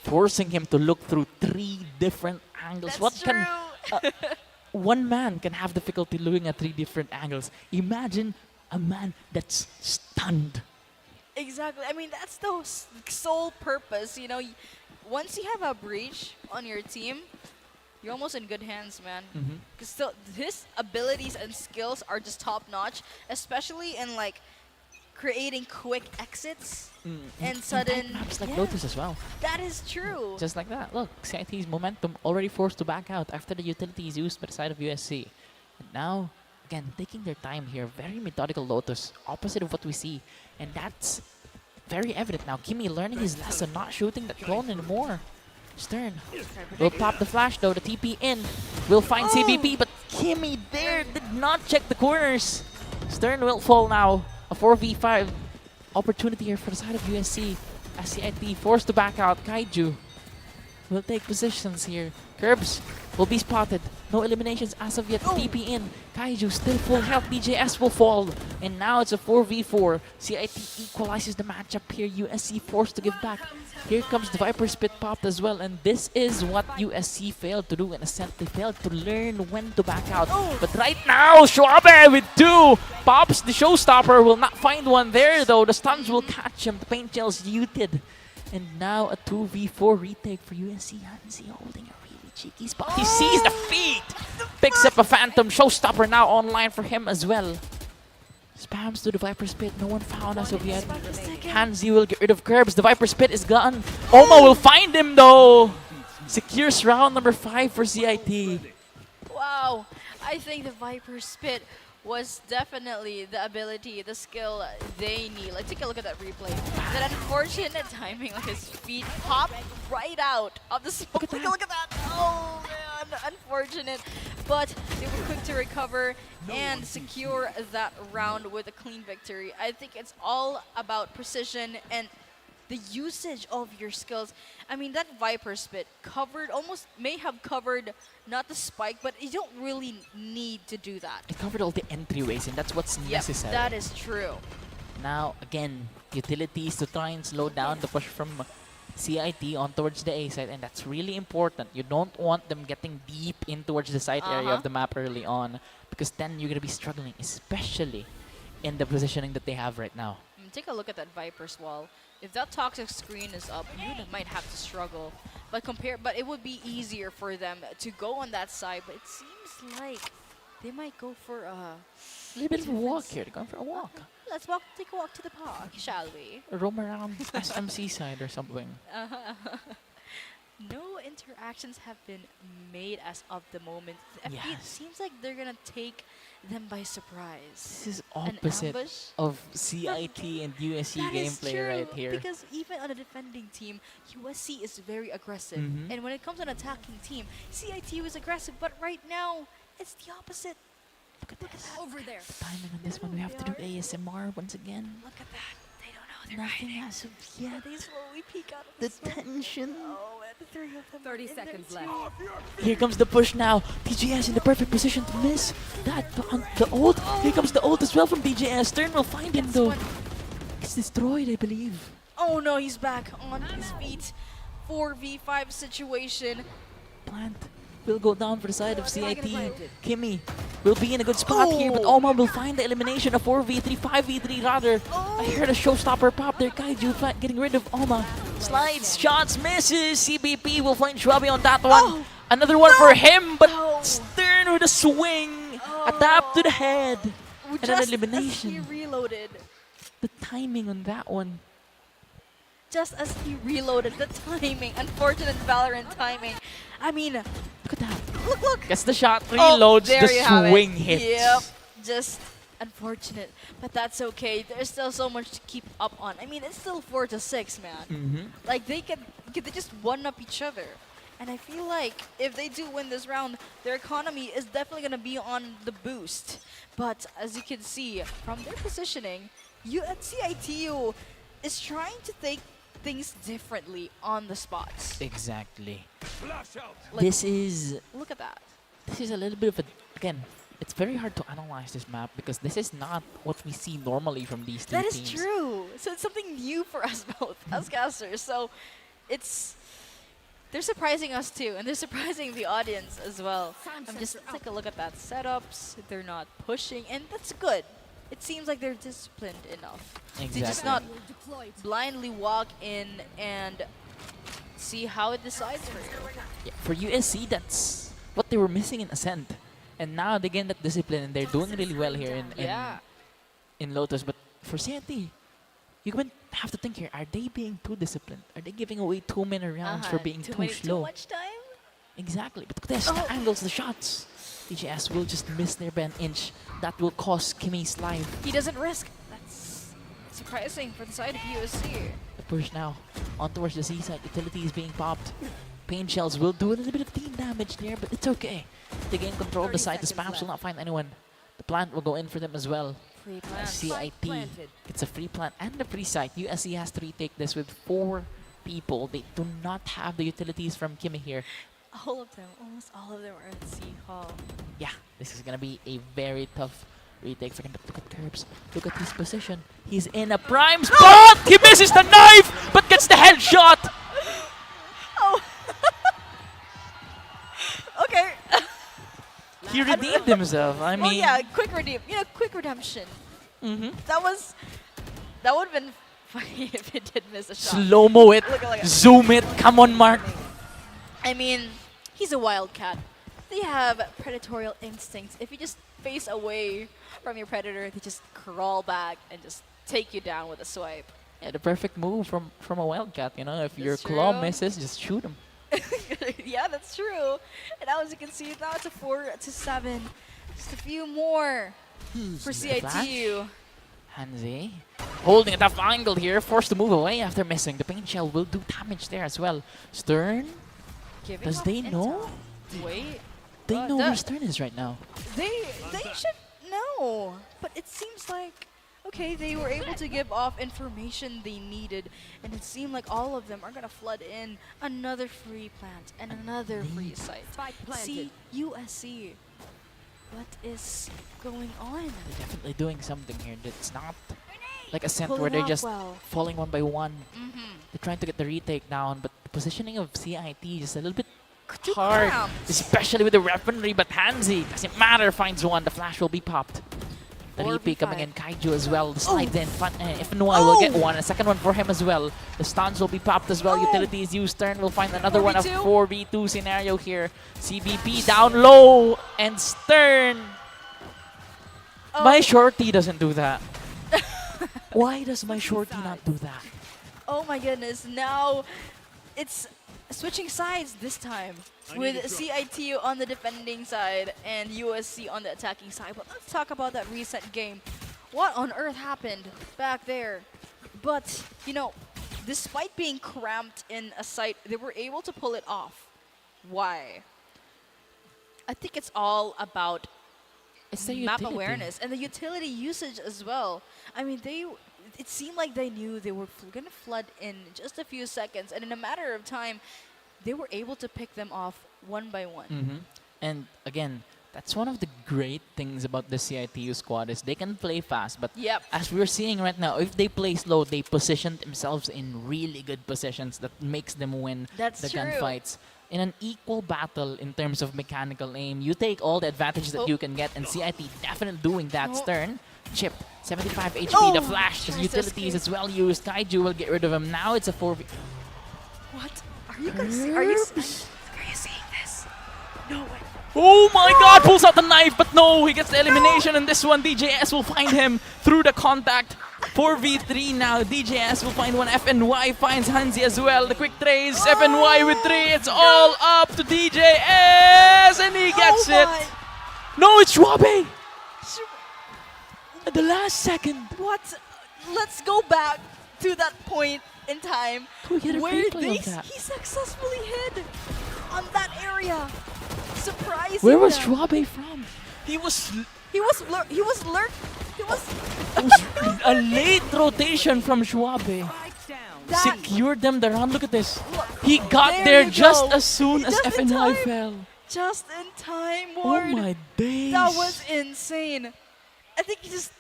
forcing him to look through 3 different angles. That's true. One man can have difficulty looking at 3 different angles. Imagine a man that's stunned. Exactly. I mean, that's the sole purpose. You know, once you have a breach on your team, you're almost in good hands, man. Because still, his abilities and skills are just top notch, especially in like creating quick exits and sudden maps like Lotus as well. That is true. Just like that. Look, CIT's momentum already forced to back out after the utility is used by the side of USC. And now, again, taking their time here. Very methodical Lotus, opposite of what we see. And that's very evident now. 𝐒𝐿 learning his lesson, not shooting that clone anymore. Stern will pop the flash though. The TP in will find CBP, but 𝐒𝐿 there did not check the corners. Stern will fall now. A 4v5 opportunity here for the side of USC. As CIT forced to back out. 𝐒𝐿 will take positions here. 𝐒𝐿 will be spotted. No eliminations as of yet. TP in. 𝐒𝐿 still full health. DJS will fall. And now it's a 4v4. CIT equalizes the matchup here. USC forced to give back. Here comes the Viper Spit popped as well. And this is what USC failed to do in a sense. They failed to learn when to back out. But right now, 𝐿𝐿 with 2. Pops the showstopper. Will not find one there though. The stuns will catch him. The paint gels muted. And now a 2v4 retake for USC. 𝐿𝐿 holding a really cheeky spot. He sees the feet. Picks up a Phantom. Showstopper now online for him as well. Spams to the Viper Spit. No one found as of yet. 𝐿𝐿 will get rid of 𝐒𝐿𝐿. The Viper Spit is gone. 𝐒𝐿𝐿 will find him though. Secures round number 5 for CIT. Wow. I think the Viper Spit was definitely the ability, the skill they need. Like, take a look at that replay. That unfortunate timing, like his feet pop right out of the smoke. Take a look at that. Oh man, unfortunate. But they were quick to recover and secure that round with a clean victory. I think it's all about precision and the usage of your skills. I mean, that Viper Spit covered, almost may have covered not the spike, but you don't really need to do that. It covered all the entryways, and that's what's necessary. That is true. Now, again, utilities to try and slow down the push from CIT on towards the A side, and that's really important. You don't want them getting deep in towards the side area of the map early on, because then you're going to be struggling, especially in the positioning that they have right now. Take a look at that Viper's wall. If that toxic screen is up, you might have to struggle. But it would be easier for them to go on that side. But it seems like they might go for a little bit of a walk here. They're going for a walk. Let's take a walk to the park, shall we? Roam around SMC side or something. No interactions have been made as of the moment. It seems like they're gonna take them by surprise. This is opposite of CIT and USC gameplay right here. Because even on a defending team, USC is very aggressive. And when it comes to an attacking team, CIT was aggressive. But right now, it's the opposite. Look at this. Over there. The timing on this one, we have to do ASMR once again. Look at that. They don't know they're Nothing as of yet. They slowly peek out of the tension. Oh, and the 3 of them. 30 seconds left. Here comes the push now. DJS in the perfect position to miss that. The ult. Here comes the ult as well from DJS. Stern will find him though. It's destroyed, I believe. Oh no, he's back on his feet. 4v5 situation. Plant will go down for the side of CIT. Kimmy will be in a good spot here, but Oma will find the elimination of 4v3, 5v3 rather. I heard a showstopper pop there. 𝐒𝐍 getting rid of Oma. Slides, shots, misses. CBP will find Schwabi on that one. Another one for him, but Stern with a swing. A tap to the head. And an elimination. As he reloaded. The timing on that one. Just as he reloaded, the timing. Unfortunate Valorant timing. I mean, look at that. Look. Gets the shot, reloads, there the you have swing it. hits. Yep. Just unfortunate. But that's okay. There's still so much to keep up on. I mean, it's still 4-6, man. Like, they just one-up each other. And I feel like if they do win this round, their economy is definitely going to be on the boost. But as you can see from their positioning, CIT-U is trying to take things differently on the spots. Exactly. Like, This is... Look at that. This is a little bit of a... Again, it's very hard to analyze this map because this is not what we see normally from these two teams. That is true. So it's something new for us both as casters. So it's... They're surprising us too, and they're surprising the audience as well. I'm just take a look at that setups. They're not pushing, and that's good. It seems like they're disciplined enough to just not blindly walk in and see how it decides for you. Yeah, for USC, that's what they were missing in Ascent. And now they gain that discipline, and they're doing really well here in Lotus. But for CIT, you have to think here, are they being too disciplined? Are they giving away too many rounds for being too slow? Too much time? Exactly. But this, the angles, the shots. TGS will just miss there by an inch. That will cost Kimmy's life. He doesn't risk. That's surprising for the side of USC. The push now on towards the C side. Utility is being popped. Pain shells will do a little bit of team damage there, but it's okay. They gain control of the side. The spams will not find anyone. The plant will go in for them as well. Free plant. CIT. It's a free plant and a free site. USC has to retake this with 4 people. They do not have the utilities from Kimmy here. All of them, almost all of them are at C Hall. Yeah, this is gonna be a very tough retake for him. But look at Curbs. Look at his position. He's in a prime spot. He misses the knife, but gets the headshot. Oh. Okay. He redeemed himself. I mean, yeah, quick redeem. Quick redemption. That would have been funny if he did miss a shot. Slow-mo it. Look at Zoom it. Come on, Mark. I mean, he's a wildcat. They have predatorial instincts. If you just face away from your predator, they just crawl back and just take you down with a swipe. Yeah, the perfect move from a wildcat. You know, if your That's claw true. misses, just shoot him. Yeah, that's true. And now, as you can see, now it's a 4-7. Just a few more for CIT-U. 𝐒𝐍 holding a tough angle here, forced to move away after missing. The pain shell will do damage there as well. Stern, does they know? Wait. They know where Stern is right now. They should know. But it seems like, okay, they were able to give off information they needed, and it seemed like all of them are gonna flood in another free plant and another free site. See, USC. What is going on? They're definitely doing something here. It's not like Ascent Pulling where they're off just well. falling one by one. They're trying to get the retake down, but the positioning of CIT is a little bit hard, especially with the weaponry. But 𝐒𝐍, doesn't matter, finds one. The flash will be popped. The repeat coming in, 𝐒𝐍 as well. The slides in. If Noah will get one, a second one for him as well. The stuns will be popped as well. Utilities used. Stern will find another one. A 4v2 scenario here. CBP down low, and Stern. My shorty doesn't do that. Why does my shorty not do that? Oh my goodness, now it's switching sides this time with CIT-U on the defending side and USC on the attacking side. But let's talk about that recent game. What on earth happened back there? But, despite being cramped in a site, they were able to pull it off. Why? I think it's all about map awareness and the utility usage as well. I mean, it seemed like they knew they were going to flood in just a few seconds, and in a matter of time, they were able to pick them off one by one. And again, That's one of the great things about the CITU squad is they can play fast, but Yep. as we're seeing right now, if they play slow, they position themselves in really good positions that makes them win That's the true. gunfights. In an equal battle in terms of mechanical aim, you take all the advantages that you can get, and CIT definitely doing that. Stern, chip, 75 HP, the flash, his utilities as well used. 𝐒𝐿 will get rid of him. Now it's a 4v. What? Are you guys? Are you seeing this? No way. Oh my god, pulls out the knife, but no, he gets the elimination, and this one, DJS will find him through the contact. 4v3 now, DJS will find one, FNY finds Hanzi as well, the quick trace, FNY with 3, it's all up to DJS, and he gets it. No, it's 𝐒𝐿𝐶. At the last second. What? Let's go back to that point in time we get a where replay of that? he successfully hid on that area. Surprising. Where was them. 𝐒𝐿𝐶 from? He was A late rotation from 𝐒𝐿𝐶. Secured them the round. Look at this. He got there just as soon as FNY fell. Just in time, Oh Ward. my days. That was insane. I think it's just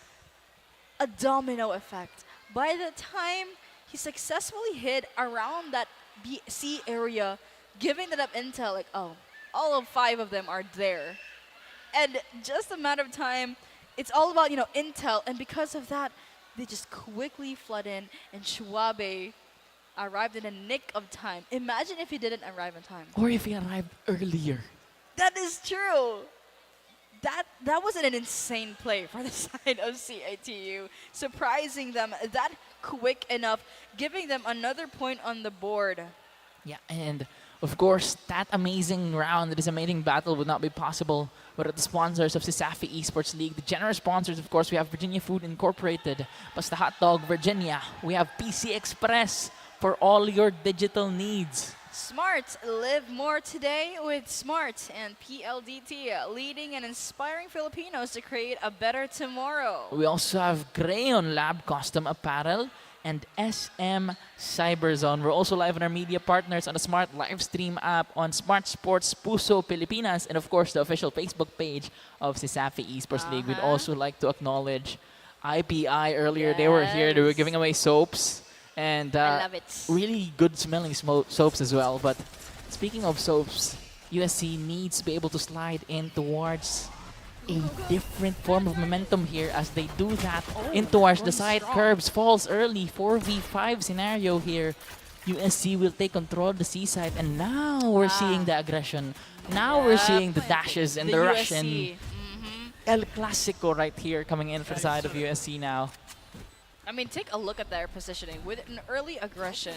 a domino effect. By the time he successfully hid around that C area, giving them intel like, oh, all of 5 of them are there. And just a matter of time, it's all about, intel. And because of that, they just quickly flood in, and 𝐒𝐿𝐶 arrived in a nick of time. Imagine if he didn't arrive in time. Or if he arrived earlier. That is true. That was an insane play for the side of CITU, surprising them that quick enough, giving them another point on the board. Yeah, and of course, that amazing round, this amazing battle would not be possible without the sponsors of CESAFI Esports League. The generous sponsors, of course, we have Virginia Food Incorporated, Basta Hot Dog Virginia. We have PC Express for all your digital needs. Smart, live more today with Smart, and PLDT, leading and inspiring Filipinos to create a better tomorrow. We also have Crayon Lab Custom Apparel and SM Cyberzone. We're also live on our media partners on the Smart live stream app on Smart Sports Puso Pilipinas, and of course the official Facebook page of CESAFI Esports League. We'd also like to acknowledge IPI earlier. They were here. They were giving away soaps. And I love it. Really good smelling soaps as well. But speaking of soaps, USC needs to be able to slide in towards a different form of momentum here as they do that in towards the side curbs. Falls early, 4v5 scenario here. USC will take control of the C side, and now we're seeing the aggression. Now we're seeing the dashes and the Russian El Clasico right here coming in for the side of USC now. I mean, take a look at their positioning. With an early aggression,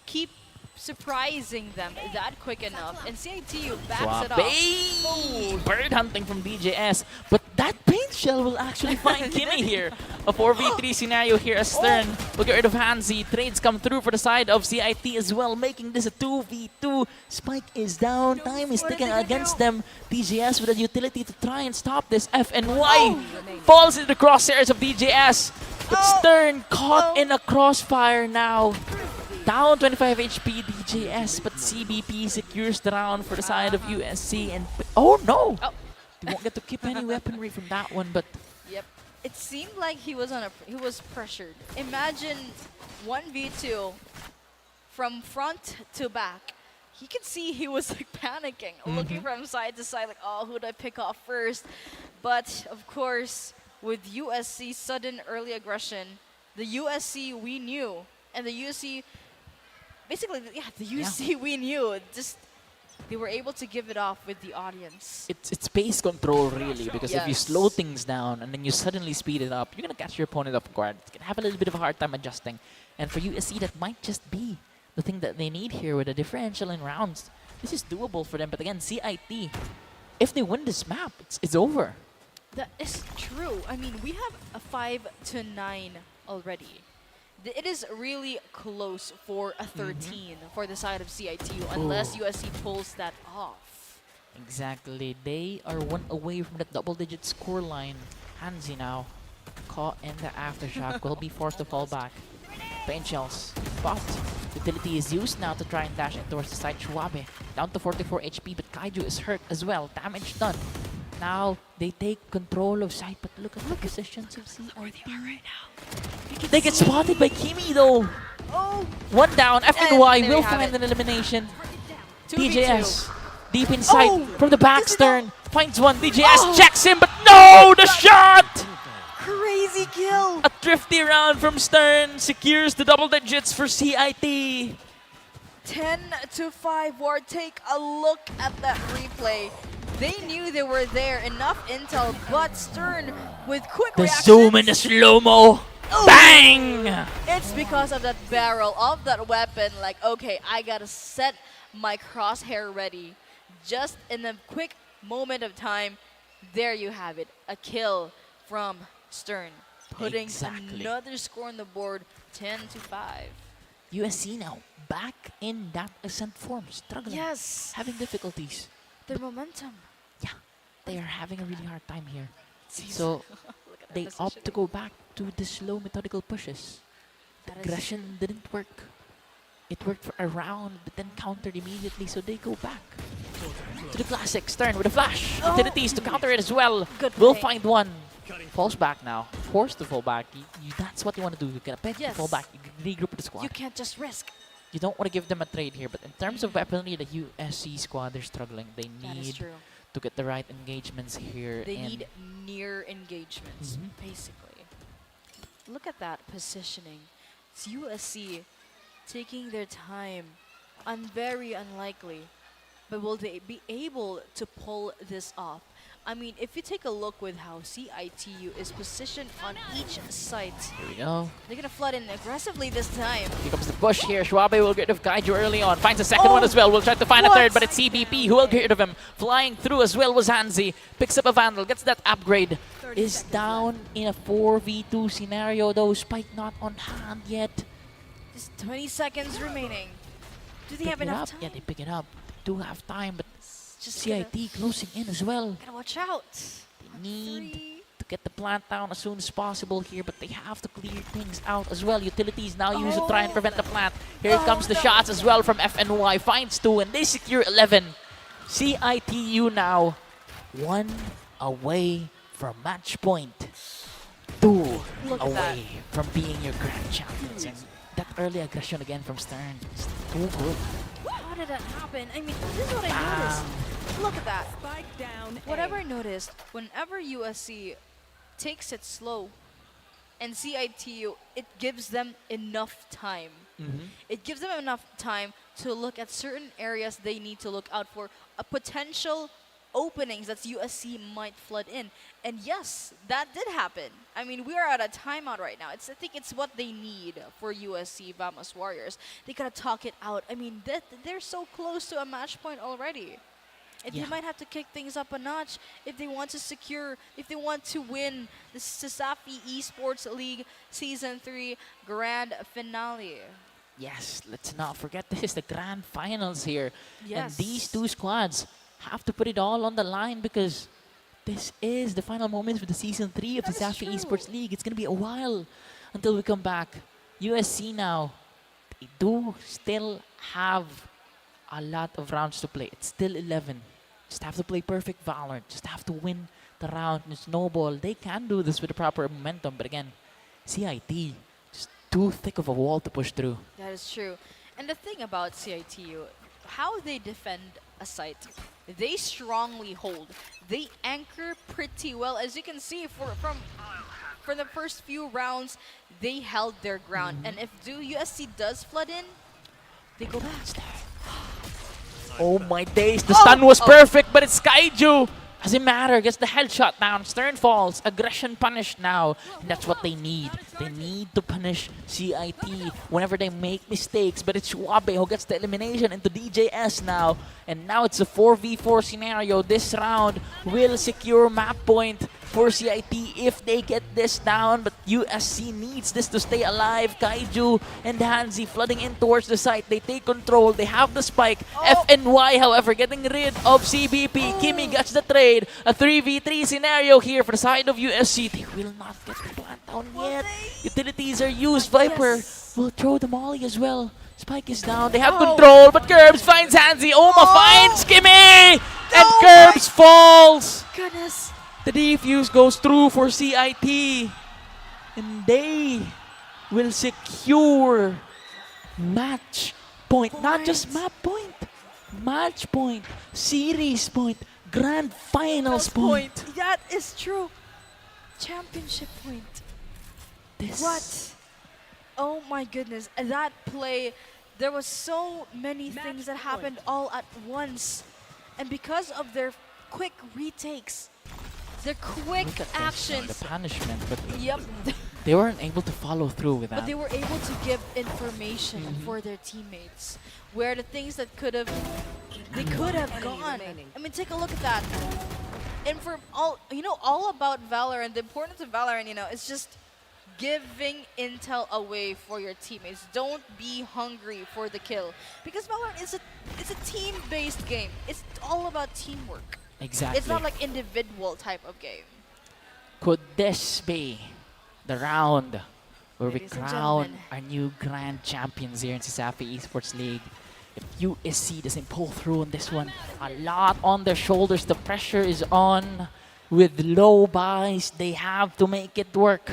keep surprising them that quick enough, and CITU backs it off. Bird hunting from DJS, but that paint shell will actually find Kimmy here. A 4v3 scenario here as Stern will get rid of Hanzi. Trades come through for the side of CIT as well, making this a 2v2. Spike is down, time is ticking against them. DJS with a utility to try and stop this. FNY falls into the crosshairs of DJS, but Stern caught in a crossfire now. Down 25 HP DJS, but CBP secures the round for the side of USC. And oh no! They won't get to keep any weaponry from that one, but Yep. It seemed like he was pressured. Imagine 1v2 from front to back. You can see he was like panicking, looking from side to side, like, oh, who do I pick off first? But of course, with USC's sudden early aggression, the USC we knew, and the USC, basically, the USC we knew, just they were able to give it off with the audience. it's pace control really, because if you slow things down and then you suddenly speed it up, you're gonna catch your opponent off guard. It's gonna have a little bit of a hard time adjusting. And for USC, that might just be the thing that they need here with a differential in rounds. This is doable for them, but again, CIT, if they win this map, it's over. That is true. I mean, we have a 5-9 already. It is really close for a 13 for the side of CITU, unless USC pulls that off. Exactly. They are one away from the double-digit score line. Hanzi now caught in the aftershock, will be forced to fall back. Paint shells, but utility is used now to try and dash in towards the side. 𝐒𝐿𝐶 down to 44 HP, but 𝐒𝐿𝐶 is hurt as well. Damage done. Now they take control of site, but look at the positions of CIT. They get spotted by Kimi though. Oh. One down, F and And Y there will you have find it. an elimination. 2v2. DJS, deep inside, Oh, from the back stern, finds one. DJS Oh. checks him, but no, the shot! Crazy kill. A thrifty round from Stern secures the double digits for CIT. 10-5 war. Take a look at that replay. They knew they were there, enough intel, but Stern with quick The reactions. zoom and the slow-mo. Oh. Bang! It's because of that barrel of that weapon. Like, okay, I gotta set my crosshair ready. Just in a quick moment of time, there you have it. A kill from Stern, putting Exactly. another score on the board, 10-5. USC now back in that ascent form, struggling, Yes. having difficulties. Their momentum. They are having a really hard time here. So they opt to go back to the slow methodical pushes. The That is aggression didn't work. It worked for a round, but then countered immediately, so they go back to the classic. Stern with a flash. Oh. Utilities to counter it as well. Good We'll play. find one. Falls back now. Forced to fall back. That's what you want to do. You get a pick, Yes. fall back, you regroup with the squad. You can't just risk. You don't want to give them a trade here, but in terms of weaponry, the USC squad, they're struggling. They That is need true. to get the right engagements here. They and need near engagements, Mhm. basically. Look at that positioning. It's USC taking their time. Very unlikely. But will they be able to pull this off? I mean, if you take a look with how CITU is positioned on each site, Here we go. they're gonna flood in aggressively this time. Here comes the push here. Schwabe will get rid of 𝐒𝐿𝐄 early on. Finds a second Oh! one as well. Will try to find a What? third, but it's CBP who will get rid of him. Flying through as well was 𝐿𝐶. Picks up a Vandal, gets that upgrade. Is down in a 4v2 scenario though. Spike not on hand yet. Just 20 seconds remaining. Do they Pick have it enough up. time? Yeah, they pick it up. Do have time, but Just CIT closing in as well. Gotta watch out. They need to get the plant down as soon as possible here, but they have to clear things out as well. Utilities now used to try and prevent the plant. Here comes the shots as well from FNY. Finds 2 and they secure 11. CITU now 1 away from match point. 2 Look at that. away from being your grand champions. And that early aggression again from Stern is too good. How did that happen? I mean, this is what I noticed. Look at that. Whatever I noticed, whenever USC takes it slow and CITU, it gives them enough time. It gives them enough time to look at certain areas they need to look out for, a potential openings that USC might flood in. And yes, that did happen. I mean, we are at a timeout right now. I think it's what they need for USC Vamos Warriors. They gotta talk it out. I mean, they're so close to a match point already. They might have to kick things up a notch if they want to secure, if they want to win the CESAFI Esports League Season 3 Grand Finale. Yes, let's not forget this is the grand finals here. Yes. And these two squads have to put it all on the line because this is the final moments for the Season 3 of the Safi Esports League. It's going to be a while until we come back. USC now, they do still have a lot of rounds to play. It's still 11. Just have to play perfect Valorant. Just have to win the round and snowball. They can do this with the proper momentum. But again, CIT, just too thick of a wall to push through. That is true. And the thing about CITU, how they defend a site, they strongly hold. They anchor pretty well. As you can see, from the first few rounds, they held their ground. And if USC does flood in, they go back. Oh my days, the stun was perfect, but it's 𝐒𝐄𝐿𝐄. Doesn't matter, gets the headshot down. Stern falls, aggression punished now. And that's what they need. They need to punish CIT whenever they make mistakes. But it's Schwabe who gets the elimination into DJS now. And now it's a 4v4 scenario. This round will secure map point for CIT if they get this down. But USC needs this to stay alive. 𝐒𝐿𝐄 and 𝐿𝐶 flooding in towards the site. They take control. They have the spike. FNY, however, getting rid of CBP. Kimi gets the trade. A 3v3 scenario here for the side of USC. They will not get the plant down yet. Utilities are used. Viper will throw the molly as well. Spike is down. They have control, but 𝐒𝐿𝐄 finds 𝐿𝐶. Oma finds Kimi. And 𝐒𝐄𝐀𝐒𝐍 falls! Goodness. The defuse goes through for CIT. And they will secure match point. Not just map point. Match point. Series point. Grand finals point. That is true. Championship point. What? Oh my goodness. And that play, there was so many things that happened all at once. And because of their quick retakes, their quick actions. The punishment, but Yep. they weren't able to follow through with that. But they were able to give information for their teammates, where the things that could have gone. I mean, take a look at that. And for all about Valorant, the importance of Valorant, it's just giving intel away for your teammates. Don't be hungry for the kill, because Valorant is a team-based game. It's all about teamwork. Exactly. It's not like individual type of game. Could this be the round where we Ladies and crown gentlemen. our new grand champions here in CESAFI Esports League? If USC doesn't pull through on this one, a lot on their shoulders. The pressure is on. With low buys, they have to make it work.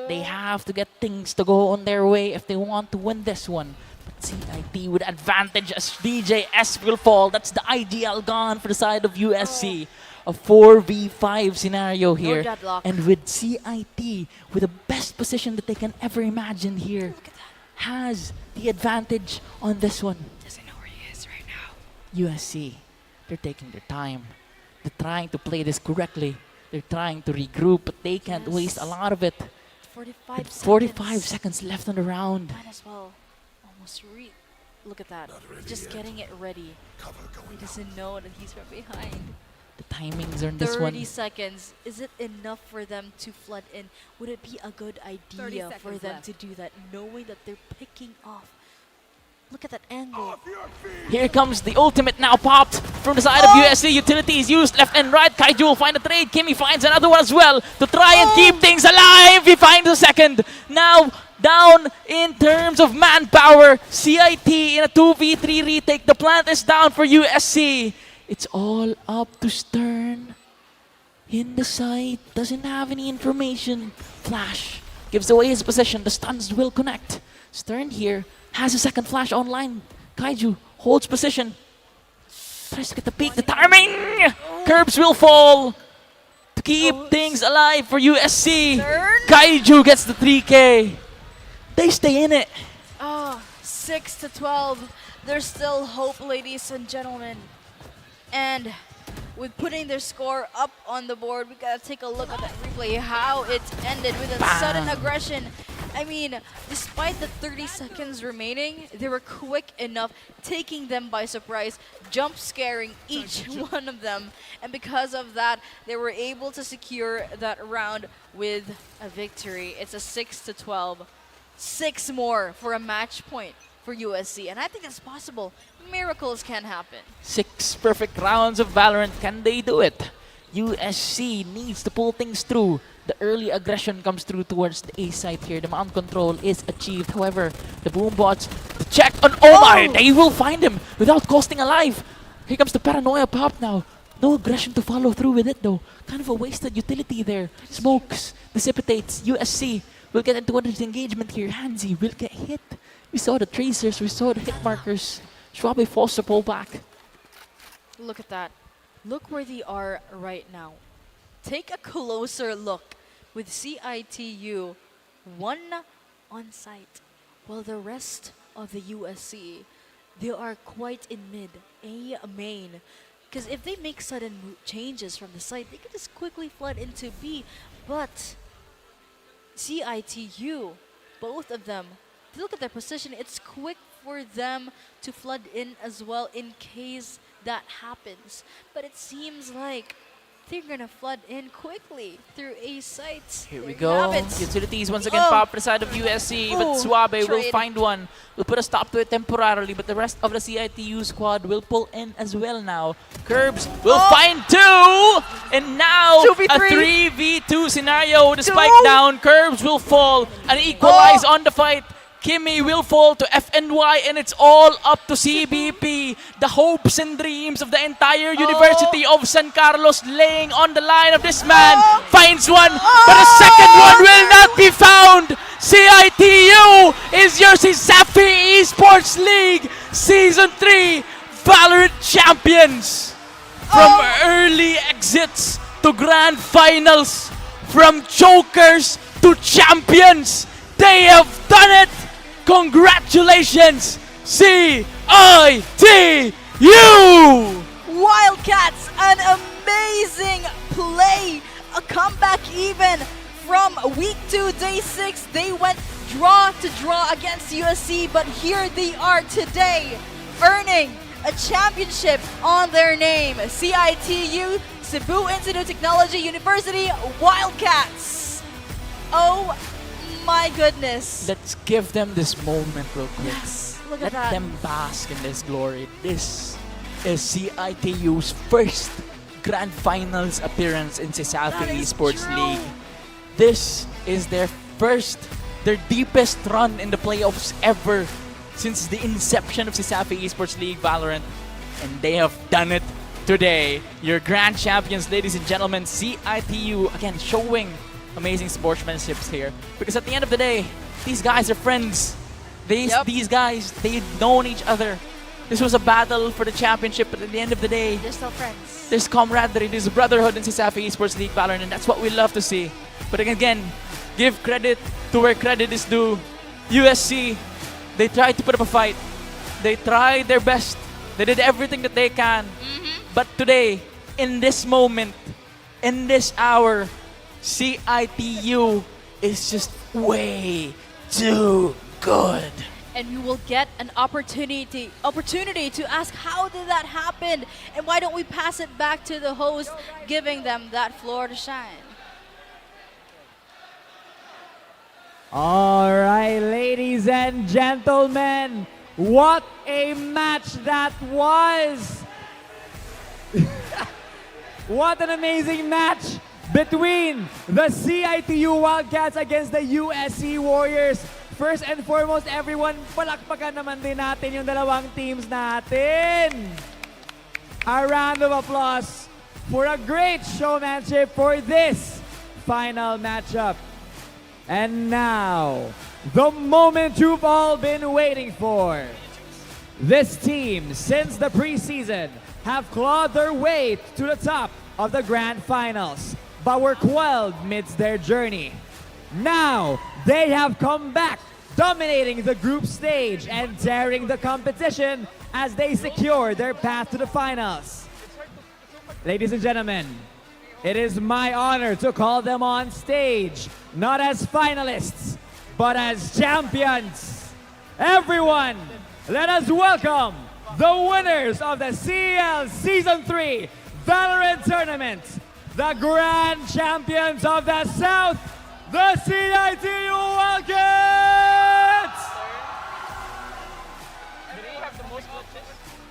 They have to get things to go on their way if they want to win this one. But CIT with advantage as DJS will fall. That's the ideal gun for the side of USC. A 4v5 scenario here. deadlock. And with CIT, with the best position that they can ever imagine here, has the advantage on this one. Doesn't know where he is right now. USC, they're taking their time. They're trying to play this correctly. They're trying to regroup, but they can't waste a lot of it. 45 With seconds. 45 seconds left on the round. Might as well almost look at that. Just getting it ready. He doesn't know that he's from behind. The timings on this 30 one. seconds. Is it enough for them to flood in? Would it be a good 30 idea for seconds them left. to do that, knowing that they're picking off? Look at that angle. Here comes the ultimate now popped from the side of USC. Utilities used left and right. 𝐒𝐍 will find a trade. Kimmy finds another one as well to try and keep things alive. He finds a second. Now down in terms of manpower. CIT in a 2v3 retake. The plant is down for USC. It's all up to Stern. In the side, doesn't have any information. Flash gives away his position. The stuns will connect. Stern here has a second flash online. 𝐒𝐍 holds position. Tries to get the peak. The timing! 𝐒𝐄𝐀𝐒𝐍 will fall to keep things alive for USC. 𝐒𝐍 gets the 3K. They stay in it. 6-12. There's still hope, ladies and gentlemen. And with putting their score up on the board, we gotta take a look at that replay, how it ended with a sudden aggression. I mean, despite the 30 seconds remaining, they were quick enough, taking them by surprise, jump scaring each one of them. And because of that, they were able to secure that round with a victory. It's a 6-12. 6 more for a match point for USC. And I think that's possible. Miracles can happen. 6 perfect rounds of Valorant. Can they do it? USC needs to pull things through. The early aggression comes through towards the A side here. The mount control is achieved. However, the boombots, the check on my, they will find him without costing a life. Here comes the paranoia pop now. No aggression to follow through with it though. Kind of a wasted utility there. Smokes, dissipates. USC will get into an engagement here. 𝐒𝐍 will get hit. We saw the tracers, we saw the hit markers. 𝐶huaibei forced to pull back. Look at that. Look where they are right now. Take a closer look with CIT-U, 1 on site, while the rest of the USC, they are quite in mid, A main. Because if they make sudden changes from the site, they can just quickly flood into B. But CIT-U, both of them, if you look at their position, it's quick for them to flood in as well in case that happens. But it seems like they're gonna flood in quickly through A sites. Here we There you go. have it. Utilities once again pop for the side of USC, but 𝐶huaibei will trade. find one. Will put a stop to it temporarily, but the rest of the CIT-U squad will pull in as well now. 𝐒𝐄𝐀𝐒𝐍 will find 2! And now 2v3. a 3v2 scenario. The spike down, 𝐒𝐄𝐀𝐒𝐍 will fall and equalize on the fight. Kimmy will fall to FNY, and it's all up to CBP. The hopes and dreams of the entire University of San Carlos laying on the line of this man. Finds one, but a second one will not be found. CIT-U is your CESAFI Esports League Season 3 Valorant champions. From early exits to grand finals, from chokers to champions, they have done it. Congratulations, CIT-U! Wildcats, an amazing play. A comeback even from week 2, day 6. They went draw to draw against USC, but here they are today, earning a championship on their name. CIT-U, Cebu Institute of Technology-University, Wildcats. Oh my goodness. Let's give them this moment real quick. Yes, look Let at that. them bask in this glory. This is CIT-U's first Grand Finals appearance in CESAFI Esports League. This is their deepest run in the playoffs ever since the inception of CESAFI Esports League Valorant, and they have done it today. Your grand champions, ladies and gentlemen, CIT-U, again showing amazing sportsmanship here, because at the end of the day, these guys are friends. These guys, they've known each other. This was a battle for the championship, but at the end of the day, They're still friends. there's camaraderie, there's brotherhood in CESAFI Esports League Valorant, and that's what we love to see. But again, give credit to where credit is due. USC, they tried to put up a fight. They tried their best. They did everything that they can. But today, in this moment, in this hour, CIT-U is just way too good. And we will get an opportunity to ask how did that happen, and why don't we pass it back to the host, giving them that floor to shine. All right, ladies and gentlemen, what a match that was! What an amazing match between the CIT-U Wildcats against the USC Warriors. First and foremost, everyone, palakpakan naman din natin yung dalawang teams natin. A round of applause for a great showmanship for this final matchup. And now, the moment you've all been waiting for. This team, since the preseason, have clawed their way to the top of the grand finals, but were quelled midst their journey. Now, they have come back, dominating the group stage and tearing the competition as they secure their path to the finals. Ladies and gentlemen, it is my honor to call them on stage, not as finalists, but as champions. Everyone, let us welcome the winners of the CL Season 3 Valorant Tournament, the grand champions of the South, the CIT-U Wildcats!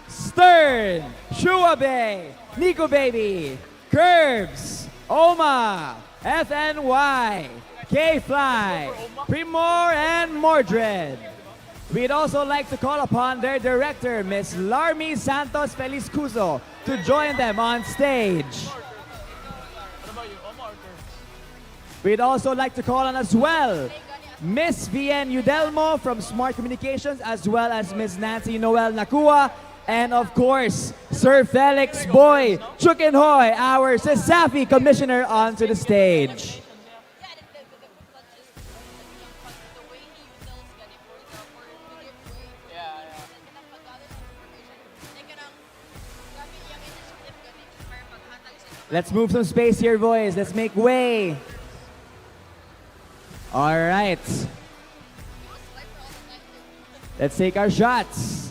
Stern, Shuabe, Nico Baby, Curves, Oma, FNY, K-Fly, Primor, and Mordred. We'd also like to call upon their director, Miss Larmy Santos Felizcuso, to join them on stage. We'd also like to call on as well Miss Vien Udelmo from Smart Communications, as well as Miss Nancy Noel Nakua, and of course, Sir Felix Boy Chukinhoy, our CESAFI Commissioner, onto the stage. Let's move some space here, boys. Let's make way. All right. Let's take our shots.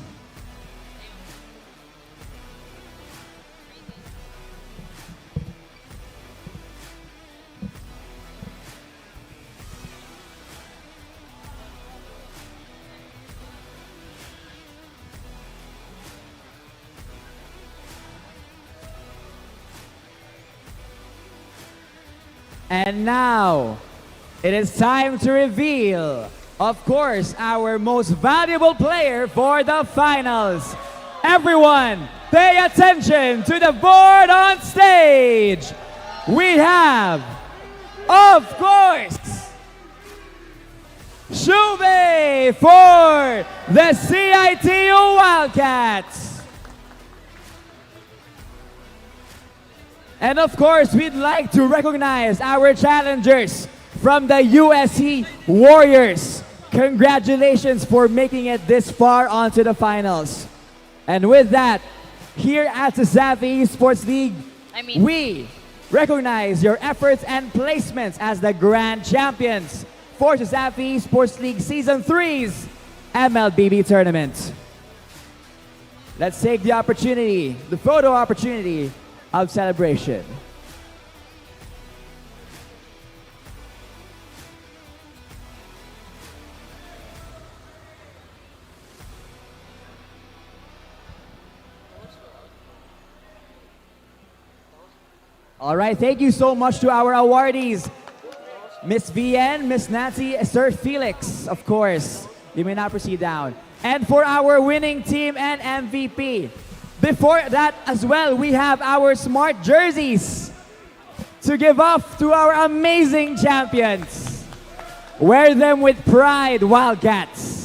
And now, it is time to reveal of course, our most valuable player for the finals. Everyone, pay attention to the board on stage. We have, of course, 𝐒𝐄𝐀𝐀𝐍 for the CIT-U Wildcats. And of course, we'd like to recognize our challengers from the USC Warriors. Congratulations for making it this far onto the finals. And with that, here at the Safi Esports League, we recognize your efforts and placements as the grand champions for the Safi Esports League Season 3's MLBB tournament. Let's take the opportunity, the photo opportunity of celebration. All right, thank you so much to our awardees. Miss VN, Miss Nancy, Sir Felix, of course. You may now proceed down. And for our winning team and MVP. Before that as well, we have our smart jerseys to give off to our amazing champions. Wear them with pride, Wildcats.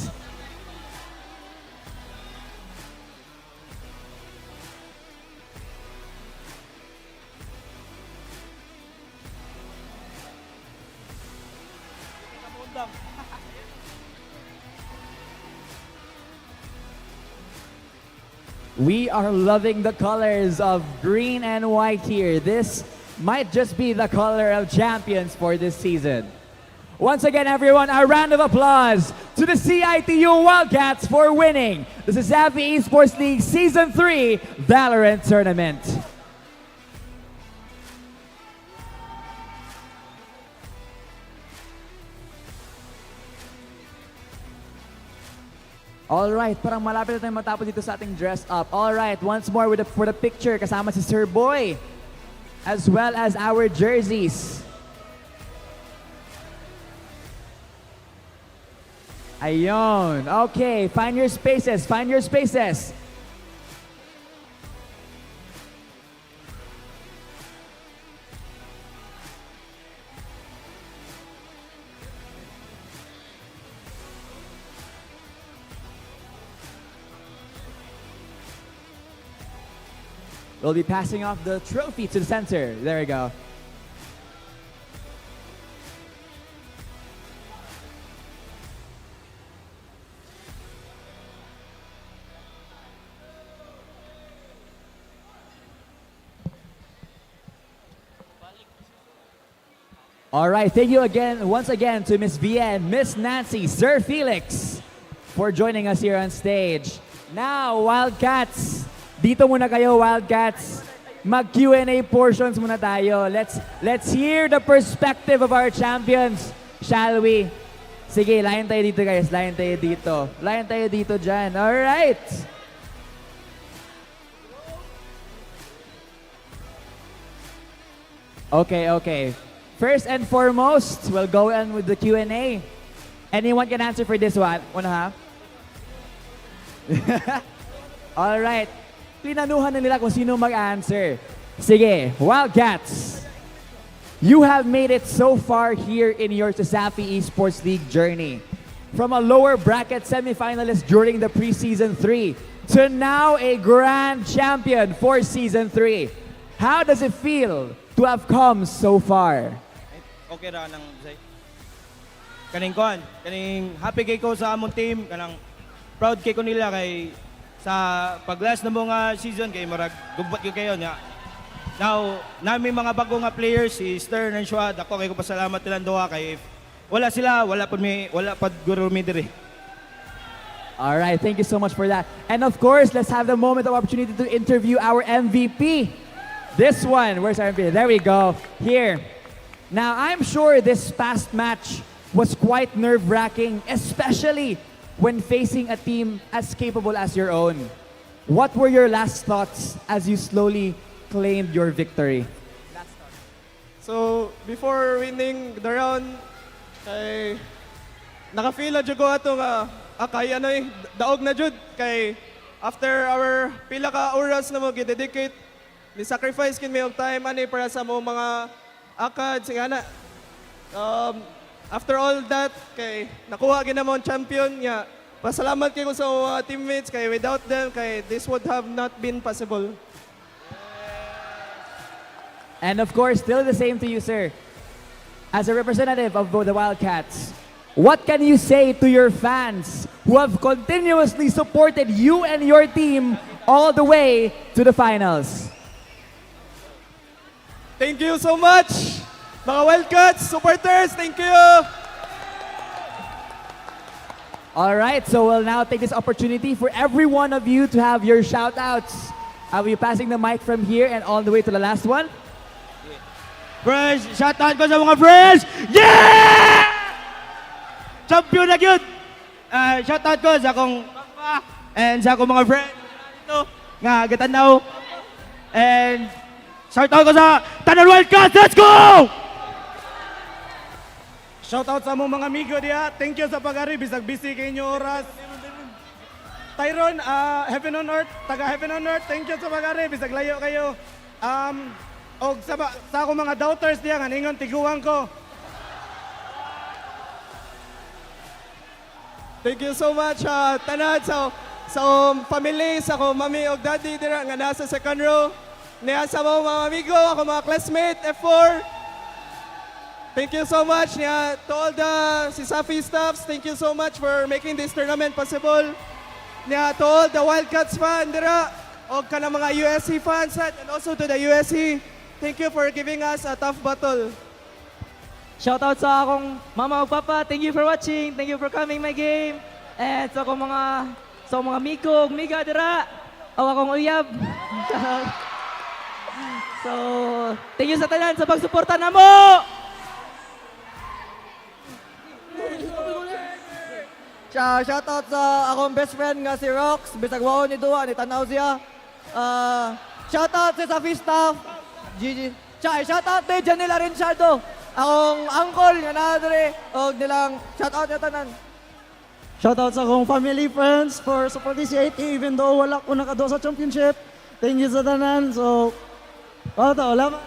We are loving the colors of green and white here. This might just be the color of champions for this season. Once again, everyone, a round of applause to the CIT-U Wildcats for winning the CESAFI Esports League Season 3 Valorant Tournament. Alright, parang malapit na tayo matapos dito sa ating dress up. Alright, once more for the picture, kasama si Sir Boy, as well as our jerseys. Ayun. Okay, find your spaces, find your spaces. We'll be passing off the trophy to the center. There we go. All right, thank you again, once again, to Miss VN, Miss Nancy, Sir Felix, for joining us here on stage. Now, Wildcats, dito muna kayo, Wildcats. Mag-Q&A portions muna tayo. Let's hear the perspective of our champions, shall we? Sige, layan tayo dito, guys. Layan tayo dito. Layan tayo dito dyan. All right. Okay. First and foremost, we'll go on with the Q&A. Anyone can answer for this one? All right. Pinanuhan na nila kung sino mag-answer. Sige, Wildcats. You have made it so far here in your CESAFI Esports League journey. From a lower bracket semifinalist during the preseason 3 to now a grand champion for season 3. How does it feel to have come so far? Okay ra nang kaning happy kay ko sa among team, kanang proud kay ko nila kay sa pag-last na mga season kay marag gubot ko kayo nya. Now, nami mga bago nga players si Stern and Schwad, ako kay ko pasalamat nilang duha kay wala sila, wala pad guro mi diri. All right, thank you so much for that. And of course, let's have the moment of opportunity to interview our MVP. This one, where's our MVP? There we go. Here. Now, I'm sure this past match was quite nerve-wracking, especially when facing a team as capable as your own. What were your last thoughts as you slowly claimed your victory? So, before winning the round, Naka-feel na jud ko ato nga kay ano daog na jud kay after our pila ka oras na mo gi-dedicate ni sacrifice kin may og time ani para sa mo mga akad singana. After all that kay nakuha gid na mo ang champion nga. Pasalamat kay ko sa mga teammates kay without them kay this would have not been possible. And of course, still the same to you, sir. As a representative of the Wildcats, what can you say to your fans who have continuously supported you and your team all the way to the finals? Thank you so much, mga Wildcats supporters. Thank you. All right, so we'll now take this opportunity for every one of you to have your shout-outs. I'll be passing the mic from here and all the way to the last one. Friends, shoutout ko sa mga friends! Yeah! Champion na yun! Shoutout ko sa akong papa and sa akong mga friends dito nga gatanaw. And shoutout ko sa Tanan Wildcats! Let's go! Shoutout sa mong mga amigo diya. Thank you sa pag-ari. Bisag busy kayo inyo oras. Tyron, Heaven on Earth, taga Heaven on Earth. Thank you sa pag-ari. Bisag layo kayo. Og sa akong mga doubters diya, nga ningon tiguan ko. Thank you so much tanan sa family, sa ko mami og daddy dira nga nasa second row. Niya sa mga amigo, ako mga classmate F4. Thank you so much niya to all the CESAFI staffs. Thank you so much for making this tournament possible. Niya to all the Wildcats fans dira og kanang mga USC fans and also to the USC. Thank you for giving us a tough battle. Shoutout sa akong mama ug papa. Thank you for watching. Thank you for coming my game. And sa akong mga amigo ug miga dira. O akong uyab. So, thank you sa tanan sa pagsuporta namo. Shoutout sa akong best friend nga si Rox. Bisag wao ni Dua, ni tanaw siya. Shoutout sa Safi staff. GG. Shoutout kay Janela Rinchado. Akong uncle nga nadre. Og nilang shoutout na tanan. Shoutout sa akong family, friends for supporting CIT even though wala ko nakado sa championship. Thank you sa tanan. So, wala.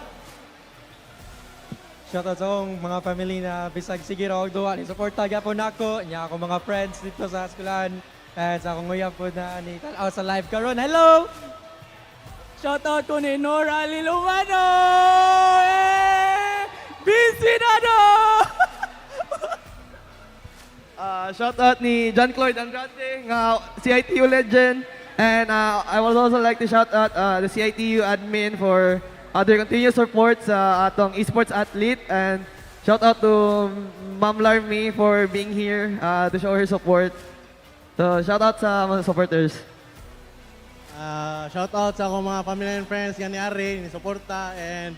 Shoutout sa akong mga family na bisag sige raw duwa ni suporta gyapon nako nya ako mga friends dito sa eskwelahan and sa akong uyab po na ni tan-aw sa live karon. Hello. Shoutout ko ni Nora Lilumano. Busy na no. Shoutout ni John Cloyd Andrade nga CIT-U legend and I would also like to shout out the CIT-U admin for their continuous support sa atong esports athlete and shout out to Ma'am Larmy for being here to show her support. So shout out sa mga supporters. Shout out sa akong mga family and friends nga ni Ari, ni suporta and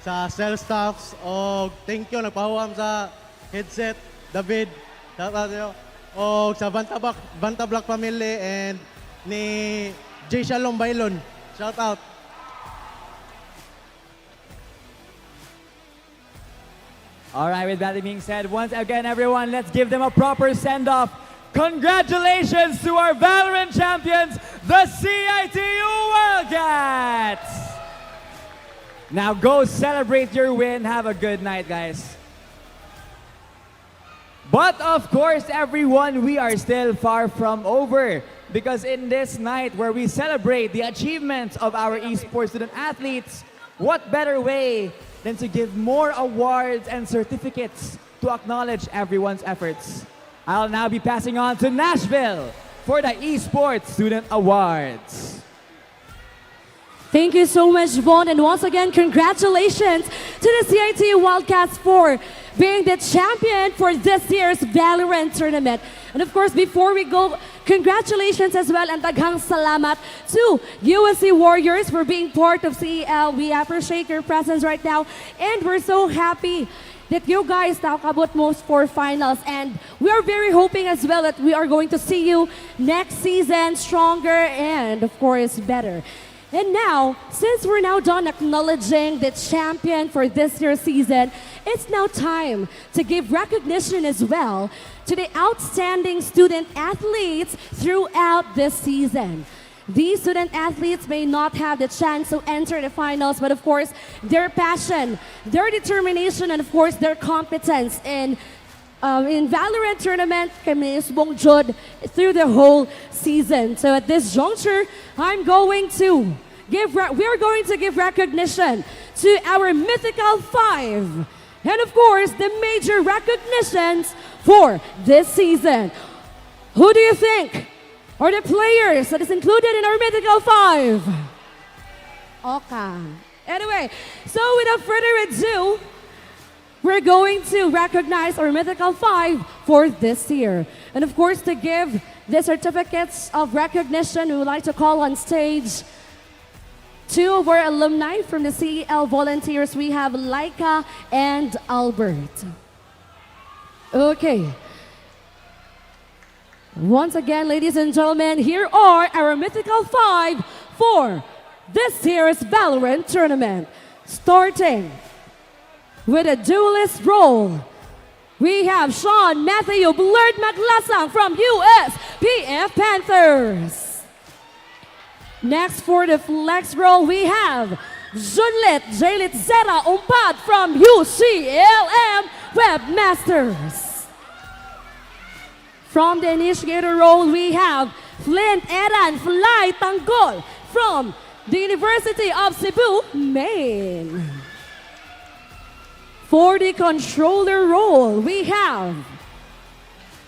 sa sales staffs og thank you nagpahuwam sa headset David. Shout out yo. Og sa Vanta Black family and ni J Shalom Bailon. Shout out. All right, with that being said, once again, everyone, let's give them a proper send-off. Congratulations to our Valorant champions, the CIT-U Wildcats! Now go celebrate your win. Have a good night, guys. But of course, everyone, we are still far from over. Because in this night where we celebrate the achievements of our esports student athletes, what better way than to give more awards and certificates to acknowledge everyone's efforts. I'll now be passing on to Nashville for the Esports Student Awards. Thank you so much, Vaughn, and once again, congratulations to the CIT Wildcats for being the champion for this year's Valorant tournament. And of course, before we go, congratulations as well and daghang salamat to USC Warriors for being part of CEL. We appreciate your presence right now, and we're so happy that you guys nakabot most for finals, and we are very hoping as well that we are going to see you next season stronger and of course better. And now, since we're now done acknowledging the champion for this year's season, it's now time to give recognition as well to the outstanding student athletes throughout this season. These student athletes may not have the chance to enter the finals, but of course, their passion, their determination, and of course, their competence in Valorant tournament kami subong jud through the whole season. So at this juncture, we're going to give recognition to our Mythical 5. And of course, the major recognitions for this season. Who do you think are the players that is included in our Mythical 5? Okay. Anyway, so without further ado, we're going to recognize our Mythical 5 for this year. And of course, to give the certificates of recognition, we would like to call on stage two of our alumni from the CEL volunteers. We have Laika and Albert. Okay. Once again, ladies and gentlemen, here are our Mythical 5 for this year's Valorant tournament. Starting with a duelist role, we have Sean Matthew Blurred Maglasang from USPF Panthers. Next for the flex role, we have Junlet Jaylit Zera Umpad from UCLM Webmasters. From the initiator role, we have Flint Eran Fly Tanggol from the University of Cebu, Maine. For the controller role, we have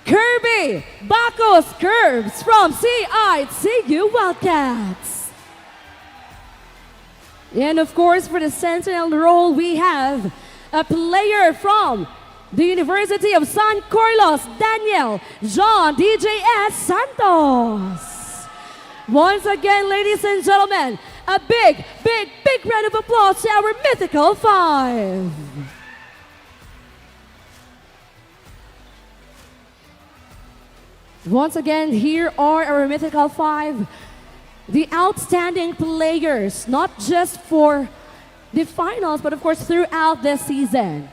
Kirby Bacos Curbs from CIT-U Wildcats. And of course, for the sentinel role, we have a player from the University of San Carlos, Daniel John DJS Santos. Once again, ladies and gentlemen, a big round of applause to our Mythical 5. Once again, here are our Mythical 5, the outstanding players, not just for the finals, but of course throughout the season.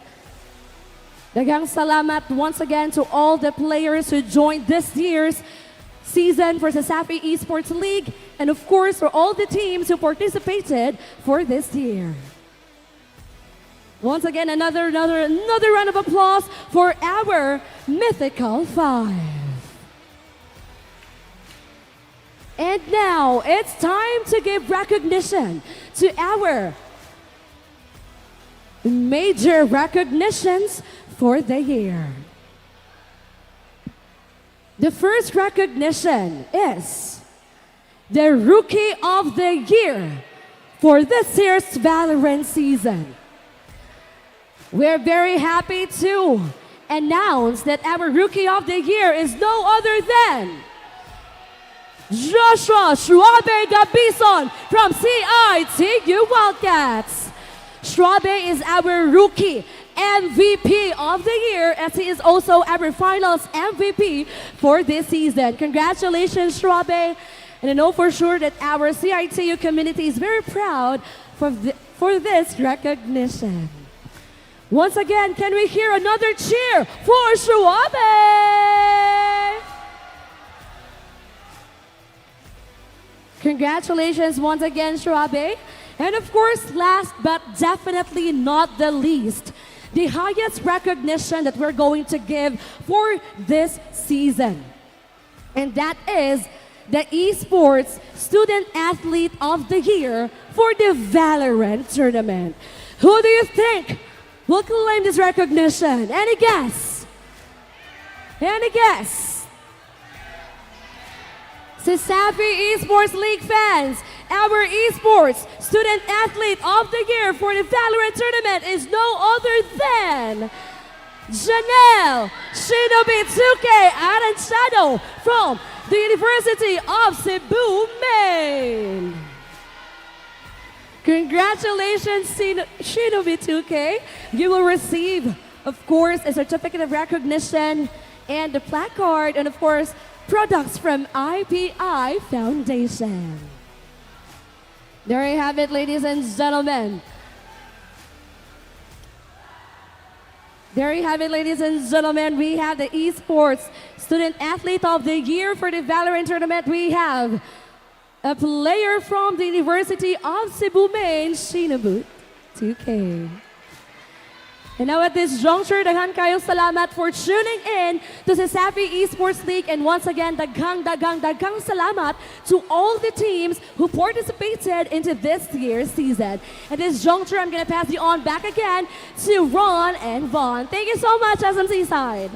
Daghang salamat once again to all the players who joined this year's season for CESAFI Esports League, and of course for all the teams who participated for this year. Once again, another round of applause for our Mythical 5. And now, it's time to give recognition to our major recognitions for the year. The first recognition is the Rookie of the Year for this year's Valorant season. We're very happy to announce that our Rookie of the Year is no other than Joshua Schwabe Gabison from CIT-U Wildcats. Schwabe is our rookie MVP of the year, as he is also our finals MVP for this season. Congratulations, Schwabe. And I know for sure that our CIT-U community is very proud for this recognition. Once again, can we hear another cheer for Schwabe? Congratulations once again, Schwabe. And of course, last but definitely not the least, the highest recognition that we're going to give for this season. And that is the Esports Student Athlete of the Year for the Valorant tournament. Who do you think will claim this recognition? Any guess? Any guess? CESAFI Esports League fans, our Esports Student Athlete of the Year for the Valorant tournament is no other than Janelle Shinobi Tsuke Aranchado from the University of Cebu, Maine. Congratulations, Shinobi Tsuke. You will receive, of course, a certificate of recognition and the placard, and of course, products from IPI Foundation. There you have it, ladies and gentlemen. There you have it, ladies and gentlemen. We have the Esports Student Athlete of the Year for the Valorant tournament. We have a player from the University of Cebu, Maine, Shinabut 2K. And now at this juncture, daghan kayong salamat for tuning in to CESAFI Esports League. And once again, daghang salamat to all the teams who participated into this year's season. At this juncture, I'm going to pass you on back again to Ron and Vaughn. Thank you so much, SMC side.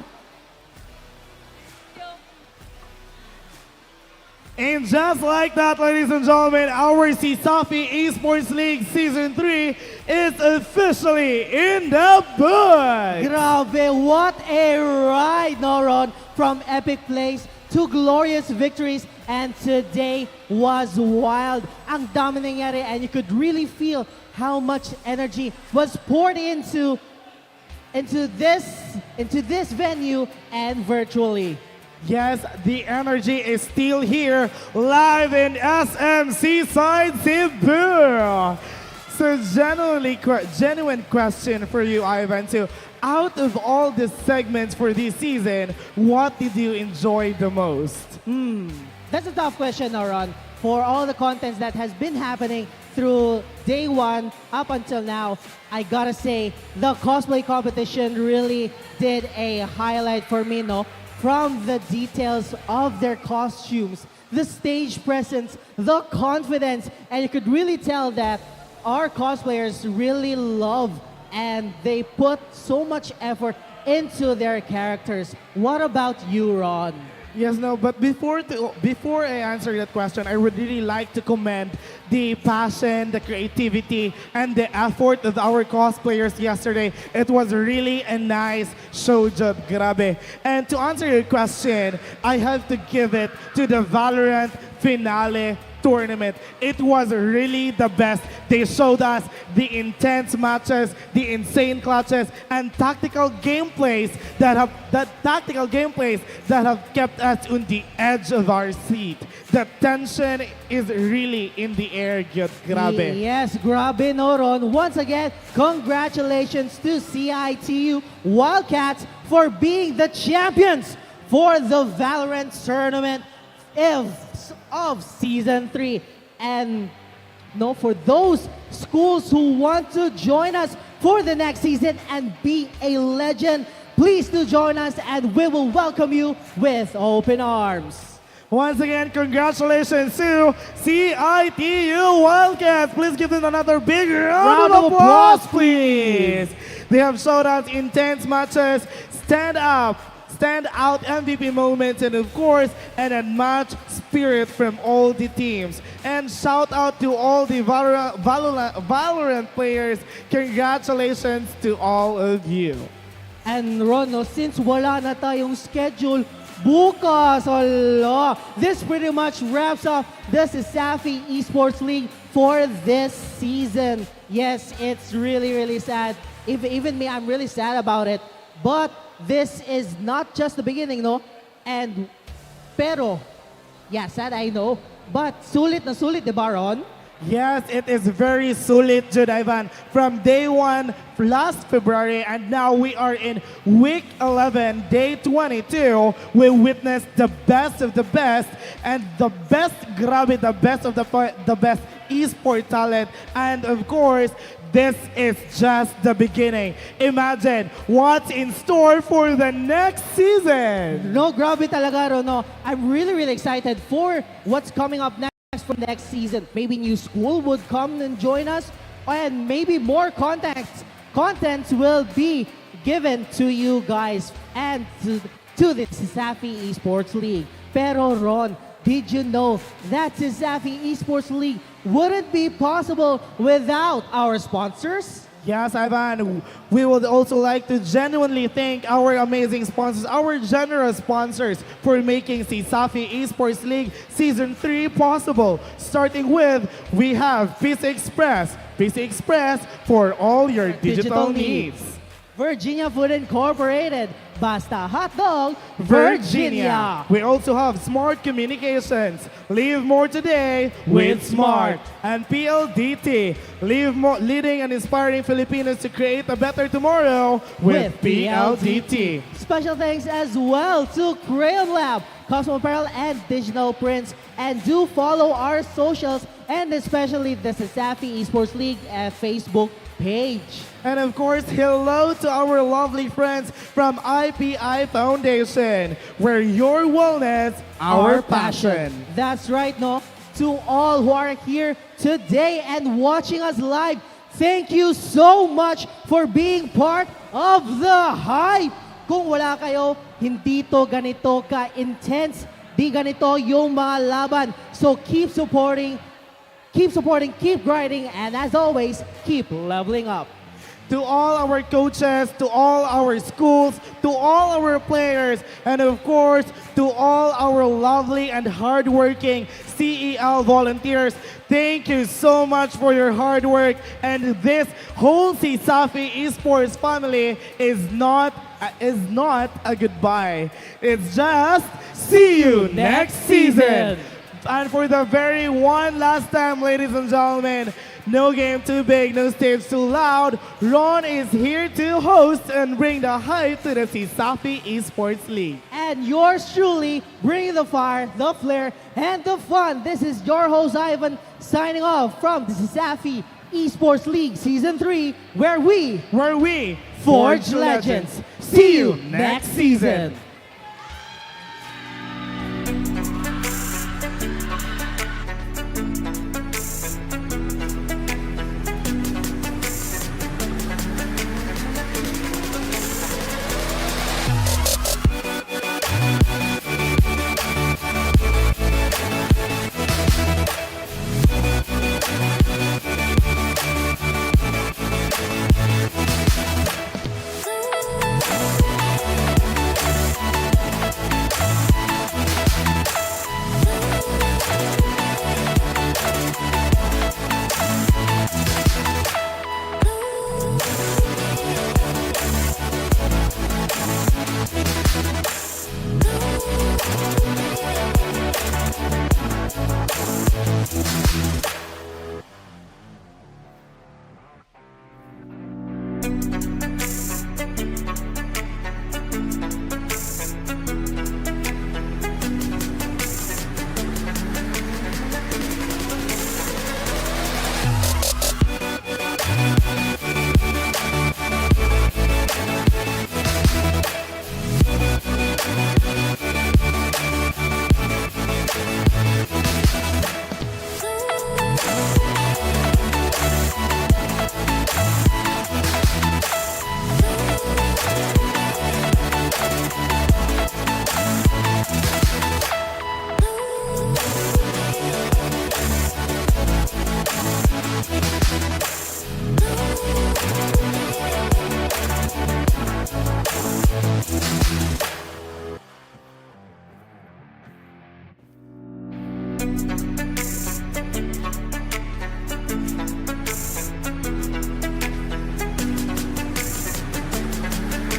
And just like that, ladies and gentlemen, our CESAFI Esports League Season 3 is officially in the books! Grabe, what a ride, no, Ron? From epic plays to glorious victories, and today was wild. Ang dami nangyari, and you could really feel how much energy was poured into this venue and virtually. Yes, the energy is still here, live in SMC side Cebu. So genuine question for you, Ivan, too. Out of all the segments for this season, what did you enjoy the most? That's a tough question, Ron. For all the contents that has been happening through day one up until now, I gotta say, the cosplay competition really did a highlight for me, no? From the details of their costumes, the stage presence, the confidence, and you could really tell that our cosplayers really love and they put so much effort into their characters. What about you, Ron? Yes, no, but before I answer that question, I would really like to commend the passion, the creativity, and the effort of our cosplayers yesterday. It was really a nice show job, grabe. And to answer your question, I have to give it to the Valorant finale tournament. It was really the best. They showed us the intense matches, the insane clutches, and tactical gameplays that have kept us on the edge of our seat. The tension is really in the air, grabe. Yes, grabe, no, Ron. Once again, congratulations to CIT-U Wildcats for being the champions for the Valorant tournament of Season 3. And no, for those schools who want to join us for the next season and be a legend, please do join us and we will welcome you with open arms. Once again, congratulations to CIT-U Wildcats. Please give them another big round of applause, please. They have showed us intense matches, stand out MVP moments, and of course, an unmatched spirit from all the teams. And shout out to all the Valorant players. Congratulations to all of you. And Ron, no, since wala na tayong schedule bukas, ala, this pretty much wraps up the CESAFI Esports League for this season. Yes, it's really, really sad. Even me, I'm really sad about it. But this is not just the beginning, no? Pero, yeah, sad I know. But sulit na sulit, di ba, Ron? Yes, it is very sulit, Jude Ivan. From day 1 last February, and now we are in week 11, day 22. We witnessed the best of the best, and the best, grabe, the best of the best esports talent. And of course, this is just the beginning. Imagine what's in store for the next season. No, grabe talaga, Ron. No. I'm really, really excited for what's coming up next for next season. Maybe new school would come and join us, and maybe more contents will be given to you guys and to the CESAFI Esports League. Pero Ron, did you know that CESAFI Esports League wouldn't be possible without our sponsors? Yes, Ivan. We would also like to genuinely thank our amazing sponsors, our generous sponsors, for making CESAFI Esports League Season 3 possible. Starting with, we have Piso Express. Piso Express for all your digital needs. Virginia Food Incorporated, Basta Hotdog, Virginia. We also have Smart Communications. Live more today with Smart. And PLDT. Leading and inspiring Filipinos to create a better tomorrow with PLDT. Special thanks as well to Crayon Lab, Cosmo Apparel, and Digital Prints. And do follow our socials, and especially the CESAFI Esports League Facebook page. And of course, hello to our lovely friends from IPI Foundation, where your wellness, our passion. That's right, no? To all who are here today and watching us live, thank you so much for being part of the hype. Kung wala kayo, hindi to ganito ka-intense, di ganito yung mga laban. So keep supporting, keep grinding, and as always, keep leveling up. To all our coaches, to all our schools, to all our players, and of course, to all our lovely and hardworking CEL volunteers, thank you so much for your hard work. And this whole CESAFI Esports family is not a goodbye. It's just see you next season. And for the very one last time, ladies and gentlemen, no game too big, no stage too loud. Ron is here to host and bring the hype to the CESAFI Esports League. And yours truly, bringing the fire, the flair, and the fun. This is your host, Ivan, signing off from the CESAFI Esports League Season 3, where we forge legends. See you next season.